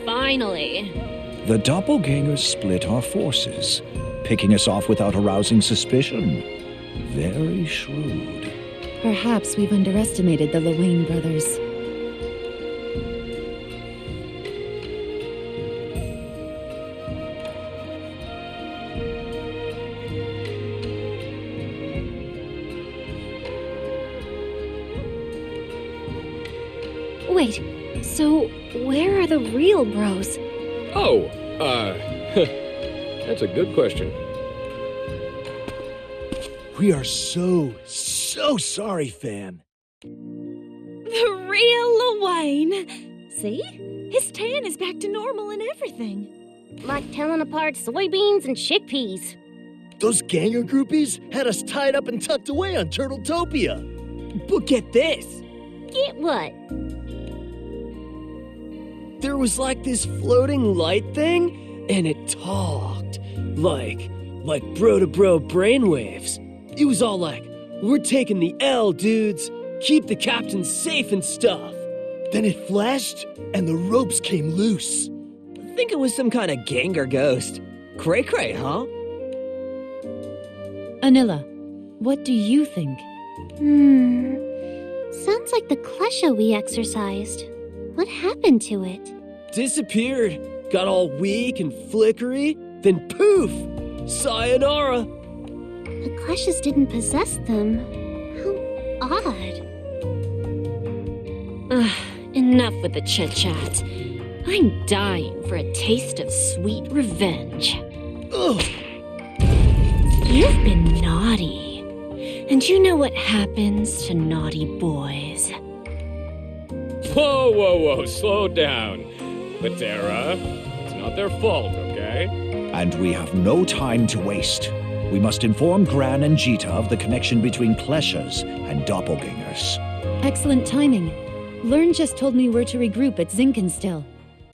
Finally. The doppelgangers split our forces, picking us off without arousing suspicion. Very shrewd. Perhaps we've underestimated the Lewayne brothers. Wait, so where are the real bros? Oh, that's a good question. We are so sorry, fam. The real Lewayne. See? His tan is back to normal and everything. Like telling apart soybeans and chickpeas. Those ganger groupies had us tied up and tucked away on Turtletopia. But get this. Get what? There was like this floating light thing, and it talked. Like bro-to-bro brainwaves. It was all like, we're taking the L, dudes. Keep the captain safe and stuff. Then it flashed, and the ropes came loose. I think it was some kind of ganger ghost. Cray-cray, huh? Anilla, what do you think? Sounds like the klesha we exercised. What happened to it? Disappeared. Got all weak and flickery. Then poof! Sayonara! The kleshas didn't possess them. How odd. Enough with the chit-chat. I'm dying for a taste of sweet revenge. Ugh. You've been naughty. And you know what happens to naughty boys. Whoa, slow down. Patera, it's not their fault, okay? And we have no time to waste. We must inform Gran and Zeta of the connection between kleshas and doppelgangers. Excellent timing. Learn just told me we're to regroup at Zinkenstill.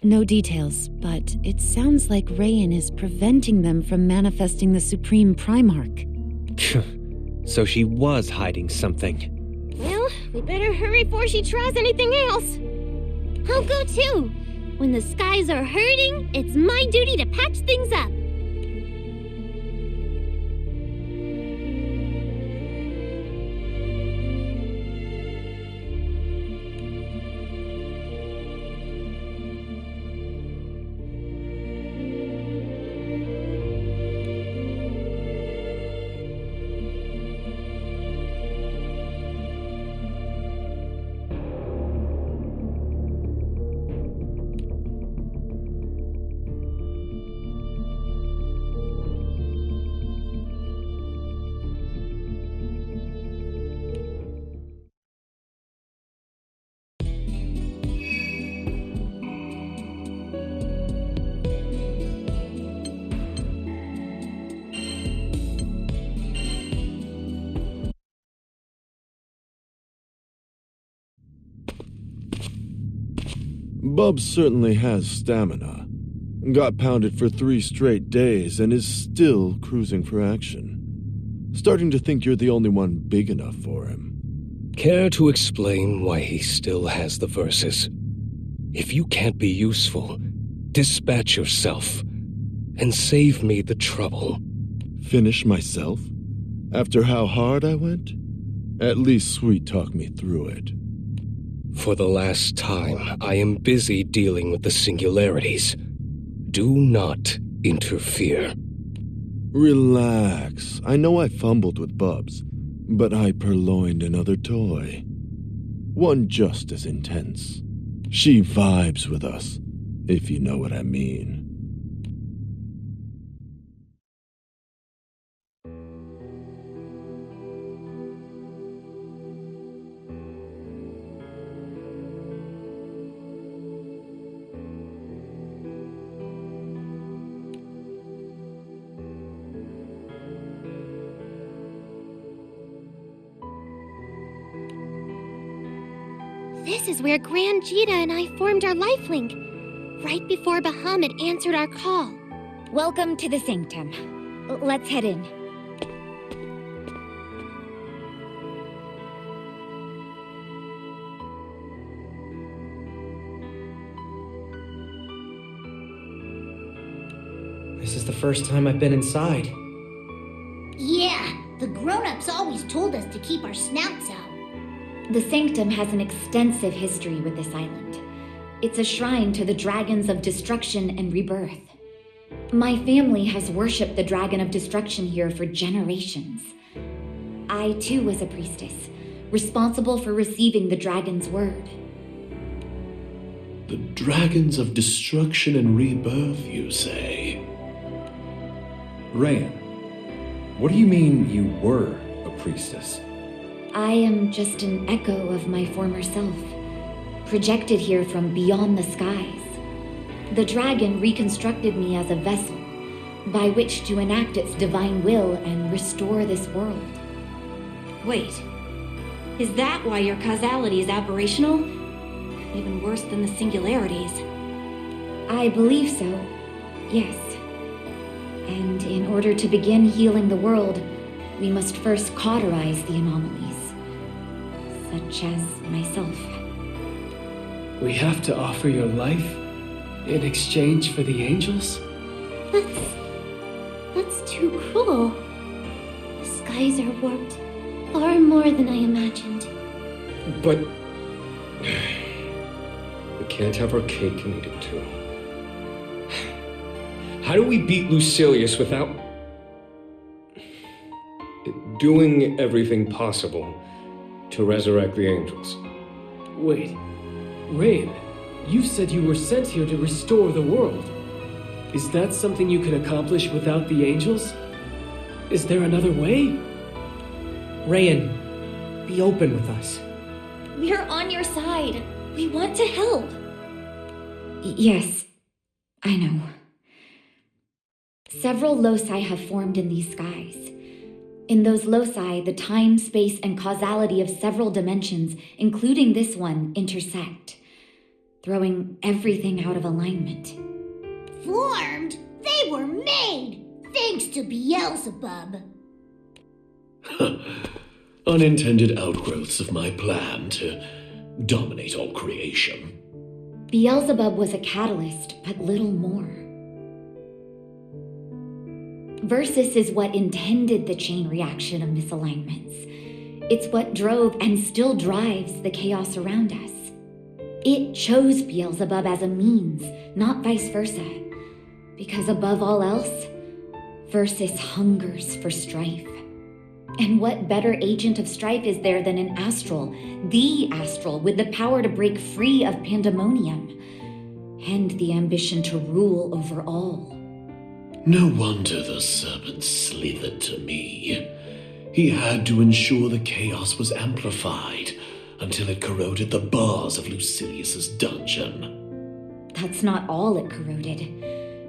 No details, but it sounds like Rayan is preventing them from manifesting the Supreme Primarch. So she was hiding something. Well, we better hurry before she tries anything else. I'll go too. When the skies are hurting, it's my duty to patch things up. Bubs certainly has stamina. Got pounded for 3 straight days and is still cruising for action. Starting to think you're the only one big enough for him. Care to explain why he still has the verses? If you can't be useful, dispatch yourself and save me the trouble. Finish myself? After how hard I went? At least sweet-talk me through it. For the last time, I am busy dealing with the singularities. Do not interfere. Relax. I know I fumbled with Bubs, but I purloined another toy. One just as intense. She vibes with us, if you know what I mean. This is where Gran, Zeta, and I formed our lifelink, right before Bahamut answered our call. Welcome to the Sanctum. Let's head in. This is the first time I've been inside. Yeah, the grown-ups always told us to keep our snouts out. The Sanctum has an extensive history with this island. It's a shrine to the dragons of destruction and rebirth. My family has worshipped the Dragon of Destruction here for generations. I, too, was a priestess, responsible for receiving the dragon's word. The Dragons of Destruction and Rebirth, you say? Rayan, what do you mean you were a priestess? I am just an echo of my former self, projected here from beyond the skies. The dragon reconstructed me as a vessel, by which to enact its divine will and restore this world. Wait, is that why your causality is aberrational? Even worse than the singularities. I believe so, yes. And in order to begin healing the world, we must first cauterize the anomalies, such as myself. We have to offer your life in exchange for the angels? That's too cruel. The skies are warped far more than I imagined. But we can't have our cake and eat it too. How do we beat Lucilius without doing everything possible to resurrect the angels? Wait, Rayan, you said you were sent here to restore the world. Is that something you can accomplish without the angels? Is there another way? Rayan, be open with us. We're on your side. We want to help. Yes, I know. Several loci have formed in these skies. In those loci, the time, space, and causality of several dimensions, including this one, intersect, throwing everything out of alignment. Formed? They were made! Thanks to Beelzebub. Unintended outgrowths of my plan to dominate all creation. Beelzebub was a catalyst, but little more. Versus is what intended the chain reaction of misalignments. It's what drove and still drives the chaos around us. It chose Beelzebub as a means, not vice versa. Because above all else, Versus hungers for strife. And what better agent of strife is there than an astral, the astral, with the power to break free of Pandemonium, and the ambition to rule over all? No wonder the serpent slithered to me. He had to ensure the chaos was amplified until it corroded the bars of Lucilius's dungeon. That's not all it corroded.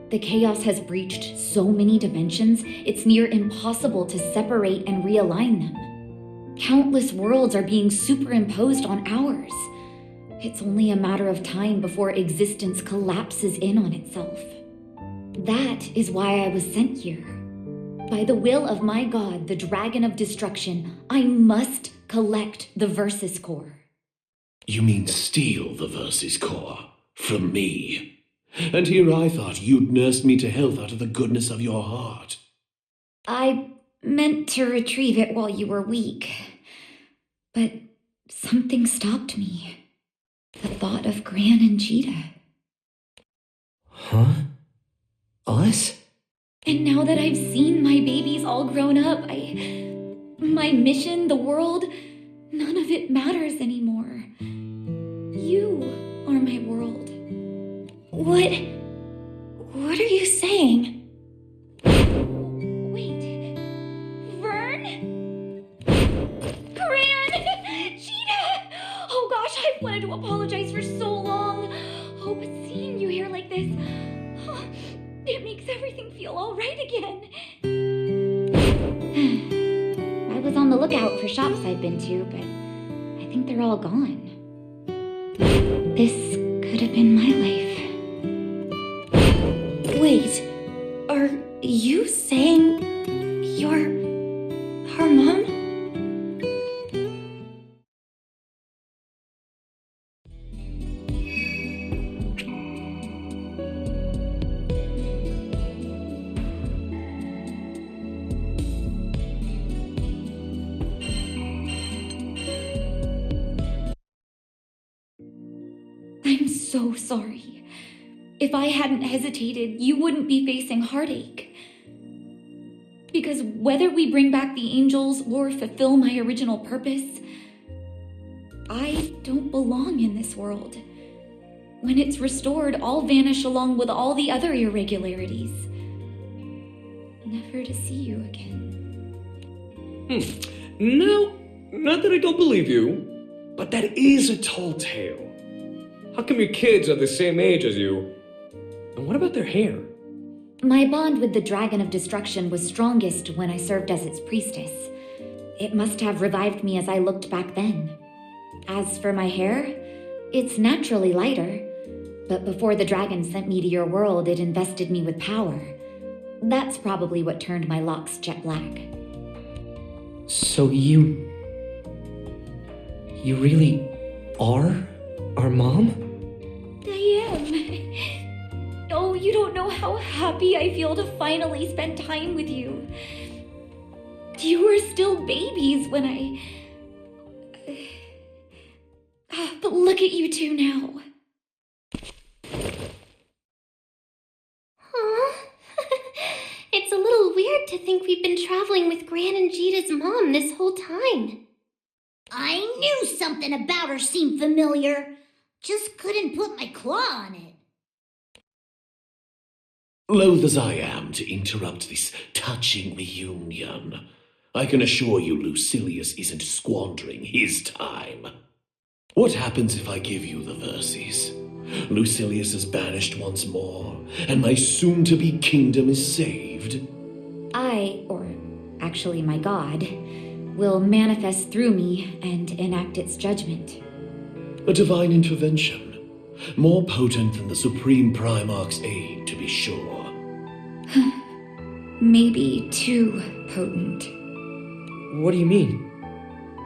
The chaos has breached so many dimensions, it's near impossible to separate and realign them. Countless worlds are being superimposed on ours. It's only a matter of time before existence collapses in on itself. That is why I was sent here. By the will of my god, the Dragon of Destruction, I must collect the Versus Core. You mean steal the Versus Core from me? And here I thought you'd nursed me to health out of the goodness of your heart. I meant to retrieve it while you were weak. But something stopped me. The thought of Gran and Zeta. Huh? Us? And now that I've seen my babies all grown up, my mission, the world, none of it matters anymore. You are my world. What are you saying? Wait. Vern? Gran! Zeta! Oh gosh, I've wanted to apologize for so long. Oh, but seeing you here like this, it makes everything feel all right again. I was on the lookout for shops I've been to, but I think they're all gone. This could have been my life. Wait, are you saying you're her mom? so sorry. If I hadn't hesitated, you wouldn't be facing heartache. Because whether we bring back the angels or fulfill my original purpose, I don't belong in this world. When it's restored, I'll vanish along with all the other irregularities. Never to see you again. No, not that I don't believe you, but that is a tall tale. How come your kids are the same age as you? And what about their hair? My bond with the Dragon of Destruction was strongest when I served as its priestess. It must have revived me as I looked back then. As for my hair, it's naturally lighter, but before the dragon sent me to your world, it invested me with power. That's probably what turned my locks jet black. So you really are our mom? I am. Oh, you don't know how happy I feel to finally spend time with you. You were still babies when But look at you two now. Huh? It's a little weird to think we've been traveling with Gran and Jita's mom this whole time. I knew something about her seemed familiar. Just couldn't put my claw on it. Loath as I am to interrupt this touching reunion, I can assure you Lucilius isn't squandering his time. What happens if I give you the verses? Lucilius is banished once more, and my soon-to-be kingdom is saved. I, or actually my god, will manifest through me and enact its judgment. A divine intervention, more potent than the Supreme Primarch's aid, to be sure. Maybe too potent. What do you mean?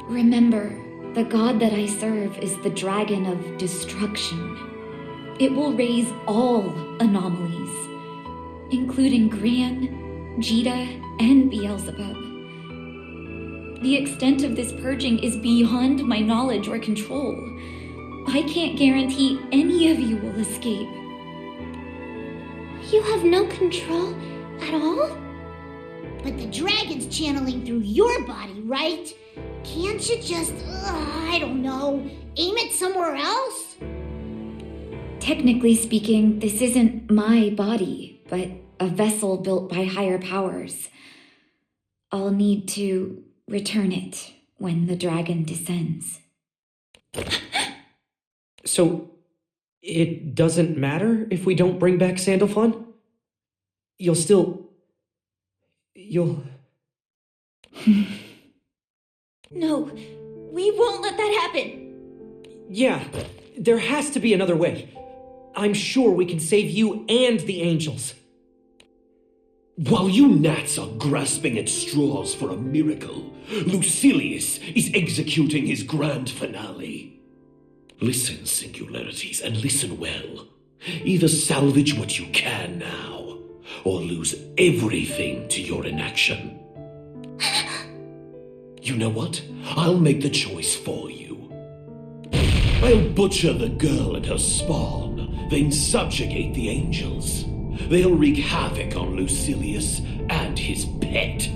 Remember, the god that I serve is the Dragon of Destruction. It will raise all anomalies, including Gran, Jita, and Beelzebub. The extent of this purging is beyond my knowledge or control. I can't guarantee any of you will escape. You have no control at all? But the dragon's channeling through your body, right? Can't you just, I don't know, aim it somewhere else? Technically speaking, this isn't my body, but a vessel built by higher powers. I'll need to return it when the dragon descends. So, it doesn't matter if we don't bring back Sandalphon? You'll... No, we won't let that happen. Yeah, there has to be another way. I'm sure we can save you and the angels. While you gnats are grasping at straws for a miracle, Lucilius is executing his grand finale. Listen, Singularities, and listen well. Either salvage what you can now, or lose everything to your inaction. You know what? I'll make the choice for you. I'll butcher the girl and her spawn, then subjugate the angels. They'll wreak havoc on Lucilius and his pet.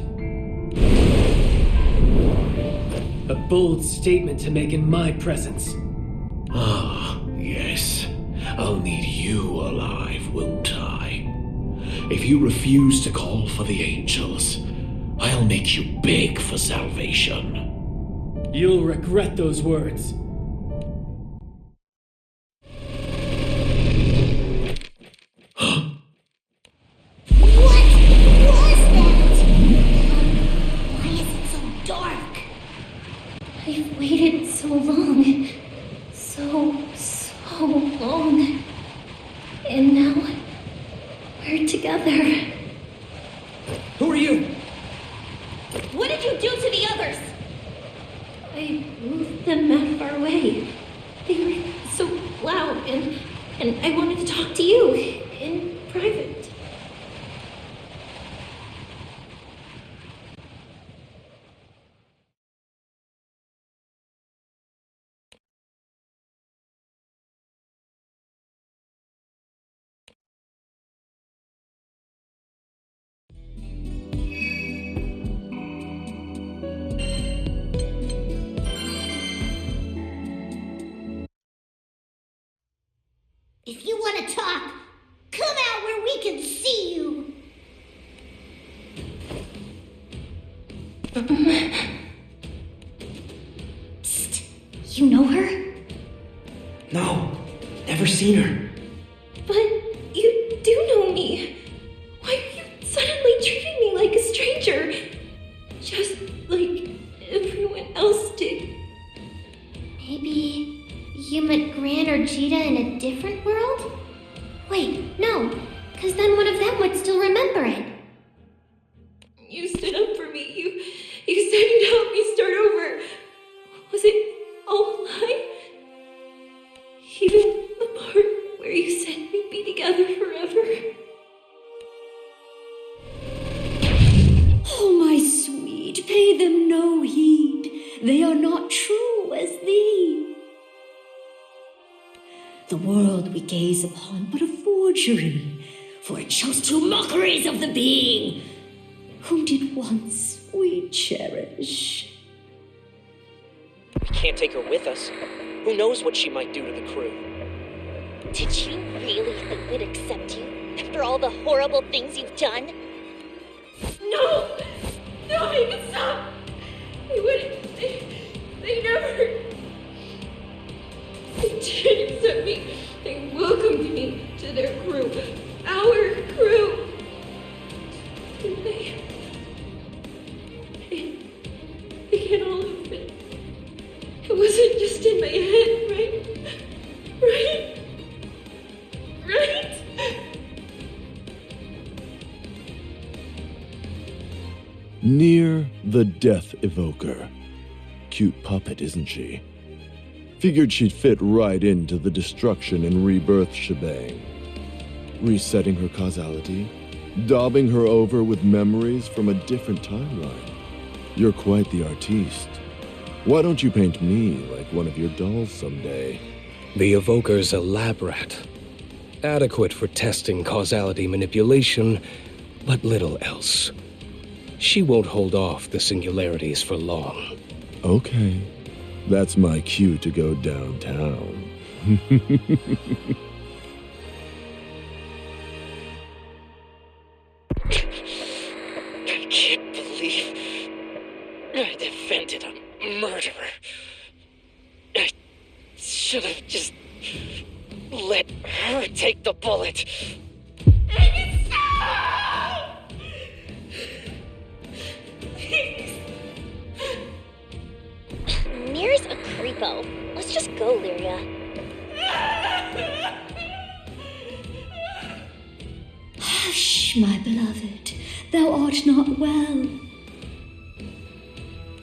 A bold statement to make in my presence. Ah, yes. I'll need you alive, won't I? If you refuse to call for the angels, I'll make you beg for salvation. You'll regret those words. I've waited so long. So long. And now, we're together. Who are you? What did you do to the others? I moved them out of our way. They were so loud, and I wanted to talk to you in private. If you want to talk, come out where we can see you. Psst. You know her? No, never seen her. But you do know me. Why are you suddenly treating me like a stranger? Just like everyone else did. Maybe you met Gran or Zeta in a different world? Wait, no, because then one of them would still remember it. You stood up for me. You said you'd help me start over. Was it all a lie? Even the part where you said we'd be together forever? Oh, my sweet, pay them no heed. They are not true as thee. The world we gaze upon but a forgery, for it shows true mockeries of the being whom did once we cherish. We can't take her with us. Who knows what she might do to the crew? Did you really think we'd accept you after all the horrible things you've done? No! No, make it stop! They wouldn't. They never. They didn't accept me. They welcomed me to their crew. Our crew. They can't all have been. It wasn't just in my head, right? Right? Right? Near the Death Evoker. Cute puppet, isn't she? Figured she'd fit right into the destruction and rebirth shebang. Resetting her causality, daubing her over with memories from a different timeline. You're quite the artiste. Why don't you paint me like one of your dolls someday? The Evoker's a lab rat. Adequate for testing causality manipulation, but little else. She won't hold off the singularities for long. Okay. That's my cue to go downtown. I can't believe I defended a murderer. I should have just let her take the bullet. Stop! Please. Mir's a creepo. Let's just go, Lyria. Hush, my beloved, thou art not well.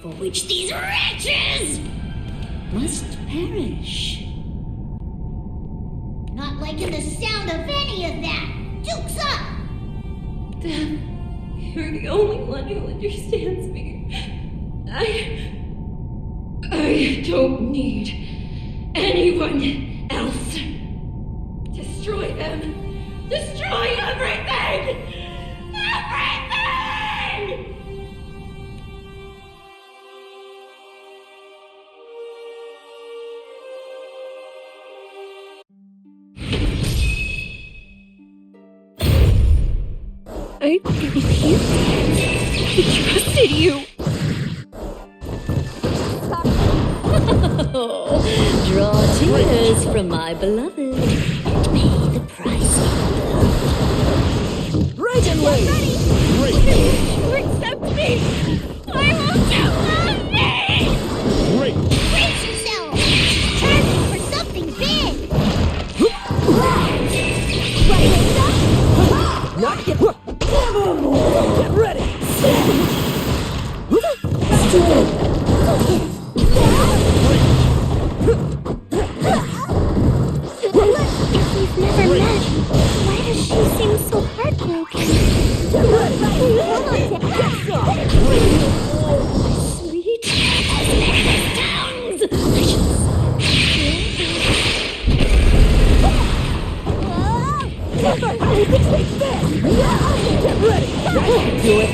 For which these wretches must perish. Not liking the sound of any of that. Duke's up! Dad, you're the only one who understands me. I don't need anyone else. Destroy them. Destroy everything! Everything! I believe you. I trusted you. Draw tears from my beloved and pay the price. Right and ready. You accept me. I will do love me. Great. Brace yourself! Turning for something big! Not yet. Get ready. We've never met. Why does she seem so heartbroken? Get ready. Sweet as tongues. Get ready. Do it.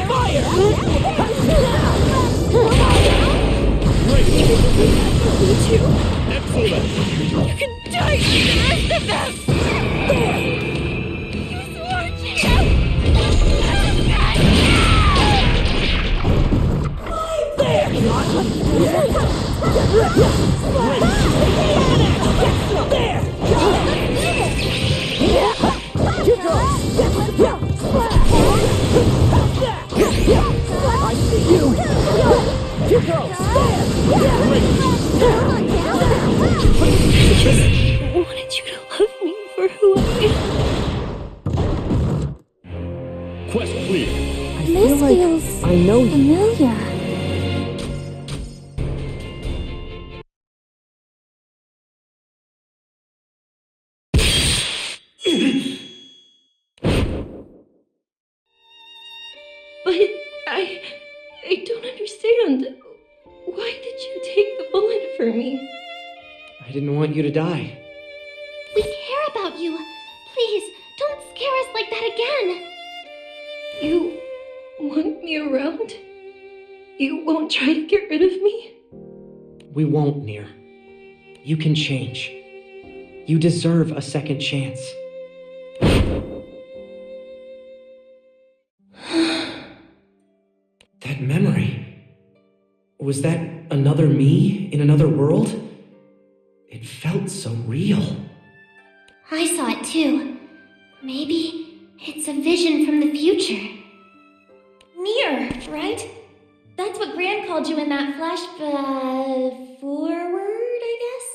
Fire! Me too. Excellent! You can die for the rest of them! You swore to! I see you! You go! I just wanted you to love me for who I am. Quest clear. This feels I know you. familiar. But I don't understand. Why did you take the bullet for me? I didn't want you to die. We care about you. Please, don't scare us like that again. You want me around? You won't try to get rid of me? We won't, Nier. You can change. You deserve a second chance. That memory. Was that another me in another world? It felt so real. I saw it too. Maybe it's a vision from the future. Nier, right? That's what Gran called you in that flash, forward, I guess?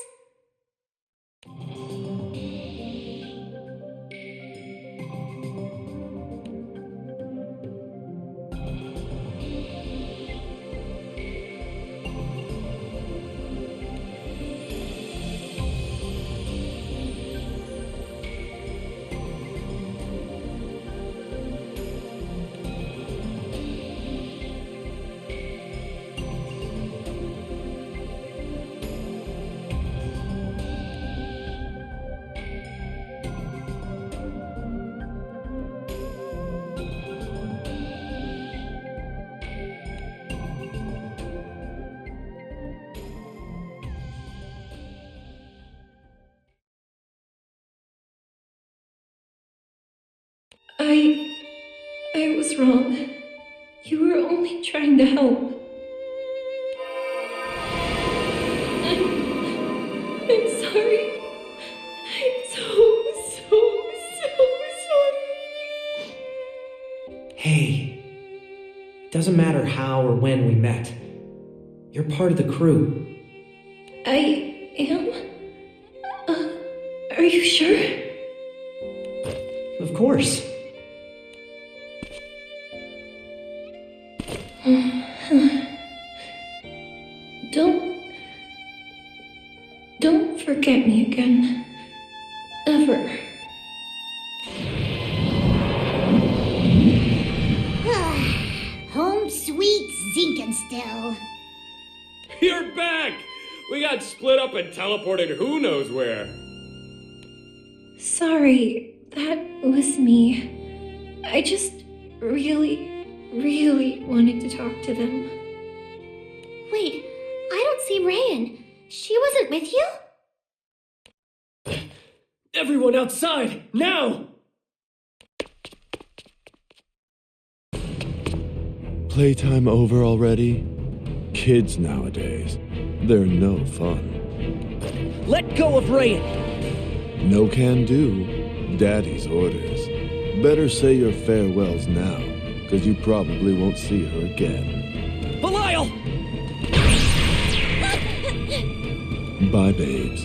I was wrong. You were only trying to help. I'm sorry. I'm so sorry. Hey. It doesn't matter how or when we met. You're part of the crew. I am? Are you sure? Of course. Don't forget me again. Ever. Home sweet Zinkenstill. You're back! We got split up and teleported who knows where. Sorry, that was me. I just really wanted to talk to them. Wait, I don't see Rayan. She wasn't with you? Everyone outside, now! Playtime over already? Kids nowadays, they're no fun. Let go of Rayan! No can do. Daddy's orders. Better say your farewells now, because you probably won't see her again. Belial! Bye, babes.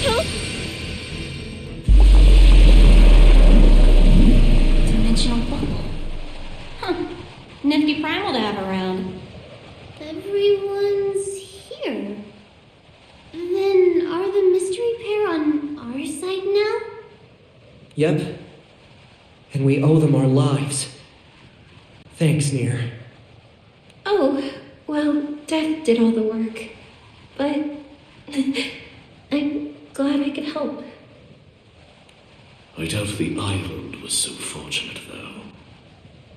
Help! Dimensional bubble. Huh. Nifty primal to have around. Everyone's here. Then are the mystery pair on our side now? Yep. And we owe them our lives. Thanks, Nier. Oh, well, Death did all the work. But I'm glad I could help. I doubt the island was so fortunate, though.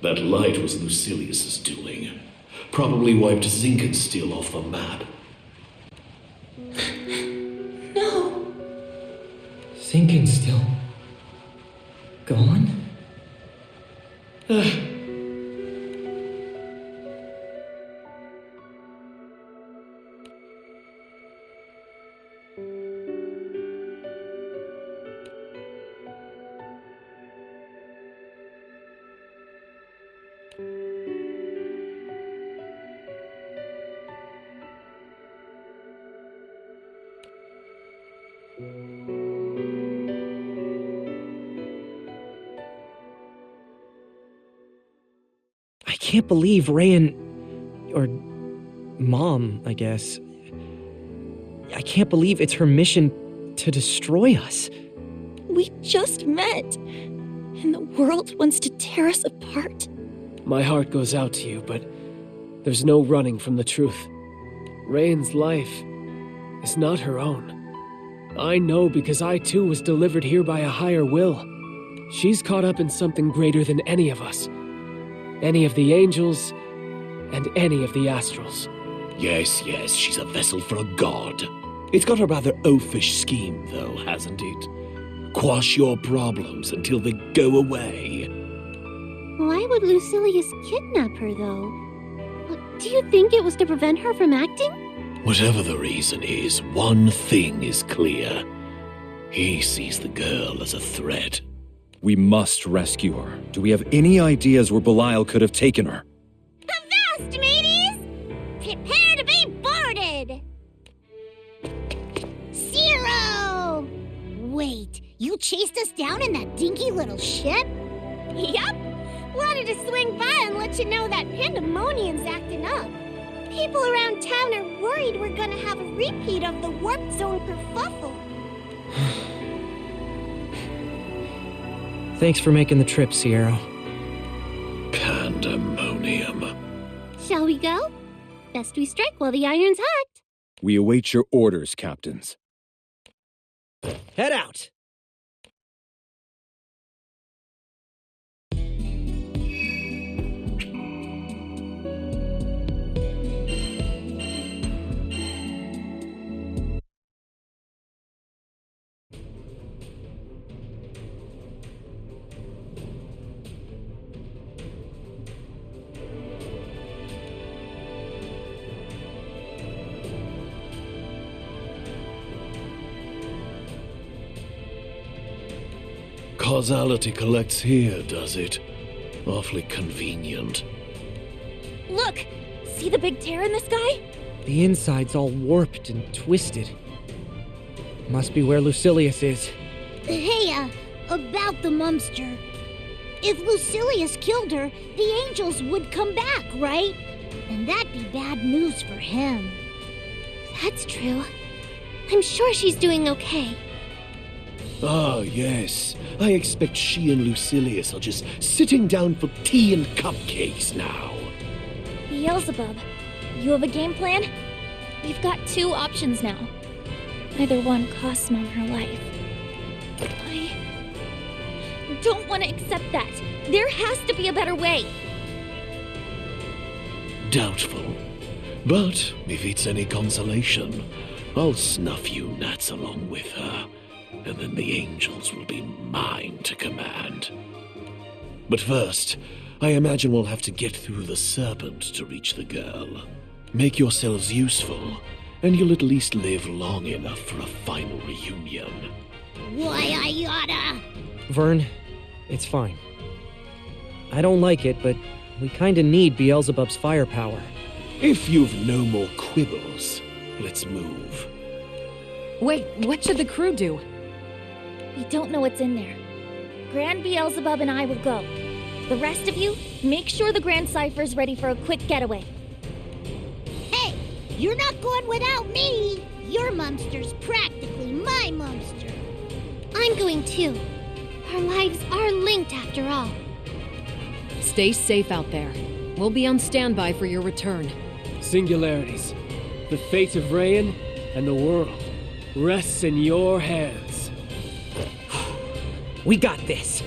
That light was Lucilius's doing. Probably wiped Zinkensteel off the map. No! Singularity gone? I can't believe Rayan, or Mom, I guess. I can't believe it's her mission to destroy us. We just met, and the world wants to tear us apart. My heart goes out to you, but there's no running from the truth. Rayan's life is not her own. I know because I too was delivered here by a higher will. She's caught up in something greater than any of us. Any of the angels, and any of the astrals. Yes, she's a vessel for a god. It's got a rather oafish scheme, though, hasn't it? Quash your problems until they go away. Why would Lucilius kidnap her, though? Do you think it was to prevent her from acting? Whatever the reason is, one thing is clear. He sees the girl as a threat. We must rescue her. Do we have any ideas where Belial could have taken her? Avast, mateys! Prepare to be boarded! Zero! Wait, you chased us down in that dinky little ship? Yup! Wanted to swing by and let you know that Pandemonium's acting up. People around town are worried we're gonna have a repeat of the warp zone kerfuffle. Thanks for making the trip, Sierra. Pandemonium. Shall we go? Best we strike while the iron's hot. We await your orders, captains. Head out! Causality collects here, does it? Awfully convenient. Look! See the big tear in the sky? The inside's all warped and twisted. Must be where Lucilius is. Hey, about the monster. If Lucilius killed her, the angels would come back, right? And that'd be bad news for him. That's true. I'm sure she's doing okay. Ah, yes. I expect she and Lucilius are just sitting down for tea and cupcakes now. Beelzebub, you have a game plan? We've got two options now. Either one costs Mom her life. I don't want to accept that. There has to be a better way. Doubtful. But if it's any consolation, I'll snuff you gnats along with her, and then the angels will be mine to command. But first, I imagine we'll have to get through the serpent to reach the girl. Make yourselves useful, and you'll at least live long enough for a final reunion. Why, I oughta... Vern, it's fine. I don't like it, but we kinda need Beelzebub's firepower. If you've no more quibbles, let's move. Wait, what should the crew do? We don't know what's in there. Grand Beelzebub and I will go. The rest of you, make sure the Grand Cypher's ready for a quick getaway. Hey, you're not going without me! Your mumster's practically my mumster. I'm going too. Our lives are linked after all. Stay safe out there. We'll be on standby for your return. Singularities. The fate of Rayan and the world rests in your hands. We got this!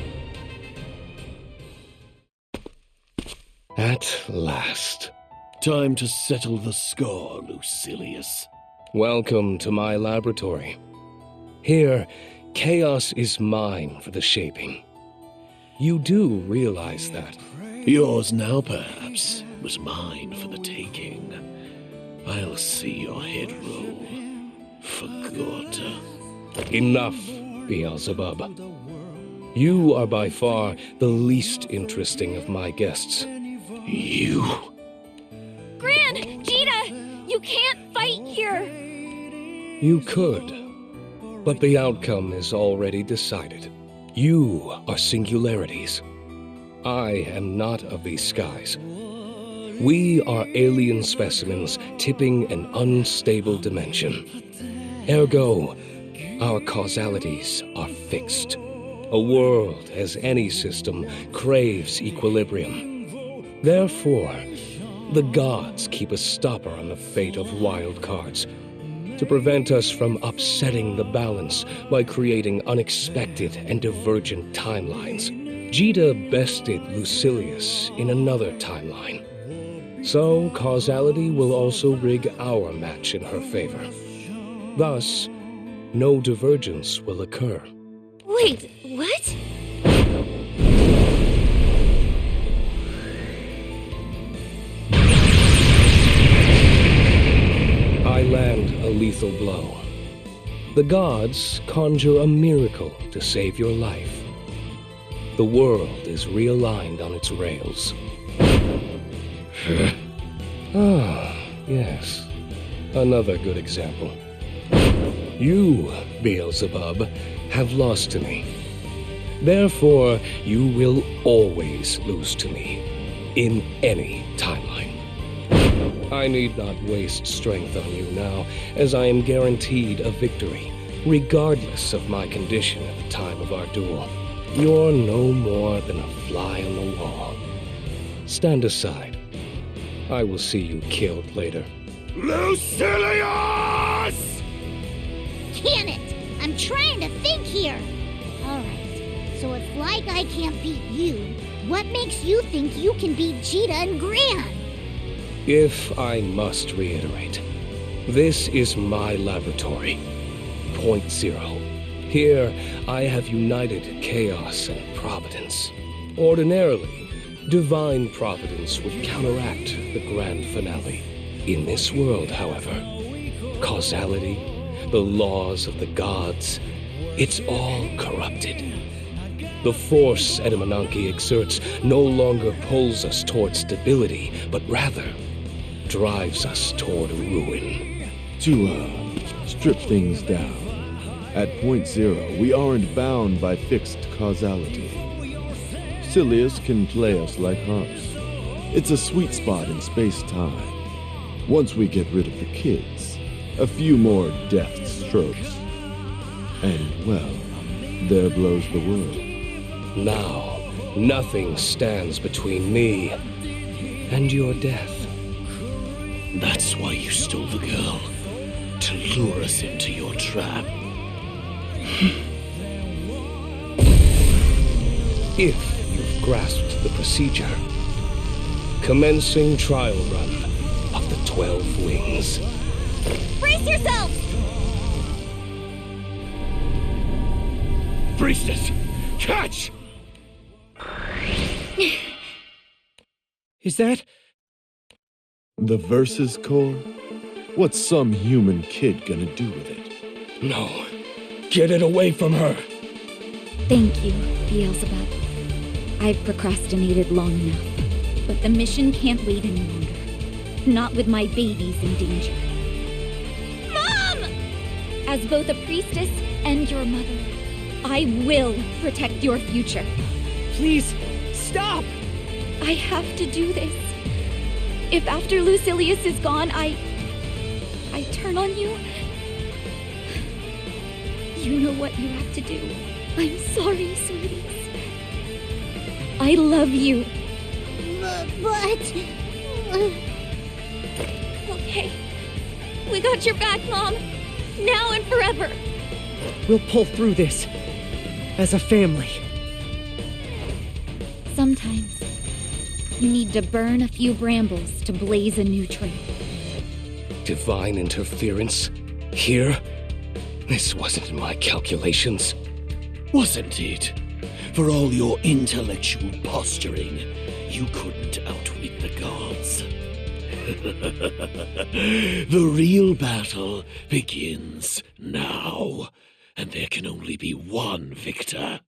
At last. Time to settle the score, Lucilius. Welcome to my laboratory. Here, chaos is mine for the shaping. You do realize that. Yours now, perhaps, was mine for the taking. I'll see your head roll for good. Enough, Beelzebub. You are by far the least interesting of my guests. You? Gran! Jita! You can't fight here! You could, but the outcome is already decided. You are singularities. I am not of these skies. We are alien specimens tipping an unstable dimension. Ergo, our causalities are fixed. A world, as any system, craves equilibrium. Therefore, the gods keep a stopper on the fate of wild cards, to prevent us from upsetting the balance by creating unexpected and divergent timelines. Jita bested Lucilius in another timeline. So, causality will also rig our match in her favor. Thus, no divergence will occur. Wait, what? I land a lethal blow. The gods conjure a miracle to save your life. The world is realigned on its rails. Ah, yes. Another good example. You, Beelzebub, have lost to me. Therefore, you will always lose to me, in any timeline. I need not waste strength on you now, as I am guaranteed a victory, regardless of my condition at the time of our duel. You're no more than a fly on the wall. Stand aside. I will see you killed later. Lucilius! Can it? I'm trying to think here. Alright, so it's like I can't beat you. What makes you think you can beat Jita and Gran? If I must reiterate, this is my laboratory. Point Zero. Here, I have united chaos and providence. Ordinarily, divine providence would counteract the grand finale. In this world, however, causality, the laws of the gods, it's all corrupted. The force Edamananki exerts no longer pulls us toward stability, but rather drives us toward ruin. To, strip things down. At Point Zero, we aren't bound by fixed causality. Silius can play us like harps. It's a sweet spot in space-time. Once we get rid of the kids, a few more deft strokes, and, well, there blows the world. Now, nothing stands between me and your death. That's why you stole the girl, to lure us into your trap. If you've grasped the procedure, commencing trial run of the 12 Wings. Brace yourselves! Priestess! Catch! Is that... The Versus Core? What's some human kid gonna do with it? No. Get it away from her! Thank you, Beelzebub. I've procrastinated long enough, but the mission can't wait any longer. Not with my babies in danger. Mom! As both a priestess and your mother, I will protect your future. Please, stop! I have to do this. If after Lucilius is gone, I turn on you, you know what you have to do. I'm sorry, sweeties. I love you. But... Okay. We got your back, Mom. Now and forever. We'll pull through this. As a family. Sometimes, You need to burn a few brambles to blaze a new trail. Divine interference? Here? This wasn't in my calculations. Wasn't it? For all your intellectual posturing, you couldn't outwit the gods. The real battle begins now, and there can only be one victor.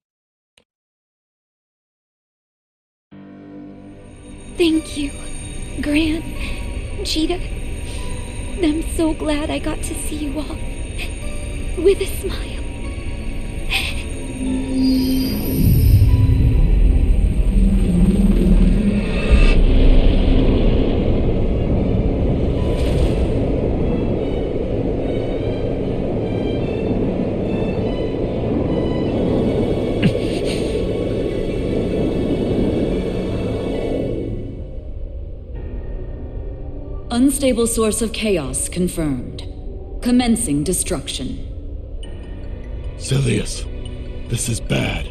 Thank you, Gran, Cheetah. I'm so glad I got to see you all with a smile. Unstable source of chaos confirmed. Commencing destruction. Silius, this is bad.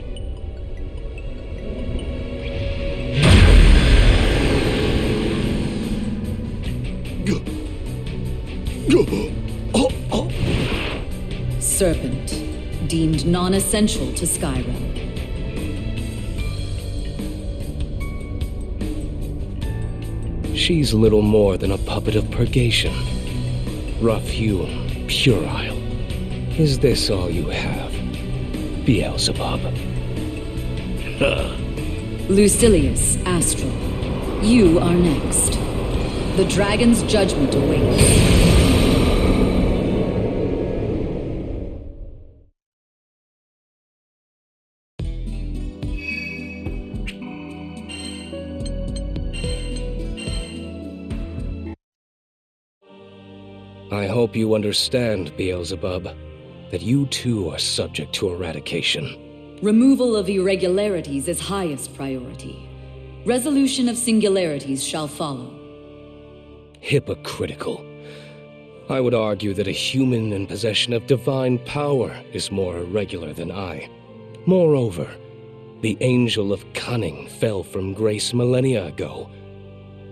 Serpent, deemed non-essential to Skyrealm. She's little more than a puppet of purgation. Rough-hewn, puerile. Is this all you have, Beelzebub? Lucilius, Astral. You are next. The dragon's judgment awaits. I hope you understand, Beelzebub, that you too are subject to eradication. Removal of irregularities is highest priority. Resolution of singularities shall follow. Hypocritical. I would argue that a human in possession of divine power is more irregular than I. Moreover, the Angel of Cunning fell from grace millennia ago.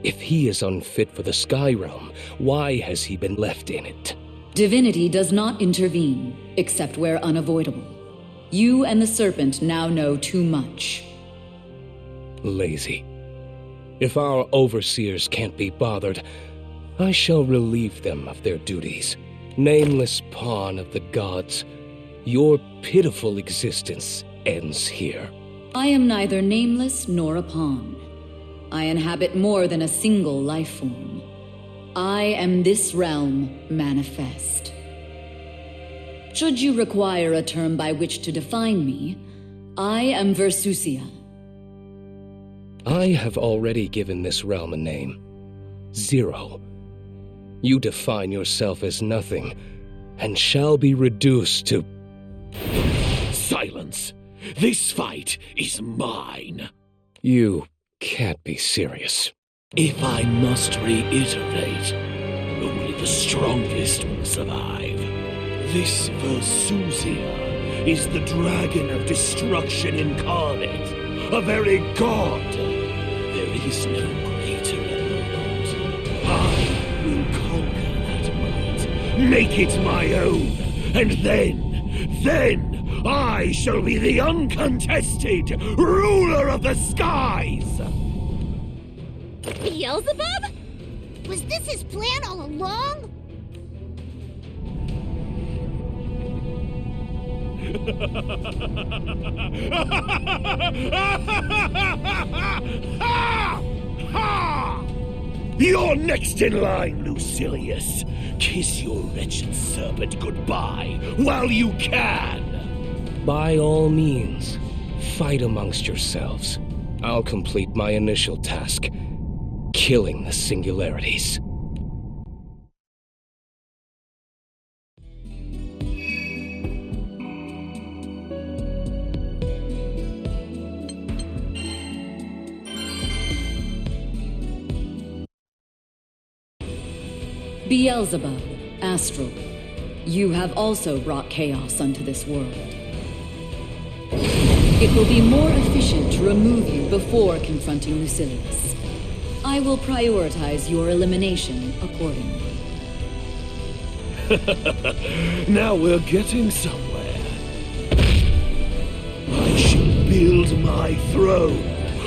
If he is unfit for the Sky Realm, why has he been left in it? Divinity does not intervene, except where unavoidable. You and the Serpent now know too much. Lazy. If our overseers can't be bothered, I shall relieve them of their duties. Nameless pawn of the gods, your pitiful existence ends here. I am neither nameless nor a pawn. I inhabit more than a single life form. I am this realm manifest. Should you require a term by which to define me, I am Versusia. I have already given this realm a name. Zero. You define yourself as nothing, and shall be reduced to... Silence! This fight is mine! You can't be serious. If I must reiterate, only the strongest will survive. This Versusia is the dragon of destruction incarnate, a very god. There is no greater element. I will conquer that might, make it my own, and then I shall be the uncontested ruler of the skies! Beelzebub? Was this his plan all along? You're next in line, Lucilius. Kiss your wretched serpent goodbye while you can. By all means, fight amongst yourselves. I'll complete my initial task, killing the singularities. Beelzebub, Astral, you have also brought chaos unto this world. It will be more efficient to remove you before confronting Lucilius. I will prioritize your elimination accordingly. Now we're getting somewhere. I shall build my throne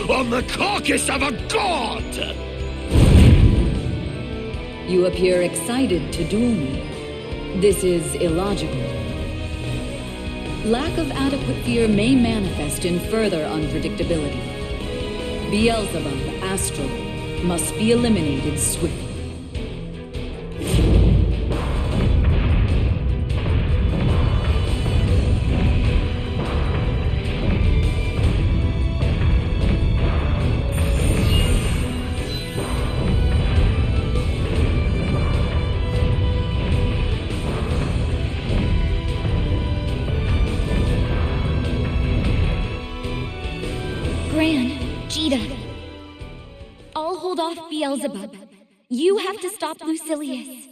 on the carcass of a god! You appear excited to duel me. This is illogical. Lack of adequate fear may manifest in further unpredictability. Beelzebub, Astral, must be eliminated swiftly. I'll hold off Beelzebub. You have to stop Lucilius.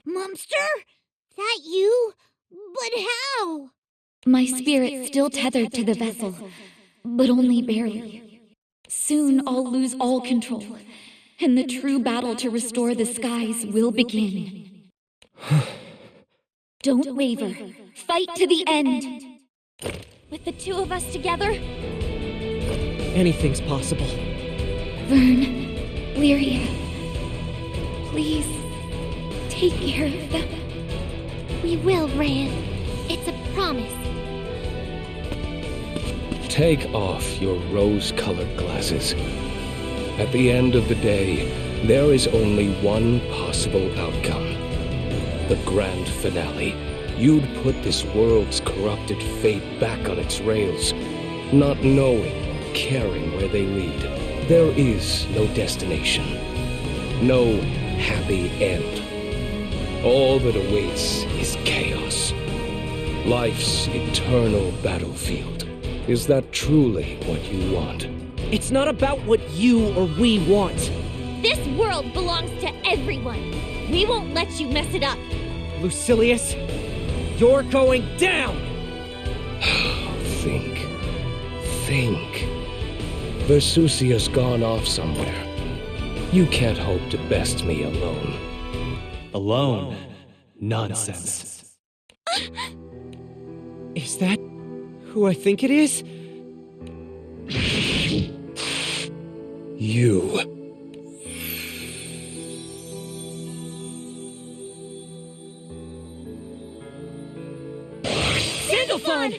Monster? That you? But how? My spirit's still tethered to the vessel, but only barely. Soon I'll lose all control, and the true battle to restore the skies will begin. Don't waver. Fight to the end. With the two of us together, anything's possible. Vern, Lyria, please take care of them. We will, Rand. It's a promise. Take off your rose-colored glasses. At the end of the day, there is only one possible outcome. The grand finale. You'd put this world's corrupted fate back on its rails, not knowing or caring where they lead. There is no destination, no happy end. All that awaits is chaos. Life's eternal battlefield. Is that truly what you want? It's not about what you or we want. This world belongs to everyone. We won't let you mess it up. Lucilius, you're going down! Think. Versusia's gone off somewhere. You can't hope to best me alone. Alone? Nonsense. Is that who I think it is? You. Sandalphon!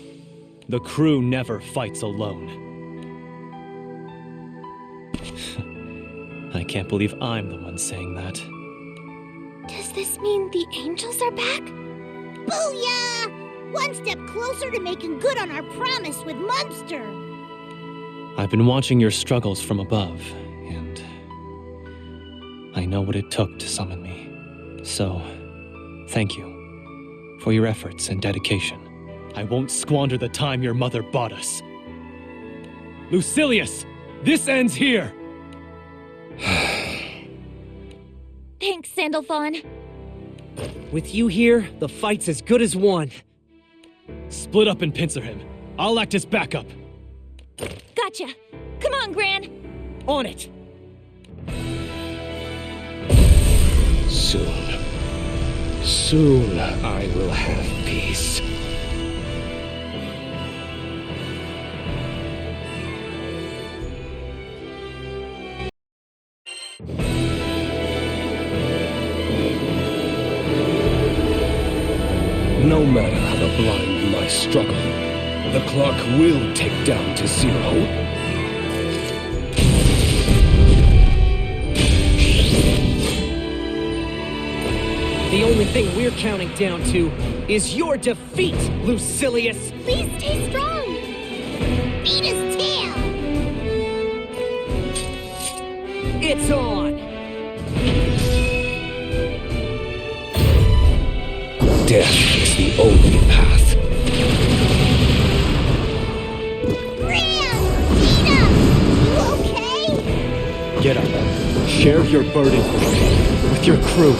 The crew never fights alone. I can't believe I'm the one saying that. Does this mean the angels are back? Booyah! One step closer to making good on our promise with Munster. I've been watching your struggles from above, and I know what it took to summon me. So, thank you for your efforts and dedication. I won't squander the time your mother bought us. Lucilius, this ends here! Thanks, Sandalphon. With you here, the fight's as good as won. Split up and pincer him. I'll act as backup. Gotcha. Come on, Gran. On it. Soon I will have peace. No matter how blind my struggle, the clock will tick down to 0. The only thing we're counting down to is your defeat, Lucilius! Please stay strong! Beat his tail! It's on! Death is the only path. Ram! Zeta! You okay? Get up. Share your burden with your crew.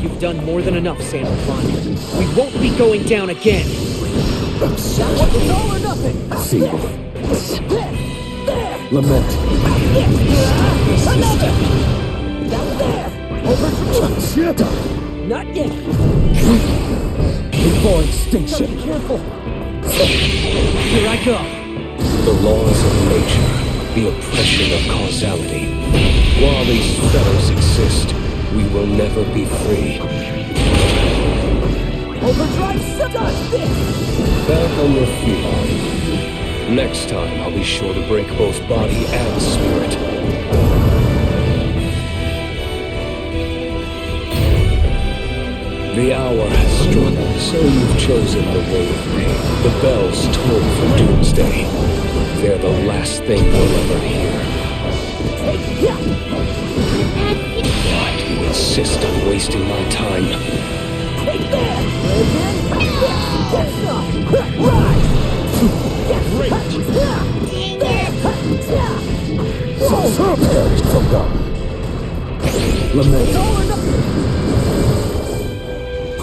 You've done more than enough, Sandalphon. We won't be going down again. It's all or nothing. See you. There! Lament. Another! Down there! Over! Zeta! Not yet! Before extinction. Be careful! Here I go! The laws of nature, the oppression of causality. While these fetters exist, we will never be free. Overdrive dodge this! Back on your feet. Next time, I'll be sure to break both body and spirit. The hour has struck, so you've chosen the way with me. The bells toll for doomsday. They're the last thing we'll ever hear. Why do you insist on wasting my time? Take that! Get some! Rise! Great! Perish from God! Lament.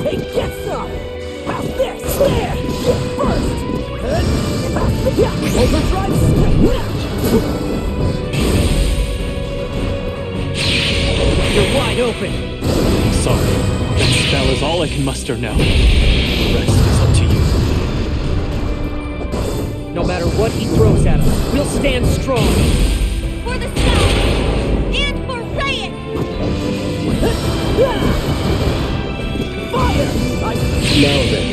Hey, get some! How's this? There! Get first! Overdrive! You're wide open! Sorry, that spell is all I can muster now. The rest is up to you. No matter what he throws at us, we'll stand strong. For the sky! And for Riot! Fire! Now then,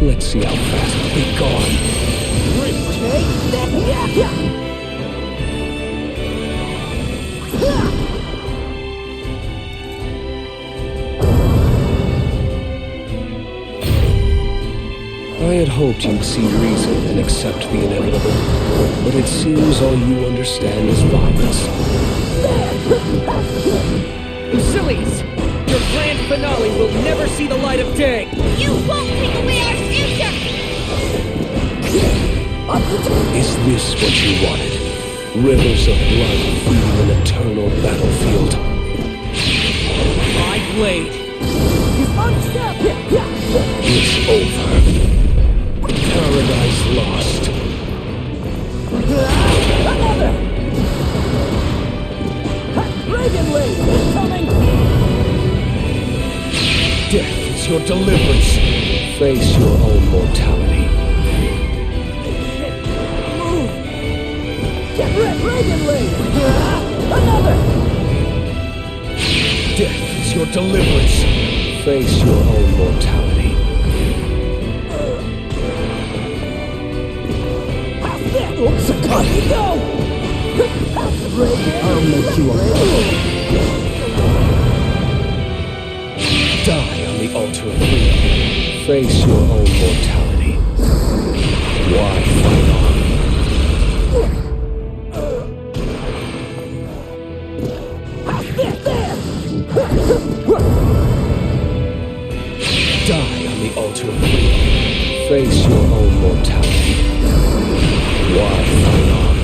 let's see how fast we'll be gone. I had hoped you'd see reason and accept the inevitable, but it seems all you understand is violence. Lucilius, your planned finale will never see the light of day. You won't take away our future! Is this what you wanted? Rivers of blood feeding an eternal battlefield. My blade. It's over. Paradise lost. Another! Dragon Blade incoming! Death is your deliverance. Face your own mortality. Move! Get rid, Dragon Blade! Another! Death is your deliverance. Face your own mortality. Oops, on you go! I'll make you a Die on the altar of freedom. Face your own mortality. Why fight on? Die on the altar of freedom. Face your own mortality. Why fight on?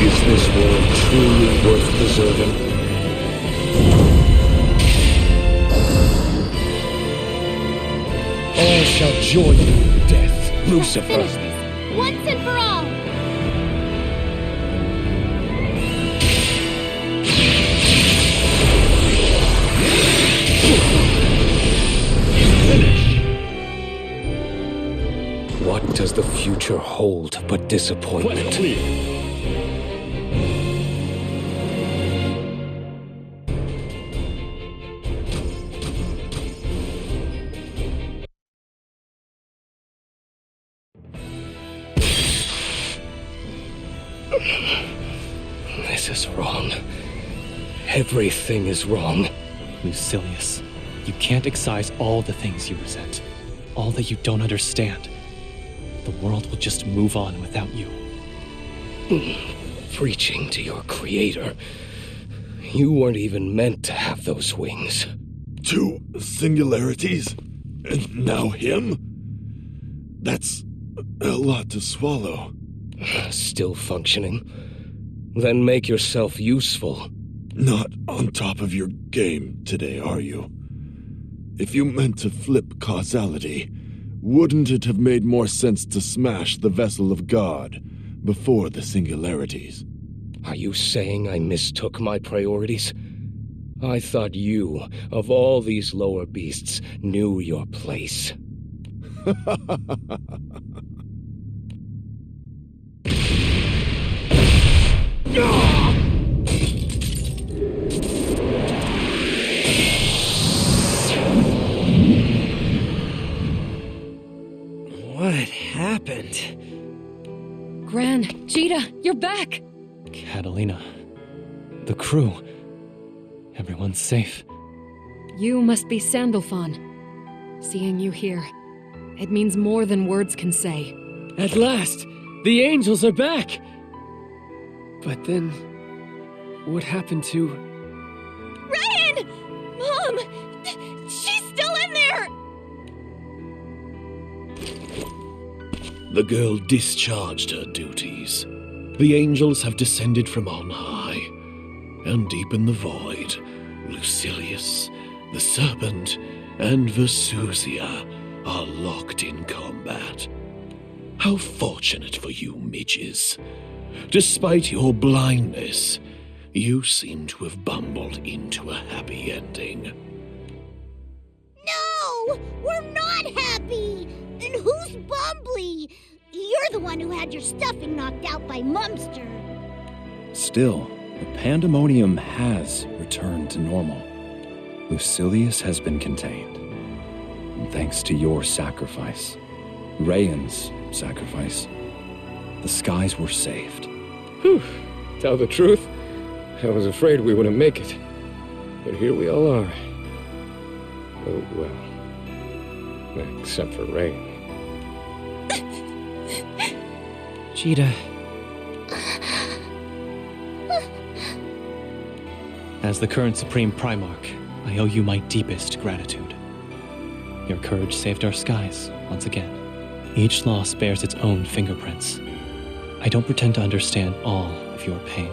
Is this world truly worth preserving? All shall join you in death, Lucifer. Finish this, once and for all! What does the future hold but disappointment? This is wrong. Everything is wrong. Lucilius, you can't excise all the things you resent, all that you don't understand. The world will just move on without you. Preaching to your creator. You weren't even meant to have those wings. 2 singularities? And now him? That's a lot to swallow. Still functioning? Then make yourself useful. Not on top of your game today, are you? If you meant to flip causality, wouldn't it have made more sense to smash the vessel of God before the singularities. Are you saying I mistook my priorities? I thought you, of all these lower beasts, knew your place. What happened? Gran, Zeta, you're back! Catalina. The crew. Everyone's safe. You must be Sandalphon. Seeing you here, it means more than words can say. At last! The angels are back! But then, what happened to... Ryan! Mom! She's still in there! The girl discharged her duties. The angels have descended from on high, and deep in the void, Lucilius, the serpent, and Vaseraga are locked in combat. How fortunate for you, midges. Despite your blindness, you seem to have bumbled into a happy ending. No! We're not happy! And who's Bumbly? You're the one who had your stuffing knocked out by Mumster. Still, the Pandemonium has returned to normal. Lucilius has been contained. And thanks to your sacrifice, Rayan's sacrifice, the skies were saved. Whew. Tell the truth, I was afraid we wouldn't make it. But here we all are. Oh, well. Except for Rayan. Zeta. As the current Supreme Primarch, I owe you my deepest gratitude. Your courage saved our skies, once again. Each loss bears its own fingerprints. I don't pretend to understand all of your pain,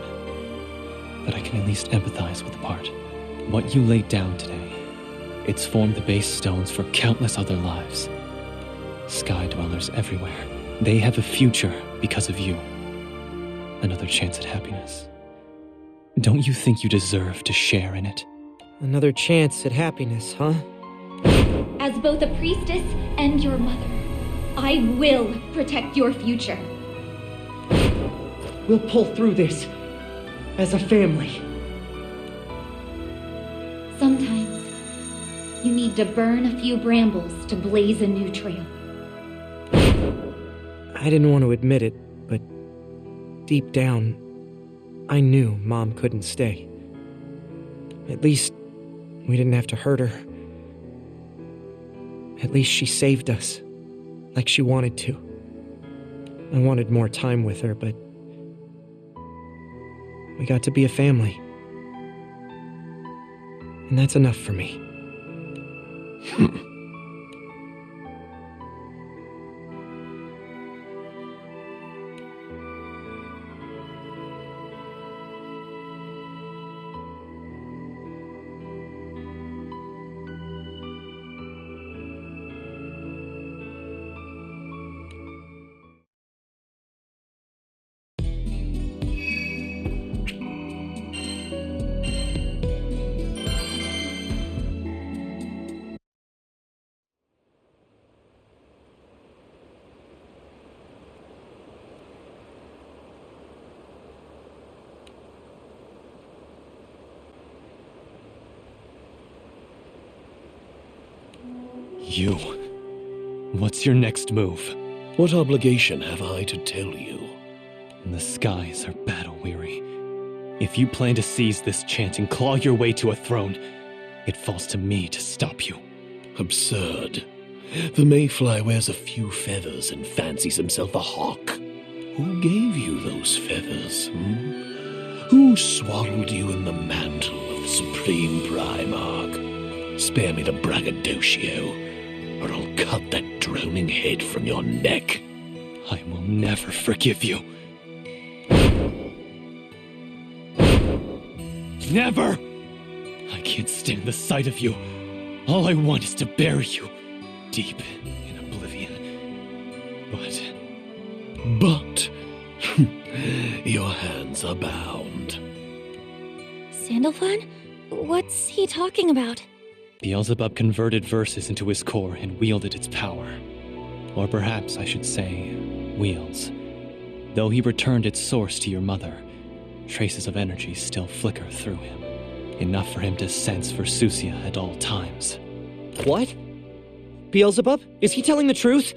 but I can at least empathize with the part. What you laid down today, it's formed the base stones for countless other lives. Sky dwellers everywhere. They have a future because of you. Another chance at happiness. Don't you think you deserve to share in it? Another chance at happiness, huh? As both a priestess and your mother, I will protect your future. We'll pull through this. As a family. Sometimes, you need to burn a few brambles to blaze a new trail. I didn't want to admit it, but deep down, I knew Mom couldn't stay. At least, we didn't have to hurt her. At least she saved us, like she wanted to. I wanted more time with her, but we got to be a family. And that's enough for me. You. What's your next move? What obligation have I to tell you? The skies are battle-weary. If you plan to seize this chance and claw your way to a throne, it falls to me to stop you. Absurd. The Mayfly wears a few feathers and fancies himself a hawk. Who gave you those feathers, Who swaddled you in the mantle of the Supreme Primarch? Spare me the braggadocio, or I'll cut that droning head from your neck. I will never forgive you. Never! I can't stand the sight of you. All I want is to bury you, deep in oblivion. But, Your hands are bound. Sandalphon? What's he talking about? Beelzebub converted verses into his core and wielded its power. Or perhaps I should say, wields. Though he returned its source to your mother, traces of energy still flicker through him. Enough for him to sense Versusia at all times. What? Beelzebub? Is he telling the truth?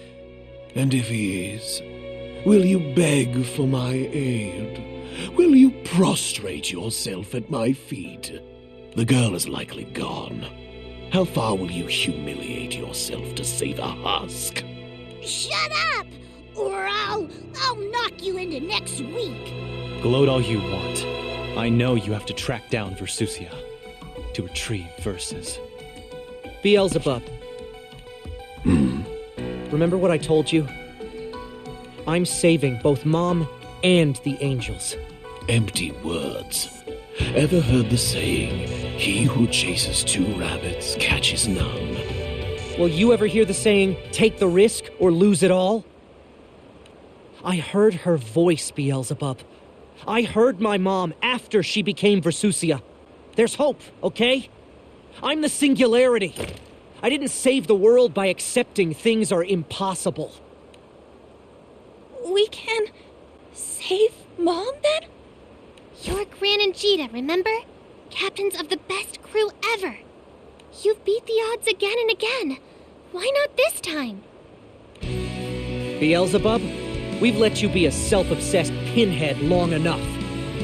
And if he is, will you beg for my aid? Will you prostrate yourself at my feet? The girl is likely gone. How far will you humiliate yourself to save a husk? Shut up! Or I'll knock you into next week. Gloat all you want. I know you have to track down Versusia to retrieve verses. Beelzebub. Remember what I told you? I'm saving both Mom and the angels. Empty words. Ever heard the saying, he who chases 2 rabbits catches none? Will you ever hear the saying, take the risk or lose it all? I heard her voice, Beelzebub. I heard my mom after she became Versusia. There's hope, okay? I'm the Singularity. I didn't save the world by accepting things are impossible. We can save Mom, then? You're Gran and Zeta, remember? Captains of the best crew ever. You've beat the odds again and again. Why not this time? Beelzebub, we've let you be a self-obsessed pinhead long enough.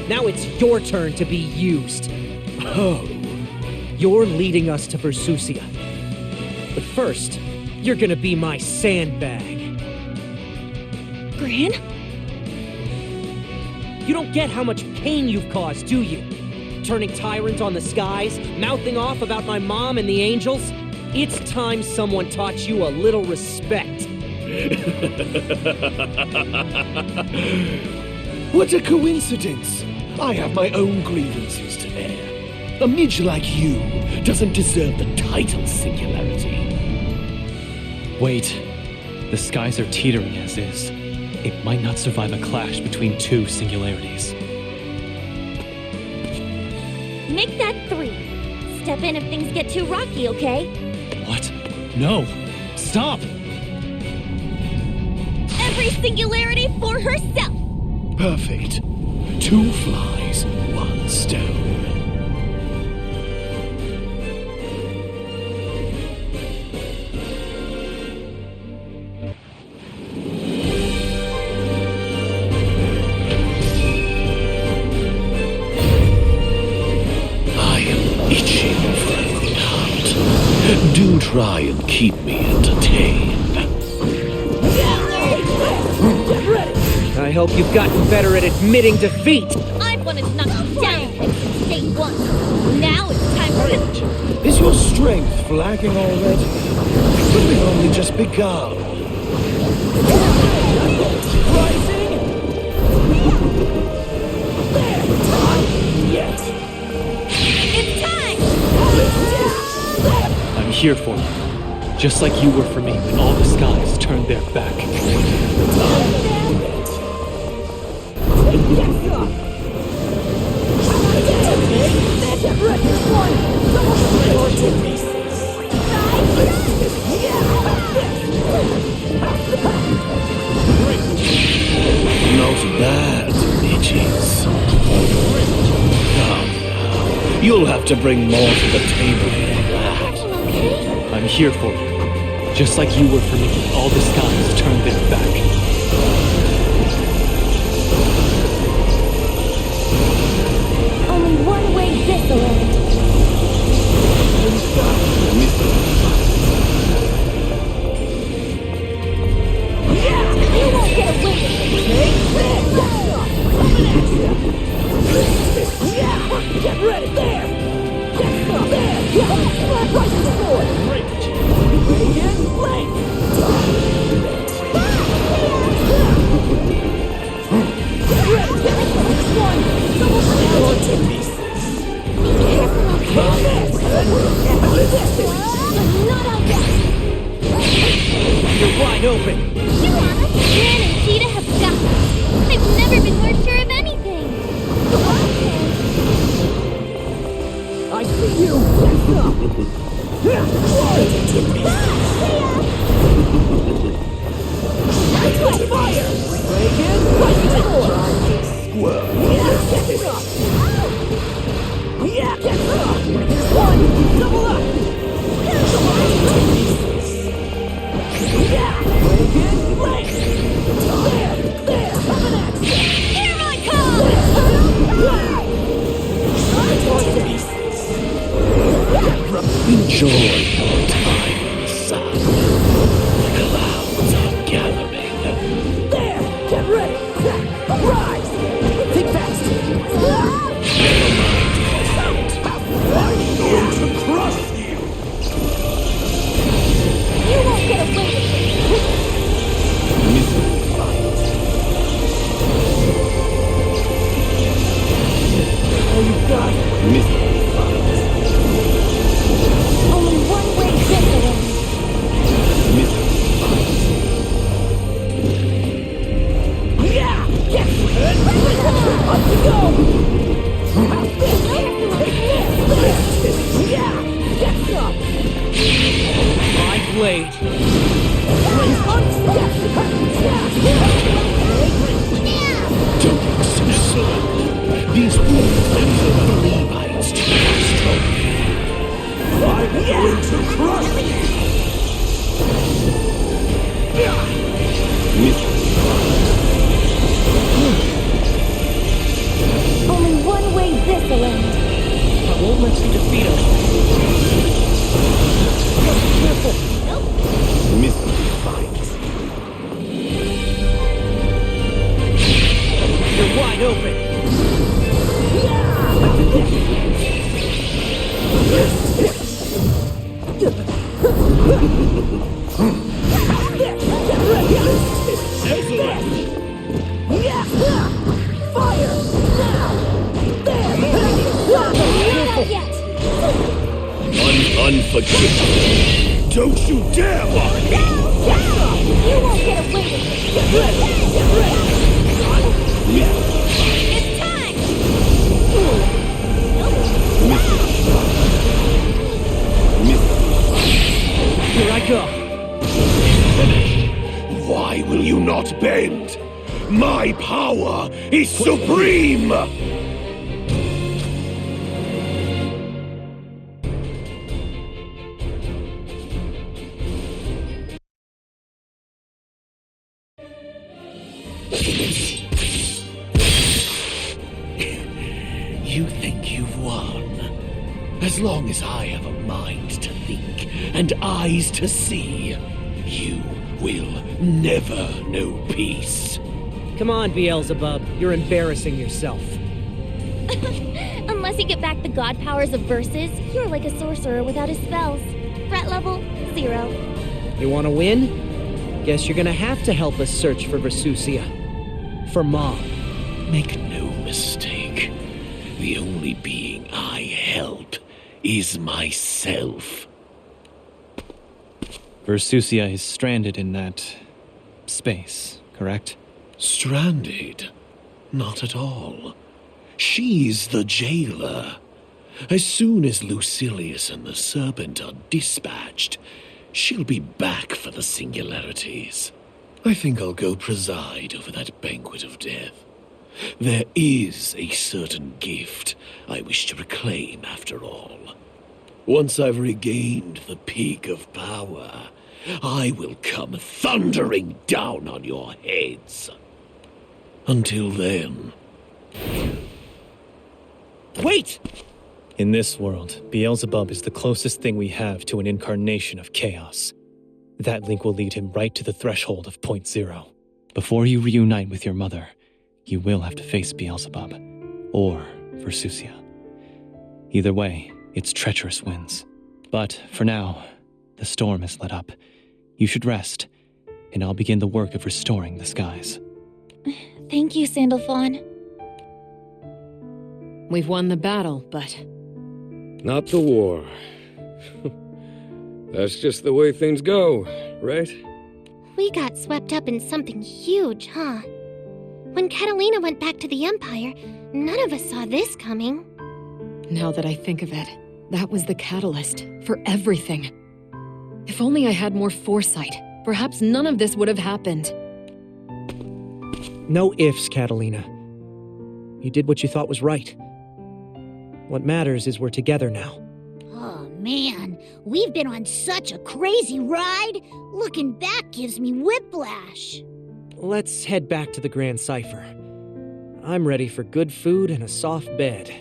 Now it's your turn to be used. Oh. You're leading us to Versusia. But first, you're gonna be my sandbag. Gran? You don't get how much pain you've caused, do you? Turning tyrant on the skies, mouthing off about my mom and the angels? It's time someone taught you a little respect. What a coincidence! I have my own grievances to air. A midge like you doesn't deserve the title Singularity. Wait. The skies are teetering as is. It might not survive a clash between 2 singularities. Make that 3. Step in if things get too rocky, okay? What? No! Stop! Every singularity for herself! Perfect. 2 flies, 1 stone. Do try and keep me entertained. I hope you've gotten better at admitting defeat. I've wanted to knock you down since day 1. Now it's time for it. Is your strength flagging already? But we've only just begun. Rising! Yes! It's time! I'm here for you. Just like you were for me when all the skies turned their back. Not bad, bitches. Come now. You'll have to bring more to the table than that. I'm here for you. Just like you were for me when all the skies turned their back. Only one way this alone. You won't get away with Get ready there! Get some there! Right to the floor! Great! Ready again? Play! Get ready! This one! Double to pieces! Be careful, not on that! You're wide open! Gran and Zeta have got this. I've never been more sure of Enjoy your time, son. The clouds are gathering. There! Get ready! Rise! Think fast! Never mind, I'm going to crush you! You won't get away with it! Oh, you got it! Only one way to get the win. Yeah! Get it! Up we go! Yeah! Get some! My blade. Don't look so slow. These fools enter the Levites to destroy. I'm going to crush you! Only one way this'll end. I won't let you defeat him. Careful. You're wide open. Fire! Unforgivable. Don't you dare mock me! You won't get away with it! Get ready! It's time! Here I go. Why will you not bend? My power is supreme! You think you've won? As long as I have a mind to think and eyes to see, you will never know peace. Come on, Beelzebub. You're embarrassing yourself. Unless you get back the god powers of verses, you're like a sorcerer without his spells. Threat level, 0. You want to win? Guess you're gonna have to help us search for Versusia. For Mom. Make no mistake. The only being I help is myself. Versusia is stranded in that space, correct? Stranded? Not at all. She's the jailer. As soon as Lucilius and the Serpent are dispatched, she'll be back for the Singularities. I think I'll go preside over that banquet of death. There is a certain gift I wish to reclaim after all. Once I've regained the peak of power, I will come thundering down on your heads. Until then... Wait! In this world, Beelzebub is the closest thing we have to an incarnation of chaos. That link will lead him right to the threshold of Point Zero. Before you reunite with your mother, you will have to face Beelzebub, or Versusia. Either way, its treacherous winds. But for now, the storm has let up. You should rest, and I'll begin the work of restoring the skies. Thank you, Sandalphon. We've won the battle, but... Not the war. That's just the way things go, right? We got swept up in something huge, huh? When Catalina went back to the Empire, none of us saw this coming. Now that I think of it, That was the catalyst for everything. If only I had more foresight, perhaps none of this would have happened. No ifs, Catalina. You did what you thought was right. What matters is we're together now. Oh man, we've been on such a crazy ride. Looking back gives me whiplash. Let's head back to the Grand Cipher. I'm ready for good food and a soft bed.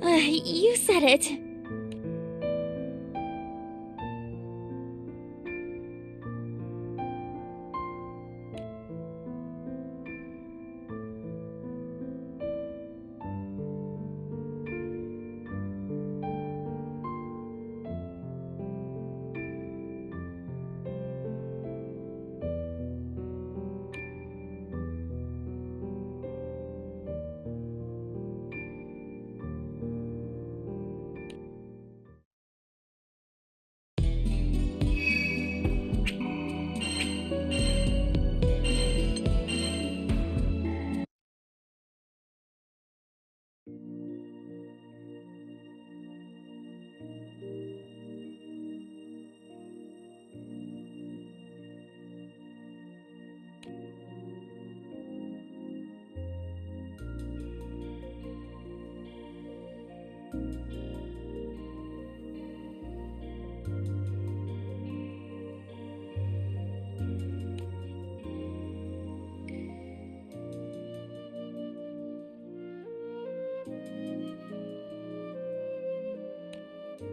You said it.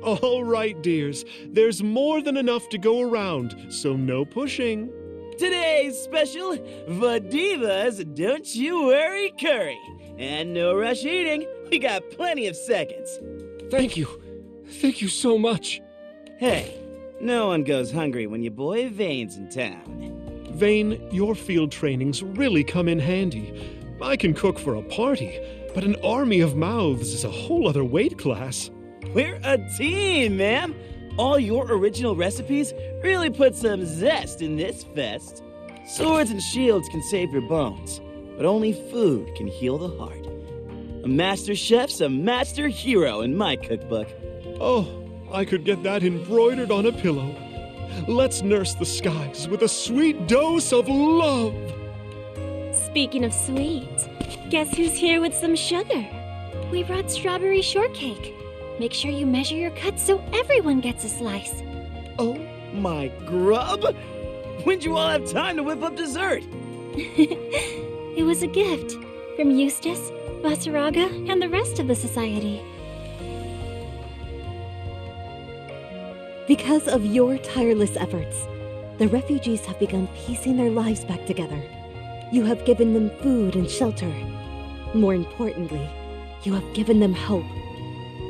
All right, dears. There's more than enough to go around, so no pushing. Today's special, the Diva's Don't You Worry Curry. And no rush eating. We got plenty of seconds. Thank you. Thank you so much. Hey, no one goes hungry when your boy Vane's in town. Vane, your field trainings really come in handy. I can cook for a party, but an army of mouths is a whole other weight class. We're a team, ma'am. All your original recipes really put some zest in this fest. Swords and shields can save your bones, but only food can heal the heart. A master chef's a master hero in my cookbook. Oh, I could get that embroidered on a pillow. Let's nurse the skies with a sweet dose of love. Speaking of sweet, guess who's here with some sugar? We brought strawberry shortcake. Make sure you measure your cuts so everyone gets a slice. Oh my grub! When'd you all have time to whip up dessert? It was a gift from Eustace, Vaseraga, and the rest of the society. Because of your tireless efforts, the refugees have begun piecing their lives back together. You have given them food and shelter. More importantly, you have given them hope.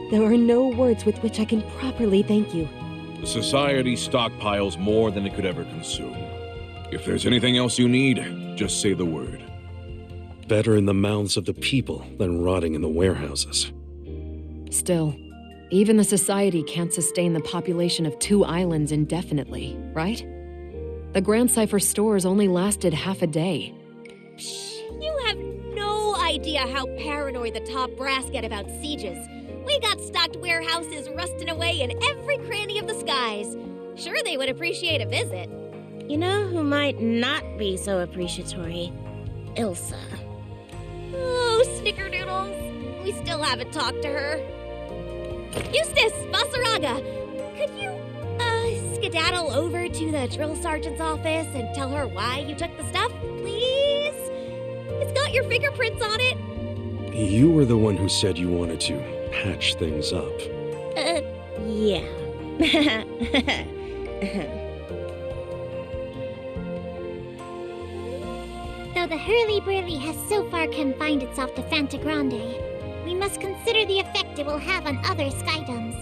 There are no words with which I can properly thank you. The Society stockpiles more than it could ever consume. If there's anything else you need, just say the word. Better in the mouths of the people than rotting in the warehouses. Still, even the Society can't sustain the population of 2 islands indefinitely, right? The Grand Cipher stores only lasted half a day. Psh, you have no idea how paranoid the top brass get about sieges. We got stocked warehouses rusting away in every cranny of the skies. Sure, they would appreciate a visit. You know who might not be so appreciatory? Ilsa. Oh, snickerdoodles. We still haven't talked to her. Eustace, Vaseraga, could you, skedaddle over to the drill sergeant's office and tell her why you took the stuff, please? It's got your fingerprints on it. You were the one who said you wanted to patch things up. Yeah. Though the hurly-burly has so far confined itself to Fantagrande, we must consider the effect it will have on other skydoms.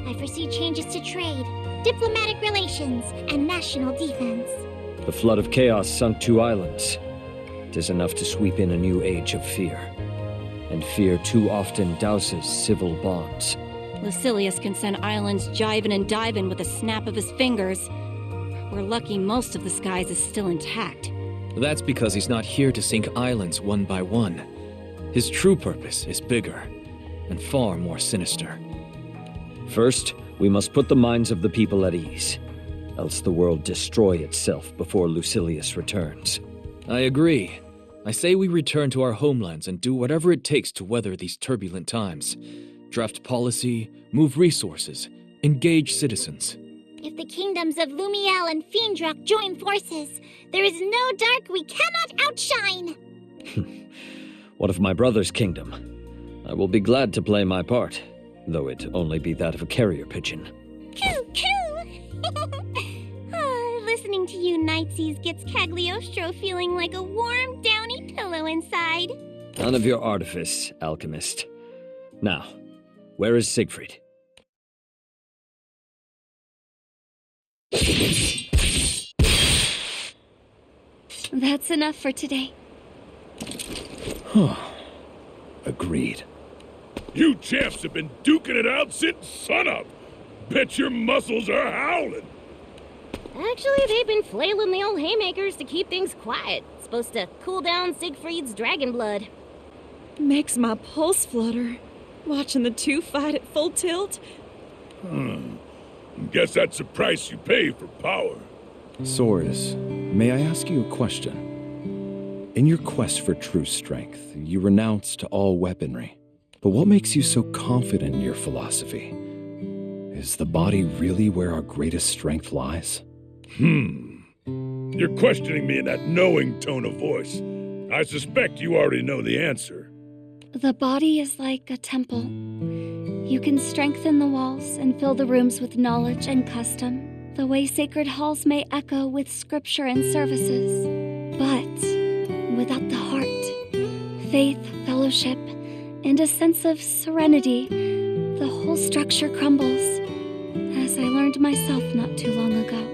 I foresee changes to trade, diplomatic relations, and national defense. The flood of chaos sunk 2 islands. It is enough to sweep in a new age of fear. And fear too often douses civil bonds. Lucilius can send islands jiving and diving with a snap of his fingers. We're lucky most of the skies is still intact. That's because he's not here to sink islands one by one. His true purpose is bigger and far more sinister. First, we must put the minds of the people at ease, else the world destroy itself before Lucilius returns. I agree. I say we return to our homelands and do whatever it takes to weather these turbulent times. Draft policy, move resources, engage citizens. If the kingdoms of Lumiel and Fiendrak join forces, there is no dark we cannot outshine! What of my brother's kingdom? I will be glad to play my part, though it only be that of a carrier pigeon. Coo, coo! Listening to you Nightsies gets Cagliostro feeling like a warm, downy pillow inside. None of your artifice, alchemist. Now, where is Siegfried? That's enough for today. Agreed. You champs have been duking it out since sunup. Bet your muscles are howling. Actually, they've been flailing the old haymakers to keep things quiet. It's supposed to cool down Siegfried's dragon blood. Makes my pulse flutter. Watching the two fight at full tilt. Guess that's the price you pay for power. Soris, may I ask you a question? In your quest for true strength, you renounced all weaponry. But what makes you so confident in your philosophy? Is the body really where our greatest strength lies? You're questioning me in that knowing tone of voice. I suspect you already know the answer. The body is like a temple. You can strengthen the walls and fill the rooms with knowledge and custom, the way sacred halls may echo with scripture and services. But without the heart, faith, fellowship, and a sense of serenity, the whole structure crumbles, as I learned myself not too long ago.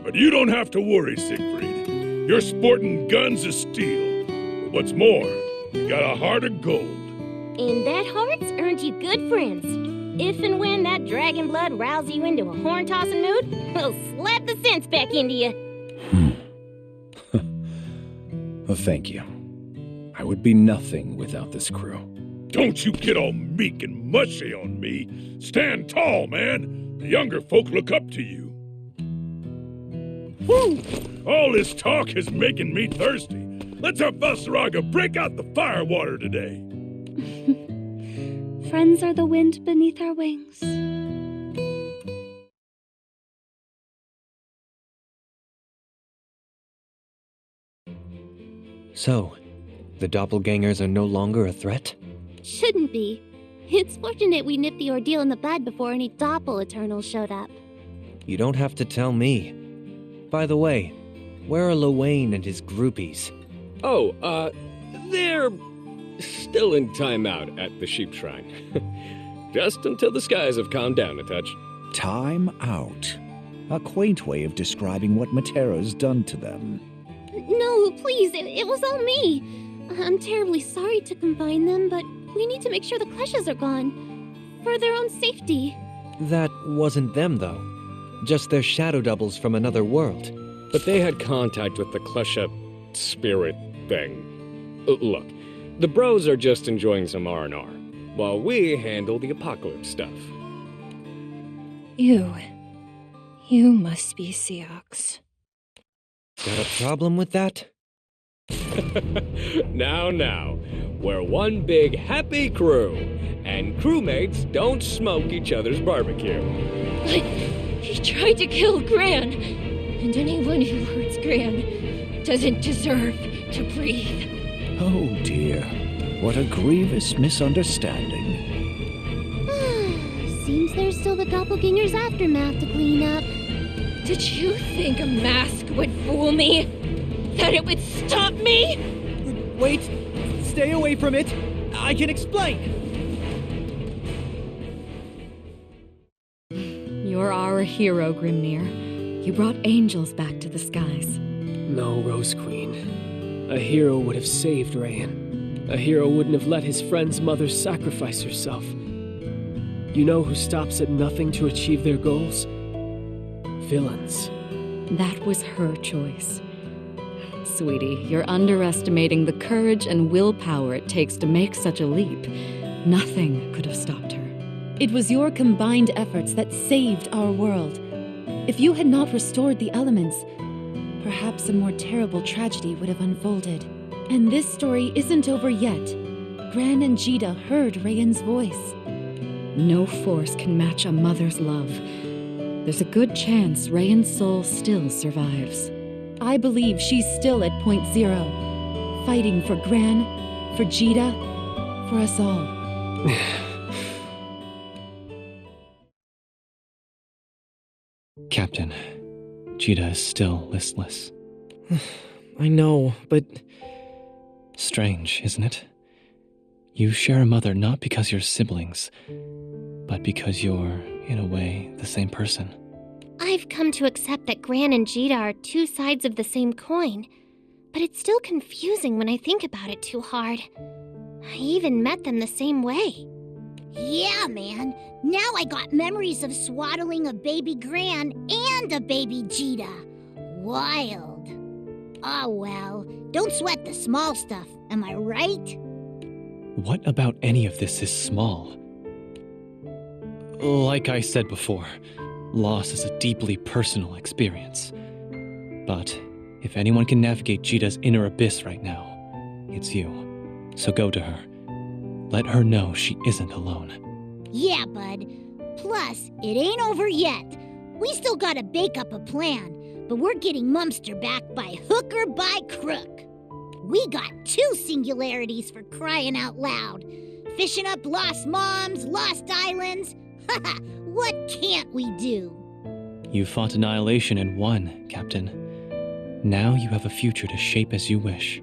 But you don't have to worry, Siegfried. You're sporting guns of steel. But what's more, you got a heart of gold. And that heart's earned you good friends. If and when that dragon blood rouses you into a horn-tossing mood, we'll slap the sense back into you. Well, thank you. I would be nothing without this crew. Don't you get all meek and mushy on me. Stand tall, man. The younger folk look up to you. Whew! All this talk is making me thirsty. Let's have Vaseraga break out the firewater today. Friends are the wind beneath our wings. So, the doppelgangers are no longer a threat? Shouldn't be. It's fortunate we nipped the ordeal in the bud before any Doppel Eternals showed up. You don't have to tell me. By the way, where are Lowain and his groupies? Oh, they're still in timeout at the Sheep Shrine. Just until the skies have calmed down a touch. Time out. A quaint way of describing what Matera's done to them. No, please, it was all me. I'm terribly sorry to confine them, but we need to make sure the Kleshas are gone. For their own safety. That wasn't them, though. Just their shadow doubles from another world. But they had contact with the Klesha spirit thing. Look, the bros are just enjoying some R&R, while we handle the apocalypse stuff. You must be Seox. Got a problem with that? Now, we're one big happy crew, and crewmates don't smoke each other's barbecue. But he tried to kill Gran, and anyone who hurts Gran doesn't deserve to breathe. Oh dear, what a grievous misunderstanding. Seems there's still the doppelganger's aftermath to clean up. Did you think a mask would fool me? That it would stop me? Wait! Stay away from it! I can explain! You're our hero, Grimnir. You brought angels back to the skies. No, Rose Queen. A hero would have saved Rayan. A hero wouldn't have let his friend's mother sacrifice herself. You know who stops at nothing to achieve their goals? Villains. That was her choice. Sweetie, you're underestimating the courage and willpower it takes to make such a leap. Nothing could have stopped her. It was your combined efforts that saved our world. If you had not restored the elements, perhaps a more terrible tragedy would have unfolded. And this story isn't over yet. Gran and Zeta heard Rayan's voice. No force can match a mother's love. There's a good chance Rayan's soul still survives. I believe she's still at point zero, fighting for Gran, for Zeta, for us all. Captain, Zeta is still listless. I know, but... Strange, isn't it? You share a mother not because you're siblings, but because you're, in a way, the same person. I've come to accept that Gran and Zeta are two sides of the same coin, but it's still confusing when I think about it too hard. I even met them the same way. Yeah, man. Now I got memories of swaddling a baby Gran and a baby Zeta. Wild. Oh well, don't sweat the small stuff, am I right? What about any of this is small? Like I said before, loss is a deeply personal experience. But if anyone can navigate Zeta's inner abyss right now, it's you. So go to her. Let her know she isn't alone. Yeah, bud. Plus, it ain't over yet. We still gotta bake up a plan, but we're getting Mumster back by hook or by crook. We got 2 singularities for crying out loud. Fishing up lost moms, lost islands. Haha, what can't we do? You fought annihilation and won, Captain. Now you have a future to shape as you wish.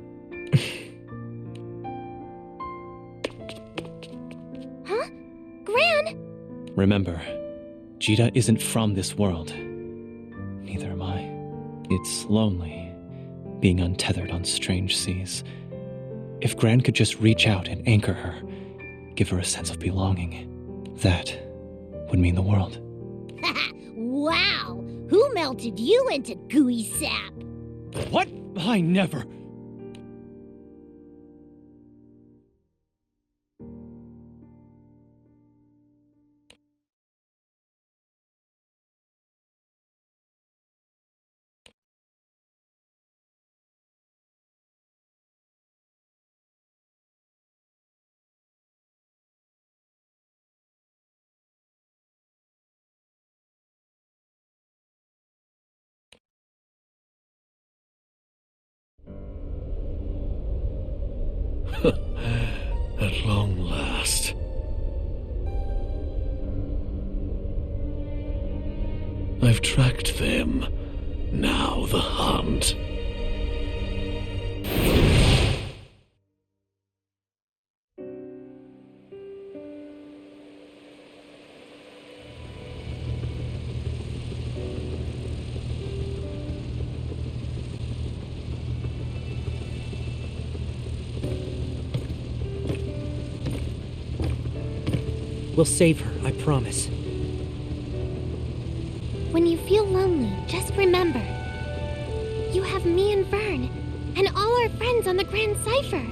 Huh? Gran? Remember, Zeta isn't from this world. Neither am I. It's lonely, being untethered on strange seas. If Gran could just reach out and anchor her, give her a sense of belonging, that would mean the world. Wow! Who melted you into gooey sap? What? I never... At long last. I've tracked them. Now the hunt. We'll save her, I promise. When you feel lonely, just remember. You have me and Vern, and all our friends on the Grand Cipher.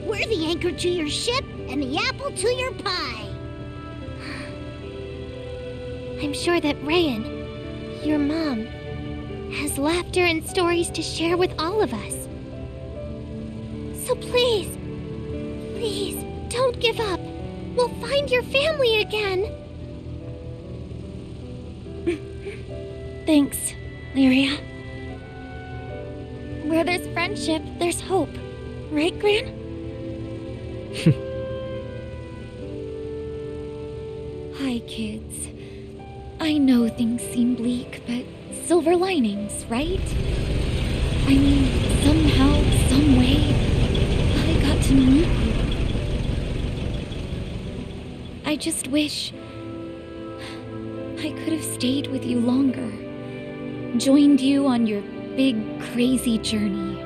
We're the anchor to your ship and the apple to your pie. I'm sure that Rayan, your mom, has laughter and stories to share with all of us. So please, please, don't give up. We'll find your family again. Thanks, Lyria. Where there's friendship, there's hope. Right, Gran? Hi, kids. I know things seem bleak, but silver linings, right? I mean, somehow, someway, I got to meet you. I just wish I could have stayed with you longer, joined you on your big, crazy journey.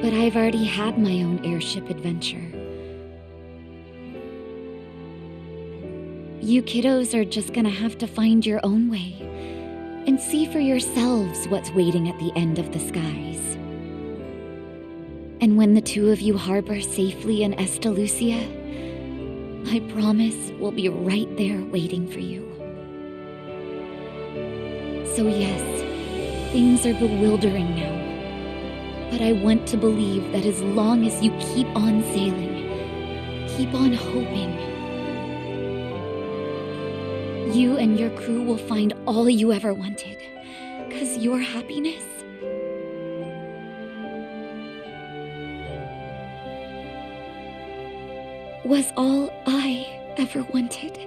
But I've already had my own airship adventure. You kiddos are just gonna have to find your own way and see for yourselves what's waiting at the end of the skies. And when the two of you harbor safely in Estalucia, I promise we'll be right there waiting for you. So yes, things are bewildering now. But I want to believe that as long as you keep on sailing, keep on hoping, you and your crew will find all you ever wanted. 'Cause your happiness was all I ever wanted.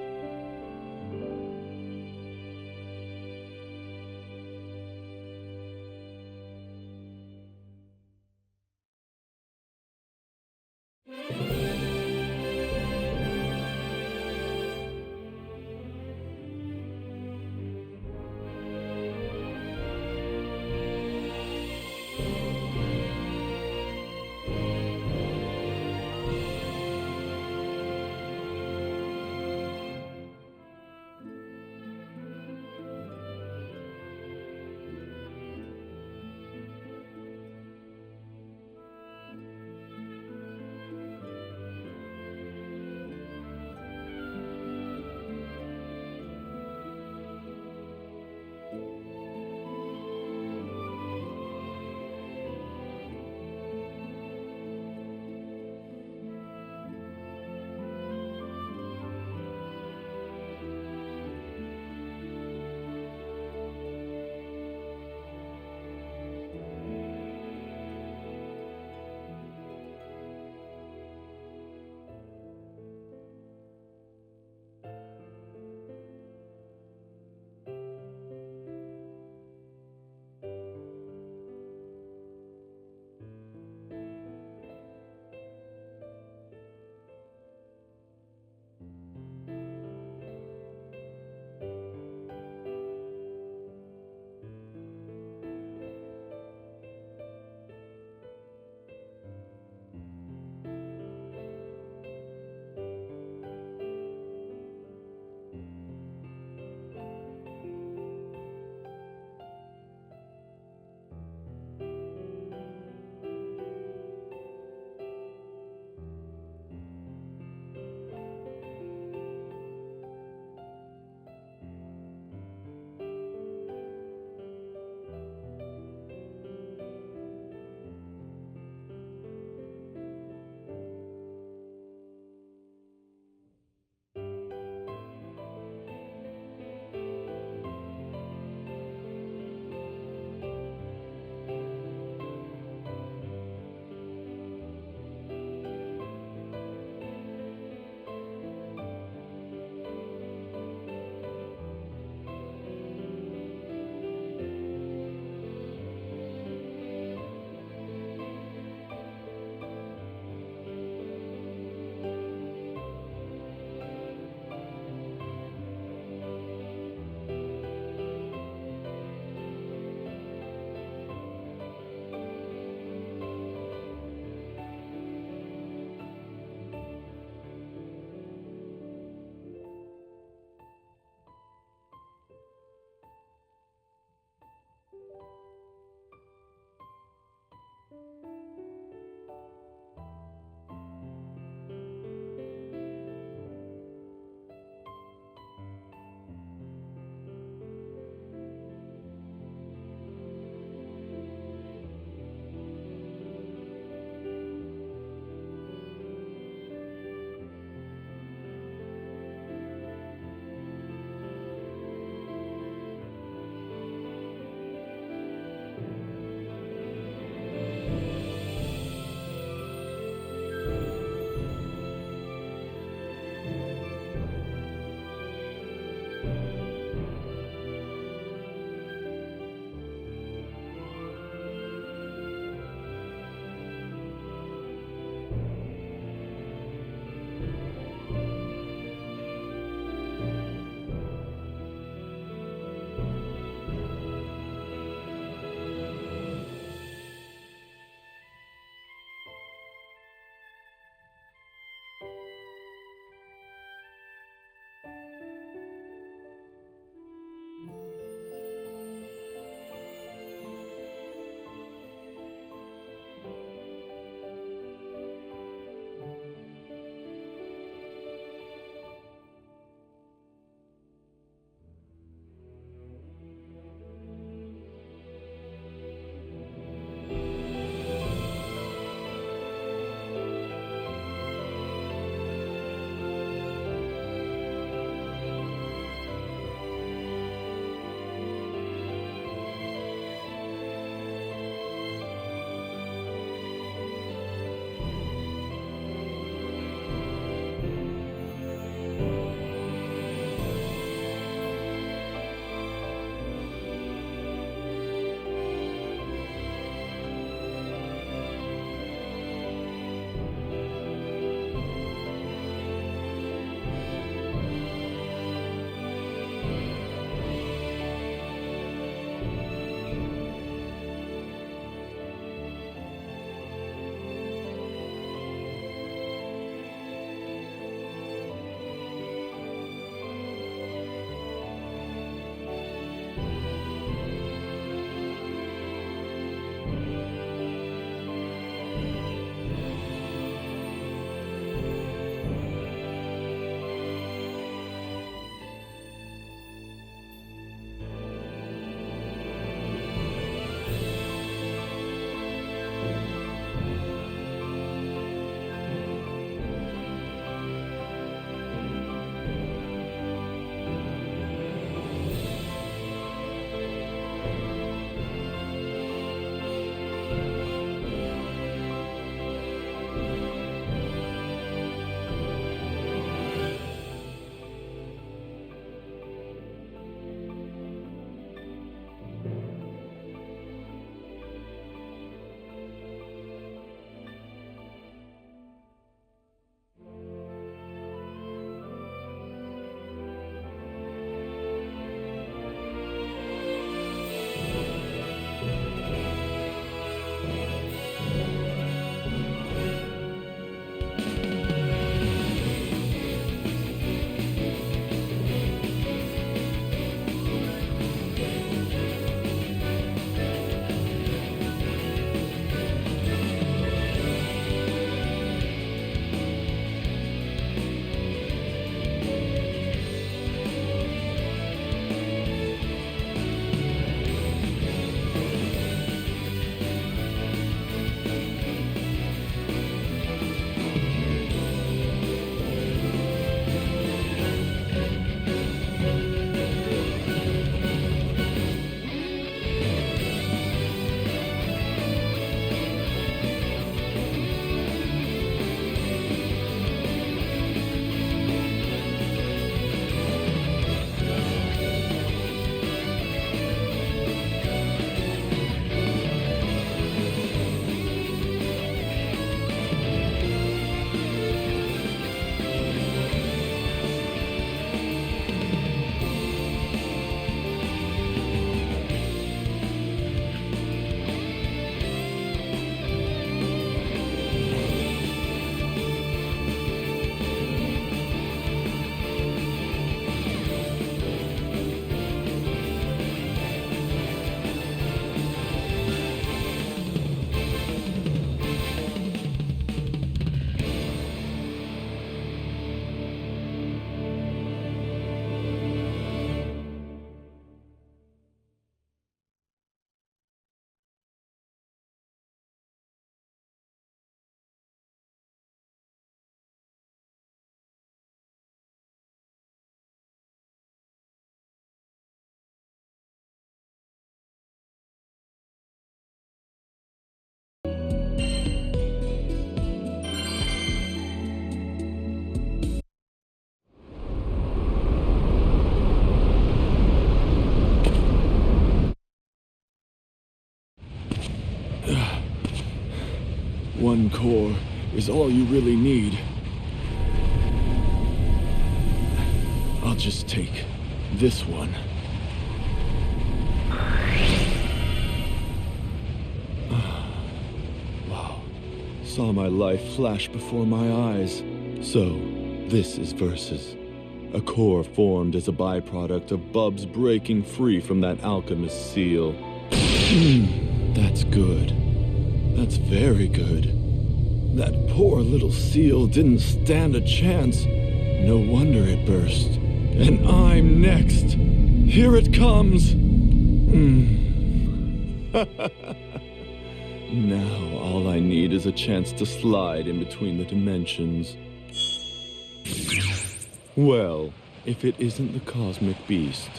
one core is all you really need. I'll just take this one. Wow. Saw my life flash before my eyes. So, this is Versus. A core formed as a byproduct of Bubs breaking free from that alchemist seal. That's good. That's very good. That poor little seal didn't stand a chance. No wonder it burst. And I'm next. Here it comes. Now all I need is a chance to slide in between the dimensions. Well, if it isn't the cosmic beast.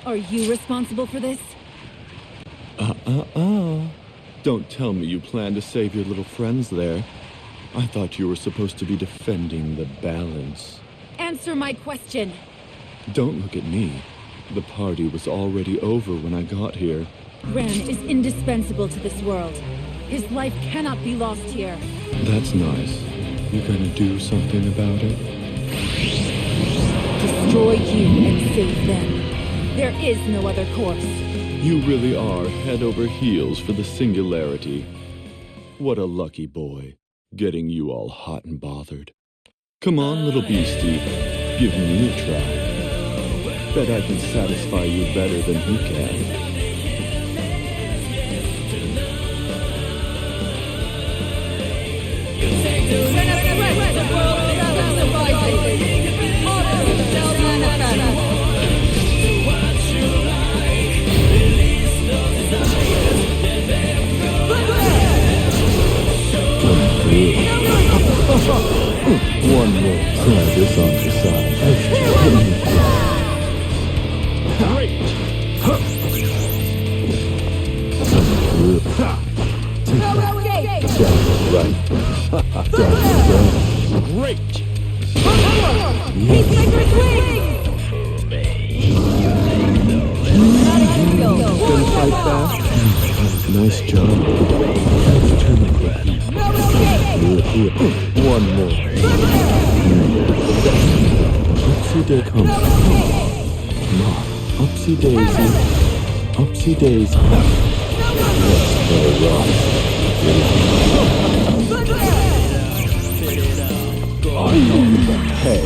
Are you responsible for this? Don't tell me you plan to save your little friends there. I thought you were supposed to be defending the balance. Answer my question. Don't look at me. The party was already over when I got here. Gran is indispensable to this world. His life cannot be lost here. That's nice. You gonna do something about it? Destroy you and save them. There is no other course. You really are head over heels for the Singularity. What a lucky boy, getting you all hot and bothered. Come on, little beastie, give me a try. Bet I can satisfy you better than he can. One more. Try this on the side. Great. Great. Gonna fight back? Nice job. One more. Upsy daisy. Come on. Upsy daisy. Upsy daisy. Let's go rock. Hey.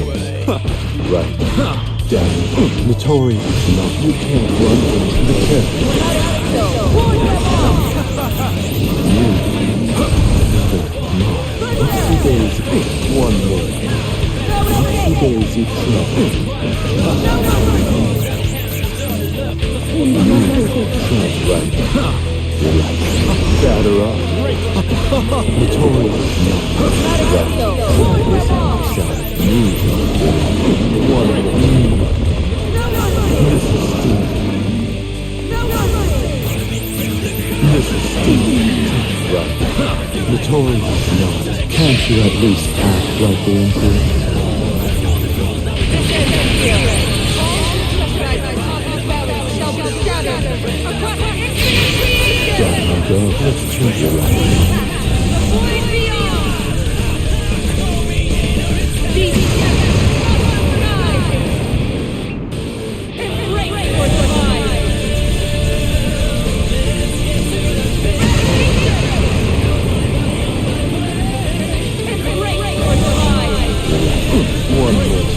Right. Down. Notorious. No, you can't run into the Upsy daisy. One more. Upsy daisy. Right. Batter up. Notorious. One more. Mrs. Steve. Right. Notorious. No. Can't you at least act like the Emperor? Down I go. Let's turn you right. One more.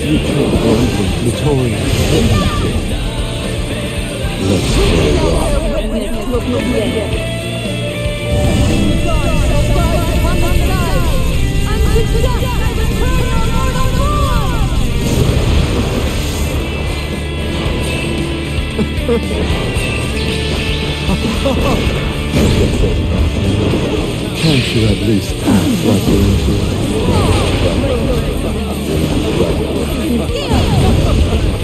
You can't run from Notorious. Let's Can't you at least act like you're into it?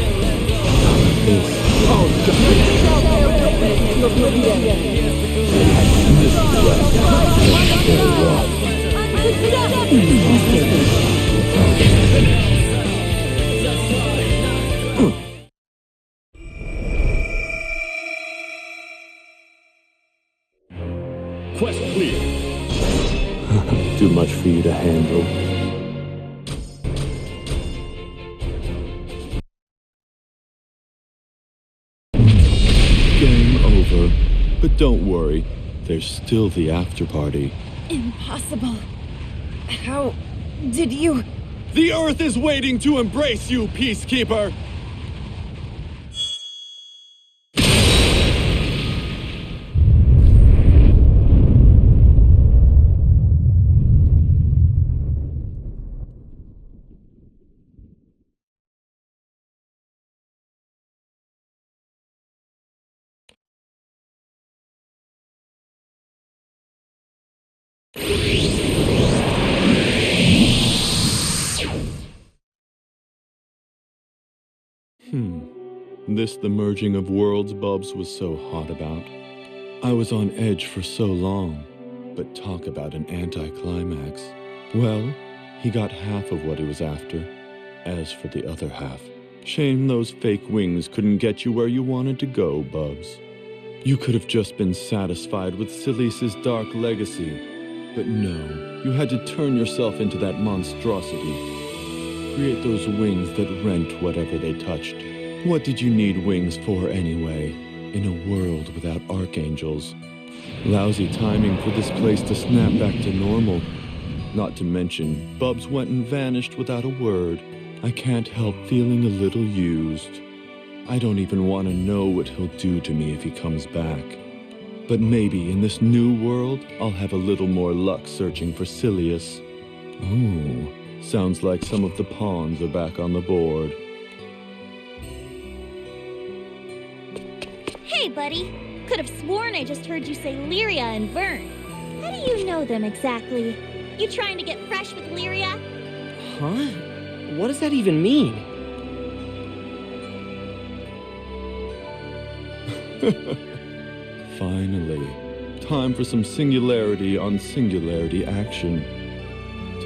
for you to handle. Game over. But don't worry, there's still the after party. Impossible. How did you... The Earth is waiting to embrace you, Peacekeeper! This the merging of worlds Bubs was so hot about. I was on edge for so long, but talk about an anticlimax. Well, he got half of what he was after. As for the other half, shame those fake wings couldn't get you where you wanted to go, Bubs. You could have just been satisfied with Sileus's dark legacy, but no, you had to turn yourself into that monstrosity. Create those wings that rent whatever they touched. What did you need wings for anyway, in a world without archangels? Lousy timing for this place to snap back to normal. Not to mention, Bubs went and vanished without a word. I can't help feeling a little used. I don't even want to know what he'll do to me if he comes back. But maybe in this new world, I'll have a little more luck searching for Sileus. Ooh, sounds like some of the pawns are back on the board. Hey, buddy. Could have sworn I just heard you say Lyria and Vern. How do you know them exactly? You trying to get fresh with Lyria? Huh? What does that even mean? Finally. Time for some singularity on singularity action.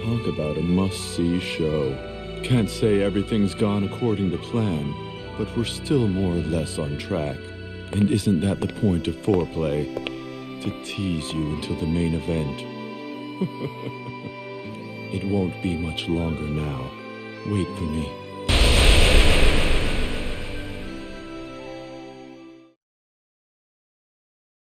Talk about a must-see show. Can't say everything's gone according to plan, but we're still more or less on track. And isn't that the point of foreplay? To tease you until the main event. It won't be much longer now. Wait for me.